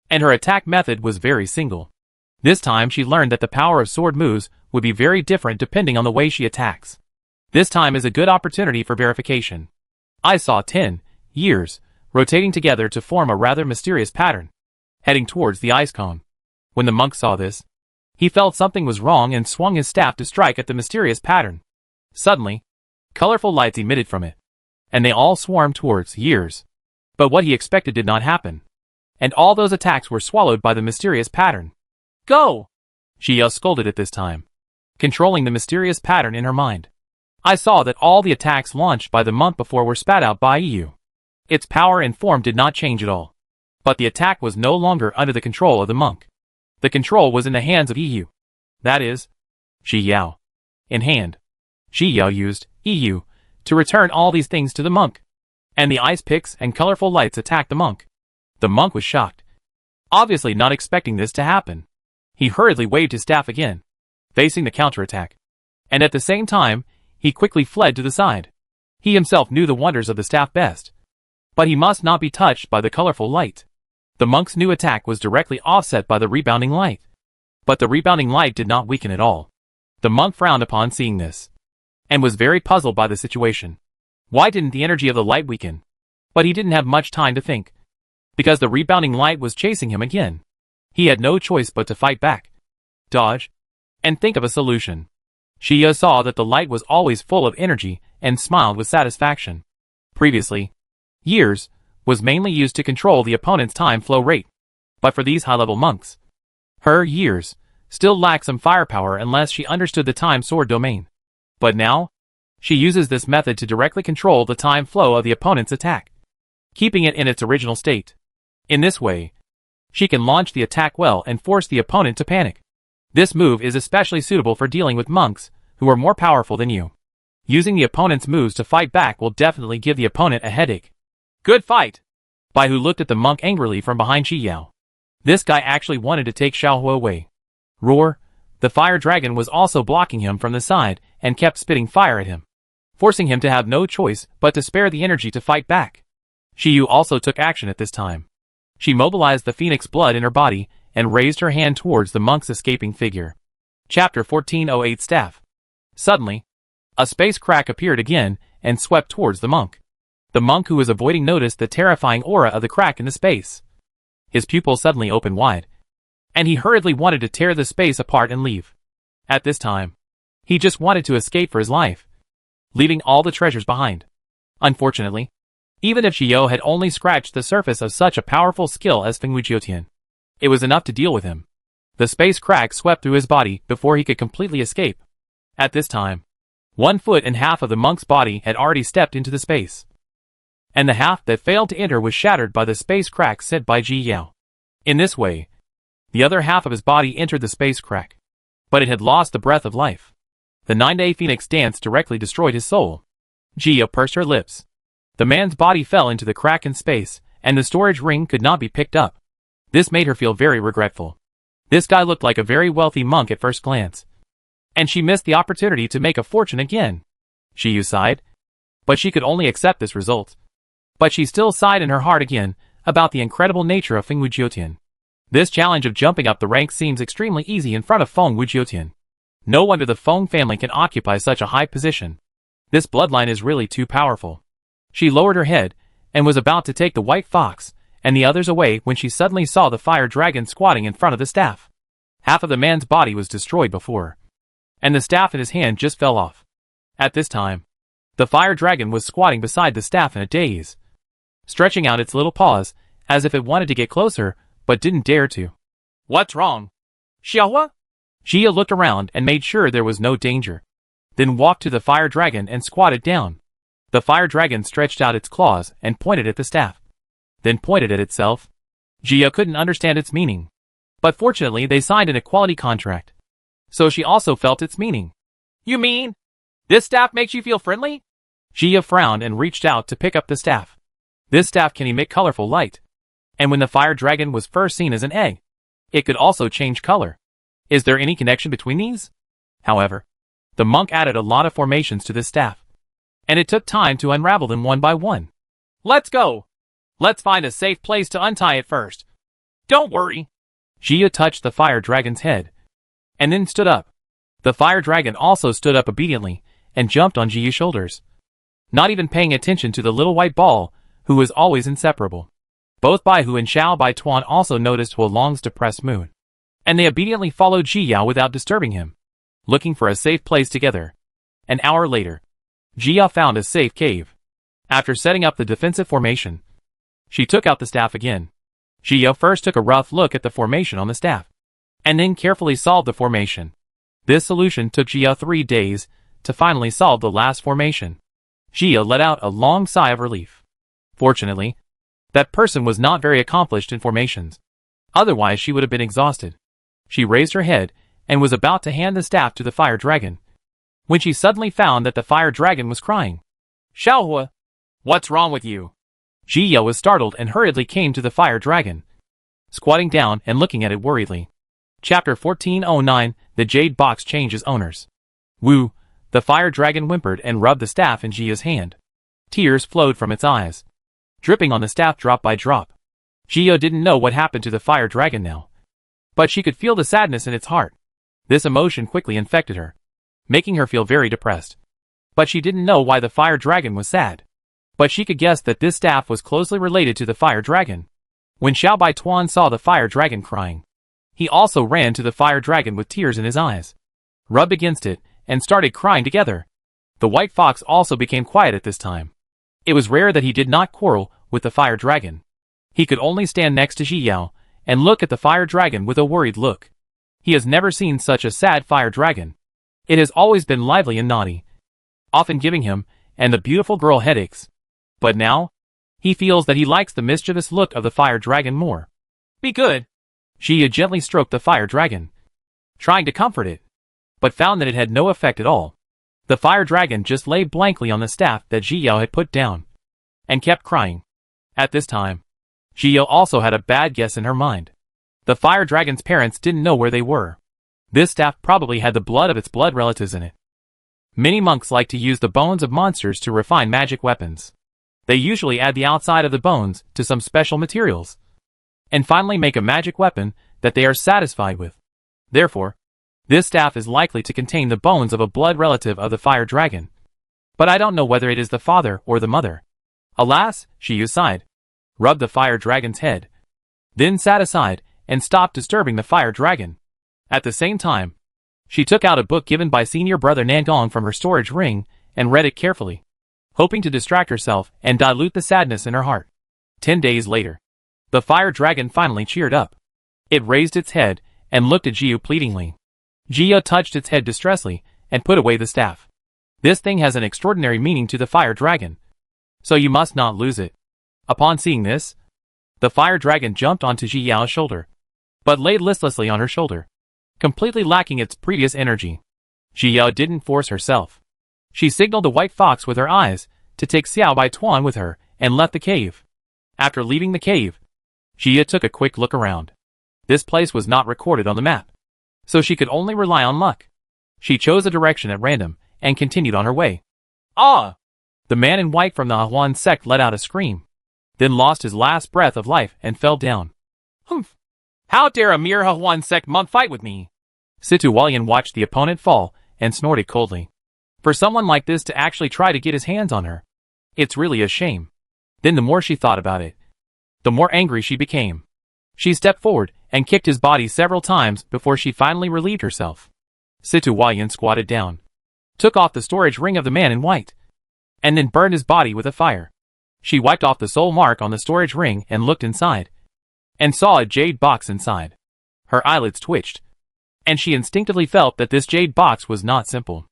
and her attack method was very single. This time she learned that the power of sword moves would be very different depending on the way she attacks. This time is a good opportunity for verification. I saw 10 years rotating together to form a rather mysterious pattern, heading towards the ice cone. When the monk saw this, he felt something was wrong and swung his staff to strike at the mysterious pattern. Suddenly, colorful lights emitted from it, and they all swarmed towards years. But what he expected did not happen, and all those attacks were swallowed by the mysterious pattern. Go! Xia scolded at this time, controlling the mysterious pattern in her mind. I saw that all the attacks launched by the monk before were spat out by Yu. Its power and form did not change at all, but the attack was no longer under the control of the monk. The control was in the hands of Yu. That is, Xiao. In hand, Xiao used Yu to return all these things to the monk, and the ice picks and colorful lights attacked the monk. The monk was shocked, obviously not expecting this to happen. He hurriedly waved his staff again, facing the counterattack, and at the same time, he quickly fled to the side. He himself knew the wonders of the staff best, but he must not be touched by the colorful light. The monk's new attack was directly offset by the rebounding light. But the rebounding light did not weaken at all. The monk frowned upon seeing this, and was very puzzled by the situation. Why didn't the energy of the light weaken? But he didn't have much time to think, because the rebounding light was chasing him again. He had no choice but to fight back, dodge, and think of a solution. Xia saw that the light was always full of energy and smiled with satisfaction. Previously, years was mainly used to control the opponent's time flow rate. But for these high-level monks, her years still lacked some firepower unless she understood the time sword domain. But now, she uses this method to directly control the time flow of the opponent's attack, keeping it in its original state. In this way, she can launch the attack well and force the opponent to panic. This move is especially suitable for dealing with monks who are more powerful than you. Using the opponent's moves to fight back will definitely give the opponent a headache. Good fight! Bai Hu looked at the monk angrily from behind Xiyao. This guy actually wanted to take Xiaohua away. Roar! The fire dragon was also blocking him from the side and kept spitting fire at him, forcing him to have no choice but to spare the energy to fight back. Xiyu also took action at this time. She mobilized the phoenix blood in her body and raised her hand towards the monk's escaping figure. Chapter 1408 Staff. Suddenly, a space crack appeared again and swept towards the monk. The monk who was avoiding noticed the terrifying aura of the crack in the space. His pupils suddenly opened wide, and he hurriedly wanted to tear the space apart and leave. At this time, he just wanted to escape for his life, leaving all the treasures behind. Unfortunately, even if Xiao had only scratched the surface of such a powerful skill as Fengwu Jiutian, it was enough to deal with him. The space crack swept through his body before he could completely escape. At this time, 1 foot and half of the monk's body had already stepped into the space, and the half that failed to enter was shattered by the space crack sent by Ji Yao. In this way, the other half of his body entered the space crack, but it had lost the breath of life. The 9-day phoenix dance directly destroyed his soul. Ji Yao pursed her lips. The man's body fell into the crack in space, and the storage ring could not be picked up. This made her feel very regretful. This guy looked like a very wealthy monk at first glance, and she missed the opportunity to make a fortune again. Xiyu sighed, but she could only accept this result. But she still sighed in her heart again about the incredible nature of Fengwu Jiutian. This challenge of jumping up the ranks seems extremely easy in front of Fengwu Jiutian. No wonder the Feng family can occupy such a high position. This bloodline is really too powerful. She lowered her head and was about to take the white fox and the others away when she suddenly saw the fire dragon squatting in front of the staff. Half of the man's body was destroyed before, and the staff in his hand just fell off. At this time, the fire dragon was squatting beside the staff in a daze, stretching out its little paws as if it wanted to get closer but didn't dare to. What's wrong? Xiaohua? Xia looked around and made sure there was no danger, then walked to the fire dragon and squatted down. The fire dragon stretched out its claws and pointed at the staff, then pointed at itself. Xia couldn't understand its meaning, but fortunately they signed an equality contract, so she also felt its meaning. You mean, this staff makes you feel friendly? Xia frowned and reached out to pick up the staff. This staff can emit colorful light, and when the fire dragon was first seen as an egg, it could also change color. Is there any connection between these? However, the monk added a lot of formations to this staff, and it took time to unravel them one by one. Let's go. Let's find a safe place to untie it first. Don't worry. Xia touched the fire dragon's head, and then stood up. The fire dragon also stood up obediently and jumped on Xia's shoulders, not even paying attention to the little white ball, who was always inseparable. Both Bai Hu and Xiao Bai Tuan also noticed Huolong's depressed mood, and they obediently followed Xia without disturbing him, looking for a safe place together. An hour later, Xia found a safe cave. After setting up the defensive formation, she took out the staff again. Xia first took a rough look at the formation on the staff, and then carefully solved the formation. This solution took Xia 3 days to finally solve the last formation. Xia let out a long sigh of relief. Fortunately, that person was not very accomplished in formations. Otherwise she would have been exhausted. She raised her head and was about to hand the staff to the fire dragon, when she suddenly found that the fire dragon was crying. Xiaohua, what's wrong with you? Xia was startled and hurriedly came to the fire dragon, squatting down and looking at it worriedly. Chapter 1409, The Jade Box Changes Owners. Woo! The fire dragon whimpered and rubbed the staff in Xia's hand. Tears flowed from its eyes, dripping on the staff drop by drop. Xia didn't know what happened to the fire dragon now, but she could feel the sadness in its heart. This emotion quickly infected her, making her feel very depressed. But she didn't know why the fire dragon was sad. But she could guess that this staff was closely related to the fire dragon. When Xiao Bai Tuan saw the fire dragon crying, he also ran to the fire dragon with tears in his eyes, rubbed against it, and started crying together. The white fox also became quiet at this time. It was rare that he did not quarrel with the fire dragon. He could only stand next to Ji Yao and look at the fire dragon with a worried look. He has never seen such a sad fire dragon. It has always been lively and naughty, often giving him and the beautiful girl headaches. But now, he feels that he likes the mischievous look of the fire dragon more. Be good. Ji gently stroked the fire dragon, trying to comfort it, but found that it had no effect at all. The fire dragon just lay blankly on the staff that Ji Yao had put down, and kept crying. At this time, Ji Yao also had a bad guess in her mind. The fire dragon's parents didn't know where they were. This staff probably had the blood of its blood relatives in it. Many monks like to use the bones of monsters to refine magic weapons. They usually add the outside of the bones to some special materials, and finally make a magic weapon that they are satisfied with. Therefore, this staff is likely to contain the bones of a blood relative of the fire dragon. But I don't know whether it is the father or the mother. Alas, she sighed, rubbed the fire dragon's head, then sat aside and stopped disturbing the fire dragon. At the same time, she took out a book given by senior brother Nangong from her storage ring and read it carefully, hoping to distract herself and dilute the sadness in her heart. 10 days later, the fire dragon finally cheered up. It raised its head and looked at Jiu pleadingly. Jiu touched its head distressfully and put away the staff. This thing has an extraordinary meaning to the fire dragon, so you must not lose it. Upon seeing this, the fire dragon jumped onto Ji Yao's shoulder, but laid listlessly on her shoulder, completely lacking its previous energy. Ji Yao didn't force herself. She signaled the white fox with her eyes to take Xiao Bai Tuan with her and left the cave. After leaving the cave, Jia took a quick look around. This place was not recorded on the map, so she could only rely on luck. She chose a direction at random and continued on her way. Ah! The man in white from the Huan sect let out a scream, then lost his last breath of life and fell down. Humph! How dare a mere Huan sect monk fight with me? Situ Walian watched the opponent fall and snorted coldly. For someone like this to actually try to get his hands on her, it's really a shame. Then the more she thought about it, the more angry she became. She stepped forward and kicked his body several times before she finally relieved herself. Situ Walian squatted down, took off the storage ring of the man in white, and then burned his body with a fire. She wiped off the soul mark on the storage ring and looked inside, and saw a jade box inside. Her eyelids twitched, and she instinctively felt that this jade box was not simple.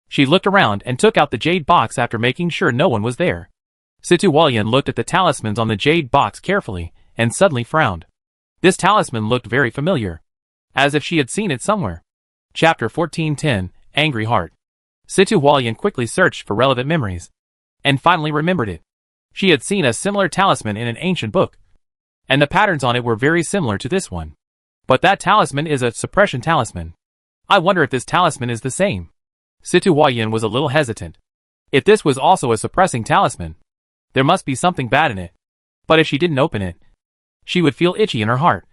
She looked around and took out the jade box after making sure no one was there. Situ Walian looked at the talismans on the jade box carefully and suddenly frowned. This talisman looked very familiar, as if she had seen it somewhere. Chapter 1410, Angry Heart. Situ Walian quickly searched for relevant memories, and finally remembered it. She had seen a similar talisman in an ancient book, and the patterns on it were very similar to this one. But that talisman is a suppression talisman. I wonder if this talisman is the same. Situ Walian was a little hesitant. If this was also a suppressing talisman, there must be something bad in it. But if she didn't open it, she would feel itchy in her heart.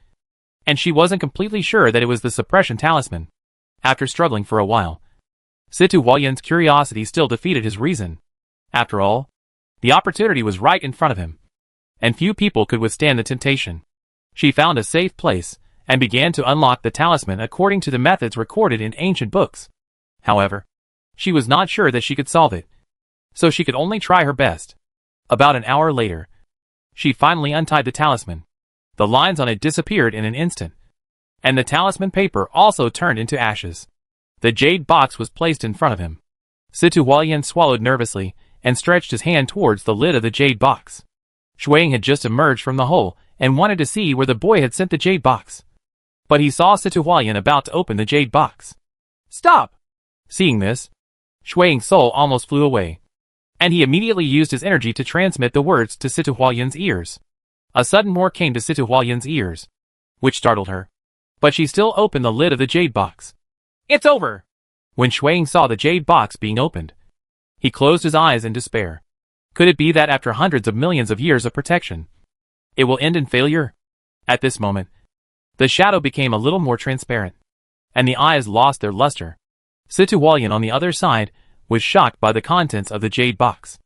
And she wasn't completely sure that it was the suppression talisman. After struggling for a while, Situ Walian's curiosity still defeated his reason. After all, the opportunity was right in front of him, and few people could withstand the temptation. She found a safe place, and began to unlock the talisman according to the methods recorded in ancient books. However, she was not sure that she could solve it, so she could only try her best. About an hour later, she finally untied the talisman. The lines on it disappeared in an instant, and the talisman paper also turned into ashes. The jade box was placed in front of him. Situ Walian swallowed nervously and stretched his hand towards the lid of the jade box. Shuang had just emerged from the hole and wanted to see where the boy had sent the jade box. But he saw Situ Walian about to open the jade box. Stop! Seeing this, Shuang's soul almost flew away, and he immediately used his energy to transmit the words to Situ Walian's ears. A sudden roar came to Situ Walian's ears, which startled her, but she still opened the lid of the jade box. It's over! When Shuang saw the jade box being opened, he closed his eyes in despair. Could it be that after hundreds of millions of years of protection, it will end in failure? At this moment, The shadow became a little more transparent, and the eyes lost their luster. Situwalian on the other side was shocked by the contents of the jade box.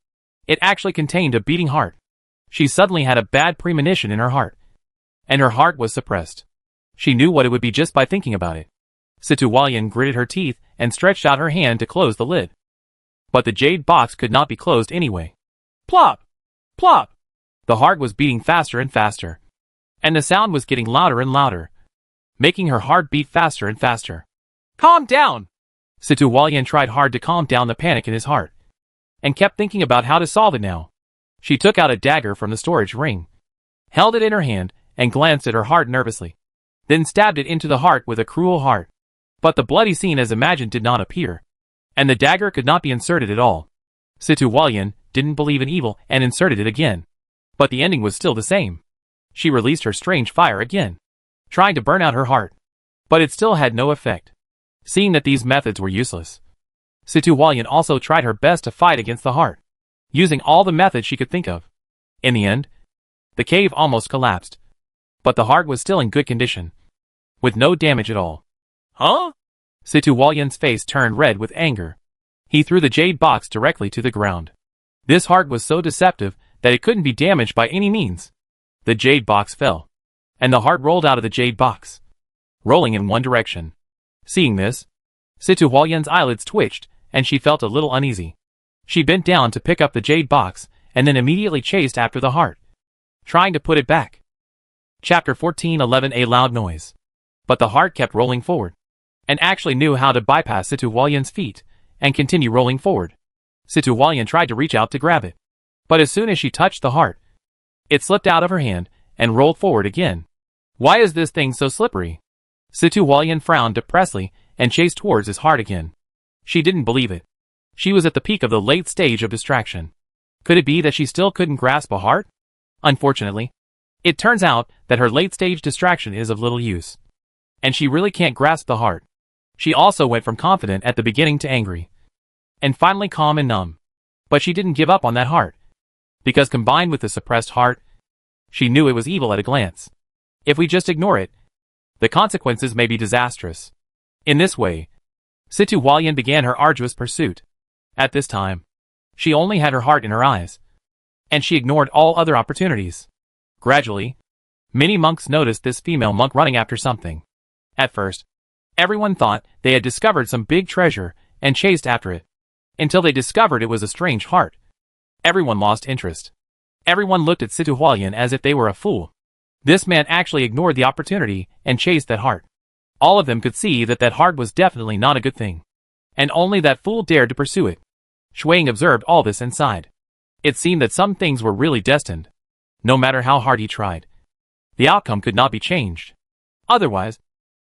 It actually contained a beating heart. She suddenly had a bad premonition in her heart, and her heart was suppressed. She knew what it would be just by thinking about it. Situwalian gritted her teeth and stretched out her hand to close the lid. But the jade box could not be closed anyway. Plop! Plop! The heart was beating faster and faster, and the sound was getting louder and louder, making her heart beat faster and faster. Calm down! Situwalian tried hard to calm down the panic in his heart, and kept thinking about how to solve it now. She took out a dagger from the storage ring, held it in her hand, and glanced at her heart nervously, then stabbed it into the heart with a cruel heart. But the bloody scene as imagined did not appear, and the dagger could not be inserted at all. Situwalian didn't believe in evil and inserted it again, but the ending was still the same. She released her strange fire again, trying to burn out her heart, but it still had no effect. Seeing that these methods were useless, Situwalian also tried her best to fight against the heart, using all the methods she could think of. In the end, the cave almost collapsed, but the heart was still in good condition, with no damage at all. Huh? Situwalian's face turned red with anger. He threw the jade box directly to the ground. This heart was so deceptive that it couldn't be damaged by any means. The jade box fell, and the heart rolled out of the jade box, rolling in one direction. Seeing this, Situwalian's eyelids twitched, and she felt a little uneasy. She bent down to pick up the jade box, and then immediately chased after the heart, trying to put it back. Chapter 14:11 A loud noise. But the heart kept rolling forward, and actually knew how to bypass Situwalian's feet, and continue rolling forward. Situwalian tried to reach out to grab it, but as soon as she touched the heart, it slipped out of her hand, and rolled forward again. Why is this thing so slippery? Situwalian frowned depressedly, and chased towards his heart again. She didn't believe it. She was at the peak of the late stage of distraction. Could it be that she still couldn't grasp a heart? Unfortunately, it turns out that her late stage distraction is of little use, and she really can't grasp the heart. She also went from confident at the beginning to angry, and finally calm and numb. But she didn't give up on that heart, because combined with the suppressed heart, she knew it was evil at a glance. If we just ignore it, the consequences may be disastrous. In this way, Situwalian began her arduous pursuit. At this time, she only had her heart in her eyes, and she ignored all other opportunities. Gradually, many monks noticed this female monk running after something. At first, everyone thought they had discovered some big treasure and chased after it, until they discovered it was a strange heart. Everyone lost interest. Everyone looked at Situwalian as if they were a fool. This man actually ignored the opportunity and chased that heart. All of them could see that that heart was definitely not a good thing, and only that fool dared to pursue it. Shuang observed all this and sighed. It seemed that some things were really destined. No matter how hard he tried, the outcome could not be changed. Otherwise,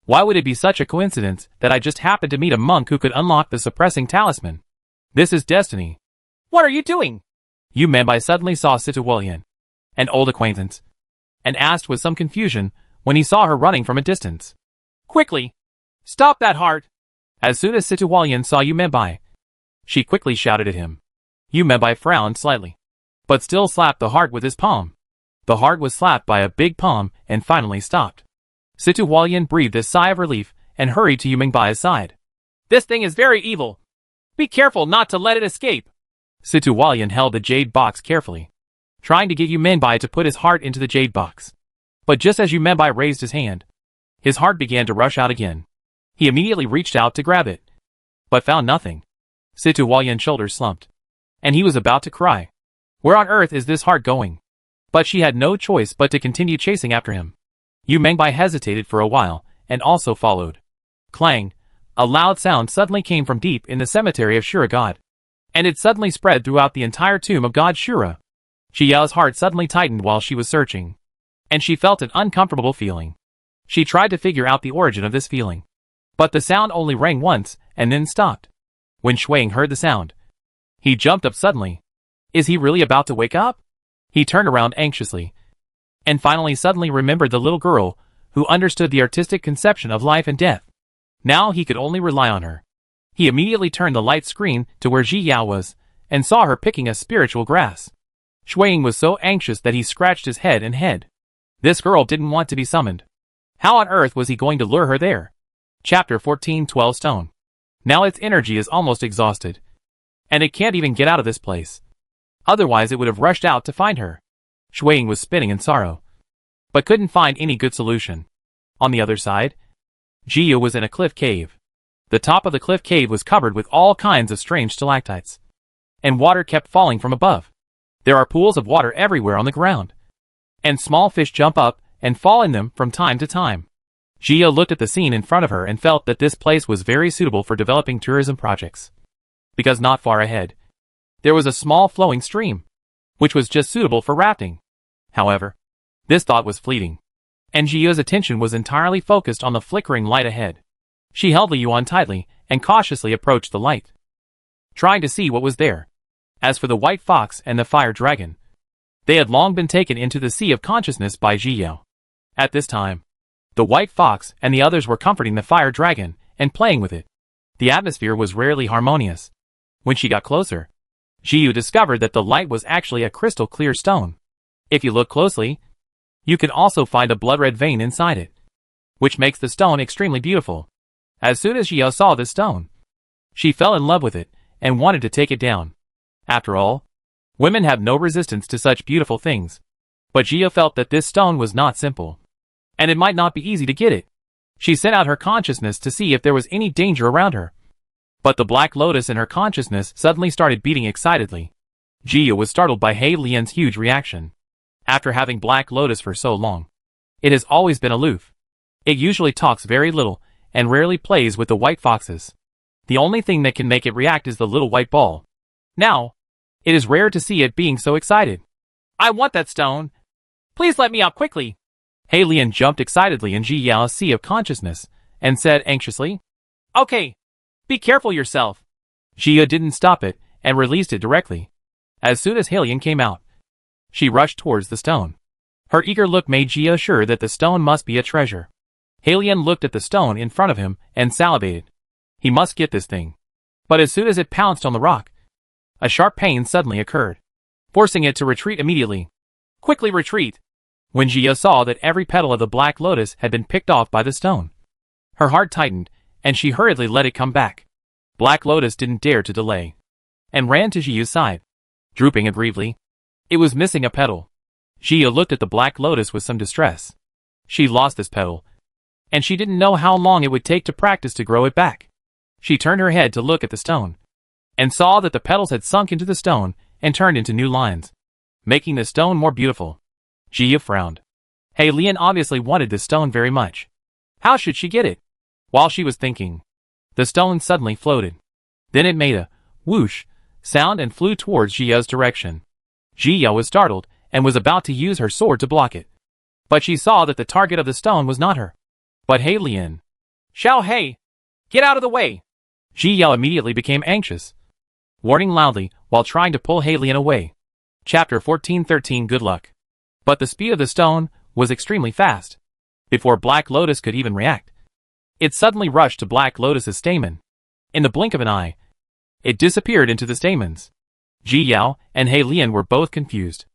why would it be such a coincidence that I just happened to meet a monk who could unlock the suppressing talisman? This is destiny. What are you doing? Yu Menbai suddenly saw Situwalian, an old acquaintance, and asked with some confusion when he saw her running from a distance. Quickly! Stop that heart! As soon as Situwalian saw Yu Menbai, she quickly shouted at him. Yu Menbai frowned slightly, but still slapped the heart with his palm. The heart was slapped by a big palm and finally stopped. Situwalian breathed a sigh of relief and hurried to Yu Menbai's side. This thing is very evil. Be careful not to let it escape. Situwalian held the jade box carefully, trying to get Yu Menbai to put his heart into the jade box. But just as Yu Menbai raised his hand, his heart began to rush out again. He immediately reached out to grab it, but found nothing. Situwalian's shoulders slumped, and he was about to cry. Where on earth is this heart going? But she had no choice but to continue chasing after him. Yu Menbai hesitated for a while, and also followed. Clang! A loud sound suddenly came from deep in the cemetery of Shura God, and it suddenly spread throughout the entire tomb of God Shura. Xiao's heart suddenly tightened while she was searching, and she felt an uncomfortable feeling. She tried to figure out the origin of this feeling, but the sound only rang once and then stopped. When Shuang heard the sound, he jumped up suddenly. Is he really about to wake up? He turned around anxiously, and finally suddenly remembered the little girl who understood the artistic conception of life and death. Now he could only rely on her. He immediately turned the light screen to where Ji Yao was, and saw her picking a spiritual grass. Shuang was so anxious that he scratched his head and head. This girl didn't want to be summoned. How on earth was he going to lure her there? Chapter 1412 Stone. Now its energy is almost exhausted. And it can't even get out of this place. Otherwise it would have rushed out to find her. Shuiying was spinning in sorrow, but couldn't find any good solution. On the other side, Jiyu was in a cliff cave. The top of the cliff cave was covered with all kinds of strange stalactites, and water kept falling from above. There are pools of water everywhere on the ground, and small fish jump up and fall in them from time to time. Jiyu looked at the scene in front of her and felt that this place was very suitable for developing tourism projects. Because not far ahead, there was a small flowing stream, which was just suitable for rafting. However, this thought was fleeting, and Jiyu's attention was entirely focused on the flickering light ahead. She held the yuan tightly and cautiously approached the light, trying to see what was there. As for the white fox and the fire dragon, they had long been taken into the sea of consciousness by Jiyu. At this time, the white fox and the others were comforting the fire dragon and playing with it. The atmosphere was rarely harmonious. When she got closer, Jiyu discovered that the light was actually a crystal clear stone. If you look closely, you can also find a blood-red vein inside it, which makes the stone extremely beautiful. As soon as Jiyu saw this stone, she fell in love with it and wanted to take it down. After all, women have no resistance to such beautiful things. But Jiyu felt that this stone was not simple, and it might not be easy to get it. She sent out her consciousness to see if there was any danger around her. But the black lotus in her consciousness suddenly started beating excitedly. Jiyu was startled by He Lian's huge reaction. After having black lotus for so long, it has always been aloof. It usually talks very little and rarely plays with the white foxes. The only thing that can make it react is the little white ball. Now, it is rare to see it being so excited. I want that stone. Please let me out quickly. He Lian jumped excitedly in Jiyu's sea of consciousness and said anxiously, Okay, be careful yourself. Jiyu didn't stop it and released it directly. As soon as He Lian came out, she rushed towards the stone. Her eager look made Jiyu sure that the stone must be a treasure. He Lian looked at the stone in front of him and salivated. He must get this thing. But as soon as it pounced on the rock, a sharp pain suddenly occurred, forcing it to retreat immediately. Quickly retreat. When Jiyu saw that every petal of the black lotus had been picked off by the stone, her heart tightened, and she hurriedly let it come back. Black Lotus didn't dare to delay, and ran to Jiyu's side, drooping aggrievely. It was missing a petal. Jiyu looked at the Black Lotus with some distress. She lost this petal, and she didn't know how long it would take to practice to grow it back. She turned her head to look at the stone, and saw that the petals had sunk into the stone and turned into new lines, making the stone more beautiful. Jiyu frowned. He Lian obviously wanted this stone very much. How should she get it? While she was thinking, the stone suddenly floated. Then it made a whoosh sound and flew towards Jiyu's direction. Jiyu was startled and was about to use her sword to block it. But she saw that the target of the stone was not her, but He Lian. Xiao He, get out of the way. Jiyu immediately became anxious, warning loudly while trying to pull He Lian away. Chapter 1413 Good Luck. But the speed of the stone was extremely fast. Before Black Lotus could even react, it suddenly rushed to Black Lotus's stamen. In the blink of an eye, it disappeared into the stamens. Jiyu and He Lian were both confused.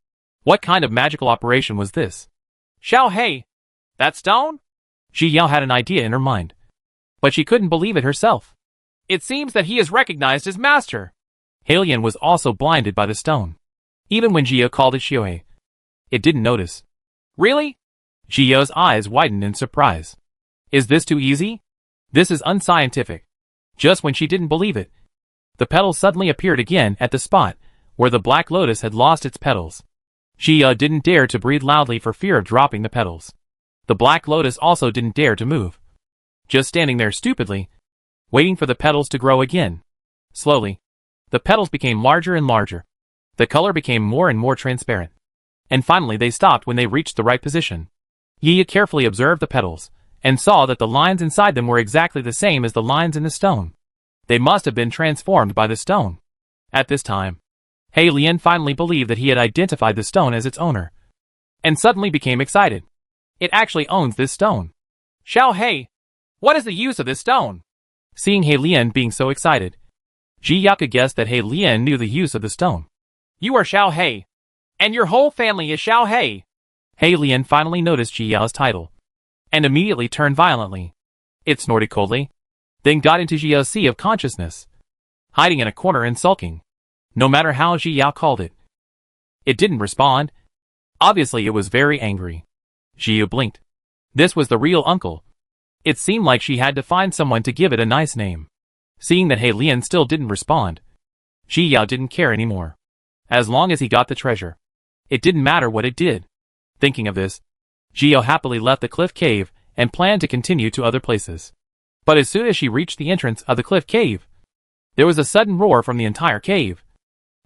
What kind of magical operation was this? Xiao He, that stone? Jiyu had an idea in her mind, but she couldn't believe it herself. It seems that he is recognized as master. He Lian was also blinded by the stone. Even when Jiyu called it Xiao He, it didn't notice. Really? Jiyu's eyes widened in surprise. Is this too easy? This is unscientific. Just when she didn't believe it, the petals suddenly appeared again at the spot where the Black Lotus had lost its petals. Jiyu didn't dare to breathe loudly for fear of dropping the petals. The Black Lotus also didn't dare to move, just standing there stupidly, waiting for the petals to grow again. Slowly, the petals became larger and larger. The color became more and more transparent. And finally they stopped when they reached the right position. Jiyu carefully observed the petals, and saw that the lines inside them were exactly the same as the lines in the stone. They must have been transformed by the stone. At this time, He Lian finally believed that he had identified the stone as its owner, and suddenly became excited. It actually owns this stone. Xiao He, what is the use of this stone? Seeing He Lian being so excited, Jiyu could guess that He Lian knew the use of the stone. You are Xiao He, and your whole family is Xiao He. He Lian finally noticed Jiyu's title. and immediately turned violently. It snorted coldly, then got into Xiao's sea of consciousness, hiding in a corner and sulking, no matter how Xiao called it. It didn't respond. Obviously it was very angry. Xiao blinked. This was the real uncle. It seemed like she had to find someone to give it a nice name. Seeing that He Lian still didn't respond, Xiao didn't care anymore. As long as he got the treasure, it didn't matter what it did. Thinking of this, Xiao happily left the cliff cave and planned to continue to other places. But as soon as she reached the entrance of the cliff cave, there was a sudden roar from the entire cave,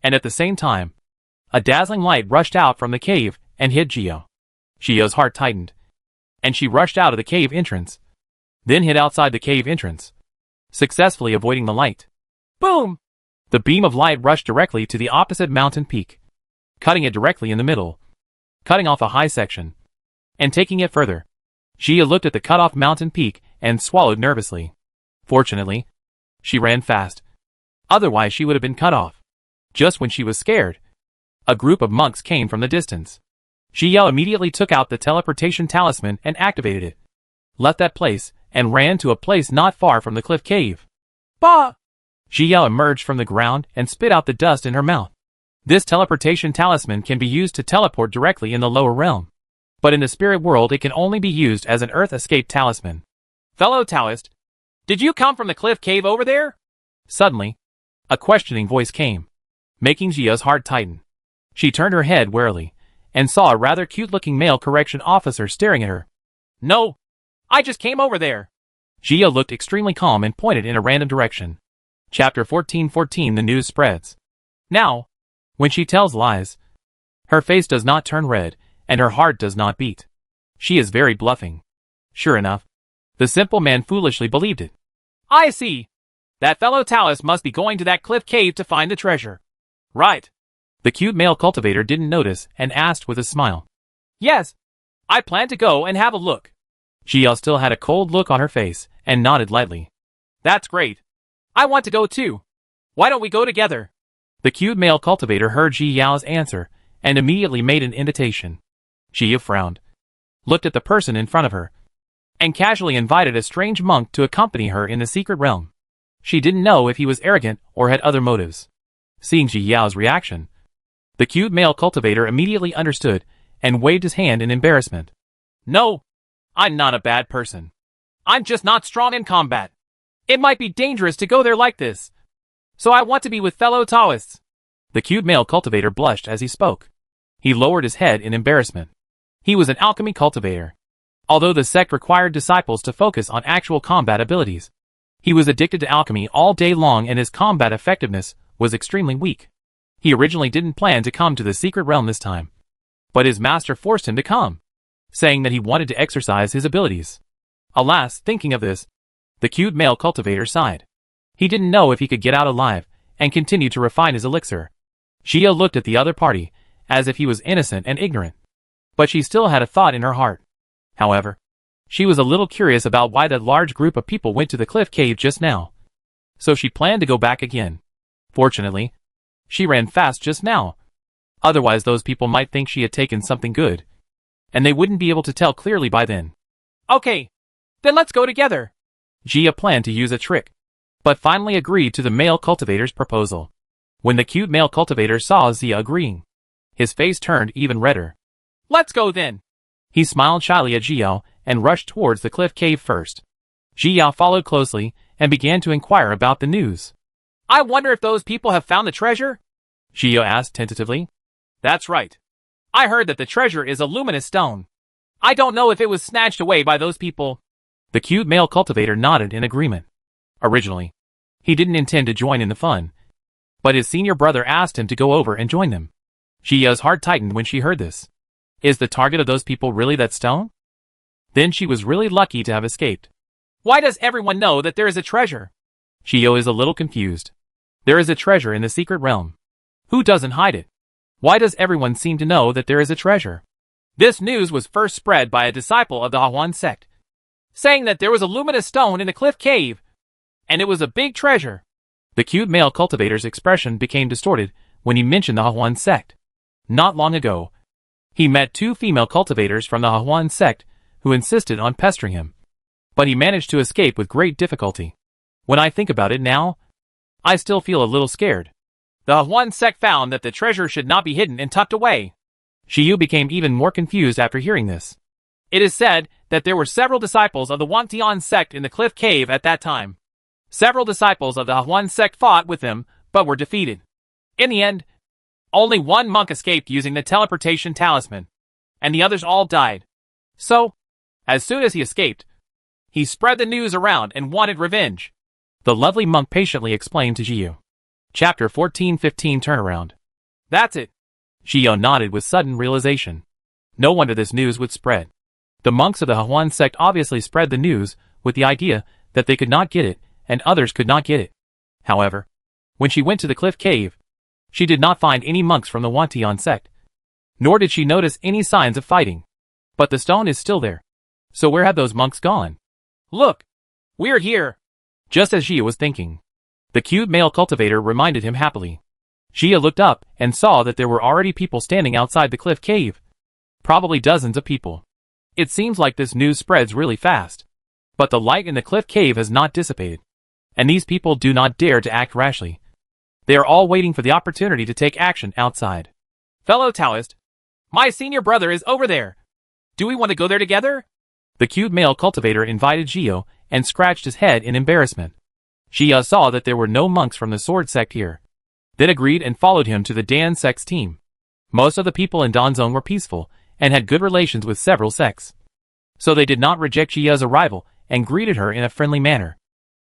and at the same time, a dazzling light rushed out from the cave and hit Xiao. Xiao's heart tightened, and she rushed out of the cave entrance, then hid outside the cave entrance, successfully avoiding the light. Boom! The beam of light rushed directly to the opposite mountain peak, cutting it directly in the middle, cutting off a high section, and taking it further. Xiao looked at the cut-off mountain peak and swallowed nervously. Fortunately, she ran fast. Otherwise she would have been cut off. Just when she was scared, a group of monks came from the distance. Xiao immediately took out the teleportation talisman and activated it, left that place, and ran to a place not far from the cliff cave. Bah! Xiao emerged from the ground and spit out the dust in her mouth. This teleportation talisman can be used to teleport directly in the lower realm, but in the spirit world it can only be used as an earth escape talisman. Fellow Taoist, did you come from the cliff cave over there? Suddenly, a questioning voice came, making Xiao's heart tighten. She turned her head warily, and saw a rather cute-looking male correction officer staring at her. No, I just came over there. Xiao looked extremely calm and pointed in a random direction. Chapter 1414 The news spreads. Now, when she tells lies, her face does not turn red, and her heart does not beat. She is very bluffing. Sure enough, the simple man foolishly believed it. I see. That fellow Taoist must be going to that cliff cave to find the treasure. Right. The cute male cultivator didn't notice and asked with a smile. Yes, I plan to go and have a look. Xiao still had a cold look on her face and nodded lightly. That's great. I want to go too. Why don't we go together? The cute male cultivator heard Xiao's answer and immediately made an invitation. Xiao frowned, looked at the person in front of her, and casually invited a strange monk to accompany her in the secret realm. She didn't know if he was arrogant or had other motives. Seeing Xiao's reaction, the cute male cultivator immediately understood and waved his hand in embarrassment. No, I'm not a bad person. I'm just not strong in combat. It might be dangerous to go there like this, so I want to be with fellow Taoists. The cute male cultivator blushed as he spoke. He lowered his head in embarrassment. He was an alchemy cultivator. Although the sect required disciples to focus on actual combat abilities, he was addicted to alchemy all day long and his combat effectiveness was extremely weak. He originally didn't plan to come to the secret realm this time, but his master forced him to come, saying that he wanted to exercise his abilities. Alas, thinking of this, the cute male cultivator sighed. He didn't know if he could get out alive and continue to refine his elixir. Xiao looked at the other party as if he was innocent and ignorant, but she still had a thought in her heart. However, she was a little curious about why that large group of people went to the cliff cave just now, so she planned to go back again. Fortunately, she ran fast just now. Otherwise those people might think she had taken something good, and they wouldn't be able to tell clearly by then. Okay, then let's go together. Xiao planned to use a trick, but finally agreed to the male cultivator's proposal. When the cute male cultivator saw Xiao agreeing, his face turned even redder. Let's go then. He smiled shyly at Xiao and rushed towards the cliff cave first. Xiao followed closely and began to inquire about the news. I wonder if those people have found the treasure? Xiao asked tentatively. That's right. I heard that the treasure is a luminous stone. I don't know if it was snatched away by those people. The cute male cultivator nodded in agreement. Originally, he didn't intend to join in the fun, but his senior brother asked him to go over and join them. Xiao's heart tightened when she heard this. Is the target of those people really that stone? Then she was really lucky to have escaped. Why does everyone know that there is a treasure? Xiao is a little confused. There is a treasure in the secret realm. Who doesn't hide it? Why does everyone seem to know that there is a treasure? This news was first spread by a disciple of the Hahuan sect, saying that there was a luminous stone in the cliff cave, and it was a big treasure. The cute male cultivator's expression became distorted when he mentioned the Hahuan sect. Not long ago, he met two female cultivators from the Hahuan sect who insisted on pestering him. But he managed to escape with great difficulty. When I think about it now, I still feel a little scared. The Huan sect found that the treasure should not be hidden and tucked away. Xiyu became even more confused after hearing this. It is said that there were several disciples of the Wantian sect in the cliff cave at that time. Several disciples of the Huan sect fought with them, but were defeated. In the end, only one monk escaped using the teleportation talisman, and the others all died. So, as soon as he escaped, he spread the news around and wanted revenge. The lovely monk patiently explained to Xiyu. Chapter 1415 Turnaround. That's it. Xiyu nodded with sudden realization. No wonder this news would spread. The monks of the Huan sect obviously spread the news with the idea that they could not get it and others could not get it. However, when she went to the cliff cave, she did not find any monks from the Wantian sect. Nor did she notice any signs of fighting. But the stone is still there. So where have those monks gone? Look! We're here! Just as Xiyu was thinking, the cute male cultivator reminded him happily. Xiyu looked up and saw that there were already people standing outside the cliff cave. Probably dozens of people. It seems like this news spreads really fast. But the light in the cliff cave has not dissipated. And these people do not dare to act rashly. They are all waiting for the opportunity to take action outside. Fellow Taoist, my senior brother is over there. Do we want to go there together? The cute male cultivator invited Xiyu and scratched his head in embarrassment. Xiyu saw that there were no monks from the sword sect here. Then agreed and followed him to the Dan sect's team. Most of the people in Danzong were peaceful and had good relations with several sects. So they did not reject Xiyu's arrival and greeted her in a friendly manner.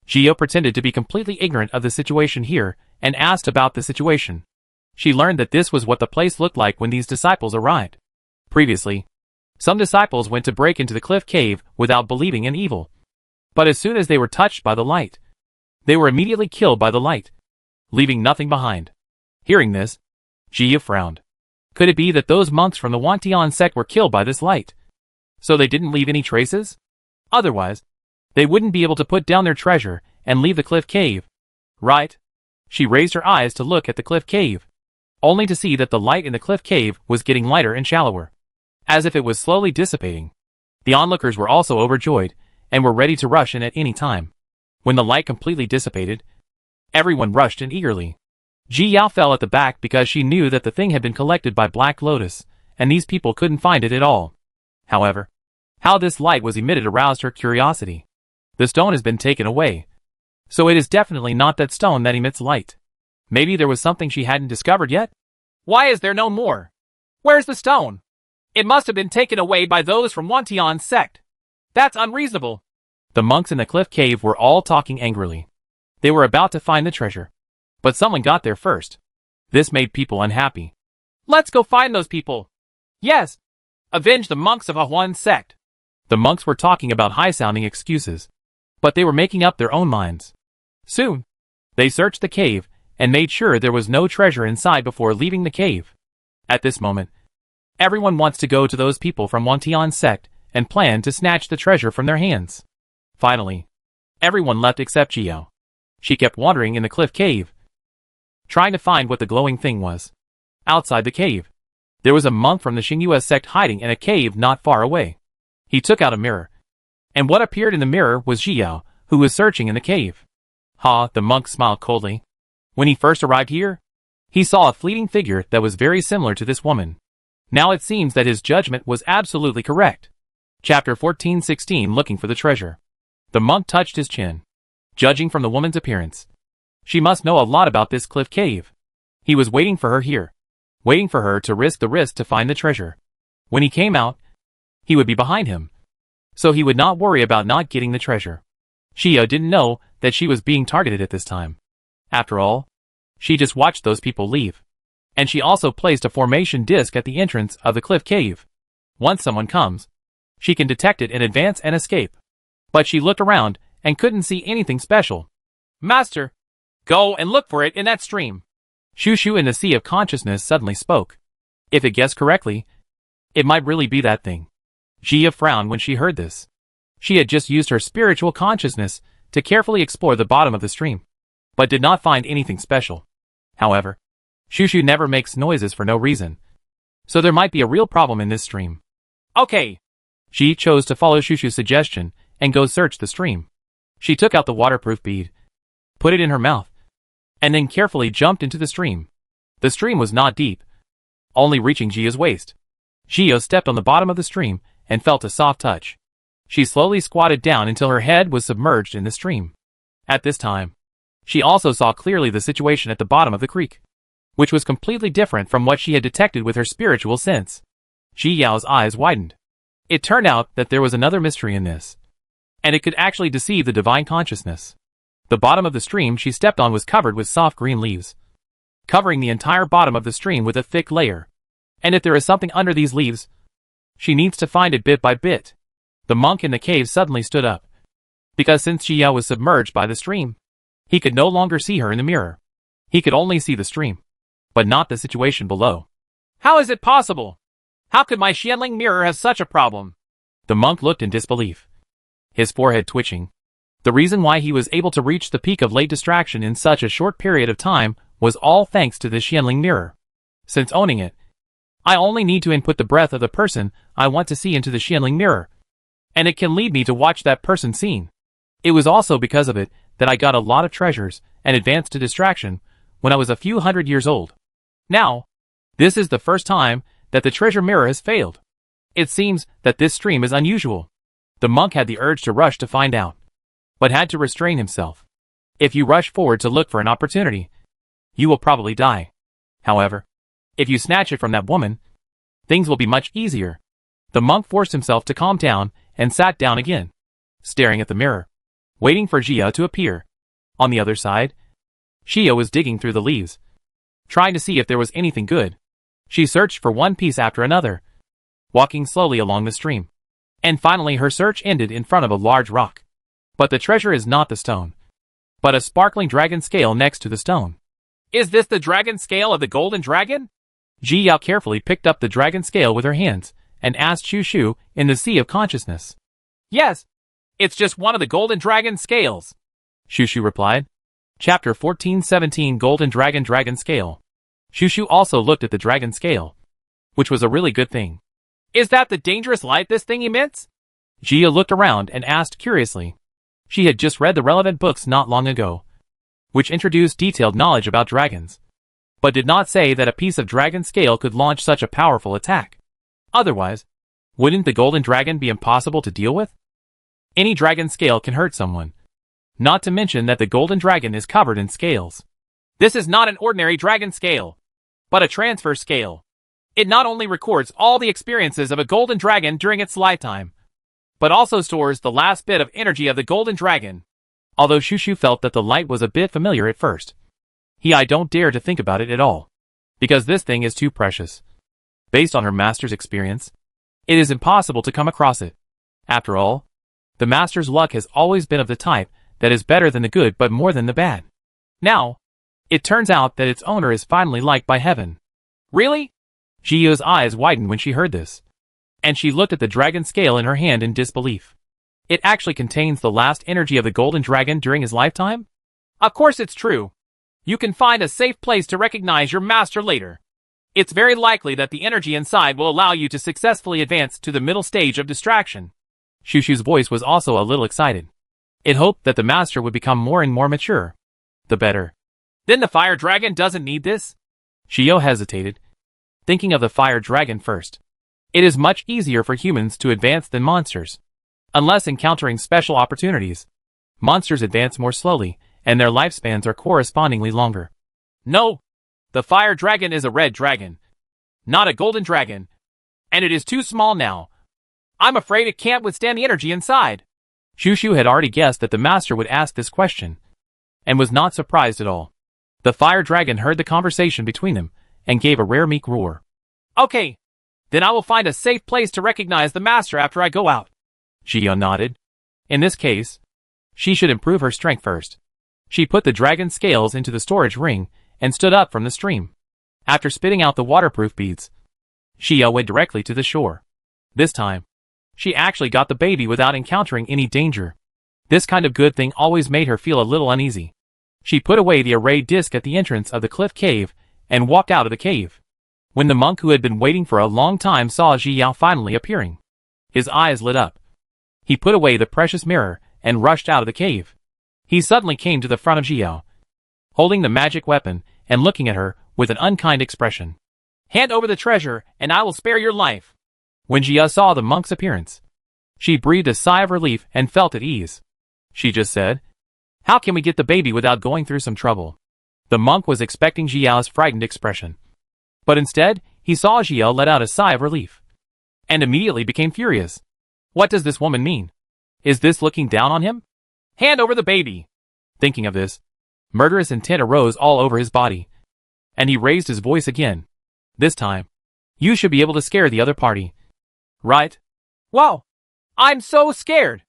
Xiyu pretended to be completely ignorant of the situation here and asked about the situation. She learned that this was what the place looked like when these disciples arrived. Previously, some disciples went to break into the cliff cave without believing in evil. But as soon as they were touched by the light, they were immediately killed by the light, leaving nothing behind. Hearing this, Xiyu frowned. Could it be that those monks from the Wantian sect were killed by this light? So they didn't leave any traces? Otherwise, they wouldn't be able to put down their treasure and leave the cliff cave. Right? She raised her eyes to look at the cliff cave, only to see that the light in the cliff cave was getting lighter and shallower, as if it was slowly dissipating. The onlookers were also overjoyed and were ready to rush in at any time. When the light completely dissipated, everyone rushed in eagerly. Ji Yao fell at the back because she knew that the thing had been collected by Black Lotus, and these people couldn't find it at all. However, how this light was emitted aroused her curiosity. The stone has been taken away, so it is definitely not that stone that emits light. Maybe there was something she hadn't discovered yet? Why is there no more? Where's the stone? It must have been taken away by those from Wantian sect. That's unreasonable. The monks in the cliff cave were all talking angrily. They were about to find the treasure, but someone got there first. This made people unhappy. Let's go find those people. Yes. Avenge the monks of a Huan sect. The monks were talking about high-sounding excuses, but they were making up their own minds. Soon, they searched the cave and made sure there was no treasure inside before leaving the cave. At this moment, everyone wants to go to those people from Wantian sect and plan to snatch the treasure from their hands. Finally, everyone left except Xiyu. She kept wandering in the cliff cave, trying to find what the glowing thing was. Outside the cave, there was a monk from the Xingyue sect hiding in a cave not far away. He took out a mirror, and what appeared in the mirror was Xiyu, who was searching in the cave. Ha, the monk smiled coldly. When he first arrived here, he saw a fleeting figure that was very similar to this woman. Now it seems that his judgment was absolutely correct. Chapter 1416 Looking for the Treasure. The monk touched his chin. Judging from the woman's appearance, she must know a lot about this cliff cave. He was waiting for her here, waiting for her to risk the risk to find the treasure. When he came out, he would be behind him, so he would not worry about not getting the treasure. Xiyu didn't know that she was being targeted at this time. After all, she just watched those people leave. And she also placed a formation disc at the entrance of the cliff cave. Once someone comes, she can detect it in advance and escape. But she looked around and couldn't see anything special. Master, go and look for it in that stream. Shushu in the Sea of Consciousness suddenly spoke. If it guessed correctly, it might really be that thing. Xiyu frowned when she heard this. She had just used her spiritual consciousness to carefully explore the bottom of the stream, but did not find anything special. However, Shushu never makes noises for no reason, so there might be a real problem in this stream. Okay, She chose to follow Shushu's suggestion and go search the stream. She took out the waterproof bead, put it in her mouth, and then carefully jumped into the stream. The stream was not deep, only reaching Jia's waist. Jia stepped on the bottom of the stream and felt a soft touch. She slowly squatted down until her head was submerged in the stream. At this time, she also saw clearly the situation at the bottom of the creek, which was completely different from what she had detected with her spiritual sense. Ji Yao's eyes widened. It turned out that there was another mystery in this, and it could actually deceive the divine consciousness. The bottom of the stream she stepped on was covered with soft green leaves, covering the entire bottom of the stream with a thick layer. And if there is something under these leaves, she needs to find it bit by bit. The monk in the cave suddenly stood up, because since Ji Yao was submerged by the stream, he could no longer see her in the mirror. He could only see the stream, but not the situation below. How is it possible? How could my Xianling mirror have such a problem? The monk looked in disbelief, his forehead twitching. The reason why he was able to reach the peak of late distraction in such a short period of time was all thanks to the Xianling mirror. Since owning it, I only need to input the breath of the person I want to see into the Xianling mirror, and it can lead me to watch that person scene. It was also because of it that I got a lot of treasures and advanced to distraction when I was a few hundred years old. Now, this is the first time that the treasure mirror has failed. It seems that this stream is unusual. The monk had the urge to rush to find out, but had to restrain himself. If you rush forward to look for an opportunity, you will probably die. However, if you snatch it from that woman, things will be much easier. The monk forced himself to calm down and sat down again, staring at the mirror, waiting for Jia to appear. On the other side, Jia was digging through the leaves, trying to see if there was anything good. She searched for one piece after another, walking slowly along the stream. And finally her search ended in front of a large rock. But the treasure is not the stone, but a sparkling dragon scale next to the stone. Is this the dragon scale of the golden dragon? Ji Yao carefully picked up the dragon scale with her hands and asked Shushu in the sea of consciousness. Yes, it's just one of the golden dragon scales, Shushu replied. Chapter 1417 Golden Dragon Scale. Shushu also looked at the dragon scale, which was a really good thing. Is that the dangerous light this thing emits? Jia looked around and asked curiously. She had just read the relevant books not long ago, which introduced detailed knowledge about dragons, but did not say that a piece of dragon scale could launch such a powerful attack. Otherwise, wouldn't the golden dragon be impossible to deal with? Any dragon scale can hurt someone, not to mention that the golden dragon is covered in scales. This is not an ordinary dragon scale, but a transfer scale. It not only records all the experiences of a golden dragon during its lifetime, but also stores the last bit of energy of the golden dragon. Although Shushu felt that the light was a bit familiar at first, I don't dare to think about it at all, because this thing is too precious. Based on her master's experience, it is impossible to come across it. After all, the master's luck has always been of the type that is better than the good but more than the bad. Now, it turns out that its owner is finally liked by heaven. Really? Jia's eyes widened when she heard this, and she looked at the dragon scale in her hand in disbelief. It actually contains the last energy of the golden dragon during his lifetime? Of course it's true. You can find a safe place to recognize your master later. It's very likely that the energy inside will allow you to successfully advance to the middle stage of distraction. Shushu's voice was also a little excited. It hoped that the master would become more and more mature. The better. Then the fire dragon doesn't need this? Shio hesitated, thinking of the fire dragon first. It is much easier for humans to advance than monsters. Unless encountering special opportunities, monsters advance more slowly, and their lifespans are correspondingly longer. No, the fire dragon is a red dragon, not a golden dragon, and it is too small now. I'm afraid it can't withstand the energy inside. Shushu had already guessed that the master would ask this question, and was not surprised at all. The fire dragon heard the conversation between them, and gave a rare meek roar. Okay, then I will find a safe place to recognize the master after I go out. Jia nodded. In this case, she should improve her strength first. She put the dragon scales into the storage ring, and stood up from the stream. After spitting out the waterproof beads, Jia went directly to the shore. This time, she actually got the baby without encountering any danger. This kind of good thing always made her feel a little uneasy. She put away the array disc at the entrance of the cliff cave, and walked out of the cave. When the monk who had been waiting for a long time saw Ji Yao finally appearing, His eyes lit up. He put away the precious mirror and rushed out of the cave. He suddenly came to the front of Jiao, holding the magic weapon and looking at her with an unkind expression. Hand over the treasure, and I will spare your life. When Jia saw the monk's appearance, she breathed a sigh of relief and felt at ease. She just said, "How can we get the baby without going through some trouble?" The monk was expecting Jiao's frightened expression. But instead, he saw Jiao let out a sigh of relief, and immediately became furious. What does this woman mean? Is this looking down on him? Hand over the baby. Thinking of this, murderous intent arose all over his body, and he raised his voice again. This time, you should be able to scare the other party, right? Whoa! I'm so scared!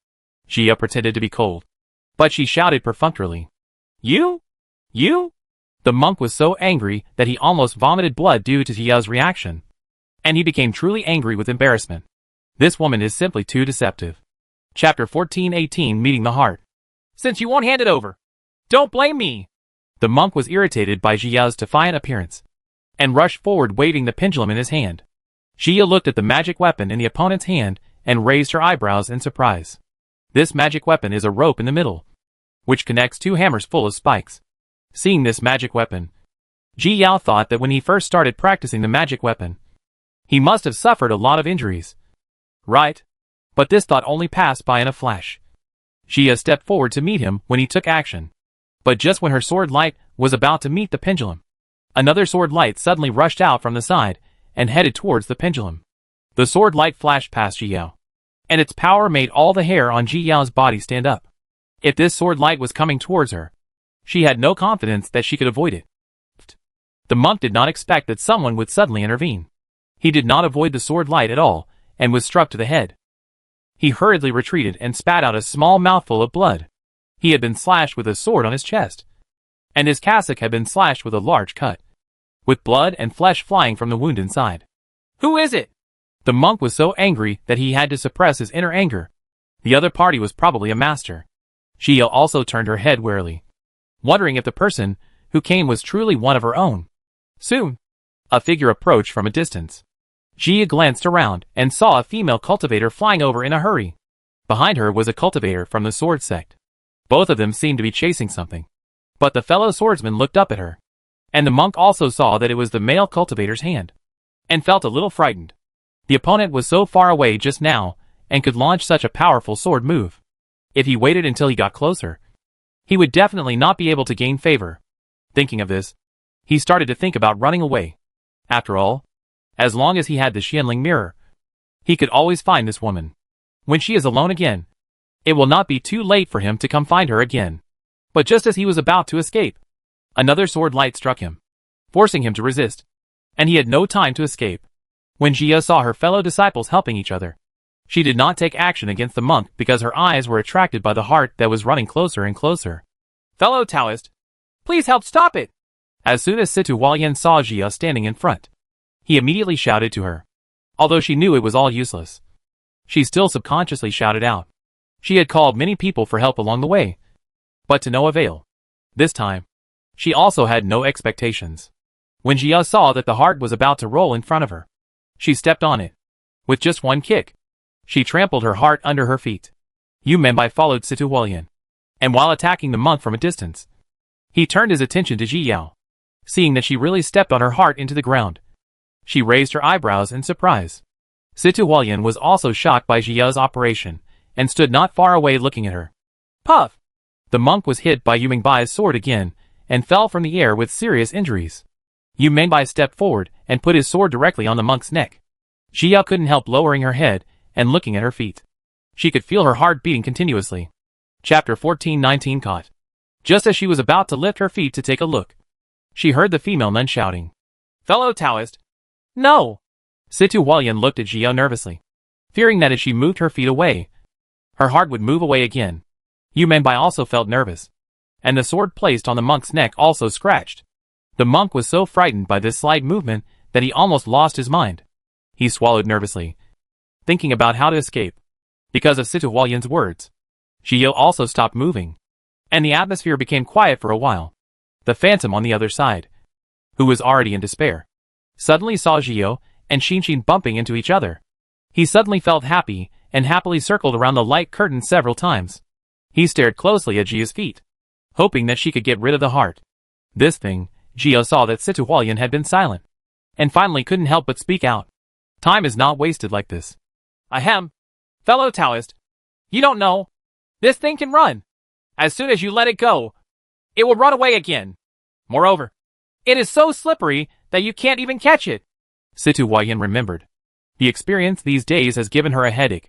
Jia pretended to be cold, but she shouted perfunctorily. You? You? The monk was so angry that he almost vomited blood due to Jia's reaction, and he became truly angry with embarrassment. This woman is simply too deceptive. Chapter 1418, Meeting the Heart. Since you won't hand it over, don't blame me. The monk was irritated by Jia's defiant appearance, and rushed forward waving the pendulum in his hand. Jia looked at the magic weapon in the opponent's hand and raised her eyebrows in surprise. This magic weapon is a rope in the middle, which connects two hammers full of spikes. Seeing this magic weapon, Ji Yao thought that when he first started practicing the magic weapon, he must have suffered a lot of injuries. Right? But this thought only passed by in a flash. Jia stepped forward to meet him when he took action. But just when her sword light was about to meet the pendulum, another sword light suddenly rushed out from the side and headed towards the pendulum. The sword light flashed past Ji Yao, and its power made all the hair on Ji Yao's body stand up. If this sword light was coming towards her, she had no confidence that she could avoid it. The monk did not expect that someone would suddenly intervene. He did not avoid the sword light at all and was struck to the head. He hurriedly retreated and spat out a small mouthful of blood. He had been slashed with a sword on his chest, and his cassock had been slashed with a large cut, with blood and flesh flying from the wound inside. Who is it? The monk was so angry that he had to suppress his inner anger. The other party was probably a master. Jia also turned her head warily, wondering if the person who came was truly one of her own. Soon, a figure approached from a distance. Jia glanced around and saw a female cultivator flying over in a hurry. Behind her was a cultivator from the sword sect. Both of them seemed to be chasing something. But the fellow swordsman looked up at her, and the monk also saw that it was the male cultivator's hand, and felt a little frightened. The opponent was so far away just now, and could launch such a powerful sword move. If he waited until he got closer, he would definitely not be able to gain favor. Thinking of this, he started to think about running away. After all, as long as he had the Xianling mirror, he could always find this woman. When she is alone again, it will not be too late for him to come find her again. But just as he was about to escape, another sword light struck him, forcing him to resist, and he had no time to escape. When Jia saw her fellow disciples helping each other, she did not take action against the monk because her eyes were attracted by the heart that was running closer and closer. Fellow Taoist, please help stop it. As soon as Situ Hualyan saw Jia standing in front, he immediately shouted to her. Although she knew it was all useless, she still subconsciously shouted out. She had called many people for help along the way, but to no avail. This time, she also had no expectations. When Jia saw that the heart was about to roll in front of her, she stepped on it. With just one kick, she trampled her heart under her feet. Yu Menbai followed Situ Hualyan, and while attacking the monk from a distance, he turned his attention to Ji Yao. Seeing that she really stepped on her heart into the ground, she raised her eyebrows in surprise. Situ Hualyan was also shocked by Jia's operation, and stood not far away looking at her. Puff! The monk was hit by Yu Mengbai's sword again, and fell from the air with serious injuries. Yu Mengbai stepped forward and put his sword directly on the monk's neck. Jia couldn't help lowering her head and looking at her feet. She could feel her heart beating continuously. Chapter 1419 Caught. Just as she was about to lift her feet to take a look, she heard the female nun shouting, Fellow Taoist, no! Situ Hualyan looked at Jia nervously, fearing that if she moved her feet away, her heart would move away again. Yu Menbai also felt nervous, and the sword placed on the monk's neck also scratched. The monk was so frightened by this slight movement that he almost lost his mind. He swallowed nervously, thinking about how to escape. Because of Situ Hualyan's words, Jia also stopped moving, and the atmosphere became quiet for a while. The phantom on the other side, who was already in despair, suddenly saw Jia and Xinshin bumping into each other. He suddenly felt happy, and happily circled around the light curtain several times. He stared closely at Jia's feet, hoping that she could get rid of the heart. This thing, Jia saw that Situ Hualyan had been silent, and finally couldn't help but speak out. Time is not wasted like this. Ahem. Fellow Taoist, you don't know. This thing can run. As soon as you let it go, it will run away again. Moreover, it is so slippery that you can't even catch it. Situ Hualyan remembered. The experience these days has given her a headache.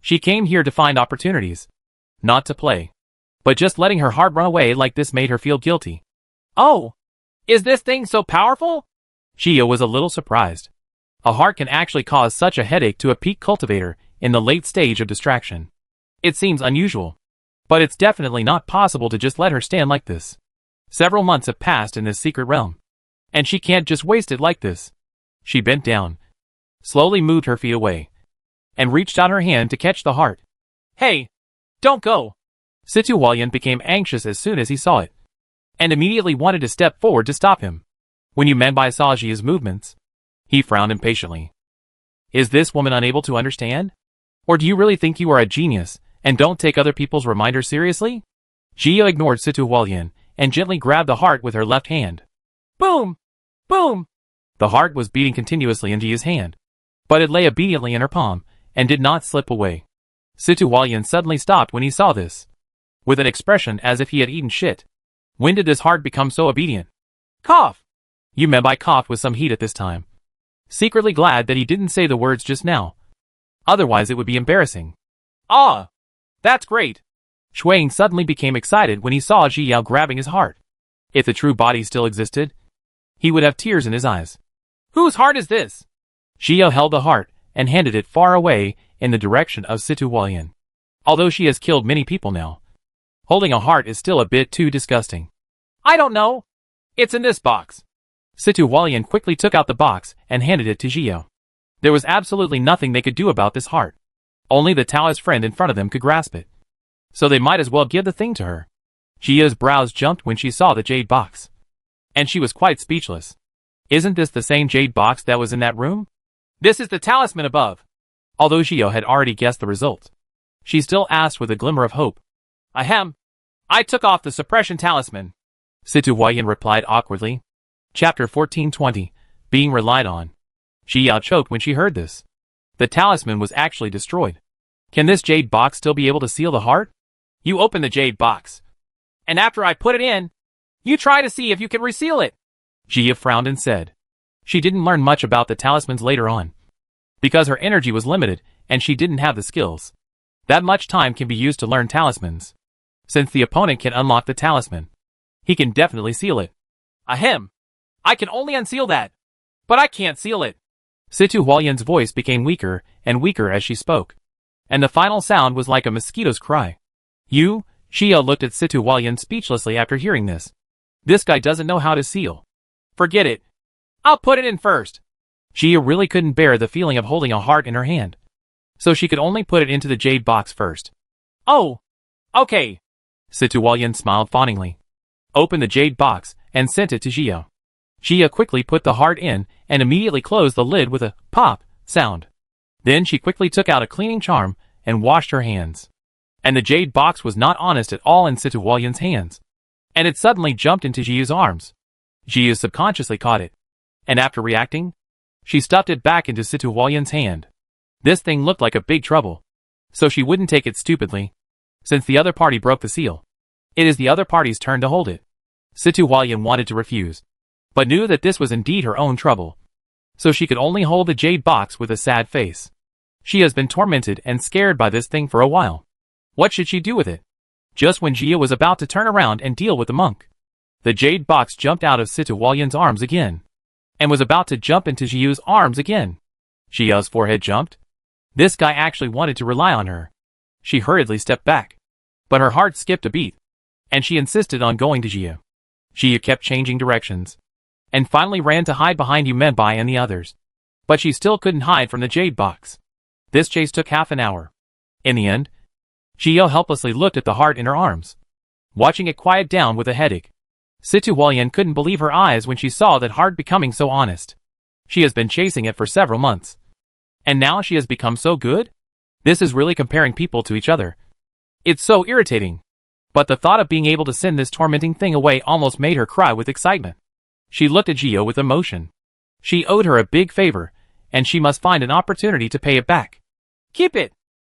She came here to find opportunities, not to play. But just letting her heart run away like this made her feel guilty. Oh, is this thing so powerful? Jia was a little surprised. A heart can actually cause such a headache to a peak cultivator in the late stage of distraction. It seems unusual, but it's definitely not possible to just let her stand like this. Several months have passed in this secret realm, and she can't just waste it like this. She bent down, slowly moved her feet away, and reached out her hand to catch the heart. Hey, don't go. Situ Hualyan became anxious as soon as he saw it, and immediately wanted to step forward to stop him. When Yu Menbai saw Jia's movements, he frowned impatiently. Is this woman unable to understand? Or do you really think you are a genius and don't take other people's reminders seriously? Jia ignored Situ Hualyan and gently grabbed the heart with her left hand. Boom! Boom! The heart was beating continuously in Jia's hand, but it lay obediently in her palm and did not slip away. Situ Hualyan suddenly stopped when he saw this, with an expression as if he had eaten shit. When did this heart become so obedient? Cough! Yu Menbai coughed with some heat at this time, secretly glad that he didn't say the words just now. Otherwise it would be embarrassing. Ah! That's great! Shuang suddenly became excited when he saw Ji Yao grabbing his heart. If the true body still existed, he would have tears in his eyes. Whose heart is this? Ji Yao held the heart and handed it far away in the direction of Situ Hualyan. Although she has killed many people now, holding a heart is still a bit too disgusting. I don't know. It's in this box. Situ Hualyan quickly took out the box and handed it to Ji Yao. There was absolutely nothing they could do about this heart. Only the Taoist friend in front of them could grasp it. So they might as well give the thing to her. Jia's brows jumped when she saw the jade box, and she was quite speechless. Isn't this the same jade box that was in that room? This is the talisman above. Although Jia had already guessed the result, she still asked with a glimmer of hope. Ahem. I took off the suppression talisman. Situ Hualyan replied awkwardly. Chapter 1420, Being Relied On. Jia choked when she heard this. The talisman was actually destroyed. Can this jade box still be able to seal the heart? You open the jade box, and after I put it in, you try to see if you can reseal it. Jia frowned and said. She didn't learn much about the talismans later on, because her energy was limited and she didn't have the skills. That much time can be used to learn talismans. Since the opponent can unlock the talisman, he can definitely seal it. Ahem. I can only unseal that, but I can't seal it. Situ Hualyan's voice became weaker and weaker as she spoke, and the final sound was like a mosquito's cry. Jia looked at Situ Hualyan speechlessly after hearing this. This guy doesn't know how to seal. Forget it. I'll put it in first. Jia really couldn't bear the feeling of holding a heart in her hand, so she could only put it into the jade box first. Oh, okay. Situ Hualyan smiled fawningly, opened the jade box, and sent it to Jia. Jia quickly put the heart in and immediately closed the lid with a pop sound. Then she quickly took out a cleaning charm and washed her hands. And the jade box was not honest at all in Situ Hualyan's hands, and it suddenly jumped into Jia's arms. Jia subconsciously caught it, and after reacting, she stuffed it back into Situ Hualyan's hand. This thing looked like a big trouble, so she wouldn't take it stupidly. Since the other party broke the seal, it is the other party's turn to hold it. Situ Hualyan wanted to refuse, but knew that this was indeed her own trouble, so she could only hold the jade box with a sad face. She has been tormented and scared by this thing for a while. What should she do with it? Just when Jia was about to turn around and deal with the monk, the jade box jumped out of Situ Hualyan's arms again, and was about to jump into Jia's arms again. Jia's forehead jumped. This guy actually wanted to rely on her. She hurriedly stepped back, but her heart skipped a beat, and she insisted on going to Jia. Jia kept changing directions, and finally ran to hide behind Yu Menbai and the others. But she still couldn't hide from the jade box. This chase took half an hour. In the end, Jia helplessly looked at the heart in her arms, watching it quiet down with a headache. Situ Hualyan couldn't believe her eyes when she saw that heart becoming so honest. She has been chasing it for several months, And now she has become so good? This is really comparing people to each other. It's so irritating. But the thought of being able to send this tormenting thing away almost made her cry with excitement. She looked at Gio with emotion. She owed her a big favor, and she must find an opportunity to pay it back. Keep it!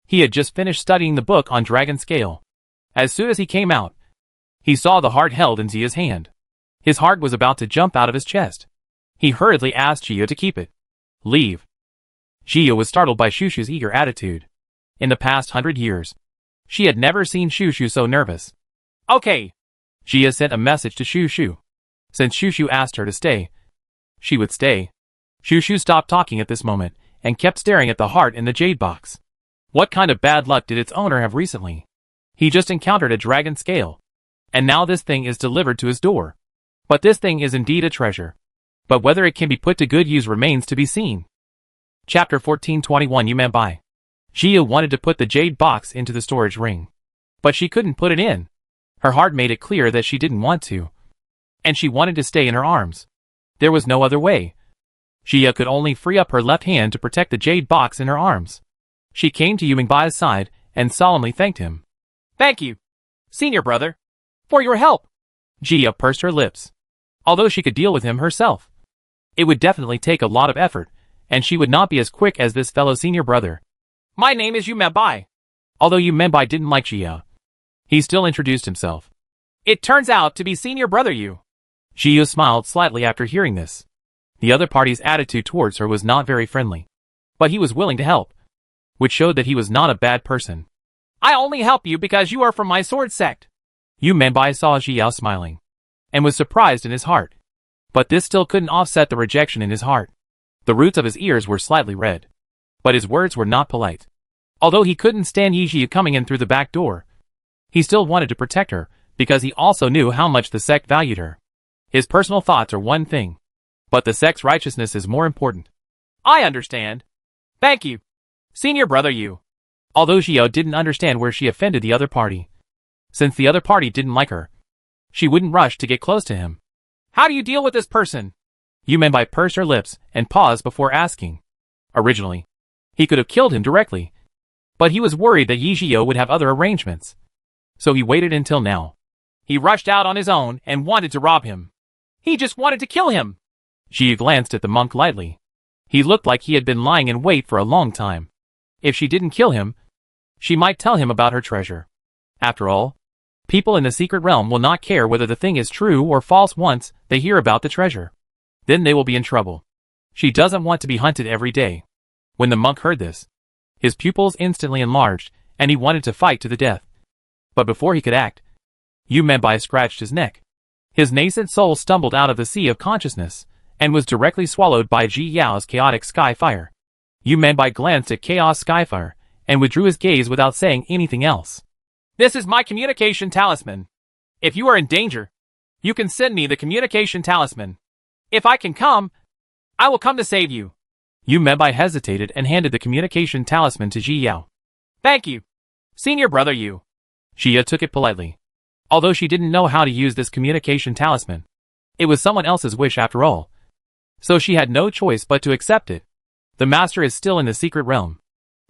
He had just finished studying the book on Dragon Scale. As soon as he came out, he saw the heart held in Zia's hand. His heart was about to jump out of his chest. He hurriedly asked Gio to keep it. Leave. Gio was startled by Shushu's eager attitude. In the past 100 years, she had never seen Shushu so nervous. Okay. Gia sent a message to Shushu. Since Shushu asked her to stay, she would stay. Shushu stopped talking at this moment and kept staring at the heart in the jade box. What kind of bad luck did its owner have recently? He just encountered a dragon scale, and now this thing is delivered to his door. But this thing is indeed a treasure. But whether it can be put to good use remains to be seen. Chapter 1421 Yumembai. Gia wanted to put the jade box into the storage ring. But she couldn't put it in. Her heart made it clear that she didn't want to. And she wanted to stay in her arms. There was no other way. Gia could only free up her left hand to protect the jade box in her arms. She came to Yumingbai's side and solemnly thanked him. Thank you, senior brother, for your help. Gia pursed her lips. Although she could deal with him herself, it would definitely take a lot of effort, and she would not be as quick as this fellow senior brother. My name is Yumembai. Although Yumembai didn't like Gia, he still introduced himself. It turns out to be senior brother Yu. Gia smiled slightly after hearing this. The other party's attitude towards her was not very friendly. But he was willing to help, which showed that he was not a bad person. I only help you because you are from my sword sect. Yumembai saw Gia smiling, and was surprised in his heart. But this still couldn't offset the rejection in his heart. The roots of his ears were slightly red. But his words were not polite. Although he couldn't stand Yijia coming in through the back door, he still wanted to protect her, because he also knew how much the sect valued her. His personal thoughts are one thing, but the sect's righteousness is more important. I understand. Thank you, senior brother Yu. Although Xiao didn't understand where she offended the other party. Since the other party didn't like her, she wouldn't rush to get close to him. How do you deal with this person? Yumembai pursed her lips and paused before asking. Originally, he could have killed him directly, but he was worried that Yi Zhio would have other arrangements. So he waited until now. He rushed out on his own and wanted to rob him. He just wanted to kill him. Xia glanced at the monk lightly. He looked like he had been lying in wait for a long time. If she didn't kill him, she might tell him about her treasure. After all, people in the secret realm will not care whether the thing is true or false once they hear about the treasure. Then they will be in trouble. She doesn't want to be hunted every day. When the monk heard this, his pupils instantly enlarged, and he wanted to fight to the death. But before he could act, Yumembai scratched his neck. His nascent soul stumbled out of the sea of consciousness, and was directly swallowed by Ji Yao's chaotic sky fire. Yumembai glanced at Chaos Skyfire, and withdrew his gaze without saying anything else. This is my communication talisman. If you are in danger, you can send me the communication talisman. If I can come, I will come to save you. Yumembai hesitated and handed the communication talisman to Ji Yao. Thank you, senior brother Yu. Xia took it politely. Although she didn't know how to use this communication talisman, it was someone else's wish after all. So she had no choice but to accept it. The master is still in the secret realm.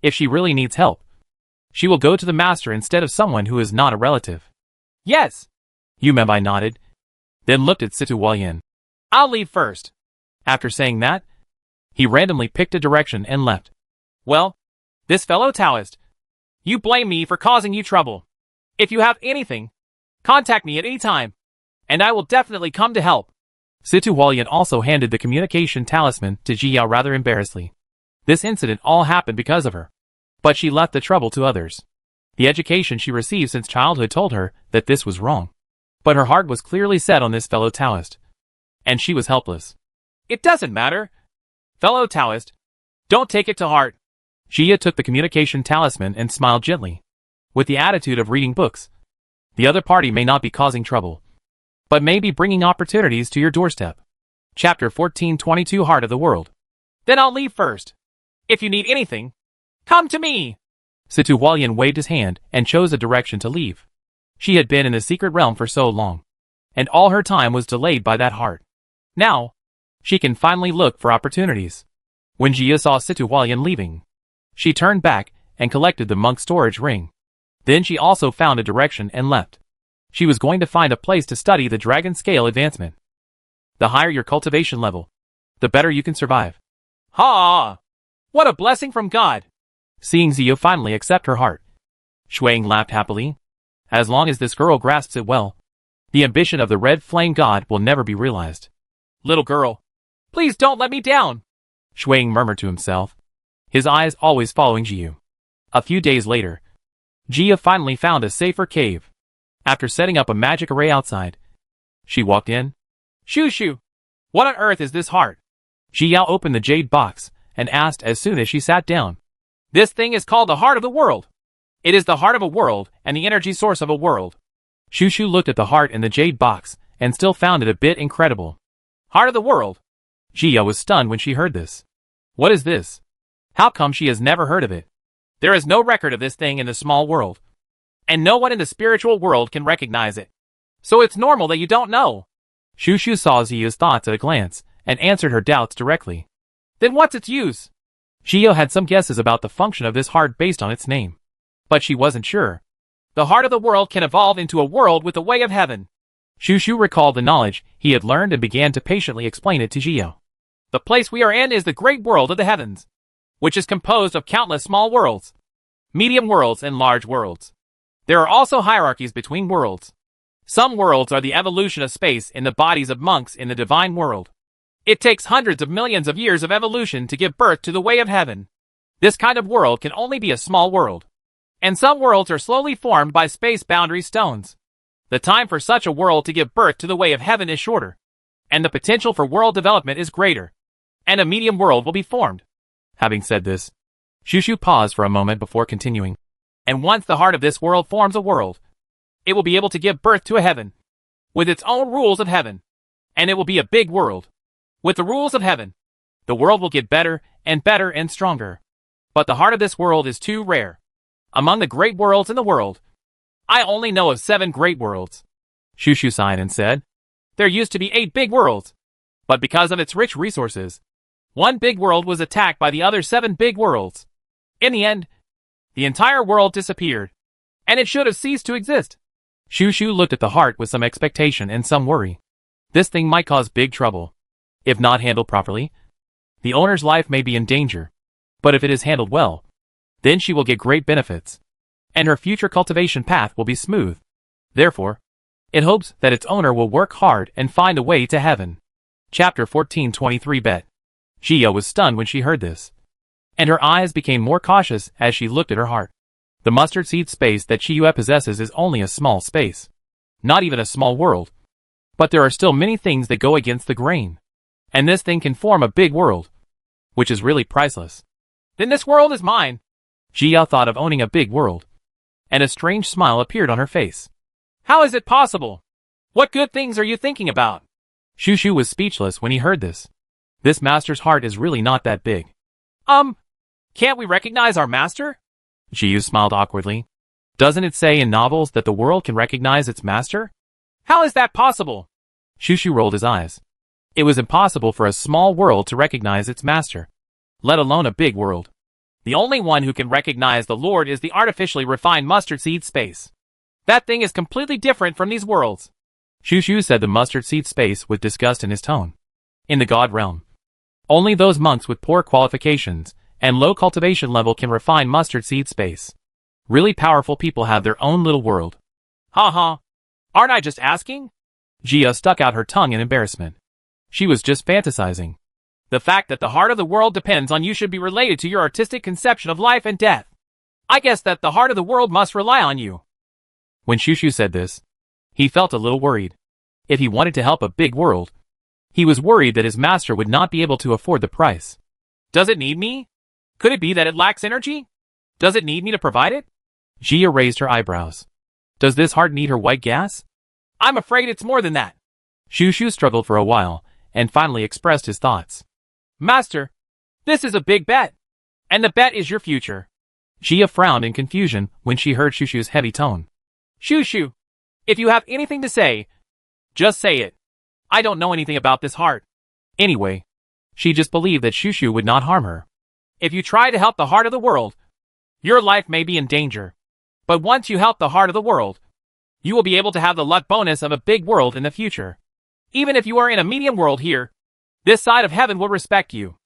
If she really needs help, she will go to the master instead of someone who is not a relative. Yes. Yumembai nodded, then looked at Situ Hualien. I'll leave first. After saying that, he randomly picked a direction and left. Well, this fellow Taoist, you blame me for causing you trouble. If you have anything, contact me at any time, and I will definitely come to help. Situ Hualien also handed the communication talisman to Ji Yao rather embarrassedly. This incident all happened because of her. But she left the trouble to others. The education she received since childhood told her that this was wrong. But her heart was clearly set on this fellow Taoist. And she was helpless. It doesn't matter. Fellow Taoist, don't take it to heart. Xia took the communication talisman and smiled gently. With the attitude of reading books. The other party may not be causing trouble, but may be bringing opportunities to your doorstep. Chapter 1422 Heart of the World. Then I'll leave first. If you need anything, come to me. Situ Hualien waved his hand and chose a direction to leave. She had been in the secret realm for so long, and all her time was delayed by that heart. Now, she can finally look for opportunities. When Jia saw Situ Hualien leaving, she turned back and collected the monk's storage ring. Then she also found a direction and left. She was going to find a place to study the dragon scale advancement. The higher your cultivation level, the better you can survive. Ha! What a blessing from God! Seeing Zio finally accept her heart, Shuang laughed happily. As long as this girl grasps it well, the ambition of the red flame god will never be realized. Little girl, please don't let me down, Shuang murmured to himself, his eyes always following Jiu. A few days later, Jia finally found a safer cave. After setting up a magic array outside, she walked in. Shoo, what on earth is this heart? Jia opened the jade box and asked as soon as she sat down. This thing is called the heart of the world. It is the heart of a world and the energy source of a world. Shushu looked at the heart in the jade box and still found it a bit incredible. Heart of the world. Jia was stunned when she heard this. What is this? How come she has never heard of it? There is no record of this thing in the small world. And no one in the spiritual world can recognize it. So it's normal that you don't know. Shushu saw Jia's thoughts at a glance and answered her doubts directly. Then what's its use? Jia had some guesses about the function of this heart based on its name, but she wasn't sure. The heart of the world can evolve into a world with the way of heaven. Shushu recalled the knowledge he had learned and began to patiently explain it to Jia. The place we are in is the great world of the heavens, which is composed of countless small worlds, medium worlds, and large worlds. There are also hierarchies between worlds. Some worlds are the evolution of space in the bodies of monks in the divine world. It takes hundreds of millions of years of evolution to give birth to the way of heaven. This kind of world can only be a small world. And some worlds are slowly formed by space boundary stones. The time for such a world to give birth to the way of heaven is shorter, and the potential for world development is greater, and a medium world will be formed. Having said this, Shushu paused for a moment before continuing. And once the heart of this world forms a world, it will be able to give birth to a heaven, with its own rules of heaven. And it will be a big world, with the rules of heaven. The world will get better and stronger. But the heart of this world is too rare. Among the great worlds in the world, I only know of 7 great worlds. Shushu sighed and said, there used to be 8 big worlds. But because of its rich resources, one big world was attacked by the other 7 big worlds. In the end, the entire world disappeared, and it should have ceased to exist. Shushu looked at the heart with some expectation and some worry. This thing might cause big trouble. If not handled properly, the owner's life may be in danger. But if it is handled well, then she will get great benefits, and her future cultivation path will be smooth. Therefore, it hopes that its owner will work hard and find a way to heaven. Chapter 1423 Bet. Jia was stunned when she heard this, and her eyes became more cautious as she looked at her heart. The mustard seed space that Chiyue possesses is only a small space, not even a small world. But there are still many things that go against the grain, and this thing can form a big world, which is really priceless. Then this world is mine. Jia thought of owning a big world, and a strange smile appeared on her face. How is it possible? What good things are you thinking about? Shushu was speechless when he heard this. This master's heart is really not that big. Can't we recognize our master? Jiu smiled awkwardly. Doesn't it say in novels that the world can recognize its master? How is that possible? Shushu rolled his eyes. It was impossible for a small world to recognize its master, let alone a big world. The only one who can recognize the Lord is the artificially refined mustard seed space. That thing is completely different from these worlds. Shushu said the mustard seed space with disgust in his tone. In the god realm, only those monks with poor qualifications and low cultivation level can refine mustard seed space. Really powerful people have their own little world. Ha. Aren't I just asking? Jia stuck out her tongue in embarrassment. She was just fantasizing. The fact that the heart of the world depends on you should be related to your artistic conception of life and death. I guess that the heart of the world must rely on you. When Shushu said this, he felt a little worried. If he wanted to help a big world, he was worried that his master would not be able to afford the price. Does it need me? Could it be that it lacks energy? Does it need me to provide it? Jia raised her eyebrows. Does this heart need her white gas? I'm afraid it's more than that. Shushu struggled for a while, and finally expressed his thoughts. Master, this is a big bet. And the bet is your future. Jia frowned in confusion when she heard Shushu's heavy tone. Shushu, if you have anything to say, just say it. I don't know anything about this heart. Anyway, She just believed that Shushu would not harm her. If you try to help the heart of the world, your life may be in danger. But once you help the heart of the world, you will be able to have the luck bonus of a big world in the future. Even if you are in a medium world here, this side of heaven will respect you.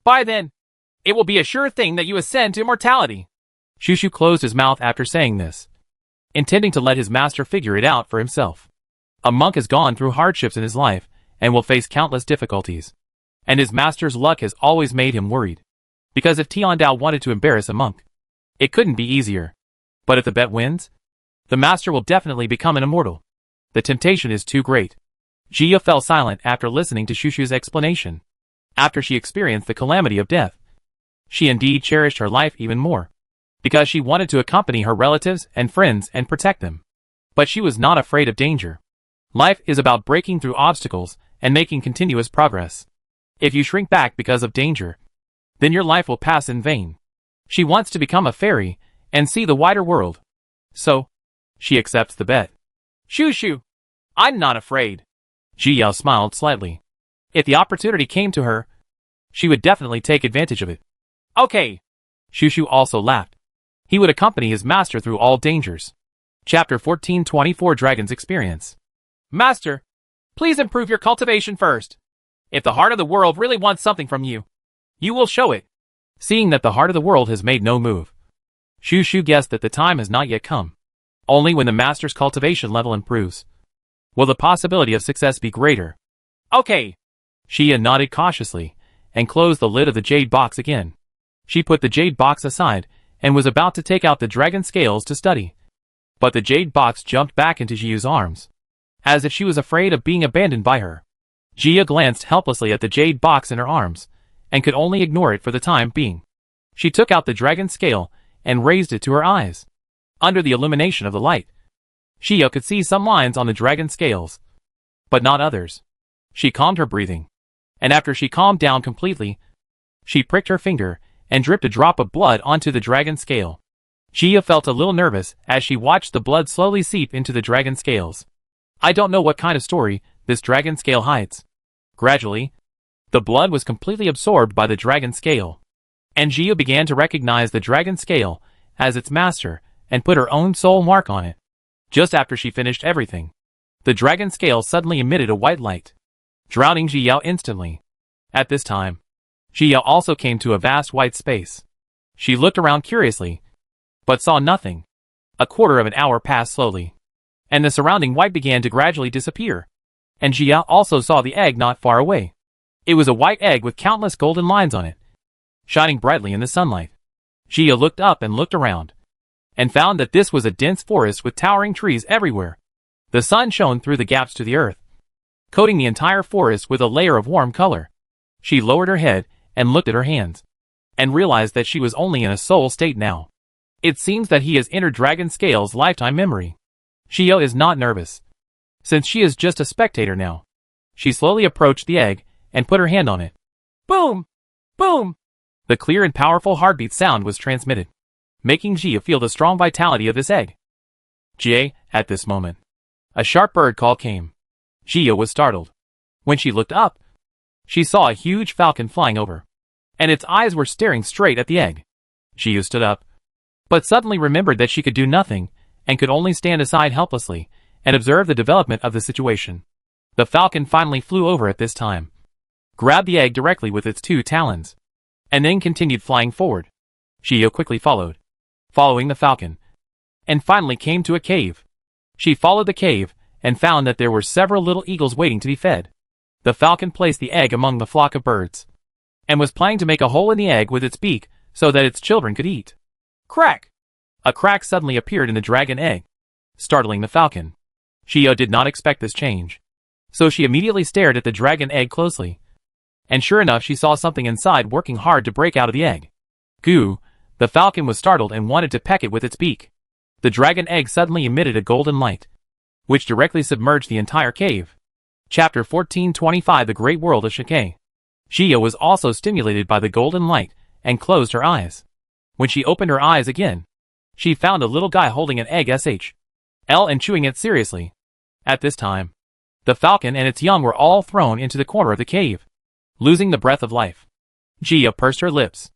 By then, it will be a sure thing that you ascend to immortality. Shushu closed his mouth after saying this, intending to let his master figure it out for himself. A monk has gone through hardships in his life and will face countless difficulties. And his master's luck has always made him worried. Because if Tiandao wanted to embarrass a monk, it couldn't be easier. But if the bet wins, the master will definitely become an immortal. The temptation is too great. Jia fell silent after listening to Shushu's explanation. After she experienced the calamity of death, she indeed cherished her life even more, because she wanted to accompany her relatives and friends and protect them. But she was not afraid of danger. Life is about breaking through obstacles and making continuous progress. If you shrink back because of danger, then your life will pass in vain. She wants to become a fairy and see the wider world. So, she accepts the bet. Shushu, I'm not afraid. Jia smiled slightly. If the opportunity came to her, she would definitely take advantage of it. Okay. Shushu also laughed. He would accompany his master through all dangers. Chapter 1424 Dragon's Experience. Master, please improve your cultivation first. If the heart of the world really wants something from you, you will show it. Seeing that the heart of the world has made no move, Shushu guessed that the time has not yet come. Only when the master's cultivation level improves will the possibility of success be greater. Okay. Jia nodded cautiously and closed the lid of the jade box again. She put the jade box aside and was about to take out the dragon scales to study. But the jade box jumped back into Jia's arms, as if she was afraid of being abandoned by her. Jia glanced helplessly at the jade box in her arms, and could only ignore it for the time being. She took out the dragon scale and raised it to her eyes. Under the illumination of the light, Jia could see some lines on the dragon scales, but not others. She calmed her breathing, and after she calmed down completely, she pricked her finger and dripped a drop of blood onto the dragon scale. Jia felt a little nervous as she watched the blood slowly seep into the dragon scales. I don't know what kind of story this dragon scale hides. Gradually, the blood was completely absorbed by the dragon scale, and Jia began to recognize the dragon scale as its master and put her own soul mark on it. Just after she finished everything, the dragon scale suddenly emitted a white light, drowning Jia instantly. At this time, Jia also came to a vast white space. She looked around curiously, but saw nothing. A quarter of an hour passed slowly, and the surrounding white began to gradually disappear. And Jia also saw the egg not far away. It was a white egg with countless golden lines on it, shining brightly in the sunlight. Jia looked up and looked around, and found that this was a dense forest with towering trees everywhere. The sun shone through the gaps to the earth, coating the entire forest with a layer of warm color. She lowered her head and looked at her hands, and realized that she was only in a soul state now. It seems that he has entered Dragon Scale's lifetime memory. Jia is not nervous, since she is just a spectator now. She slowly approached the egg and put her hand on it. Boom! Boom! The clear and powerful heartbeat sound was transmitted, making Jia feel the strong vitality of this egg. Jia, at this moment, a sharp bird call came. Jia was startled. When she looked up, she saw a huge falcon flying over, and its eyes were staring straight at the egg. Jia stood up, but suddenly remembered that she could do nothing, and could only stand aside helplessly, and observe the development of the situation. The falcon finally flew over at this time, grabbed the egg directly with its two talons, and then continued flying forward. Jia quickly followed, following the falcon, and finally came to a cave. She followed the cave, and found that there were several little eagles waiting to be fed. The falcon placed the egg among the flock of birds, and was planning to make a hole in the egg with its beak so that its children could eat. Crack! A crack suddenly appeared in the dragon egg, startling the falcon. Jia did not expect this change, so she immediately stared at the dragon egg closely. And sure enough, she saw something inside working hard to break out of the egg. Goo! The falcon was startled and wanted to peck it with its beak. The dragon egg suddenly emitted a golden light, which directly submerged the entire cave. Chapter 1425 The Great World of Shike. Jia was also stimulated by the golden light, and closed her eyes. When she opened her eyes again, she found a little guy holding an egg SHL and chewing it seriously. At this time, the falcon and its young were all thrown into the corner of the cave. losing the breath of life. Jia pursed her lips.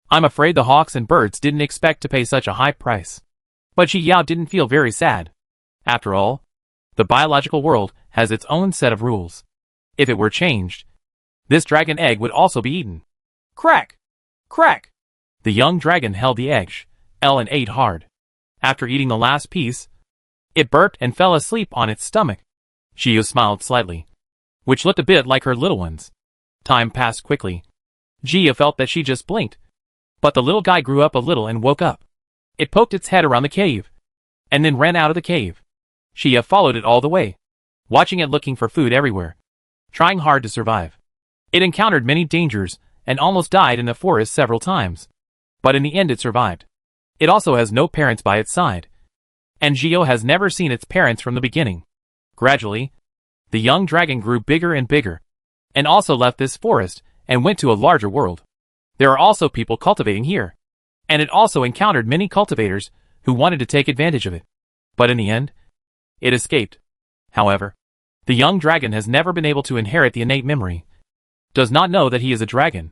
I'm afraid the hawks and birds didn't expect to pay such a high price. But Ji Yao didn't feel very sad. After all, the biological world has its own set of rules. If it were changed, this dragon egg would also be eaten. Crack! Crack! The young dragon held the egg, and ate hard. After eating the last piece, it burped and fell asleep on its stomach. Jia smiled slightly, which looked a bit like her little ones. Time passed quickly. Jia felt that she just blinked. But the little guy grew up a little and woke up. It poked its head around the cave, and then ran out of the cave. Jia followed it all the way, watching it looking for food everywhere, trying hard to survive. It encountered many dangers and almost died in the forest several times. But in the end it survived. It also has no parents by its side. And Jio has never seen its parents from the beginning. Gradually, the young dragon grew bigger and bigger, and also left this forest and went to a larger world. There are also people cultivating here. And it also encountered many cultivators who wanted to take advantage of it. But in the end, it escaped. However, the young dragon has never been able to inherit the innate memory, does not know that he is a dragon,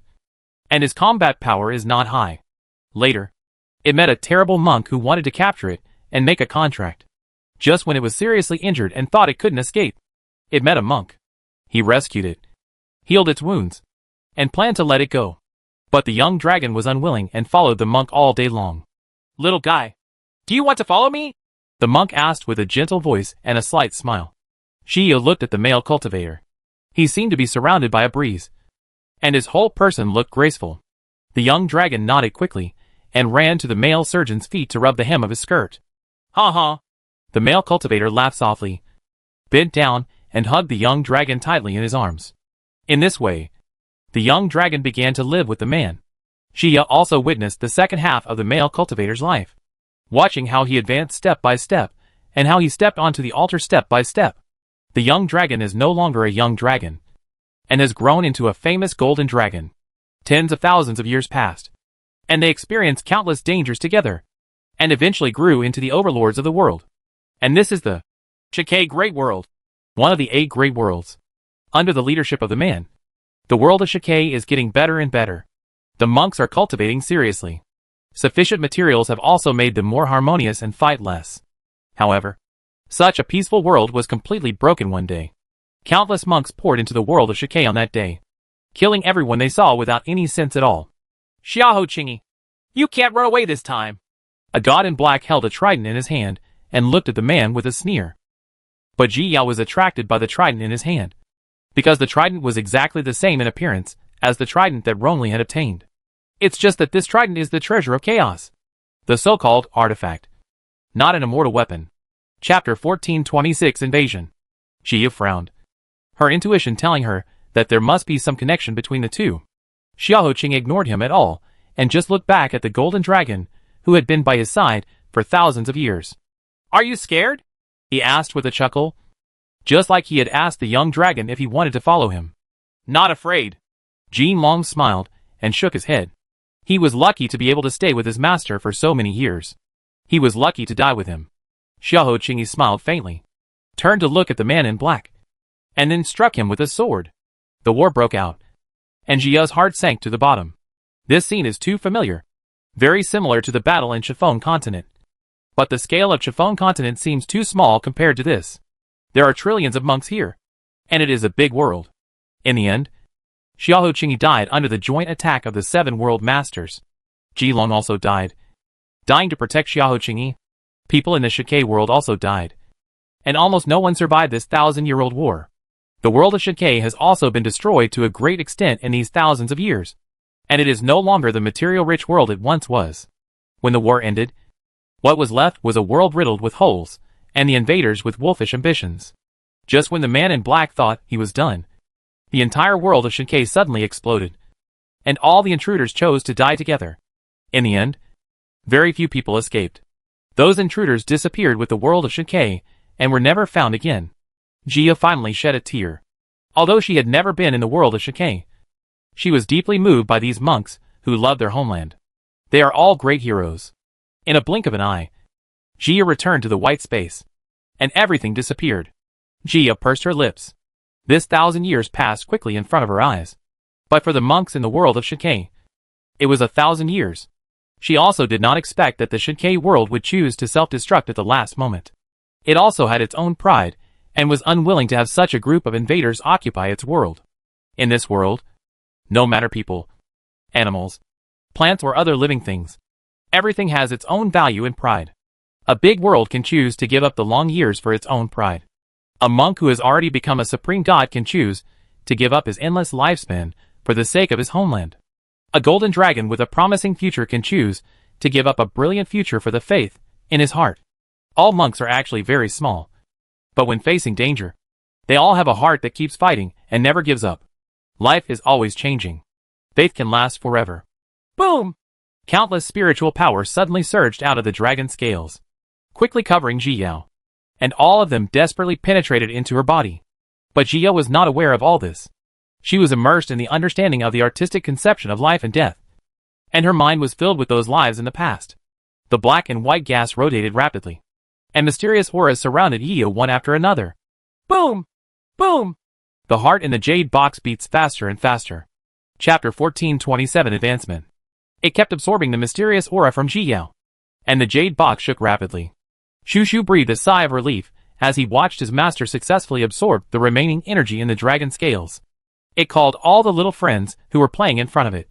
and his combat power is not high. Later, it met a terrible monk who wanted to capture it and make a contract. Just when it was seriously injured and thought it couldn't escape, it met a monk. He rescued it, healed its wounds, and planned to let it go. But the young dragon was unwilling and followed the monk all day long. Little guy, do you want to follow me? The monk asked with a gentle voice and a slight smile. Jia looked at the male cultivator. He seemed to be surrounded by a breeze, and his whole person looked graceful. The young dragon nodded quickly and ran to the male surgeon's feet to rub the hem of his skirt. Ha ha! The male cultivator laughed softly, bent down, and hugged the young dragon tightly in his arms. In this way, the young dragon began to live with the man. Jia also witnessed the second half of the male cultivator's life, watching how he advanced step by step, and how he stepped onto the altar step by step. The young dragon is no longer a young dragon, and has grown into a famous golden dragon. Tens of thousands of years passed, and they experienced countless dangers together, and eventually grew into the overlords of the world. And this is the Chike Great World, one of the 8 great worlds. Under the leadership of the man, the world of Chike is getting better and better. The monks are cultivating seriously. Sufficient materials have also made them more harmonious and fight less. However, such a peaceful world was completely broken one day. Countless monks poured into the world of Chike on that day, killing everyone they saw without any sense at all. Xiaoho Chingy, you can't run away this time. A god in black held a trident in his hand and looked at the man with a sneer. But Ji Yao was attracted by the trident in his hand, because the trident was exactly the same in appearance as the trident that Rongli had obtained. It's just that this trident is the treasure of chaos, the so-called artifact, not an immortal weapon. Chapter 1426 Invasion. Jia frowned, her intuition telling her that there must be some connection between the two. Xiao Qing ignored him at all and just looked back at the golden dragon who had been by his side for thousands of years. Are you scared? He asked with a chuckle, just like he had asked the young dragon if he wanted to follow him. Not afraid. Jin Long smiled and shook his head. He was lucky to be able to stay with his master for so many years. He was lucky to die with him. Xiao Qingyi smiled faintly, turned to look at the man in black, and then struck him with his sword. The war broke out, and Jia's heart sank to the bottom. This scene is too familiar, very similar to the battle in Chiffon Continent. But the scale of Chiffon Continent seems too small compared to this. There are trillions of monks here, and it is a big world. In the end, Xiao Qingyi died under the joint attack of the 7 world masters. Ji Long also died, dying to protect Xiao Qingyi. People in the Shike world also died, and almost no one survived this 1,000-year-old war. The world of Shike has also been destroyed to a great extent in these thousands of years, and it is no longer the material-rich world it once was. When the war ended, what was left was a world riddled with holes, and the invaders with wolfish ambitions. Just when the man in black thought he was done, the entire world of Shike suddenly exploded, and all the intruders chose to die together. In the end, very few people escaped. Those intruders disappeared with the world of Shike and were never found again. Jia finally shed a tear. Although she had never been in the world of Shike, she was deeply moved by these monks who loved their homeland. They are all great heroes. In a blink of an eye, Jia returned to the white space, and everything disappeared. Jia pursed her lips. This 1,000 years passed quickly in front of her eyes. But for the monks in the world of Shinkei, it was 1,000 years. She also did not expect that the Shinkei world would choose to self-destruct at the last moment. It also had its own pride, and was unwilling to have such a group of invaders occupy its world. In this world, no matter people, animals, plants or other living things, everything has its own value and pride. A big world can choose to give up the long years for its own pride. A monk who has already become a supreme god can choose to give up his endless lifespan for the sake of his homeland. A golden dragon with a promising future can choose to give up a brilliant future for the faith in his heart. All monks are actually very small, but when facing danger, they all have a heart that keeps fighting and never gives up. Life is always changing. Faith can last forever. Boom! Countless spiritual powers suddenly surged out of the dragon's scales, quickly covering Jiyao, and all of them desperately penetrated into her body. But Jiyao was not aware of all this. She was immersed in the understanding of the artistic conception of life and death, and her mind was filled with those lives in the past. The black and white gas rotated rapidly, and mysterious auras surrounded Jiyao one after another. Boom! Boom! The heart in the jade box beats faster and faster. Chapter 1427 Advancement. It kept absorbing the mysterious aura from Jiyao, and the jade box shook rapidly. Shushu breathed a sigh of relief as he watched his master successfully absorb the remaining energy in the dragon scales. It called all the little friends who were playing in front of it,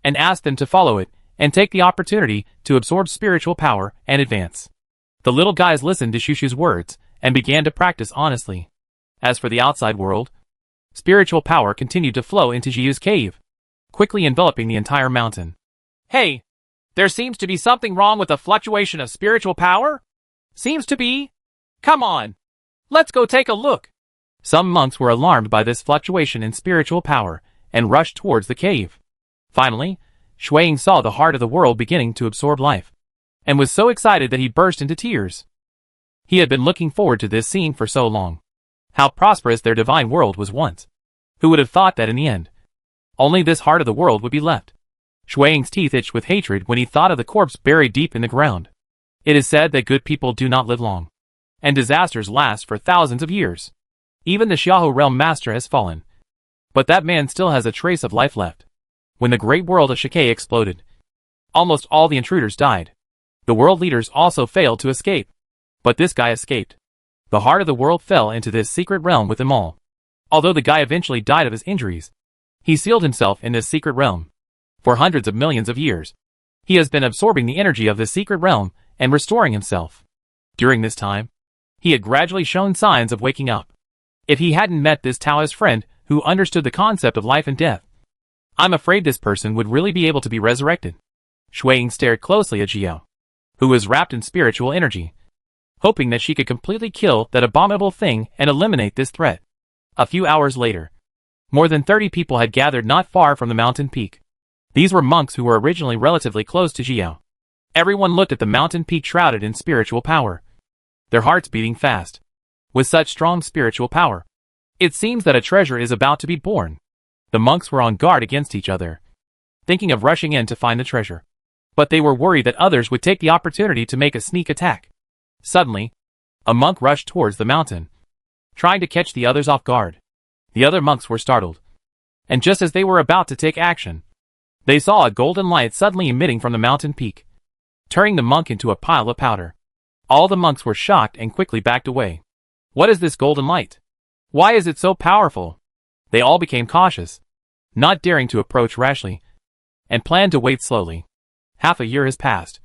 and asked them to follow it and take the opportunity to absorb spiritual power and advance. The little guys listened to Shushu's words and began to practice honestly. As for the outside world, spiritual power continued to flow into Jiyu's cave, quickly enveloping the entire mountain. Hey, there seems to be something wrong with the fluctuation of spiritual power? Seems to be? Come on, let's go take a look. Some monks were alarmed by this fluctuation in spiritual power and rushed towards the cave. Finally, Shuiying saw the heart of the world beginning to absorb life, and was so excited that he burst into tears. He had been looking forward to this scene for so long. How prosperous their divine world was once. Who would have thought that in the end, only this heart of the world would be left? Shuiying's teeth itched with hatred when he thought of the corpse buried deep in the ground. It is said that good people do not live long, and disasters last for thousands of years. Even the Xiahou realm master has fallen, but that man still has a trace of life left. When the great world of Shinkei exploded, almost all the intruders died. The world leaders also failed to escape, but this guy escaped. The heart of the world fell into this secret realm with them all. Although the guy eventually died of his injuries, he sealed himself in this secret realm. For hundreds of millions of years, he has been absorbing the energy of this secret realm and restoring himself. During this time, he had gradually shown signs of waking up. If he hadn't met this Taoist friend who understood the concept of life and death, I'm afraid this person would really be able to be resurrected. Shuiying stared closely at Jiyao, who was wrapped in spiritual energy, hoping that she could completely kill that abominable thing and eliminate this threat. A few hours later, more than 30 people had gathered not far from the mountain peak. These were monks who were originally relatively close to Jiyao. Everyone looked at the mountain peak shrouded in spiritual power, their hearts beating fast. With such strong spiritual power, it seems that a treasure is about to be born. The monks were on guard against each other, thinking of rushing in to find the treasure. But they were worried that others would take the opportunity to make a sneak attack. Suddenly, a monk rushed towards the mountain, trying to catch the others off guard. The other monks were startled, and just as they were about to take action, they saw a golden light suddenly emitting from the mountain peak, turning the monk into a pile of powder. All the monks were shocked and quickly backed away. What is this golden light? Why is it so powerful? They all became cautious, not daring to approach rashly, and planned to wait slowly. Half a year has passed,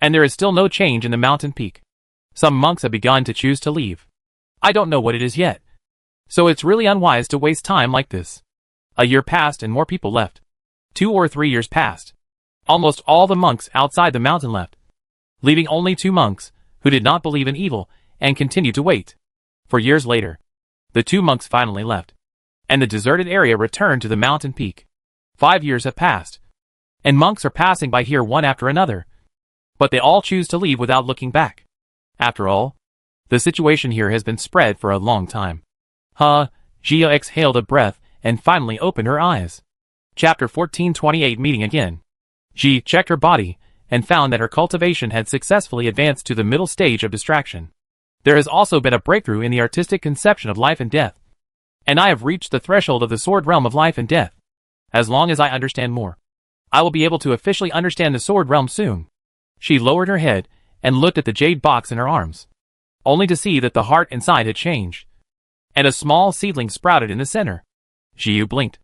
and there is still no change in the mountain peak. Some monks have begun to choose to leave. I don't know what it is yet, so it's really unwise to waste time like this. A year passed and more people left. 2 or 3 years passed. Almost all the monks outside the mountain left, leaving only 2 monks who did not believe in evil and continued to wait. For years later, the 2 monks finally left, and the deserted area returned to the mountain peak. 5 years have passed, and monks are passing by here one after another, but they all choose to leave without looking back. After all, the situation here has been spread for a long time. Jia exhaled a breath and finally opened her eyes. Chapter 1428 Meeting again. Ji checked her body and found that her cultivation had successfully advanced to the middle stage of distraction. There has also been a breakthrough in the artistic conception of life and death, and I have reached the threshold of the sword realm of life and death. As long as I understand more, I will be able to officially understand the sword realm soon. She lowered her head and looked at the jade box in her arms, only to see that the heart inside had changed, and a small seedling sprouted in the center. Jiu blinked.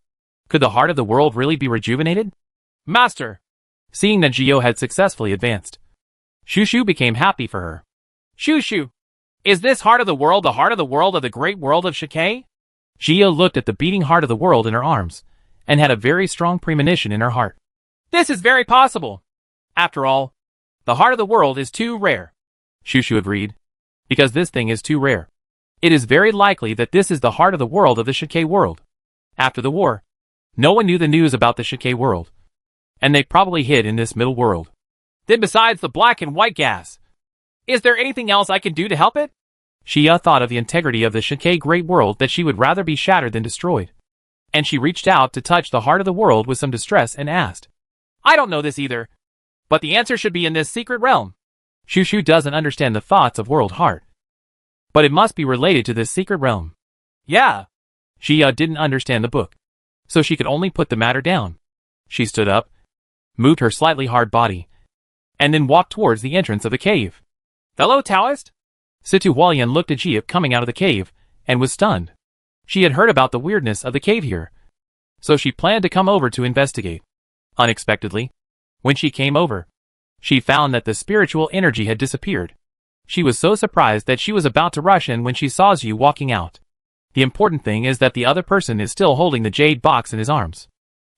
Could the heart of the world really be rejuvenated? Master! Seeing that Jiu had successfully advanced, Shushu became happy for her. Shushu! Is this heart of the world the heart of the world of the great world of Shike? Jiu looked at the beating heart of the world in her arms, and had a very strong premonition in her heart. This is very possible. After all, the heart of the world is too rare. Shushu agreed. Because this thing is too rare. It is very likely that this is the heart of the world of the Shike world. After the war, no one knew the news about the Shike world, and they probably hid in this middle world. Then besides the black and white gas, is there anything else I can do to help it? Shia thought of the integrity of the Shike great world that she would rather be shattered than destroyed. And she reached out to touch the heart of the world with some distress and asked, I don't know this either, but the answer should be in this secret realm. Shushu doesn't understand the thoughts of world heart, but it must be related to this secret realm. Yeah. Shia didn't understand the book, so she could only put the matter down. She stood up, moved her slightly hard body, and then walked towards the entrance of the cave. Fellow Taoist? Situ Hualien looked at Jia coming out of the cave, and was stunned. She had heard about the weirdness of the cave here, so she planned to come over to investigate. Unexpectedly, when she came over, she found that the spiritual energy had disappeared. She was so surprised that she was about to rush in when she saw Zhu walking out. The important thing is that the other person is still holding the jade box in his arms.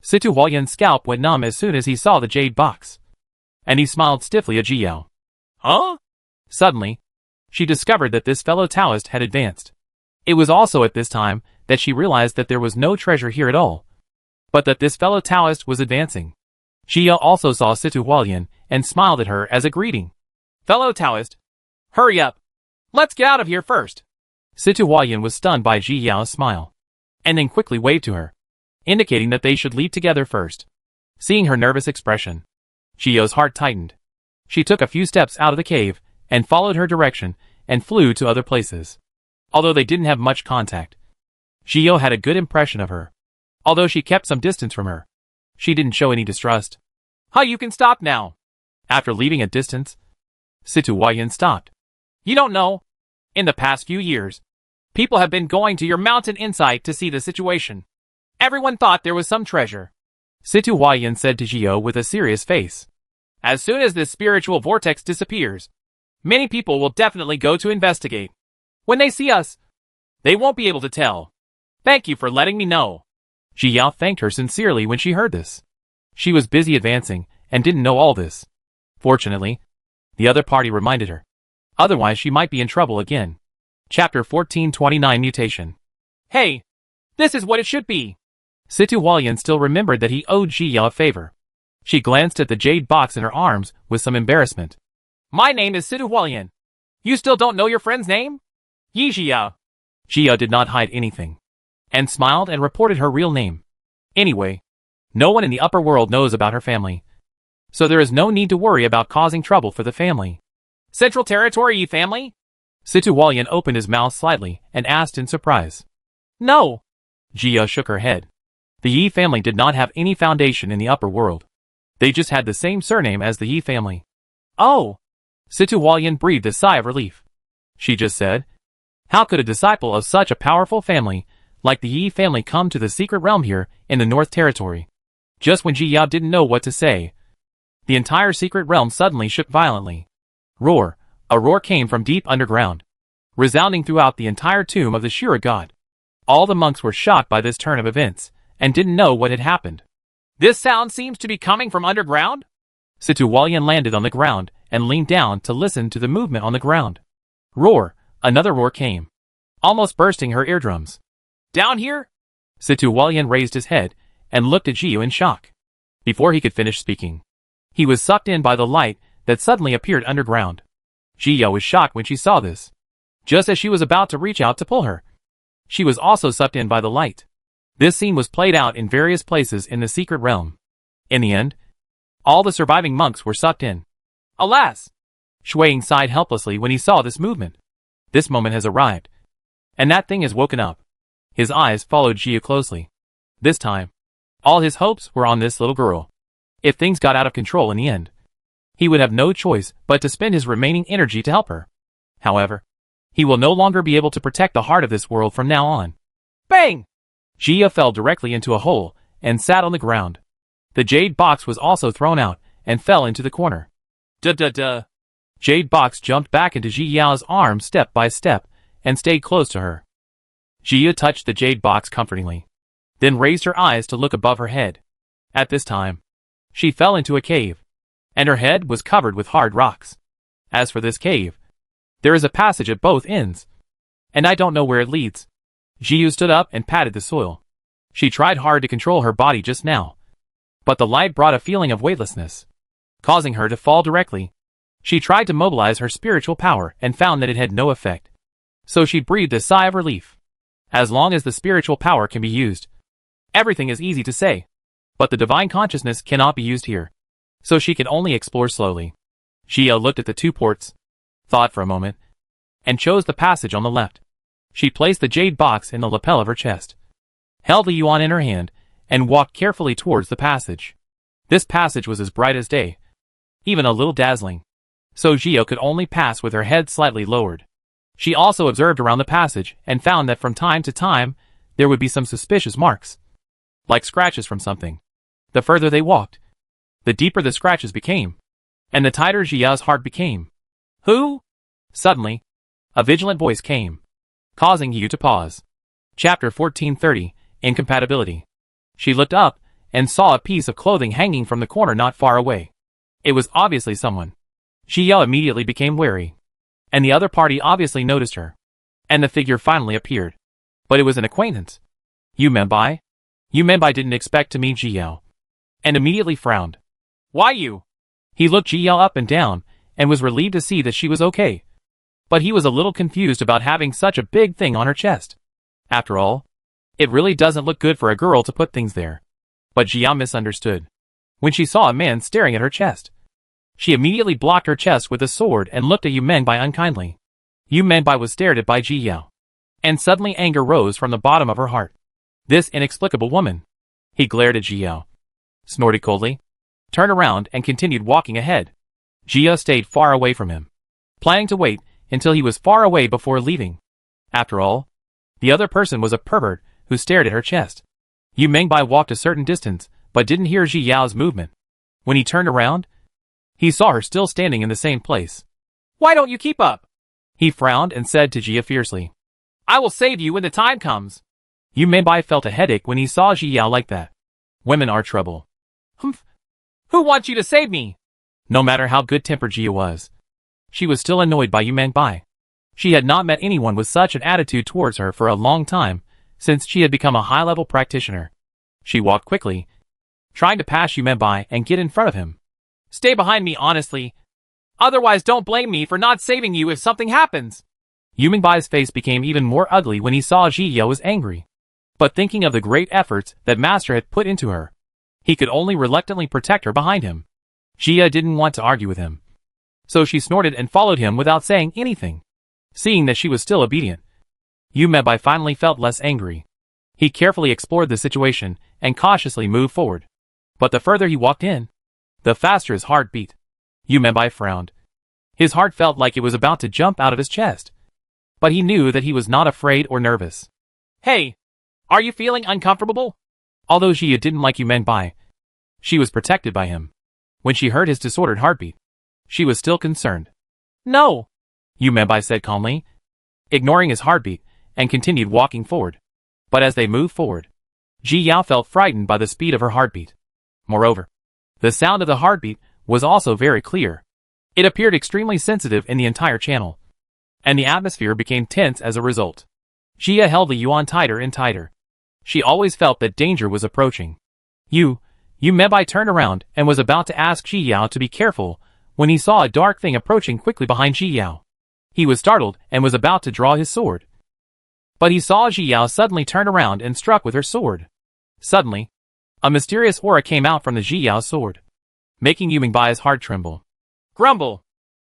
Situ Hualien's scalp went numb as soon as he saw the jade box, and he smiled stiffly at Jiao. Huh? Suddenly, she discovered that this fellow Taoist had advanced. It was also at this time that she realized that there was no treasure here at all, but that this fellow Taoist was advancing. Jiao also saw Situ Hualien and smiled at her as a greeting. Fellow Taoist, hurry up. Let's get out of here first. Situ Hualien was stunned by Ji Yao's smile, and then quickly waved to her, indicating that they should leave together first. Seeing her nervous expression, Ji Yao's heart tightened. She took a few steps out of the cave, and followed her direction, and flew to other places. Although they didn't have much contact, Ji Yao had a good impression of her. Although she kept some distance from her, she didn't show any distrust. You can stop now. After leaving a distance, Situ Hualien stopped. You don't know. In the past few years, people have been going to your mountain inside to see the situation. Everyone thought there was some treasure. Situ Hualien said to Jiao with a serious face. As soon as this spiritual vortex disappears, many people will definitely go to investigate. When they see us, they won't be able to tell. Thank you for letting me know. Ji Yao thanked her sincerely when she heard this. She was busy advancing and didn't know all this. Fortunately, the other party reminded her. Otherwise she might be in trouble again. Chapter 1429 Mutation. Hey, this is what it should be. Situ Hualien still remembered that he owed Ji Yao a favor. She glanced at the jade box in her arms with some embarrassment. My name is Situ Hualien. You still don't know your friend's name? Yi Jia. Ji Yao did not hide anything, and smiled and reported her real name. Anyway, no one in the upper world knows about her family, so there is no need to worry about causing trouble for the family. Central Territory Yi family? Situ Hualien opened his mouth slightly and asked in surprise. No. Ji Yao shook her head. The Yi family did not have any foundation in the upper world. They just had the same surname as the Yi family. Oh. Situ Hualien breathed a sigh of relief. She just said, how could a disciple of such a powerful family like the Yi family come to the secret realm here in the North Territory? Just when Ji Yao didn't know what to say, the entire secret realm suddenly shook violently. Roar! A roar came from deep underground, resounding throughout the entire tomb of the Shura god. All the monks were shocked by this turn of events, and didn't know what had happened. This sound seems to be coming from underground? Situ Hualien landed on the ground and leaned down to listen to the movement on the ground. Roar! Another roar came, almost bursting her eardrums. Down here? Situ Hualien raised his head and looked at Jiu in shock. Before he could finish speaking, he was sucked in by the light that suddenly appeared underground. Jiao was shocked when she saw this. Just as she was about to reach out to pull her, she was also sucked in by the light. This scene was played out in various places in the secret realm. In the end, all the surviving monks were sucked in. Alas! Shuiying sighed helplessly when he saw this movement. This moment has arrived, and that thing has woken up. His eyes followed Jiao closely. This time, All his hopes were on this little girl. If things got out of control in the end, he would have no choice but to spend his remaining energy to help her. However, he will no longer be able to protect the heart of this world from now on. Bang! Jia fell directly into a hole and sat on the ground. The jade box was also thrown out and fell into the corner. Duh. Jade box jumped back into Ji Yao's arms step by step and stayed close to her. Jia touched the jade box comfortingly, then raised her eyes to look above her head. At this time, she fell into a cave, and her head was covered with hard rocks. As for this cave, there is a passage at both ends, and I don't know where it leads. Jiu stood up and patted the soil. She tried hard to control her body just now, but the light brought a feeling of weightlessness, causing her to fall directly. She tried to mobilize her spiritual power and found that it had no effect. So she breathed a sigh of relief. As long as the spiritual power can be used, everything is easy to say. But the divine consciousness cannot be used here. So she can only explore slowly. Jia looked at the two ports, thought for a moment, and chose the passage on the left. She placed the jade box in the lapel of her chest, held the yuan in her hand, and walked carefully towards the passage. This passage was as bright as day, even a little dazzling, so Jia could only pass with her head slightly lowered. She also observed around the passage and found that from time to time, there would be some suspicious marks, like scratches from something. The further they walked, the deeper the scratches became, and the tighter Jia's heart became. Who? Suddenly, a vigilant voice came, causing Yu to pause. Chapter 1430, Incompatibility. She looked up and saw a piece of clothing hanging from the corner not far away. It was obviously someone. Jia immediately became wary, and the other party obviously noticed her, and the figure finally appeared. But it was an acquaintance. Yu Menbai? Yu Menbai didn't expect to meet Jia, and immediately frowned. Why you? He looked Jia up and down, and was relieved to see that she was okay. But he was a little confused about having such a big thing on her chest. After all, it really doesn't look good for a girl to put things there. But Jia misunderstood when she saw a man staring at her chest. She immediately blocked her chest with a sword and looked at Yu Menbai unkindly. Yu Menbai was stared at by Jia, and suddenly anger rose from the bottom of her heart. This inexplicable woman. He glared at Jia, snorted coldly, turned around and continued walking ahead. Jia stayed far away from him, planning to wait until he was far away before leaving. After all, the other person was a pervert who stared at her chest. Yu Menbai walked a certain distance, but didn't hear Ji Yao's movement. When he turned around, he saw her still standing in the same place. Why don't you keep up? He frowned and said to Jia fiercely. I will save you when the time comes. Yu Menbai felt a headache when he saw Ji Yao like that. Women are trouble. Humph. Who wants you to save me? No matter how good-tempered Jia was, she was still annoyed by Yu Menbai. She had not met anyone with such an attitude towards her for a long time, since she had become a high-level practitioner. She walked quickly, trying to pass Yu Menbai and get in front of him. Stay behind me honestly. Otherwise don't blame me for not saving you if something happens. Yu Menbai's face became even more ugly when he saw Ji Yao was angry. But thinking of the great efforts that Master had put into her, he could only reluctantly protect her behind him. Jia didn't want to argue with him, so she snorted and followed him without saying anything. Seeing that she was still obedient, Yu Menbai finally felt less angry. He carefully explored the situation and cautiously moved forward. But the further he walked in, the faster his heart beat. Yu Menbai frowned. His heart felt like it was about to jump out of his chest. But he knew that he was not afraid or nervous. Hey, are you feeling uncomfortable? Although Jia didn't like Yu Menbai, she was protected by him. When she heard his disordered heartbeat, she was still concerned. No, Yu Menbai said calmly, ignoring his heartbeat, and continued walking forward. But as they moved forward, Ji Yao felt frightened by the speed of her heartbeat. Moreover, the sound of the heartbeat was also very clear. It appeared extremely sensitive in the entire channel, and the atmosphere became tense as a result. Jia held the yuan tighter and tighter. She always felt that danger was approaching. Yu Menbai turned around and was about to ask Ji Yao to be careful when he saw a dark thing approaching quickly behind Ji Yao. He was startled and was about to draw his sword. But he saw Ji Yao suddenly turn around and struck with her sword. Suddenly, a mysterious aura came out from the Ji Yao sword, making Yu Menbai's heart tremble. Grumble!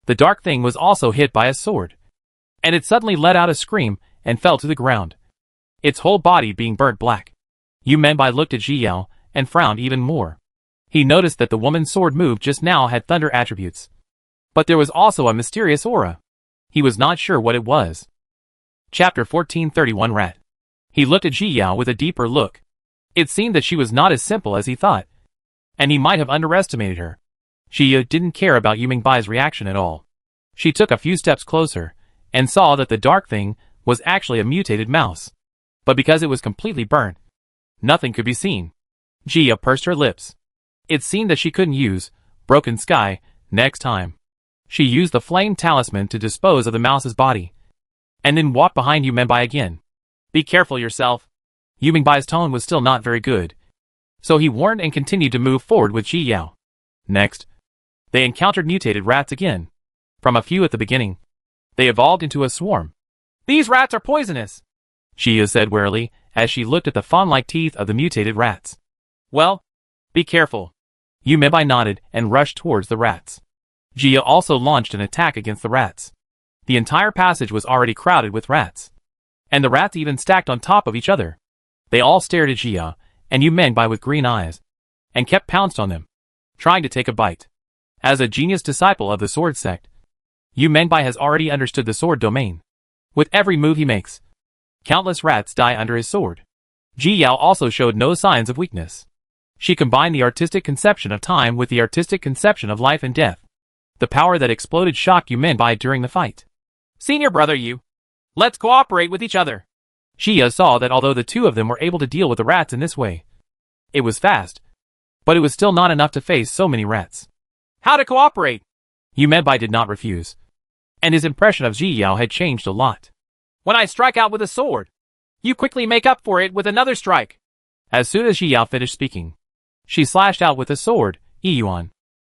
The dark thing was also hit by a sword, and it suddenly let out a scream and fell to the ground, its whole body being burnt black. Yu Menbai looked at Ji Yao and frowned even more. He noticed that the woman's sword moved just now had thunder attributes. But there was also a mysterious aura. He was not sure what it was. Chapter 1431 Rat. He looked at Ji Yao with a deeper look. It seemed that she was not as simple as he thought. And he might have underestimated her. Ji Yao didn't care about Yu Mingbai's reaction at all. She took a few steps closer, and saw that the dark thing was actually a mutated mouse. But because it was completely burnt, nothing could be seen. Ji Yao pursed her lips. It seemed that she couldn't use Broken Sky next time. She used the flame talisman to dispose of the mouse's body, and then walked behind Yu Minbai again. Be careful yourself. Yu Mingbai's tone was still not very good, so he warned and continued to move forward with Ji Yao. Next, they encountered mutated rats again. From a few at the beginning, they evolved into a swarm. These rats are poisonous, Ji Yao said warily as she looked at the fawn-like teeth of the mutated rats. Well, be careful. Yu Minbai nodded and rushed towards the rats. Ji Yao also launched an attack against the rats. The entire passage was already crowded with rats, and the rats even stacked on top of each other. They all stared at Ji Yao and Yu Minbai with green eyes, and kept pounced on them, trying to take a bite. As a genius disciple of the sword sect, Yu Minbai has already understood the sword domain. With every move he makes, countless rats die under his sword. Ji Yao also showed no signs of weakness. She combined the artistic conception of time with the artistic conception of life and death. The power that exploded shocked Yu Minbai during the fight. Senior brother Yu, let's cooperate with each other. Ji Yao saw that although the two of them were able to deal with the rats in this way, it was fast, but it was still not enough to face so many rats. How to cooperate? Yu Minbai did not refuse, and his impression of Ji Yao had changed a lot. When I strike out with a sword, you quickly make up for it with another strike. As soon as Ji Yao finished speaking, she slashed out with a sword, Yuan.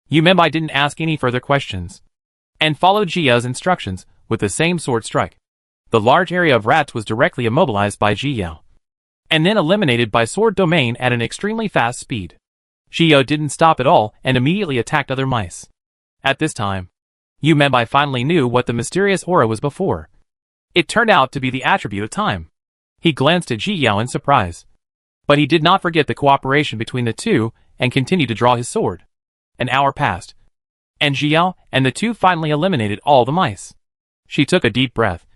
Yu Minbai didn't ask any further questions, and followed Ji Yao's instructions with the same sword strike. The large area of rats was directly immobilized by Ji Yao, and then eliminated by sword domain at an extremely fast speed. Ji Yao didn't stop at all and immediately attacked other mice. At this time, Yu Minbai finally knew what the mysterious aura was before. It turned out to be the attribute of time. He glanced at Ji Yao in surprise, but he did not forget the cooperation between the two and continued to draw his sword. An hour passed, and Ji Yao and the two finally eliminated all the mice. She took a deep breath.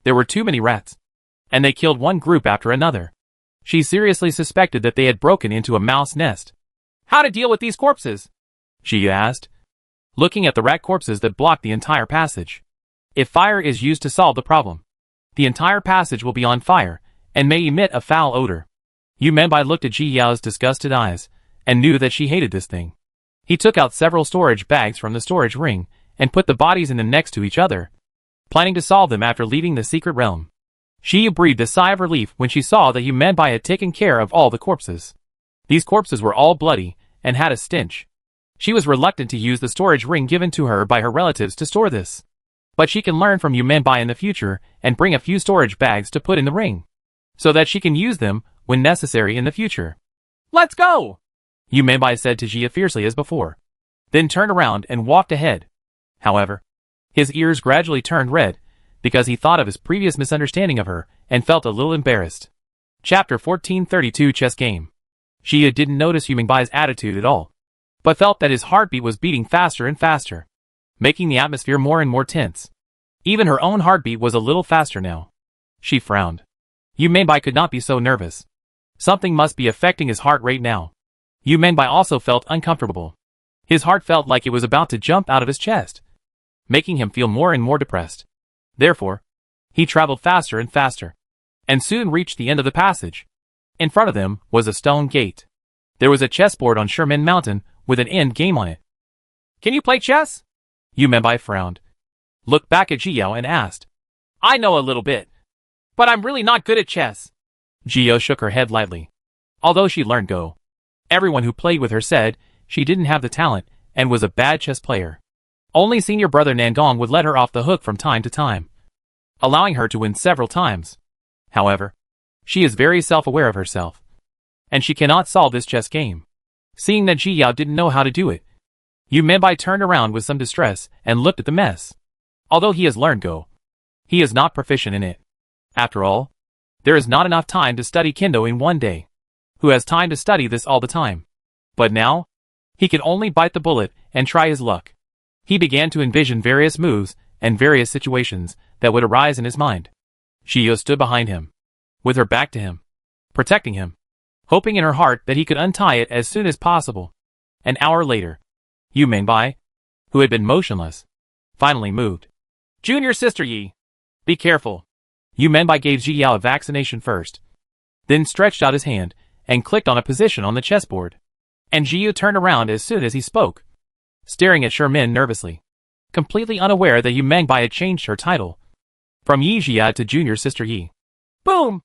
There were too many rats, and they killed one group after another. She seriously suspected that they had broken into a mouse nest. How to deal with these corpses? Ji Yao asked, looking at the rat corpses that blocked the entire passage. If fire is used to solve the problem, the entire passage will be on fire, and may emit a foul odor. Yu Minbai looked at Ji Yao's disgusted eyes, and knew that she hated this thing. He took out several storage bags from the storage ring, and put the bodies in them next to each other, planning to solve them after leaving the secret realm. Ji Yao breathed a sigh of relief when she saw that Yu Minbai had taken care of all the corpses. These corpses were all bloody, and had a stench. She was reluctant to use the storage ring given to her by her relatives to store this. But she can learn from Yu Minbai in the future, and bring a few storage bags to put in the ring, so that she can use them when necessary in the future. Let's go! Yu Minbai said to Ji Yao fiercely as before, then turned around and walked ahead. However, his ears gradually turned red, because he thought of his previous misunderstanding of her, and felt a little embarrassed. Chapter 1432 Chess Game. Ji Yao didn't notice Yu Mingbai's attitude at all, but felt that his heartbeat was beating faster and faster, making the atmosphere more and more tense. Even her own heartbeat was a little faster now. She frowned. Yu Minbai could not be so nervous. Something must be affecting his heart rate now. Yu Minbai also felt uncomfortable. His heart felt like it was about to jump out of his chest, making him feel more and more depressed. Therefore, he traveled faster and faster, and soon reached the end of the passage. In front of them was a stone gate. There was a chessboard on Sherman Mountain with an end game on it. Can you play chess? Yu Minbai frowned, looked back at Ji Yao and asked. I know a little bit, but I'm really not good at chess. Ji Yao shook her head lightly. Although she learned Go, everyone who played with her said she didn't have the talent and was a bad chess player. Only senior brother Nangong would let her off the hook from time to time, allowing her to win several times. However, she is very self-aware of herself, and she cannot solve this chess game. Seeing that Ji Yao didn't know how to do it, Yu Minbai turned around with some distress and looked at the mess. Although he has learned Go, he is not proficient in it. After all, there is not enough time to study Kendo in one day. who has time to study this all the time. But now, he could only bite the bullet and try his luck. He began to envision various moves and various situations that would arise in his mind. Xiao stood behind him, with her back to him, protecting him, hoping in her heart that he could untie it as soon as possible. An hour later, Yu Mengbai, who had been motionless, finally moved. Junior sister Yi. Be careful. Yu Mengbai gave Ji Yao a vaccination first, then stretched out his hand and clicked on a position on the chessboard. And Jiu turned around as soon as he spoke, staring at Shermin nervously, completely unaware that Yu Mengbai had changed her title from Yi Jia to Junior Sister Yi. Boom!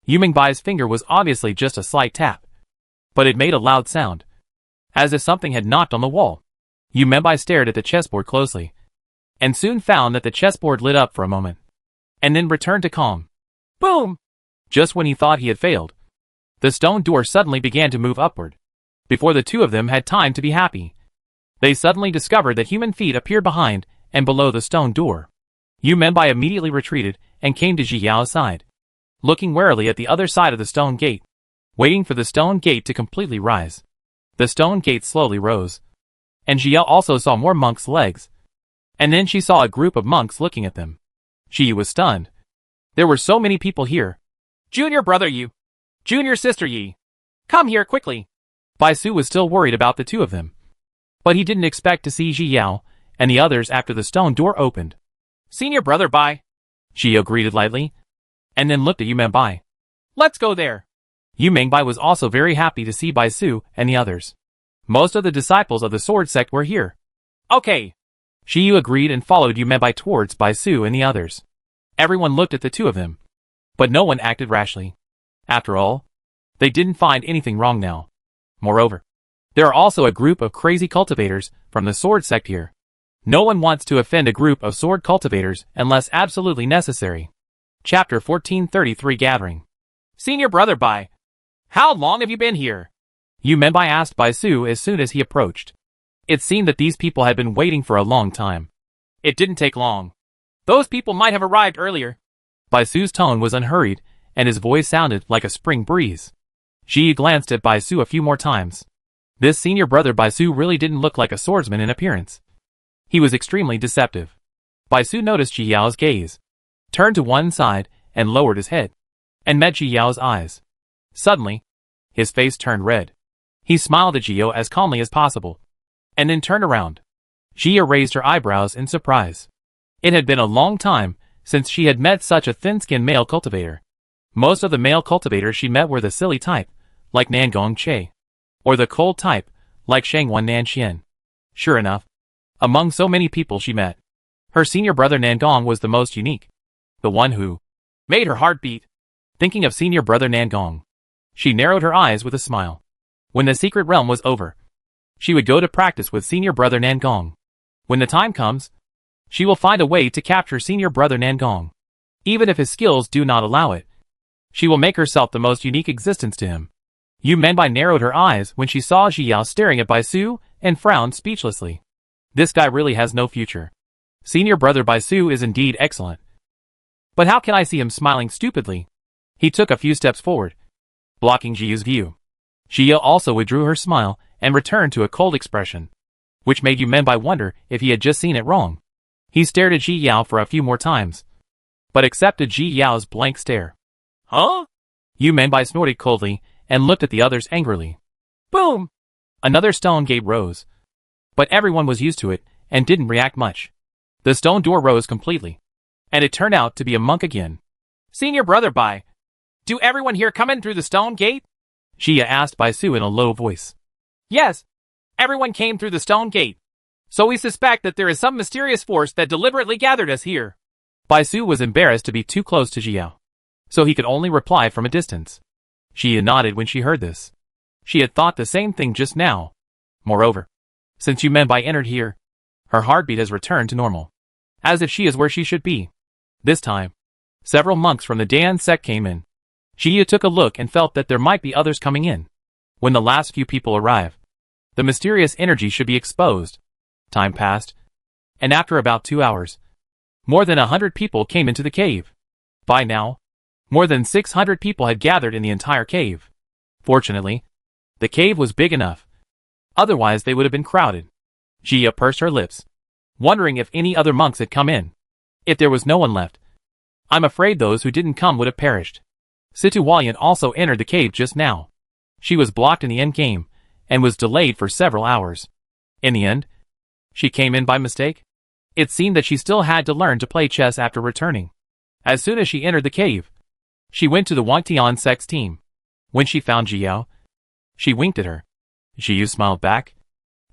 Yu Mengbai's finger was obviously just a slight tap, but it made a loud sound, as if something had knocked on the wall. Yu Mengbai stared at the chessboard closely, and soon found that the chessboard lit up for a moment, and then returned to calm. Boom! Just when he thought he had failed, the stone door suddenly began to move upward. Before the two of them had time to be happy, they suddenly discovered that human feet appeared behind and below the stone door. Yu Mengbai immediately retreated and came to Ji Yao's side, looking warily at the other side of the stone gate, waiting for the stone gate to completely rise. The stone gate slowly rose, and Ji Yao also saw more monks' legs, and then she saw a group of monks looking at them. She was stunned. There were so many people here. Junior brother Yu. Junior sister Yi. Come here quickly. Bai Su was still worried about the two of them, but he didn't expect to see Ji Yao and the others after the stone door opened. Senior brother Bai. Xiao greeted lightly, and then looked at Yu Mengbai. Let's go there. Yu Mengbai was also very happy to see Bai Su and the others. Most of the disciples of the sword sect were here. Okay. Xiu agreed and followed Yu Mengbai towards Bai Su and the others. Everyone looked at the two of them, but no one acted rashly. After all, they didn't find anything wrong now. Moreover, there are also a group of crazy cultivators from the sword sect here. No one wants to offend a group of sword cultivators unless absolutely necessary. Chapter 1433 Gathering. Senior brother Bai. How long have you been here? Yu Mengbai asked Bai Su as soon as he approached. It seemed that these people had been waiting for a long time. It didn't take long. Those people might have arrived earlier. Bai Su's tone was unhurried, and his voice sounded like a spring breeze. Ji glanced at Bai Su a few more times. This senior brother Bai Su really didn't look like a swordsman in appearance. He was extremely deceptive. Bai Su noticed Ji Yao's gaze, turned to one side, and lowered his head, and met Ji Yao's eyes. Suddenly, his face turned red. He smiled at Ji Yao as calmly as possible, and then turned around. Ji Yao raised her eyebrows in surprise. It had been a long time since she had met such a thin-skinned male cultivator. Most of the male cultivators she met were the silly type, like Nangong Che, or the cold type, like Shangwan Nanxian. Sure enough, among so many people she met, her senior brother Nangong was the most unique, the one who made her heart beat. Thinking of senior brother Nangong, she narrowed her eyes with a smile. When the secret realm was over, she would go to practice with senior brother Nangong. When the time comes, she will find a way to capture senior brother Nangong. Even if his skills do not allow it, she will make herself the most unique existence to him. Yu Mengbai narrowed her eyes when she saw Ji Yao staring at Bai Su and frowned speechlessly. This guy really has no future. Senior brother Bai Su is indeed excellent. But how can I see him smiling stupidly? He took a few steps forward, blocking Ji Yao's view. Ji Yao also withdrew her smile and returned to a cold expression, which made Yu Mengbai wonder if he had just seen it wrong. He stared at Ji Yao for a few more times, but accepted Ji Yao's blank stare. Huh? Yu Mengbai snorted coldly and looked at the others angrily. Boom! Another stone gate rose, but everyone was used to it and didn't react much. The stone door rose completely, and it turned out to be a monk again. Senior brother Bai, do everyone here come in through the stone gate? Xia asked Bai Su in a low voice. Yes, everyone came through the stone gate. So we suspect that there is some mysterious force that deliberately gathered us here. Bai Su was embarrassed to be too close to Ji Yao, so he could only reply from a distance. Xia nodded when she heard this. She had thought the same thing just now. Moreover, since Yu Mengbai entered here, her heartbeat has returned to normal, as if she is where she should be. This time, several monks from the Dan sect came in. Xia took a look and felt that there might be others coming in. When the last few people arrive, the mysterious energy should be exposed. Time passed, and after about 2 hours, more than 100 people came into the cave. By now, more than 600 people had gathered in the entire cave. Fortunately, the cave was big enough. Otherwise they would have been crowded. Jia pursed her lips, wondering if any other monks had come in. If there was no one left, I'm afraid those who didn't come would have perished. Situ Hualien also entered the cave just now. She was blocked in the end game, and was delayed for several hours. In the end, she came in by mistake. It seemed that she still had to learn to play chess after returning. As soon as she entered the cave, she went to the Wangtian sect's team. When she found Jiao, she winked at her. Jiu smiled back,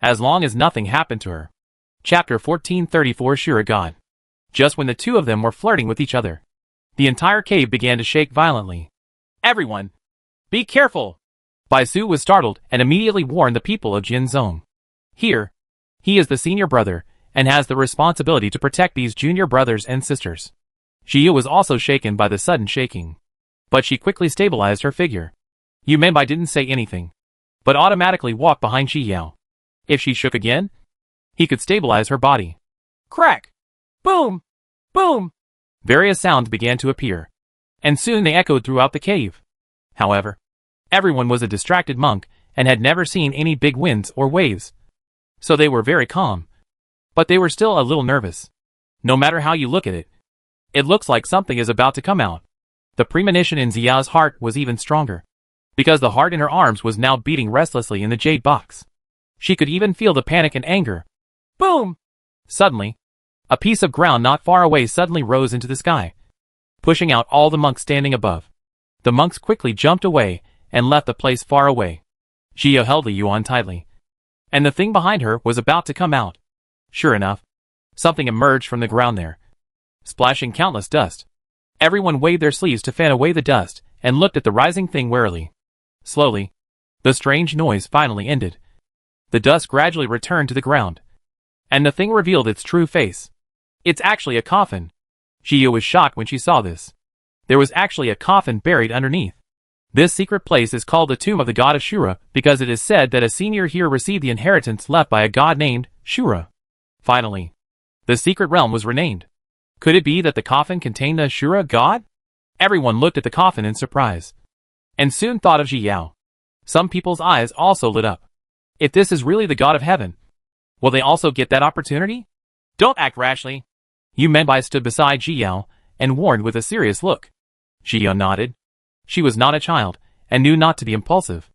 as long as nothing happened to her. Chapter 1434 Shura God. Just when the two of them were flirting with each other, the entire cave began to shake violently. Everyone, be careful! Bai Su was startled and immediately warned the people of Jinzong. Here, he is the senior brother, and has the responsibility to protect these junior brothers and sisters. Jia was also shaken by the sudden shaking. But she quickly stabilized her figure. Yu Menbai didn't say anything, but automatically walked behind Shi Yao. If she shook again, he could stabilize her body. Crack! Boom! Boom! Various sounds began to appear, and soon they echoed throughout the cave. However, everyone was a distracted monk and had never seen any big winds or waves, so they were very calm. But they were still a little nervous. No matter how you look at it, it looks like something is about to come out. The premonition in Ziya's heart was even stronger, because the heart in her arms was now beating restlessly in the jade box. She could even feel the panic and anger. Boom! Suddenly, a piece of ground not far away suddenly rose into the sky, pushing out all the monks standing above. The monks quickly jumped away and left the place far away. Jia held Li Yuan tightly, and the thing behind her was about to come out. Sure enough, something emerged from the ground there, splashing countless dust. Everyone waved their sleeves to fan away the dust and looked at the rising thing warily. Slowly, the strange noise finally ended. The dust gradually returned to the ground, and the thing revealed its true face. It's actually a coffin. Jia was shocked when she saw this. There was actually a coffin buried underneath. This secret place is called the Tomb of the God of Shura because it is said that a senior here received the inheritance left by a god named Shura. Finally, the secret realm was renamed. Could it be that the coffin contained the Shura god? Everyone looked at the coffin in surprise, and soon thought of Ji Yao. Some people's eyes also lit up. If this is really the god of heaven, will they also get that opportunity? Don't act rashly. Yu Menbai stood beside Ji Yao and warned with a serious look. Ji Yao nodded. She was not a child and knew not to be impulsive.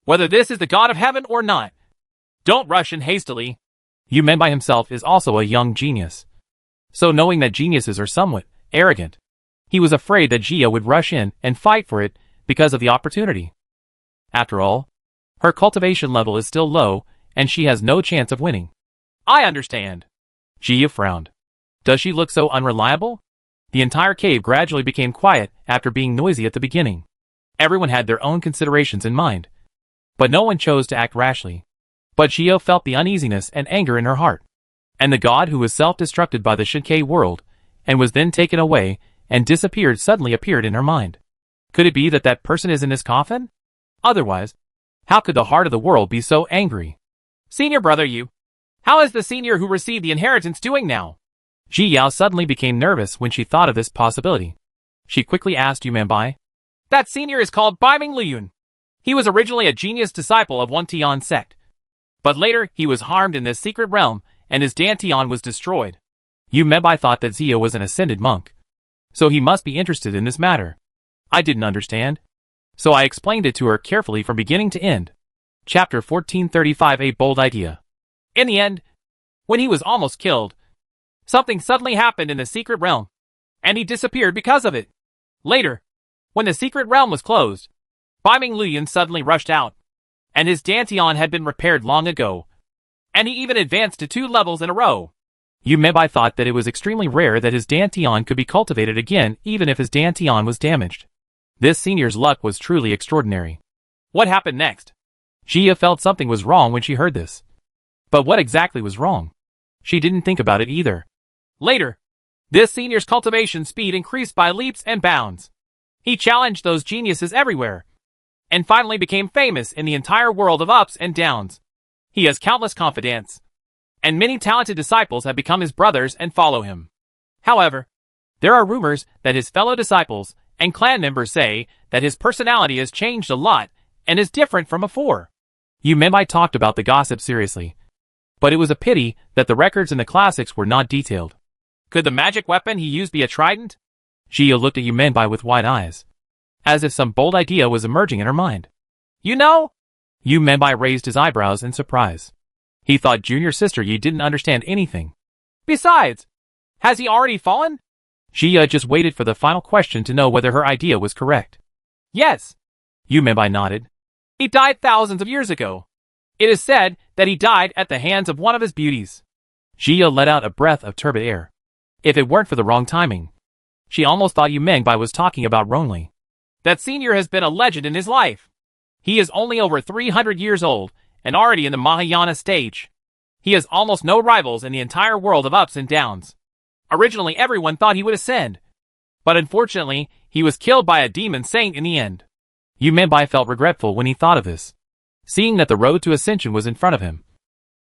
Whether this is the god of heaven or not, don't rush in hastily. Yu Menbai himself is also a young genius. So knowing that geniuses are somewhat arrogant, he was afraid that Jia would rush in and fight for it because of the opportunity. After all, her cultivation level is still low and she has no chance of winning. I understand. Jia frowned. Does she look so unreliable? The entire cave gradually became quiet after being noisy at the beginning. Everyone had their own considerations in mind, but no one chose to act rashly. But Jia felt the uneasiness and anger in her heart. And the god who was self-destructed by the Shinkei world, and was then taken away and disappeared suddenly appeared in her mind. Could it be that that person is in this coffin? Otherwise, how could the heart of the world be so angry? Senior brother Yu, how is the senior who received the inheritance doing now? Ji Yao suddenly became nervous when she thought of this possibility. She quickly asked Yu Menbai. That senior is called Baiming Liyun. He was originally a genius disciple of Wangtian sect, but later he was harmed in this secret realm and his Dantian was destroyed. Yu Menbai thought that Zia was an ascended monk, so he must be interested in this matter. I didn't understand, so I explained it to her carefully from beginning to end. Chapter 1435 A Bold Idea. In the end, when he was almost killed, something suddenly happened in the secret realm, and he disappeared because of it. Later, when the secret realm was closed, Baiming Liyun suddenly rushed out, and his Dantian had been repaired long ago, and he even advanced to 2 levels in a row. Yu Menbai thought that it was extremely rare that his Dantian could be cultivated again even if his Dantian was damaged. This senior's luck was truly extraordinary. What happened next? Jia felt something was wrong when she heard this. But what exactly was wrong? She didn't think about it either. Later, this senior's cultivation speed increased by leaps and bounds. He challenged those geniuses everywhere, and finally became famous in the entire world of ups and downs. He has countless confidants, and many talented disciples have become his brothers and follow him. However, there are rumors that his fellow disciples and clan members say that his personality has changed a lot and is different from before. Yu Menbai talked about the gossip seriously. But it was a pity that the records in the classics were not detailed. Could the magic weapon he used be a trident? Jia looked at Yu Menbai with wide eyes, as if some bold idea was emerging in her mind. You know? Yu Menbai raised his eyebrows in surprise. He thought junior sister Yi didn't understand anything. Besides, has he already fallen? Jia just waited for the final question to know whether her idea was correct. Yes. Yu Menbai nodded. He died thousands of years ago. It is said that he died at the hands of one of his beauties. Jia let out a breath of turbid air. If it weren't for the wrong timing, she almost thought Yu Menbai was talking about Ronli. That senior has been a legend in his life. He is only over 300 years old, and already in the Mahayana stage. He has almost no rivals in the entire world of ups and downs. Originally everyone thought he would ascend, but unfortunately, he was killed by a demon saint in the end. Yu Menbai felt regretful when he thought of this. Seeing that the road to ascension was in front of him,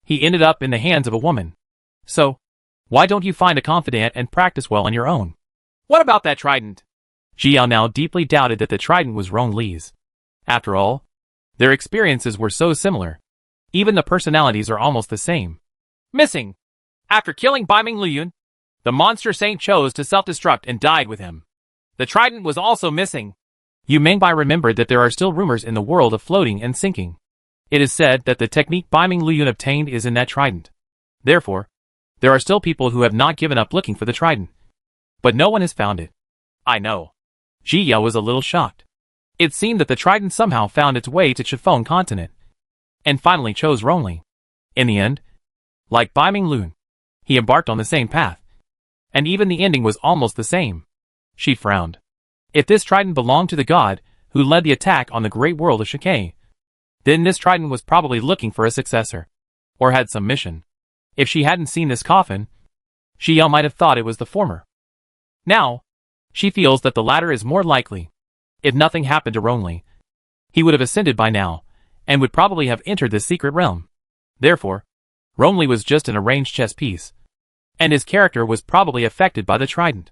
he ended up in the hands of a woman. So, why don't you find a confidant and practice well on your own? What about that trident? Jiao now deeply doubted that the trident was Rong Li's. After all, their experiences were so similar. Even the personalities are almost the same. Missing. After killing Bai Ming Liyun, the monster saint chose to self-destruct and died with him. The trident was also missing. Yu Menbai remembered that there are still rumors in the world of floating and sinking. It is said that the technique Bai Ming Liyun obtained is in that trident. Therefore, there are still people who have not given up looking for the trident. But no one has found it. I know. Ji Yao was a little shocked. It seemed that the trident somehow found its way to Chiffon continent, and finally chose Ronli. In the end, like Bai Ming Lun, he embarked on the same path. And even the ending was almost the same. She frowned. If this trident belonged to the god who led the attack on the great world of Shikai, then this trident was probably looking for a successor, or had some mission. If she hadn't seen this coffin, Xiao might have thought it was the former. Now, she feels that the latter is more likely. If nothing happened to Ronli, he would have ascended by now, and would probably have entered the secret realm. Therefore, Ronli was just an arranged chess piece, and his character was probably affected by the trident.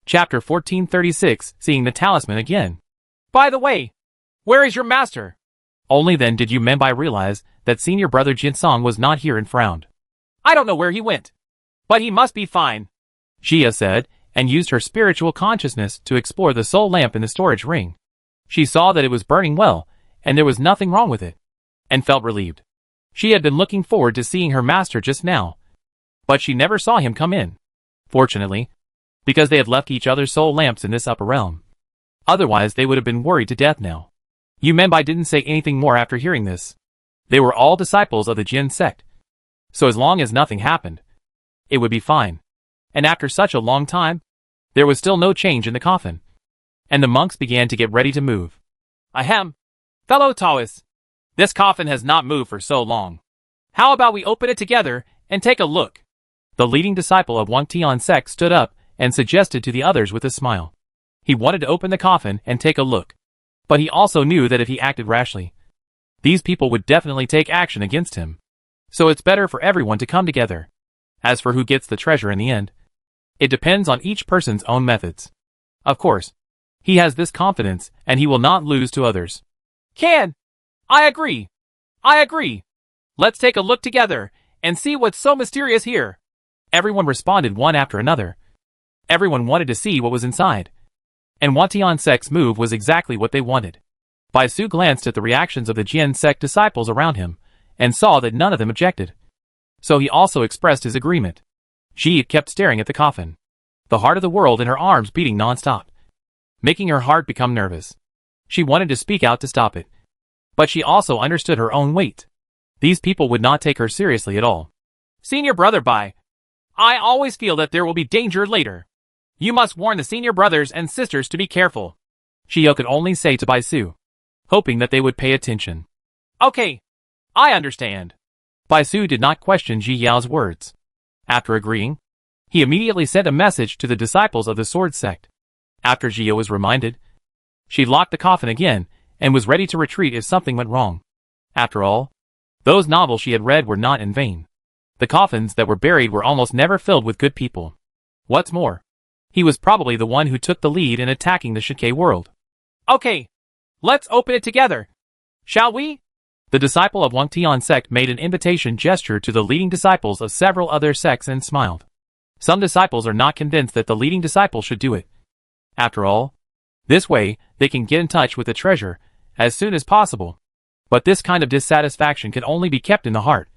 Chapter 1436, Seeing the Talisman Again. By the way, where is your master? Only then did Yu Menbai realize that senior brother Jinsong was not here and frowned. I don't know where he went, but he must be fine, Jia said, and used her spiritual consciousness to explore the soul lamp in the storage ring. She saw that it was burning well, and there was nothing wrong with it, and felt relieved. She had been looking forward to seeing her master just now, but she never saw him come in. Fortunately, because they had left each other's soul lamps in this upper realm. Otherwise they would have been worried to death now. Yu Menbai didn't say anything more after hearing this. They were all disciples of the Jin sect. So as long as nothing happened, it would be fine. And after such a long time, there was still no change in the coffin. And the monks began to get ready to move. Ahem. Fellow Taoists, this coffin has not moved for so long. How about we open it together and take a look? The leading disciple of Wang Tian sect stood up and suggested to the others with a smile. He wanted to open the coffin and take a look. But he also knew that if he acted rashly, these people would definitely take action against him. So it's better for everyone to come together. As for who gets the treasure in the end, it depends on each person's own methods. Of course, he has this confidence and he will not lose to others. I agree. Let's take a look together and see what's so mysterious here. Everyone responded one after another. Everyone wanted to see what was inside. And Wantian sect's move was exactly what they wanted. Bai Su glanced at the reactions of the Jian sect disciples around him, and saw that none of them objected. So he also expressed his agreement. Ji kept staring at the coffin, the heart of the world in her arms beating non-stop, making her heart become nervous. She wanted to speak out to stop it. But she also understood her own weight. These people would not take her seriously at all. Senior brother Bai, I always feel that there will be danger later. You must warn the senior brothers and sisters to be careful. Xiao could only say to Bai Su, hoping that they would pay attention. Okay, I understand. Bai Su did not question Ji Yao's words. After agreeing, he immediately sent a message to the disciples of the sword sect. After Ji Yao was reminded, she locked the coffin again and was ready to retreat if something went wrong. After all, those novels she had read were not in vain. The coffins that were buried were almost never filled with good people. What's more, he was probably the one who took the lead in attacking the Shikai world. Okay, let's open it together. Shall we? The disciple of Wang Tian sect made an invitation gesture to the leading disciples of several other sects and smiled. Some disciples are not convinced that the leading disciple should do it. After all, this way, they can get in touch with the treasure as soon as possible. But this kind of dissatisfaction can only be kept in the heart.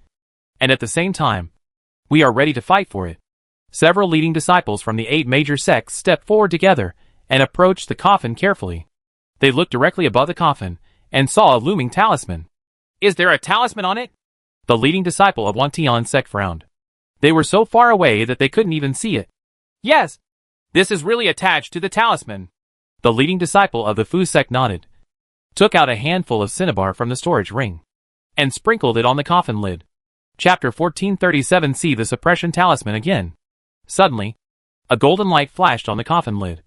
And at the same time, we are ready to fight for it. Several leading disciples from the 8 major sects stepped forward together and approached the coffin carefully. They looked directly above the coffin and saw a looming talisman. Is there a talisman on it? The leading disciple of Wang Tian sect frowned. They were so far away that they couldn't even see it. Yes. This is really attached to the talisman. The leading disciple of the Fu sect nodded, took out a handful of cinnabar from the storage ring, and sprinkled it on the coffin lid. Chapter 1437. See the suppression talisman again. Suddenly, a golden light flashed on the coffin lid,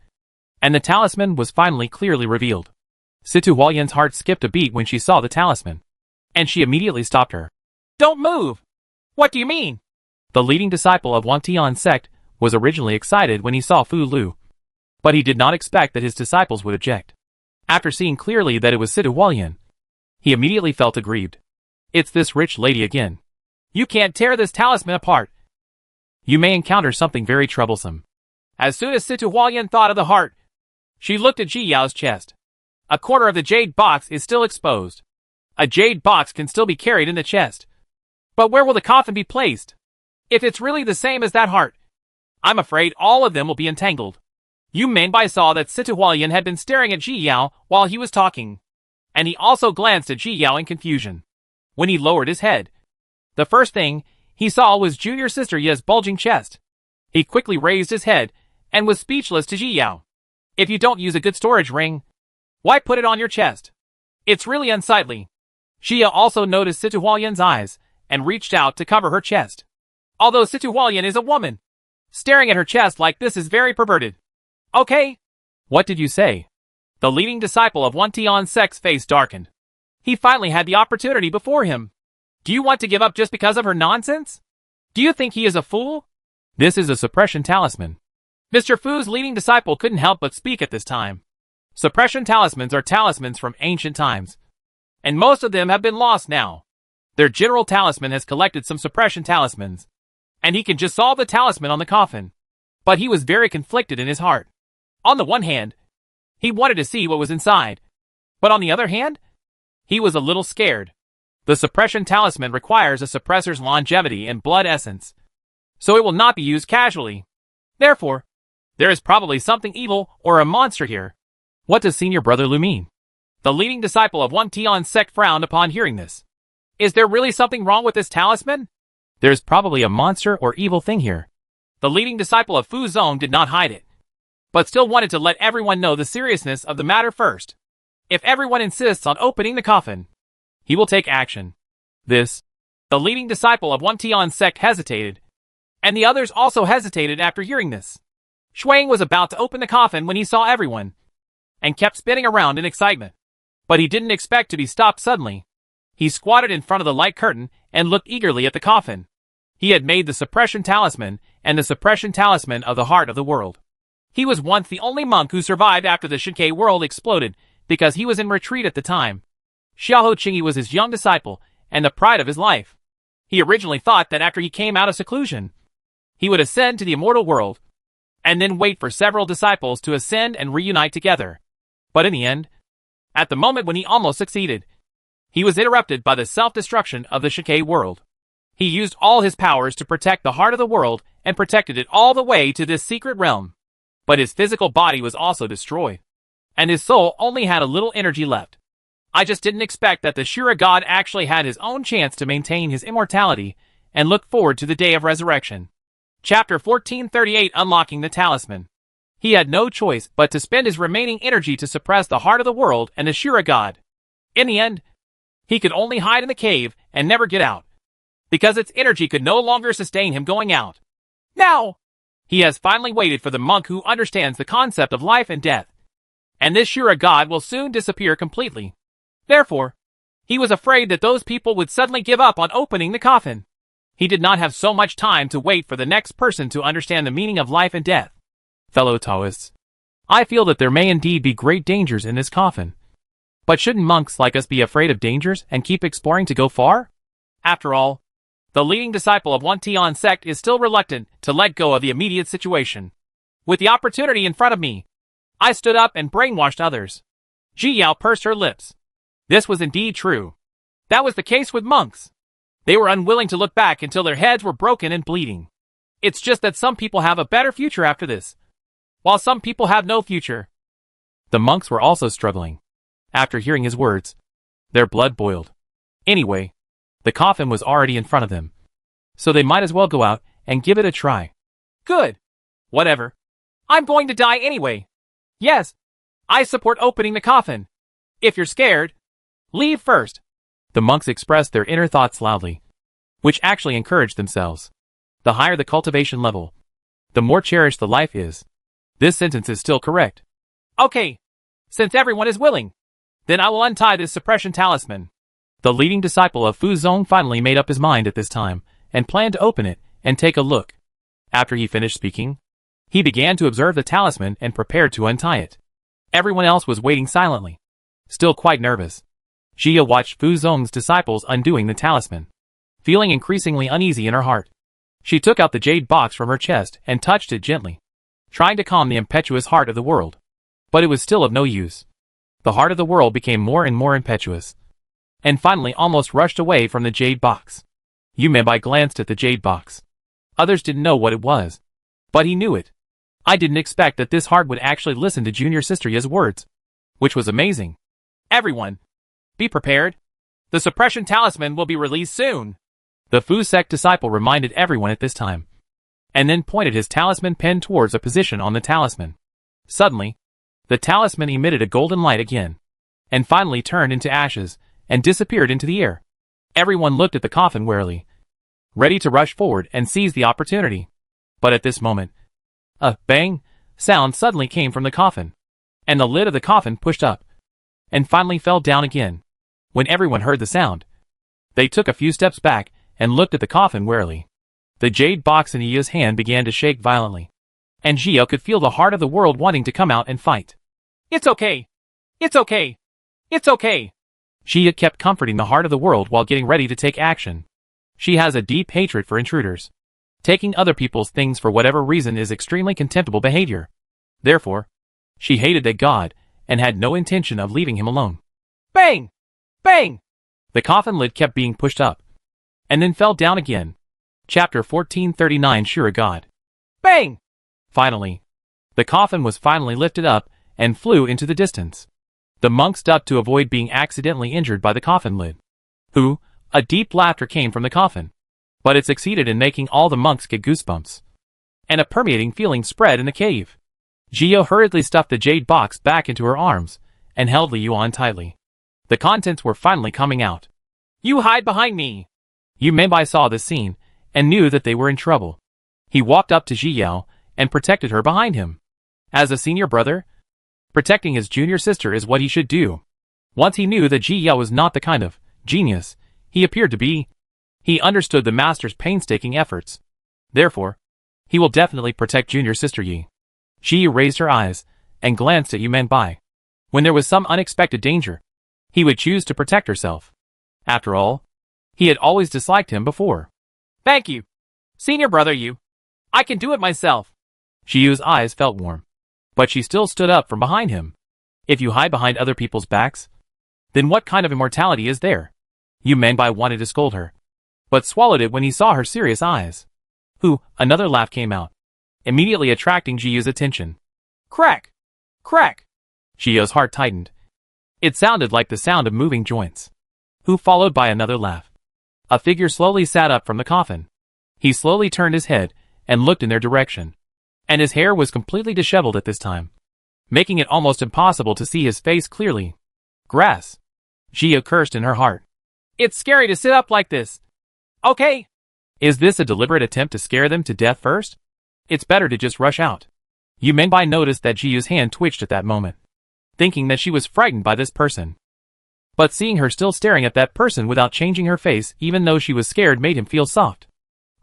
and the talisman was finally clearly revealed. Situ Huayan's heart skipped a beat when she saw the talisman, and she immediately stopped her. Don't move! What do you mean? The leading disciple of Wang Tian sect was originally excited when he saw Fu Lu, but he did not expect that his disciples would object. After seeing clearly that it was Situ Huayan, he immediately felt aggrieved. It's this rich lady again. You can't tear this talisman apart. You may encounter something very troublesome. As soon as Situ Huayan thought of the heart, she looked at Ji Yao's chest. A corner of the jade box is still exposed. A jade box can still be carried in the chest. But where will the coffin be placed? If it's really the same as that heart, I'm afraid all of them will be entangled. Yu Menbai saw that Situ Huayan had been staring at Ji Yao while he was talking, and he also glanced at Ji Yao in confusion. When he lowered his head, the first thing he saw was junior sister Ye's bulging chest. He quickly raised his head and was speechless to Ji Yao. If you don't use a good storage ring, why put it on your chest? It's really unsightly. Xia also noticed Situ Huayan's eyes and reached out to cover her chest. Although Situ Huayan is a woman, staring at her chest like this is very perverted. Okay. What did you say? The leading disciple of Wang Tian's sect's face darkened. He finally had the opportunity before him. Do you want to give up just because of her nonsense? Do you think he is a fool? This is a suppression talisman. Mr. Fu's leading disciple couldn't help but speak at this time. Suppression talismans are talismans from ancient times, and most of them have been lost now. Their general talisman has collected some suppression talismans, and he can just solve the talisman on the coffin. But he was very conflicted in his heart. On the one hand, he wanted to see what was inside, but on the other hand, he was a little scared. The suppression talisman requires a suppressor's longevity and blood essence, so it will not be used casually. Therefore, there is probably something evil or a monster here. What does senior brother Lu mean? The leading disciple of Wang Tian's sect frowned upon hearing this. Is there really something wrong with this talisman? There's probably a monster or evil thing here. The leading disciple of Fu Zong did not hide it, but still wanted to let everyone know the seriousness of the matter first. If everyone insists on opening the coffin, he will take action. The leading disciple of Wang Tian's sect hesitated, and the others also hesitated after hearing this. Shuang was about to open the coffin when he saw everyone, and kept spinning around in excitement. But he didn't expect to be stopped suddenly. He squatted in front of the light curtain and looked eagerly at the coffin. He had made the suppression talisman and the suppression talisman of the heart of the world. He was once the only monk who survived after the Shinkei world exploded because he was in retreat at the time. Xiaoho Qingyi was his young disciple and the pride of his life. He originally thought that after he came out of seclusion, he would ascend to the immortal world, and then wait for several disciples to ascend and reunite together. But in the end, at the moment when he almost succeeded, he was interrupted by the self-destruction of the Shinkei world. He used all his powers to protect the heart of the world and protected it all the way to this secret realm. But his physical body was also destroyed, and his soul only had a little energy left. I just didn't expect that the Shura god actually had his own chance to maintain his immortality and look forward to the day of resurrection. Chapter 1438. Unlocking the Talisman. He had no choice but to spend his remaining energy to suppress the heart of the world and the Shura god. In the end, he could only hide in the cave and never get out, because its energy could no longer sustain him going out. Now, he has finally waited for the monk who understands the concept of life and death, and this Shura god will soon disappear completely. Therefore, he was afraid that those people would suddenly give up on opening the coffin. He did not have so much time to wait for the next person to understand the meaning of life and death. Fellow Taoists, I feel that there may indeed be great dangers in this coffin. But shouldn't monks like us be afraid of dangers and keep exploring to go far? After all, the leading disciple of one Tian sect is still reluctant to let go of the immediate situation. With the opportunity in front of me, I stood up and brainwashed others. Ji Yao pursed her lips. This was indeed true. That was the case with monks. They were unwilling to look back until their heads were broken and bleeding. It's just that some people have a better future after this, while some people have no future. The monks were also struggling. After hearing his words, their blood boiled. Anyway, the coffin was already in front of them, so they might as well go out and give it a try. Good. Whatever. I'm going to die anyway. Yes, I support opening the coffin. If you're scared, leave first. The monks expressed their inner thoughts loudly, which actually encouraged themselves. The higher the cultivation level, the more cherished the life is. This sentence is still correct. Okay. Since everyone is willing, then I will untie this suppression talisman. The leading disciple of Fu Zong finally made up his mind at this time, and planned to open it and take a look. After he finished speaking, he began to observe the talisman and prepared to untie it. Everyone else was waiting silently, still quite nervous. Jia watched Fu Zong's disciples undoing the talisman, feeling increasingly uneasy in her heart. She took out the jade box from her chest and touched it gently, trying to calm the impetuous heart of the world. But it was still of no use. The heart of the world became more and more impetuous, and finally almost rushed away from the jade box. Yu Menbai glanced at the jade box. Others didn't know what it was, but he knew it. I didn't expect that this heart would actually listen to Junior Sister Ye's words, which was amazing. Everyone, be prepared. The suppression talisman will be released soon. The Fu sect disciple reminded everyone at this time, and then pointed his talisman pen towards a position on the talisman. Suddenly, the talisman emitted a golden light again, and finally turned into ashes, and disappeared into the air. Everyone looked at the coffin warily, ready to rush forward and seize the opportunity. But at this moment, a bang sound suddenly came from the coffin, and the lid of the coffin pushed up, and finally fell down again. When everyone heard the sound, they took a few steps back and looked at the coffin warily. The jade box in Yia's hand began to shake violently, and Jia could feel the heart of the world wanting to come out and fight. It's okay. It's okay. It's okay. Jia kept comforting the heart of the world while getting ready to take action. She has a deep hatred for intruders. Taking other people's things for whatever reason is extremely contemptible behavior. Therefore, she hated that god, and had no intention of leaving him alone. Bang! Bang! The coffin lid kept being pushed up, and then fell down again. Chapter 1439 Shura God. Bang! Finally, the coffin was finally lifted up, and flew into the distance. The monks ducked to avoid being accidentally injured by the coffin lid. A deep laughter came from the coffin, but it succeeded in making all the monks get goosebumps, and a permeating feeling spread in the cave. Jio hurriedly stuffed the jade box back into her arms, and held Li Yuan tightly. The contents were finally coming out. You hide behind me! Yu Menbai saw this scene, and knew that they were in trouble. He walked up to Ji Yao, and protected her behind him. As a senior brother, protecting his junior sister is what he should do. Once he knew that Ji Yao was not the kind of genius he appeared to be, he understood the master's painstaking efforts. Therefore, he will definitely protect junior sister Yi. She raised her eyes, and glanced at Yu Menbai. When there was some unexpected danger, he would choose to protect herself. After all, he had always disliked him before. Thank you, senior brother Yu. I can do it myself. Shiyu's eyes felt warm, but she still stood up from behind him. If you hide behind other people's backs, then what kind of immortality is there? Yu Menbai wanted to scold her, but swallowed it when he saw her serious eyes. Another laugh came out, immediately attracting Jiyu's attention. Crack! Crack! Jiyu's heart tightened. It sounded like the sound of moving joints. Followed by another laugh. A figure slowly sat up from the coffin. He slowly turned his head, and looked in their direction. And his hair was completely disheveled at this time, making it almost impossible to see his face clearly. Grass! Jia cursed in her heart. It's scary to sit up like this. Okay. Is this a deliberate attempt to scare them to death first? It's better to just rush out. Yu Menbai noticed that Jiyu's hand twitched at that moment, thinking that she was frightened by this person. But seeing her still staring at that person without changing her face even though she was scared made him feel soft.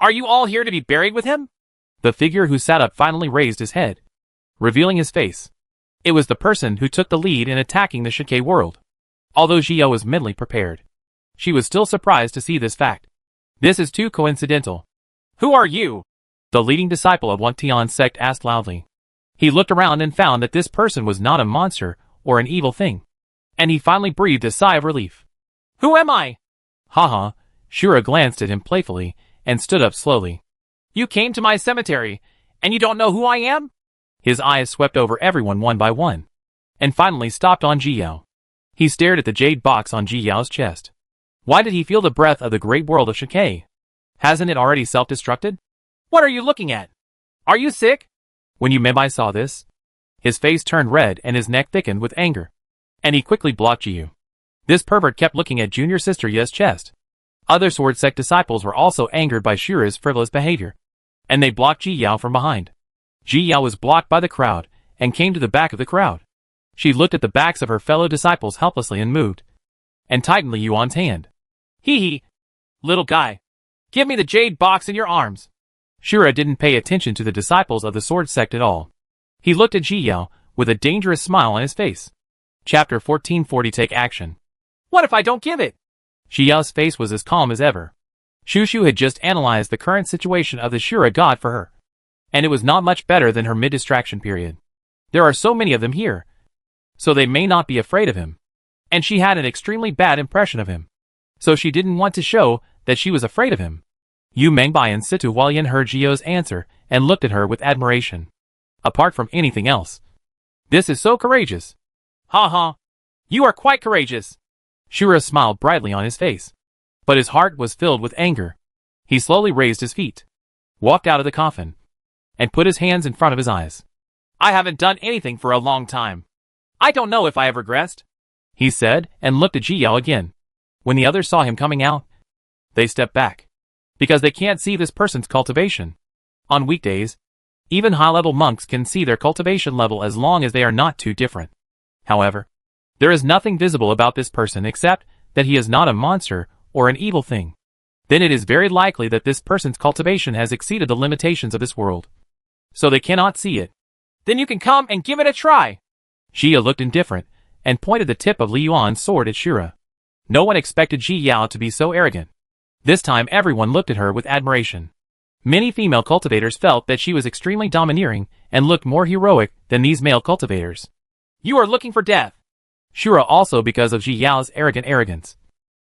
Are you all here to be buried with him? The figure who sat up finally raised his head, revealing his face. It was the person who took the lead in attacking the Shike world. Although Zhao was mentally prepared, she was still surprised to see this fact. This is too coincidental. Who are you? The leading disciple of Wangtian's sect asked loudly. He looked around and found that this person was not a monster or an evil thing. And he finally breathed a sigh of relief. Who am I? Haha, Shura glanced at him playfully and stood up slowly. You came to my cemetery, and you don't know who I am? His eyes swept over everyone one by one, and finally stopped on Zhao. He stared at the jade box on Zhao's chest. Why did he feel the breath of the great world of Shike? Hasn't it already self-destructed? What are you looking at? Are you sick? When Yumei saw this, his face turned red and his neck thickened with anger. And he quickly blocked Zhao. This pervert kept looking at junior sister Ye's chest. Other sword sect disciples were also angered by Shura's frivolous behavior, and they blocked Zhao from behind. Zhao was blocked by the crowd and came to the back of the crowd. She looked at the backs of her fellow disciples helplessly and moved, and tightened Li Yuan's hand. Hee hee. Little guy. Give me the jade box in your arms. Shura didn't pay attention to the disciples of the sword sect at all. He looked at Zhao with a dangerous smile on his face. Chapter 1440 Take Action. What if I don't give it? Zhao's face was as calm as ever. Shushu had just analyzed the current situation of the Shura god for her, and it was not much better than her mid-distraction period. There are so many of them here, so they may not be afraid of him. And she had an extremely bad impression of him, so she didn't want to show that she was afraid of him. Yu Mengbai and Situ Hualien heard Zhao's answer and looked at her with admiration. Apart from anything else, this is so courageous. Ha ha. You are quite courageous. Shura smiled brightly on his face, but his heart was filled with anger. He slowly raised his feet, walked out of the coffin, and put his hands in front of his eyes. I haven't done anything for a long time. I don't know if I have regressed, he said, and looked at Zhao again. When the others saw him coming out, they stepped back, because they can't see this person's cultivation. On weekdays, even high-level monks can see their cultivation level as long as they are not too different. However, there is nothing visible about this person except that he is not a monster or an evil thing. Then it is very likely that this person's cultivation has exceeded the limitations of this world, so they cannot see it. Then you can come and give it a try. Zhao looked indifferent and pointed the tip of Li Yuan's sword at Shura. No one expected Zhao to be so arrogant. This time everyone looked at her with admiration. Many female cultivators felt that she was extremely domineering and looked more heroic than these male cultivators. You are looking for death. Shura also because of Zhao's arrogant arrogance.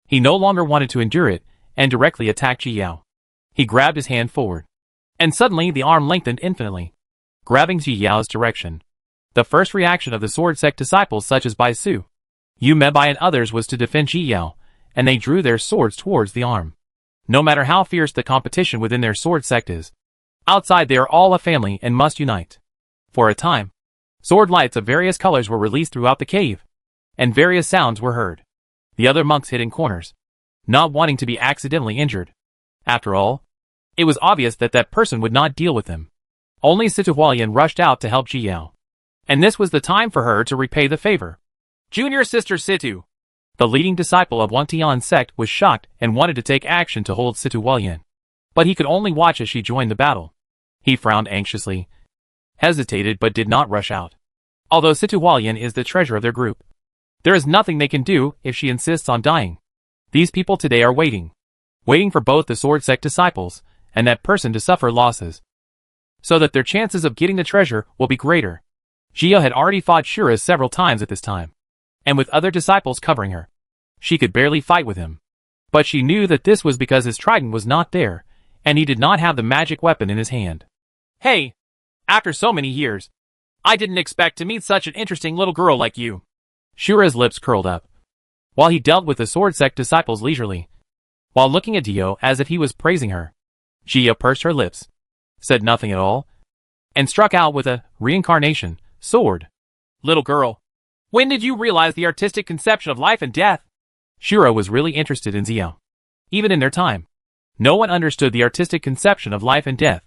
He no longer wanted to endure it and directly attacked Zhao. He grabbed his hand forward, and suddenly the arm lengthened infinitely, grabbing Zhao's direction. The first reaction of the sword sect disciples such as Bai Su, Yu Meibai and others was to defend Zhao, and they drew their swords towards the arm. No matter how fierce the competition within their sword sect is, outside they are all a family and must unite. For a time, sword lights of various colors were released throughout the cave, and various sounds were heard. The other monks hid in corners, not wanting to be accidentally injured. After all, it was obvious that that person would not deal with them. Only Situ Hualien rushed out to help Zhao, and this was the time for her to repay the favor. Junior sister Situ, the leading disciple of Wangtian's sect, was shocked and wanted to take action to hold Situ Hualien, but he could only watch as she joined the battle. He frowned anxiously, hesitated but did not rush out. Although Situ Hualien is the treasure of their group, there is nothing they can do if she insists on dying. These people today are waiting for both the sword sect disciples and that person to suffer losses, so that their chances of getting the treasure will be greater. Zhao had already fought Shura several times at this time, and with other disciples covering her, she could barely fight with him. But she knew that this was because his trident was not there, and he did not have the magic weapon in his hand. Hey, after so many years, I didn't expect to meet such an interesting little girl like you. Shura's lips curled up, while he dealt with the sword sect disciples leisurely, while looking at Zhao as if he was praising her. Zhao pursed her lips, said nothing at all, and struck out with a reincarnation sword. Little girl, when did you realize the artistic conception of life and death? Shura was really interested in Zhao. Even in their time, no one understood the artistic conception of life and death.